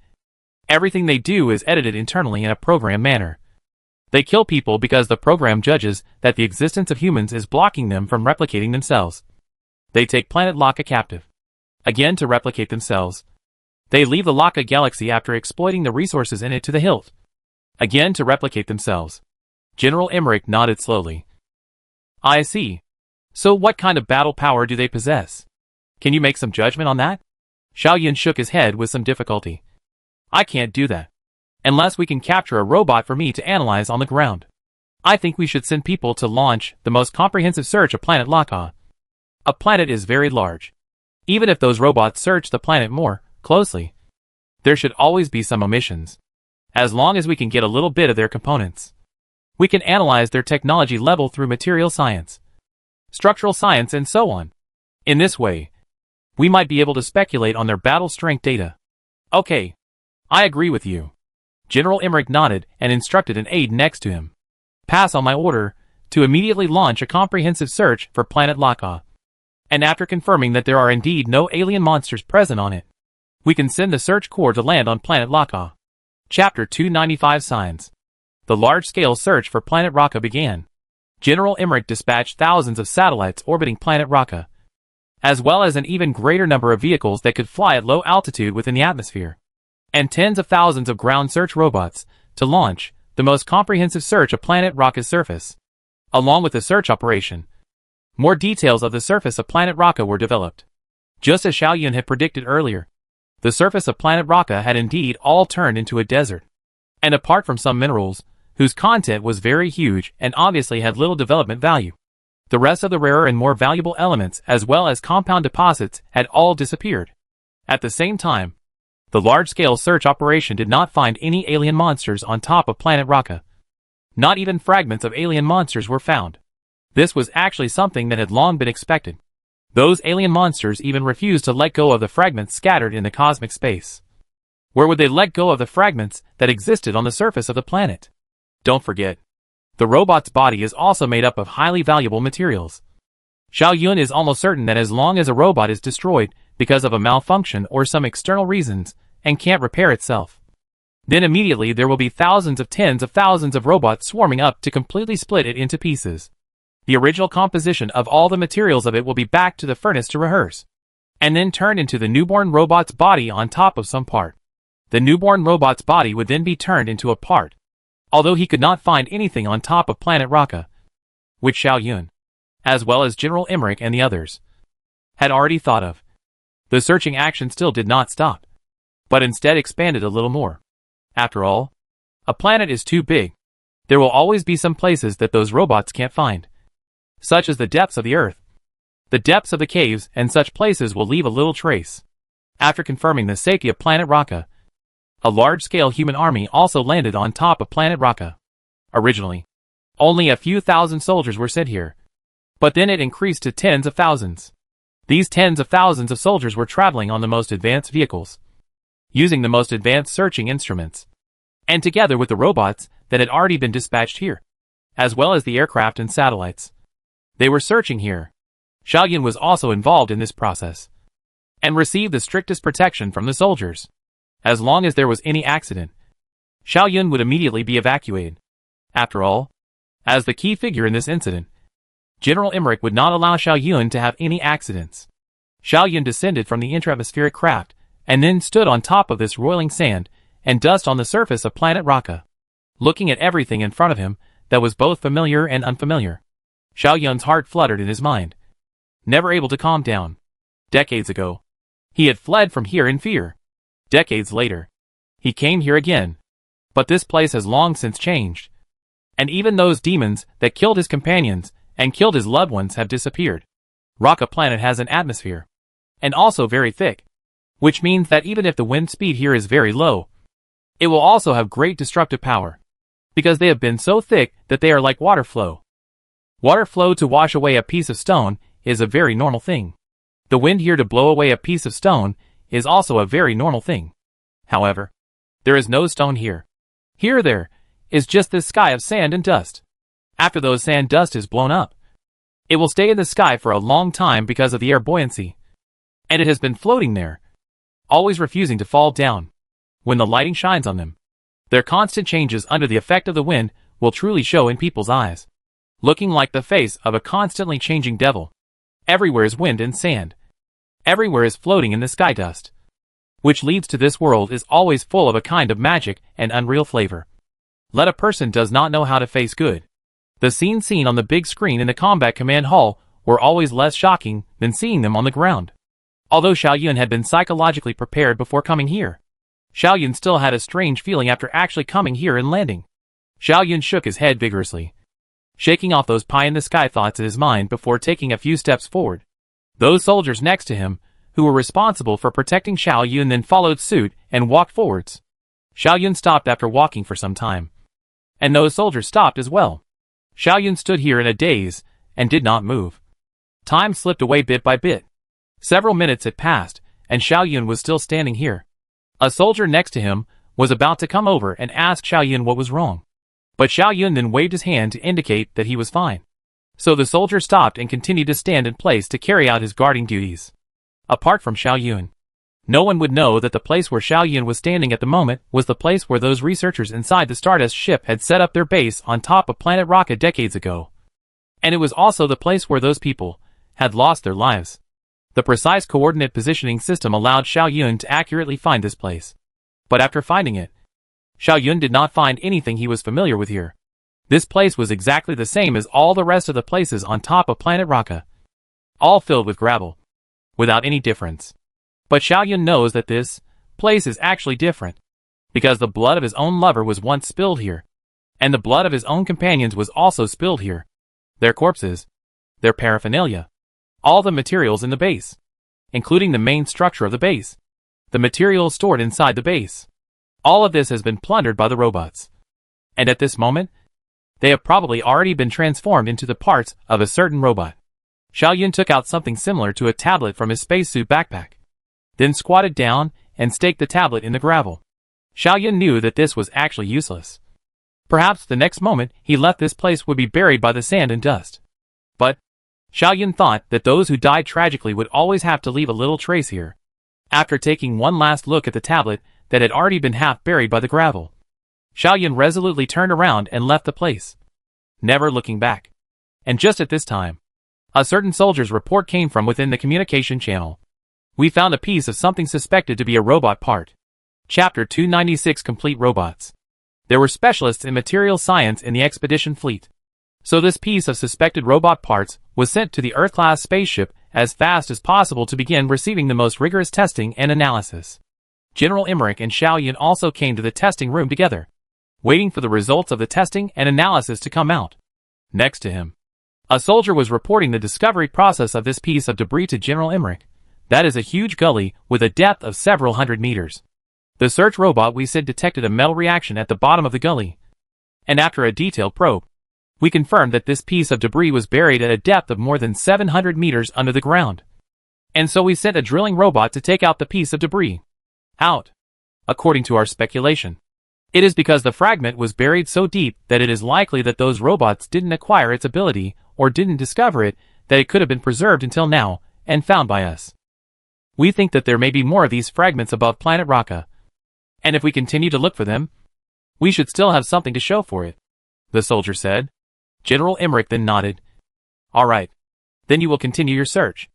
everything they do is edited internally in a programmed manner. They kill people because the program judges that the existence of humans is blocking them from replicating themselves. They take planet Laka captive. Again to replicate themselves. They leave the Laka galaxy after exploiting the resources in it to the hilt. Again to replicate themselves. General Emmerich nodded slowly. I see. So what kind of battle power do they possess? Can you make some judgment on that? Xiaoyun shook his head with some difficulty. I can't do that. Unless we can capture a robot for me to analyze on the ground. I think we should send people to launch the most comprehensive search of planet Laka. A planet is very large. Even if those robots search the planet more closely, there should always be some omissions. As long as we can get a little bit of their components, we can analyze their technology level through material science, structural science, and so on. In this way, we might be able to speculate on their battle strength data. Okay. I agree with you. General Emmerich nodded and instructed an aide next to him. Pass on my order to immediately launch a comprehensive search for planet Laka. And after confirming that there are indeed no alien monsters present on it, we can send the search corps to land on planet Laka. Chapter 295 Signs. The large-scale search for planet Raka began. General Emmerich dispatched thousands of satellites orbiting planet Raka, as well as an even greater number of vehicles that could fly at low altitude within the atmosphere, and tens of thousands of ground search robots to launch the most comprehensive search of planet Raka's surface. Along with the search operation, more details of the surface of planet Raka were developed. Just as Xiaoyun had predicted earlier, the surface of planet Raka had indeed all turned into a desert. And apart from some minerals, whose content was very huge and obviously had little development value, the rest of the rarer and more valuable elements as well as compound deposits had all disappeared. At the same time, the large-scale search operation did not find any alien monsters on top of planet Raka. Not even fragments of alien monsters were found. This was actually something that had long been expected. Those alien monsters even refused to let go of the fragments scattered in the cosmic space. Where would they let go of the fragments that existed on the surface of the planet? Don't forget, the robot's body is also made up of highly valuable materials. Xiaoyun is almost certain that as long as a robot is destroyed because of a malfunction or some external reasons and can't repair itself, then immediately there will be thousands of tens of thousands of robots swarming up to completely split it into pieces. The original composition of all the materials of it will be back to the furnace to rehearse, and then turned into the newborn robot's body on top of some part. The newborn robot's body would then be turned into a part, although he could not find anything on top of planet Raka, which Xiaoyun, as well as General Emmerich and the others, had already thought of. The searching action still did not stop, but instead expanded a little more. After all, a planet is too big. There will always be some places that those robots can't find, such as the depths of the earth, the depths of the caves, and such places will leave a little trace. After confirming the safety of planet Raka, a large-scale human army also landed on top of planet Raka. Originally, only a few thousand soldiers were sent here, but then it increased to tens of thousands. These tens of thousands of soldiers were traveling on the most advanced vehicles, using the most advanced searching instruments, and together with the robots that had already been dispatched here, as well as the aircraft and satellites. They were searching here. Xiaoyun was also involved in this process, and received the strictest protection from the soldiers. As long as there was any accident, Xiaoyun would immediately be evacuated. After all, as the key figure in this incident, General Emmerich would not allow Xiaoyun to have any accidents. Xiaoyun descended from the intra-atmospheric craft, and then stood on top of this roiling sand, and dust on the surface of planet Raka. Looking at everything in front of him that was both familiar and unfamiliar, Xiao Yun's heart fluttered in his mind, never able to calm down. Decades ago, he had fled from here in fear. Decades later, he came here again. But this place has long since changed. And even those demons that killed his companions and killed his loved ones have disappeared. Raka planet has an atmosphere, and also very thick, which means that even if the wind speed here is very low, it will also have great destructive power, because they have been so thick that they are like water flow. Water flow to wash away a piece of stone is a very normal thing. The wind here to blow away a piece of stone is also a very normal thing. However, there is no stone here. Here there is just this sky of sand and dust. After those sand dust is blown up, it will stay in the sky for a long time because of the air buoyancy. And it has been floating there, always refusing to fall down. When the lighting shines on them, their constant changes under the effect of the wind will truly show in people's eyes, looking like the face of a constantly changing devil. Everywhere is wind and sand. Everywhere is floating in the sky dust, which leads to this world is always full of a kind of magic and unreal flavor. Let a person does not know how to face good. The scenes seen on the big screen in the combat command hall were always less shocking than seeing them on the ground. Although Xiao Yun had been psychologically prepared before coming here, Xiao Yun still had a strange feeling after actually coming here and landing. Xiao Yun shook his head vigorously, shaking off those pie-in-the-sky thoughts in his mind before taking a few steps forward. Those soldiers next to him, who were responsible for protecting Xiao Yun, then followed suit and walked forwards. Xiao Yun stopped after walking for some time, and those soldiers stopped as well. Xiao Yun stood here in a daze and did not move. Time slipped away bit by bit. Several minutes had passed, and Xiao Yun was still standing here. A soldier next to him was about to come over and ask Xiao Yun what was wrong. But Xiao Yun then waved his hand to indicate that he was fine. So the soldier stopped and continued to stand in place to carry out his guarding duties. Apart from Xiao Yun, no one would know that the place where Xiao Yun was standing at the moment was the place where those researchers inside the Stardust ship had set up their base on top of planet Raka decades ago. And it was also the place where those people had lost their lives. The precise coordinate positioning system allowed Xiao Yun to accurately find this place. But after finding it, Xiao Yun did not find anything he was familiar with here. This place was exactly the same as all the rest of the places on top of planet Raka, all filled with gravel, without any difference. But Xiao Yun knows that this place is actually different, because the blood of his own lover was once spilled here, and the blood of his own companions was also spilled here. Their corpses, their paraphernalia, all the materials in the base, including the main structure of the base, the materials stored inside the base. All of this has been plundered by the robots. And at this moment, they have probably already been transformed into the parts of a certain robot. Xiao Yun took out something similar to a tablet from his spacesuit backpack, then squatted down and staked the tablet in the gravel. Xiao Yun knew that this was actually useless. Perhaps the next moment he left this place would be buried by the sand and dust. But Xiao Yun thought that those who died tragically would always have to leave a little trace here. After taking one last look at the tablet that had already been half buried by the gravel, Xiao Yun resolutely turned around and left the place, never looking back. And just at this time, a certain soldier's report came from within the communication channel. We found a piece of something suspected to be a robot part. Chapter 296 Complete Robots. There were specialists in material science in the expedition fleet. So this piece of suspected robot parts was sent to the Earth-class spaceship as fast as possible to begin receiving the most rigorous testing and analysis. General Emmerich and Xiao Yun also came to the testing room together, waiting for the results of the testing and analysis to come out. Next to him, a soldier was reporting the discovery process of this piece of debris to General Emmerich. That is a huge gully with a depth of several hundred meters. The search robot we said detected a metal reaction at the bottom of the gully. And after a detailed probe, we confirmed that this piece of debris was buried at a depth of more than 700 meters under the ground. And so we sent a drilling robot to take out the piece of debris. Out. According to our speculation, it is because the fragment was buried so deep that it is likely that those robots didn't acquire its ability or didn't discover it, that it could have been preserved until now and found by us. We think that there may be more of these fragments above planet Raka. And if we continue to look for them, we should still have something to show for it, the soldier said. General Emmerich then nodded. All right. Then you will continue your search.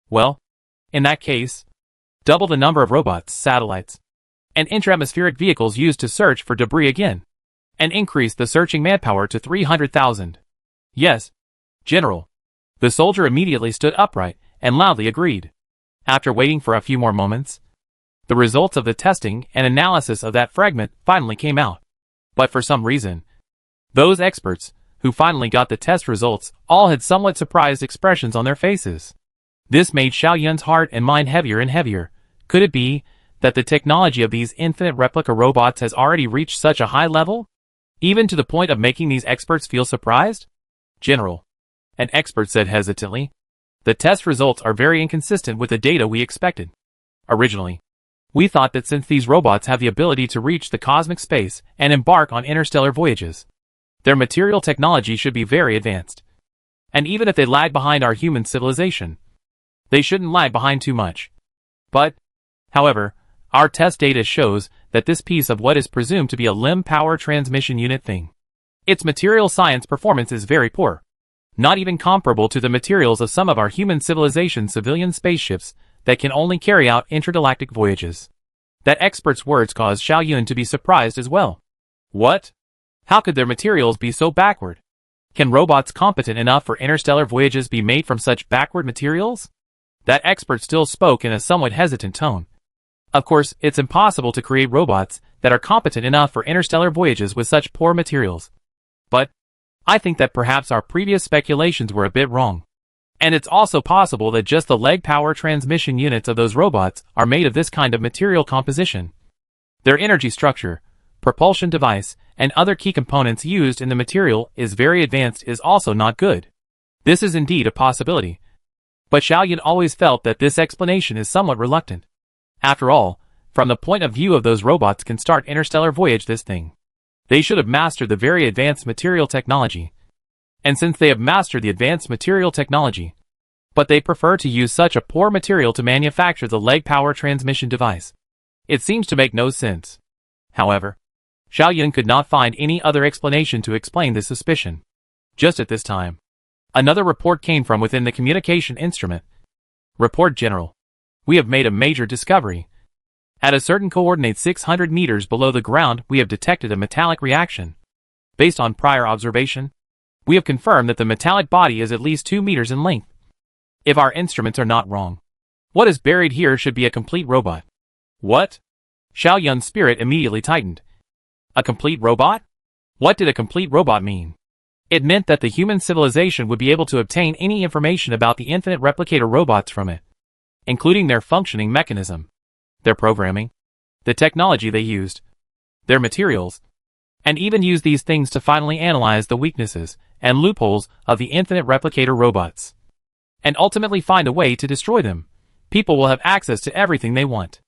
Well, in that case, double the number of robots, satellites, and interatmospheric vehicles used to search for debris again, and increased the searching manpower to 300,000. Yes, General. The soldier immediately stood upright and loudly agreed. After waiting for a few more moments, the results of the testing and analysis of that fragment finally came out. But for some reason, those experts who finally got the test results all had somewhat surprised expressions on their faces. This made Xiao Yun's heart and mind heavier and heavier. Could it be that the technology of these infinite replica robots has already reached such a high level, even to the point of making these experts feel surprised? General, an expert said hesitantly, the test results are very inconsistent with the data we expected. Originally, we thought that since these robots have the ability to reach the cosmic space and embark on interstellar voyages, their material technology should be very advanced. And even if they lag behind our human civilization, they shouldn't lag behind too much. But, however, our test data shows that this piece of what is presumed to be a limb power transmission unit thing, its material science performance is very poor, not even comparable to the materials of some of our human civilization civilian spaceships that can only carry out intergalactic voyages. That expert's words caused Xiao Yun to be surprised as well. What? How could their materials be so backward? Can robots competent enough for interstellar voyages be made from such backward materials? That expert still spoke in a somewhat hesitant tone. Of course, it's impossible to create robots that are competent enough for interstellar voyages with such poor materials. But I think that perhaps our previous speculations were a bit wrong. And it's also possible that just the leg power transmission units of those robots are made of this kind of material composition. Their energy structure, propulsion device, and other key components used in the material is very advanced is also not good. This is indeed a possibility. But Xiao Yun always felt that this explanation is somewhat reluctant. After all, from the point of view of those robots can start interstellar voyage this thing, they should have mastered the very advanced material technology. And since they have mastered the advanced material technology, but they prefer to use such a poor material to manufacture the leg power transmission device, it seems to make no sense. However, Xiao Yun could not find any other explanation to explain this suspicion. Just at this time, another report came from within the communication instrument. Report General. We have made a major discovery. At a certain coordinate 600 meters below the ground, we have detected a metallic reaction. Based on prior observation, we have confirmed that the metallic body is at least 2 meters in length. If our instruments are not wrong, what is buried here should be a complete robot. What? Xiao Yun's spirit immediately tightened. A complete robot? What did a complete robot mean? It meant that the human civilization would be able to obtain any information about the infinite replicator robots from it, including their functioning mechanism, their programming, the technology they used, their materials, and even use these things to finally analyze the weaknesses and loopholes of the infinite replicator robots, and ultimately find a way to destroy them. People will have access to everything they want.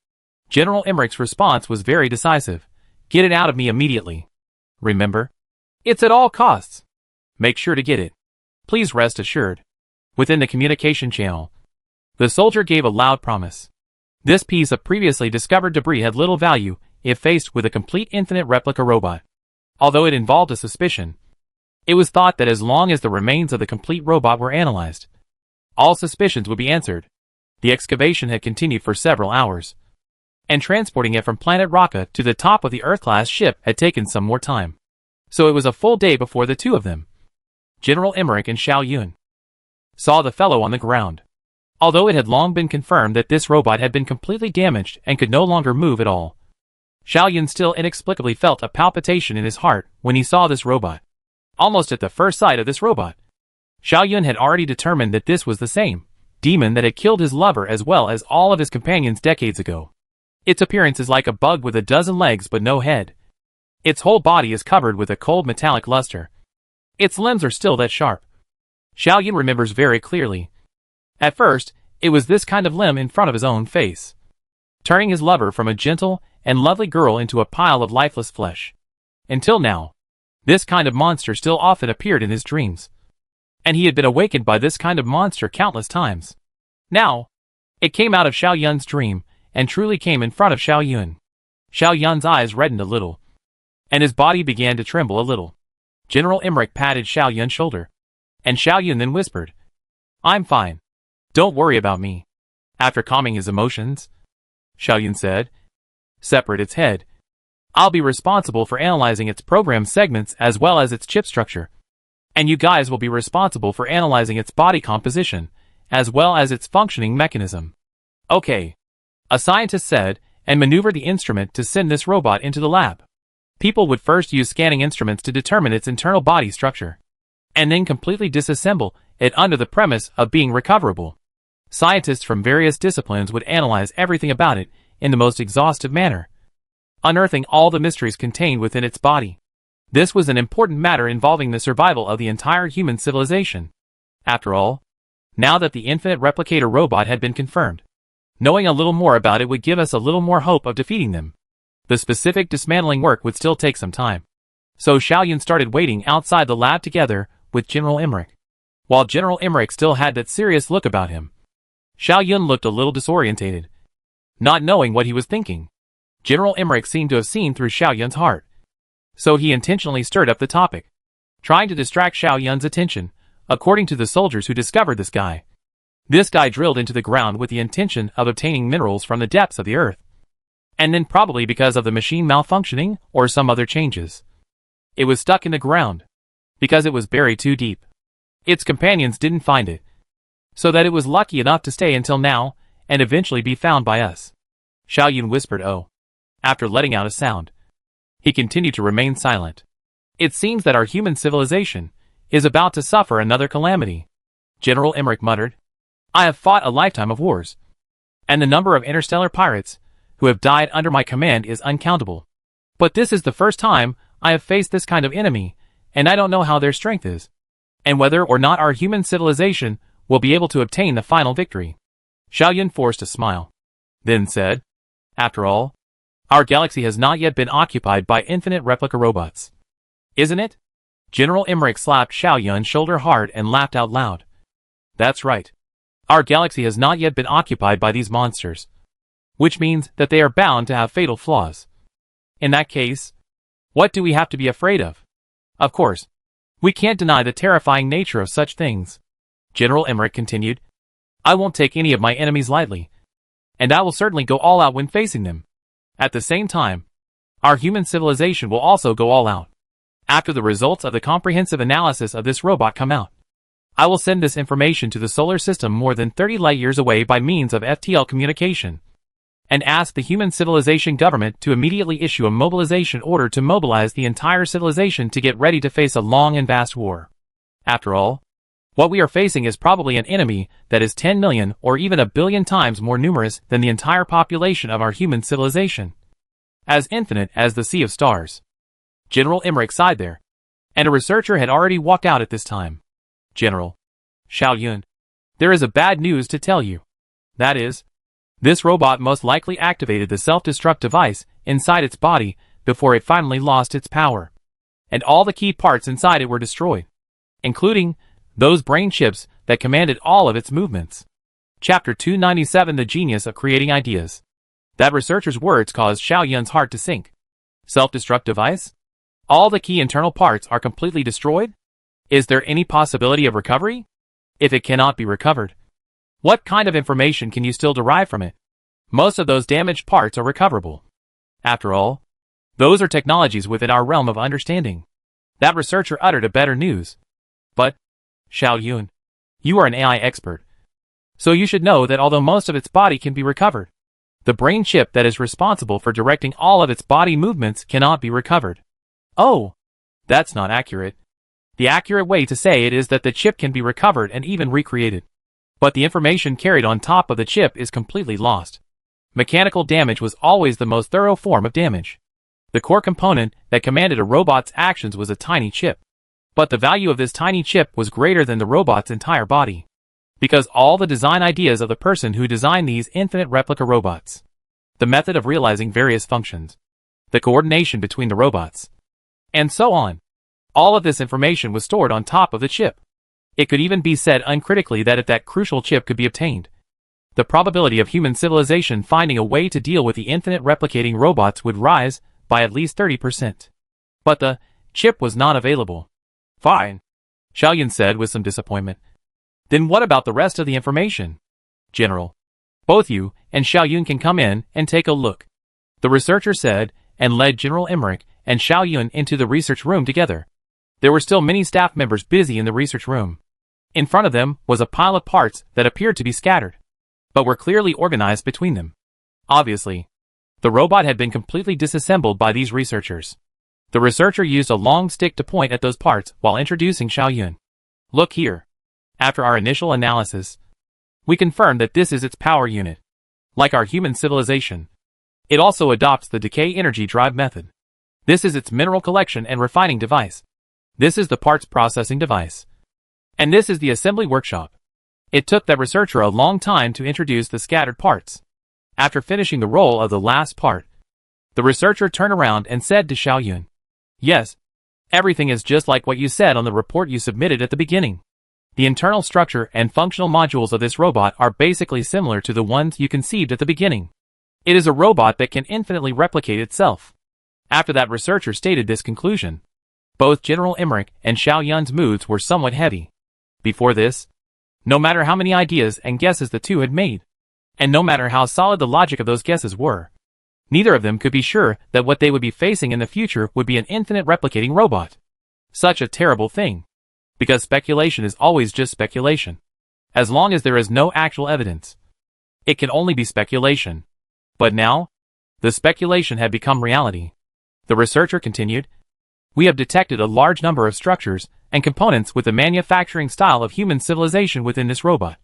General Emmerich's response was very decisive. Get it out of me immediately. Remember, it's at all costs. Make sure to get it. Please rest assured. Within the communication channel, the soldier gave a loud promise. This piece of previously discovered debris had little value if faced with a complete infinite replica robot. Although it involved a suspicion, it was thought that as long as the remains of the complete robot were analyzed, all suspicions would be answered. The excavation had continued for several hours, and transporting it from planet Raka to the top of the Earth-class ship had taken some more time. So it was a full day before the two of them, General Emmerich and Xiao Yun, saw the fellow on the ground. Although it had long been confirmed that this robot had been completely damaged and could no longer move at all, Xiao Yun still inexplicably felt a palpitation in his heart when he saw this robot. Almost at the first sight of this robot, Xiao Yun had already determined that this was the same demon that had killed his lover as well as all of his companions decades ago. Its appearance is like a bug with a dozen legs but no head. Its whole body is covered with a cold metallic luster. Its limbs are still that sharp. Xiao Yun remembers very clearly. At first, it was this kind of limb in front of his own face, turning his lover from a gentle and lovely girl into a pile of lifeless flesh. Until now, this kind of monster still often appeared in his dreams, and he had been awakened by this kind of monster countless times. Now, it came out of Xiao Yun's dream, and truly came in front of Xiao Yun. Xiao Yun's eyes reddened a little, and his body began to tremble a little. General Emmerich patted Xiao Yun's shoulder, and Xiao Yun then whispered, "I'm fine. Don't worry about me." After calming his emotions, Xiao Yun said, Separate its head. I'll be responsible for analyzing its program segments as well as its chip structure. And you guys will be responsible for analyzing its body composition, as well as its functioning mechanism. Okay. A scientist said, and maneuvered the instrument to send this robot into the lab. People would first use scanning instruments to determine its internal body structure, and then completely disassemble it under the premise of being recoverable. Scientists from various disciplines would analyze everything about it in the most exhaustive manner, unearthing all the mysteries contained within its body. This was an important matter involving the survival of the entire human civilization. After all, now that the infinite replicator robot had been confirmed, knowing a little more about it would give us a little more hope of defeating them. The specific dismantling work would still take some time. So Xiaoyun started waiting outside the lab together with General Emmerich. While General Emmerich still had that serious look about him, Xiaoyun looked a little disorientated, not knowing what he was thinking. General Emmerich seemed to have seen through Xiaoyun's heart. So he intentionally stirred up the topic, trying to distract Xiaoyun's attention, according to the soldiers who discovered this guy. This guy drilled into the ground with the intention of obtaining minerals from the depths of the earth. And then probably because of the machine malfunctioning or some other changes, it was stuck in the ground, because it was buried too deep. Its companions didn't find it, so that it was lucky enough to stay until now, and eventually be found by us. Xiaoyun whispered oh. After letting out a sound, he continued to remain silent. It seems that our human civilization is about to suffer another calamity. General Emmerich muttered. I have fought a lifetime of wars, and the number of interstellar pirates who have died under my command is uncountable. But this is the first time I have faced this kind of enemy, and I don't know how their strength is, and whether or not our human civilization will be able to obtain the final victory. Xiaoyun forced a smile, then said, after all, our galaxy has not yet been occupied by infinite replica robots. Isn't it? General Emmerich slapped Xiaoyun's shoulder hard and laughed out loud. That's right. Our galaxy has not yet been occupied by these monsters, which means that they are bound to have fatal flaws. In that case, what do we have to be afraid of? Of course, we can't deny the terrifying nature of such things. General Emmerich continued. I won't take any of my enemies lightly, and I will certainly go all out when facing them. At the same time, our human civilization will also go all out. After the results of the comprehensive analysis of this robot come out, I will send this information to the solar system more than 30 light-years away by means of FTL communication, and ask the human civilization government to immediately issue a mobilization order to mobilize the entire civilization to get ready to face a long and vast war. After all, what we are facing is probably an enemy that is 10 million or even 1 billion times more numerous than the entire population of our human civilization. As infinite as the sea of stars. General Emmerich sighed there, and a researcher had already walked out at this time. General Xiaoyun, there is a bad news to tell you. That is, this robot most likely activated the self-destruct device inside its body before it finally lost its power. And all the key parts inside it were destroyed, including those brain chips that commanded all of its movements. Chapter 297 The Genius of Creating Ideas. That researcher's words caused Xiaoyun's heart to sink. Self-destruct device? All the key internal parts are completely destroyed? Is there any possibility of recovery? If it cannot be recovered, what kind of information can you still derive from it? Most of those damaged parts are recoverable. After all, those are technologies within our realm of understanding. That researcher uttered a better news. But, Xiaoyun, you are an AI expert, so you should know that although most of its body can be recovered, the brain chip that is responsible for directing all of its body movements cannot be recovered. Oh, that's not accurate. The accurate way to say it is that the chip can be recovered and even recreated, but the information carried on top of the chip is completely lost. Mechanical damage was always the most thorough form of damage. The core component that commanded a robot's actions was a tiny chip. But the value of this tiny chip was greater than the robot's entire body, because all the design ideas of the person who designed these infinite replica robots, the method of realizing various functions, the coordination between the robots, and so on, all of this information was stored on top of the chip. It could even be said uncritically that if that crucial chip could be obtained, the probability of human civilization finding a way to deal with the infinite replicating robots would rise by at least 30%. But the chip was not available. Fine, Xiaoyun said with some disappointment. Then what about the rest of the information? General, both you and Xiaoyun can come in and take a look. the researcher said, and led General Emmerich and Xiao Yun into the research room together. There were still many staff members busy in the research room. In front of them was a pile of parts that appeared to be scattered, but were clearly organized between them. Obviously, the robot had been completely disassembled by these researchers. The researcher used a long stick to point at those parts while introducing Xiao Yun. Look here. After our initial analysis, we confirmed that this is its power unit. Like our human civilization, it also adopts the decay energy drive method. This is its mineral collection and refining device. This is the parts processing device. And this is the assembly workshop. It took that researcher a long time to introduce the scattered parts. After finishing the roll of the last part, the researcher turned around and said to Xiao Yun, "Yes, everything is just like what you said on the report you submitted at the beginning. The internal structure and functional modules of this robot are basically similar to the ones you conceived at the beginning. It is a robot that can infinitely replicate itself." After that researcher stated this conclusion, both General Emmerich and Xiao Yun's moods were somewhat heavy. Before this, no matter how many ideas and guesses the two had made, and no matter how solid the logic of those guesses were, neither of them could be sure that what they would be facing in the future would be an infinite replicating robot. Such a terrible thing. Because speculation is always just speculation. As long as there is no actual evidence, it can only be speculation. But now, the speculation had become reality. The researcher continued, "We have detected a large number of structures and components with the manufacturing style of human civilization within this robot.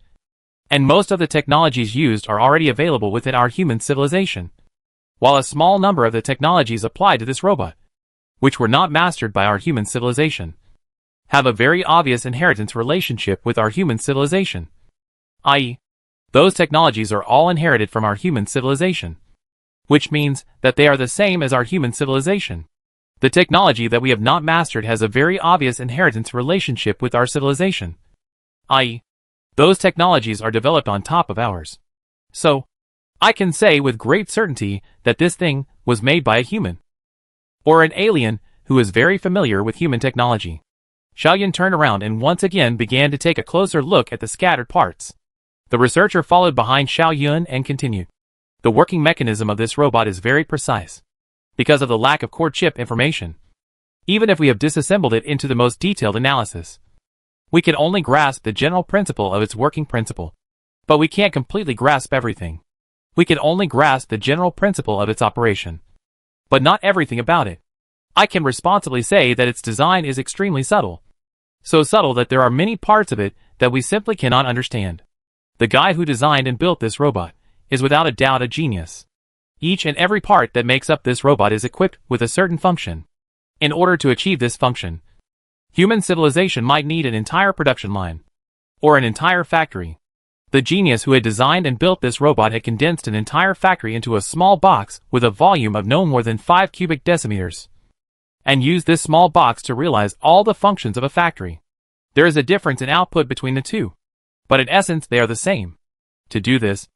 And most of the technologies used are already available within our human civilization, while a small number of the technologies applied to this robot, which were not mastered by our human civilization, have a very obvious inheritance relationship with our human civilization. I.e., those technologies are all inherited from our human civilization, which means that they are the same as our human civilization. The technology that we have not mastered has a very obvious inheritance relationship with our civilization, i.e., those technologies are developed on top of ours. So, I can say with great certainty that this thing was made by a human, or an alien who is very familiar with human technology." Xiao Yun turned around and once again began to take a closer look at the scattered parts. The researcher followed behind Xiao Yun and continued, "The working mechanism of this robot is very precise, because of the lack of core chip information. Even if we have disassembled it into the most detailed analysis, we can only grasp the general principle of its working principle. But we can't completely grasp everything. We can only grasp the general principle of its operation, but not everything about it. I can responsibly say that its design is extremely subtle. So subtle that there are many parts of it that we simply cannot understand. The guy who designed and built this robot is without a doubt a genius. Each and every part that makes up this robot is equipped with a certain function. In order to achieve this function, human civilization might need an entire production line, or an entire factory. The genius who had designed and built this robot had condensed an entire factory into a small box with a volume of no more than 5 cubic decimeters, and used this small box to realize all the functions of a factory. There is a difference in output between the two, but in essence they are the same. To do this,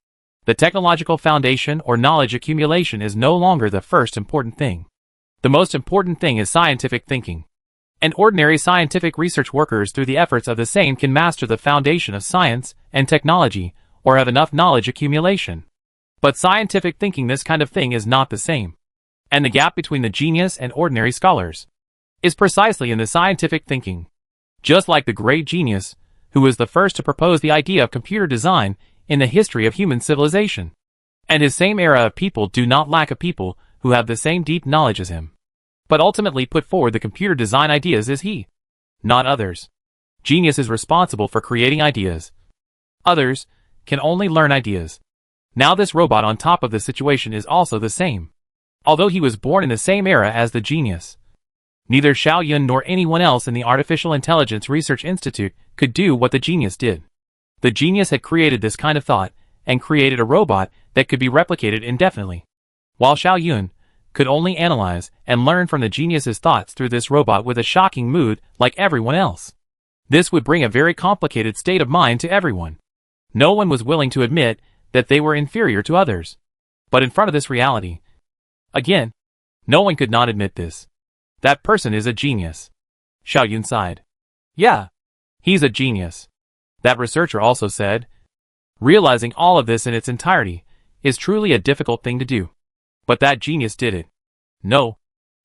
the technological foundation or knowledge accumulation is no longer the first important thing. The most important thing is scientific thinking. And ordinary scientific research workers through the efforts of the same can master the foundation of science and technology or have enough knowledge accumulation. But scientific thinking, this kind of thing, is not the same. And the gap between the genius and ordinary scholars is precisely in the scientific thinking. Just like the great genius, who was the first to propose the idea of computer design in the history of human civilization. And his same era of people do not lack a people who have the same deep knowledge as him, but ultimately put forward the computer design ideas as he, not others. Genius is responsible for creating ideas. Others can only learn ideas. Now this robot on top of the situation is also the same. Although he was born in the same era as the genius, neither Xiao Yun nor anyone else in the Artificial Intelligence Research Institute could do what the genius did. The genius had created this kind of thought, and created a robot that could be replicated indefinitely, while Xiao Yun could only analyze and learn from the genius's thoughts through this robot with a shocking mood like everyone else. This would bring a very complicated state of mind to everyone. No one was willing to admit that they were inferior to others. But in front of this reality, again, no one could not admit this. That person is a genius. Xiao Yun sighed. Yeah, he's a genius. That researcher also said. Realizing all of this in its entirety is truly a difficult thing to do. But that genius did it. No.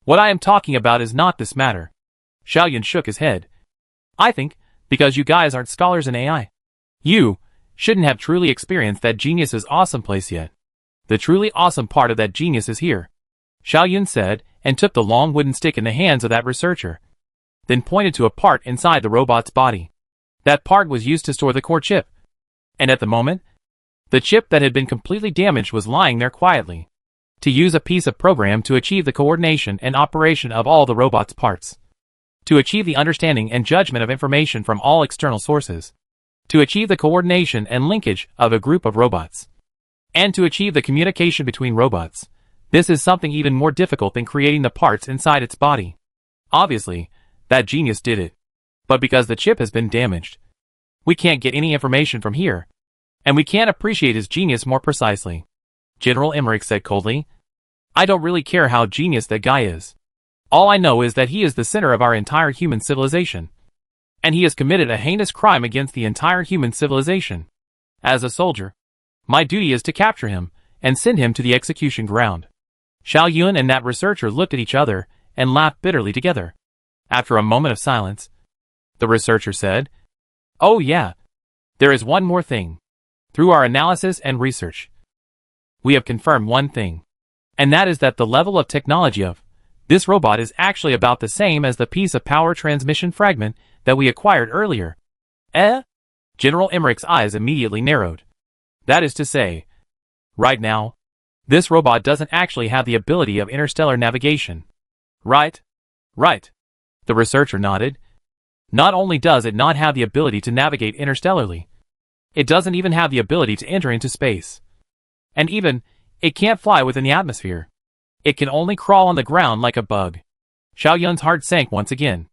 What I am talking about is not this matter. Xiaoyun shook his head. I think, because you guys aren't scholars in AI, you shouldn't have truly experienced that genius's awesome place yet. The truly awesome part of that genius is here, Xiaoyun said, and took the long wooden stick in the hands of that researcher. Then pointed to a part inside the robot's body. That part was used to store the core chip. And at the moment, the chip that had been completely damaged was lying there quietly. To use a piece of program to achieve the coordination and operation of all the robot's parts. To achieve the understanding and judgment of information from all external sources. To achieve the coordination and linkage of a group of robots. And to achieve the communication between robots. This is something even more difficult than creating the parts inside its body. Obviously, that genius did it. But because the chip has been damaged, we can't get any information from here. And we can't appreciate his genius more precisely. General Emmerich said coldly. I don't really care how genius that guy is. All I know is that he is the center of our entire human civilization. And he has committed a heinous crime against the entire human civilization. As a soldier, my duty is to capture him and send him to the execution ground. Xiaoyun and that researcher looked at each other and laughed bitterly together. After a moment of silence, the researcher said, Oh yeah, there is one more thing. Through our analysis and research, we have confirmed one thing. And that is that the level of technology of this robot is actually about the same as the piece of power transmission fragment that we acquired earlier. General Emmerich's eyes immediately narrowed. That is to say, right now, this robot doesn't actually have the ability of interstellar navigation. Right? Right. The researcher nodded. Not only does it not have the ability to navigate interstellarly, it doesn't even have the ability to enter into space. And even, it can't fly within the atmosphere. It can only crawl on the ground like a bug. Xiaoyun's heart sank once again.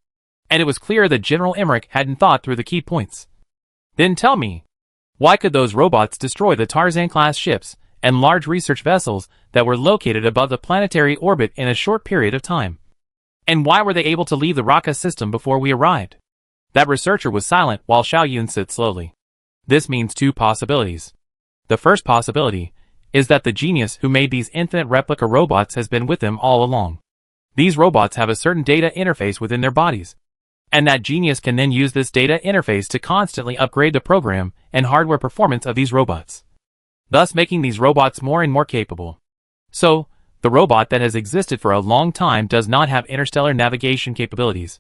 And it was clear that General Emmerich hadn't thought through the key points. Then tell me, why could those robots destroy the Tarzan-class ships and large research vessels that were located above the planetary orbit in a short period of time? And why were they able to leave the Raka system before we arrived? That researcher was silent while Xiaoyun said slowly. This means two possibilities. The first possibility is that the genius who made these infinite replica robots has been with them all along. These robots have a certain data interface within their bodies. And that genius can then use this data interface to constantly upgrade the program and hardware performance of these robots, thus making these robots more and more capable. So, the robot that has existed for a long time does not have interstellar navigation capabilities,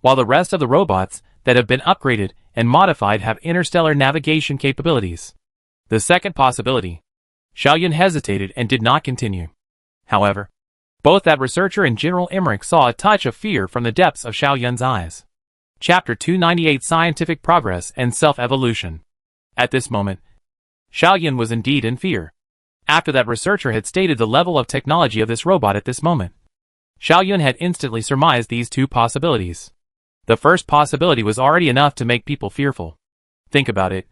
while the rest of the robots that have been upgraded and modified have interstellar navigation capabilities. The second possibility. Xiaoyun hesitated and did not continue. However, both that researcher and General Emmerich saw a touch of fear from the depths of Xiaoyun's eyes. Chapter 298 Scientific Progress and Self-Evolution. At this moment, Xiaoyun was indeed in fear. After that researcher had stated the level of technology of this robot at this moment, Xiaoyun had instantly surmised these two possibilities. The first possibility was already enough to make people fearful. Think about it.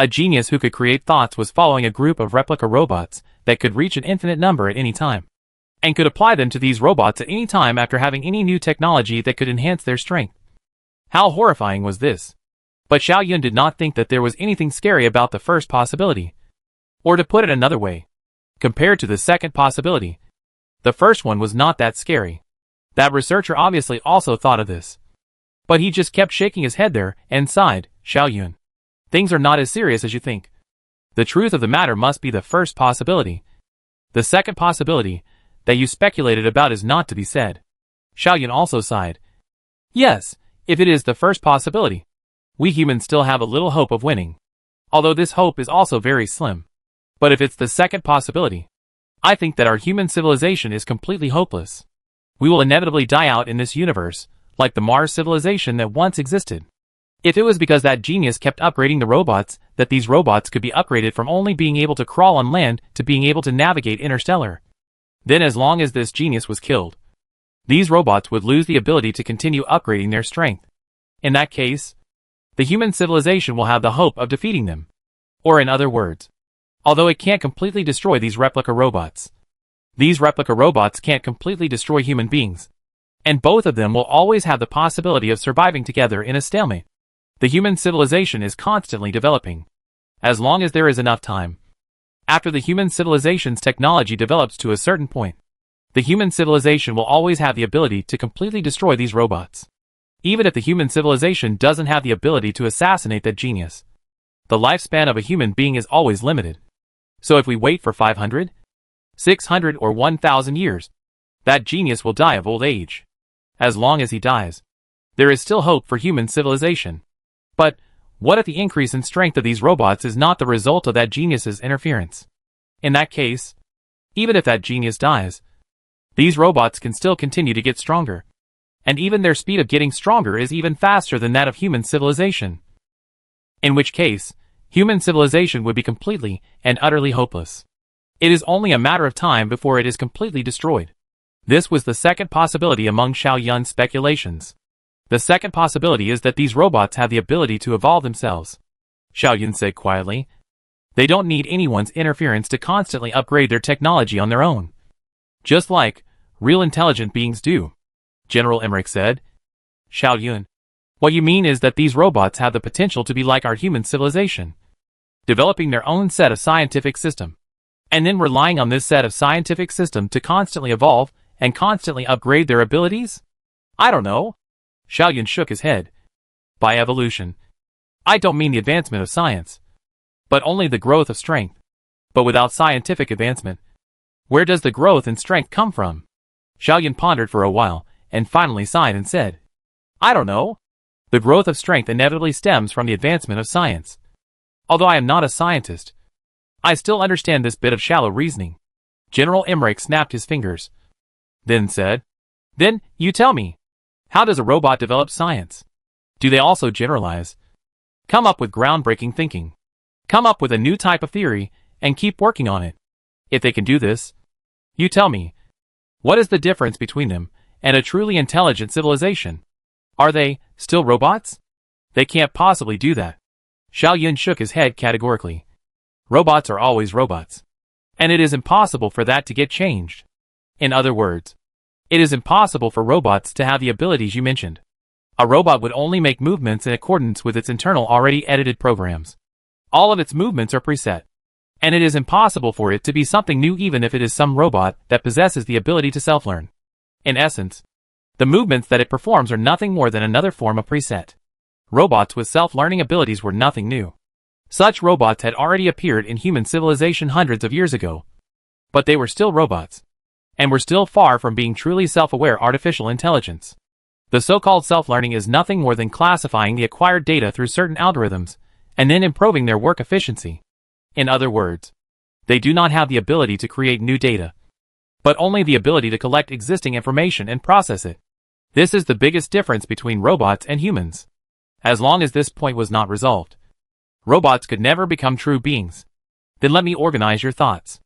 A genius who could create thoughts was following a group of replica robots that could reach an infinite number at any time, and could apply them to these robots at any time after having any new technology that could enhance their strength. How horrifying was this? But Xiaoyun did not think that there was anything scary about the first possibility. Or to put it another way, compared to the second possibility, the first one was not that scary. That researcher obviously also thought of this. But he just kept shaking his head there and sighed. Xiaoyun, things are not as serious as you think. The truth of the matter must be the first possibility. The second possibility that you speculated about is not to be said. Xiaoyun also sighed. Yes, if it is the first possibility, we humans still have a little hope of winning. Although this hope is also very slim. But if it's the second possibility, I think that our human civilization is completely hopeless. We will inevitably die out in this universe, like the Mars civilization that once existed. If it was because that genius kept upgrading the robots, that these robots could be upgraded from only being able to crawl on land to being able to navigate interstellar, then as long as this genius was killed, these robots would lose the ability to continue upgrading their strength. In that case, the human civilization will have the hope of defeating them. Or in other words, although it can't completely destroy these replica robots, these replica robots can't completely destroy human beings. And both of them will always have the possibility of surviving together in a stalemate. The human civilization is constantly developing. As long as there is enough time. After the human civilization's technology develops to a certain point, the human civilization will always have the ability to completely destroy these robots. Even if the human civilization doesn't have the ability to assassinate that genius, the lifespan of a human being is always limited. So if we wait for 500, 600 or 1,000 years, that genius will die of old age. As long as he dies, there is still hope for human civilization. But what if the increase in strength of these robots is not the result of that genius's interference? In that case, even if that genius dies, these robots can still continue to get stronger. And even their speed of getting stronger is even faster than that of human civilization. In which case, human civilization would be completely and utterly hopeless. It is only a matter of time before it is completely destroyed. This was the second possibility among Xiao Yun's speculations. The second possibility is that these robots have the ability to evolve themselves. Xiao Yun said quietly. They don't need anyone's interference to constantly upgrade their technology on their own. Just like real intelligent beings do, General Emmerich said. Xiao Yun, what you mean is that these robots have the potential to be like our human civilization, developing their own set of scientific system, and then relying on this set of scientific system to constantly evolve and constantly upgrade their abilities? I don't know. Xiao Yun shook his head. By evolution, I don't mean the advancement of science, but only the growth of strength. But without scientific advancement, where does the growth in strength come from? Xiao Yun pondered for a while, and finally sighed and said, I don't know. The growth of strength inevitably stems from the advancement of science. Although I am not a scientist, I still understand this bit of shallow reasoning. General Emmerich snapped his fingers. Then said, Then, you tell me, how does a robot develop science? Do they also generalize? Come up with groundbreaking thinking. Come up with a new type of theory, and keep working on it. If they can do this, you tell me, what is the difference between them and a truly intelligent civilization? Are they still robots? They can't possibly do that. Xiao Yun shook his head categorically. Robots are always robots, and it is impossible for that to get changed. In other words, it is impossible for robots to have the abilities you mentioned. A robot would only make movements in accordance with its internal already edited programs. All of its movements are preset, and it is impossible for it to be something new even if it is some robot that possesses the ability to self-learn. In essence, the movements that it performs are nothing more than another form of preset. Robots with self-learning abilities were nothing new. Such robots had already appeared in human civilization hundreds of years ago. But they were still robots, and were still far from being truly self-aware artificial intelligence. The so-called self-learning is nothing more than classifying the acquired data through certain algorithms, and then improving their work efficiency. In other words, they do not have the ability to create new data, but only the ability to collect existing information and process it. This is the biggest difference between robots and humans. As long as this point was not resolved, robots could never become true beings. Then let me organize your thoughts.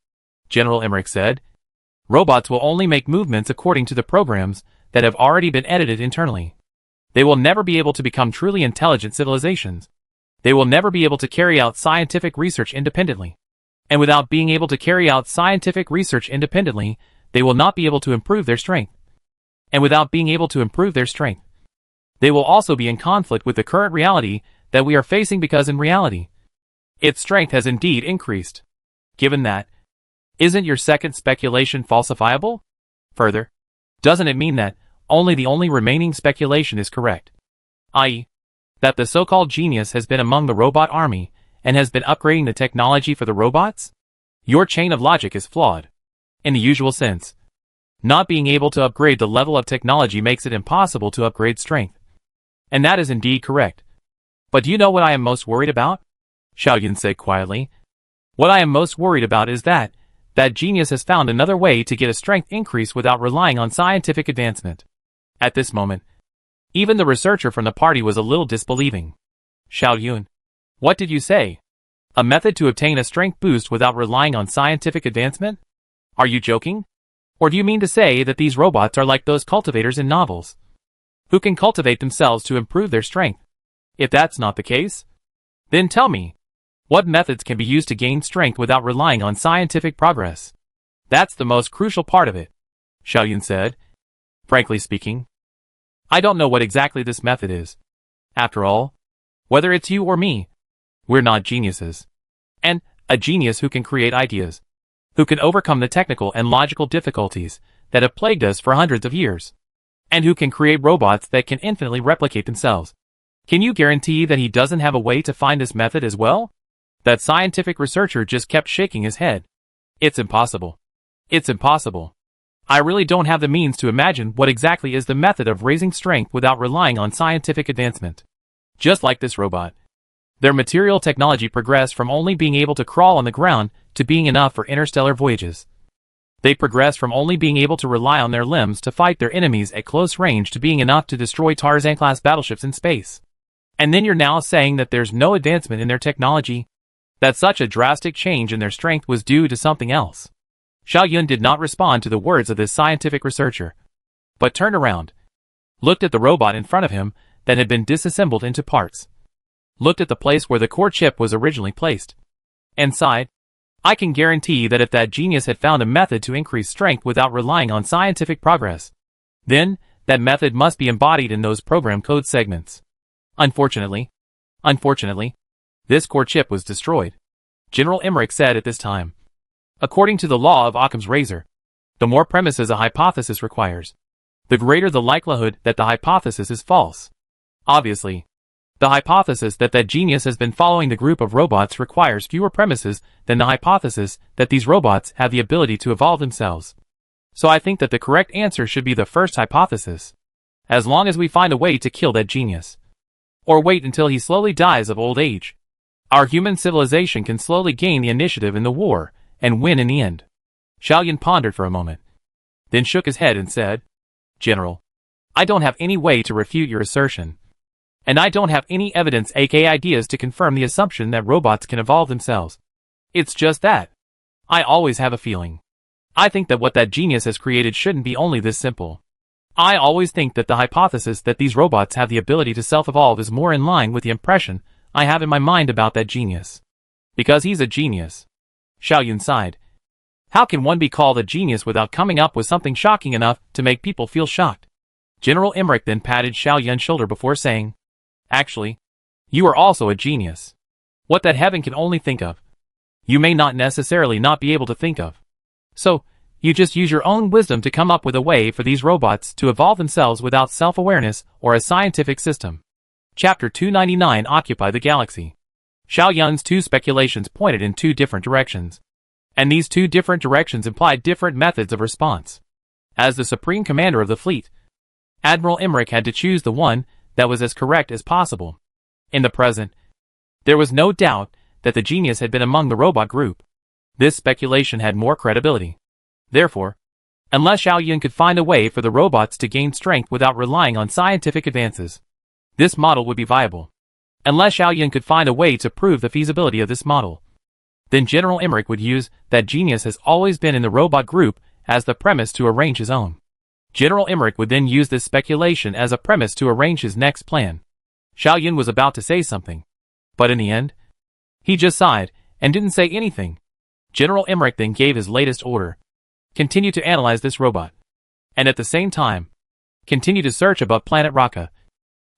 General Emmerich said, robots will only make movements according to the programs that have already been edited internally. They will never be able to become truly intelligent civilizations. They will never be able to carry out scientific research independently. And without being able to carry out scientific research independently, they will not be able to improve their strength. And without being able to improve their strength, they will also be in conflict with the current reality that we are facing because in reality, its strength has indeed increased. Given that, isn't your second speculation falsifiable? Further, doesn't it mean that the only remaining speculation is correct? I.e., that the so-called genius has been among the robot army and has been upgrading the technology for the robots? Your chain of logic is flawed. In the usual sense, not being able to upgrade the level of technology makes it impossible to upgrade strength. And that is indeed correct. But do you know what I am most worried about? Xiao Yun said quietly. What I am most worried about is that genius has found another way to get a strength increase without relying on scientific advancement. At this moment, even the researcher from the party was a little disbelieving. Xiao Yun, what did you say? A method to obtain a strength boost without relying on scientific advancement? Are you joking? Or do you mean to say that these robots are like those cultivators in novels, who can cultivate themselves to improve their strength? If that's not the case, then tell me, what methods can be used to gain strength without relying on scientific progress? That's the most crucial part of it, Xiao Yun said. Frankly speaking, I don't know what exactly this method is. After all, whether it's you or me, we're not geniuses. And A genius who can create ideas, who can overcome the technical and logical difficulties that have plagued us for hundreds of years, and who can create robots that can infinitely replicate themselves. Can you guarantee that he doesn't have a way to find this method as well? That scientific researcher just kept shaking his head. It's impossible. It's impossible. I really don't have the means to imagine what exactly is the method of raising strength without relying on scientific advancement. Just like this robot. Their material technology progressed from only being able to crawl on the ground to being enough for interstellar voyages. They progressed from only being able to rely on their limbs to fight their enemies at close range to being enough to destroy Tarzan-class battleships in space. And then you're now saying that there's no advancement in their technology? That such a drastic change in their strength was due to something else? Xiao Yun did not respond to the words of this scientific researcher, but turned around, looked at the robot in front of him that had been disassembled into parts, looked at the place where the core chip was originally placed, and sighed. I can guarantee that if that genius had found a method to increase strength without relying on scientific progress, then that method must be embodied in those program code segments. Unfortunately, this core chip was destroyed, General Emmerich said at this time. According to the law of Occam's razor, the more premises a hypothesis requires, the greater the likelihood that the hypothesis is false. Obviously, the hypothesis that that genius has been following the group of robots requires fewer premises than the hypothesis that these robots have the ability to evolve themselves. So I think that the correct answer should be the first hypothesis. As long as we find a way to kill that genius, or wait until he slowly dies of old age, our human civilization can slowly gain the initiative in the war and win in the end. Xiao Yun pondered for a moment, then shook his head and said, General, I don't have any way to refute your assertion. And I don't have any evidence aka ideas to confirm the assumption that robots can evolve themselves. It's just that I always have a feeling. I think that what that genius has created shouldn't be only this simple. I always think that the hypothesis that these robots have the ability to self-evolve is more in line with the impression I have in my mind about that genius. Because he's a genius. Xiao Yun sighed. How can one be called a genius without coming up with something shocking enough to make people feel shocked? General Emmerich then patted Xiao Yun's shoulder before saying, Actually, you are also a genius. What that heaven can only think of, you may not necessarily not be able to think of. So, you just use your own wisdom to come up with a way for these robots to evolve themselves without self-awareness or a scientific system. Chapter 299 Occupy the Galaxy. Xiao Yun's two speculations pointed in two different directions, and these two different directions implied different methods of response. As the supreme commander of the fleet, Admiral Emmerich had to choose the one that was as correct as possible. In the present, there was no doubt that the genius had been among the robot group. This speculation had more credibility. Therefore, unless Xiao Yun could find a way for the robots to gain strength without relying on scientific advances, this model would be viable. Unless Xiao Yun could find a way to prove the feasibility of this model, then General Emmerich would use that genius has always been in the robot group as the premise to arrange his own. General Emmerich would then use this speculation as a premise to arrange his next plan. Xiao Yun was about to say something, but in the end, he just sighed and didn't say anything. General Emmerich then gave his latest order. Continue to analyze this robot, and at the same time, continue to search above planet Raka.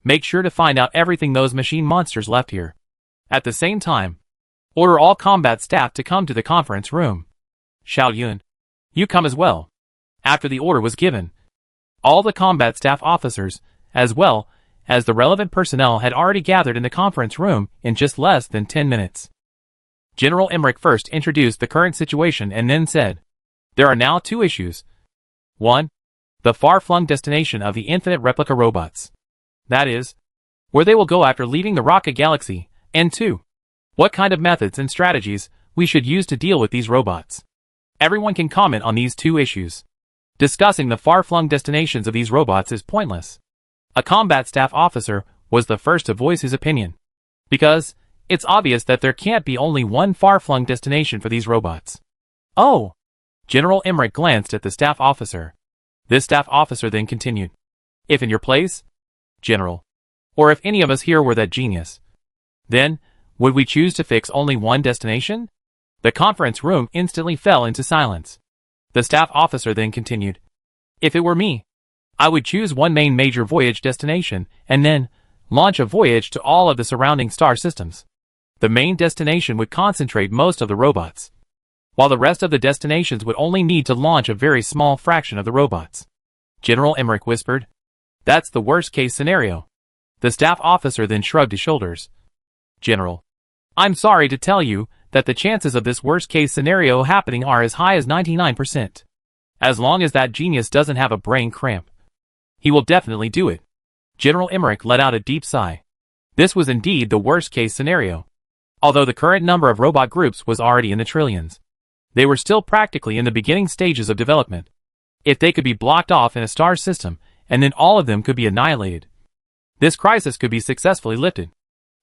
Make sure to find out everything those machine monsters left here. At the same time, order all combat staff to come to the conference room. Xiao Yun, you come as well. After the order was given, all the combat staff officers, as well as the relevant personnel, had already gathered in the conference room in just less than 10 minutes. General Emmerich first introduced the current situation and then said, there are now two issues. 1. The far-flung destination of the infinite replica robots. That is, where they will go after leaving the Raka galaxy. And 2. What kind of methods and strategies we should use to deal with these robots. Everyone can comment on these two issues. Discussing the far-flung destinations of these robots is pointless. A combat staff officer was the first to voice his opinion. Because it's obvious that there can't be only one far-flung destination for these robots. Oh! General Emmerich glanced at the staff officer. This staff officer then continued. If in your place, General, or if any of us here were that genius, then, would we choose to fix only one destination? The conference room instantly fell into silence. The staff officer then continued. If it were me, I would choose one main major voyage destination, and then launch a voyage to all of the surrounding star systems. The main destination would concentrate most of the robots, while the rest of the destinations would only need to launch a very small fraction of the robots. General Emmerich whispered. That's the worst-case scenario. The staff officer then shrugged his shoulders. General, I'm sorry to tell you that the chances of this worst-case scenario happening are as high as 99%. As long as that genius doesn't have a brain cramp, he will definitely do it. General Emmerich let out a deep sigh. This was indeed the worst-case scenario. Although the current number of robot groups was already in the trillions, they were still practically in the beginning stages of development. If they could be blocked off in a star system, and then all of them could be annihilated, this crisis could be successfully lifted.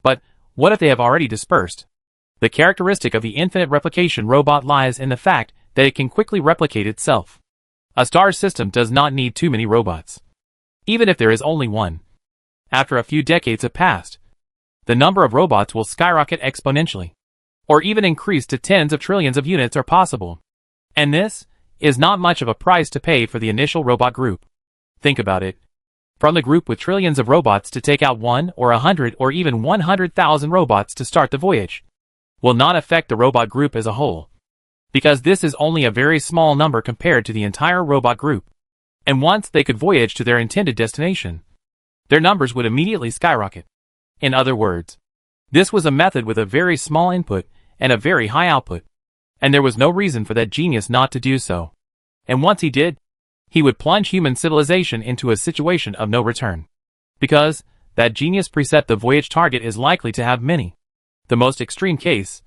But what if they have already dispersed? The characteristic of the infinite replication robot lies in the fact that it can quickly replicate itself. A star system does not need too many robots, even if there is only one. After a few decades have passed, the number of robots will skyrocket exponentially, or even increase to tens of trillions of units are possible. And this is not much of a price to pay for the initial robot group. Think about it. From the group with trillions of robots to take out 1 or 100 or even 100,000 robots to start the voyage will not affect the robot group as a whole, because this is only a very small number compared to the entire robot group. And once they could voyage to their intended destination, their numbers would immediately skyrocket. In other words, this was a method with a very small input and a very high output, and there was no reason for that genius not to do so. And once he did, he would plunge human civilization into a situation of no return. Because that genius preset the voyage target is likely to have many. The most extreme case,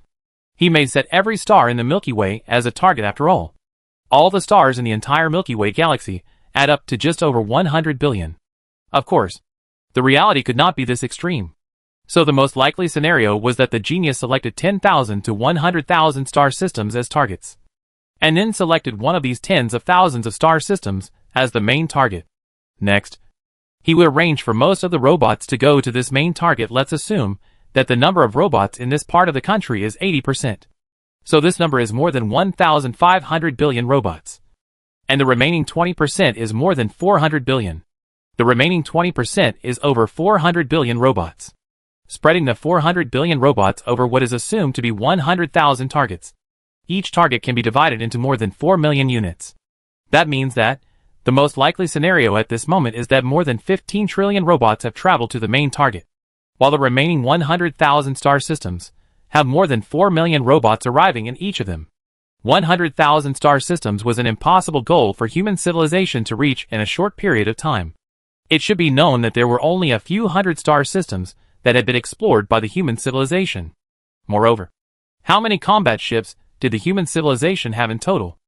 he may set every star in the Milky Way as a target after all. All the stars in the entire Milky Way galaxy add up to just over 100 billion. Of course, the reality could not be this extreme. So the most likely scenario was that the genius selected 10,000 to 100,000 star systems as targets, and then selected one of these tens of thousands of star systems as the main target. Next, he would arrange for most of the robots to go to this main target. Let's assume that the number of robots in this part of the country is 80%. So this number is more than 1,500 billion robots. And the remaining 20% is more than 400 billion. The remaining 20% is over 400 billion robots. Spreading the 400 billion robots over what is assumed to be 100,000 targets. Each target can be divided into more than 4 million units. That means that the most likely scenario at this moment is that more than 15 trillion robots have traveled to the main target, while the remaining 100,000 star systems have more than 4 million robots arriving in each of them. 100,000 star systems was an impossible goal for human civilization to reach in a short period of time. It should be known that there were only a few hundred star systems that had been explored by the human civilization. Moreover, how many combat ships did the human civilization have in total?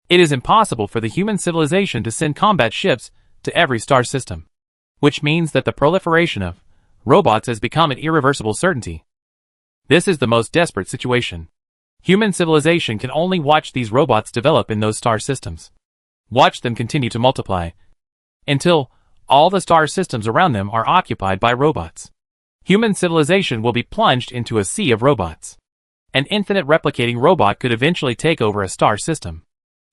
It is impossible for the human civilization to send combat ships to every star system, which means that the proliferation of robots has become an irreversible certainty. This is the most desperate situation. Human civilization can only watch these robots develop in those star systems. Watch them continue to multiply until all the star systems around them are occupied by robots. Human civilization will be plunged into a sea of robots. An infinite replicating robot could eventually take over a star system.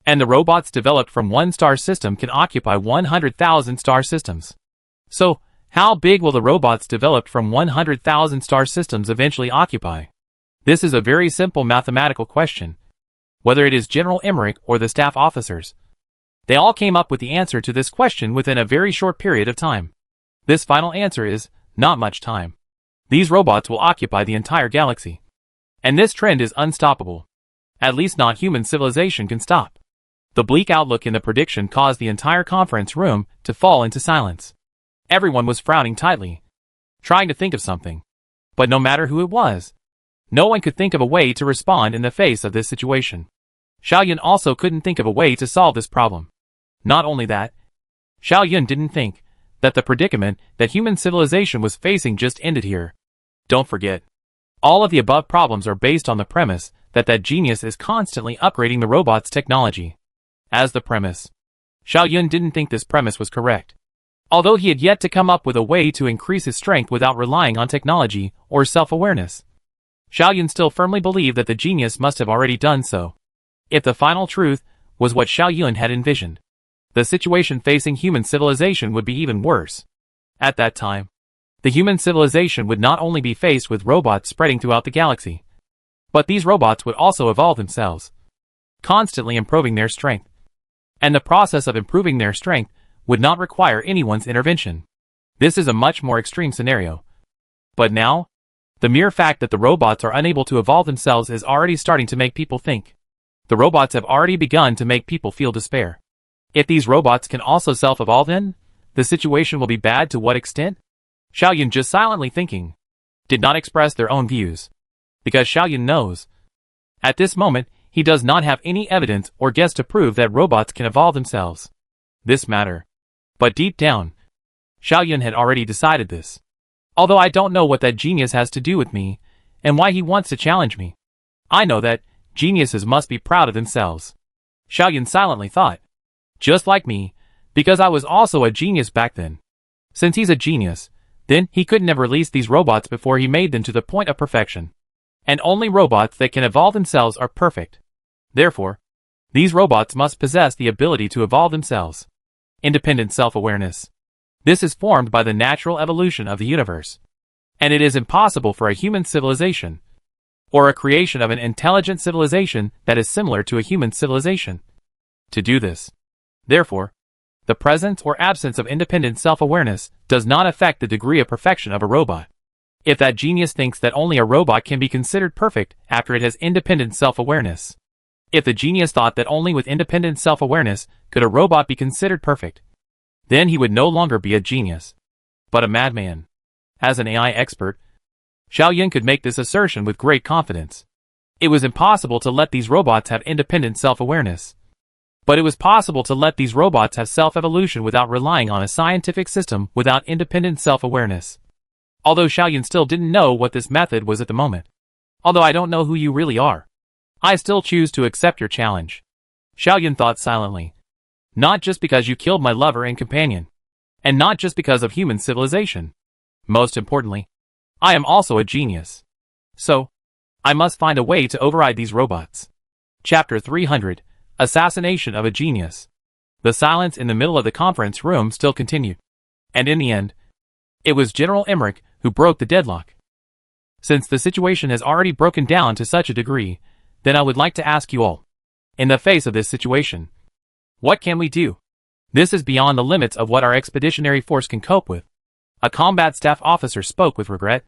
And the robots developed from one star system can occupy 100,000 star systems. So, how big will the robots developed from 100,000 star systems eventually occupy? This is a very simple mathematical question. Whether it is General Emmerich or the staff officers, they all came up with the answer to this question within a very short period of time. This final answer is not much time. These robots will occupy the entire galaxy. And this trend is unstoppable. At least not human civilization can stop. The bleak outlook in the prediction caused the entire conference room to fall into silence. Everyone was frowning tightly, trying to think of something. But no matter who it was, no one could think of a way to respond in the face of this situation. Xiaoyun also couldn't think of a way to solve this problem. Not only that, Xiaoyun didn't think that the predicament that human civilization was facing just ended here. Don't forget, all of the above problems are based on the premise that that genius is constantly upgrading the robot's technology. As the premise, Xiaoyun didn't think this premise was correct. Although he had yet to come up with a way to increase his strength without relying on technology or self-awareness, Xiaoyun still firmly believed that the genius must have already done so. If the final truth was what Xiaoyun had envisioned, the situation facing human civilization would be even worse. At that time, the human civilization would not only be faced with robots spreading throughout the galaxy, but these robots would also evolve themselves, constantly improving their strength. And the process of improving their strength would not require anyone's intervention. This is a much more extreme scenario. But now, the mere fact that the robots are unable to evolve themselves is already starting to make people think. The robots have already begun to make people feel despair. If these robots can also self-evolve, then the situation will be bad. To what extent? Xiaoyun, just silently thinking, did not express their own views, because Xiaoyun knows. At this moment, he does not have any evidence or guess to prove that robots can evolve themselves. This matter. But deep down, Xiaoyun had already decided this. Although I don't know what that genius has to do with me, and why he wants to challenge me, I know that geniuses must be proud of themselves. Xiaoyun silently thought. Just like me, because I was also a genius back then. Since he's a genius, then he couldn't have released these robots before he made them to the point of perfection. And only robots that can evolve themselves are perfect. Therefore, these robots must possess the ability to evolve themselves. Independent self-awareness. This is formed by the natural evolution of the universe. And it is impossible for a human civilization, or a creation of an intelligent civilization that is similar to a human civilization, to do this. Therefore, the presence or absence of independent self-awareness does not affect the degree of perfection of a robot. If that genius thinks that only a robot can be considered perfect after it has independent self-awareness. If the genius thought that only with independent self-awareness could a robot be considered perfect, then he would no longer be a genius, but a madman. As an AI expert, Xiaoyun could make this assertion with great confidence. It was impossible to let these robots have independent self-awareness. But it was possible to let these robots have self-evolution without relying on a scientific system without independent self-awareness. Although Xiaoyun still didn't know what this method was at the moment. Although I don't know who you really are, I still choose to accept your challenge. Xiaoyun thought silently. Not just because you killed my lover and companion. And not just because of human civilization. Most importantly, I am also a genius. So, I must find a way to override these robots. Chapter 300. Assassination of a Genius. The silence in the middle of the conference room still continued. And in the end, it was General Emmerich who broke the deadlock. Since the situation has already broken down to such a degree, then I would like to ask you all, in the face of this situation, what can we do? This is beyond the limits of what our expeditionary force can cope with. A combat staff officer spoke with regret.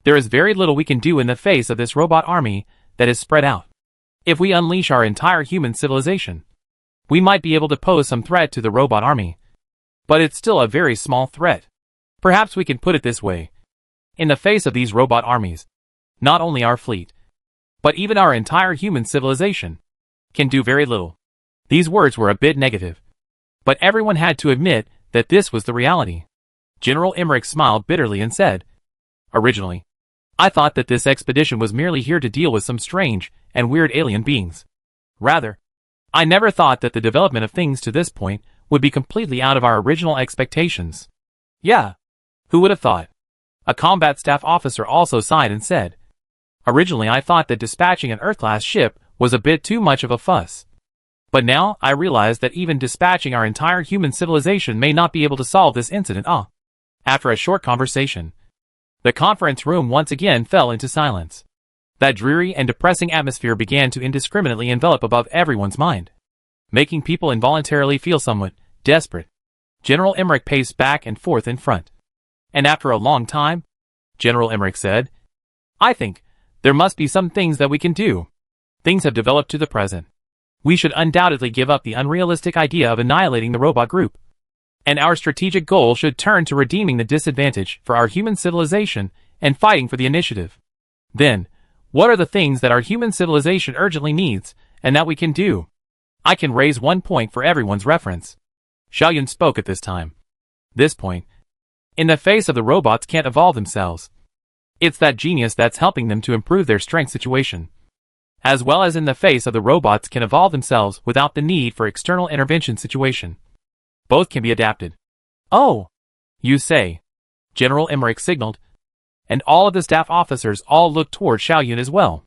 There is very little we can do in the face of this robot army that is spread out. If we unleash our entire human civilization, we might be able to pose some threat to the robot army. But it's still a very small threat. Perhaps we can put it this way. In the face of these robot armies, not only our fleet, but even our entire human civilization, can do very little. These words were a bit negative. But everyone had to admit that this was the reality. General Emmerich smiled bitterly and said, Originally, I thought that this expedition was merely here to deal with some strange and weird alien beings. Rather, I never thought that the development of things to this point would be completely out of our original expectations. Yeah, who would have thought? A combat staff officer also sighed and said, Originally I thought that dispatching an Earth-class ship was a bit too much of a fuss. But now I realize that even dispatching our entire human civilization may not be able to solve this incident. After a short conversation, the conference room once again fell into silence. That dreary and depressing atmosphere began to indiscriminately envelop above everyone's mind, making people involuntarily feel somewhat desperate. General Emmerich paced back and forth in front. And after a long time, General Emmerich said, I think there must be some things that we can do. Things have developed to the present. We should undoubtedly give up the unrealistic idea of annihilating the robot group. And our strategic goal should turn to redeeming the disadvantage for our human civilization and fighting for the initiative. Then, what are the things that our human civilization urgently needs and that we can do? I can raise one point for everyone's reference. Xiaoyun spoke at this time. This point. In the face of the robots can't evolve themselves. It's that genius that's helping them to improve their strength situation. As well as in the face of the robots can evolve themselves without the need for external intervention situation. Both can be adapted. Oh, you say. General Emmerich signaled. And all of the staff officers all looked toward Xiaoyun as well.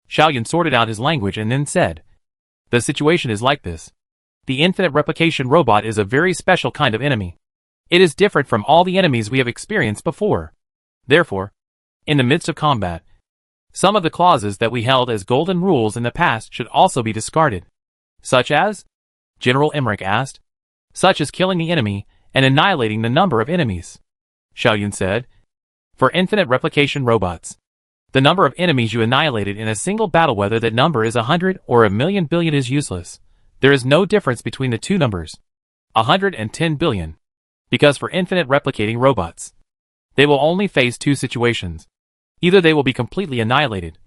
Xiaoyun sorted out his language and then said, The situation is like this. The infinite replication robot is a very special kind of enemy. It is different from all the enemies we have experienced before. Therefore, in the midst of combat, some of the clauses that we held as golden rules in the past should also be discarded. Such as? General Emmerich asked. Such as killing the enemy and annihilating the number of enemies. Xiao Yun said. For infinite replication robots, the number of enemies you annihilated in a single battle, whether that number is 100 or 1,000,000 billion, is useless. There is no difference between the two numbers, 110 billion. Because for infinite replicating robots, they will only face two situations. Either they will be completely annihilated,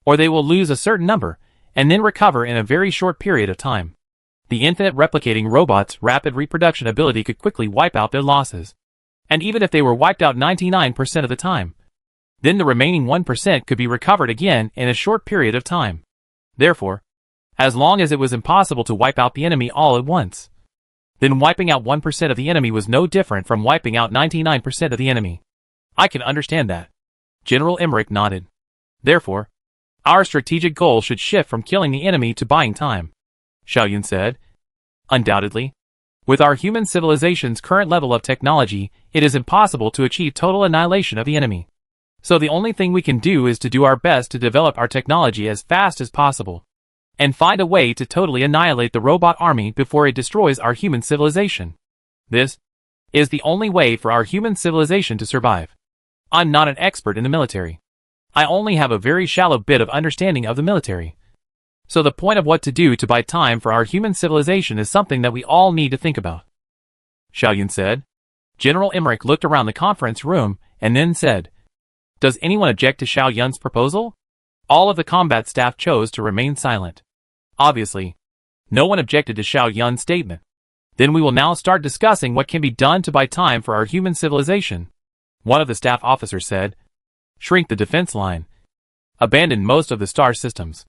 or they will lose a certain number and then recover in a very short period of time. The infinite replicating robots' rapid reproduction ability could quickly wipe out their losses. And even if they were wiped out 99% of the time, then the remaining 1% could be recovered again in a short period of time. Therefore, as long as it was impossible to wipe out the enemy all at once, then wiping out 1% of the enemy was no different from wiping out 99% of the enemy. I can understand that. General Emmerich nodded. Therefore, our strategic goal should shift from killing the enemy to buying time, Xiao Yun said. Undoubtedly, with our human civilization's current level of technology, it is impossible to achieve total annihilation of the enemy. So the only thing we can do is to do our best to develop our technology as fast as possible, and find a way to totally annihilate the robot army before it destroys our human civilization. This is the only way for our human civilization to survive. I'm not an expert in the military. I only have a very shallow bit of understanding of the military. So the point of what to do to buy time for our human civilization is something that we all need to think about, Xiao Yun said. General Emmerich looked around the conference room and then said, Does anyone object to Xiao Yun's proposal? All of the combat staff chose to remain silent. Obviously, no one objected to Xiao Yun's statement. Then we will now start discussing what can be done to buy time for our human civilization. One of the staff officers said, Shrink the defense line. Abandon most of the star systems,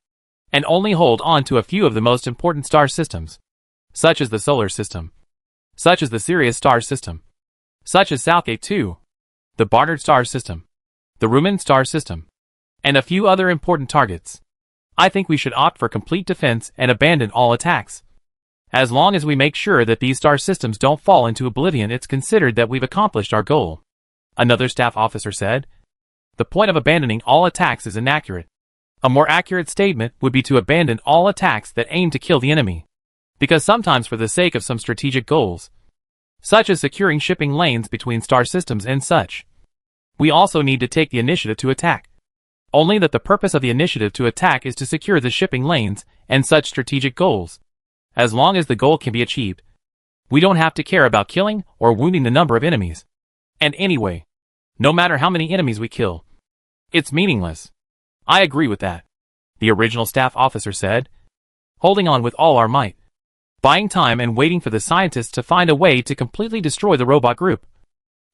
and only hold on to a few of the most important star systems, such as the solar system, such as the Sirius star system, such as Southgate 2, the Barnard star system, the Rumen star system, and a few other important targets. I think we should opt for complete defense and abandon all attacks. As long as we make sure that these star systems don't fall into oblivion, it's considered that we've accomplished our goal. Another staff officer said, The point of abandoning all attacks is inaccurate. A more accurate statement would be to abandon all attacks that aim to kill the enemy. Because sometimes for the sake of some strategic goals, such as securing shipping lanes between star systems and such, we also need to take the initiative to attack. Only that the purpose of the initiative to attack is to secure the shipping lanes and such strategic goals. As long as the goal can be achieved, we don't have to care about killing or wounding the number of enemies. And anyway, no matter how many enemies we kill, it's meaningless. I agree with that, the original staff officer said, holding on with all our might, buying time and waiting for the scientists to find a way to completely destroy the robot group.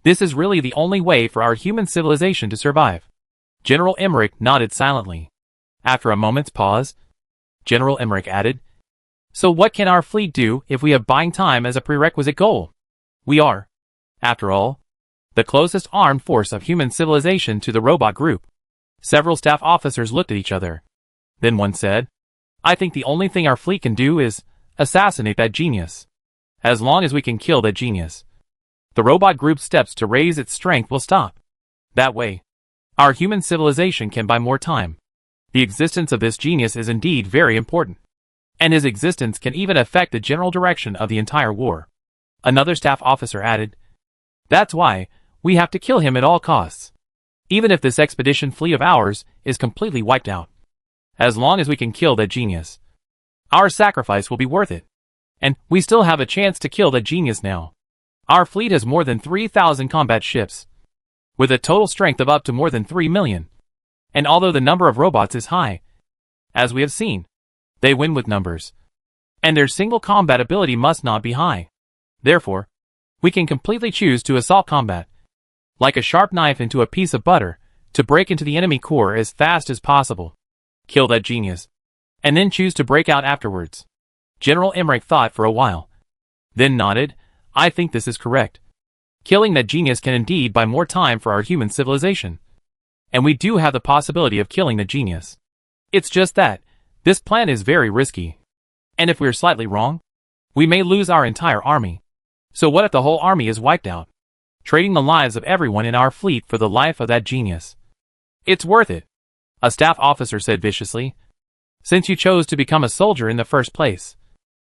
This is really the only way for our human civilization to survive. General Emmerich nodded silently. After a moment's pause, General Emmerich added, So what can our fleet do if we have buying time as a prerequisite goal? We are, after all, the closest armed force of human civilization to the robot group. Several staff officers looked at each other. Then one said, I think the only thing our fleet can do is assassinate that genius. As long as we can kill that genius, the robot group's steps to raise its strength will stop. That way, our human civilization can buy more time. The existence of this genius is indeed very important, and his existence can even affect the general direction of the entire war. Another staff officer added, That's why we have to kill him at all costs. Even if this expedition fleet of ours is completely wiped out. As long as we can kill that genius, our sacrifice will be worth it. And we still have a chance to kill that genius now. Our fleet has more than 3,000 combat ships, with a total strength of up to more than 3 million. And although the number of robots is high, as we have seen, they win with numbers. And their single combat ability must not be high. Therefore, we can completely choose to assault combat, like a sharp knife into a piece of butter, to break into the enemy core as fast as possible. Kill that genius, and then choose to break out afterwards. General Emmerich thought for a while, then nodded. I think this is correct. Killing that genius can indeed buy more time for our human civilization. And we do have the possibility of killing the genius. It's just that this plan is very risky. And if we're slightly wrong, we may lose our entire army. So what if the whole army is wiped out? trading the lives of everyone in our fleet for the life of that genius. It's worth it, a staff officer said viciously. Since you chose to become a soldier in the first place,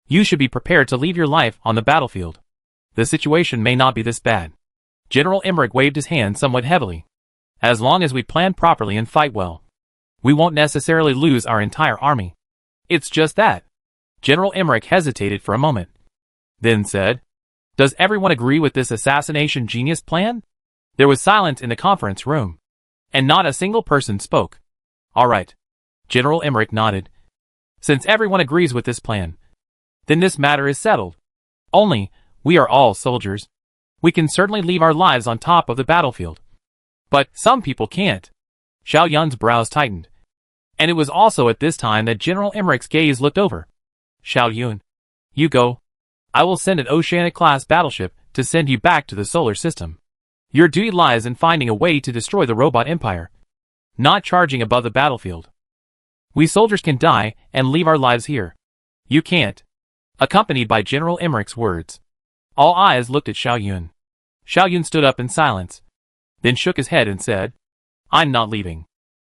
you should be prepared to leave your life on the battlefield. The situation may not be this bad. General Emmerich waved his hand somewhat heavily. As long as we plan properly and fight well, we won't necessarily lose our entire army. It's just that. General Emmerich hesitated for a moment, then said, "Does everyone agree with this assassination genius plan?" There was silence in the conference room, and not a single person spoke. "All right." General Emmerich nodded. "Since everyone agrees with this plan, then this matter is settled. Only, we are all soldiers. We can certainly leave our lives on top of the battlefield. But some people can't." Xiao Yun's brows tightened. And it was also at this time that General Emmerich's gaze looked over. "Xiao Yun, you go. I will send an Oceanic-class battleship to send you back to the solar system. Your duty lies in finding a way to destroy the robot empire, not charging above the battlefield. We soldiers can die and leave our lives here. You can't." Accompanied by General Emmerich's words, all eyes looked at Xiao Yun. Xiao Yun stood up in silence, then shook his head and said, "I'm not leaving.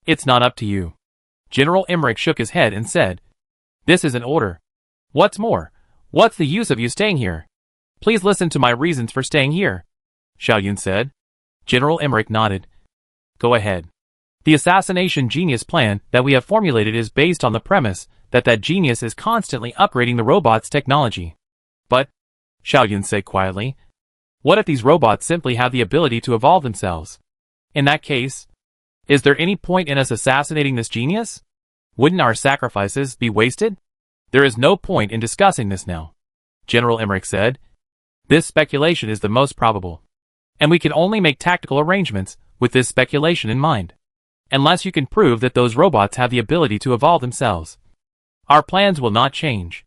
It's not up to you." General Emmerich shook his head and said, "This is an order. What's more, what's the use of you staying here? Please listen to my reasons for staying here," Xiao Yun said. General Emmerich nodded. "Go ahead. The assassination genius plan that we have formulated is based on the premise that that genius is constantly upgrading the robot's technology. But," Xiao Yun said quietly, "what if these robots simply have the ability to evolve themselves? In that case, is there any point in us assassinating this genius? Wouldn't our sacrifices be wasted?" "There is no point in discussing this now," General Emmerich said. "This speculation is the most probable, and we can only make tactical arrangements with this speculation in mind. Unless you can prove that those robots have the ability to evolve themselves, our plans will not change."